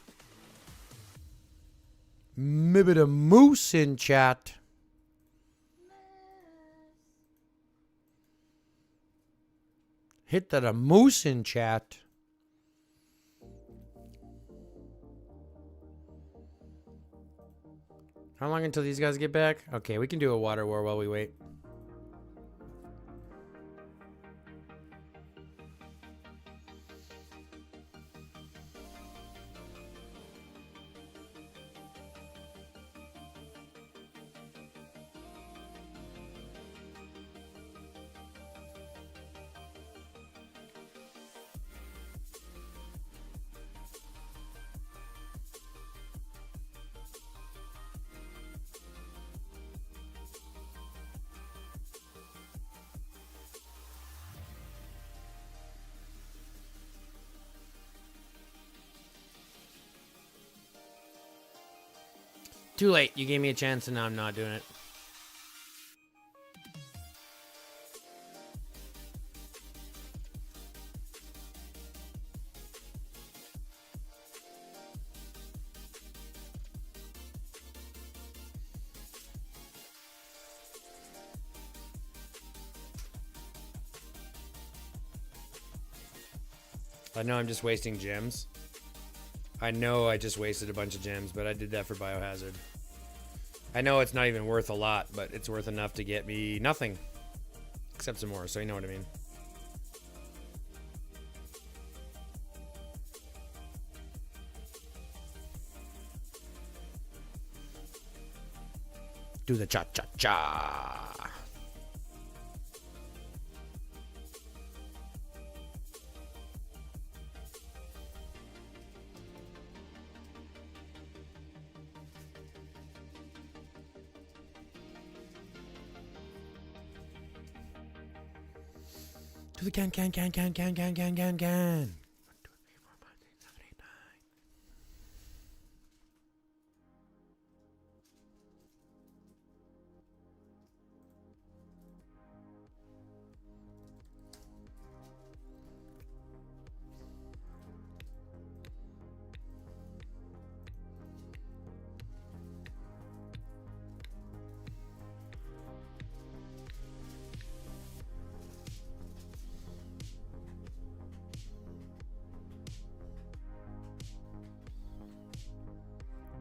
Maybe the moose in chat. Hit that a moose in chat. How long until these guys get back? Okay, we can do a water war while we wait. Too late. You gave me a chance, and now I'm not doing it. I know I'm just wasting gems. I know I just wasted a bunch of gems, but I did that for Biohazard. I know it's not even worth a lot, but it's worth enough to get me nothing. Except some more, so you know what I mean. Do the cha-cha-cha. To the can. 1, 2, 3, 4, 5, 6, 7, 8, 9.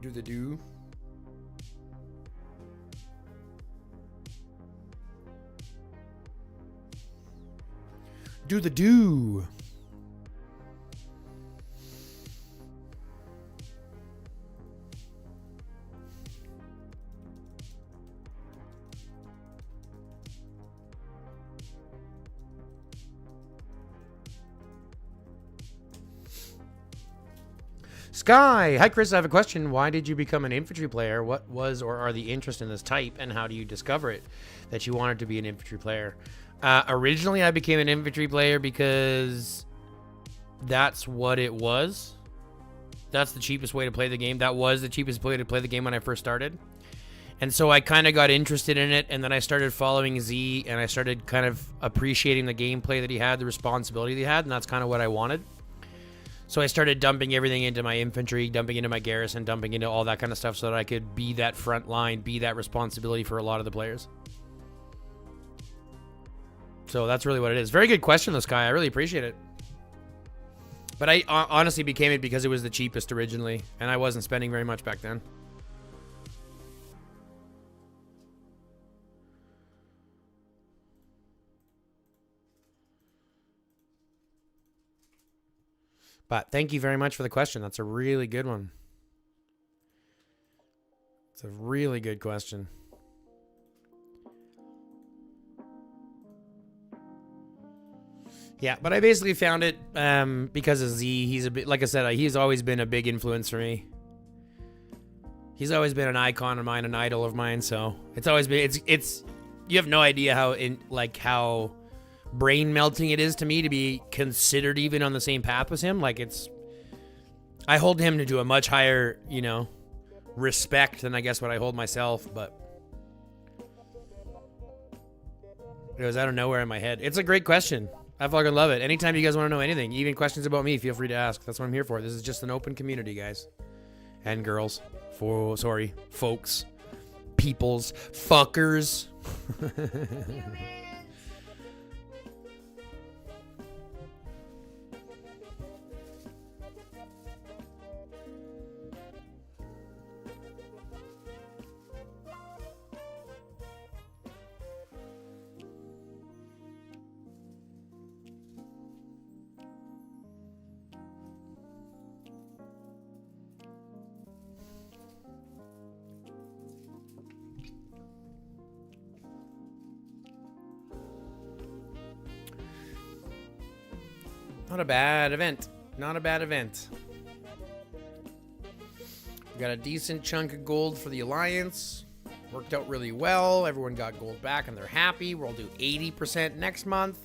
Do the do. Do the do. Sky! Hi, Chris. I have a question. Why did you become an infantry player? What was or are the interest in this type, and how do you discover it that you wanted to be an infantry player? Originally, I became an infantry player because that's what it was. That's the cheapest way to play the game. That was the cheapest way to play the game when I first started. And so I kind of got interested in it, and then I started following Z, and I started kind of appreciating the gameplay that he had, the responsibility that he had, and that's kind of what I wanted. So I started dumping everything into my infantry, dumping into my garrison, dumping into all that kind of stuff so that I could be that front line, be that responsibility for a lot of the players. So that's really what it is. Very good question, this guy. I really appreciate it. But I honestly became it because it was the cheapest originally, and I wasn't spending very much back then. But thank you very much for the question. That's a really good one. It's a really good question. Yeah, but I basically found it because of Z. He's a bit, like I said, he's always been a big influence for me. He's always been an icon of mine, an idol of mine. So it's always been. It's. You have no idea how brain melting it is to me to be considered even on the same path as him. Like I hold him to a much higher, respect than I guess what I hold myself. But it was out of nowhere in my head. It's a great question. I fucking love it. Anytime you guys want to know anything, even questions about me, feel free to ask. That's what I'm here for. This is just an open community, guys. And girls. Folks. Peoples. Fuckers. Not a bad event. Not a bad event. We got a decent chunk of gold for the Alliance. Worked out really well. Everyone got gold back and they're happy. We'll do 80% next month.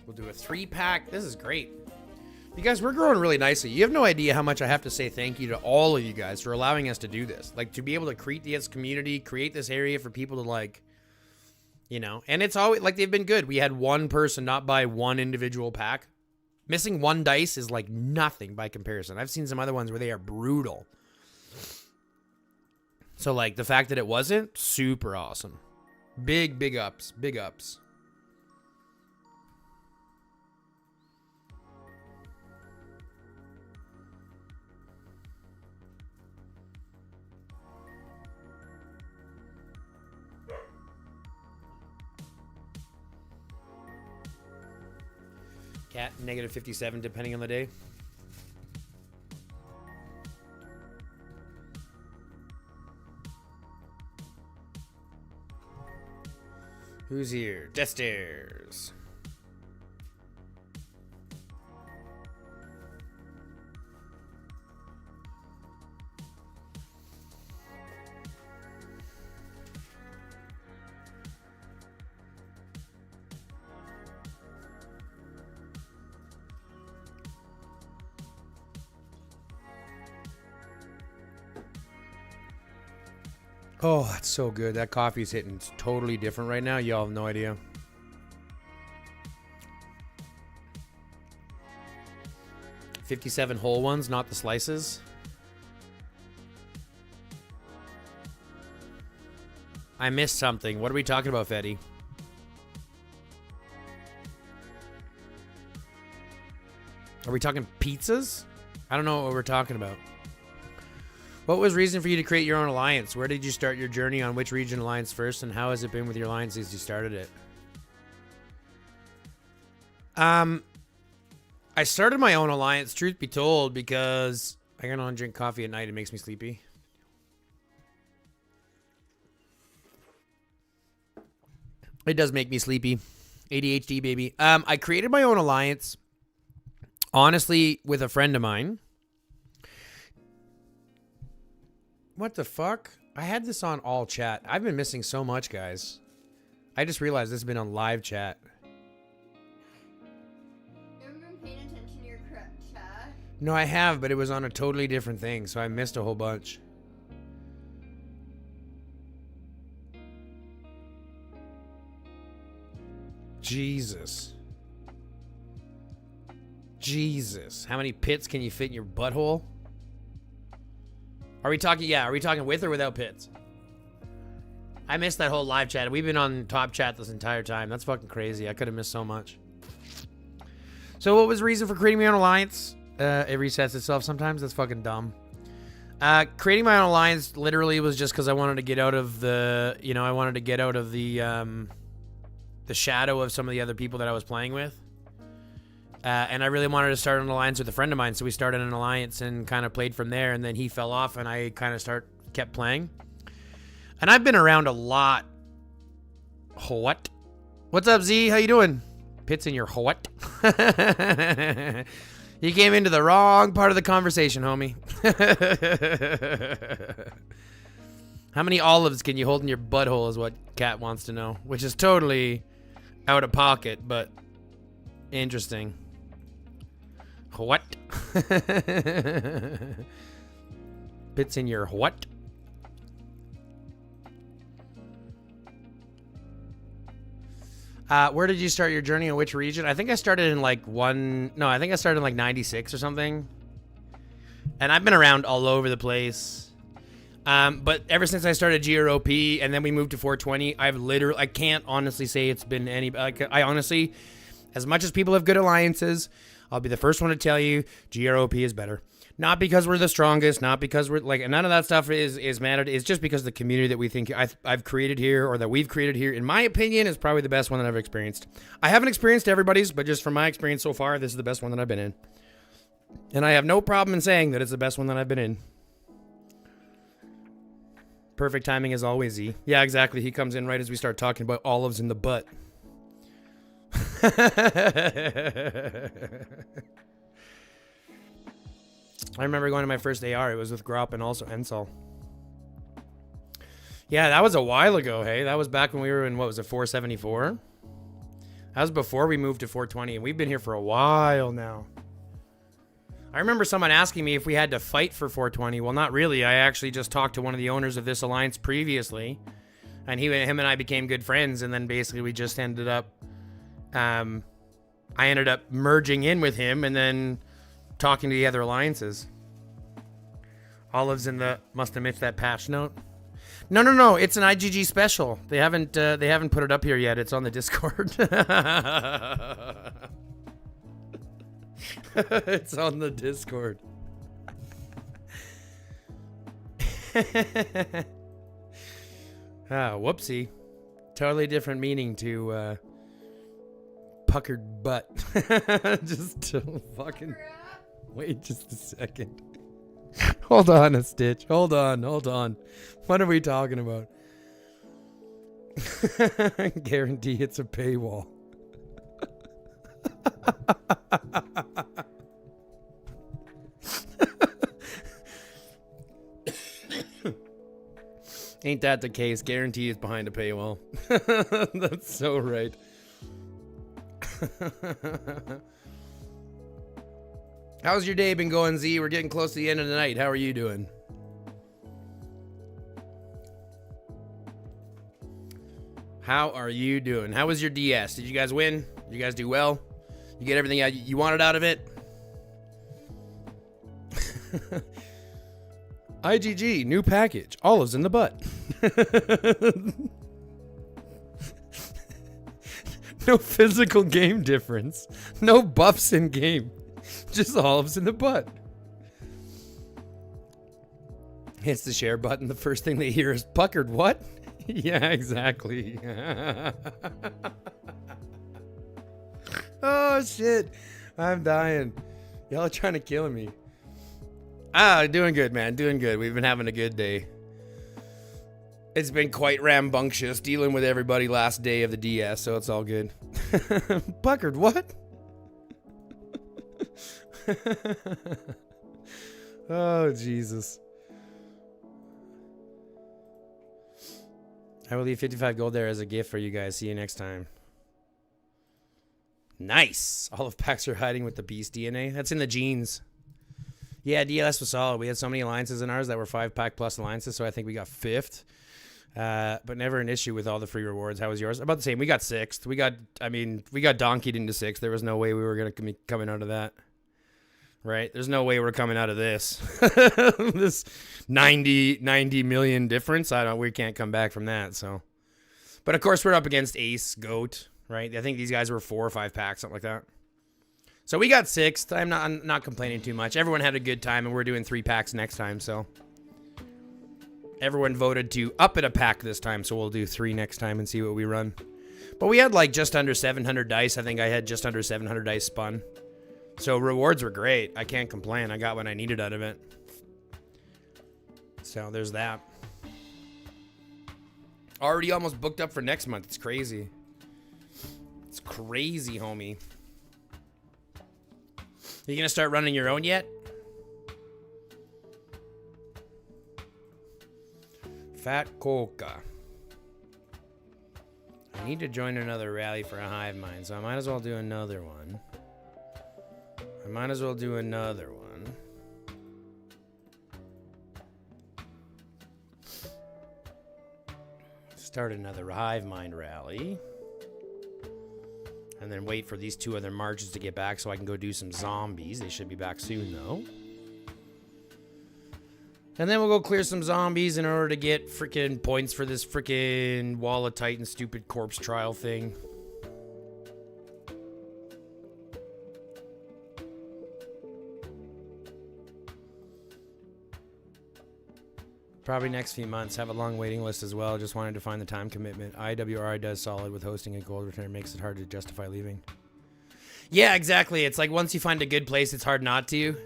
We'll do a 3-pack. This is great. You guys, we're growing really nicely. You have no idea how much I have to say thank you to all of you guys for allowing us to do this. Like, to be able to create this community, create this area for people to, like, you know. And it's always, like, they've been good. We had one person not buy one individual pack. Missing one dice is, like, nothing by comparison. I've seen some other ones where they are brutal. So, like, the fact that it wasn't, super awesome. Big ups. Big ups. Cat, negative 57, depending on the day. Who's here? Death Stairs. Oh, that's so good. That coffee's hitting totally different right now. Y'all have no idea. $57 whole ones, not the slices. I missed something. What are we talking about, Fetty? Are we talking pizzas? I don't know what we're talking about. What was the reason for you to create your own alliance? Where did you start your journey on which region alliance first, and how has it been with your alliance since you started it? I started my own alliance, truth be told, because I can only drink coffee at night. It makes me sleepy. It does make me sleepy. ADHD, baby. I created my own alliance, honestly, with a friend of mine. What the fuck? I had this on all chat. I've been missing so much, guys. I just realized this has been on live chat. You haven't been paying attention to your chat? No, I have, but it was on a totally different thing, so I missed a whole bunch. Jesus. Jesus. How many pits can you fit in your butthole? Are we talking, yeah, are we talking with or without pits? I missed that whole live chat. We've been on top chat this entire time. That's fucking crazy. I could have missed so much. So what was the reason for creating my own alliance? It resets itself sometimes. That's fucking dumb. Creating my own alliance literally was just because I wanted to get out of the, you know, I wanted to get out of the shadow of some of the other people that I was playing with. And I really wanted to start an alliance with a friend of mine, so we started an alliance and kind of played from there, and then he fell off, and I kind of kept playing. And I've been around a lot. What? What's up, Z? How you doing? Pits in your what? You came into the wrong part of the conversation, homie. How many olives can you hold in your butthole is what Kat wants to know, which is totally out of pocket, but interesting. What? Bits in your what? Where did you start your journey in which region? I think I started in like I think I started in like 96 or something. And I've been around all over the place. But ever since I started GROP and then we moved to 420, I can't honestly say it's been any, like, I honestly, as much as people have good alliances, I'll be the first one to tell you GROP is better. Not because we're the strongest, not because we're like, none of that stuff is mattered. It's just because the community that we think I've created here, or that we've created here, in my opinion, is probably the best one that I've experienced. I haven't experienced everybody's, but just from my experience so far, this is the best one that I've been in. And I have no problem in saying that it's the best one that I've been in. Perfect timing as always, Z. Yeah, exactly. He comes in right as we start talking about olives in the butt. I remember going to my first AR. It was with Grop and also Ensol. Yeah, that was a while ago, hey? That was back when we were in, what was it, 474? That was before we moved to 420, and we've been here for a while now. I remember someone asking me if we had to fight for 420. Well, not really. I actually just talked to one of the owners of this alliance previously, and him and I became good friends, and then basically we just ended up, I ended up merging in with him and then talking to the other alliances. Olive's must have missed that patch note. No. It's an IGG special. They haven't put it up here yet. It's on the Discord. It's on the Discord. Whoopsie. Totally different meaning to puckered butt. Just fucking wait just a second. Hold on a stitch. Hold on. What are we talking about? Guarantee it's a paywall. Ain't that the case? Guarantee it's behind a paywall. That's so right. How's your day been going, Z? We're getting close to the end of the night. How are you doing? How are you doing? How was your DS? Did you guys win? Did you guys do well? You get everything you wanted out of it? IGG, new package. Olives in the butt. No physical game difference. No buffs in game. Just olives in the butt. Hits the share button. The first thing they hear is puckered. What? Yeah, exactly. Oh, shit. I'm dying. Y'all are trying to kill me. Doing good, man. Doing good. We've been having a good day. It's been quite rambunctious dealing with everybody last day of the DS, so it's all good. Puckered, what? Oh, Jesus. I will leave 55 gold there as a gift for you guys. See you next time. Nice. All of packs are hiding with the beast DNA. That's in the genes. Yeah, DLS was solid. We had so many alliances in ours that were 5-pack plus alliances, so I think we got 5th. But never an issue with all the free rewards. How was yours? About the same. We got 6th. We got donkeyed into 6th. There was no way we were going to be coming out of that. Right? There's no way we're coming out of this. This 90 million difference. We can't come back from that, so. But of course we're up against Ace, Goat, right? I think these guys were 4 or 5 packs, something like that. So we got 6th. I'm not complaining too much. Everyone had a good time, and we're doing 3 packs next time, so. Everyone voted to up it a pack this time, so we'll do 3 next time and see what we run. But we had like just under 700 dice. I think I had just under 700 dice spun. So rewards were great. I can't complain. I got what I needed out of it. So there's that. Already almost booked up for next month. It's crazy. It's crazy, homie. You gonna start running your own yet? Fat Coca. I need to join another rally for a hive mind, so I might as well do another one. Start another hive mind rally. And then wait for these 2 other marches to get back so I can go do some zombies. They should be back soon, though. And then we'll go clear some zombies in order to get freaking points for this freaking Wall of Titan stupid corpse trial thing. Probably next few months. Have a long waiting list as well. Just wanted to find the time commitment. IWRI does solid with hosting a gold return. Makes it hard to justify leaving. Yeah, exactly. It's like once you find a good place, it's hard not to.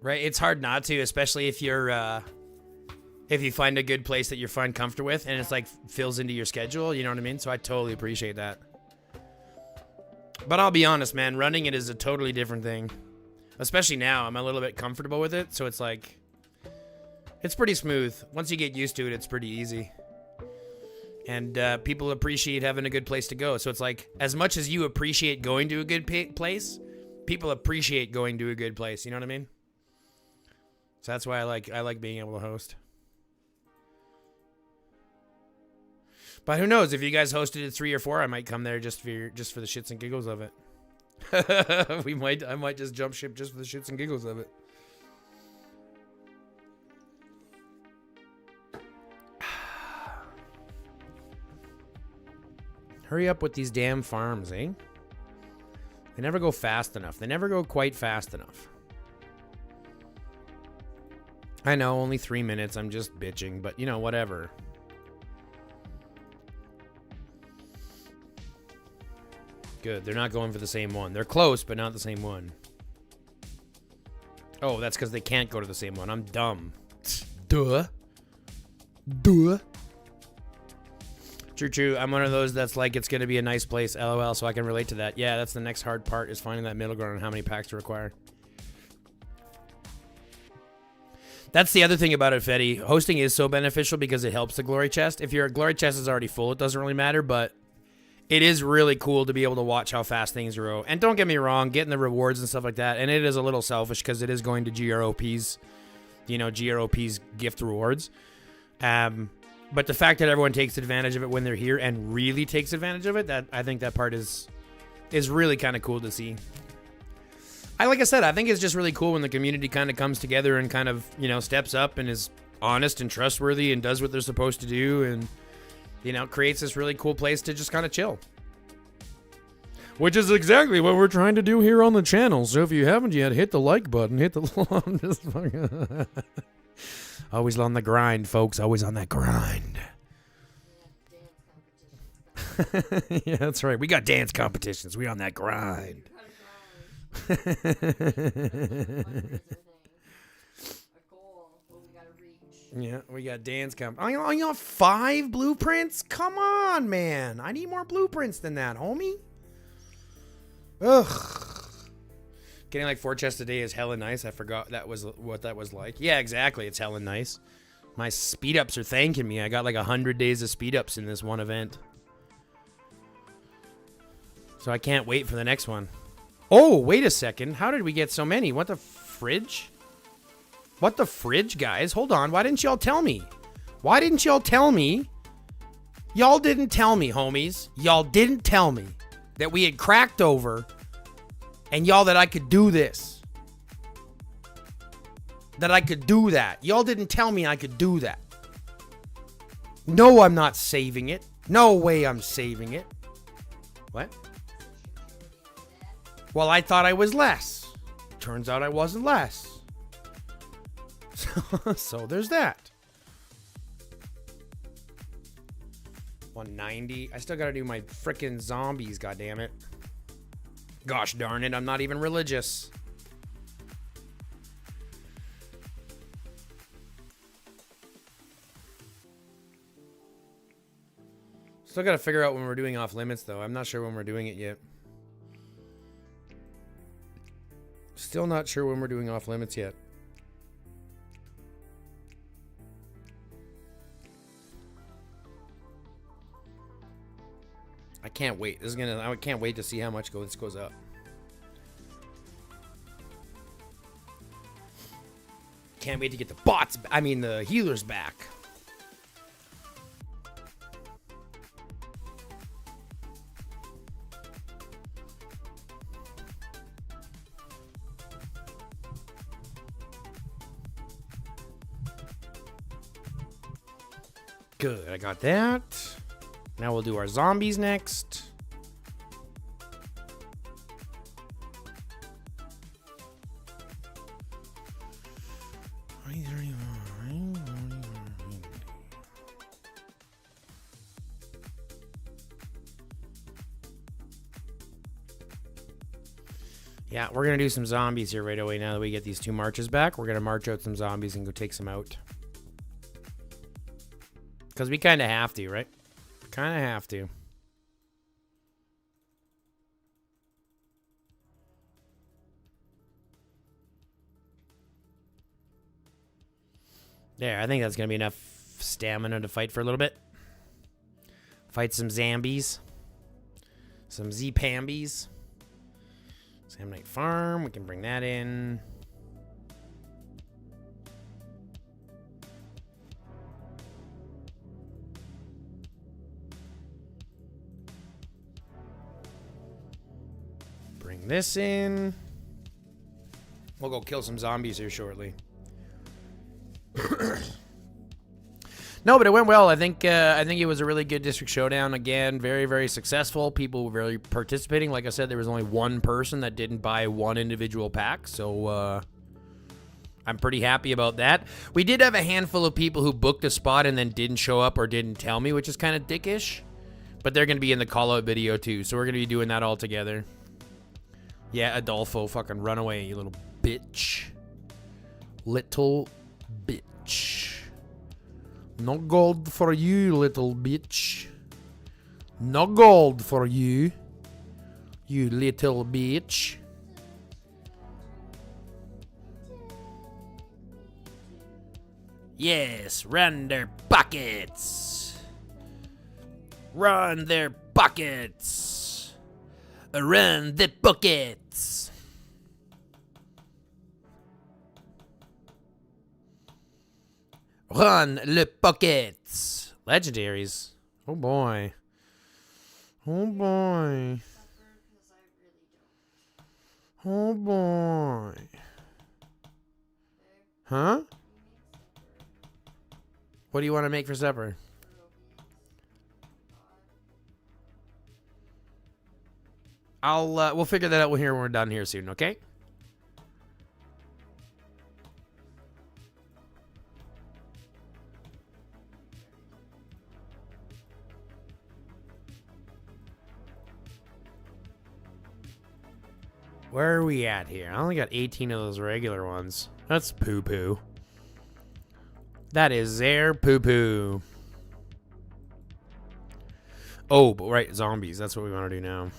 Right? It's hard not to, especially if you're if you find a good place that you're fine comfortable with and it's like fills into your schedule, you know what I mean? So I totally appreciate that. But I'll be honest, man, running it is a totally different thing. Especially now, I'm a little bit comfortable with it, so it's like, it's pretty smooth. Once you get used to it, it's pretty easy. And people appreciate having a good place to go. So it's like, as much as you appreciate going to a good place, people appreciate going to a good place. You know what I mean? So that's why I like being able to host. But who knows? If you guys hosted at 3 or 4, I might come there just for the shits and giggles of it. I might just jump ship just for the shits and giggles of it. Hurry up with these damn farms, eh? They never go fast enough. They never go quite fast enough. I know, only 3 minutes. I'm just bitching, but you know, whatever. Good. They're not going for the same one. They're close, but not the same one. Oh, that's because they can't go to the same one. I'm dumb. Duh. Duh. True. I'm one of those that's like, it's going to be a nice place, LOL, so I can relate to that. Yeah, that's the next hard part, is finding that middle ground on how many packs to require. That's the other thing about it, Fetty. Hosting is so beneficial because it helps the glory chest. If your glory chest is already full, it doesn't really matter, but it is really cool to be able to watch how fast things grow. And don't get me wrong, getting the rewards and stuff like that, and it is a little selfish because it is going to GROP's, GROP's gift rewards. But the fact that everyone takes advantage of it when they're here and really takes advantage of it, that I think that part is really kind of cool to see. Like I said, I think it's just really cool when the community kind of comes together and kind of, steps up and is honest and trustworthy and does what they're supposed to do and, creates this really cool place to just kind of chill. Which is exactly what we're trying to do here on the channel. So if you haven't yet, hit the like button. Hit the... I'm just fucking... Always on the grind, folks. Always on that grind. Yeah, that's right. We got dance competitions. We on that grind. Yeah, we got dance comp. Oh, you got 5 blueprints? Come on, man. I need more blueprints than that, homie. Ugh. Getting like 4 chests a day is hella nice. I forgot that was what that was like. Yeah, exactly. It's hella nice. My speed ups are thanking me. I got like 100 days of speed ups in this one event. So I can't wait for the next one. Oh, wait a second. How did we get so many? What the fridge? What the fridge, guys? Hold on. Why didn't y'all tell me? Why didn't y'all tell me? Y'all didn't tell me, homies. Y'all didn't tell me that we had cracked over and y'all that I could do this. That I could do that. Y'all didn't tell me I could do that. No, I'm not saving it. No way I'm saving it. What? Well, I thought I was less. Turns out I wasn't less. So there's that. 190. I still gotta do my frickin' zombies, goddammit. Gosh darn it, I'm not even religious. Still gotta figure out when we're doing off limits, though. I'm not sure when we're doing it yet. Still not sure when we're doing off limits yet. I can't wait. I can't wait to see how much this goes up. Can't wait to get the healers back. Good, I got that. Now we'll do our zombies next. Yeah, we're going to do some zombies here right away now that we get these 2 marches back. We're going to march out some zombies and go take some out. Because we kind of have to, right? Kind of have to. There, I think that's going to be enough stamina to fight for a little bit. Fight some zombies. Some Z-pambies. Samnite Farm, we can bring that in. Bring this in. We'll go kill some zombies here shortly. No, but it went well. I think it was a really good district showdown. Again, very, very successful. People were really participating. Like I said, there was only one person that didn't buy one individual pack, so I'm pretty happy about that. We did have a handful of people who booked a spot and then didn't show up or didn't tell me, which is kind of dickish. But they're going to be in the call-out video too, so we're going to be doing that all together. Yeah, Adolfo, fucking run away, you little bitch. Little bitch. No gold for you, little bitch. No gold for you, you little bitch. Yes, run their buckets. Run their buckets. Run the buckets. Run le buckets. Legendaries. Oh boy. Oh boy. Oh boy. Huh? What do you want to make for supper? We'll figure that out here when we're done here soon, okay? Where are we at here? I only got 18 of those regular ones. That's poo-poo. That is their poo-poo. Oh, but right, zombies. That's what we want to do now.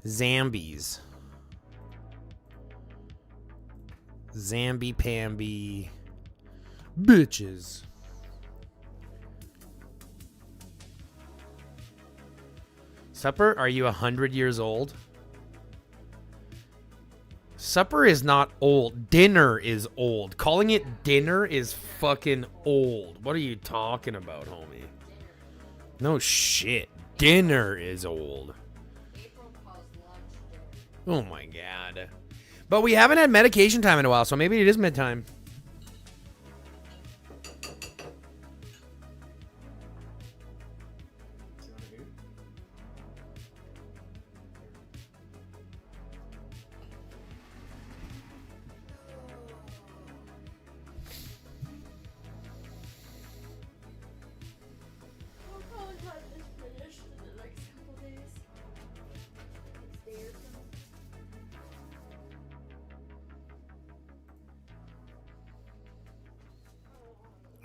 Zambies. Zamby-pamby. Bitches. Supper, are you 100 years old? Supper is not old. Dinner is old. Calling it dinner is fucking old. What are you talking about, homie? No shit. Dinner is old. Oh my god. But we haven't had medication time in a while, so maybe it is mid-time.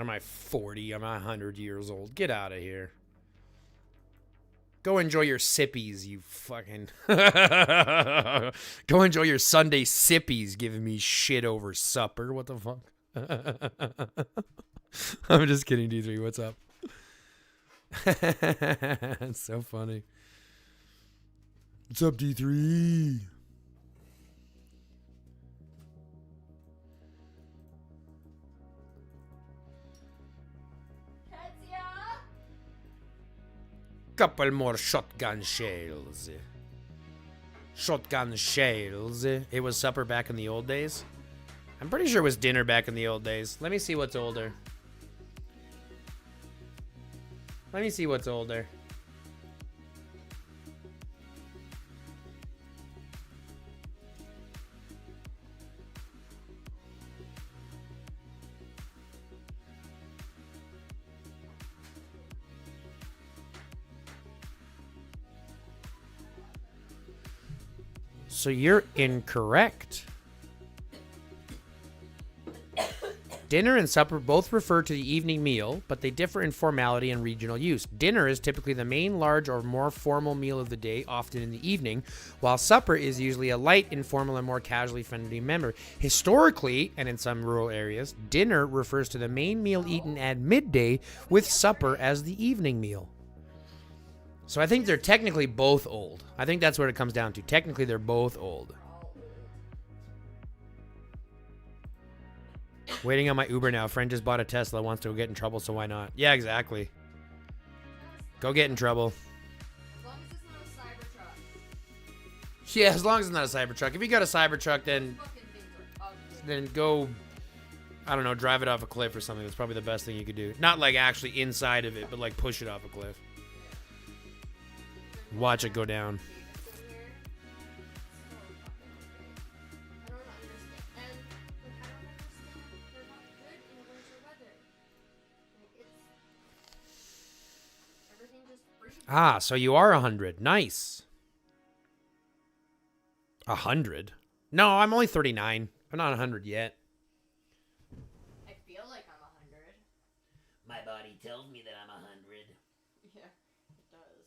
Am I 40? Am I 100 years old? Get out of here. Go enjoy your sippies, you fucking... Go enjoy your Sunday sippies giving me shit over supper. What the fuck? I'm just kidding, D3. What's up? It's so funny. What's up, D3? Couple more shotgun shells. Shotgun shells. It was supper back in the old days. I'm pretty sure it was dinner back in the old days. Let me see what's older. Let me see what's older. So you're incorrect. Dinner and supper both refer to the evening meal, but they differ in formality and regional use. Dinner is typically the main, large, or more formal meal of the day, often in the evening, while supper is usually a light, informal, and more casually friendly member. Historically, and in some rural areas, dinner refers to the main meal eaten at midday, with supper as the evening meal. So I think they're technically both old. I think that's what it comes down to. Technically, they're both old. Waiting on my Uber now. Friend just bought a Tesla, wants to get in trouble, so why not? Yeah, exactly. Go get in trouble. As long as it's not a Cybertruck. Yeah, as long as it's not a Cybertruck. If you got a Cybertruck, then Fucking things are ugly. then go, I don't know, drive it off a cliff or something. That's probably the best thing you could do. Not like actually inside of it, but like push it off a cliff. Watch it go down. I don't understand. And like, I don't understand. They're not good in winter weather. Like it's everything just freezes. Ah, so you are 100. Nice. 100? No, I'm only 39. I'm not 100 yet. I feel like I'm 100. My body tells me that I'm 100. Yeah, it does.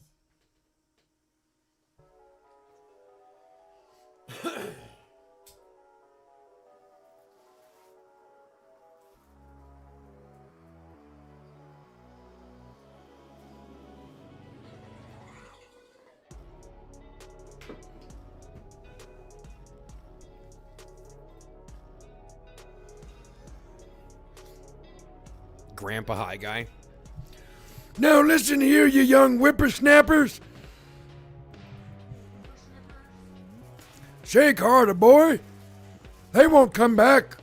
Grandpa High Guy. Now listen here, you young whippersnappers. Shake harder, boy. They won't come back.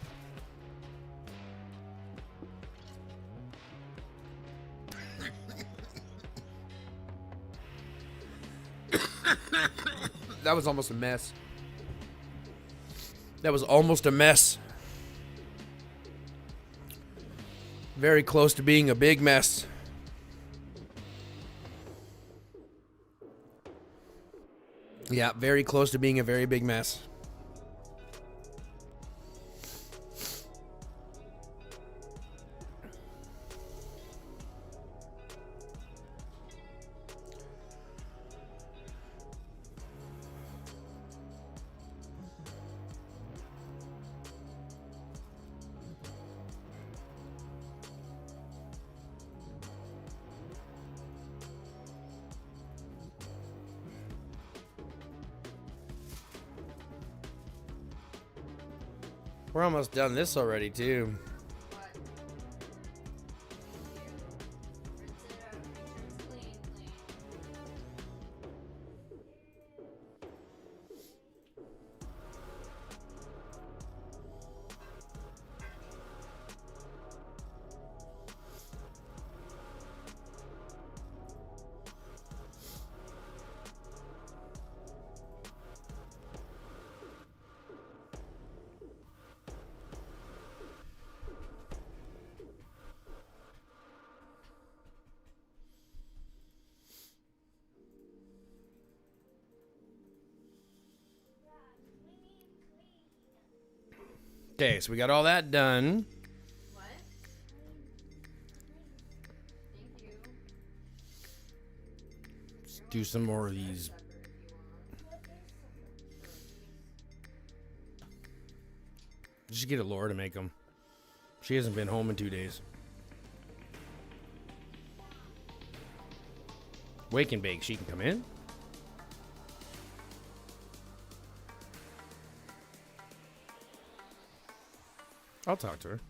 That was almost a mess. That was almost a mess. Very close to being a big mess. Yeah, very close to being a very big mess. We're almost done this already, too. What? Rinse it out. Make sure it's clean. Okay, so we got all that done. What? Thank you. Let's do some more of these. Just get a Laura to make them. She hasn't been home in 2 days. Wake and bake. She can come in. I'll talk to her.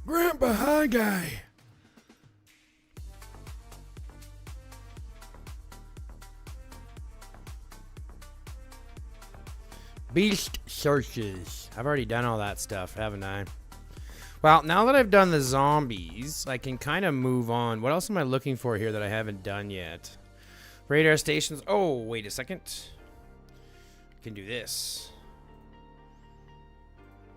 Grandpa High Guy. Beast searches. I've already done all that stuff, haven't I? Well, now that I've done the zombies, I can kind of move on. What else am I looking for here that I haven't done yet? Radar stations. Oh, wait a second. I can do this.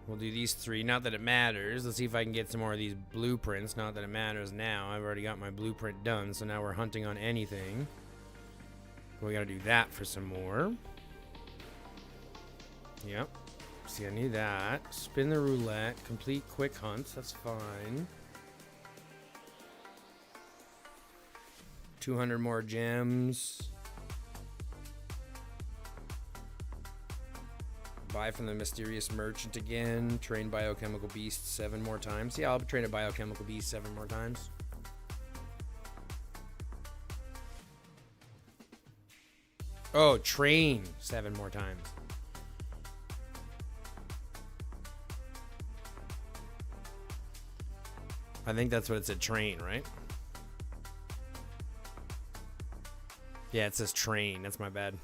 We'll do these three. Not that it matters. Let's see if I can get some more of these blueprints. Not that it matters now. I've already got my blueprint done, so now we're hunting on anything. We got to do that for some more. Yep. See, I need that. Spin the roulette. Complete quick hunts. That's fine. 200 more gems. Buy from the mysterious merchant again. Train biochemical beast 7 more times. Yeah, I'll train a biochemical beast 7 more times. Oh, train 7 more times. I think that's what it said, train, right? Yeah, it says train. That's my bad.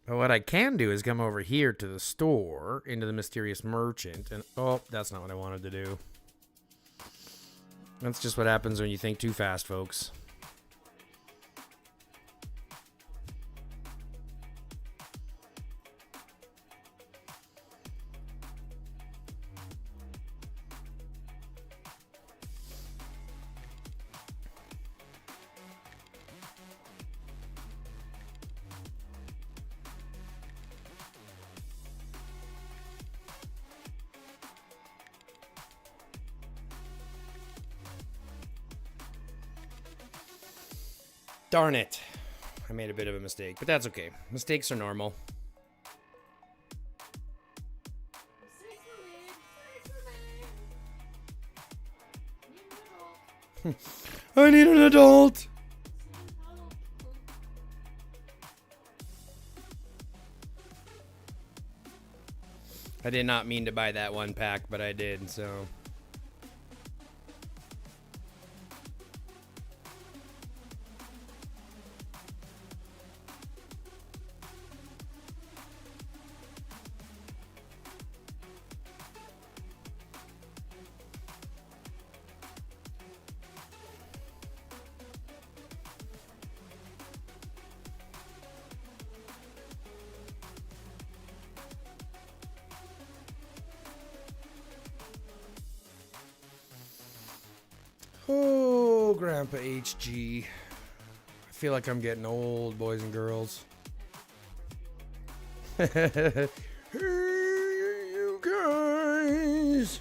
But what I can do is come over here to the store, into the mysterious merchant, and oh, that's not what I wanted to do. That's just what happens when you think too fast, folks. Darn it. I made a bit of a mistake, but that's okay. Mistakes are normal. I need an adult. I did not mean to buy that 1 pack, but I did, so... Oh, Grandpa HG. I feel like I'm getting old, boys and girls. Hey, you guys.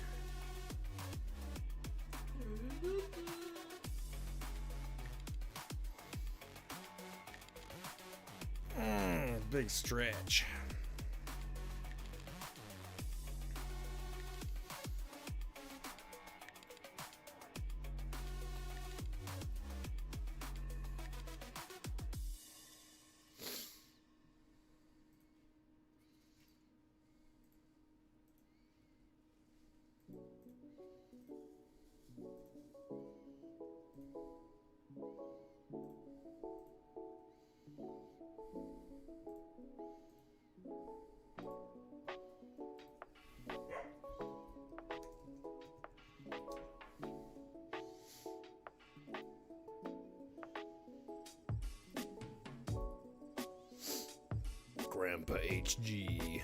Big stretch. Grandpa HG.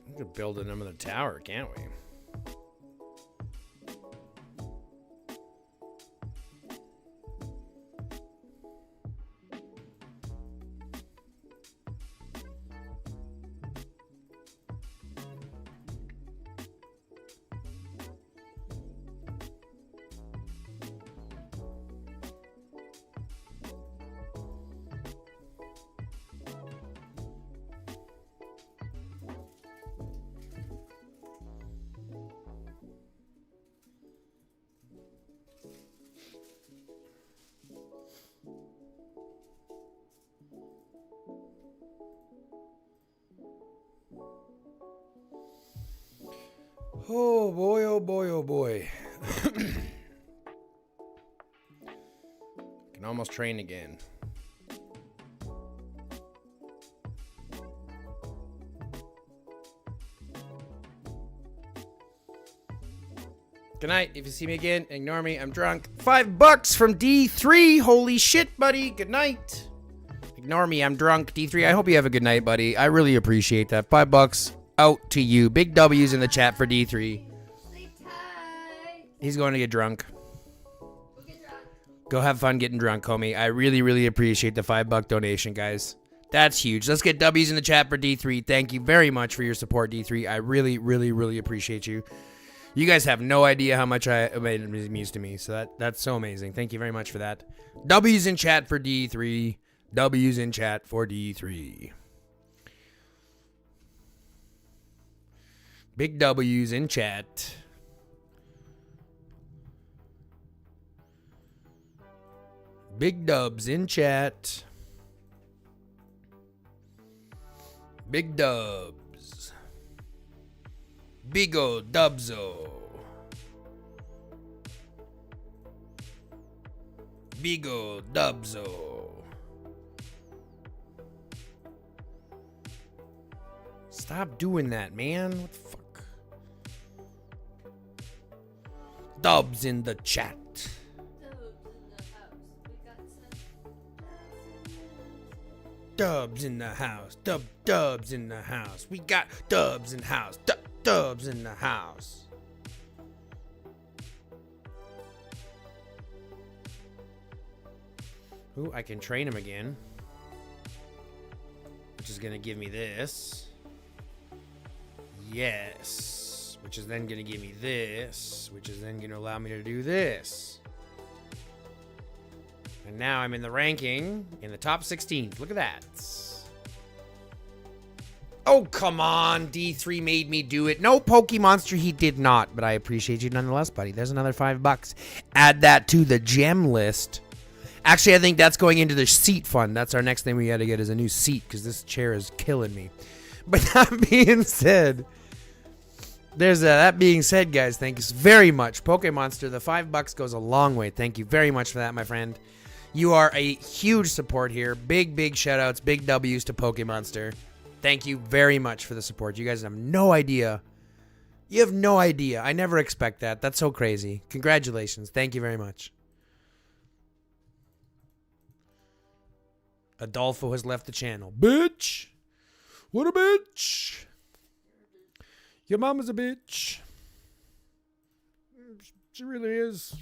We could build another tower, can't we? Oh boy, oh boy, oh boy. Can almost train again. Good night. If you see me again, ignore me. I'm drunk. $5 from D3. Holy shit, buddy. Good night. Ignore me. I'm drunk. D3. I hope you have a good night, buddy. I really appreciate that. $5 out to you. Big W's in the chat for D3. Stay tight. He's going to get drunk. We'll get drunk. Go have fun getting drunk, homie. I really, really appreciate the $5 donation, guys. That's huge. Let's get W's in the chat for D3. Thank you very much for your support, D3. I really, really, really appreciate you. You guys have no idea how much it means to me. So that's so amazing. Thank you very much for that. W's in chat for D3. W's in chat for D3. Big W's in chat. Big dubs in chat. Big dubs. Big ol' dubzo. Big ol' dubzo. Stop doing that, man. What the fuck? Dubs in the chat. Dubs in the house. Dubs in the house. We got dubs in the house. Dubs in the house. Ooh, I can train him again. Which is going to give me this. Yes. Which is then going to give me this. Which is then going to allow me to do this. And now I'm in the ranking in the top 16. Look at that. Oh, come on. D3 made me do it. No, Pokemonster, he did not. But I appreciate you nonetheless, buddy. There's another $5. Add that to the gem list. Actually, I think that's going into the seat fund. That's our next thing we got to get is a new seat because this chair is killing me. But that being said, that being said, guys, thank you very much. Pokemonster, the $5 goes a long way. Thank you very much for that, my friend. You are a huge support here. Big shout outs, big W's to Pokemonster. Thank you very much for the support. You guys have no idea. You have no idea. I never expect that. That's so crazy. Congratulations. Thank you very much. Adolfo has left the channel. Bitch! What a bitch! Your mama's a bitch. She really is.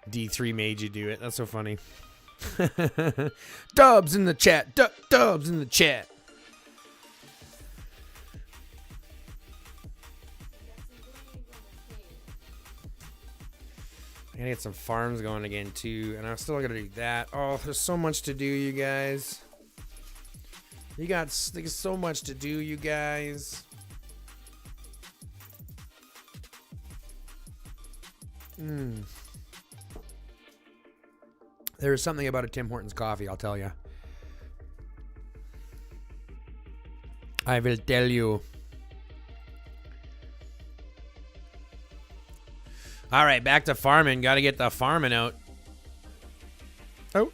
D3 made you do it. That's so funny. Dubs in the chat. Dubs in the chat. I gotta get some farms going again too, and I'm still gonna do that. Oh, there's so much to do, you guys. There's so much to do, you guys. There is something about a Tim Hortons coffee, I'll tell you. I will tell you. All right, back to farming. Got to get the farming out. Oh.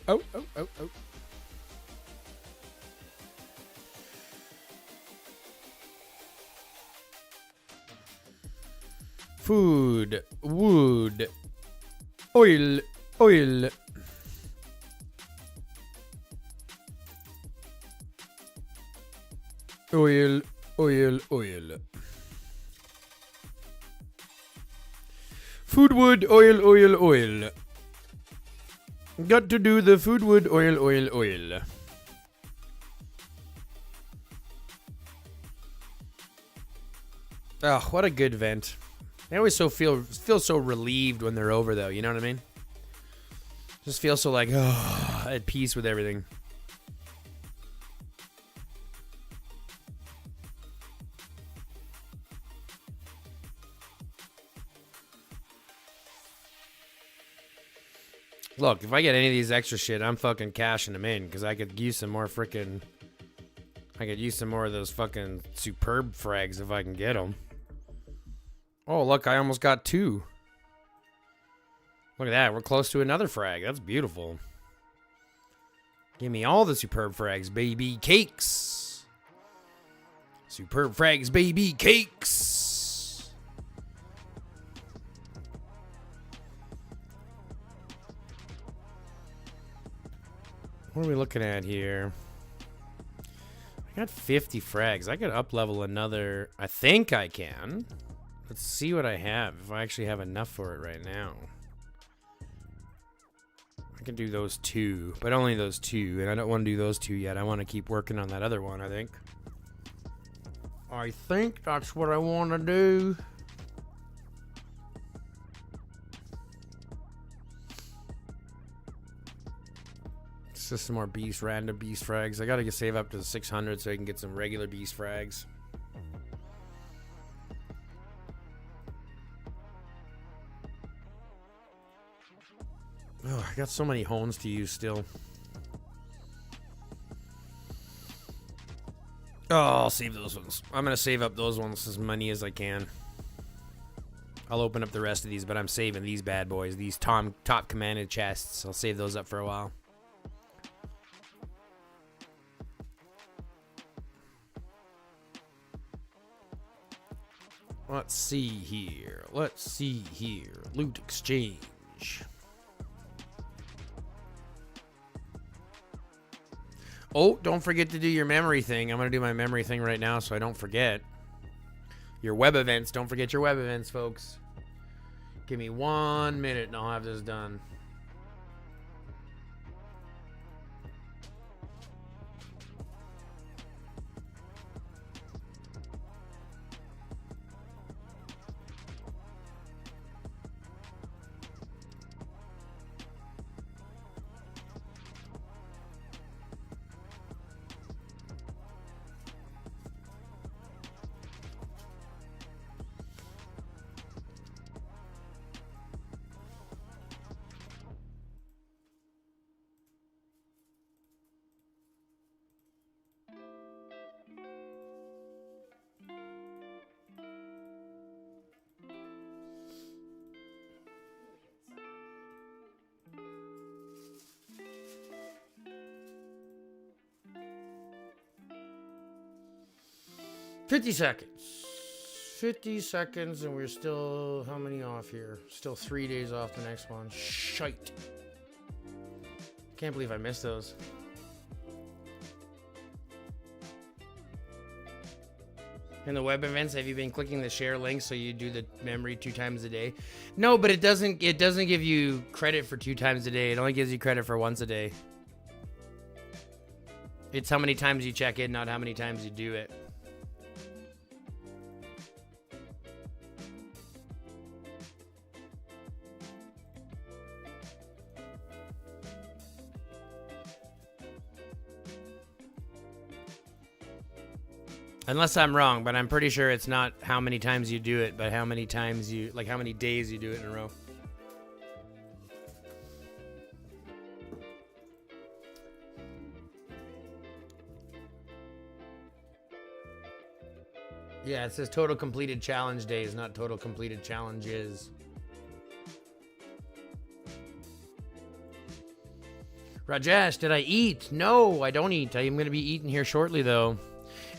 Food, wood, oil. Oil. Food, wood, oil. Got to do the food, wood, oil. Oh, what a good vent. I always feel so relieved when they're over, though. You know what I mean? Just feel so like, at peace with everything. Look, if I get any of these extra shit, I'm fucking cashing them in because I could use some more of those fucking superb frags if I can get them. Oh, look, I almost got 2. Look at that. We're close to another frag. That's beautiful. Give me all the superb frags, baby cakes. Superb frags, baby cakes. What are we looking at here? I got 50 frags. I could up level another. I think I can. Let's see what I have. If I actually have enough for it right now. I can do those 2, but only those 2. And I don't want to do those 2 yet. I want to keep working on that other one, I think. Oh, I think that's what I want to do. It's just some more random beast frags. I gotta save up to 600 so I can get some regular beast frags. Oh, I got so many hones to use still. Oh, I'll save those ones. I'm gonna save up those ones as many as I can. I'll open up the rest of these, but I'm saving these bad boys. These top commanded chests. I'll save those up for a while. Let's see here. Loot exchange. Oh, don't forget to do your memory thing. I'm going to do my memory thing right now so I don't forget. Your web events. Don't forget your web events, folks. Give me 1 minute and I'll have this done. $50 seconds. 50 seconds, and we're still, how many off here? Still 3 days off the next one. Shite. Can't believe I missed those. In the web events, have you been clicking the share link so you do the memory 2 times a day? No, but it doesn't give you credit for 2 times a day. It only gives you credit for once a day. It's how many times you check in, not how many times you do it. Unless I'm wrong, but I'm pretty sure it's not how many times you do it, but how many times you, like how many days you do it in a row. Yeah, it says total completed challenge days, not total completed challenges. Rajesh, did I eat? No, I don't eat. I am going to be eating here shortly, though.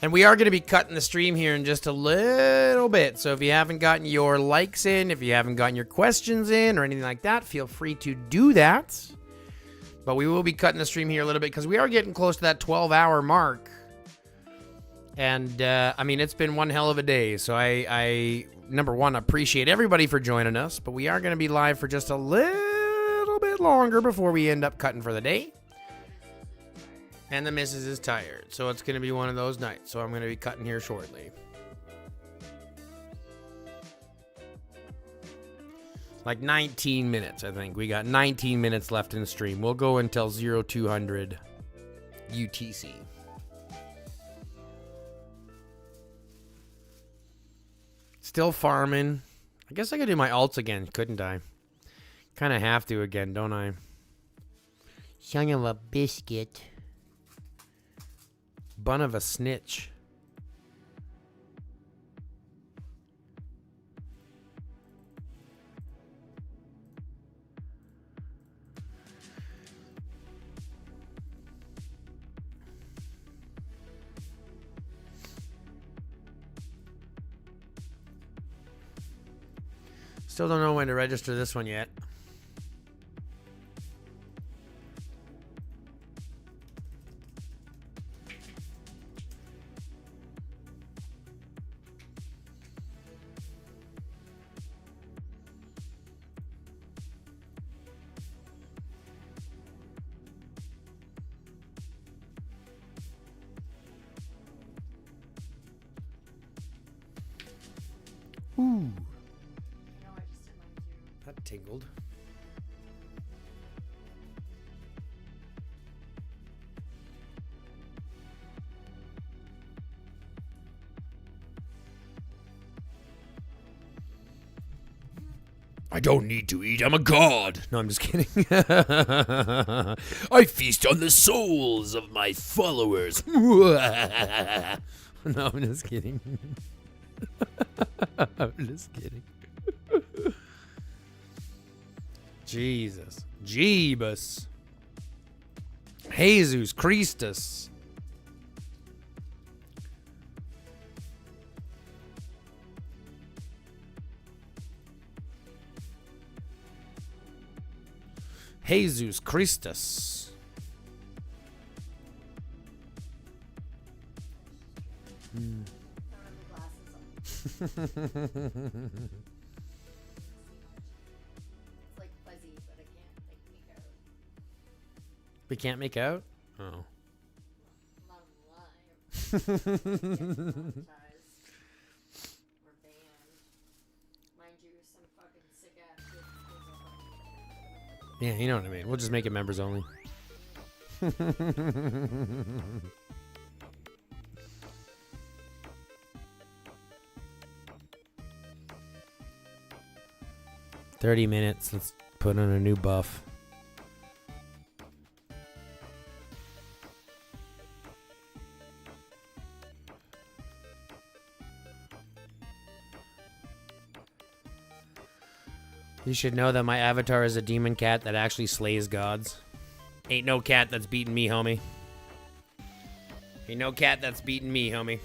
And we are going to be cutting the stream here in just a little bit. So if you haven't gotten your likes in, if you haven't gotten your questions in or anything like that, feel free to do that. But we will be cutting the stream here a little bit because we are getting close to that 12-hour mark. And, I mean, it's been one hell of a day. So I number one, appreciate everybody for joining us. But we are going to be live for just a little bit longer before we end up cutting for the day. And the missus is tired, so it's going to be one of those nights. So I'm going to be cutting here shortly. Like 19 minutes, I think. We got 19 minutes left in the stream. We'll go until 0200 UTC. Still farming. I guess I could do my alts again, couldn't I? Kind of have to again, don't I? Son of a biscuit. Bun of a snitch. Still don't know when to register this one yet. Ooh, I know I just did mine too. that tingled. I don't need to eat. I'm a god. No, I'm just kidding. I feast on the souls of my followers. No, I'm just kidding. I'm just kidding. Jesus. Jeebus. Jesus Christus. Jesus Christus. I don't have the glasses on. It's like fuzzy, but I can't like make out. We can't make out? Oh. Not live. Demonetized. Or banned. Mind you, some fucking sick ass shit goes on. Yeah, you know what I mean. We'll just make it members only. 30 minutes. Let's put on a new buff. You should know that my avatar is a demon cat that actually slays gods. Ain't no cat that's beating me, homie. Ain't no cat that's beating me, homie.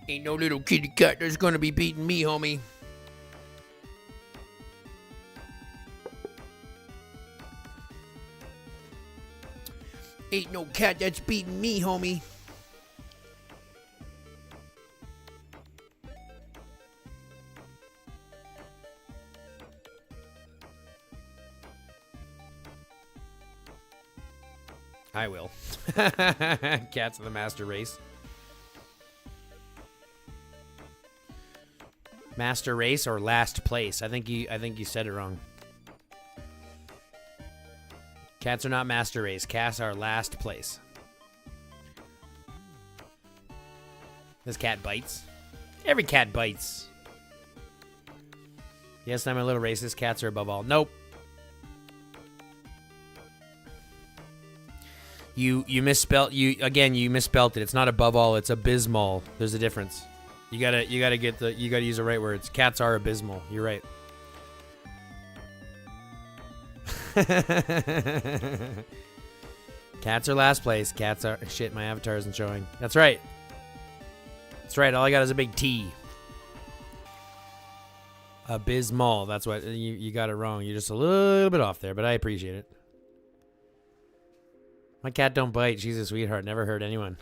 Ain't no little kitty cat that's gonna be beating me, homie. Ain't no cat that's beating me, homie. I will. Cats of the master race. Master race or last place? I think you said it wrong. Cats are not master race. Cats are last place. This cat bites. Every cat bites. Yes, I'm a little racist. Cats are above all. Nope. You misspelled you misspelled it. It's not above all, it's abysmal. There's a difference. You gotta use the right words. Cats are abysmal. You're right. Cats are last place. Cats are shit, my avatar isn't showing. That's right. That's right, all I got is a big T. Abysmal. That's what you got it wrong. You're just a little bit off there, but I appreciate it. My cat don't bite. She's a sweetheart. Never hurt anyone.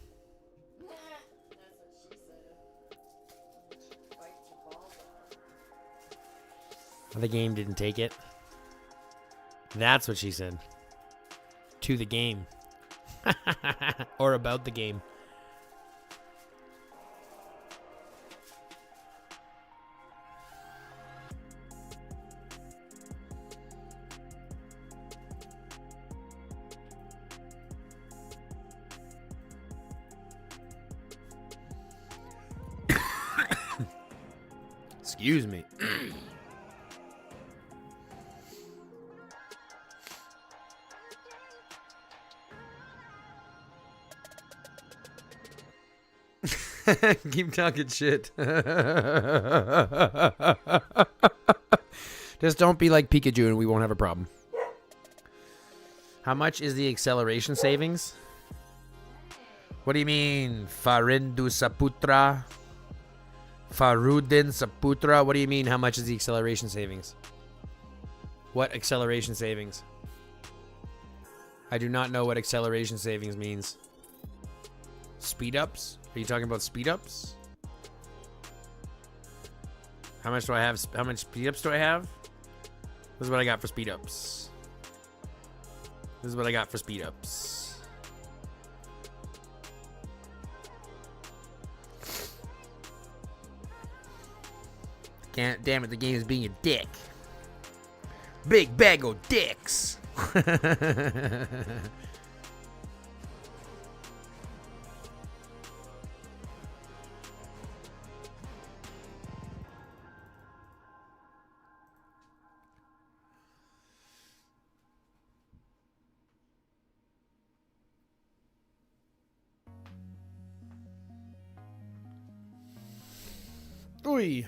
That's what she said. Bites the balls off. The game didn't take it. That's what she said. To the game. Or about the game. Excuse me. Keep talking shit. Just don't be like Pikachu and we won't have a problem. How much is the acceleration savings? What do you mean? Farindu Saputra? Farudin Saputra? What do you mean? How much is the acceleration savings? What acceleration savings? I do not know what acceleration savings means. Speed ups? Are you talking about speed ups? How much do I have? How much speed ups do I have? This is what I got for speed ups. This is what I got for speed ups. Damn it, the game is being a dick. Big bag of dicks. Oy.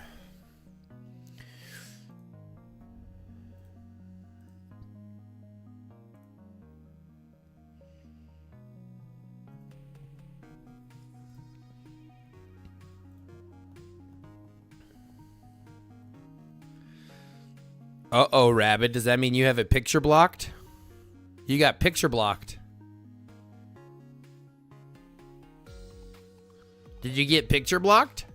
Uh-oh, Rabbit. Does that mean you have it picture blocked? You got picture blocked. Did you get picture blocked?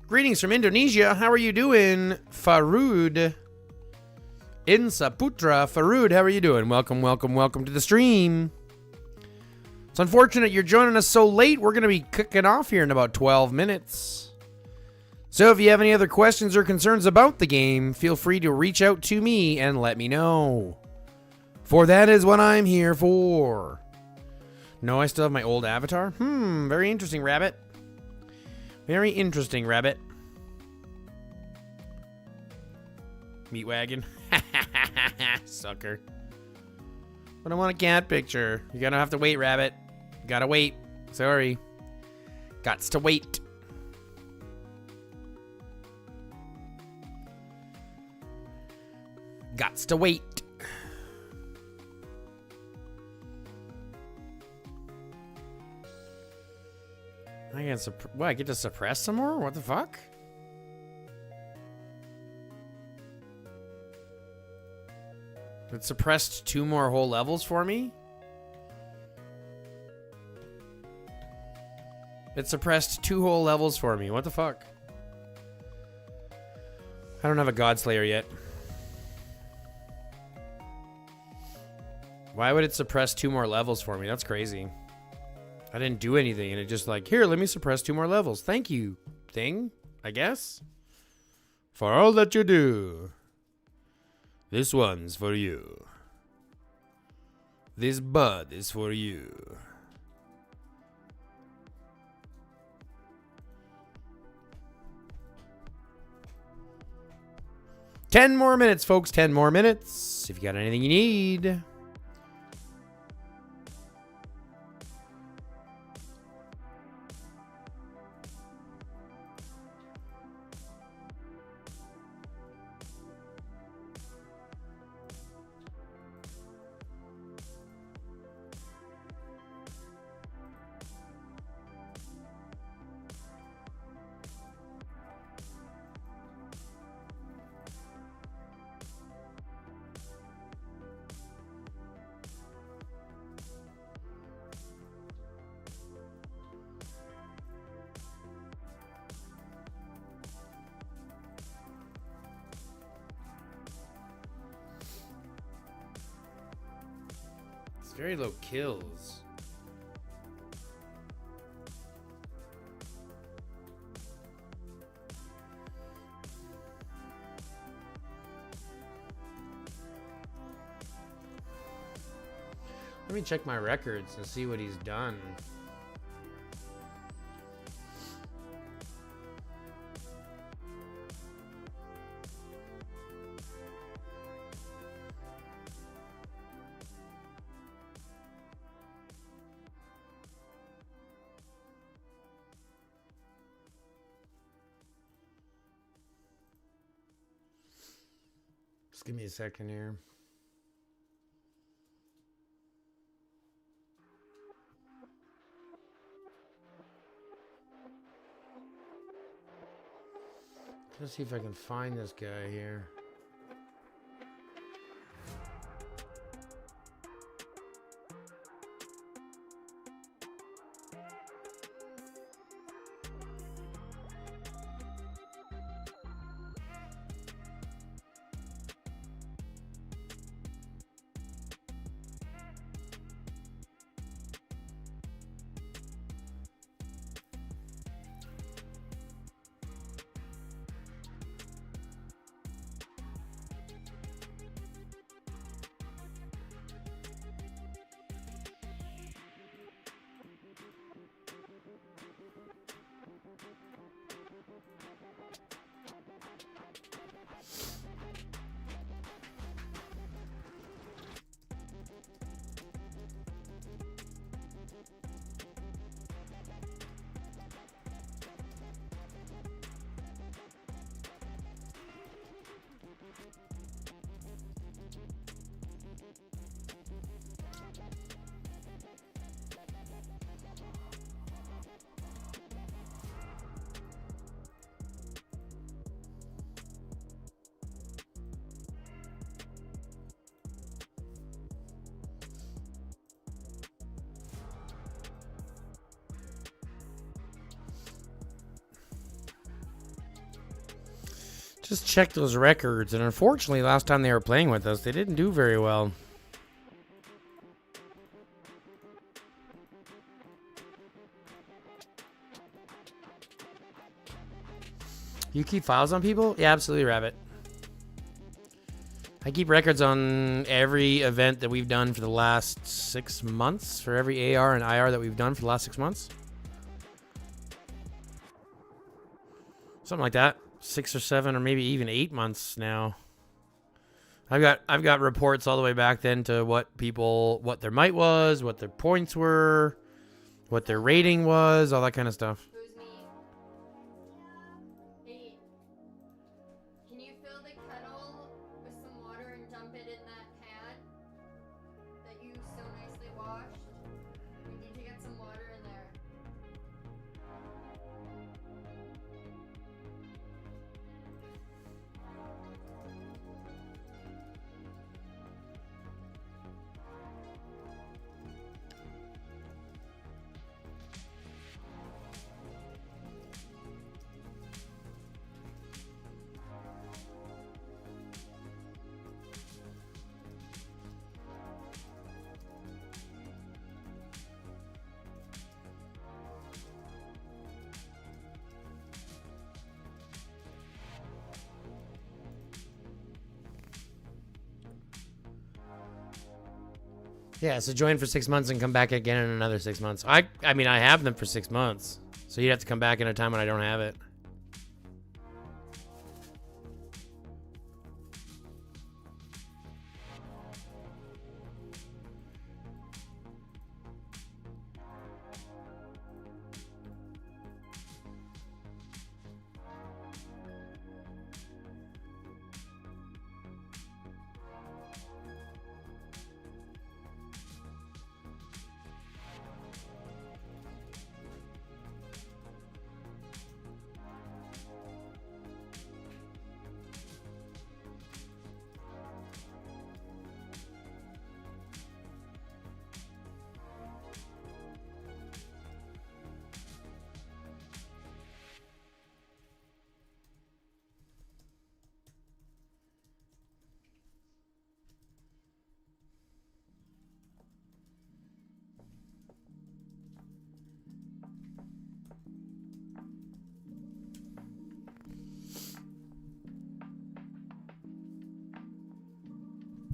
Greetings from Indonesia. How are you doing, Farood? In Saputra. Farood, how are you doing? Welcome, welcome, welcome to the stream. It's unfortunate you're joining us so late. We're going to be kicking off here in about 12 minutes. So if you have any other questions or concerns about the game, feel free to reach out to me and let me know. For that is what I'm here for. No, I still have my old avatar? Very interesting, Rabbit. Very interesting, Rabbit. Meat wagon. Sucker. But I want a cat picture. You're gonna have to wait, Rabbit. You gotta wait. Sorry. Gots to wait. Gots to wait. I get to suppress some more? What the fuck? It suppressed 2 more whole levels for me? It suppressed 2 whole levels for me. What the fuck? I don't have a Godslayer yet. Why would it suppress 2 more levels for me? That's crazy. I didn't do anything, and it just like, here, let me suppress 2 more levels. Thank you, thing, I guess. For all that you do. This one's for you. This bud is for you. Ten more minutes, folks. 10 more minutes. If you got anything you need. Very low kills. Let me check my records and see what he's done. Just give me a second here. Let's see if I can find this guy here. Just check those records, and unfortunately, last time they were playing with us, they didn't do very well. You keep files on people? Yeah, absolutely, Rabbit. I keep records on every event that we've done for the last 6 months, for every AR and IR that we've done for the last 6 months. Something like that. 6 or 7 or maybe even 8 months now. I've got reports all the way back then to what their might was, what their points were, what their rating was, all that kind of stuff. Who's me? Hey, can you fill the kettle with some water and dump it in that pan that you so nicely washed? We need to get some water in there. Yeah, so join for 6 months and come back again in another 6 months. I mean, I have them for 6 months. So you'd have to come back in a time when I don't have it.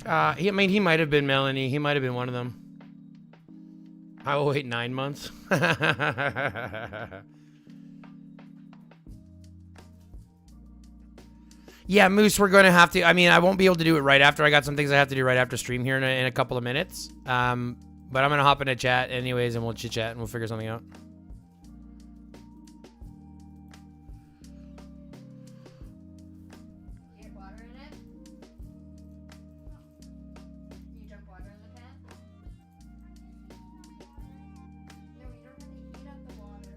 I mean, he might have been Melanie. He might have been one of them. I will wait 9 months. Yeah, Moose, we're going to have to. I mean, I won't be able to do it right after. I got some things I have to do right after stream here in a couple of minutes. But I'm going to hop in a chat anyways, and we'll chit chat and we'll figure something out. You get water in it? You dump water in the pan? No, you don't have to heat up the water.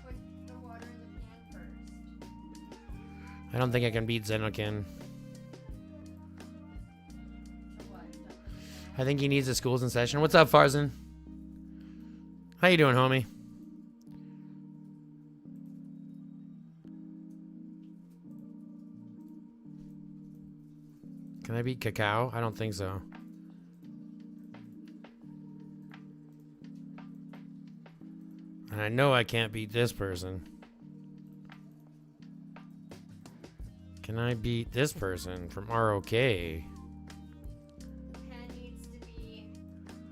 Put the water in the pan first. I don't think I can beat Zenokin. So what? Dump it in the pan? I think he needs the schools in session. What's up, Farzan? How you doing, homie? Can I beat Cacao? I don't think so. And I know I can't beat this person. Can I beat this person from ROK? The pan needs to be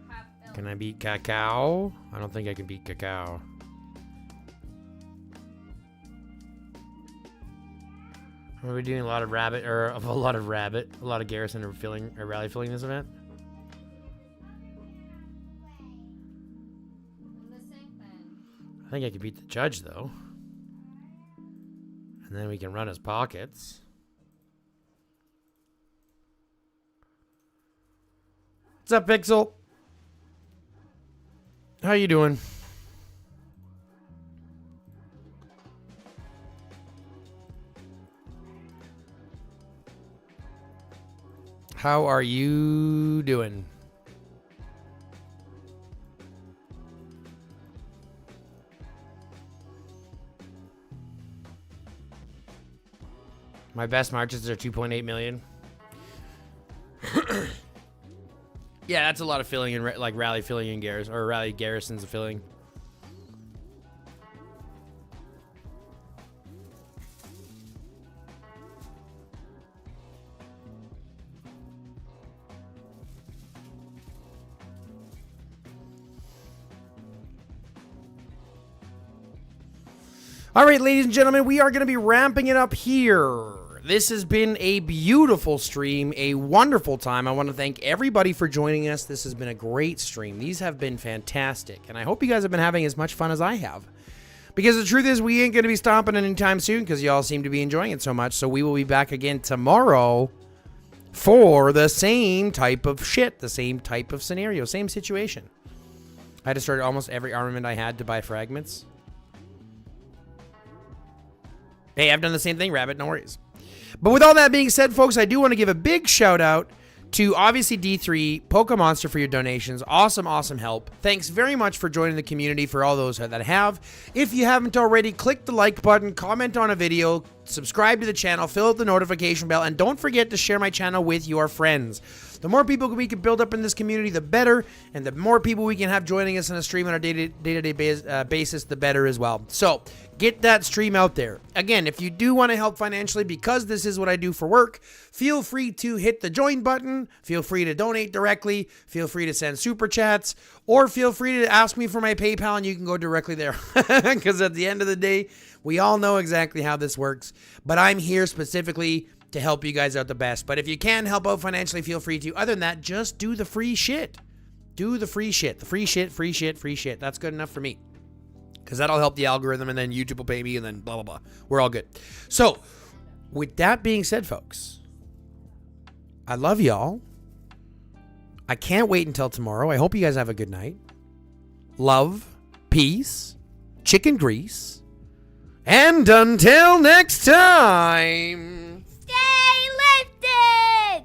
half filled. Can I beat Cacao? I don't think I can beat Cacao. Are we doing a lot of rabbit, or a lot of Garrison or rally filling this event? In the sink then. I think I could beat the judge though. And then we can run his pockets. What's up, Pixel? How you doing? How are you doing? My best marches are 2.8 million. Yeah, that's a lot of filling and like rally filling in garrison or rally garrisons of filling. All right, ladies and gentlemen, we are going to be ramping it up here. This has been a beautiful stream, a wonderful time. I want to thank everybody for joining us. This has been a great stream. These have been fantastic, and I hope you guys have been having as much fun as I have. Because the truth is, we ain't going to be stopping anytime soon because y'all seem to be enjoying it so much. So we will be back again tomorrow for the same type of shit, the same type of scenario, same situation. I had to start almost every armament I had to buy fragments. Hey, I've done the same thing, Rabbit. No worries. But with all that being said, folks, I do want to give a big shout out to obviously D3, Pokemonster for your donations. Awesome, awesome help. Thanks very much for joining the community for all those that have. If you haven't already, click the like button, comment on a video, subscribe to the channel, fill out the notification bell, and don't forget to share my channel with your friends. The more people we can build up in this community, the better, and the more people we can have joining us on a stream on a day-to-day basis, the better as well. So, get that stream out there. Again, if you do want to help financially, because this is what I do for work, feel free to hit the join button, feel free to donate directly, feel free to send super chats, or feel free to ask me for my PayPal and you can go directly there. Because at the end of the day, we all know exactly how this works, but I'm here specifically to help you guys out the best. But if you can help out financially, feel free to. Other than that, just do the free shit. Do the free shit. The free shit, free shit, free shit. That's good enough for me. Because that'll help the algorithm, and then YouTube will pay me, and then blah, blah, blah. We're all good. So, with that being said, folks, I love y'all. I can't wait until tomorrow. I hope you guys have a good night. Love, peace, chicken grease, and until next time... Stay lifted!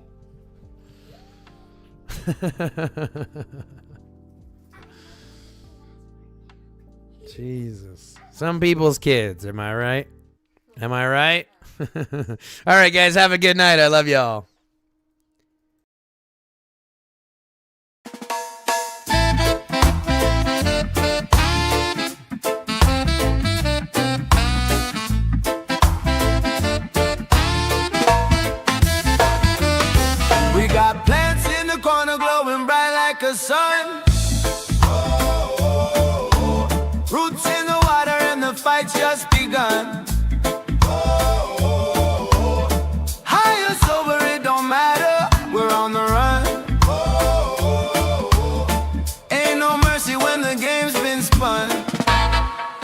Jesus. Some people's kids, am I right? Am I right? All right, guys, have a good night. I love y'all. We got plants in the corner glowing bright like a sun. Roots in the water and the fight's just